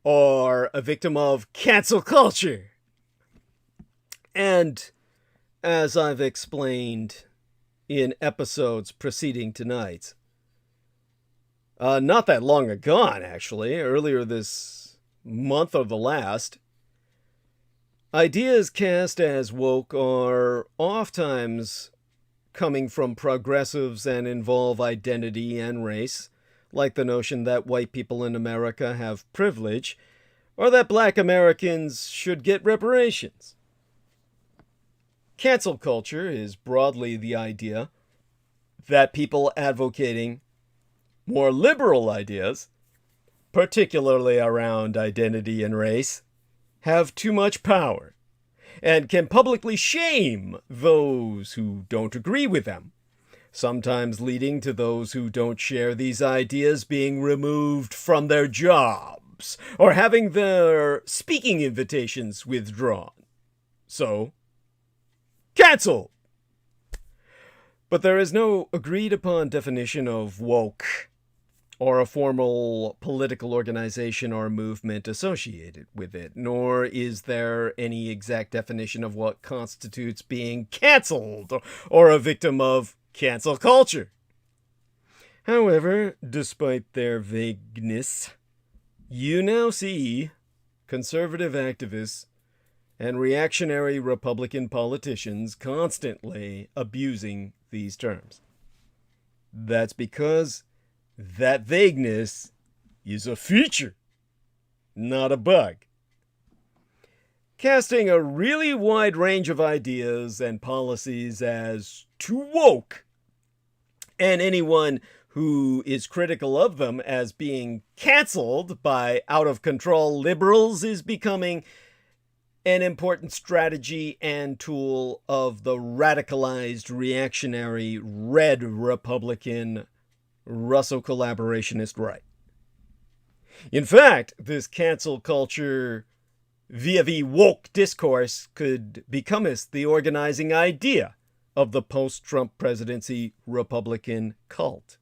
or a victim of cancel culture. And as I've explained in episodes preceding tonight's, not that long ago, actually, earlier this month or the last, ideas cast as woke are oftentimes coming from progressives and involve identity and race, like the notion that white people in America have privilege, or that black Americans should get reparations. Cancel culture is broadly the idea that people advocating more liberal ideas, particularly around identity and race, have too much power and can publicly shame those who don't agree with them, sometimes leading to those who don't share these ideas being removed from their jobs or having their speaking invitations withdrawn. So, cancel! But there is no agreed upon definition of woke or a formal political organization or movement associated with it, nor is there any exact definition of what constitutes being canceled or a victim of cancel culture. However, despite their vagueness, you now see conservative activists and reactionary Republican politicians constantly abusing these terms. That's because that vagueness is a feature, not a bug. Casting a really wide range of ideas and policies as too woke, and anyone who is critical of them as being canceled by out-of-control liberals is becoming an important strategy and tool of the radicalized, reactionary, red Republican Russo-collaborationist right. In fact, this cancel culture vis-a-vis woke discourse could become the organizing idea of the post-Trump presidency Republican cult.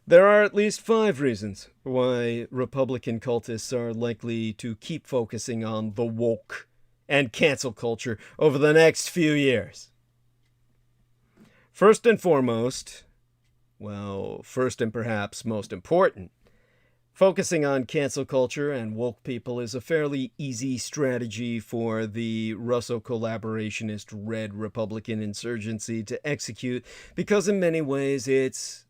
There are at least 5 reasons why Republican cultists are likely to keep focusing on the woke and cancel culture over the next few years. First and foremost, first and perhaps most important, focusing on cancel culture and woke people is a fairly easy strategy for the Russo-collaborationist red Republican insurgency to execute because in many ways it's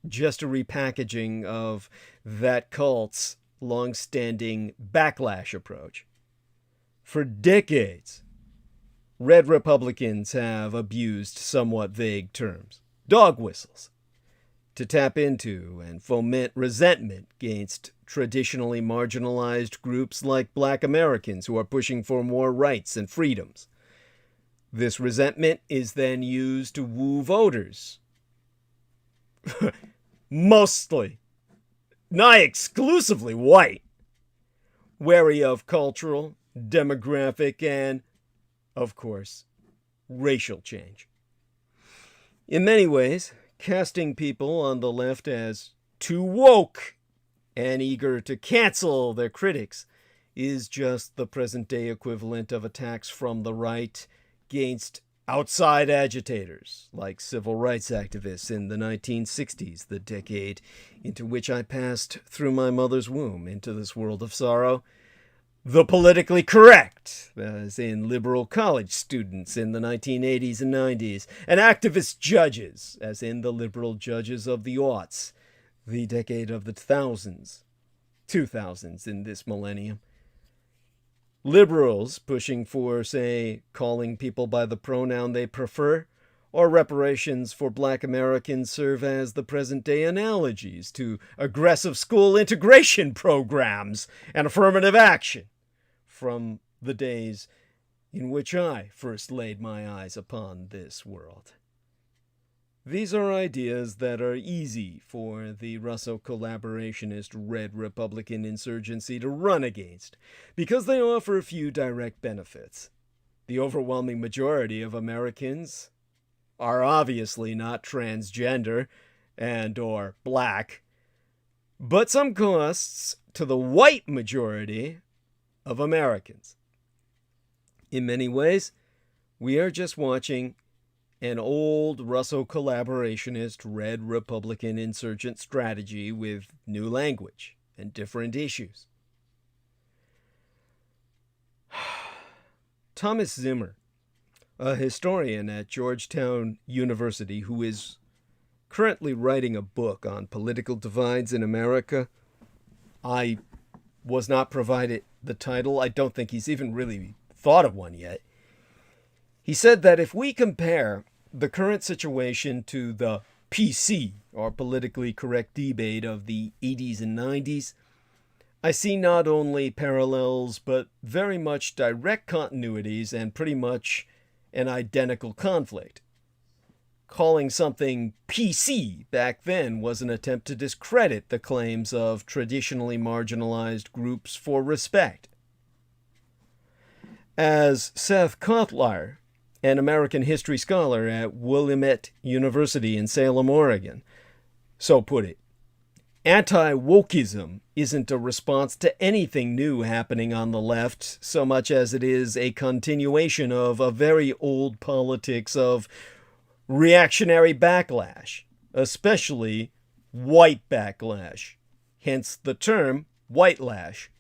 just a repackaging of that cult's long-standing backlash approach. For decades, red Republicans have abused somewhat vague terms, dog whistles, to tap into and foment resentment against traditionally marginalized groups like Black Americans who are pushing for more rights and freedoms. This resentment is then used to woo voters. Mostly, not exclusively white, wary of cultural, demographic, and, of course, racial change. In many ways, casting people on the left as too woke and eager to cancel their critics is just the present-day equivalent of attacks from the right against outside agitators like civil rights activists in the 1960s, the decade into which I passed through my mother's womb into this world of sorrow. The politically correct, as in liberal college students in the 1980s and 90s, and activist judges, as in the liberal judges of the aughts, the decade of the 2000s in this millennium. Liberals pushing for, say, calling people by the pronoun they prefer, or reparations for Black Americans serve as the present-day analogies to aggressive school integration programs and affirmative action from the days in which I first laid my eyes upon this world. These are ideas that are easy for the Russo-collaborationist red Republican insurgency to run against because they offer a few direct benefits. The overwhelming majority of Americans are obviously not transgender and or black, but some costs to the white majority of Americans. In many ways, We are just watching an old Russo collaborationist Red Republican insurgent strategy with new language and different issues. Thomas Zimmer, a historian at Georgetown University who is currently writing a book on political divides in America. I was not provided the title. I don't think he's even really thought of one yet. He said that if we compare the current situation to the PC, or politically correct debate of the 80s and 90s, I see not only parallels, but very much direct continuities and pretty much an identical conflict. Calling something PC back then was an attempt to discredit the claims of traditionally marginalized groups for respect. As Seth Kotlar, an American history scholar at Willamette University in Salem, Oregon, so put it, anti-wokeism isn't a response to anything new happening on the left so much as it is a continuation of a very old politics of reactionary backlash, especially white backlash, hence the term whitelash.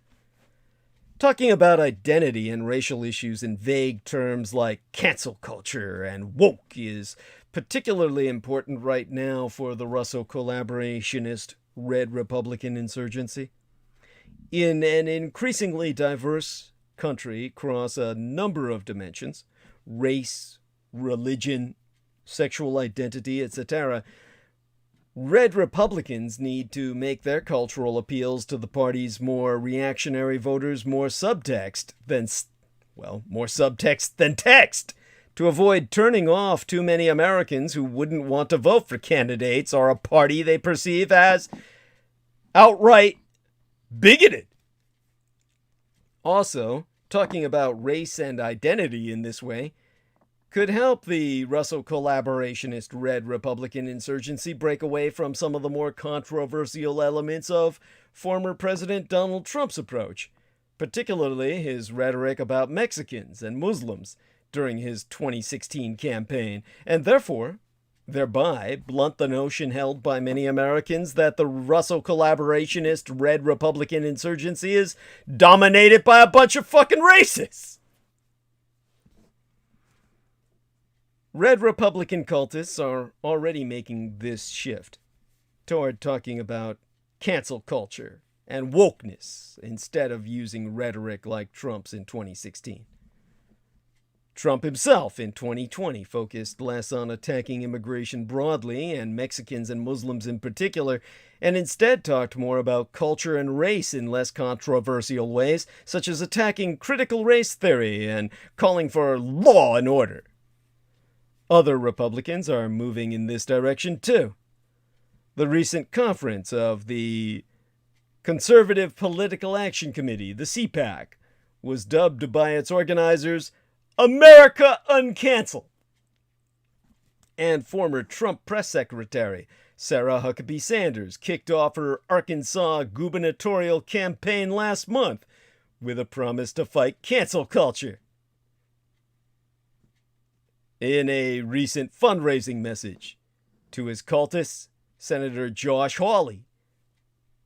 Talking about identity and racial issues in vague terms like cancel culture and woke is particularly important right now for the Russo collaborationist Red Republican insurgency. In an increasingly diverse country across a number of dimensions, race, religion, sexual identity, etc., Red Republicans need to make their cultural appeals to the party's more reactionary voters more subtext than text, to avoid turning off too many Americans who wouldn't want to vote for candidates or a party they perceive as outright bigoted. Also, talking about race and identity in this way could help the Russo collaborationist Red Republican insurgency break away from some of the more controversial elements of former President Donald Trump's approach, particularly his rhetoric about Mexicans and Muslims during his 2016 campaign, and thereby blunt the notion held by many Americans that the Russo collaborationist Red Republican insurgency is dominated by a bunch of fucking racists. Red Republican cultists are already making this shift toward talking about cancel culture and wokeness instead of using rhetoric like Trump's in 2016. Trump himself in 2020 focused less on attacking immigration broadly and Mexicans and Muslims in particular, and instead talked more about culture and race in less controversial ways, such as attacking critical race theory and calling for law and order. Other Republicans are moving in this direction too. The recent conference of the Conservative Political Action Committee, the CPAC, was dubbed by its organizers America Uncancel. And former Trump press secretary Sarah Huckabee Sanders kicked off her Arkansas gubernatorial campaign last month with a promise to fight cancel culture. In a recent fundraising message to his cultists, Senator Josh Hawley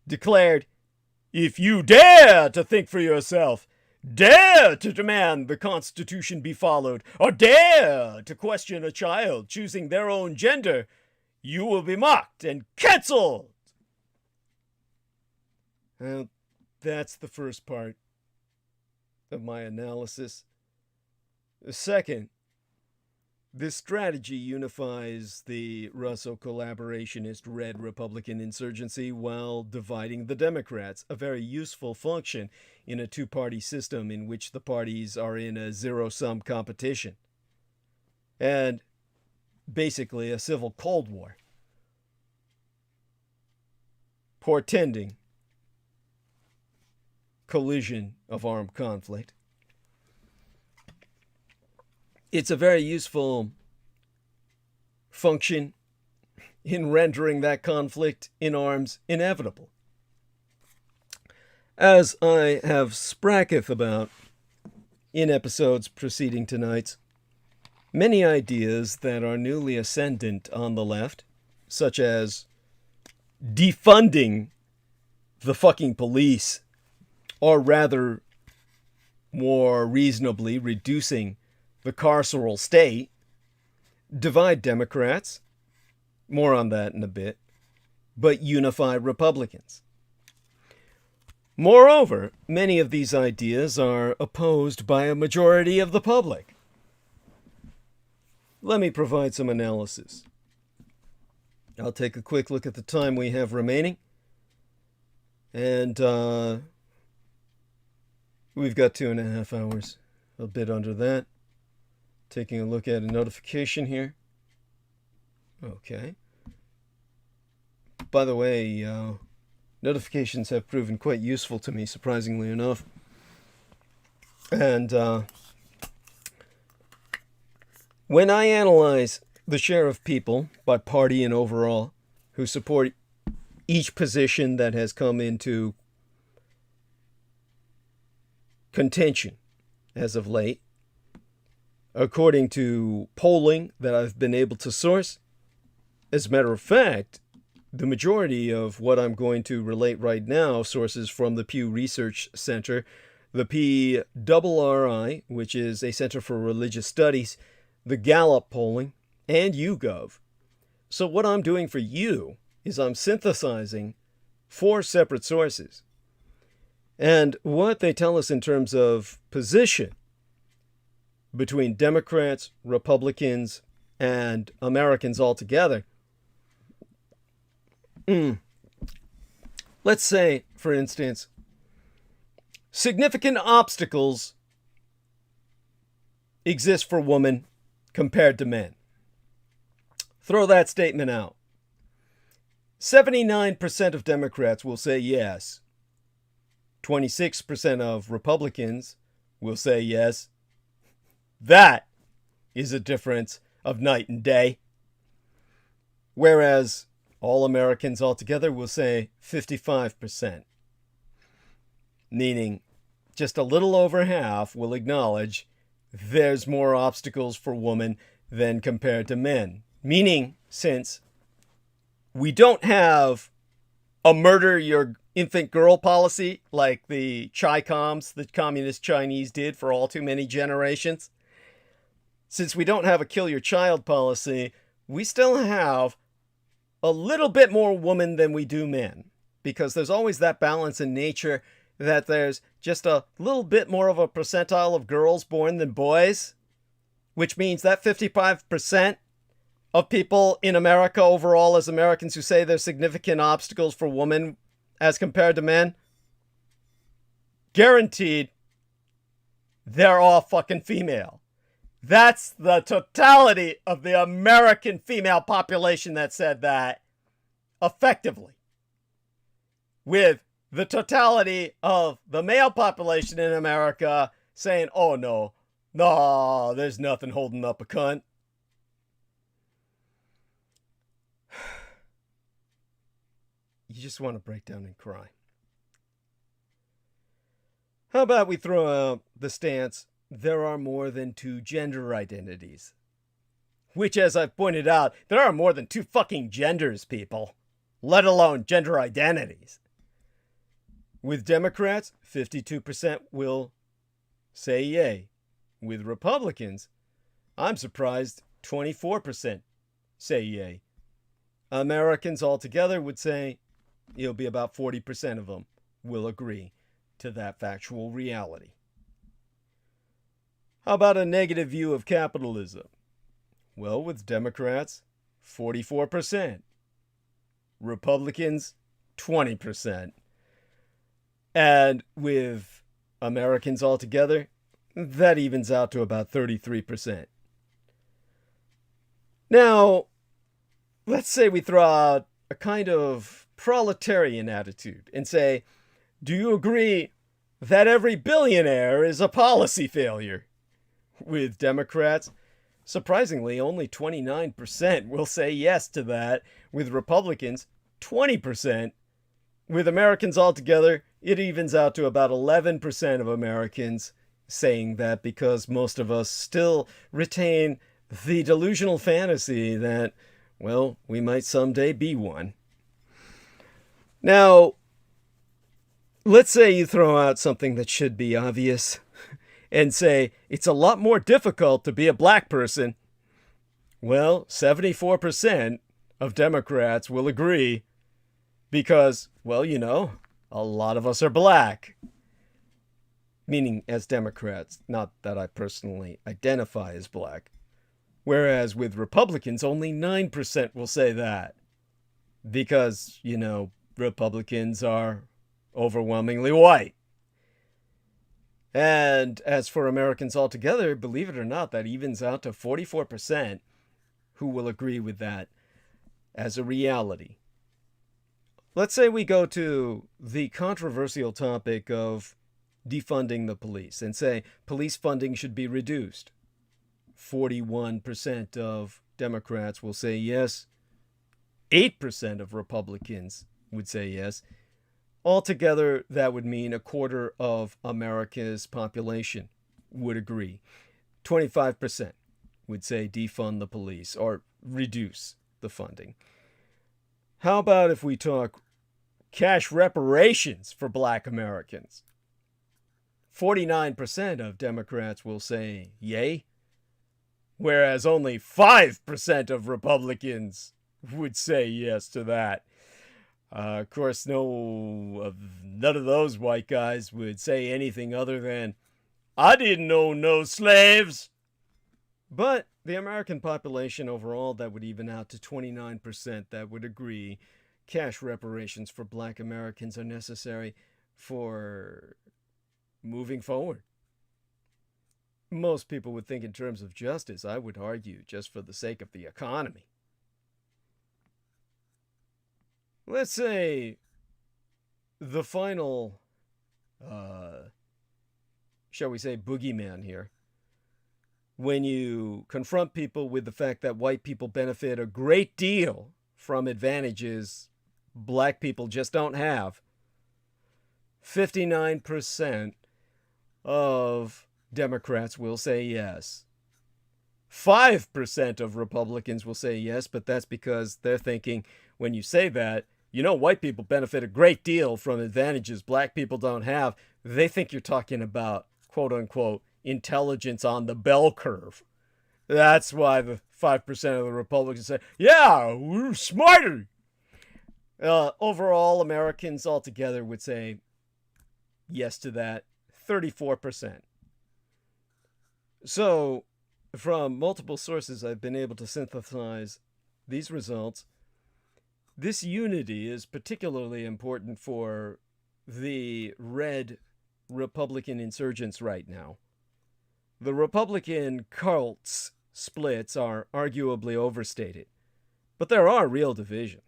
declared, "If you dare to think for yourself, dare to demand the Constitution be followed, or dare to question a child choosing their own gender, you will be mocked and canceled." Well, that's the first part of my analysis. The second, this strategy unifies the Russo collaborationist Red Republican insurgency while dividing the Democrats, a very useful function in a two-party system in which the parties are in a zero-sum competition. And basically a civil Cold War, portending collision of armed conflict. It's a very useful function in rendering that conflict in arms inevitable. As I have spracketh about in episodes preceding tonight's, many ideas that are newly ascendant on the left, such as defunding the fucking police, or rather, more reasonably, reducing the carceral state, divide Democrats, more on that in a bit, but unify Republicans. Moreover, many of these ideas are opposed by a majority of the public. Let me provide some analysis. I'll take a quick look at the time we have remaining. And we've got 2.5 hours, a bit under that. Taking a look at a notification here. Okay. By the way, notifications have proven quite useful to me, surprisingly enough. And when I analyze the share of people, by party and overall, who support each position that has come into contention as of late, according to polling that I've been able to source, as a matter of fact, the majority of what I'm going to relate right now sources from the Pew Research Center, the PRRI, which is a Center for Religious Studies, the Gallup polling, and YouGov. So what I'm doing for you is I'm synthesizing 4 separate sources. And what they tell us in terms of position between Democrats, Republicans, and Americans altogether. Let's say, for instance, significant obstacles exist for women compared to men. Throw that statement out. 79% of Democrats will say yes. 26% of Republicans will say yes. That is a difference of night and day. Whereas all Americans altogether will say 55%. Meaning just a little over half will acknowledge there's more obstacles for women than compared to men. Meaning, since we don't have a murder your infant girl policy like the Chi-Coms, the communist Chinese, did for all too many generations, since we don't have a kill your child policy, we still have a little bit more women than we do men. Because there's always that balance in nature that there's just a little bit more of a percentile of girls born than boys, which means that 55% of people in America overall as Americans who say there's significant obstacles for women as compared to men, guaranteed they're all fucking female. That's the totality of the American female population that said that effectively. With the totality of the male population in America saying, oh no, there's nothing holding up a cunt. You just want to break down and cry. How about we throw out the stance, there are more than 2 gender identities? Which, as I've pointed out, there are more than 2 fucking genders, people. Let alone gender identities. With Democrats, 52% will say yay. With Republicans, I'm surprised 24% say yay. Americans altogether would say it'll be about 40% of them will agree to that factual reality. How about a negative view of capitalism? Well, with Democrats, 44%. Republicans, 20%. And with Americans altogether, that evens out to about 33%. Now, let's say we throw out a kind of proletarian attitude and say, do you agree that every billionaire is a policy failure? With Democrats, surprisingly, only 29% will say yes to that. With Republicans, 20%. With Americans altogether, it evens out to about 11% of Americans saying that, because most of us still retain the delusional fantasy that, well, we might someday be one. Now, let's say you throw out something that should be obvious and say it's a lot more difficult to be a black person. Well, 74% of Democrats will agree because, well, you know, a lot of us are black. Meaning as Democrats, not that I personally identify as black. Whereas with Republicans, only 9% will say that. Because, you know, Republicans are overwhelmingly white. And as for Americans altogether, believe it or not, that evens out to 44% who will agree with that as a reality. Let's say we go to the controversial topic of defunding the police and say police funding should be reduced. 41% of Democrats will say yes. 8% of Republicans would say yes. Altogether, that would mean a quarter of America's population would agree. 25% would say defund the police or reduce the funding. How about if we talk cash reparations for black Americans? 49% of Democrats will say yay, whereas only 5% of Republicans would say yes to that. Of course, none of those white guys would say anything other than, I didn't own no slaves. But the American population overall, that would even out to 29% that would agree cash reparations for black Americans are necessary for moving forward. Most people would think in terms of justice. I would argue just for the sake of the economy. Let's say the final, shall we say, boogeyman here. When you confront people with the fact that white people benefit a great deal from advantages black people just don't have, 59% of Democrats will say yes. 5% of Republicans will say yes, but that's because they're thinking when you say that, you know, white people benefit a great deal from advantages black people don't have. They think you're talking about, quote unquote, intelligence on the bell curve. That's why the 5% of the Republicans say, yeah, we're smarter. Overall, Americans altogether would say yes to that, 34%. So, from multiple sources, I've been able to synthesize these results. This unity is particularly important for the red Republican insurgents right now. The Republican cult's splits are arguably overstated, but there are real divisions.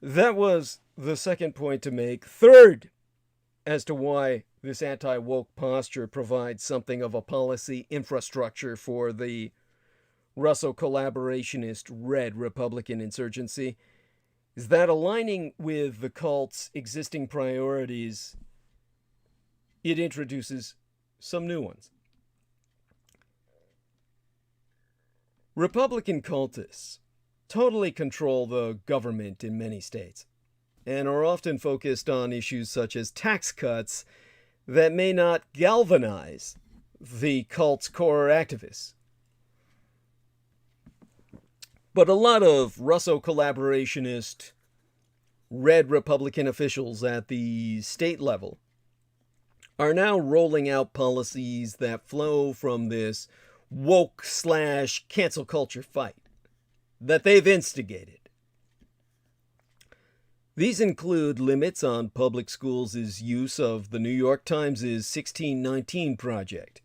That was the second point to make. Third, as to why this anti-woke posture provides something of a policy infrastructure for the Russo-collaborationist red Republican insurgency, is that aligning with the cult's existing priorities, it introduces some new ones. Republican cultists totally control the government in many states and are often focused on issues such as tax cuts that may not galvanize the cult's core activists. But a lot of Russo-collaborationist red Republican officials at the state level are now rolling out policies that flow from this woke/cancel culture fight that they've instigated. These include limits on public schools' use of the New York Times' 1619 Project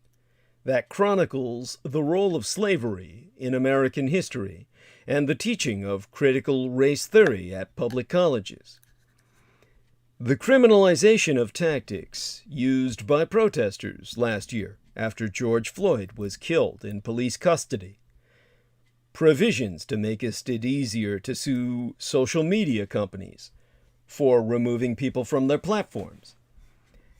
that chronicles the role of slavery in American history and the teaching of critical race theory at public colleges. The criminalization of tactics used by protesters last year after George Floyd was killed in police custody. Provisions to make it easier to sue social media companies for removing people from their platforms.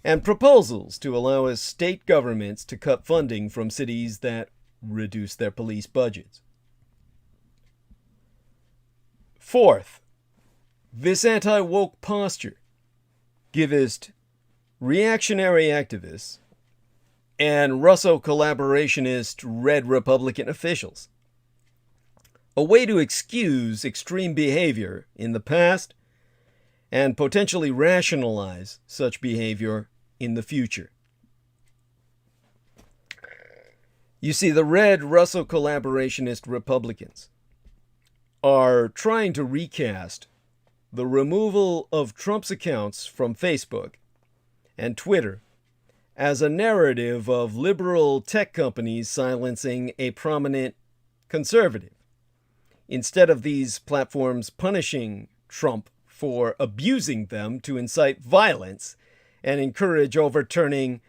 And proposals to allow state governments to cut funding from cities that reduce their police budgets. Fourth, this anti-woke posture giveth reactionary activists and Russo collaborationist red Republican officials a way to excuse extreme behavior in the past and potentially rationalize such behavior in the future. You see, the red Russo collaborationist Republicans are trying to recast the removal of Trump's accounts from Facebook and Twitter as a narrative of liberal tech companies silencing a prominent conservative, instead of these platforms punishing Trump for abusing them to incite violence and encourage overturning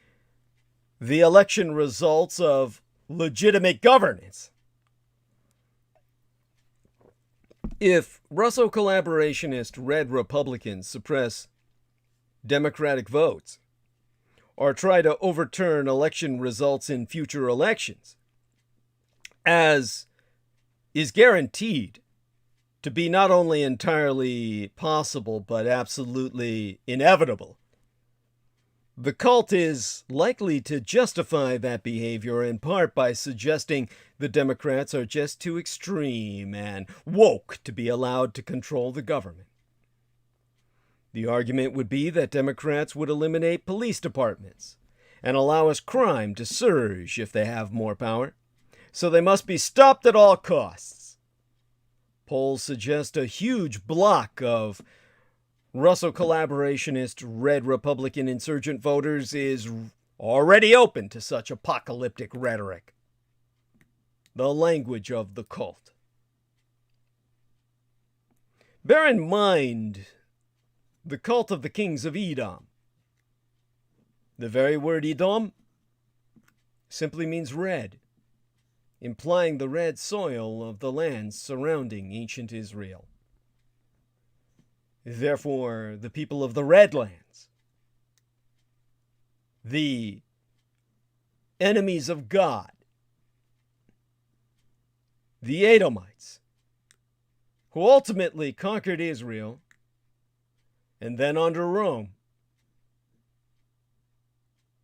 the election results of legitimate governance. If Russo collaborationist red Republicans suppress Democratic votes or try to overturn election results in future elections, as is guaranteed to be not only entirely possible but absolutely inevitable, the cult is likely to justify that behavior in part by suggesting the Democrats are just too extreme and woke to be allowed to control the government. The argument would be that Democrats would eliminate police departments and allow us crime to surge if they have more power, so they must be stopped at all costs. Polls suggest a huge block of Russo collaborationist red Republican insurgent voters is already open to such apocalyptic rhetoric. The language of the cult. Bear in mind the cult of the kings of Edom. The very word Edom simply means red, implying the red soil of the lands surrounding ancient Israel. Therefore, the people of the Red Lands, the enemies of God, the Edomites, who ultimately conquered Israel and then under Rome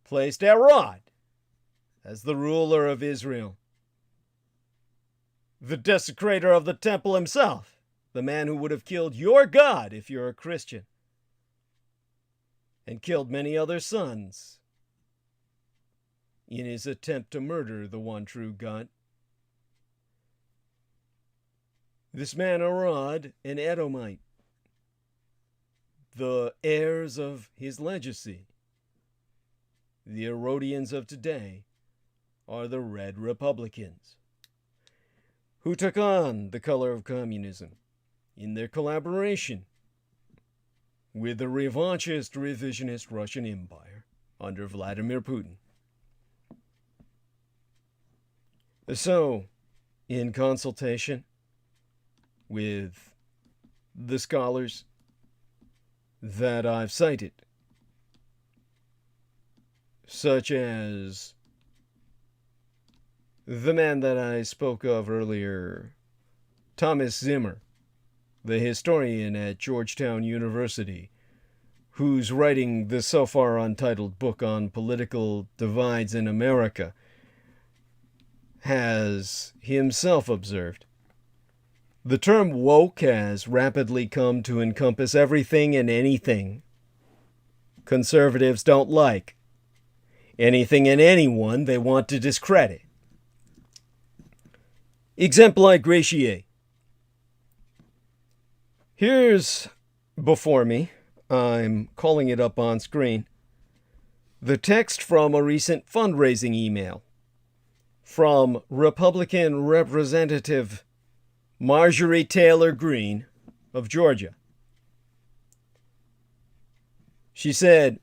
placed Herod as the ruler of Israel, the desecrator of the temple himself, the man who would have killed your God if you're a Christian, and killed many other sons in his attempt to murder the one true God. This man Herod, an Edomite, the heirs of his legacy, the Herodians of today, are the Red Republicans, who took on the color of communism in their collaboration with the revanchist, revisionist Russian Empire under Vladimir Putin. So, in consultation with the scholars that I've cited, such as the man that I spoke of earlier, Thomas Zimmer, the historian at Georgetown University, who's writing the so far untitled book on political divides in America, has himself observed, the term woke has rapidly come to encompass everything and anything conservatives don't like, anything and anyone they want to discredit. Exempli gratiae. Here's before me, I'm calling it up on screen, the text from a recent fundraising email from Republican Representative Marjorie Taylor Greene of Georgia. She said,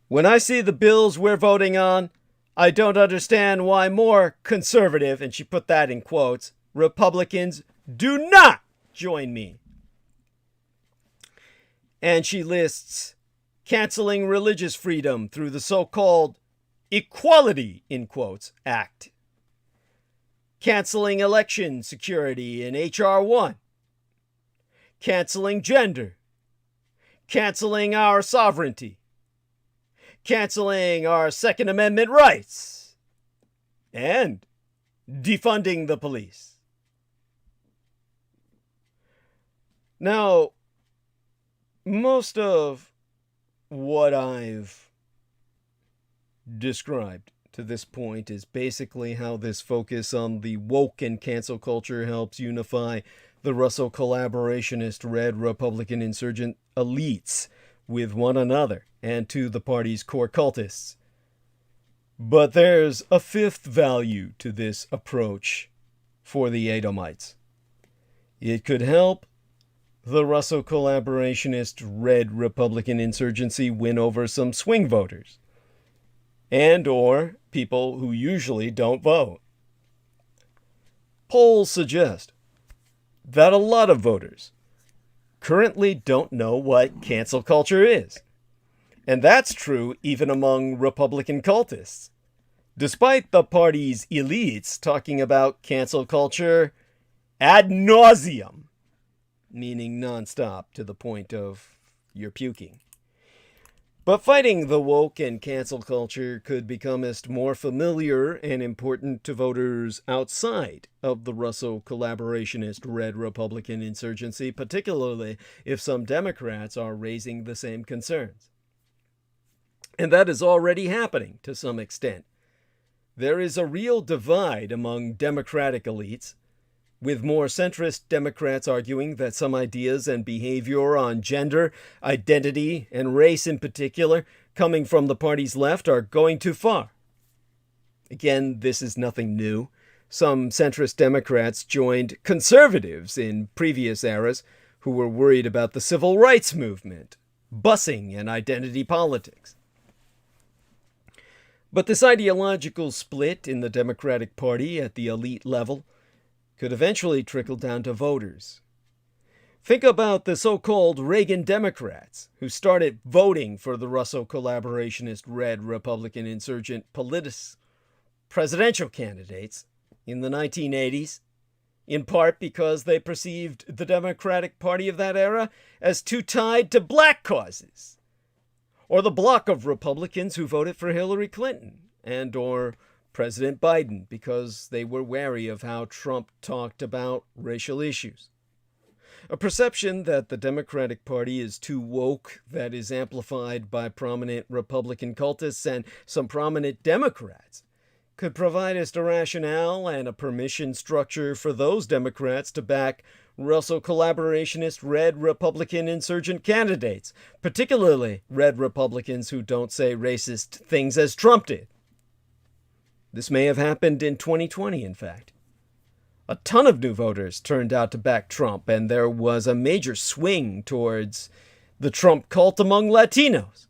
"When I see the bills we're voting on, I don't understand why more conservative," and she put that in quotes, "Republicans do not join me." And she lists canceling religious freedom through the so-called Equality, in quotes, Act, canceling election security in H.R. 1, canceling gender, canceling our sovereignty, canceling our Second Amendment rights, and defunding the police. Now, most of what I've described to this point is basically how this focus on the woke and cancel culture helps unify the Russo collaborationist red Republican insurgent elites with one another and to the party's core cultists. But there's a fifth value to this approach for the Edomites. It could help the Russo collaborationist red Republican insurgency win over some swing voters, and or people who usually don't vote. Polls suggest that a lot of voters currently don't know what cancel culture is. And that's true even among Republican cultists, despite the party's elites talking about cancel culture ad nauseum, meaning nonstop to the point of you're puking. But fighting the woke and cancel culture could become more familiar and important to voters outside of the Russo collaborationist red Republican insurgency, particularly if some Democrats are raising the same concerns. And that is already happening to some extent. There is a real divide among Democratic elites, with more centrist Democrats arguing that some ideas and behavior on gender, identity, and race in particular, coming from the party's left, are going too far. Again, this is nothing new. Some centrist Democrats joined conservatives in previous eras who were worried about the civil rights movement, busing, and identity politics. But this ideological split in the Democratic Party at the elite level could eventually trickle down to voters. Think about the so-called Reagan Democrats who started voting for the Russo collaborationist red Republican insurgent presidential candidates in the 1980s, in part because they perceived the Democratic Party of that era as too tied to black causes, or the bloc of Republicans who voted for Hillary Clinton and or President Biden because they were wary of how Trump talked about racial issues. A perception that the Democratic Party is too woke that is amplified by prominent Republican cultists and some prominent Democrats could provide us a rationale and a permission structure for those Democrats to back Russo collaborationist red Republican insurgent candidates, particularly red Republicans who don't say racist things as Trump did. This may have happened in 2020, in fact. A ton of new voters turned out to back Trump, and there was a major swing towards the Trump cult among Latinos.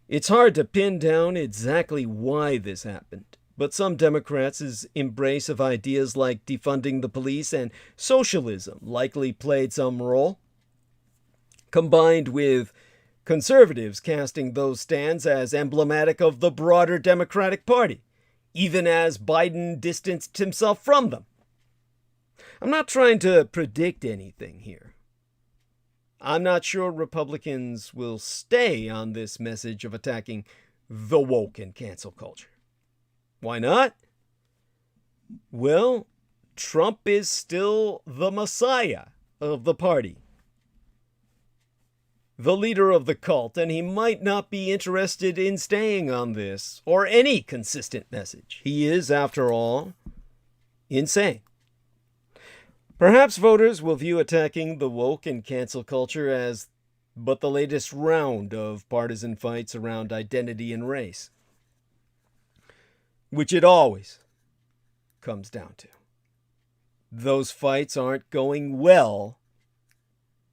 It's hard to pin down exactly why this happened, but some Democrats' embrace of ideas like defunding the police and socialism likely played some role, combined with conservatives casting those stands as emblematic of the broader Democratic Party, even as Biden distanced himself from them. I'm not trying to predict anything here. I'm not sure Republicans will stay on this message of attacking the woke and cancel culture. Why not? Well, Trump is still the messiah of the party, the leader of the cult, and he might not be interested in staying on this or any consistent message. He is, after all, insane. Perhaps voters will view attacking the woke and cancel culture as but the latest round of partisan fights around identity and race, which it always comes down to. Those fights aren't going well.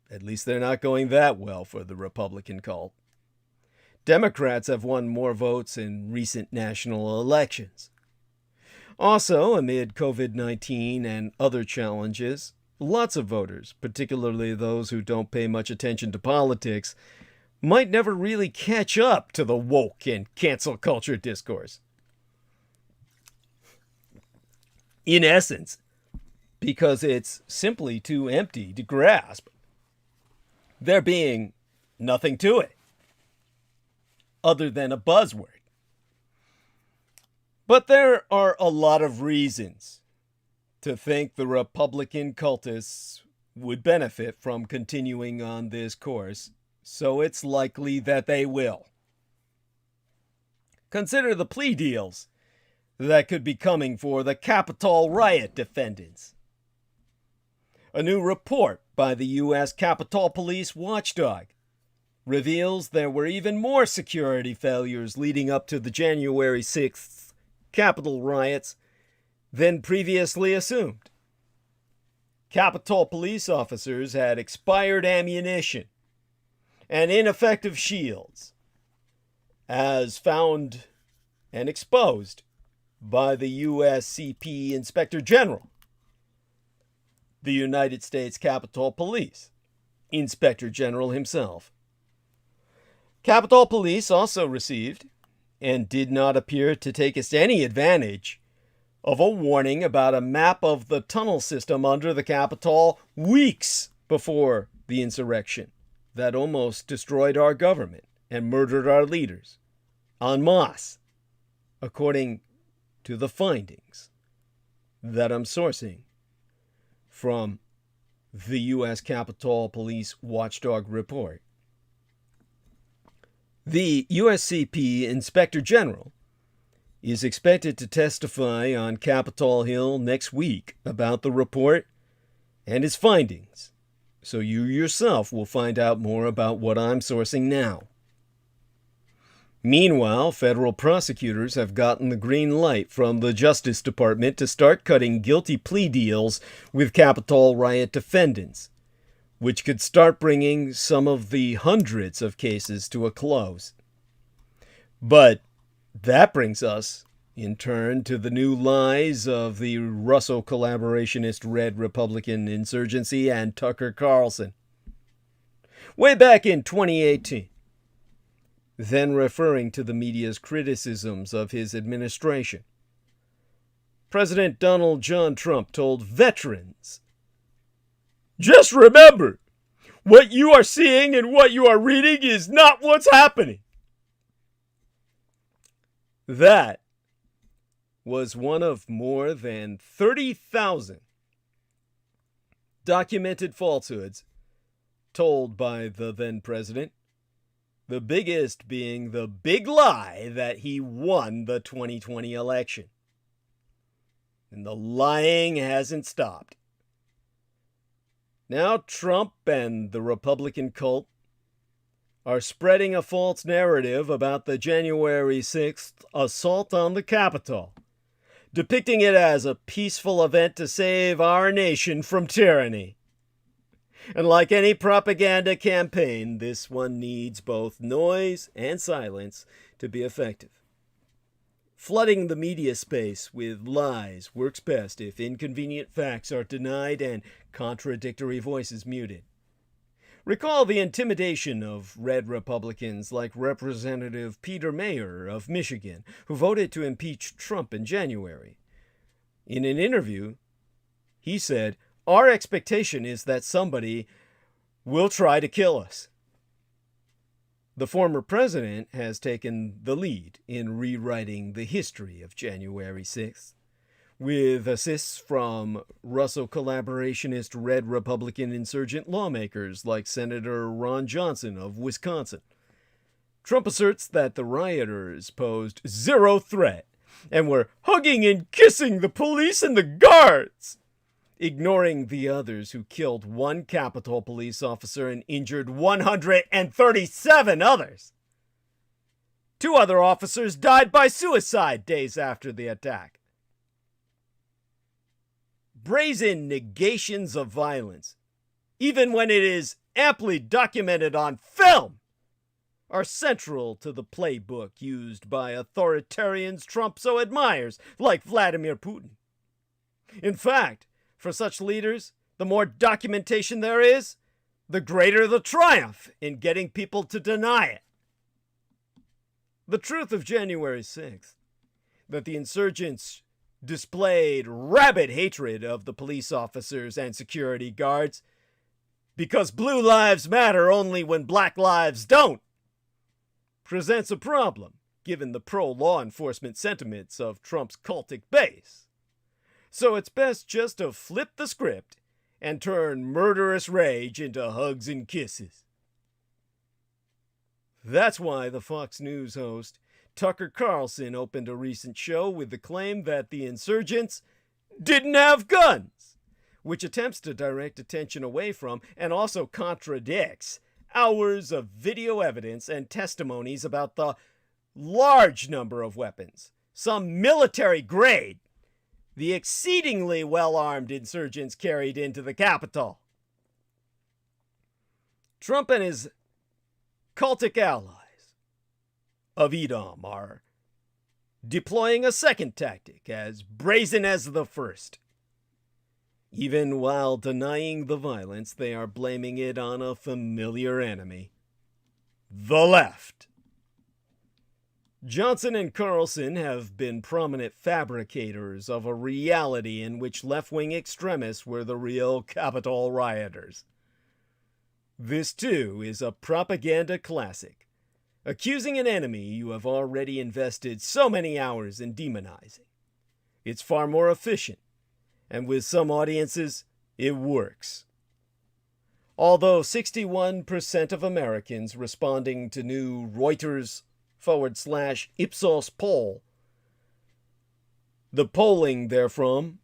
At least they're not going that well for the Republican cult. Democrats have won more votes in recent national elections. Also, amid COVID-19 and other challenges, lots of voters, particularly those who don't pay much attention to politics, might never really catch up to the woke and cancel culture discourse. in essence, because it's simply too empty to grasp, there being nothing to it other than a buzzword. But there are a lot of reasons to think the Republican cultists would benefit from continuing on this course, so it's likely that they will. Consider the plea deals that could be coming for the Capitol riot defendants. A new report by the U.S. Capitol Police watchdog reveals there were even more security failures leading up to the January 6th Capitol riots than previously assumed. Capitol police officers had expired ammunition and ineffective shields, as found and exposed by the USCP Inspector General, the United States Capitol Police Inspector General himself. Capitol Police also received, and did not appear to take any advantage of, a warning about a map of the tunnel system under the Capitol weeks before the insurrection that almost destroyed our government and murdered our leaders en masse, according to the findings that I'm sourcing from the U.S. Capitol Police Watchdog Report. The USCP Inspector General is expected to testify on Capitol Hill next week about the report and its findings, so you yourself will find out more about what I'm sourcing now. Meanwhile, federal prosecutors have gotten the green light from the Justice Department to start cutting guilty plea deals with Capitol riot defendants, which could start bringing some of the hundreds of cases to a close. But that brings us, in turn, to the new lies of the Russo collaborationist Red Republican insurgency and Tucker Carlson. Way back in 2018, then referring to the media's criticisms of his administration, President Donald John Trump told veterans, "Just remember, what you are seeing and what you are reading is not what's happening." That was one of more than 30,000 documented falsehoods told by the then president, the biggest being the big lie that he won the 2020 election. And the lying hasn't stopped. Now Trump and the Republican cult are spreading a false narrative about the January 6th assault on the Capitol, depicting it as a peaceful event to save our nation from tyranny. And like any propaganda campaign, this one needs both noise and silence to be effective. Flooding the media space with lies works best if inconvenient facts are denied and contradictory voices muted. Recall the intimidation of red Republicans like Representative Peter Mayer of Michigan, who voted to impeach Trump in January. In an interview, he said, "Our expectation is that somebody will try to kill us." The former president has taken the lead in rewriting the history of January 6th, with assists from Russo collaborationist red Republican insurgent lawmakers like Senator Ron Johnson of Wisconsin. Trump asserts that the rioters posed zero threat and were hugging and kissing the police and the guards, ignoring the others who killed one Capitol police officer and injured 137 others. 2 other officers died by suicide days after the attack. Brazen negations of violence, even when it is amply documented on film, are central to the playbook used by authoritarians Trump so admires, like Vladimir Putin. In fact, for such leaders, the more documentation there is, the greater the triumph in getting people to deny it. The truth of January 6th, that the insurgents displayed rabid hatred of the police officers and security guards because blue lives matter only when black lives don't, presents a problem given the pro-law enforcement sentiments of Trump's cultic base. So it's best just to flip the script and turn murderous rage into hugs and kisses. That's why the Fox News host Tucker Carlson opened a recent show with the claim that the insurgents didn't have guns, which attempts to direct attention away from and also contradicts hours of video evidence and testimonies about the large number of weapons, some military grade, the exceedingly well-armed insurgents carried into the Capitol. Trump and his cultic allies of Edom are deploying a second tactic as brazen as the first. Even while denying the violence, they are blaming it on a familiar enemy, the left. Johnson and Carlson have been prominent fabricators of a reality in which left-wing extremists were the real Capitol rioters. This, too, is a propaganda classic, accusing an enemy you have already invested so many hours in demonizing. It's far more efficient, and with some audiences, it works. Although 61% of Americans responding to new Reuters/Ipsos poll, the polling therefrom,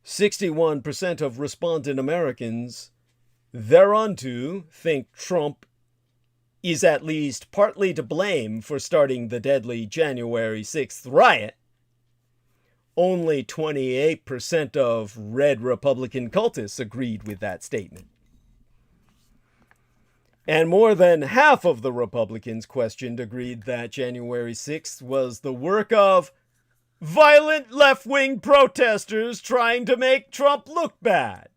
61% of respondent Americans thereunto think Trump is at least partly to blame for starting the deadly January 6th riot. Only 28% of red Republican cultists agreed with that statement. And more than half of the Republicans questioned agreed that January 6th was the work of violent left-wing protesters trying to make Trump look bad.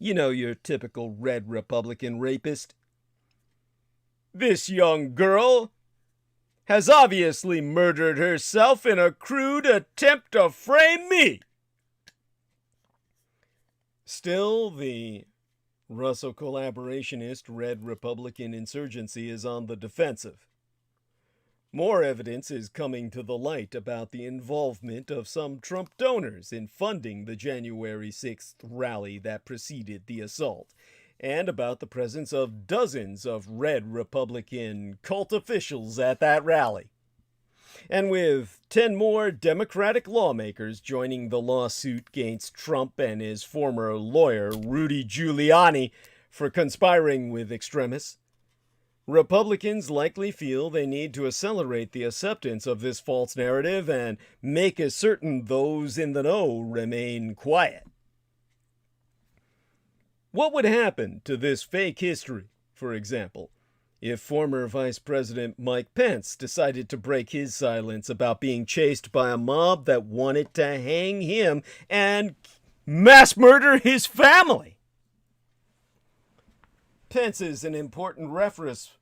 You know, your typical red Republican rapist. This young girl has obviously murdered herself in a crude attempt to frame me. Still, the Russo collaborationist red Republican insurgency is on the defensive. More evidence is coming to the light about the involvement of some Trump donors in funding the January 6th rally that preceded the assault, and about the presence of dozens of red Republican cult officials at that rally. And with 10 more Democratic lawmakers joining the lawsuit against Trump and his former lawyer, Rudy Giuliani, for conspiring with extremists, Republicans likely feel they need to accelerate the acceptance of this false narrative and make as certain those in the know remain quiet. What would happen to this fake history, for example, if former Vice President Mike Pence decided to break his silence about being chased by a mob that wanted to hang him and mass murder his family? Pence is an important reference.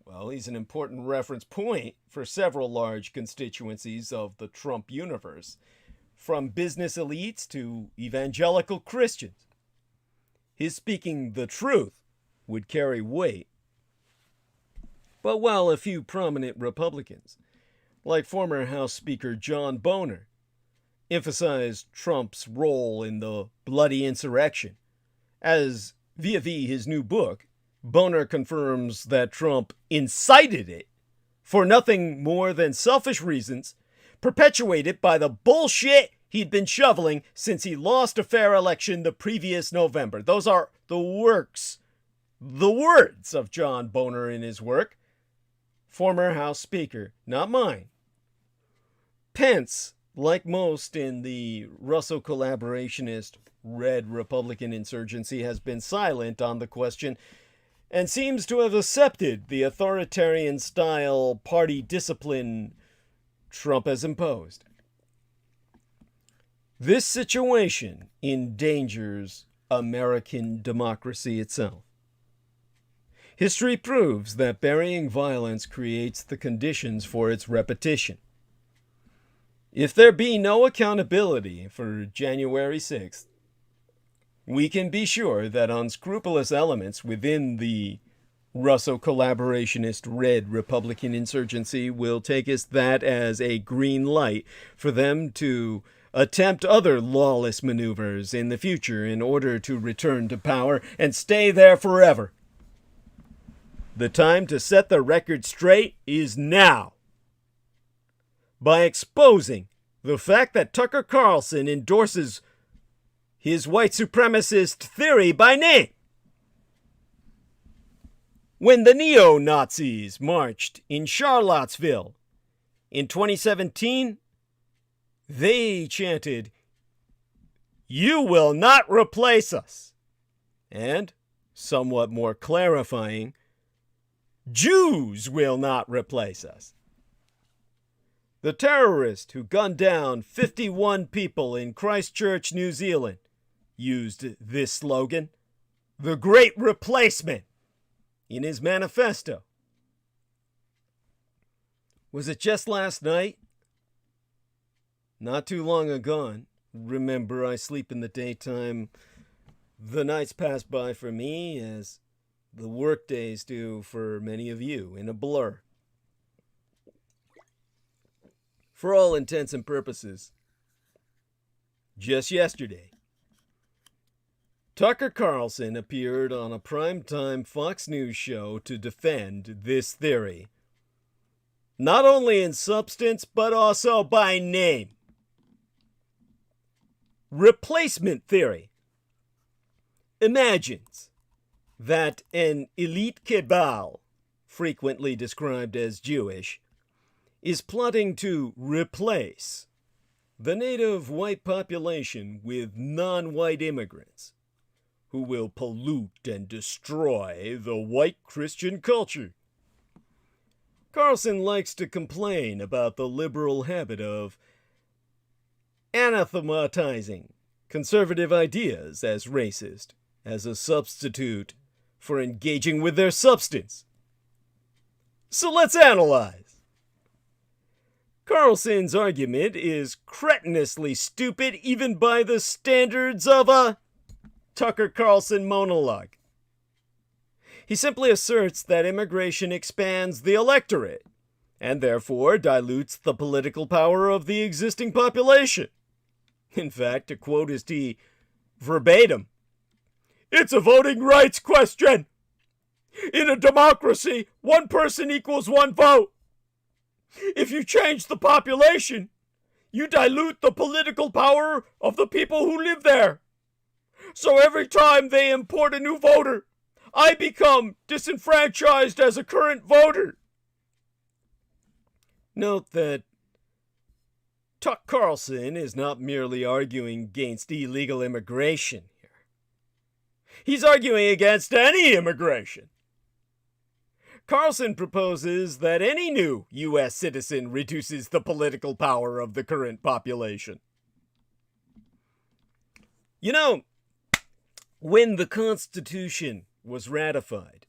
Well, he's an important reference point for several large constituencies of the Trump universe, from business elites to evangelical Christians. His speaking the truth would carry weight. But while a few prominent Republicans, like former House Speaker John Boehner, emphasized Trump's role in the bloody insurrection, as vis-a-vis his new book, Boehner confirms that Trump incited it for nothing more than selfish reasons, perpetuated by the bullshit he'd been shoveling since he lost a fair election the previous November. Those are the words of John Boehner in his work. Former House Speaker, not mine. Pence, like most in the Russo collaborationist red Republican insurgency, has been silent on the question and seems to have accepted the authoritarian-style party discipline Trump has imposed. This situation endangers American democracy itself. History proves that burying violence creates the conditions for its repetition. If there be no accountability for January 6th, we can be sure that unscrupulous elements within the Russo-collaborationist Red Republican insurgency will take that as a green light for them to attempt other lawless maneuvers in the future in order to return to power and stay there forever. The time to set the record straight is now. By exposing the fact that Tucker Carlson endorses his white supremacist theory by name. When the neo-Nazis marched in Charlottesville in 2017, they chanted, "You will not replace us," and, somewhat more clarifying, "Jews will not replace us." The terrorist who gunned down 51 people in Christchurch, New Zealand, used this slogan, "The Great Replacement," in his manifesto. Was it just last night? Not too long ago. Remember, I sleep in the daytime. The nights pass by for me as the work days do for many of you, in a blur. For all intents and purposes, just yesterday, Tucker Carlson appeared on a primetime Fox News show to defend this theory, not only in substance but also by name. Replacement theory imagines that an elite cabal, frequently described as Jewish, is plotting to replace the native white population with non-white immigrants who will pollute and destroy the white Christian culture. Carlson likes to complain about the liberal habit of anathematizing conservative ideas as racist, as a substitute for engaging with their substance. So let's analyze. Carlson's argument is cretinously stupid even by the standards of a Tucker Carlson monologue. He simply asserts that immigration expands the electorate and therefore dilutes the political power of the existing population. In fact, to quote his T verbatim, "It's a voting rights question. In a democracy, one person equals one vote. If you change the population, you dilute the political power of the people who live there. So every time they import a new voter, I become disenfranchised as a current voter." Note that Tucker Carlson is not merely arguing against illegal immigration here. He's arguing against any immigration. Carlson proposes that any new U.S. citizen reduces the political power of the current population. You know, when the Constitution was ratified,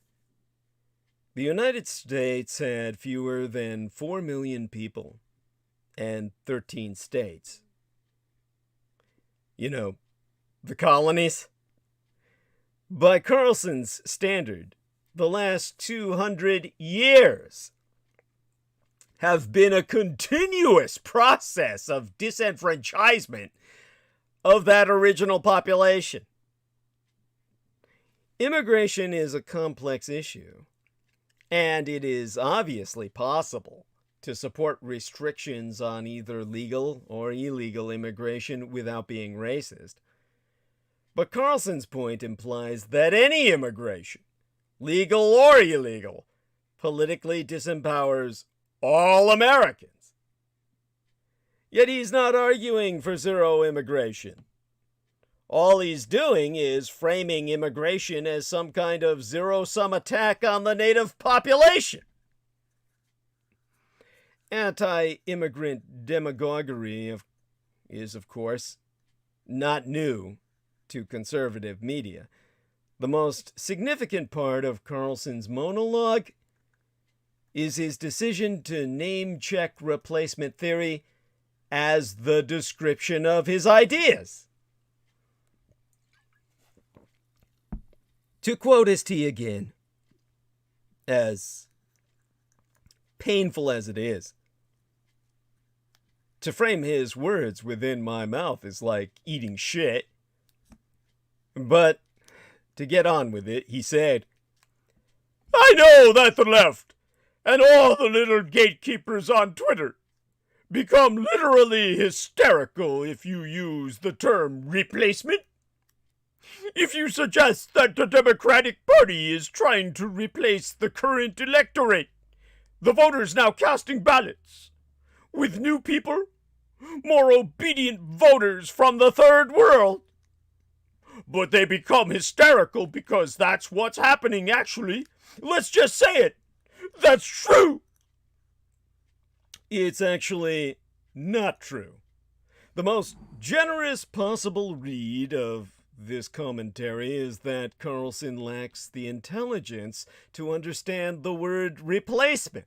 the United States had fewer than 4 million people and 13 states. You know, the colonies. By Carlson's standard, the last 200 years have been a continuous process of disenfranchisement of that original population. Immigration is a complex issue, and it is obviously possible to support restrictions on either legal or illegal immigration without being racist. But Carlson's point implies that any immigration, legal or illegal, politically disempowers all Americans. Yet he's not arguing for zero immigration. All he's doing is framing immigration as some kind of zero-sum attack on the native population. Anti-immigrant demagoguery is, of course, not new to conservative media. The most significant part of Carlson's monologue is his decision to name-check replacement theory as the description of his ideas. To quote St again, as painful as it is, to frame his words within my mouth is like eating shit. But to get on with it, he said, I know that the left and all the little gatekeepers on Twitter become literally hysterical if you use the term replacement. If you suggest that the Democratic Party is trying to replace the current electorate, the voters now casting ballots, with new people, more obedient voters from the third world. But they become hysterical because that's what's happening, actually. Let's just say it. That's true. It's actually not true. The most generous possible read of this commentary is that Carlson lacks the intelligence to understand the word replacement.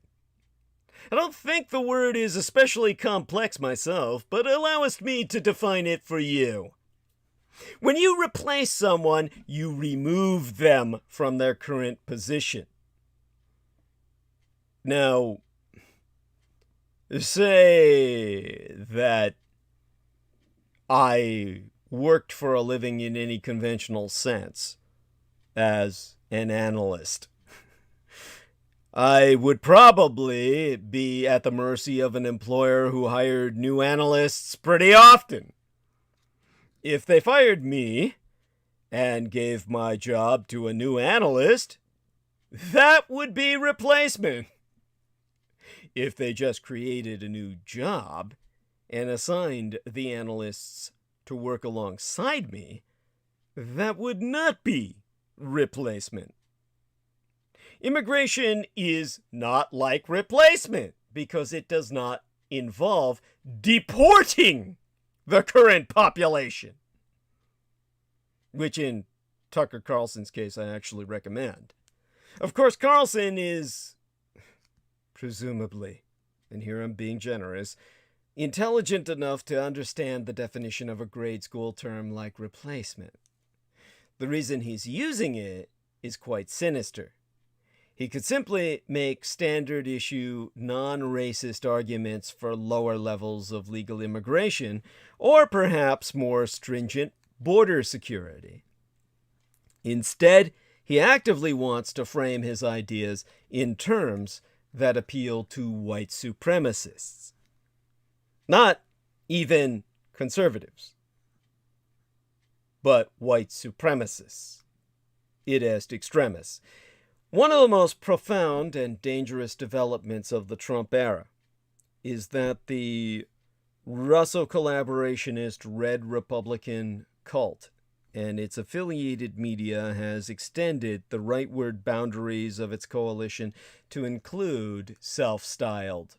I don't think the word is especially complex myself, but allow me to define it for you. When you replace someone, you remove them from their current position. Now, say that I worked for a living in any conventional sense as an analyst. I would probably be at the mercy of an employer who hired new analysts pretty often. If they fired me and gave my job to a new analyst, that would be replacement. If they just created a new job and assigned the analysts to work alongside me, that would not be replacement. Immigration is not like replacement because it does not involve deporting the current population, which in Tucker Carlson's case I actually recommend. Of course, Carlson is presumably, and here I'm being generous, intelligent enough to understand the definition of a grade school term like replacement. The reason he's using it is quite sinister. He could simply make standard issue non-racist arguments for lower levels of legal immigration, or perhaps more stringent border security. Instead, he actively wants to frame his ideas in terms that appeal to white supremacists. Not even conservatives, but white supremacists, id est extremis. One of the most profound and dangerous developments of the Trump era is that the Russo-collaborationist Red Republican cult and its affiliated media has extended the rightward boundaries of its coalition to include self-styled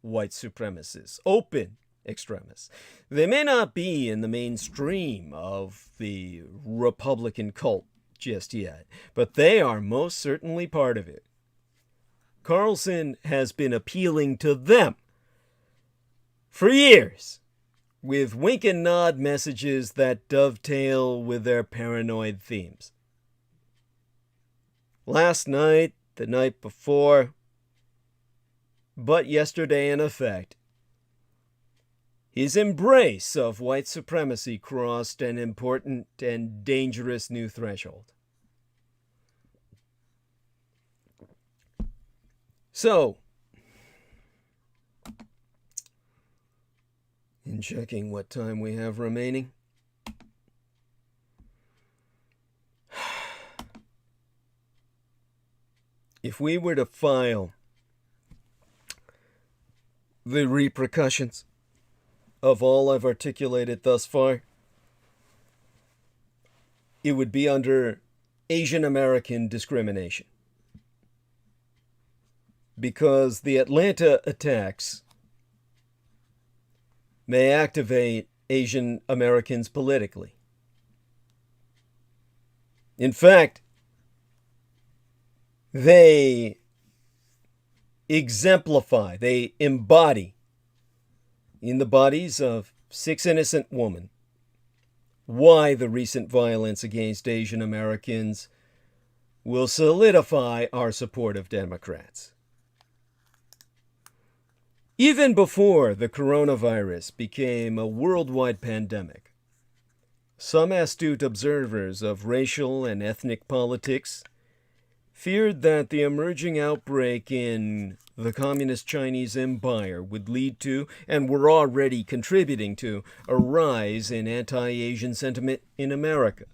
white supremacists, open extremists. They may not be in the mainstream of the Republican cult just yet, but they are most certainly part of it. Carlson has been appealing to them for years, with wink and nod messages that dovetail with their paranoid themes. Last night, the night before, but yesterday in effect, his embrace of white supremacy crossed an important and dangerous new threshold. So, in checking what time we have remaining, if we were to file the repercussions of all I've articulated thus far, it would be under Asian American discrimination. Because the Atlanta attacks may activate Asian Americans politically. In fact, they exemplify, they embody in the bodies of 6 innocent women why the recent violence against Asian Americans will solidify our support of Democrats. Even before the coronavirus became a worldwide pandemic, some astute observers of racial and ethnic politics feared that the emerging outbreak in the Communist Chinese Empire would lead to, and were already contributing to, a rise in anti-Asian sentiment in America.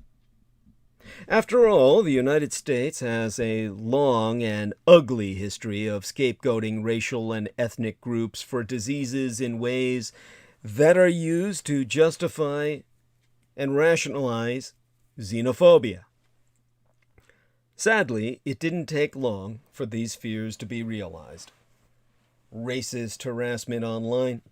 After all, the United States has a long and ugly history of scapegoating racial and ethnic groups for diseases in ways that are used to justify and rationalize xenophobia. Sadly, it didn't take long for these fears to be realized. Racist harassment online,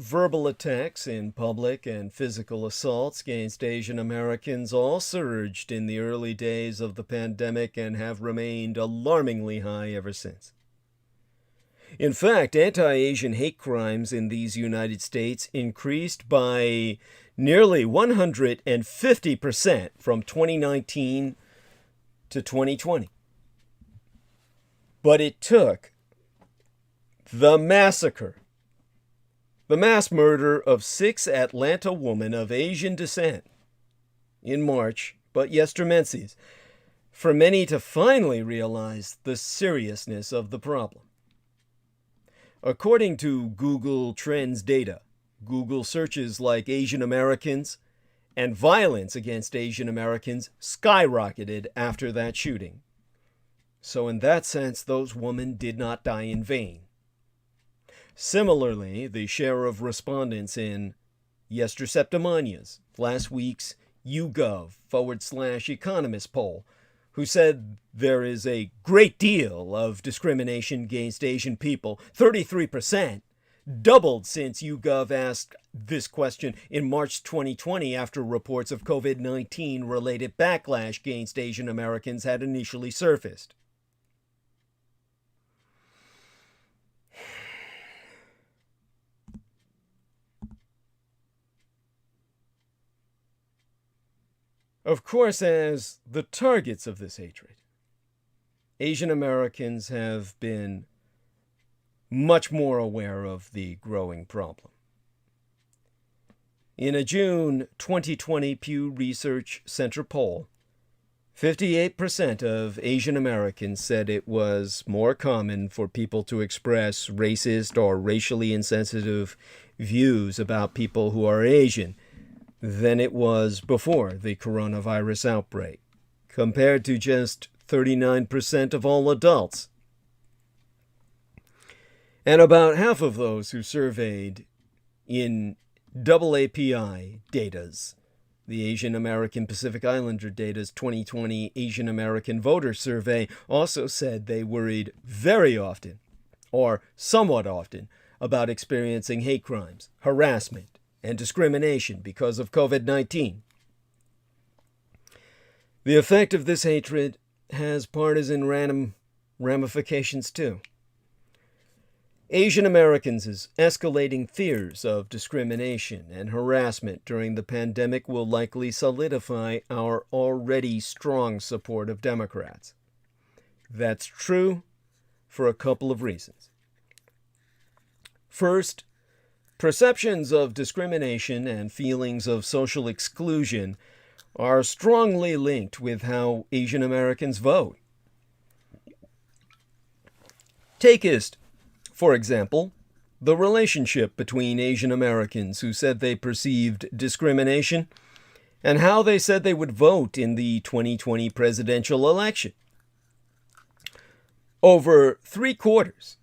verbal attacks in public, and physical assaults against Asian Americans all surged in the early days of the pandemic and have remained alarmingly high ever since. In fact, anti-Asian hate crimes in these United States increased by nearly 150% from 2019 to 2020. But it took the massacre, the mass murder of 6 Atlanta women of Asian descent in March, but yestermenses, for many to finally realize the seriousness of the problem. According to Google Trends data, Google searches like Asian Americans and violence against Asian Americans skyrocketed after that shooting. So in that sense, those women did not die in vain. Similarly, the share of respondents in Yesterceptimania's last week's YouGov/Economist poll, who said there is a great deal of discrimination against Asian people, 33%, doubled since YouGov asked this question in March 2020 after reports of COVID-19 related backlash against Asian Americans had initially surfaced. Of course, as the targets of this hatred, Asian Americans have been much more aware of the growing problem. In a June 2020 Pew Research Center poll, 58% of Asian Americans said it was more common for people to express racist or racially insensitive views about people who are Asian than it was before the coronavirus outbreak, compared to just 39% of all adults. And about half of those who surveyed in AAPI Data's, the Asian American Pacific Islander Data's 2020 Asian American Voter Survey, also said they worried very often, or somewhat often, about experiencing hate crimes, harassment, and discrimination because of COVID-19. The effect of this hatred has partisan ramifications too. Asian Americans' escalating fears of discrimination and harassment during the pandemic will likely solidify our already strong support of Democrats. That's true for a couple of reasons. First, perceptions of discrimination and feelings of social exclusion are strongly linked with how Asian Americans vote. Take, for example, the relationship between Asian Americans who said they perceived discrimination and how they said they would vote in the 2020 presidential election. Over 3/4,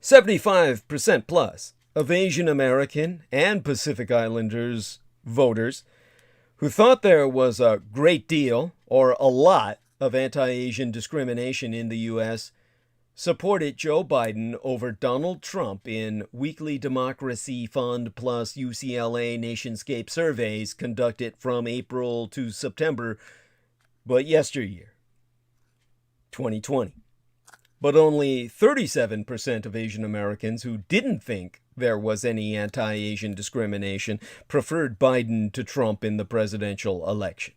75% plus of Asian American and Pacific Islanders voters who thought there was a great deal or a lot of anti-Asian discrimination in the U.S. supported Joe Biden over Donald Trump in weekly Democracy Fund plus UCLA Nationscape surveys conducted from April to September, but yesteryear, 2020. But only 37% of Asian Americans who didn't think there was any anti-Asian discrimination preferred Biden to Trump in the presidential election.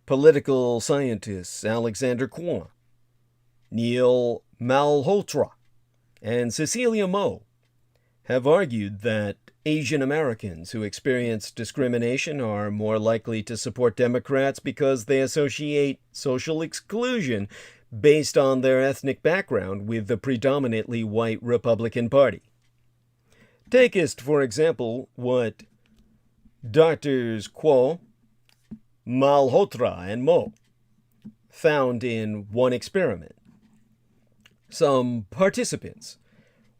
Political scientists Alexander Kwon, Neil Malhotra, and Cecilia Moe have argued that Asian Americans who experience discrimination are more likely to support Democrats because they associate social exclusion based on their ethnic background with the predominantly white Republican Party. Takest, for example, what Drs. Kwon, Malhotra, and Moe found in one experiment. Some participants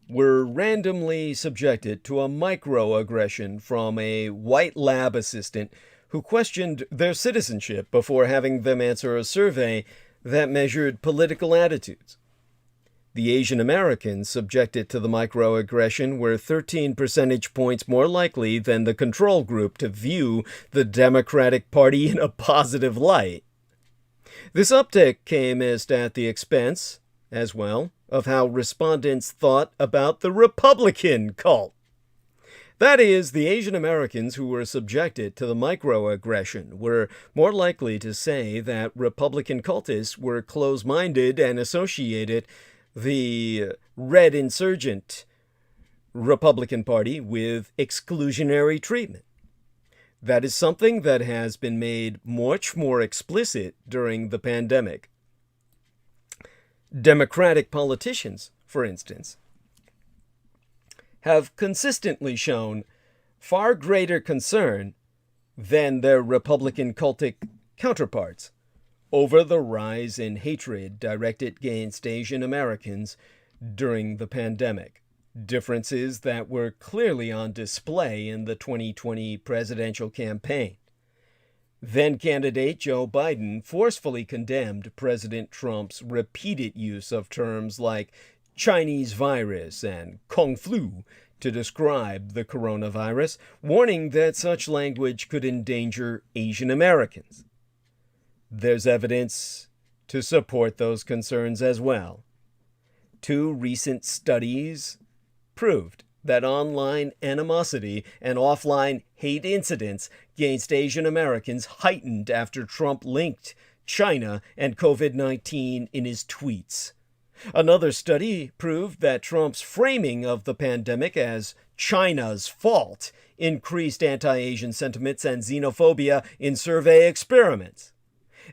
were randomly subjected to a microaggression from a white lab assistant who questioned their citizenship before having them answer a survey that measured political attitudes. The Asian Americans subjected to the microaggression were 13 percentage points more likely than the control group to view the Democratic Party in a positive light. This uptick came at the expense, as well, of how respondents thought about the Republican cult. That is, the Asian Americans who were subjected to the microaggression were more likely to say that Republican cultists were close-minded and associated the red insurgent Republican Party with exclusionary treatment. That is something that has been made much more explicit during the pandemic. Democratic politicians, for instance, have consistently shown far greater concern than their Republican cultic counterparts over the rise in hatred directed against Asian Americans during the pandemic, differences that were clearly on display in the 2020 presidential campaign. Then-candidate Joe Biden forcefully condemned President Trump's repeated use of terms like Chinese virus and Kung flu to describe the coronavirus, warning that such language could endanger Asian Americans. There's evidence to support those concerns as well. 2 recent studies proved that online animosity and offline hate incidents against Asian Americans heightened after Trump linked China and COVID-19 in his tweets. Another study proved that Trump's framing of the pandemic as China's fault increased anti-Asian sentiments and xenophobia in survey experiments.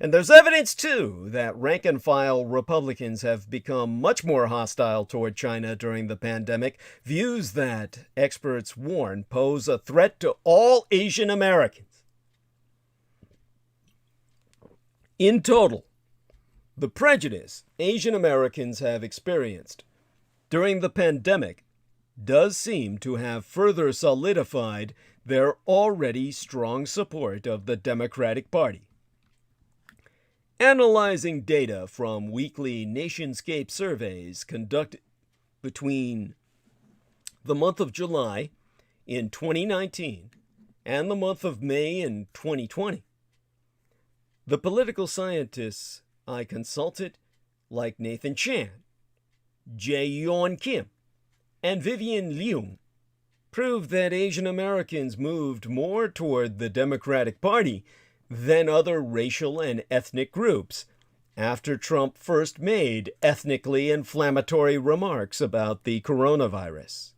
And there's evidence, too, that rank-and-file Republicans have become much more hostile toward China during the pandemic, views that experts warn pose a threat to all Asian Americans. In total, the prejudice Asian Americans have experienced during the pandemic does seem to have further solidified their already strong support of the Democratic Party. Analyzing data from weekly Nationscape surveys conducted between the month of July in 2019 and the month of May in 2020, the political scientists I consulted, like Nathan Chan, Jae-Yeon Kim, and Vivian Leung, proved that Asian Americans moved more toward the Democratic Party than other racial and ethnic groups after Trump first made ethnically inflammatory remarks about the coronavirus.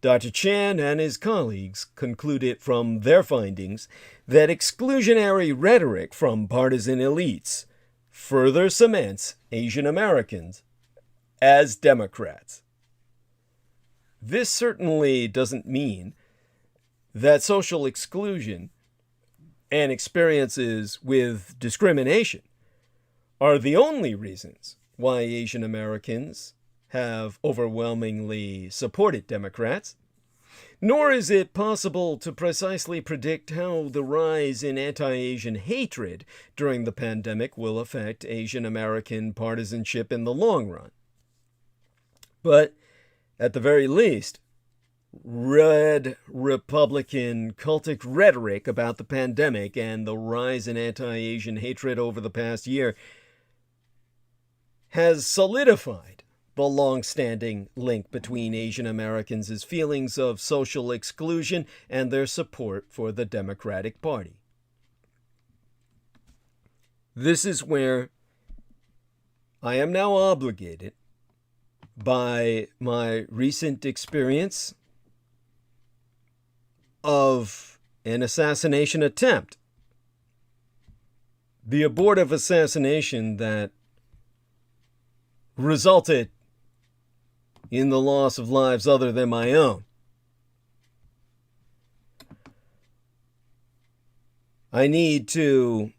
Dr. Chan and his colleagues concluded from their findings that exclusionary rhetoric from partisan elites further cements Asian Americans as Democrats. This certainly doesn't mean that social exclusion and experiences with discrimination are the only reasons why Asian Americans have overwhelmingly supported Democrats. Nor is it possible to precisely predict how the rise in anti-Asian hatred during the pandemic will affect Asian American partisanship in the long run. But at the very least, red Republican cultic rhetoric about the pandemic and the rise in anti-Asian hatred over the past year has solidified the long-standing link between Asian Americans' feelings of social exclusion and their support for the Democratic Party. This is where I am now obligated by my recent experience of an assassination attempt. The abortive assassination that resulted in the loss of lives other than my own. I need to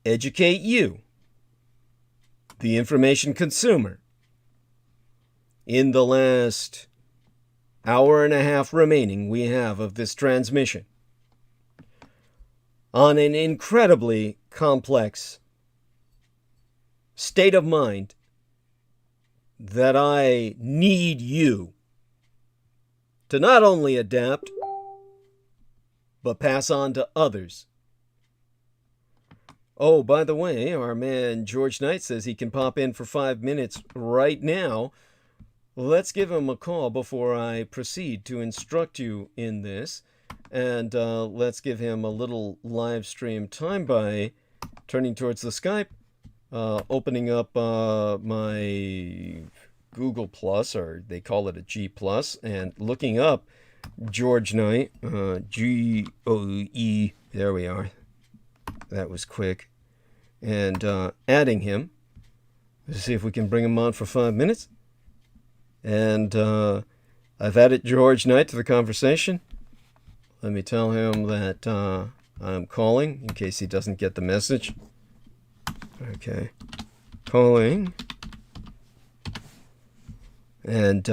educate you, the information consumer, in the last hour and a half remaining we have of this transmission, on an incredibly complex state of mind that I need you to not only adapt, but pass on to others. Oh, by the way, our man George Knight says he can pop in for 5 minutes right now. Let's give him a call before I proceed to instruct you in this. And let's give him a little live stream time by turning towards the Skype, opening up my Google Plus, or they call it a G Plus, and looking up George Knight, G-O-E, there we are. That was quick. And adding him. Let's see if we can bring him on for 5 minutes. And I've added George Knight to the conversation. Let me tell him that I'm calling in case he doesn't get the message. Okay. Calling. And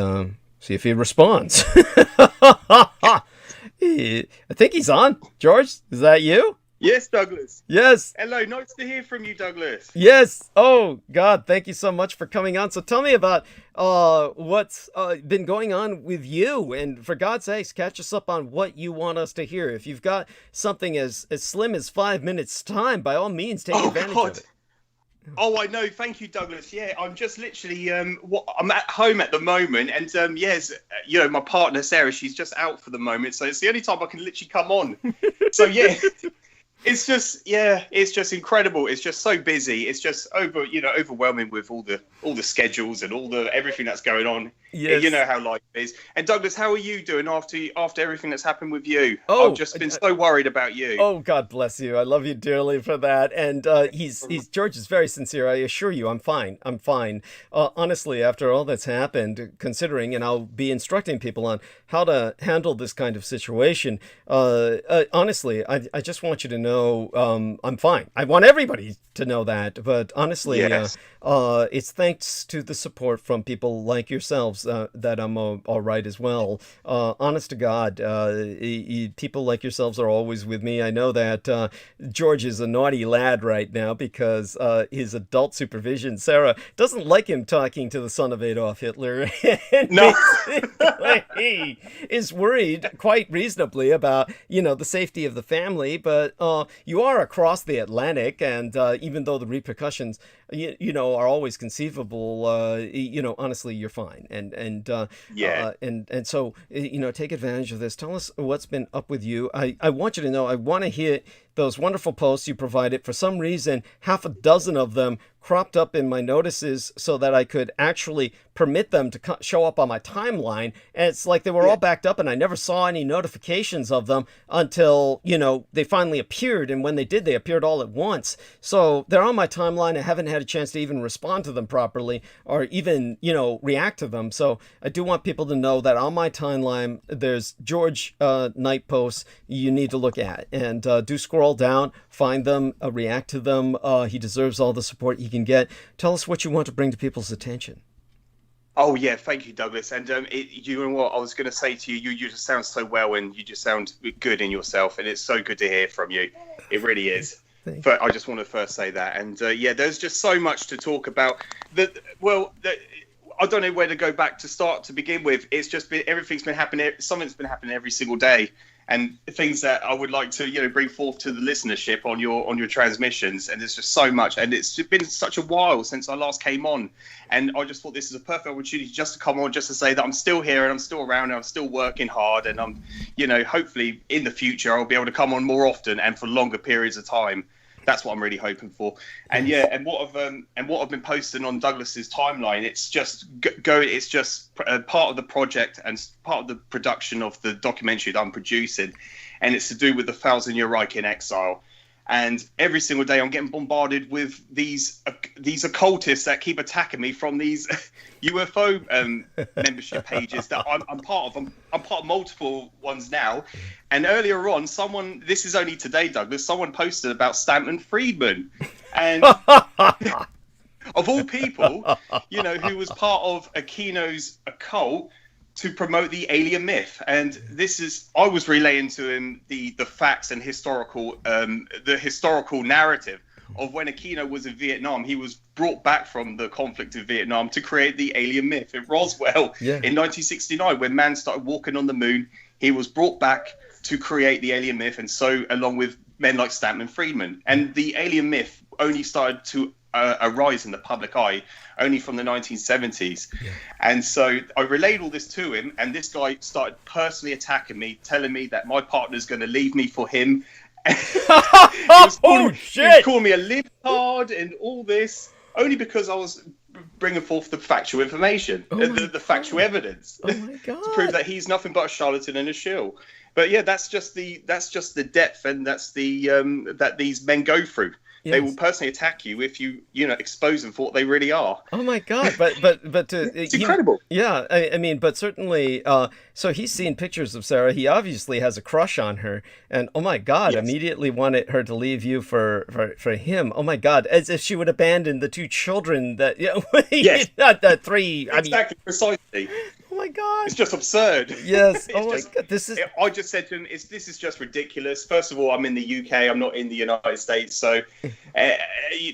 see if he responds. I think he's on. George, is that you? Yes, Douglas. Yes. Hello, nice to hear from you, Douglas. Yes. Oh, God, thank you so much for coming on. So tell me about what's been going on with you. And for God's sakes, catch us up on what you want us to hear. If you've got something as slim as 5 minutes time, by all means, take advantage of it. Oh, I know. Thank you, Douglas. Yeah, I'm just literally, I'm at home at the moment. And yes, you know, my partner, Sarah, she's just out for the moment. So it's the only time I can literally come on. So, yeah. It's just, yeah, it's just incredible. It's just so busy. It's just overwhelming with all the schedules and everything that's going on. Yes. You know how life is. And Douglas, how are you doing after everything that's happened with you? Oh, I've just been so worried about you. Oh, God bless you. I love you dearly for that. And George is very sincere. I assure you, I'm fine. I'm fine. Honestly, after all that's happened, considering, and I'll be instructing people on how to handle this kind of situation. Honestly, I just want you to know I'm fine. I want everybody to know that. But honestly, yes. It's thanks to the support from people like yourselves that I'm all right as well. Honest to God, people like yourselves are always with me. I know that George is a naughty lad right now because his adult supervision, Sarah, doesn't like him talking to the son of Adolf Hitler. And no. He is worried quite reasonably about, the safety of the family. But you are across the Atlantic, and even though the repercussions, are always conceivable, honestly, you're fine. And so, take advantage of this. Tell us what's been up with you. I want you to know, I want to hear those wonderful posts you provided. For some reason, half a dozen of them cropped up in my notices so that I could actually permit them to show up on my timeline. And it's like they were all backed up and I never saw any notifications of them until, they finally appeared. And when they did, they appeared all at once. So they're on my timeline. I haven't had a chance to even respond to them properly or even, react to them. So I do want people to know that on my timeline, there's George Knight posts you need to look at. And do scroll down, find them, react to them. He deserves all the support he can get. Tell us what you want to bring to people's attention. Oh yeah, thank you, Douglas. And you know what I was going to say to you, you just sound so well, and you just sound good in yourself, and it's so good to hear from you. It really is. But I just want to first say that, and yeah, there's just so much to talk about. I don't know where to go back to begin with. It's just been everything's been happening. Something's been happening every single day, and things that I would like to bring forth to the listenership on your transmissions. And there's just so much, and it's been such a while since I last came on, and I just thought this is a perfect opportunity just to come on, just to say that I'm still here and I'm still around and I'm still working hard, and I'm hopefully in the future I'll be able to come on more often and for longer periods of time. That's what I'm really hoping for. And yeah, and what I've been posting on Douglas's timeline, it's just it's just part of the project and part of the production of the documentary that I'm producing, and it's to do with the 1,000-year Reich in exile. And every single day I'm getting bombarded with these occultists that keep attacking me from these UFO membership pages that I'm part of. I'm part of multiple ones now. And earlier on, this is only today, Douglas, someone posted about Stanton Friedman. And of all people, who was part of Aquino's occult to promote the alien myth. And I was relaying to him the facts and the historical narrative of when Aquino was in Vietnam. He was brought back from the conflict in Vietnam to create the alien myth in Roswell in 1969, when man started walking on the moon. He was brought back to create the alien myth, and so along with men like Stanton Friedman. And the alien myth only started to arise in the public eye only from the 1970s. And so I relayed all this to him, and this guy started personally attacking me, telling me that my partner's going to leave me for him. He was calling me a libtard and all this, only because I was bringing forth the factual information, the factual evidence, to prove that he's nothing but a charlatan and a shill. But yeah, that's just the depth, and that's the that these men go through. Yes. They will personally attack you if you expose them for what they really are. Oh my God! But it's incredible. Yeah, I mean, but certainly. So he's seen pictures of Sarah. He obviously has a crush on her, and oh my God, immediately wanted her to leave you for him. Oh my God, as if she would abandon the two children that not the three. Exactly, precisely. Oh my God! It's just absurd. Yes. Oh my God! I just said to him, "This is just ridiculous." First of all, I'm in the UK. I'm not in the United States, so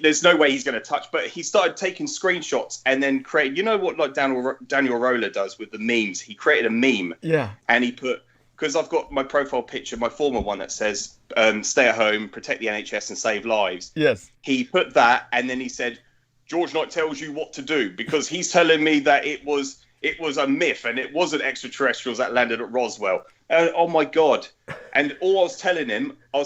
there's no way he's going to touch. But he started taking screenshots and then create. What like Daniel Roller does with the memes. He created a meme. Yeah. And he put, because I've got my profile picture, my former one that says "Stay at home, protect the NHS, and save lives." Yes. He put that, and then he said, "George Knight tells you what to do," because he's telling me that it was a myth and it wasn't extraterrestrials that landed at Roswell. Oh my God. And all I was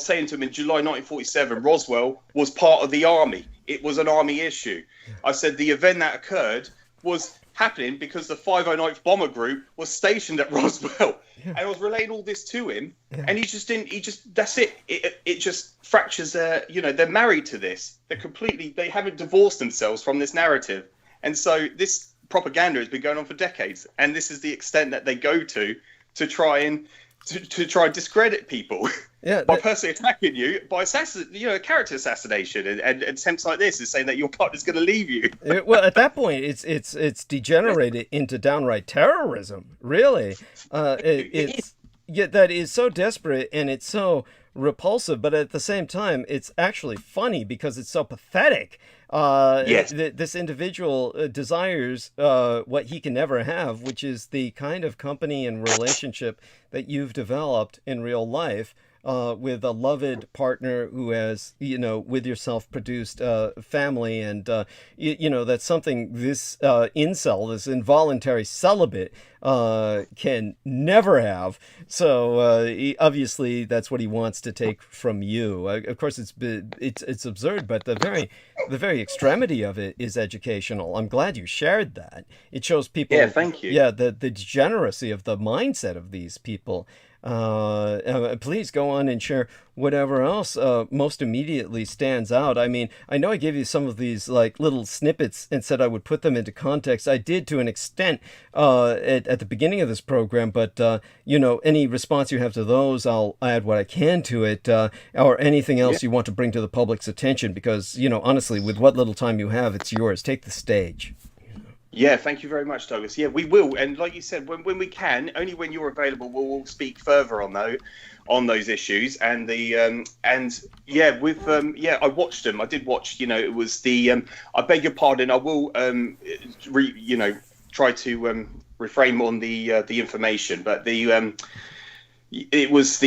saying to him in July 1947, Roswell was part of the army. It was an army issue. I said the event that occurred was happening because the 509th Bomber Group was stationed at Roswell. And I was relaying all this to him, and that's it. It just fractures they're married to this. They haven't divorced themselves from this narrative. And so this propaganda has been going on for decades, and this is the extent that they go to try and discredit people by personally attacking you, by character assassination and attempts like this is saying that your partner's going to leave you. Well, at that point, it's degenerated into downright terrorism. Really, that is so desperate and it's so repulsive, but at the same time, it's actually funny because it's so pathetic. This individual desires what he can never have, which is the kind of company and relationship that you've developed in real life with a loved partner who has, with yourself produced family. And, that's something this incel, this involuntary celibate, can never have. So obviously that's what he wants to take from you. Of course, it's absurd, but the very extremity of it is educational. I'm glad you shared that. It shows people. Yeah, thank you. Yeah, the degeneracy of the mindset of these people. Please go on and share whatever else most immediately stands out. I mean, I know I gave you some of these like little snippets and said I would put them into context. I did to an extent at the beginning of this program, but any response you have to those, I'll add what I can to it, or anything else you want to bring to the public's attention, because honestly, with what little time you have, it's yours. Take the stage. Yeah, thank you very much, Douglas. Yeah, we will, and like you said, when we can, only when you're available, we'll speak further on those issues. And the and yeah, with I watched them. I did watch. It was the I beg your pardon. I will try to refrain on the information, but it was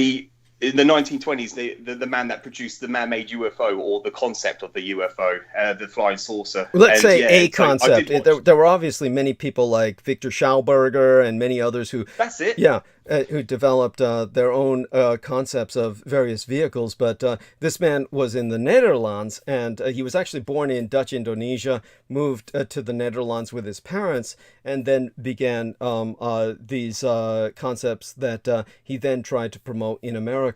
in the 1920s, the man that produced the man-made UFO, or the concept of the UFO, the flying saucer. Let's say a concept. There were obviously many people like Victor Schauberger and many others who... That's it. Yeah, who developed their own concepts of various vehicles. But this man was in the Netherlands, and he was actually born in Dutch Indonesia, moved to the Netherlands with his parents, and then began these concepts that he then tried to promote in America.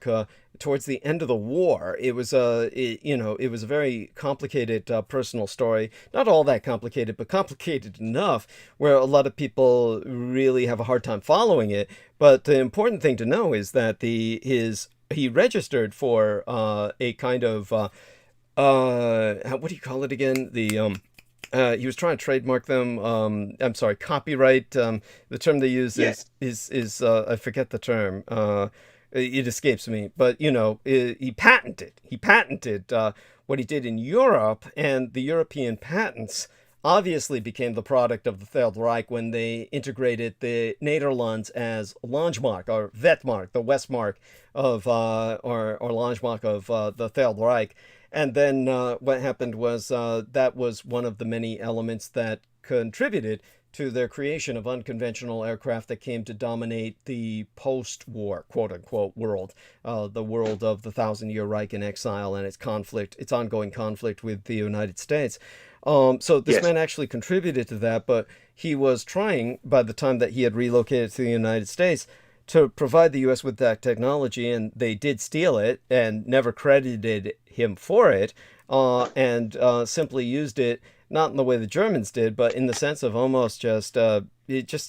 Towards the end of the war. It was a very complicated personal story. Not all that complicated, but complicated enough where a lot of people really have a hard time following it. But the important thing to know is that he registered for a kind of what do you call it again? He was trying to trademark them. I'm sorry, copyright. The term they use is I forget the term. It escapes me, but he patented what he did in Europe, and the European patents obviously became the product of the Third Reich when they integrated the Nederlands as Landmark or Wetmark, the Westmark of or Landmark of the Third Reich. And then what happened was that was one of the many elements that contributed to their creation of unconventional aircraft that came to dominate the post-war, quote-unquote, world, the world of the Thousand-Year Reich in exile and its ongoing conflict with the United States. So this man actually contributed to that, but he was trying, by the time that he had relocated to the United States, to provide the U.S. with that technology, and they did steal it and never credited him for it, and simply used it not in the way the Germans did, but in the sense of almost just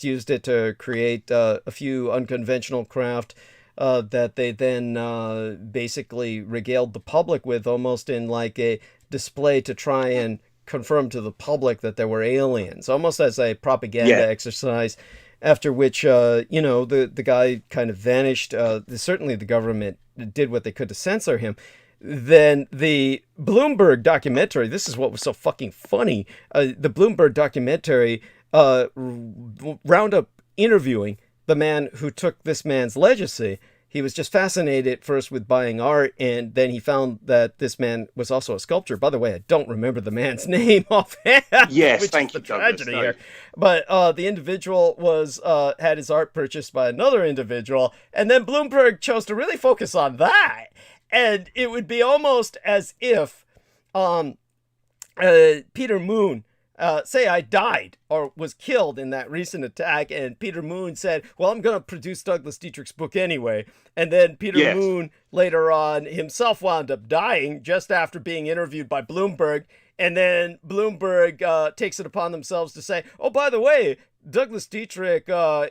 used it to create a few unconventional craft that they then basically regaled the public with, almost in like a display to try and confirm to the public that there were aliens, almost as a propaganda exercise. After which, the guy kind of vanished. Certainly the government did what they could to censor him. Then the Bloomberg documentary, this is what was so fucking funny. The Bloomberg documentary wound up interviewing the man who took this man's legacy. He was just fascinated first with buying art, and then he found that this man was also a sculptor. By the way, I don't remember the man's name offhand. Yes, which thank is you, the Douglas. tragedy here. But the individual had his art purchased by another individual, and then Bloomberg chose to really focus on that. And it would be almost as if Peter Moon, say I died or was killed in that recent attack, and Peter Moon said, well, I'm going to produce Douglas Dietrich's book anyway. And then Peter Moon later on himself wound up dying just after being interviewed by Bloomberg. And then Bloomberg takes it upon themselves to say, oh, by the way, Douglas Dietrich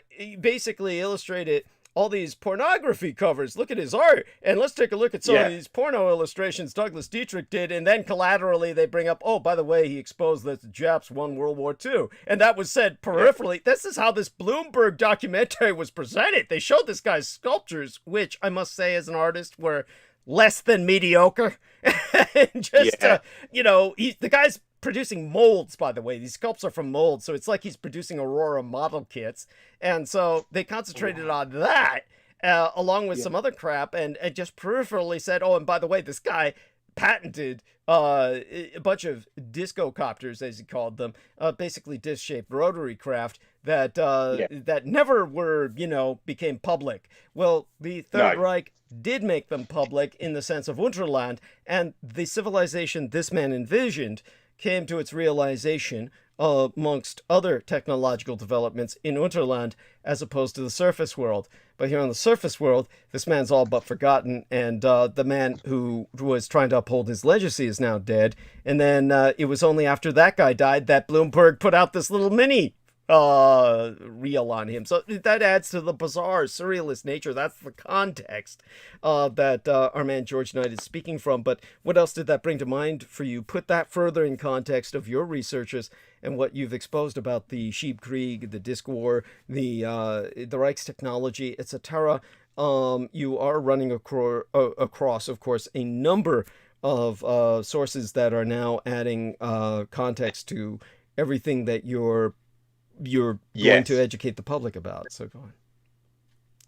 he basically illustrated all these pornography covers. Look at his art. And let's take a look at some of these porno illustrations Douglas Dietrich did. And then collaterally they bring up, oh, by the way, he exposed that the Japs won World War II. And that was said peripherally. This is how this Bloomberg documentary was presented. They showed this guy's sculptures, which I must say as an artist were less than mediocre. Just, the guy's producing molds, by the way. These sculpts are from molds, so it's like he's producing Aurora model kits. And so they concentrated on that, along with some other crap, and just peripherally said, oh, and by the way, this guy patented a bunch of disco copters, as he called them, basically disc-shaped rotary craft that never were, became public. Well, the Third Reich did make them public in the sense of Unterland, and the civilization this man envisioned came to its realization amongst other technological developments in Unterland as opposed to the surface world. But here on the surface world, this man's all but forgotten, and the man who was trying to uphold his legacy is now dead. And then it was only after that guy died that Bloomberg put out this little mini reel on him. So that adds to the bizarre, surrealist nature. That's the context that our man George Knight is speaking from. But what else did that bring to mind for you? Put that further in context of your researches and what you've exposed about the Sheepkrieg, the Disc War, the Reichstechnology, etc. You are running across, of course, a number of sources that are now adding context to everything that you're going Yes. to educate the public about. So go on.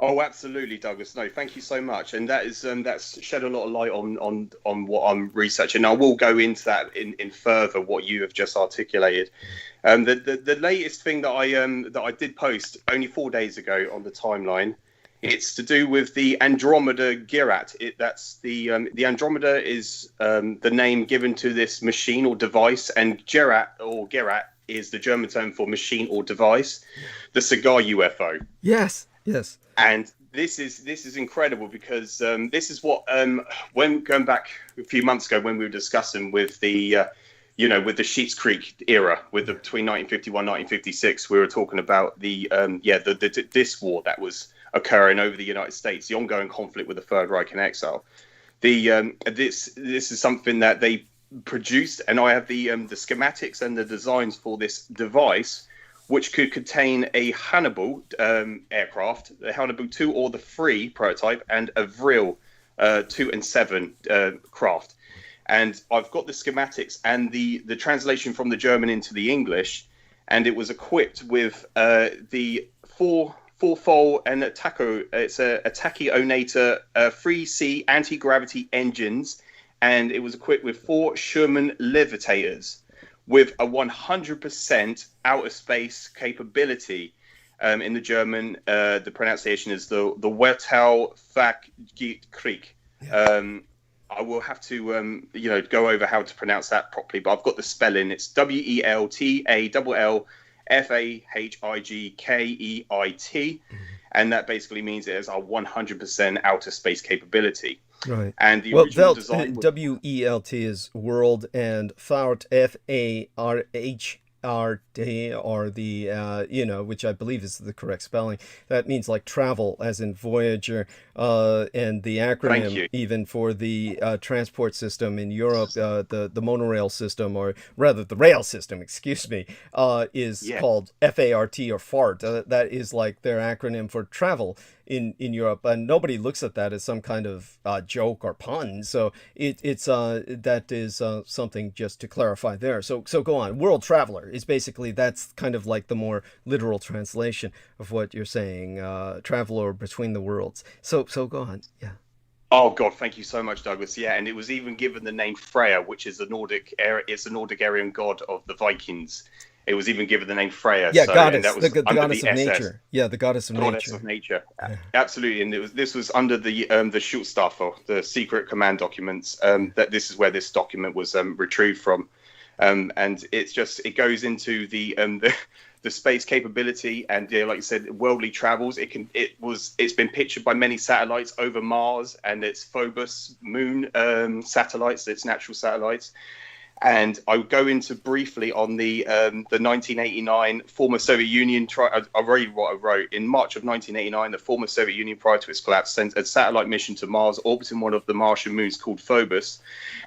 Oh, absolutely, Douglas. No, thank you so much. And that is that's shed a lot of light on what I'm researching. I will go into that in further what you have just articulated. The latest thing that I did post only 4 days ago on the timeline. It's to do with the Andromeda Gerat. That's the Andromeda is the name given to this machine or device, and Gerat is the German term for machine or device, the cigar UFO. Yes. And this is incredible because this is what when going back a few months ago when we were discussing with the with the Sheets Creek era, between 1951 and 1956, we were talking about the Disc War that was occurring over the United States, the ongoing conflict with the Third Reich in exile. This is something that they produced, and I have the schematics and the designs for this device, which could contain a Hannibal aircraft, the Hannibal 2 or the 3 prototype, and a Vril 2 and 7 craft. And I've got the schematics and the translation from the German into the English, and it was equipped with the four-fold and it's a tachyonator 3C anti-gravity engines, and it was equipped with 4 Sherman levitators with a 100% outer space capability. In the German, the pronunciation is the Weltall-Fach-Krieg. I will have to, go over how to pronounce that properly, but I've got the spelling. It's WELTALLFAHIGKEIT, and that basically means it has a 100% outer space capability. Right. And the original design WELT is world, and Fahrt FARHRT, or the which I believe is the correct spelling. That means like travel, as in Voyager, and the acronym even for the transport system in Europe, the monorail system, or rather the rail system, excuse me, is called FART or FART. That is like their acronym for travel in Europe, and nobody looks at that as some kind of joke or pun. So that is something just to clarify there. So go on. World traveler is basically, that's kind of like the more literal translation of what you're saying. Traveler between the worlds. So go on. Yeah. Oh God, thank you so much, Douglas. Yeah, and it was even given the name Freya, which is the Nordic Aryan god of the Vikings. It was even given the name Freya. Yeah, so, goddess, that was the goddess of SS. nature. Yeah, the goddess of Goddess nature. of nature. Yeah. Absolutely, and this was under the Schutzstaffel, or the secret command documents. That this is where this document was retrieved from, and it goes into the space capability, and like you said, worldly travels. It's been pictured by many satellites over Mars and its Phobos moon satellites, its natural satellites. And I would go into briefly on the 1989 former Soviet Union. I'll read what I wrote. In March of 1989, the former Soviet Union, prior to its collapse, sent a satellite mission to Mars, orbiting one of the Martian moons called Phobos.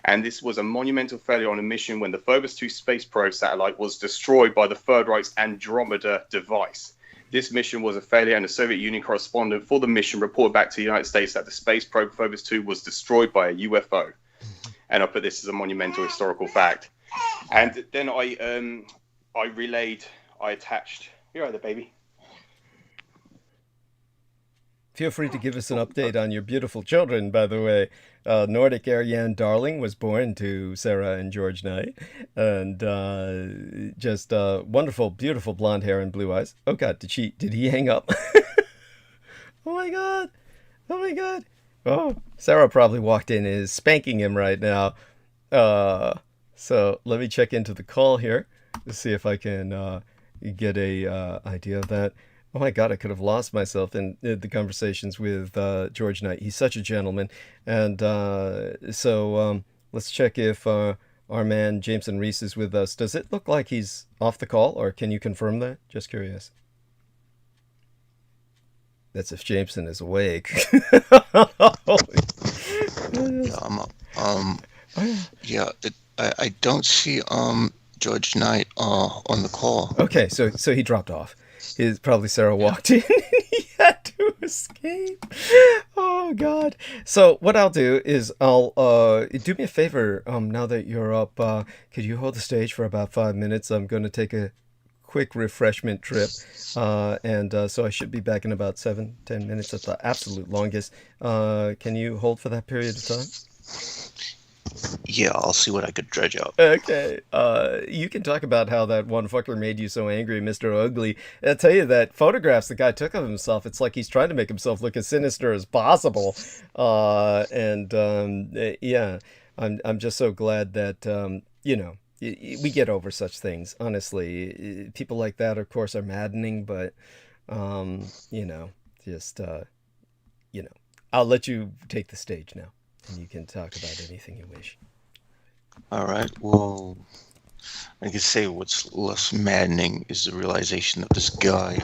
And this was a monumental failure on a mission when the Phobos 2 space probe satellite was destroyed by the Third Reich's Andromeda device. This mission was a failure, and the Soviet Union correspondent for the mission reported back to the United States that the space probe Phobos 2 was destroyed by a UFO. And I put this as a monumental historical fact. And then I attached. Here are the baby. Feel free to give us an update on your beautiful children, by the way. Nordic Ariane Darling was born to Sarah and George Knight. And just wonderful, beautiful blonde hair and blue eyes. Oh, God, did he hang up? Oh, my God. Oh, Sarah probably walked in and is spanking him right now. So let me check into the call here to see if I can get a idea of that. Oh my God, I could have lost myself in the conversations with George Knight. He's such a gentleman. And so let's check if our man Jameson Reese is with us. Does it look like he's off the call, or can you confirm that? Just curious. That's if Jameson is awake. I don't see George Knight on the call. Okay, so he dropped off. Probably Sarah walked in. He had to escape. Oh God. So what I'll do is I'll do me a favor. Now that you're up, could you hold the stage for about 5 minutes? I'm going to take a quick refreshment trip, and so I should be back in about 7-10 minutes at the absolute longest. Can you hold for that period of time? Yeah, I'll see what I could dredge up. Okay. You can talk about how that one fucker made you so angry, Mr. Ugly. I'll tell you that photographs the guy took of himself, it's like he's trying to make himself look as sinister as possible. Yeah, I'm just so glad that, we get over such things, honestly. People like that, of course, are maddening, but, I'll let you take the stage now. And you can talk about anything you wish. All right. Well, I can say what's less maddening is the realization that this guy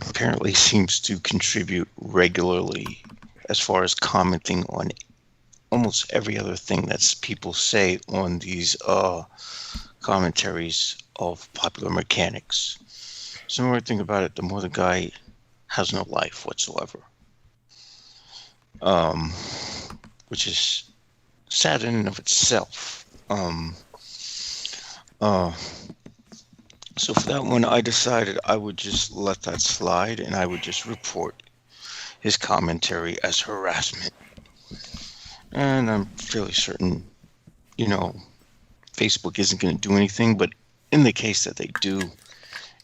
apparently seems to contribute regularly as far as commenting on almost every other thing that people say on these commentaries of popular mechanics. So the more I think about it, the more the guy has no life whatsoever. Which is sad in and of itself. So for that one, I decided I would just let that slide, and I would just report his commentary as harassment. And I'm fairly certain, Facebook isn't going to do anything, but in the case that they do,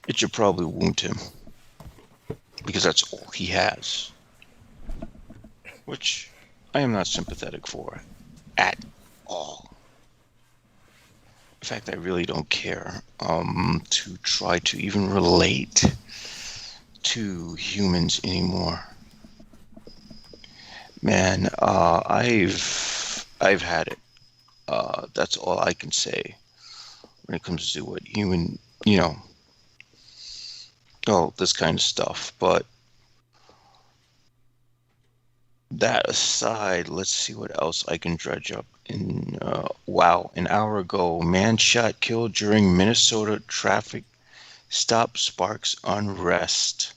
it should probably wound him, because that's all he has. Which I am not sympathetic for at all. In fact, I really don't care to try to even relate to humans anymore. Man, I've had it. That's all I can say when it comes to what human, this kind of stuff. But that aside, let's see what else I can dredge up. An hour ago, man shot, killed during Minnesota traffic stop sparks unrest.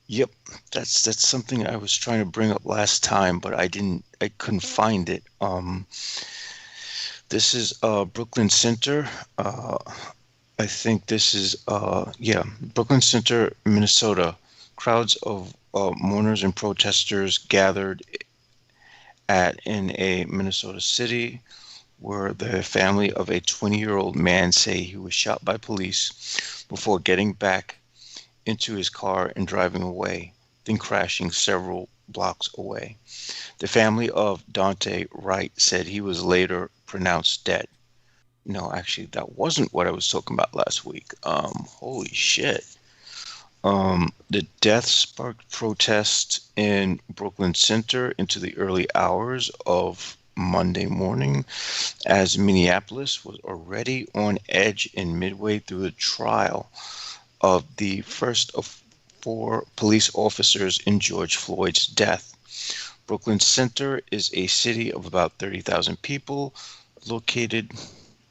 Yep, that's something I was trying to bring up last time, but I couldn't find it. This is Brooklyn Center. I think this is Brooklyn Center, Minnesota. Crowds of mourners and protesters gathered in a Minnesota city where the family of a 20-year-old man say he was shot by police before getting back into his car and driving away, then crashing several blocks away. The family of Daunte Wright said he was later pronounced dead. No, actually, that wasn't what I was talking about last week. Holy shit. The death sparked protests in Brooklyn Center into the early hours of Monday morning, as Minneapolis was already on edge and midway through the trial of the first of 4 police officers in George Floyd's death. Brooklyn Center is a city of about 30,000 people located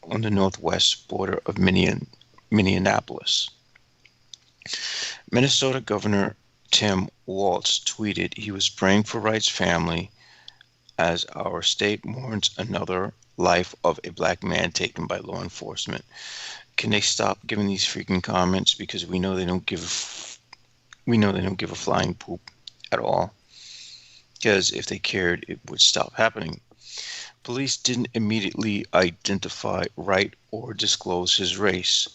on the northwest border of Minneapolis. Minnesota Governor Tim Walz tweeted he was praying for Wright's family as our state mourns another life of a black man taken by law enforcement. Can they stop giving these freaking comments, because we know they don't give a flying poop at all. Because if they cared, it would stop happening. Police didn't immediately identify Wright or disclose his race,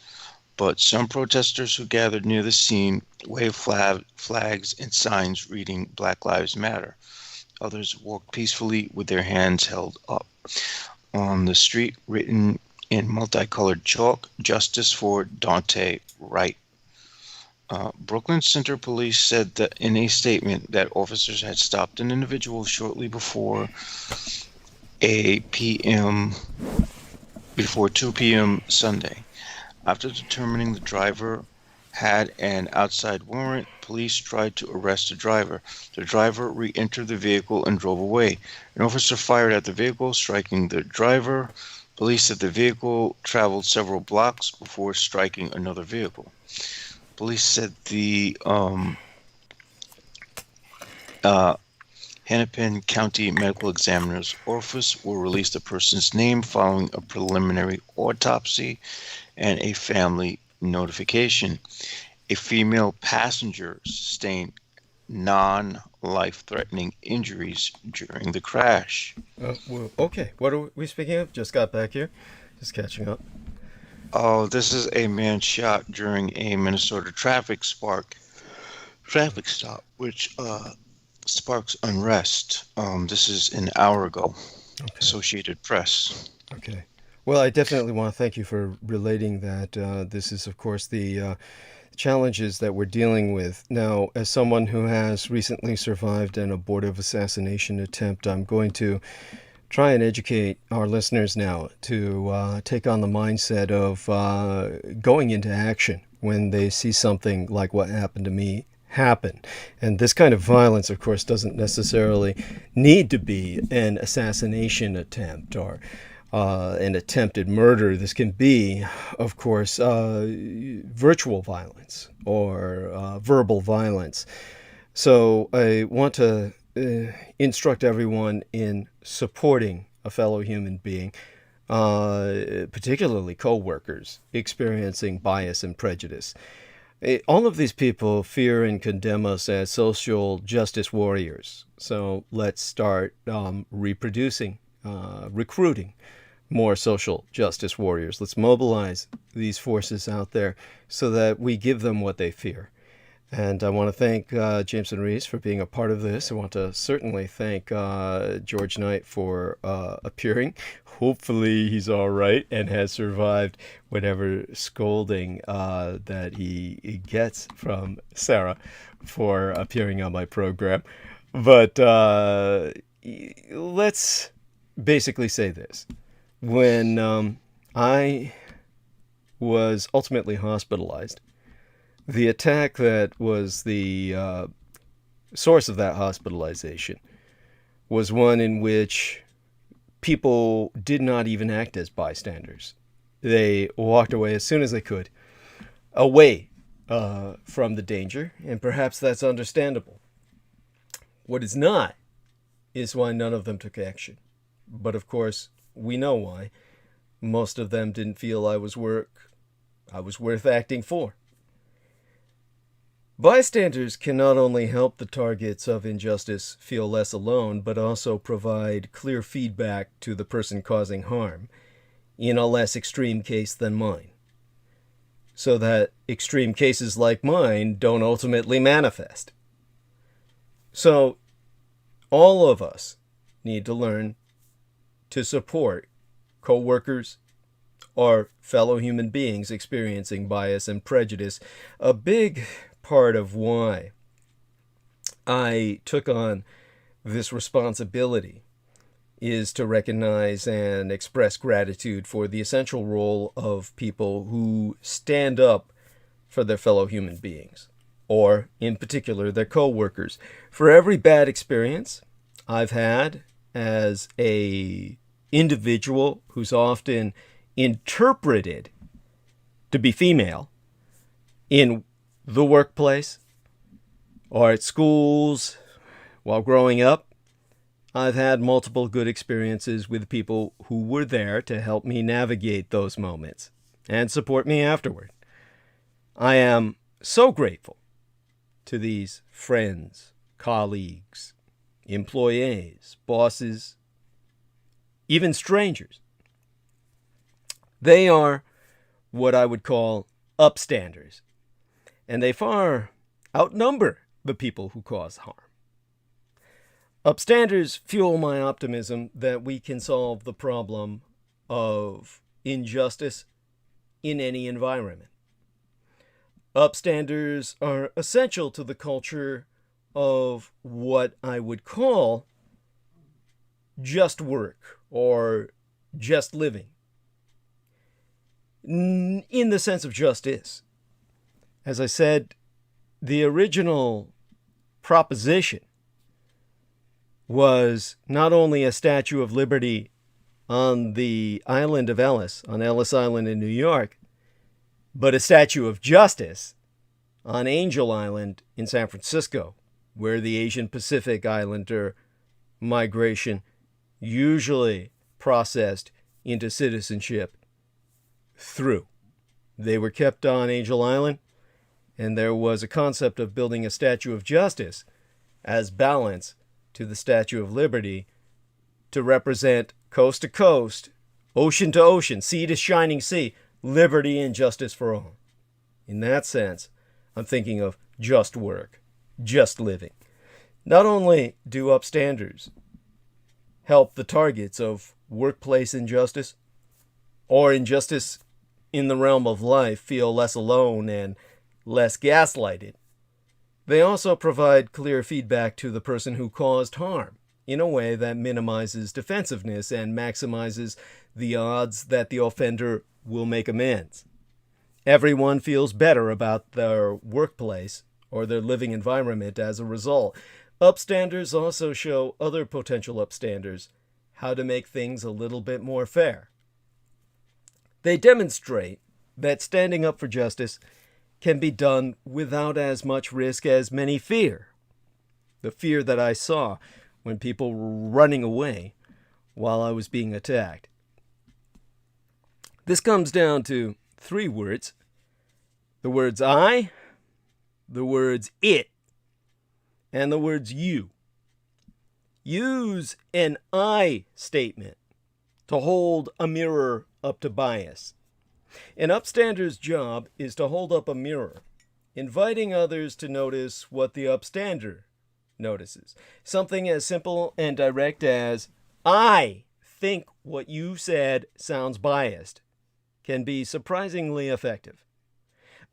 but some protesters who gathered near the scene waved flags and signs reading Black Lives Matter. Others walked peacefully with their hands held up. On the street, written in multicolored chalk, "Justice for Daunte Wright." Brooklyn Center Police said that in a statement that officers had stopped an individual shortly before 8 p.m. before 2 p.m. Sunday. After determining the driver had an outside warrant, police tried to arrest the driver. The driver re-entered the vehicle and drove away. An officer fired at the vehicle, striking the driver. Police said the vehicle traveled several blocks before striking another vehicle. Police said the Hennepin County Medical Examiner's Office will release the person's name following a preliminary autopsy and a family notification. A female passenger sustained non-life-threatening injuries during the crash. Well, okay, what are we speaking of? Just got back here. Just catching up. Oh, this is a man shot during a Minnesota traffic stop, which sparks unrest. This is an hour ago. Okay. Associated Press. Okay. Well, I definitely want to thank you for relating that. This is, of course, the challenges that we're dealing with. Now, as someone who has recently survived an abortive assassination attempt, I'm going to try and educate our listeners now to take on the mindset of going into action when they see something like what happened to me happen. And this kind of violence, of course, doesn't necessarily need to be an assassination attempt or an attempted murder. This can be, of course, virtual violence or verbal violence. So I want to instruct everyone in supporting a fellow human being, particularly co-workers experiencing bias and prejudice. All of these people fear and condemn us as social justice warriors. So let's start recruiting more social justice warriors. Let's mobilize these forces out there so that we give them what they fear. And I want to thank James and Reese for being a part of this. I want to certainly thank George Knight for appearing. Hopefully he's all right and has survived whatever scolding that he gets from Sarah for appearing on my program. But let's basically say this. When I was ultimately hospitalized, the attack that was the source of that hospitalization was one in which people did not even act as bystanders. They walked away as soon as they could, away from the danger, and perhaps that's understandable. What is not is why none of them took action. But of course, we know why. Most of them didn't feel I was worth acting for. Bystanders can not only help the targets of injustice feel less alone, but also provide clear feedback to the person causing harm, in a less extreme case than mine, so that extreme cases like mine don't ultimately manifest. So, all of us need to learn to support co-workers or fellow human beings experiencing bias and prejudice. A big part of why I took on this responsibility is to recognize and express gratitude for the essential role of people who stand up for their fellow human beings, or in particular their co-workers. For every bad experience I've had as a individual who's often interpreted to be female in the workplace or at schools while growing up, I've had multiple good experiences with people who were there to help me navigate those moments and support me afterward. I am so grateful to these friends, colleagues, employees, bosses, even strangers. They are what I would call upstanders, and they far outnumber the people who cause harm. Upstanders fuel my optimism that we can solve the problem of injustice in any environment. Upstanders are essential to the culture of what I would call just work or just living, in the sense of justice. As I said, the original proposition was not only a Statue of Liberty on the island of Ellis, on Ellis Island in New York, but a Statue of Justice on Angel Island in San Francisco, where the Asian Pacific Islander migration usually processed into citizenship through. They were kept on Angel Island, and there was a concept of building a Statue of Justice as balance to the Statue of Liberty to represent coast to coast, ocean to ocean, sea to shining sea, liberty and justice for all. In that sense, I'm thinking of just work, just living. Not only do upstanders help the targets of workplace injustice or injustice in the realm of life feel less alone and less gaslighted, they also provide clear feedback to the person who caused harm in a way that minimizes defensiveness and maximizes the odds that the offender will make amends. Everyone feels better about their workplace or their living environment as a result. Upstanders also show other potential upstanders how to make things a little bit more fair. They demonstrate that standing up for justice can be done without as much risk as many fear. The fear that I saw when people were running away while I was being attacked. This comes down to 3 words. The words I, the words it, and the words you. Use an I statement to hold a mirror up to bias. An upstander's job is to hold up a mirror, inviting others to notice what the upstander notices. Something as simple and direct as, I think what you said sounds biased, can be surprisingly effective.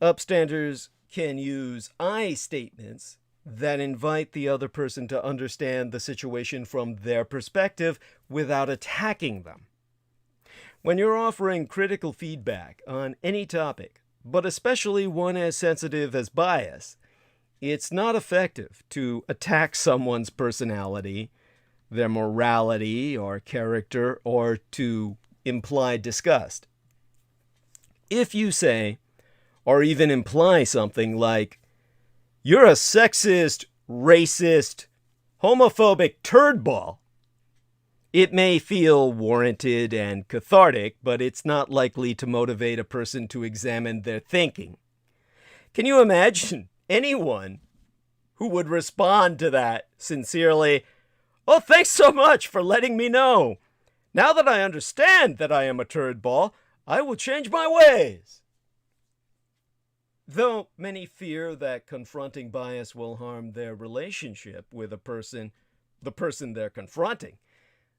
Upstanders can use I statements that invite the other person to understand the situation from their perspective without attacking them. When you're offering critical feedback on any topic, but especially one as sensitive as bias, it's not effective to attack someone's personality, their morality or character, or to imply disgust. If you say, or even imply something like, "You're a sexist, racist, homophobic turdball," it may feel warranted and cathartic, but it's not likely to motivate a person to examine their thinking. Can you imagine anyone who would respond to that sincerely, "Oh, thanks so much for letting me know. Now that I understand that I am a turdball, I will change my ways"? Though many fear that confronting bias will harm their relationship with the person they're confronting,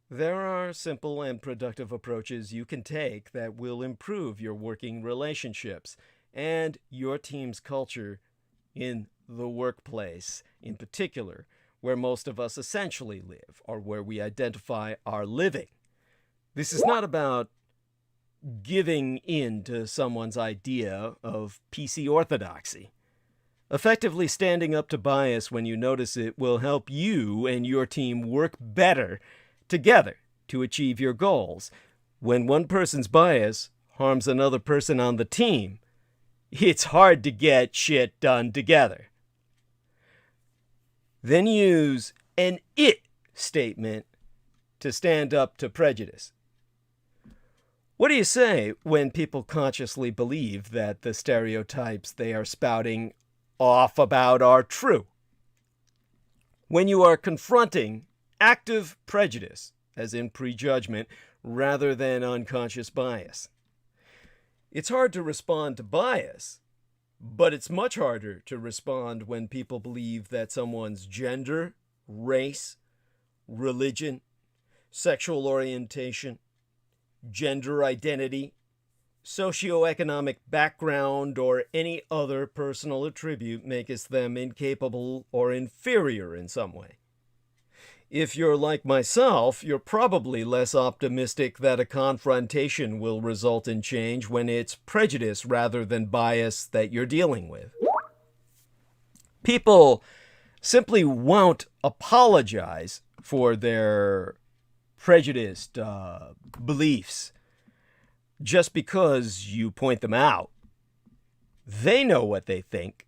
there are simple and productive approaches you can take that will improve your working relationships and your team's culture in the workplace, in particular, where most of us essentially live, or where we identify our living. This is not about giving in to someone's idea of PC orthodoxy. Effectively standing up to bias when you notice it will help you and your team work better together to achieve your goals. When one person's bias harms another person on the team, it's hard to get shit done together. Then use an it statement to stand up to prejudice. What do you say when people consciously believe that the stereotypes they are spouting off about are true? When you are confronting active prejudice, as in prejudgment, rather than unconscious bias. It's hard to respond to bias, but it's much harder to respond when people believe that someone's gender, race, religion, sexual orientation, gender identity, socioeconomic background, or any other personal attribute makes them incapable or inferior in some way. if you're like myself, you're probably less optimistic that a confrontation will result in change when it's prejudice rather than bias that you're dealing with. People simply won't apologize for their prejudiced beliefs just because you point them out. They know what they think,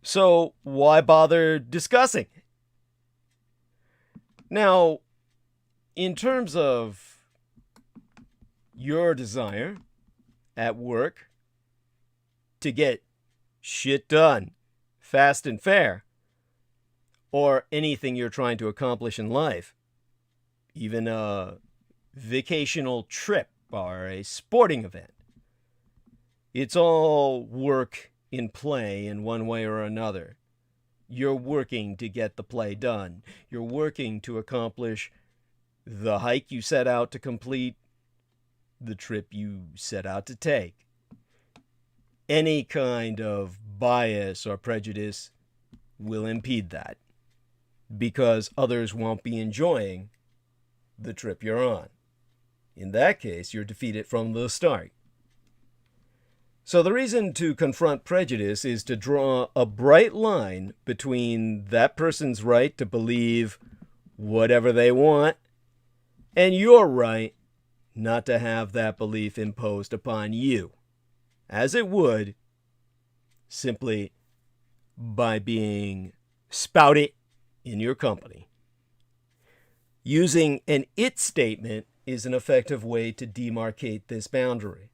so why bother discussing it? Now, in terms of your desire at work to get shit done fast and fair, or anything you're trying to accomplish in life, even a vacational trip or a sporting event, it's all work in play in one way or another. You're working to get the play done. You're working to accomplish the hike you set out to complete, the trip you set out to take. Any kind of bias or prejudice will impede that, because others won't be enjoying the trip you're on. In that case, you're defeated from the start. So the reason to confront prejudice is to draw a bright line between that person's right to believe whatever they want and your right not to have that belief imposed upon you, as it would simply by being spouted in your company. Using an "it" statement is an effective way to demarcate this boundary.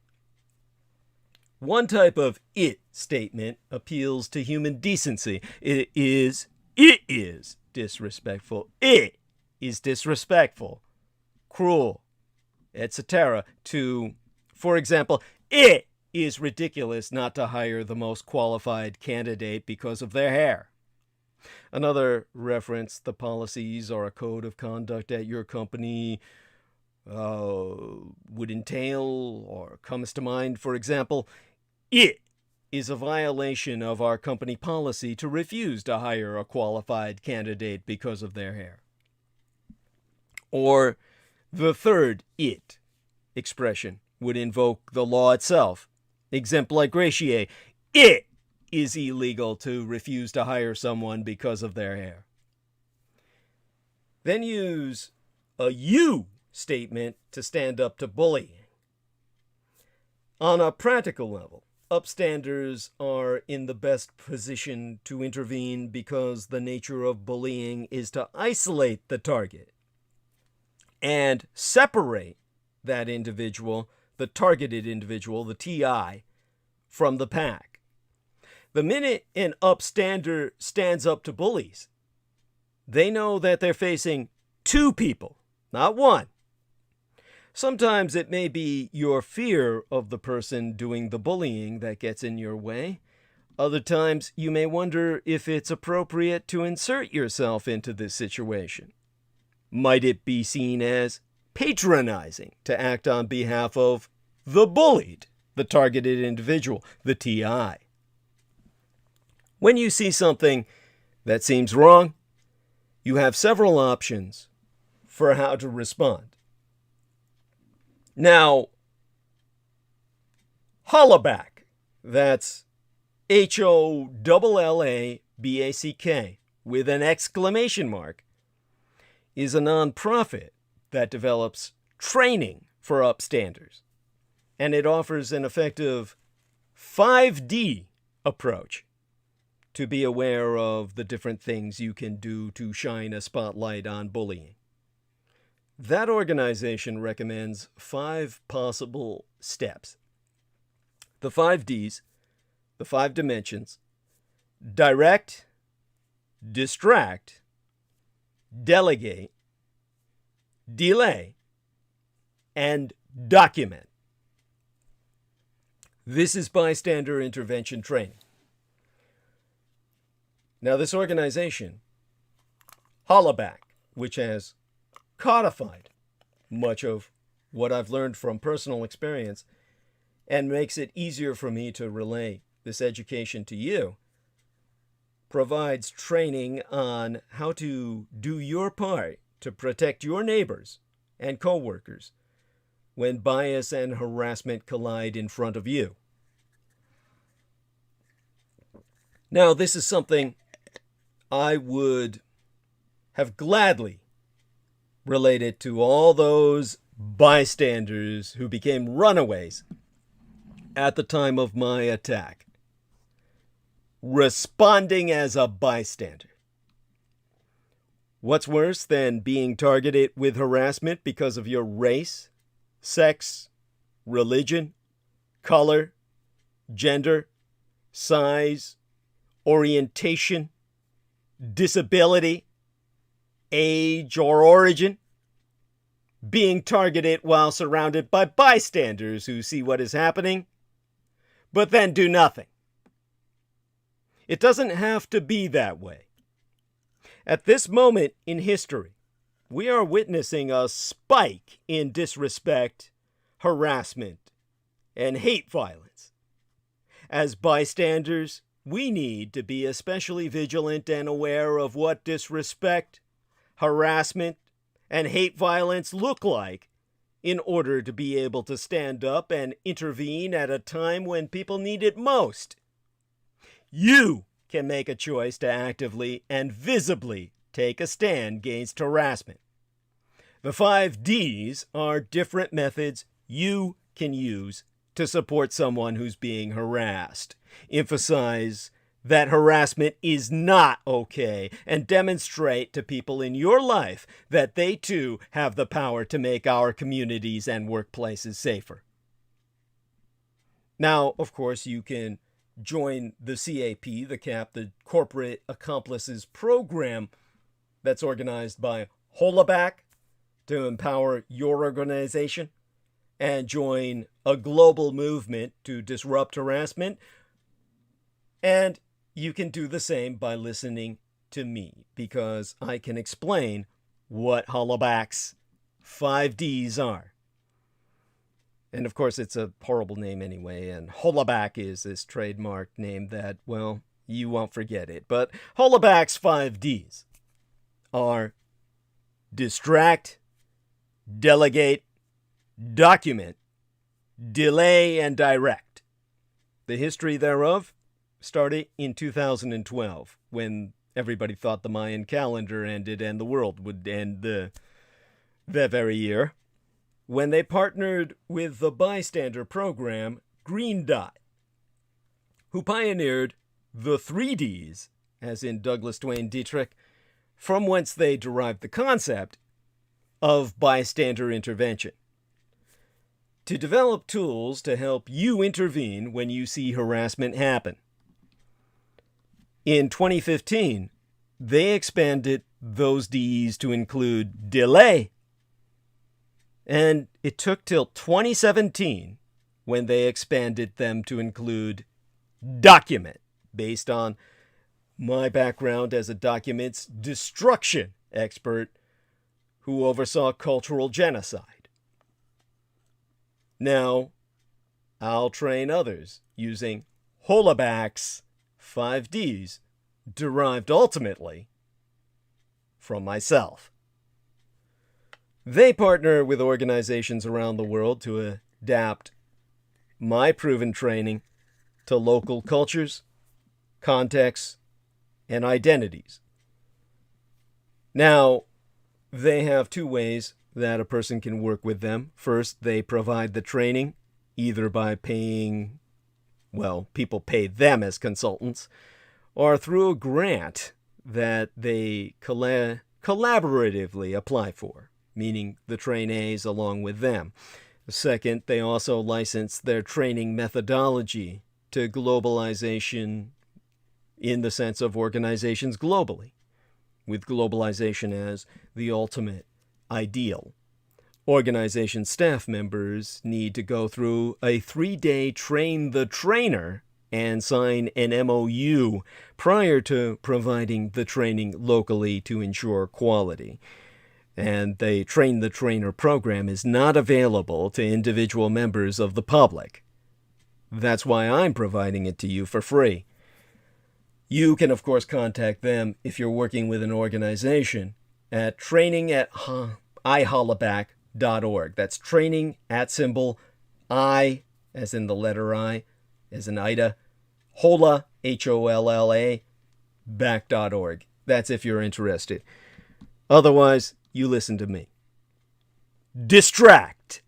One type of "it" statement appeals to human decency. It is disrespectful. It is disrespectful, cruel, etc. To, for example, it is ridiculous not to hire the most qualified candidate because of their hair. Another reference, the policies or a code of conduct at your company would entail or comes to mind, for example, it is a violation of our company policy to refuse to hire a qualified candidate because of their hair. Or the third "it" expression would invoke the law itself. Exempla gratiae, it is illegal to refuse to hire someone because of their hair. Then use a "you" statement to stand up to bullying. On a practical level, upstanders are in the best position to intervene because the nature of bullying is to isolate the target and separate that individual, the targeted individual, the TI, from the pack. The minute an upstander stands up to bullies, they know that they're facing two people, not one. Sometimes it may be your fear of the person doing the bullying that gets in your way. Other times you may wonder if it's appropriate to insert yourself into this situation. Might it be seen as patronizing to act on behalf of the bullied, the targeted individual, the TI? When you see something that seems wrong, you have several options for how to respond. Now, hollaback, that's HOLLABACK with an exclamation mark, is a nonprofit that develops training for upstanders, and it offers an effective 5D approach to be aware of the different things you can do to shine a spotlight on bullying. That organization recommends 5 possible steps. The 5 Ds, the 5 dimensions: direct, distract, delegate, delay, and document. This is bystander intervention training. Now, this organization, Hollaback, which has codified much of what I've learned from personal experience and makes it easier for me to relay this education to you, provides training on how to do your part to protect your neighbors and coworkers when bias and harassment collide in front of you. Now, this is something I would have gladly related to all those bystanders who became runaways at the time of my attack. Responding as a bystander. What's worse than being targeted with harassment because of your race, sex, religion, color, gender, size, orientation, disability, age, or origin? Being targeted while surrounded by bystanders who see what is happening, but then do nothing. It doesn't have to be that way. At this moment in history, we are witnessing a spike in disrespect, harassment, and hate violence. As bystanders, we need to be especially vigilant and aware of what disrespect, harassment, and hate violence look like in order to be able to stand up and intervene at a time when people need it most. You can make a choice to actively and visibly take a stand against harassment. The 5 Ds are different methods you can use to support someone who's being harassed. Emphasize that harassment is not okay and demonstrate to people in your life that they too have the power to make our communities and workplaces safer. Now, of course, you can join the CAP, the Corporate Accomplices Program, that's organized by Hollaback to empower your organization, and join a global movement to disrupt harassment. And you can do the same by listening to me, because I can explain what Hollaback's 5 Ds are. And of course, it's a horrible name anyway, and Hollaback is this trademark name that, well, you won't forget it. But Hollaback's 5 Ds are distract, delegate, document, delay, and direct. The history thereof started in 2012, when everybody thought the Mayan calendar ended and the world would end that very year, when they partnered with the bystander program Green Dot, who pioneered the 3 Ds, as in Douglas Duane Dietrich, from whence they derived the concept of bystander intervention. To develop tools to help you intervene when you see harassment happen. In 2015, they expanded those Ds to include delay. And it took till 2017 when they expanded them to include document, based on my background as a documents destruction expert who oversaw cultural genocide. Now, I'll train others using Hollaback's 5 Ds, derived ultimately from myself. They partner with organizations around the world to adapt my proven training to local cultures, contexts, and identities. Now, they have 2 ways that a person can work with them. First, they provide the training, either by paying, well, people pay them as consultants, or through a grant that they collaboratively apply for, meaning the trainees along with them. Second, they also license their training methodology to globalization in the sense of organizations globally, with globalization as the ultimate ideal. Organization staff members need to go through a 3-day train the trainer and sign an MOU prior to providing the training locally to ensure quality. And the Train the Trainer program is not available to individual members of the public. That's why I'm providing it to you for free. You can, of course, contact them if you're working with an organization at training@ihollaback.org. That's training at symbol I, as in the letter I, as in Ida, Holla, Holla, back.org. That's if you're interested. Otherwise, you listen to me. Distract.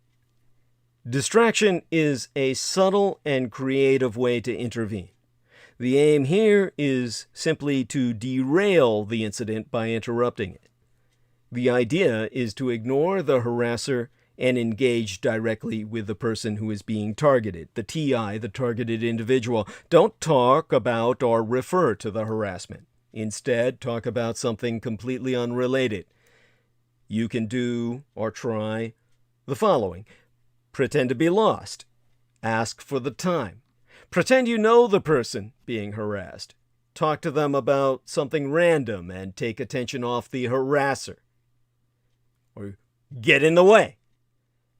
Distraction is a subtle and creative way to intervene. The aim here is simply to derail the incident by interrupting it. The idea is to ignore the harasser and engage directly with the person who is being targeted, the TI, the targeted individual. Don't talk about or refer to the harassment. Instead, talk about something completely unrelated. You can do or try the following. Pretend to be lost. Ask for the time. Pretend you know the person being harassed. Talk to them about something random and take attention off the harasser. Or get in the way.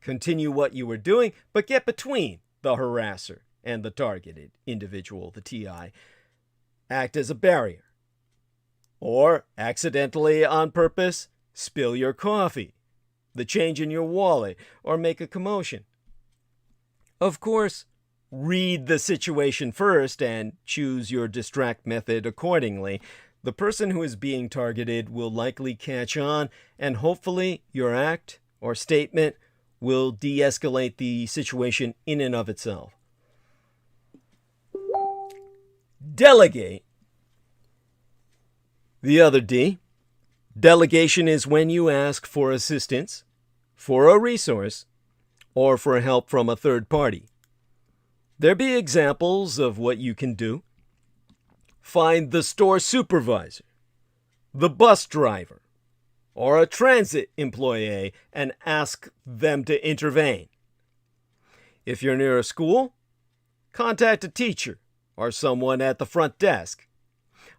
Continue what you were doing, but get between the harasser and the targeted individual, the TI. Act as a barrier. Or, accidentally on purpose, spill your coffee, the change in your wallet, or make a commotion. Of course, read the situation first and choose your distract method accordingly. The person who is being targeted will likely catch on, and hopefully your act or statement will de-escalate the situation in and of itself. Delegate. The other D. Delegation is when you ask for assistance, for a resource, or for help from a third party. There be examples of what you can do. Find the store supervisor, the bus driver, or a transit employee and ask them to intervene. If you're near a school, contact a teacher or someone at the front desk.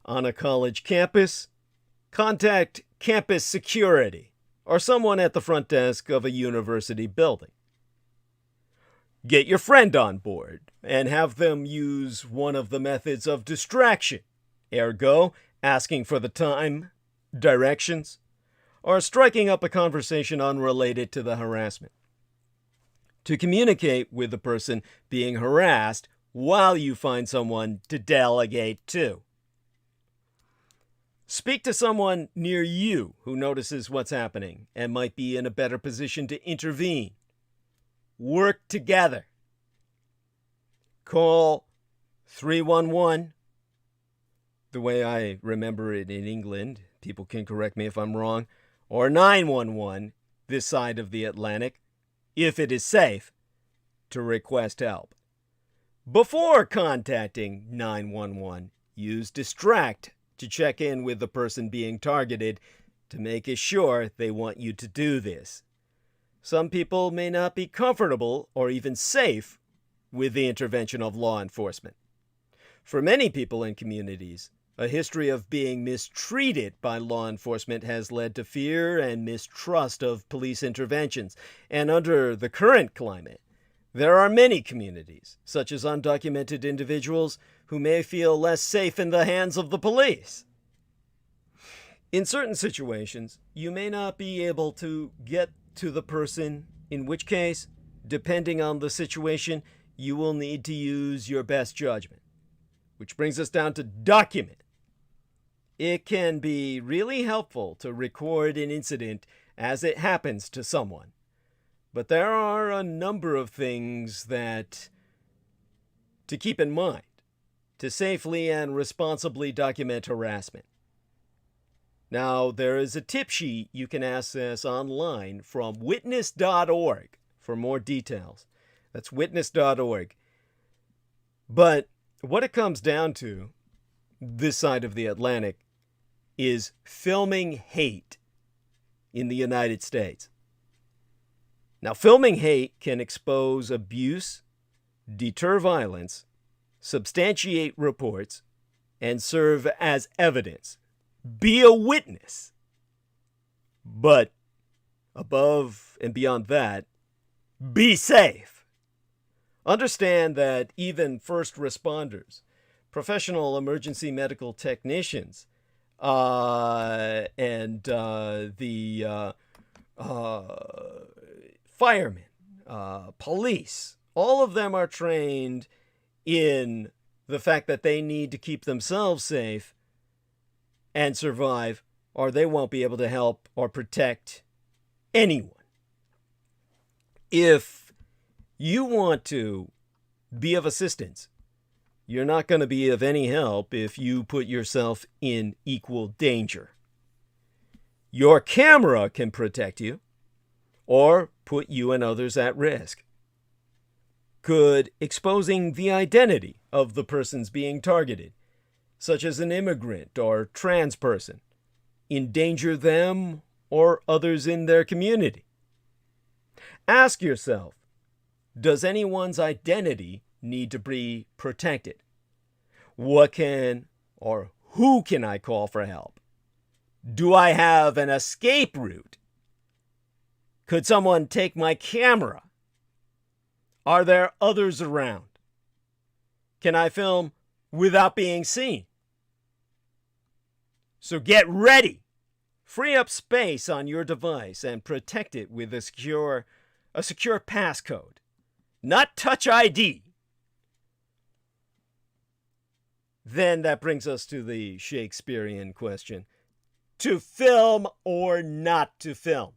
On a college campus, contact campus security or someone at the front desk of a university building. Get your friend on board and have them use one of the methods of distraction, ergo, asking for the time, directions, or striking up a conversation unrelated to the harassment. To communicate with the person being harassed while you find someone to delegate to. Speak to someone near you who notices what's happening and might be in a better position to intervene. Work together. Call 311. The way I remember it in England, people can correct me if I'm wrong, or 911, this side of the Atlantic, if it is safe, to request help. Before contacting 911, use distract to check in with the person being targeted to make sure they want you to do this. Some people may not be comfortable or even safe with the intervention of law enforcement. For many people in communities, a history of being mistreated by law enforcement has led to fear and mistrust of police interventions. And under the current climate, there are many communities, such as undocumented individuals, who may feel less safe in the hands of the police. In certain situations, you may not be able to get to the person, in which case, depending on the situation, you will need to use your best judgment. Which brings us down to document. It can be really helpful to record an incident as it happens to someone. But there are a number of things that to keep in mind to safely and responsibly document harassment. Now, there is a tip sheet you can access online from witness.org for more details. That's witness.org. But what it comes down to, this side of the Atlantic, is filming hate in the United States. Now, filming hate can expose abuse, deter violence, substantiate reports, and serve as evidence. Be a witness. But above and beyond that, be safe. Understand that even first responders professional emergency medical technicians, and the firemen, police. All of them are trained in the fact that they need to keep themselves safe and survive, or they won't be able to help or protect anyone. If you want to be of assistance, you're not going to be of any help if you put yourself in equal danger. Your camera can protect you or put you and others at risk. Could exposing the identity of the persons being targeted, such as an immigrant or trans person, endanger them or others in their community? Ask yourself, does anyone's identity need to be protected? What can or who can I call for help? Do I have an escape route? Could someone take my camera? Are there others around? Can I film without being seen? So get ready. Free up space on your device and protect it with a secure passcode, not Touch ID. Then that brings us to the Shakespearean question: to film or not to film?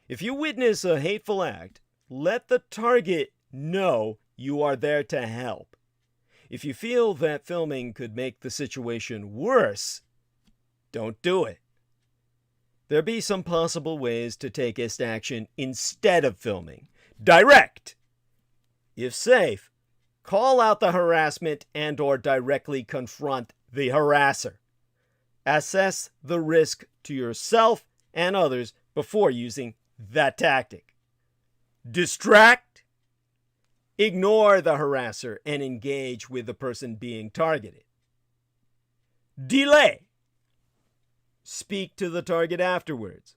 If you witness a hateful act, let the target know you are there to help. If you feel that filming could make the situation worse, don't do it. There be some possible ways to take action instead of filming. Direct. If safe, call out the harassment and/or directly confront the harasser. Assess the risk to yourself and others before using that tactic. Distract. Ignore the harasser and engage with the person being targeted. Delay. Speak to the target afterwards.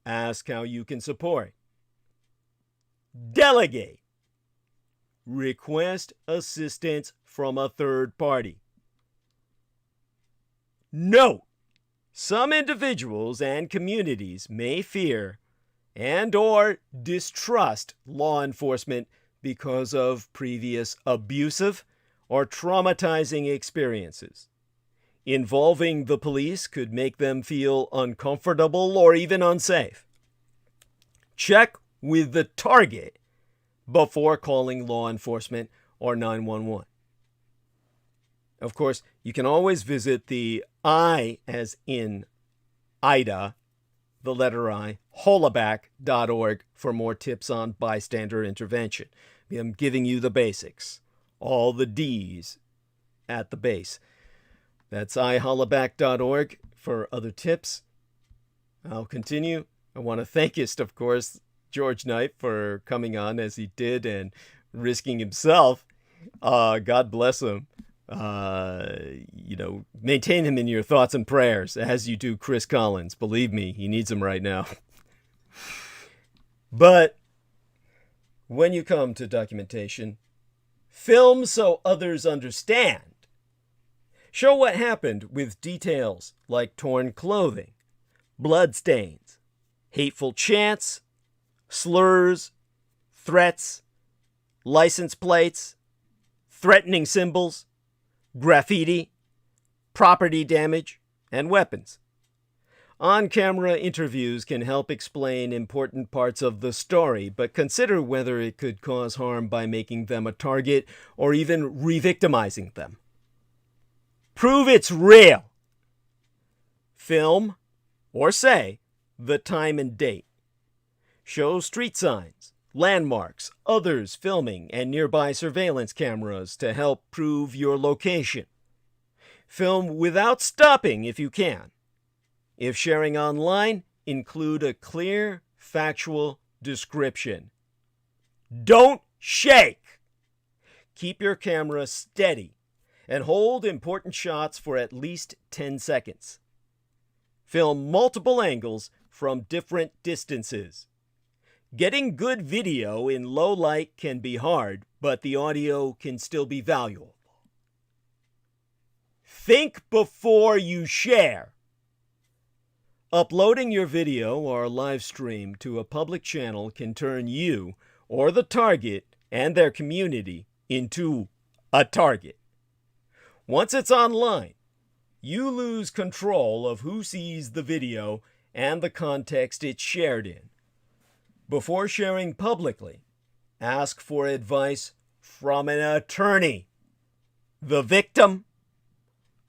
Ask how you can support. Delegate. Request assistance from a third party. Note: some individuals and communities may fear and/or distrust law enforcement because of previous abusive or traumatizing experiences. Involving the police could make them feel uncomfortable or even unsafe. Check with the target before calling law enforcement or 911. Of course, you can always visit the I as in Ida, the letter I, holaback.org for more tips on bystander intervention. I'm giving you the basics, all the D's at the base. That's iholaback.org for other tips. I'll continue. I want to thank, of course, George Knight for coming on as he did and risking himself. God bless him. Maintain him in your thoughts and prayers as you do Chris Collins. Believe me, he needs them right now. But when you come to documentation, film so others understand. Show what happened with details like torn clothing, bloodstains, hateful chants, slurs, threats, license plates, threatening symbols, graffiti, property damage, and weapons. On-camera interviews can help explain important parts of the story, but consider whether it could cause harm by making them a target or even re-victimizing them. Prove it's real. Film, or say, the time and date. Show street signs, landmarks, others filming, and nearby surveillance cameras to help prove your location. Film without stopping if you can. If sharing online, include a clear, factual description. Don't shake. Keep your camera steady and hold important shots for at least 10 seconds. Film multiple angles from different distances. Getting good video in low light can be hard, but the audio can still be valuable. Think before you share. Uploading your video or live stream to a public channel can turn you or the target and their community into a target. Once it's online, you lose control of who sees the video and the context it's shared in. Before sharing publicly, ask for advice from an attorney, the victim,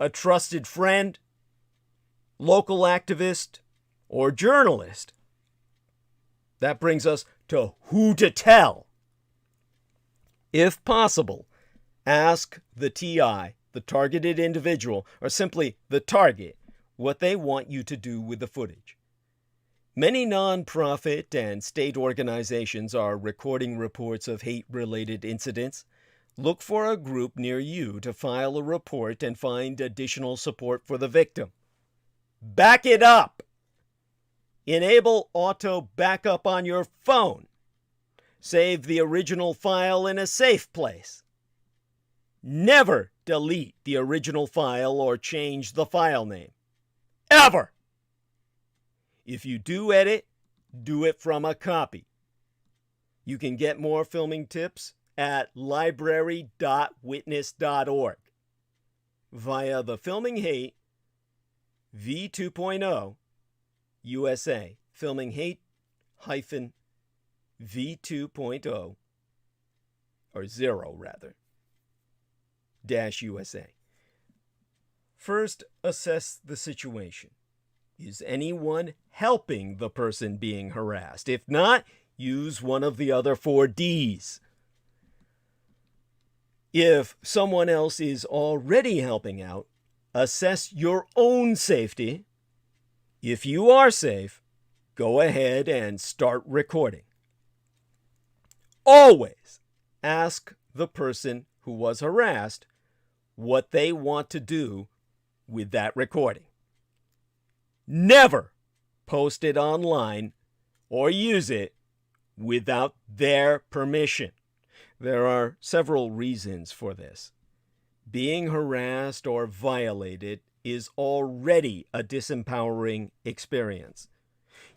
a trusted friend, local activist, or journalist. That brings us to who to tell. If possible, ask the TI, the targeted individual, or simply the target, what they want you to do with the footage. Many nonprofit and state organizations are recording reports of hate-related incidents. Look for a group near you to file a report and find additional support for the victim. Back it up! Enable auto backup on your phone. Save the original file in a safe place. Never delete the original file or change the file name. Ever! If you do edit, do it from a copy. You can get more filming tips at library.witness.org via the Filming Hate V2.0 USA, Filming Hate hyphen V2.0 or 0 rather dash USA. First, assess the situation. Is anyone helping the person being harassed? If not, use one of the other 4 Ds. If someone else is already helping out, assess your own safety. If you are safe, go ahead and start recording. Always ask the person who was harassed what they want to do with that recording. Never post it online or use it without their permission. There are several reasons for this. Being harassed or violated is already a disempowering experience.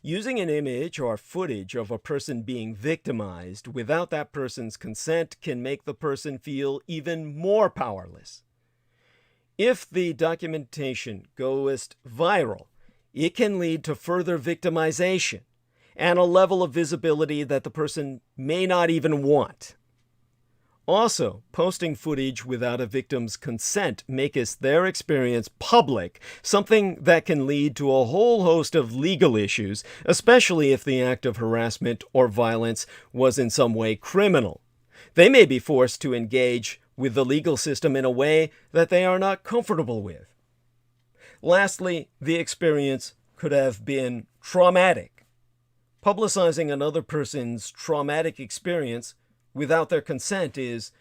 Using an image or footage of a person being victimized without that person's consent can make the person feel even more powerless. If the documentation goes viral, it can lead to further victimization and a level of visibility that the person may not even want. Also, posting footage without a victim's consent makes their experience public, something that can lead to a whole host of legal issues, especially if the act of harassment or violence was in some way criminal. They may be forced to engage with the legal system in a way that they are not comfortable with. Lastly, the experience could have been traumatic. Publicizing another person's traumatic experience without their consent is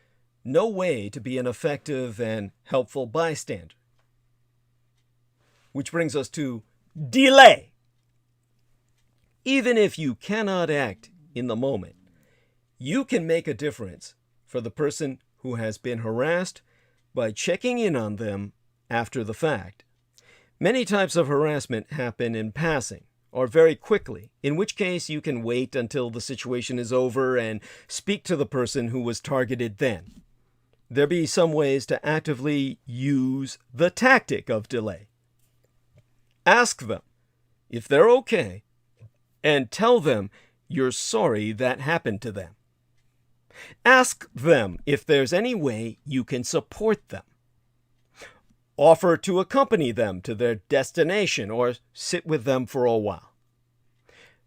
no way to be an effective and helpful bystander. Which brings us to delay. Even if you cannot act in the moment, you can make a difference for the person who has been harassed by checking in on them after the fact. Many types of harassment happen in passing or very quickly, in which case you can wait until the situation is over and speak to the person who was targeted then. There be some ways to actively use the tactic of delay. Ask them if they're okay and tell them you're sorry that happened to them. Ask them if there's any way you can support them. Offer to accompany them to their destination or sit with them for a while.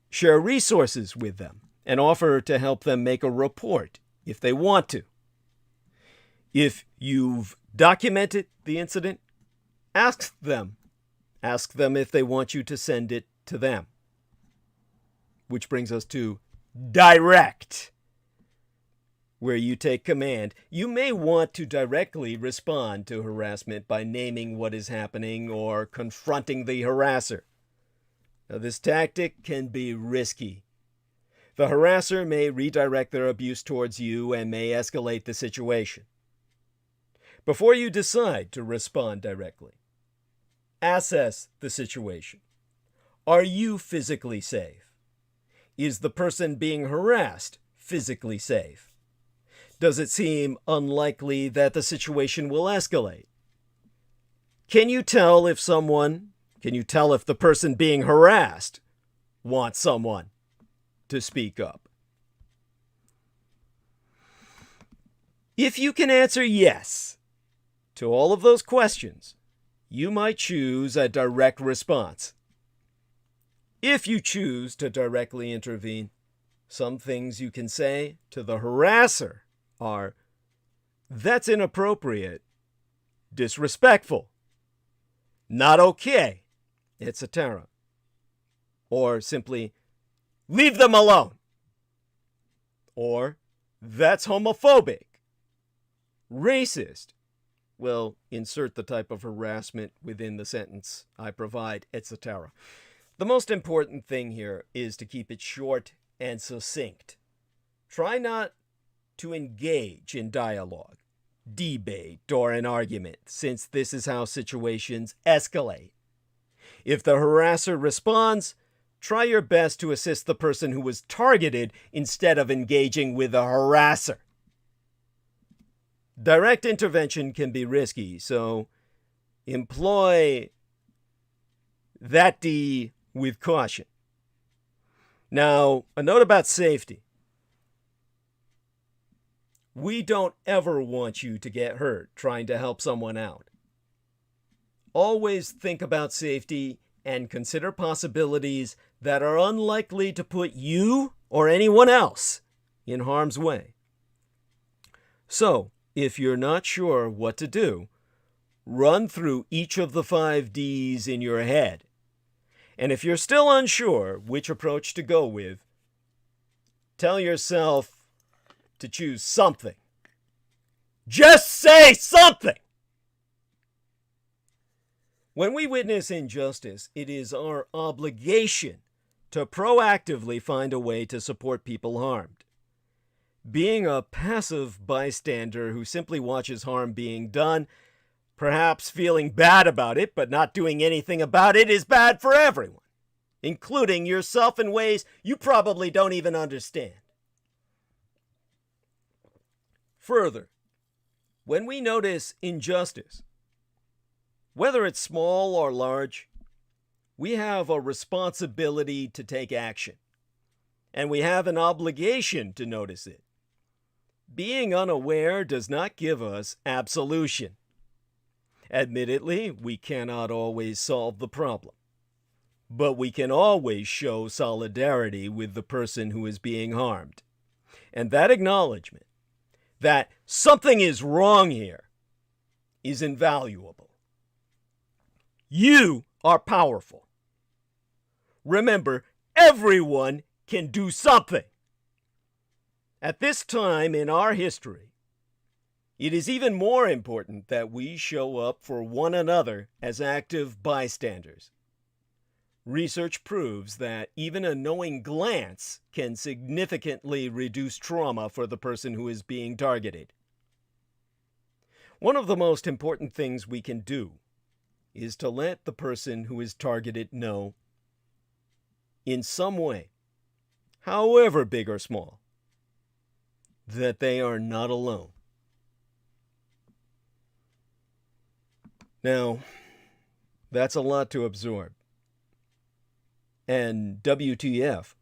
Share resources with them and offer to help them make a report if they want to. If you've documented the incident, ask them. Ask them if they want you to send it to them. Which brings us to direct, where you take command. You may want to directly respond to harassment by naming what is happening or confronting the harasser. Now, this tactic can be risky. The harasser may redirect their abuse towards you and may escalate the situation. Before you decide to respond directly, assess the situation. Are you physically safe? Is the person being harassed physically safe? Does it seem unlikely that the situation will escalate? Can you tell if the person being harassed wants someone to speak up? If you can answer yes to all of those questions, you might choose a direct response. If you choose to directly intervene, some things you can say to the harasser are, "That's inappropriate, disrespectful, not okay, etc." Or simply, "Leave them alone." Or, "That's homophobic, racist." Well, insert the type of harassment within the sentence I provide, etc. The most important thing here is to keep it short and succinct. Try not to engage in dialogue, debate, or an argument, since this is how situations escalate. If the harasser responds, try your best to assist the person who was targeted instead of engaging with the harasser. Direct intervention can be risky, so employ that D with caution. Now, a note about safety. We don't ever want you to get hurt trying to help someone out. Always think about safety and consider possibilities that are unlikely to put you or anyone else in harm's way. So, if you're not sure what to do, run through each of the 5 Ds in your head. And if you're still unsure which approach to go with, tell yourself to choose something. Just say something! When we witness injustice, it is our obligation to proactively find a way to support people harmed. Being a passive bystander who simply watches harm being done, perhaps feeling bad about it but not doing anything about it, is bad for everyone, including yourself in ways you probably don't even understand. Further, when we notice injustice, whether it's small or large, we have a responsibility to take action, and we have an obligation to notice it. Being unaware does not give us absolution. Admittedly, we cannot always solve the problem, but we can always show solidarity with the person who is being harmed. And that acknowledgement, that something is wrong here, is invaluable. You are powerful. Remember, everyone can do something. At this time in our history, it is even more important that we show up for one another as active bystanders. Research proves that even a knowing glance can significantly reduce trauma for the person who is being targeted. One of the most important things we can do is to let the person who is targeted know, in some way, however big or small, that they are not alone. Now, that's a lot to absorb. And WTF,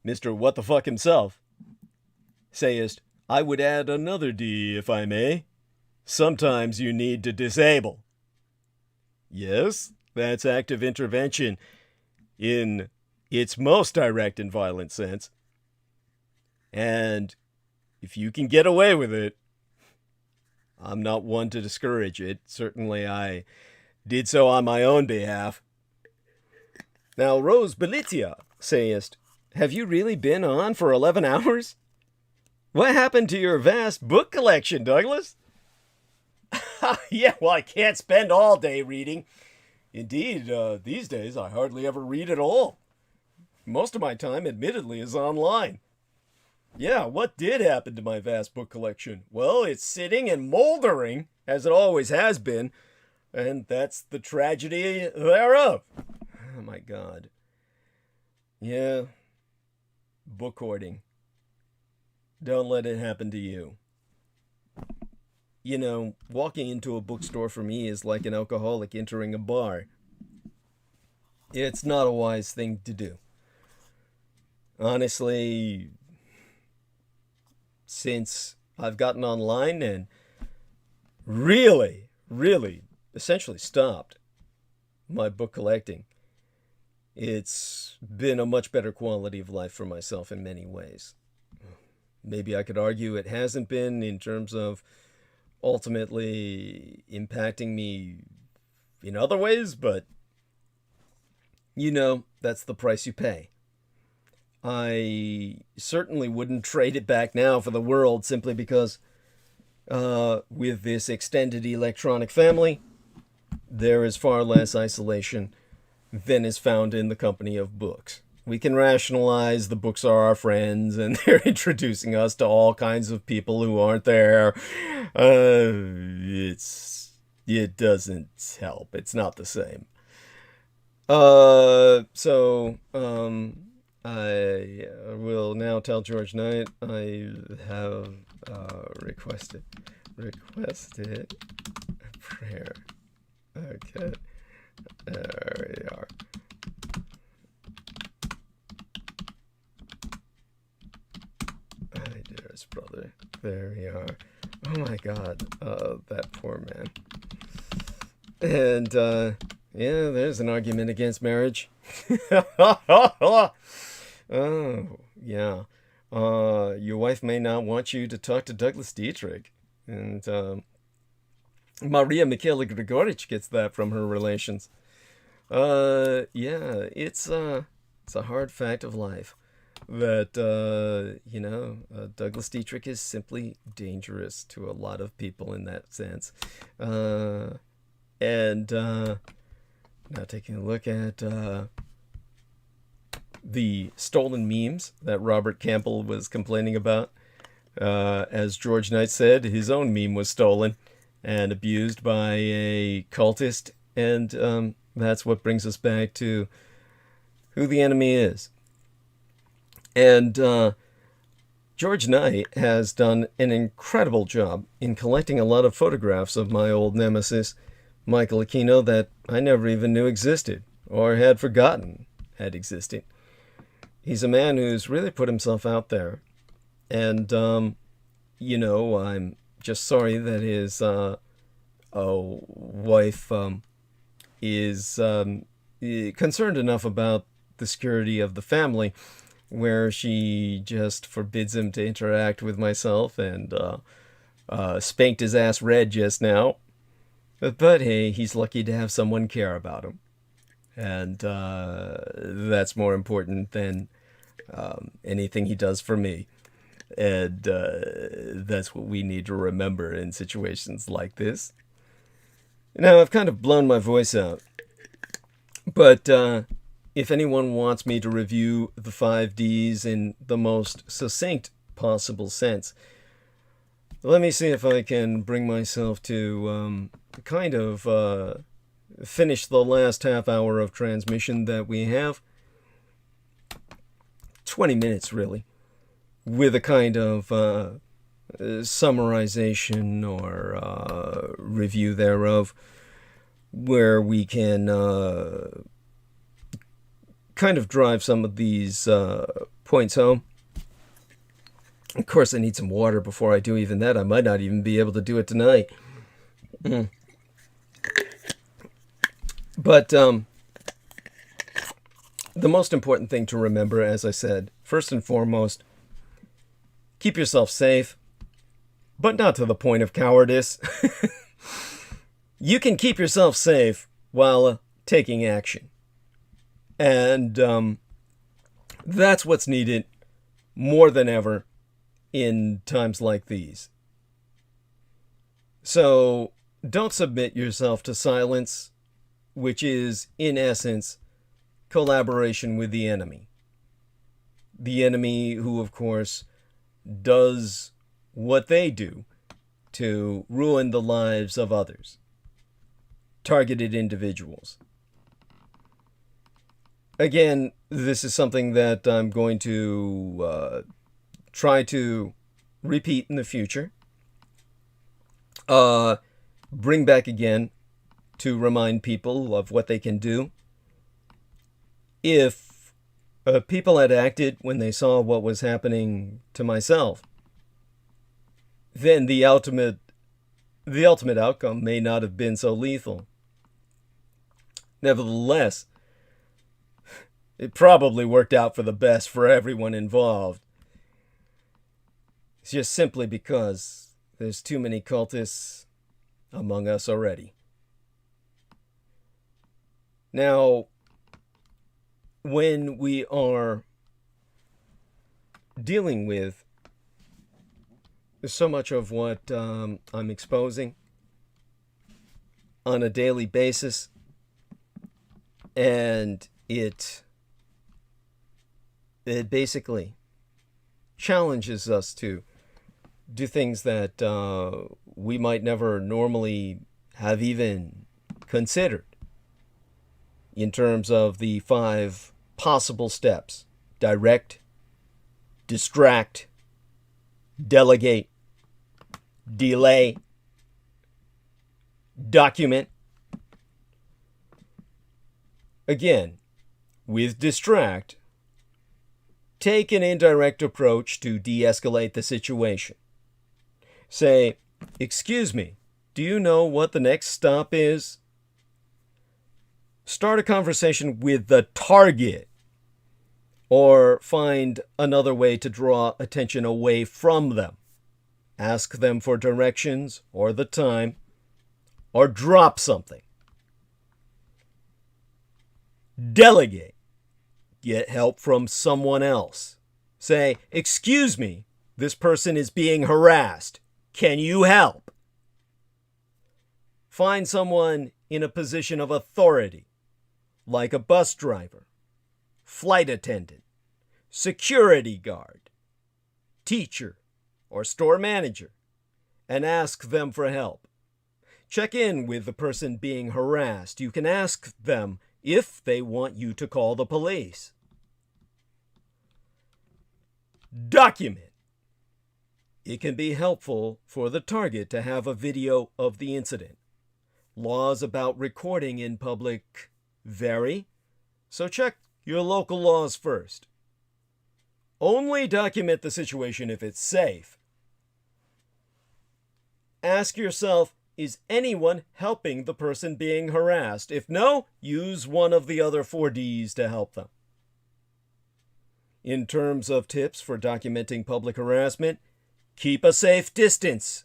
Mr. What the Fuck himself, sayest, I would add another D if I may. Sometimes you need to disable. Yes, that's active intervention in its most direct and violent sense. And if you can get away with it, I'm not one to discourage it. Certainly I did so on my own behalf. Now, Rose Belitia, sayest, have you really been on for 11 hours? What happened to your vast book collection, Douglas? Yeah, well, I can't spend all day reading. Indeed, these days I hardly ever read at all. Most of my time, admittedly, is online. Yeah, what did happen to my vast book collection? Well, it's sitting and moldering, as it always has been, and that's the tragedy thereof. Oh my God. Yeah, book hoarding. Don't let it happen to you. You know, walking into a bookstore for me is like an alcoholic entering a bar. It's not a wise thing to do. Honestly, since I've gotten online and really, essentially stopped my book collecting, it's been a much better quality of life for myself in many ways. Maybe I could argue it hasn't been in terms of ultimately impacting me in other ways, but you know, that's the price you pay. I certainly wouldn't trade it back now for the world, simply because with this extended electronic family, there is far less isolation than is found in the company of books. We can rationalize the books are our friends and they're introducing us to all kinds of people who aren't there. It doesn't help. It's not the same. I will now tell George Knight I have requested a prayer. Okay, there we are. My dearest brother, there we are. Oh my God, that poor man. And yeah, there's an argument against marriage. Oh, yeah. Your wife may not want you to talk to Douglas Dietrich. And Maria Michaela Grigorich gets that from her relations. Yeah, it's a hard fact of life that, Douglas Dietrich is simply dangerous to a lot of people in that sense. And now taking a look at the stolen memes that Robert Campbell was complaining about. As George Knight said, his own meme was stolen and abused by a cultist, and that's what brings us back to who the enemy is. And George Knight has done an incredible job in collecting a lot of photographs of my old nemesis, Michael Aquino, that I never even knew existed or had forgotten had existed. He's a man who's really put himself out there. And, I'm just sorry that his wife is concerned enough about the security of the family where she just forbids him to interact with myself and spanked his ass red just now. But hey, he's lucky to have someone care about him. And that's more important than anything he does for me. And that's what we need to remember in situations like this. Now, I've kind of blown my voice out. But if anyone wants me to review the 5 Ds in the most succinct possible sense, let me see if I can bring myself to finish the last half hour of transmission that we have. 20 minutes, really, with a kind of summarization or review thereof, where we can kind of drive some of these points home. Of course, I need some water before I do even that. I might not even be able to do it tonight. But the most important thing to remember, as I said, first and foremost, keep yourself safe, but not to the point of cowardice. You can keep yourself safe while taking action. And that's what's needed more than ever in times like these. So don't submit yourself to silence, which is, in essence, collaboration with the enemy. The enemy who, of course, does what they do to ruin the lives of others, targeted individuals. Again, this is something that I'm going to try to repeat in the future. Bring back again to remind people of what they can do. If people had acted when they saw what was happening to myself, then the ultimate outcome may not have been so lethal. Nevertheless, it probably worked out for the best for everyone involved. It's just simply because there's too many cultists among us already. Now, when we are dealing with so much of what I'm exposing on a daily basis, and it basically challenges us to do things that we might never normally have even considered in terms of the 5 possible steps: direct, distract, delegate, delay, document. Again, with distract, take an indirect approach to de-escalate the situation. Say, "Excuse me, do you know what the next stop is?" Start a conversation with the target, or find another way to draw attention away from them. Ask them for directions or the time, or drop something. Delegate. Get help from someone else. Say, "Excuse me, this person is being harassed. Can you help?" Find someone in a position of authority, like a bus driver, flight attendant, security guard, teacher, or store manager, and ask them for help. Check in with the person being harassed. You can ask them if they want you to call the police. Document. It can be helpful for the target to have a video of the incident. Laws about recording in public vary, so check your local laws first. Only document the situation if it's safe. Ask yourself, is anyone helping the person being harassed? If no, use one of the other 4 Ds to help them. In terms of tips for documenting public harassment, keep a safe distance.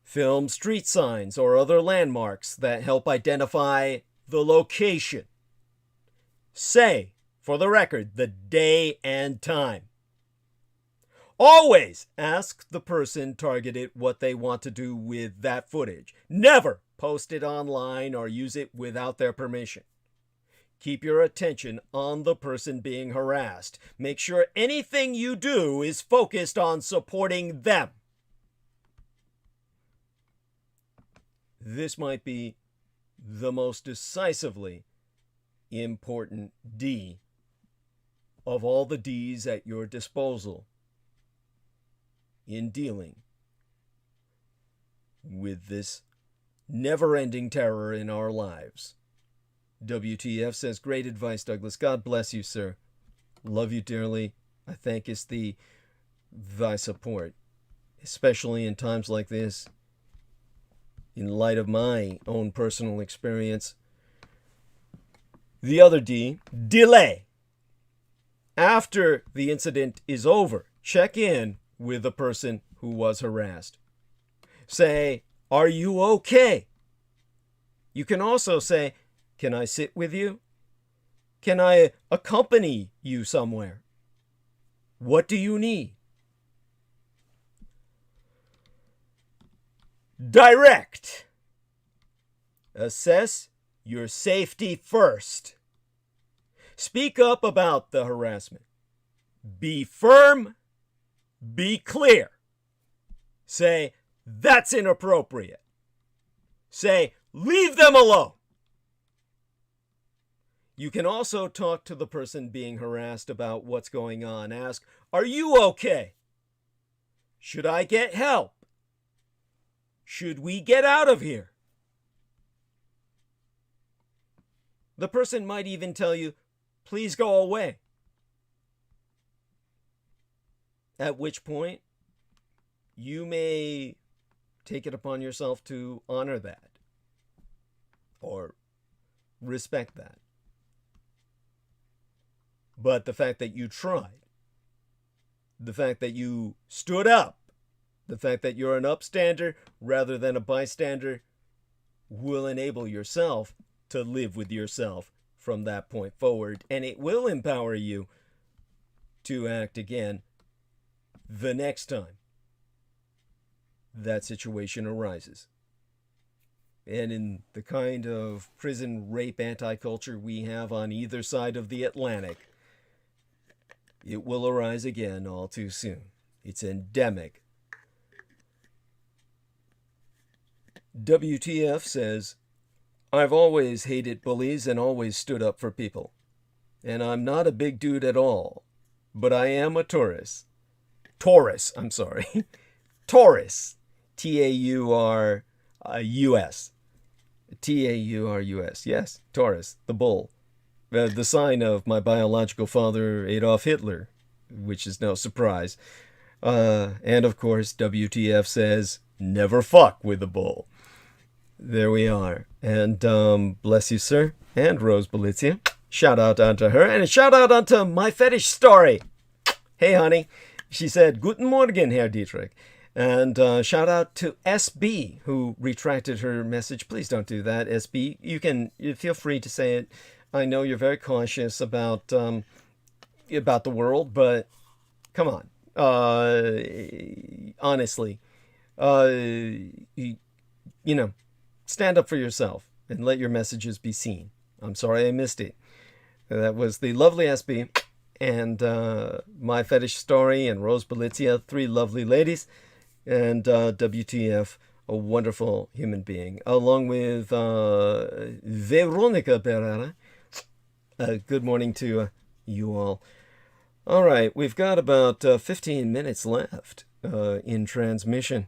Film street signs or other landmarks that help identify the location. Say, for the record, the day and time. Always ask the person targeted what they want to do with that footage. Never post it online or use it without their permission. Keep your attention on the person being harassed. Make sure anything you do is focused on supporting them. This might be the most decisively important D of all the Ds at your disposal in dealing with this never-ending terror in our lives. WTF says, "Great advice, Douglas. God bless you, sir. Love you dearly. I thank thy support, especially in times like this. In light of my own personal experience." The other D, delay. After the incident is over, check in with the person who was harassed. Say, "Are you okay?" You can also say, "Can I sit with you? Can I accompany you somewhere? What do you need?" Direct. Assess your safety first. Speak up about the harassment. Be firm Be clear. Say, that's inappropriate. Say, leave them alone. You can also talk to the person being harassed about what's going on. Ask, are you okay? Should I get help? Should we get out of here? The person might even tell you, please go away. At which point, you may take it upon yourself to honor that or respect that. But the fact that you tried, the fact that you stood up, the fact that you're an upstander rather than a bystander will enable yourself to live with yourself from that point forward. And it will empower you to act again the next time that situation arises. And in the kind of prison rape anti-culture we have on either side of the Atlantic, it will arise again all too soon. It's endemic. WTF says, I've always hated bullies and always stood up for people. And I'm not a big dude at all, but I am a Taurus. Taurus. Taurus. T-A-U-R-U-S. T-A-U-R-U-S. Yes, Taurus, the bull. The sign of my biological father, Adolf Hitler, which is no surprise. And of course, WTF says, never fuck with a bull. There we are. And bless you, sir. And Rose Belizia. Shout out onto her. And a shout out onto My Fetish Story. Hey, honey. She said, Guten Morgen, Herr Dietrich. And shout out to SB, who retracted her message. Please don't do that, SB. You feel free to say it. I know you're very cautious about the world, but come on. Honestly. Stand up for yourself and let your messages be seen. I'm sorry I missed it. That was the lovely SB and My Fetish Story and Rose Belizia, three lovely ladies, and WTF, a wonderful human being, along with Veronica Pereira. Good morning to you all. All right, we've got about 15 minutes left in transmission.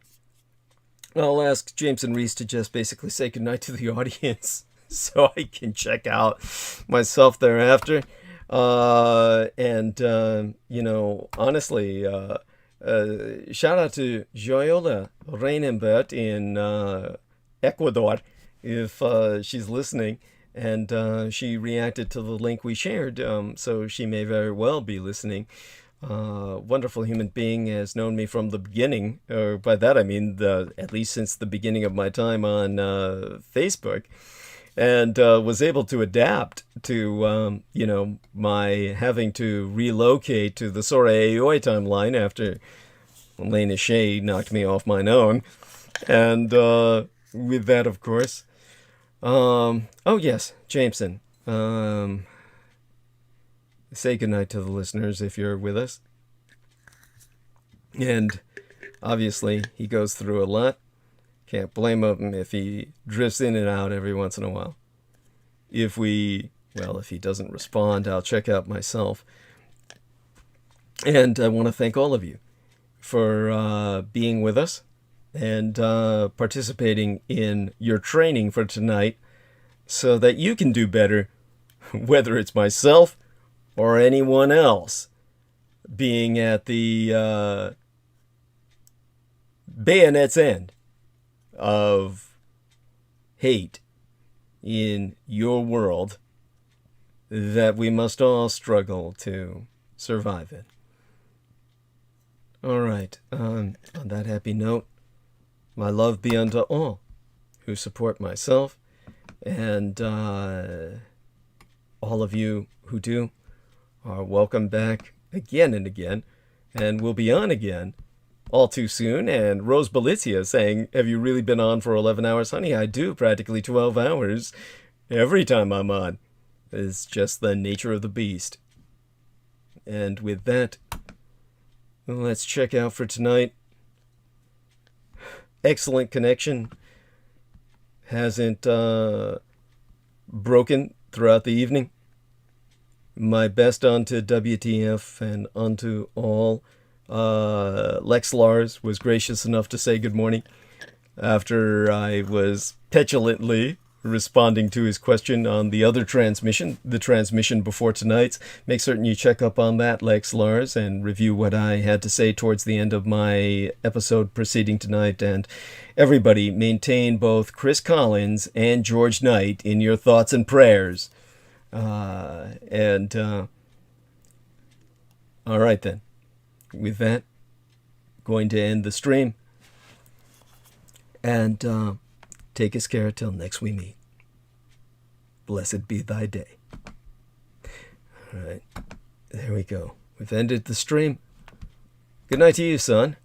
I'll ask Jameson Reese to just basically say goodnight to the audience so I can check out myself thereafter. Honestly, shout out to Joyola Reinenbert in Ecuador if she's listening. And she reacted to the link we shared, so she may very well be listening. Wonderful human being, has known me from the beginning. By that I mean at least since the beginning of my time on Facebook, and was able to adapt to my having to relocate to the Sora Aoi timeline after Lena Shea knocked me off my own, and with that, of course. Oh yes, Jameson. Say goodnight to the listeners if you're with us. And obviously, he goes through a lot. Can't blame him if he drifts in and out every once in a while. If he doesn't respond, I'll check out myself. And I want to thank all of you for being with us and participating in your training for tonight so that you can do better, whether it's myself or anyone else being at the bayonet's end of hate in your world that we must all struggle to survive in. All right, on that happy note, my love be unto all who support myself, and all of you who do are welcome back again and again, and we'll be on again all too soon. And Rose Belizia saying, have you really been on for 11 hours? Honey, I do practically 12 hours every time I'm on. It's just the nature of the beast. And with that, let's check out for tonight. Excellent connection. Hasn't broken throughout the evening. My best unto WTF and unto all. Lex Lars was gracious enough to say good morning after I was petulantly responding to his question on the other transmission, the transmission before tonight's. Make certain you check up on that, Lex Lars, and review what I had to say towards the end of my episode preceding tonight. And everybody, maintain both Chris Collins and George Knight in your thoughts and prayers. All right then. With that, going to end the stream. And take us care till next we meet. Blessed be thy day. All right, there we go. We've ended the stream. Good night to you, son.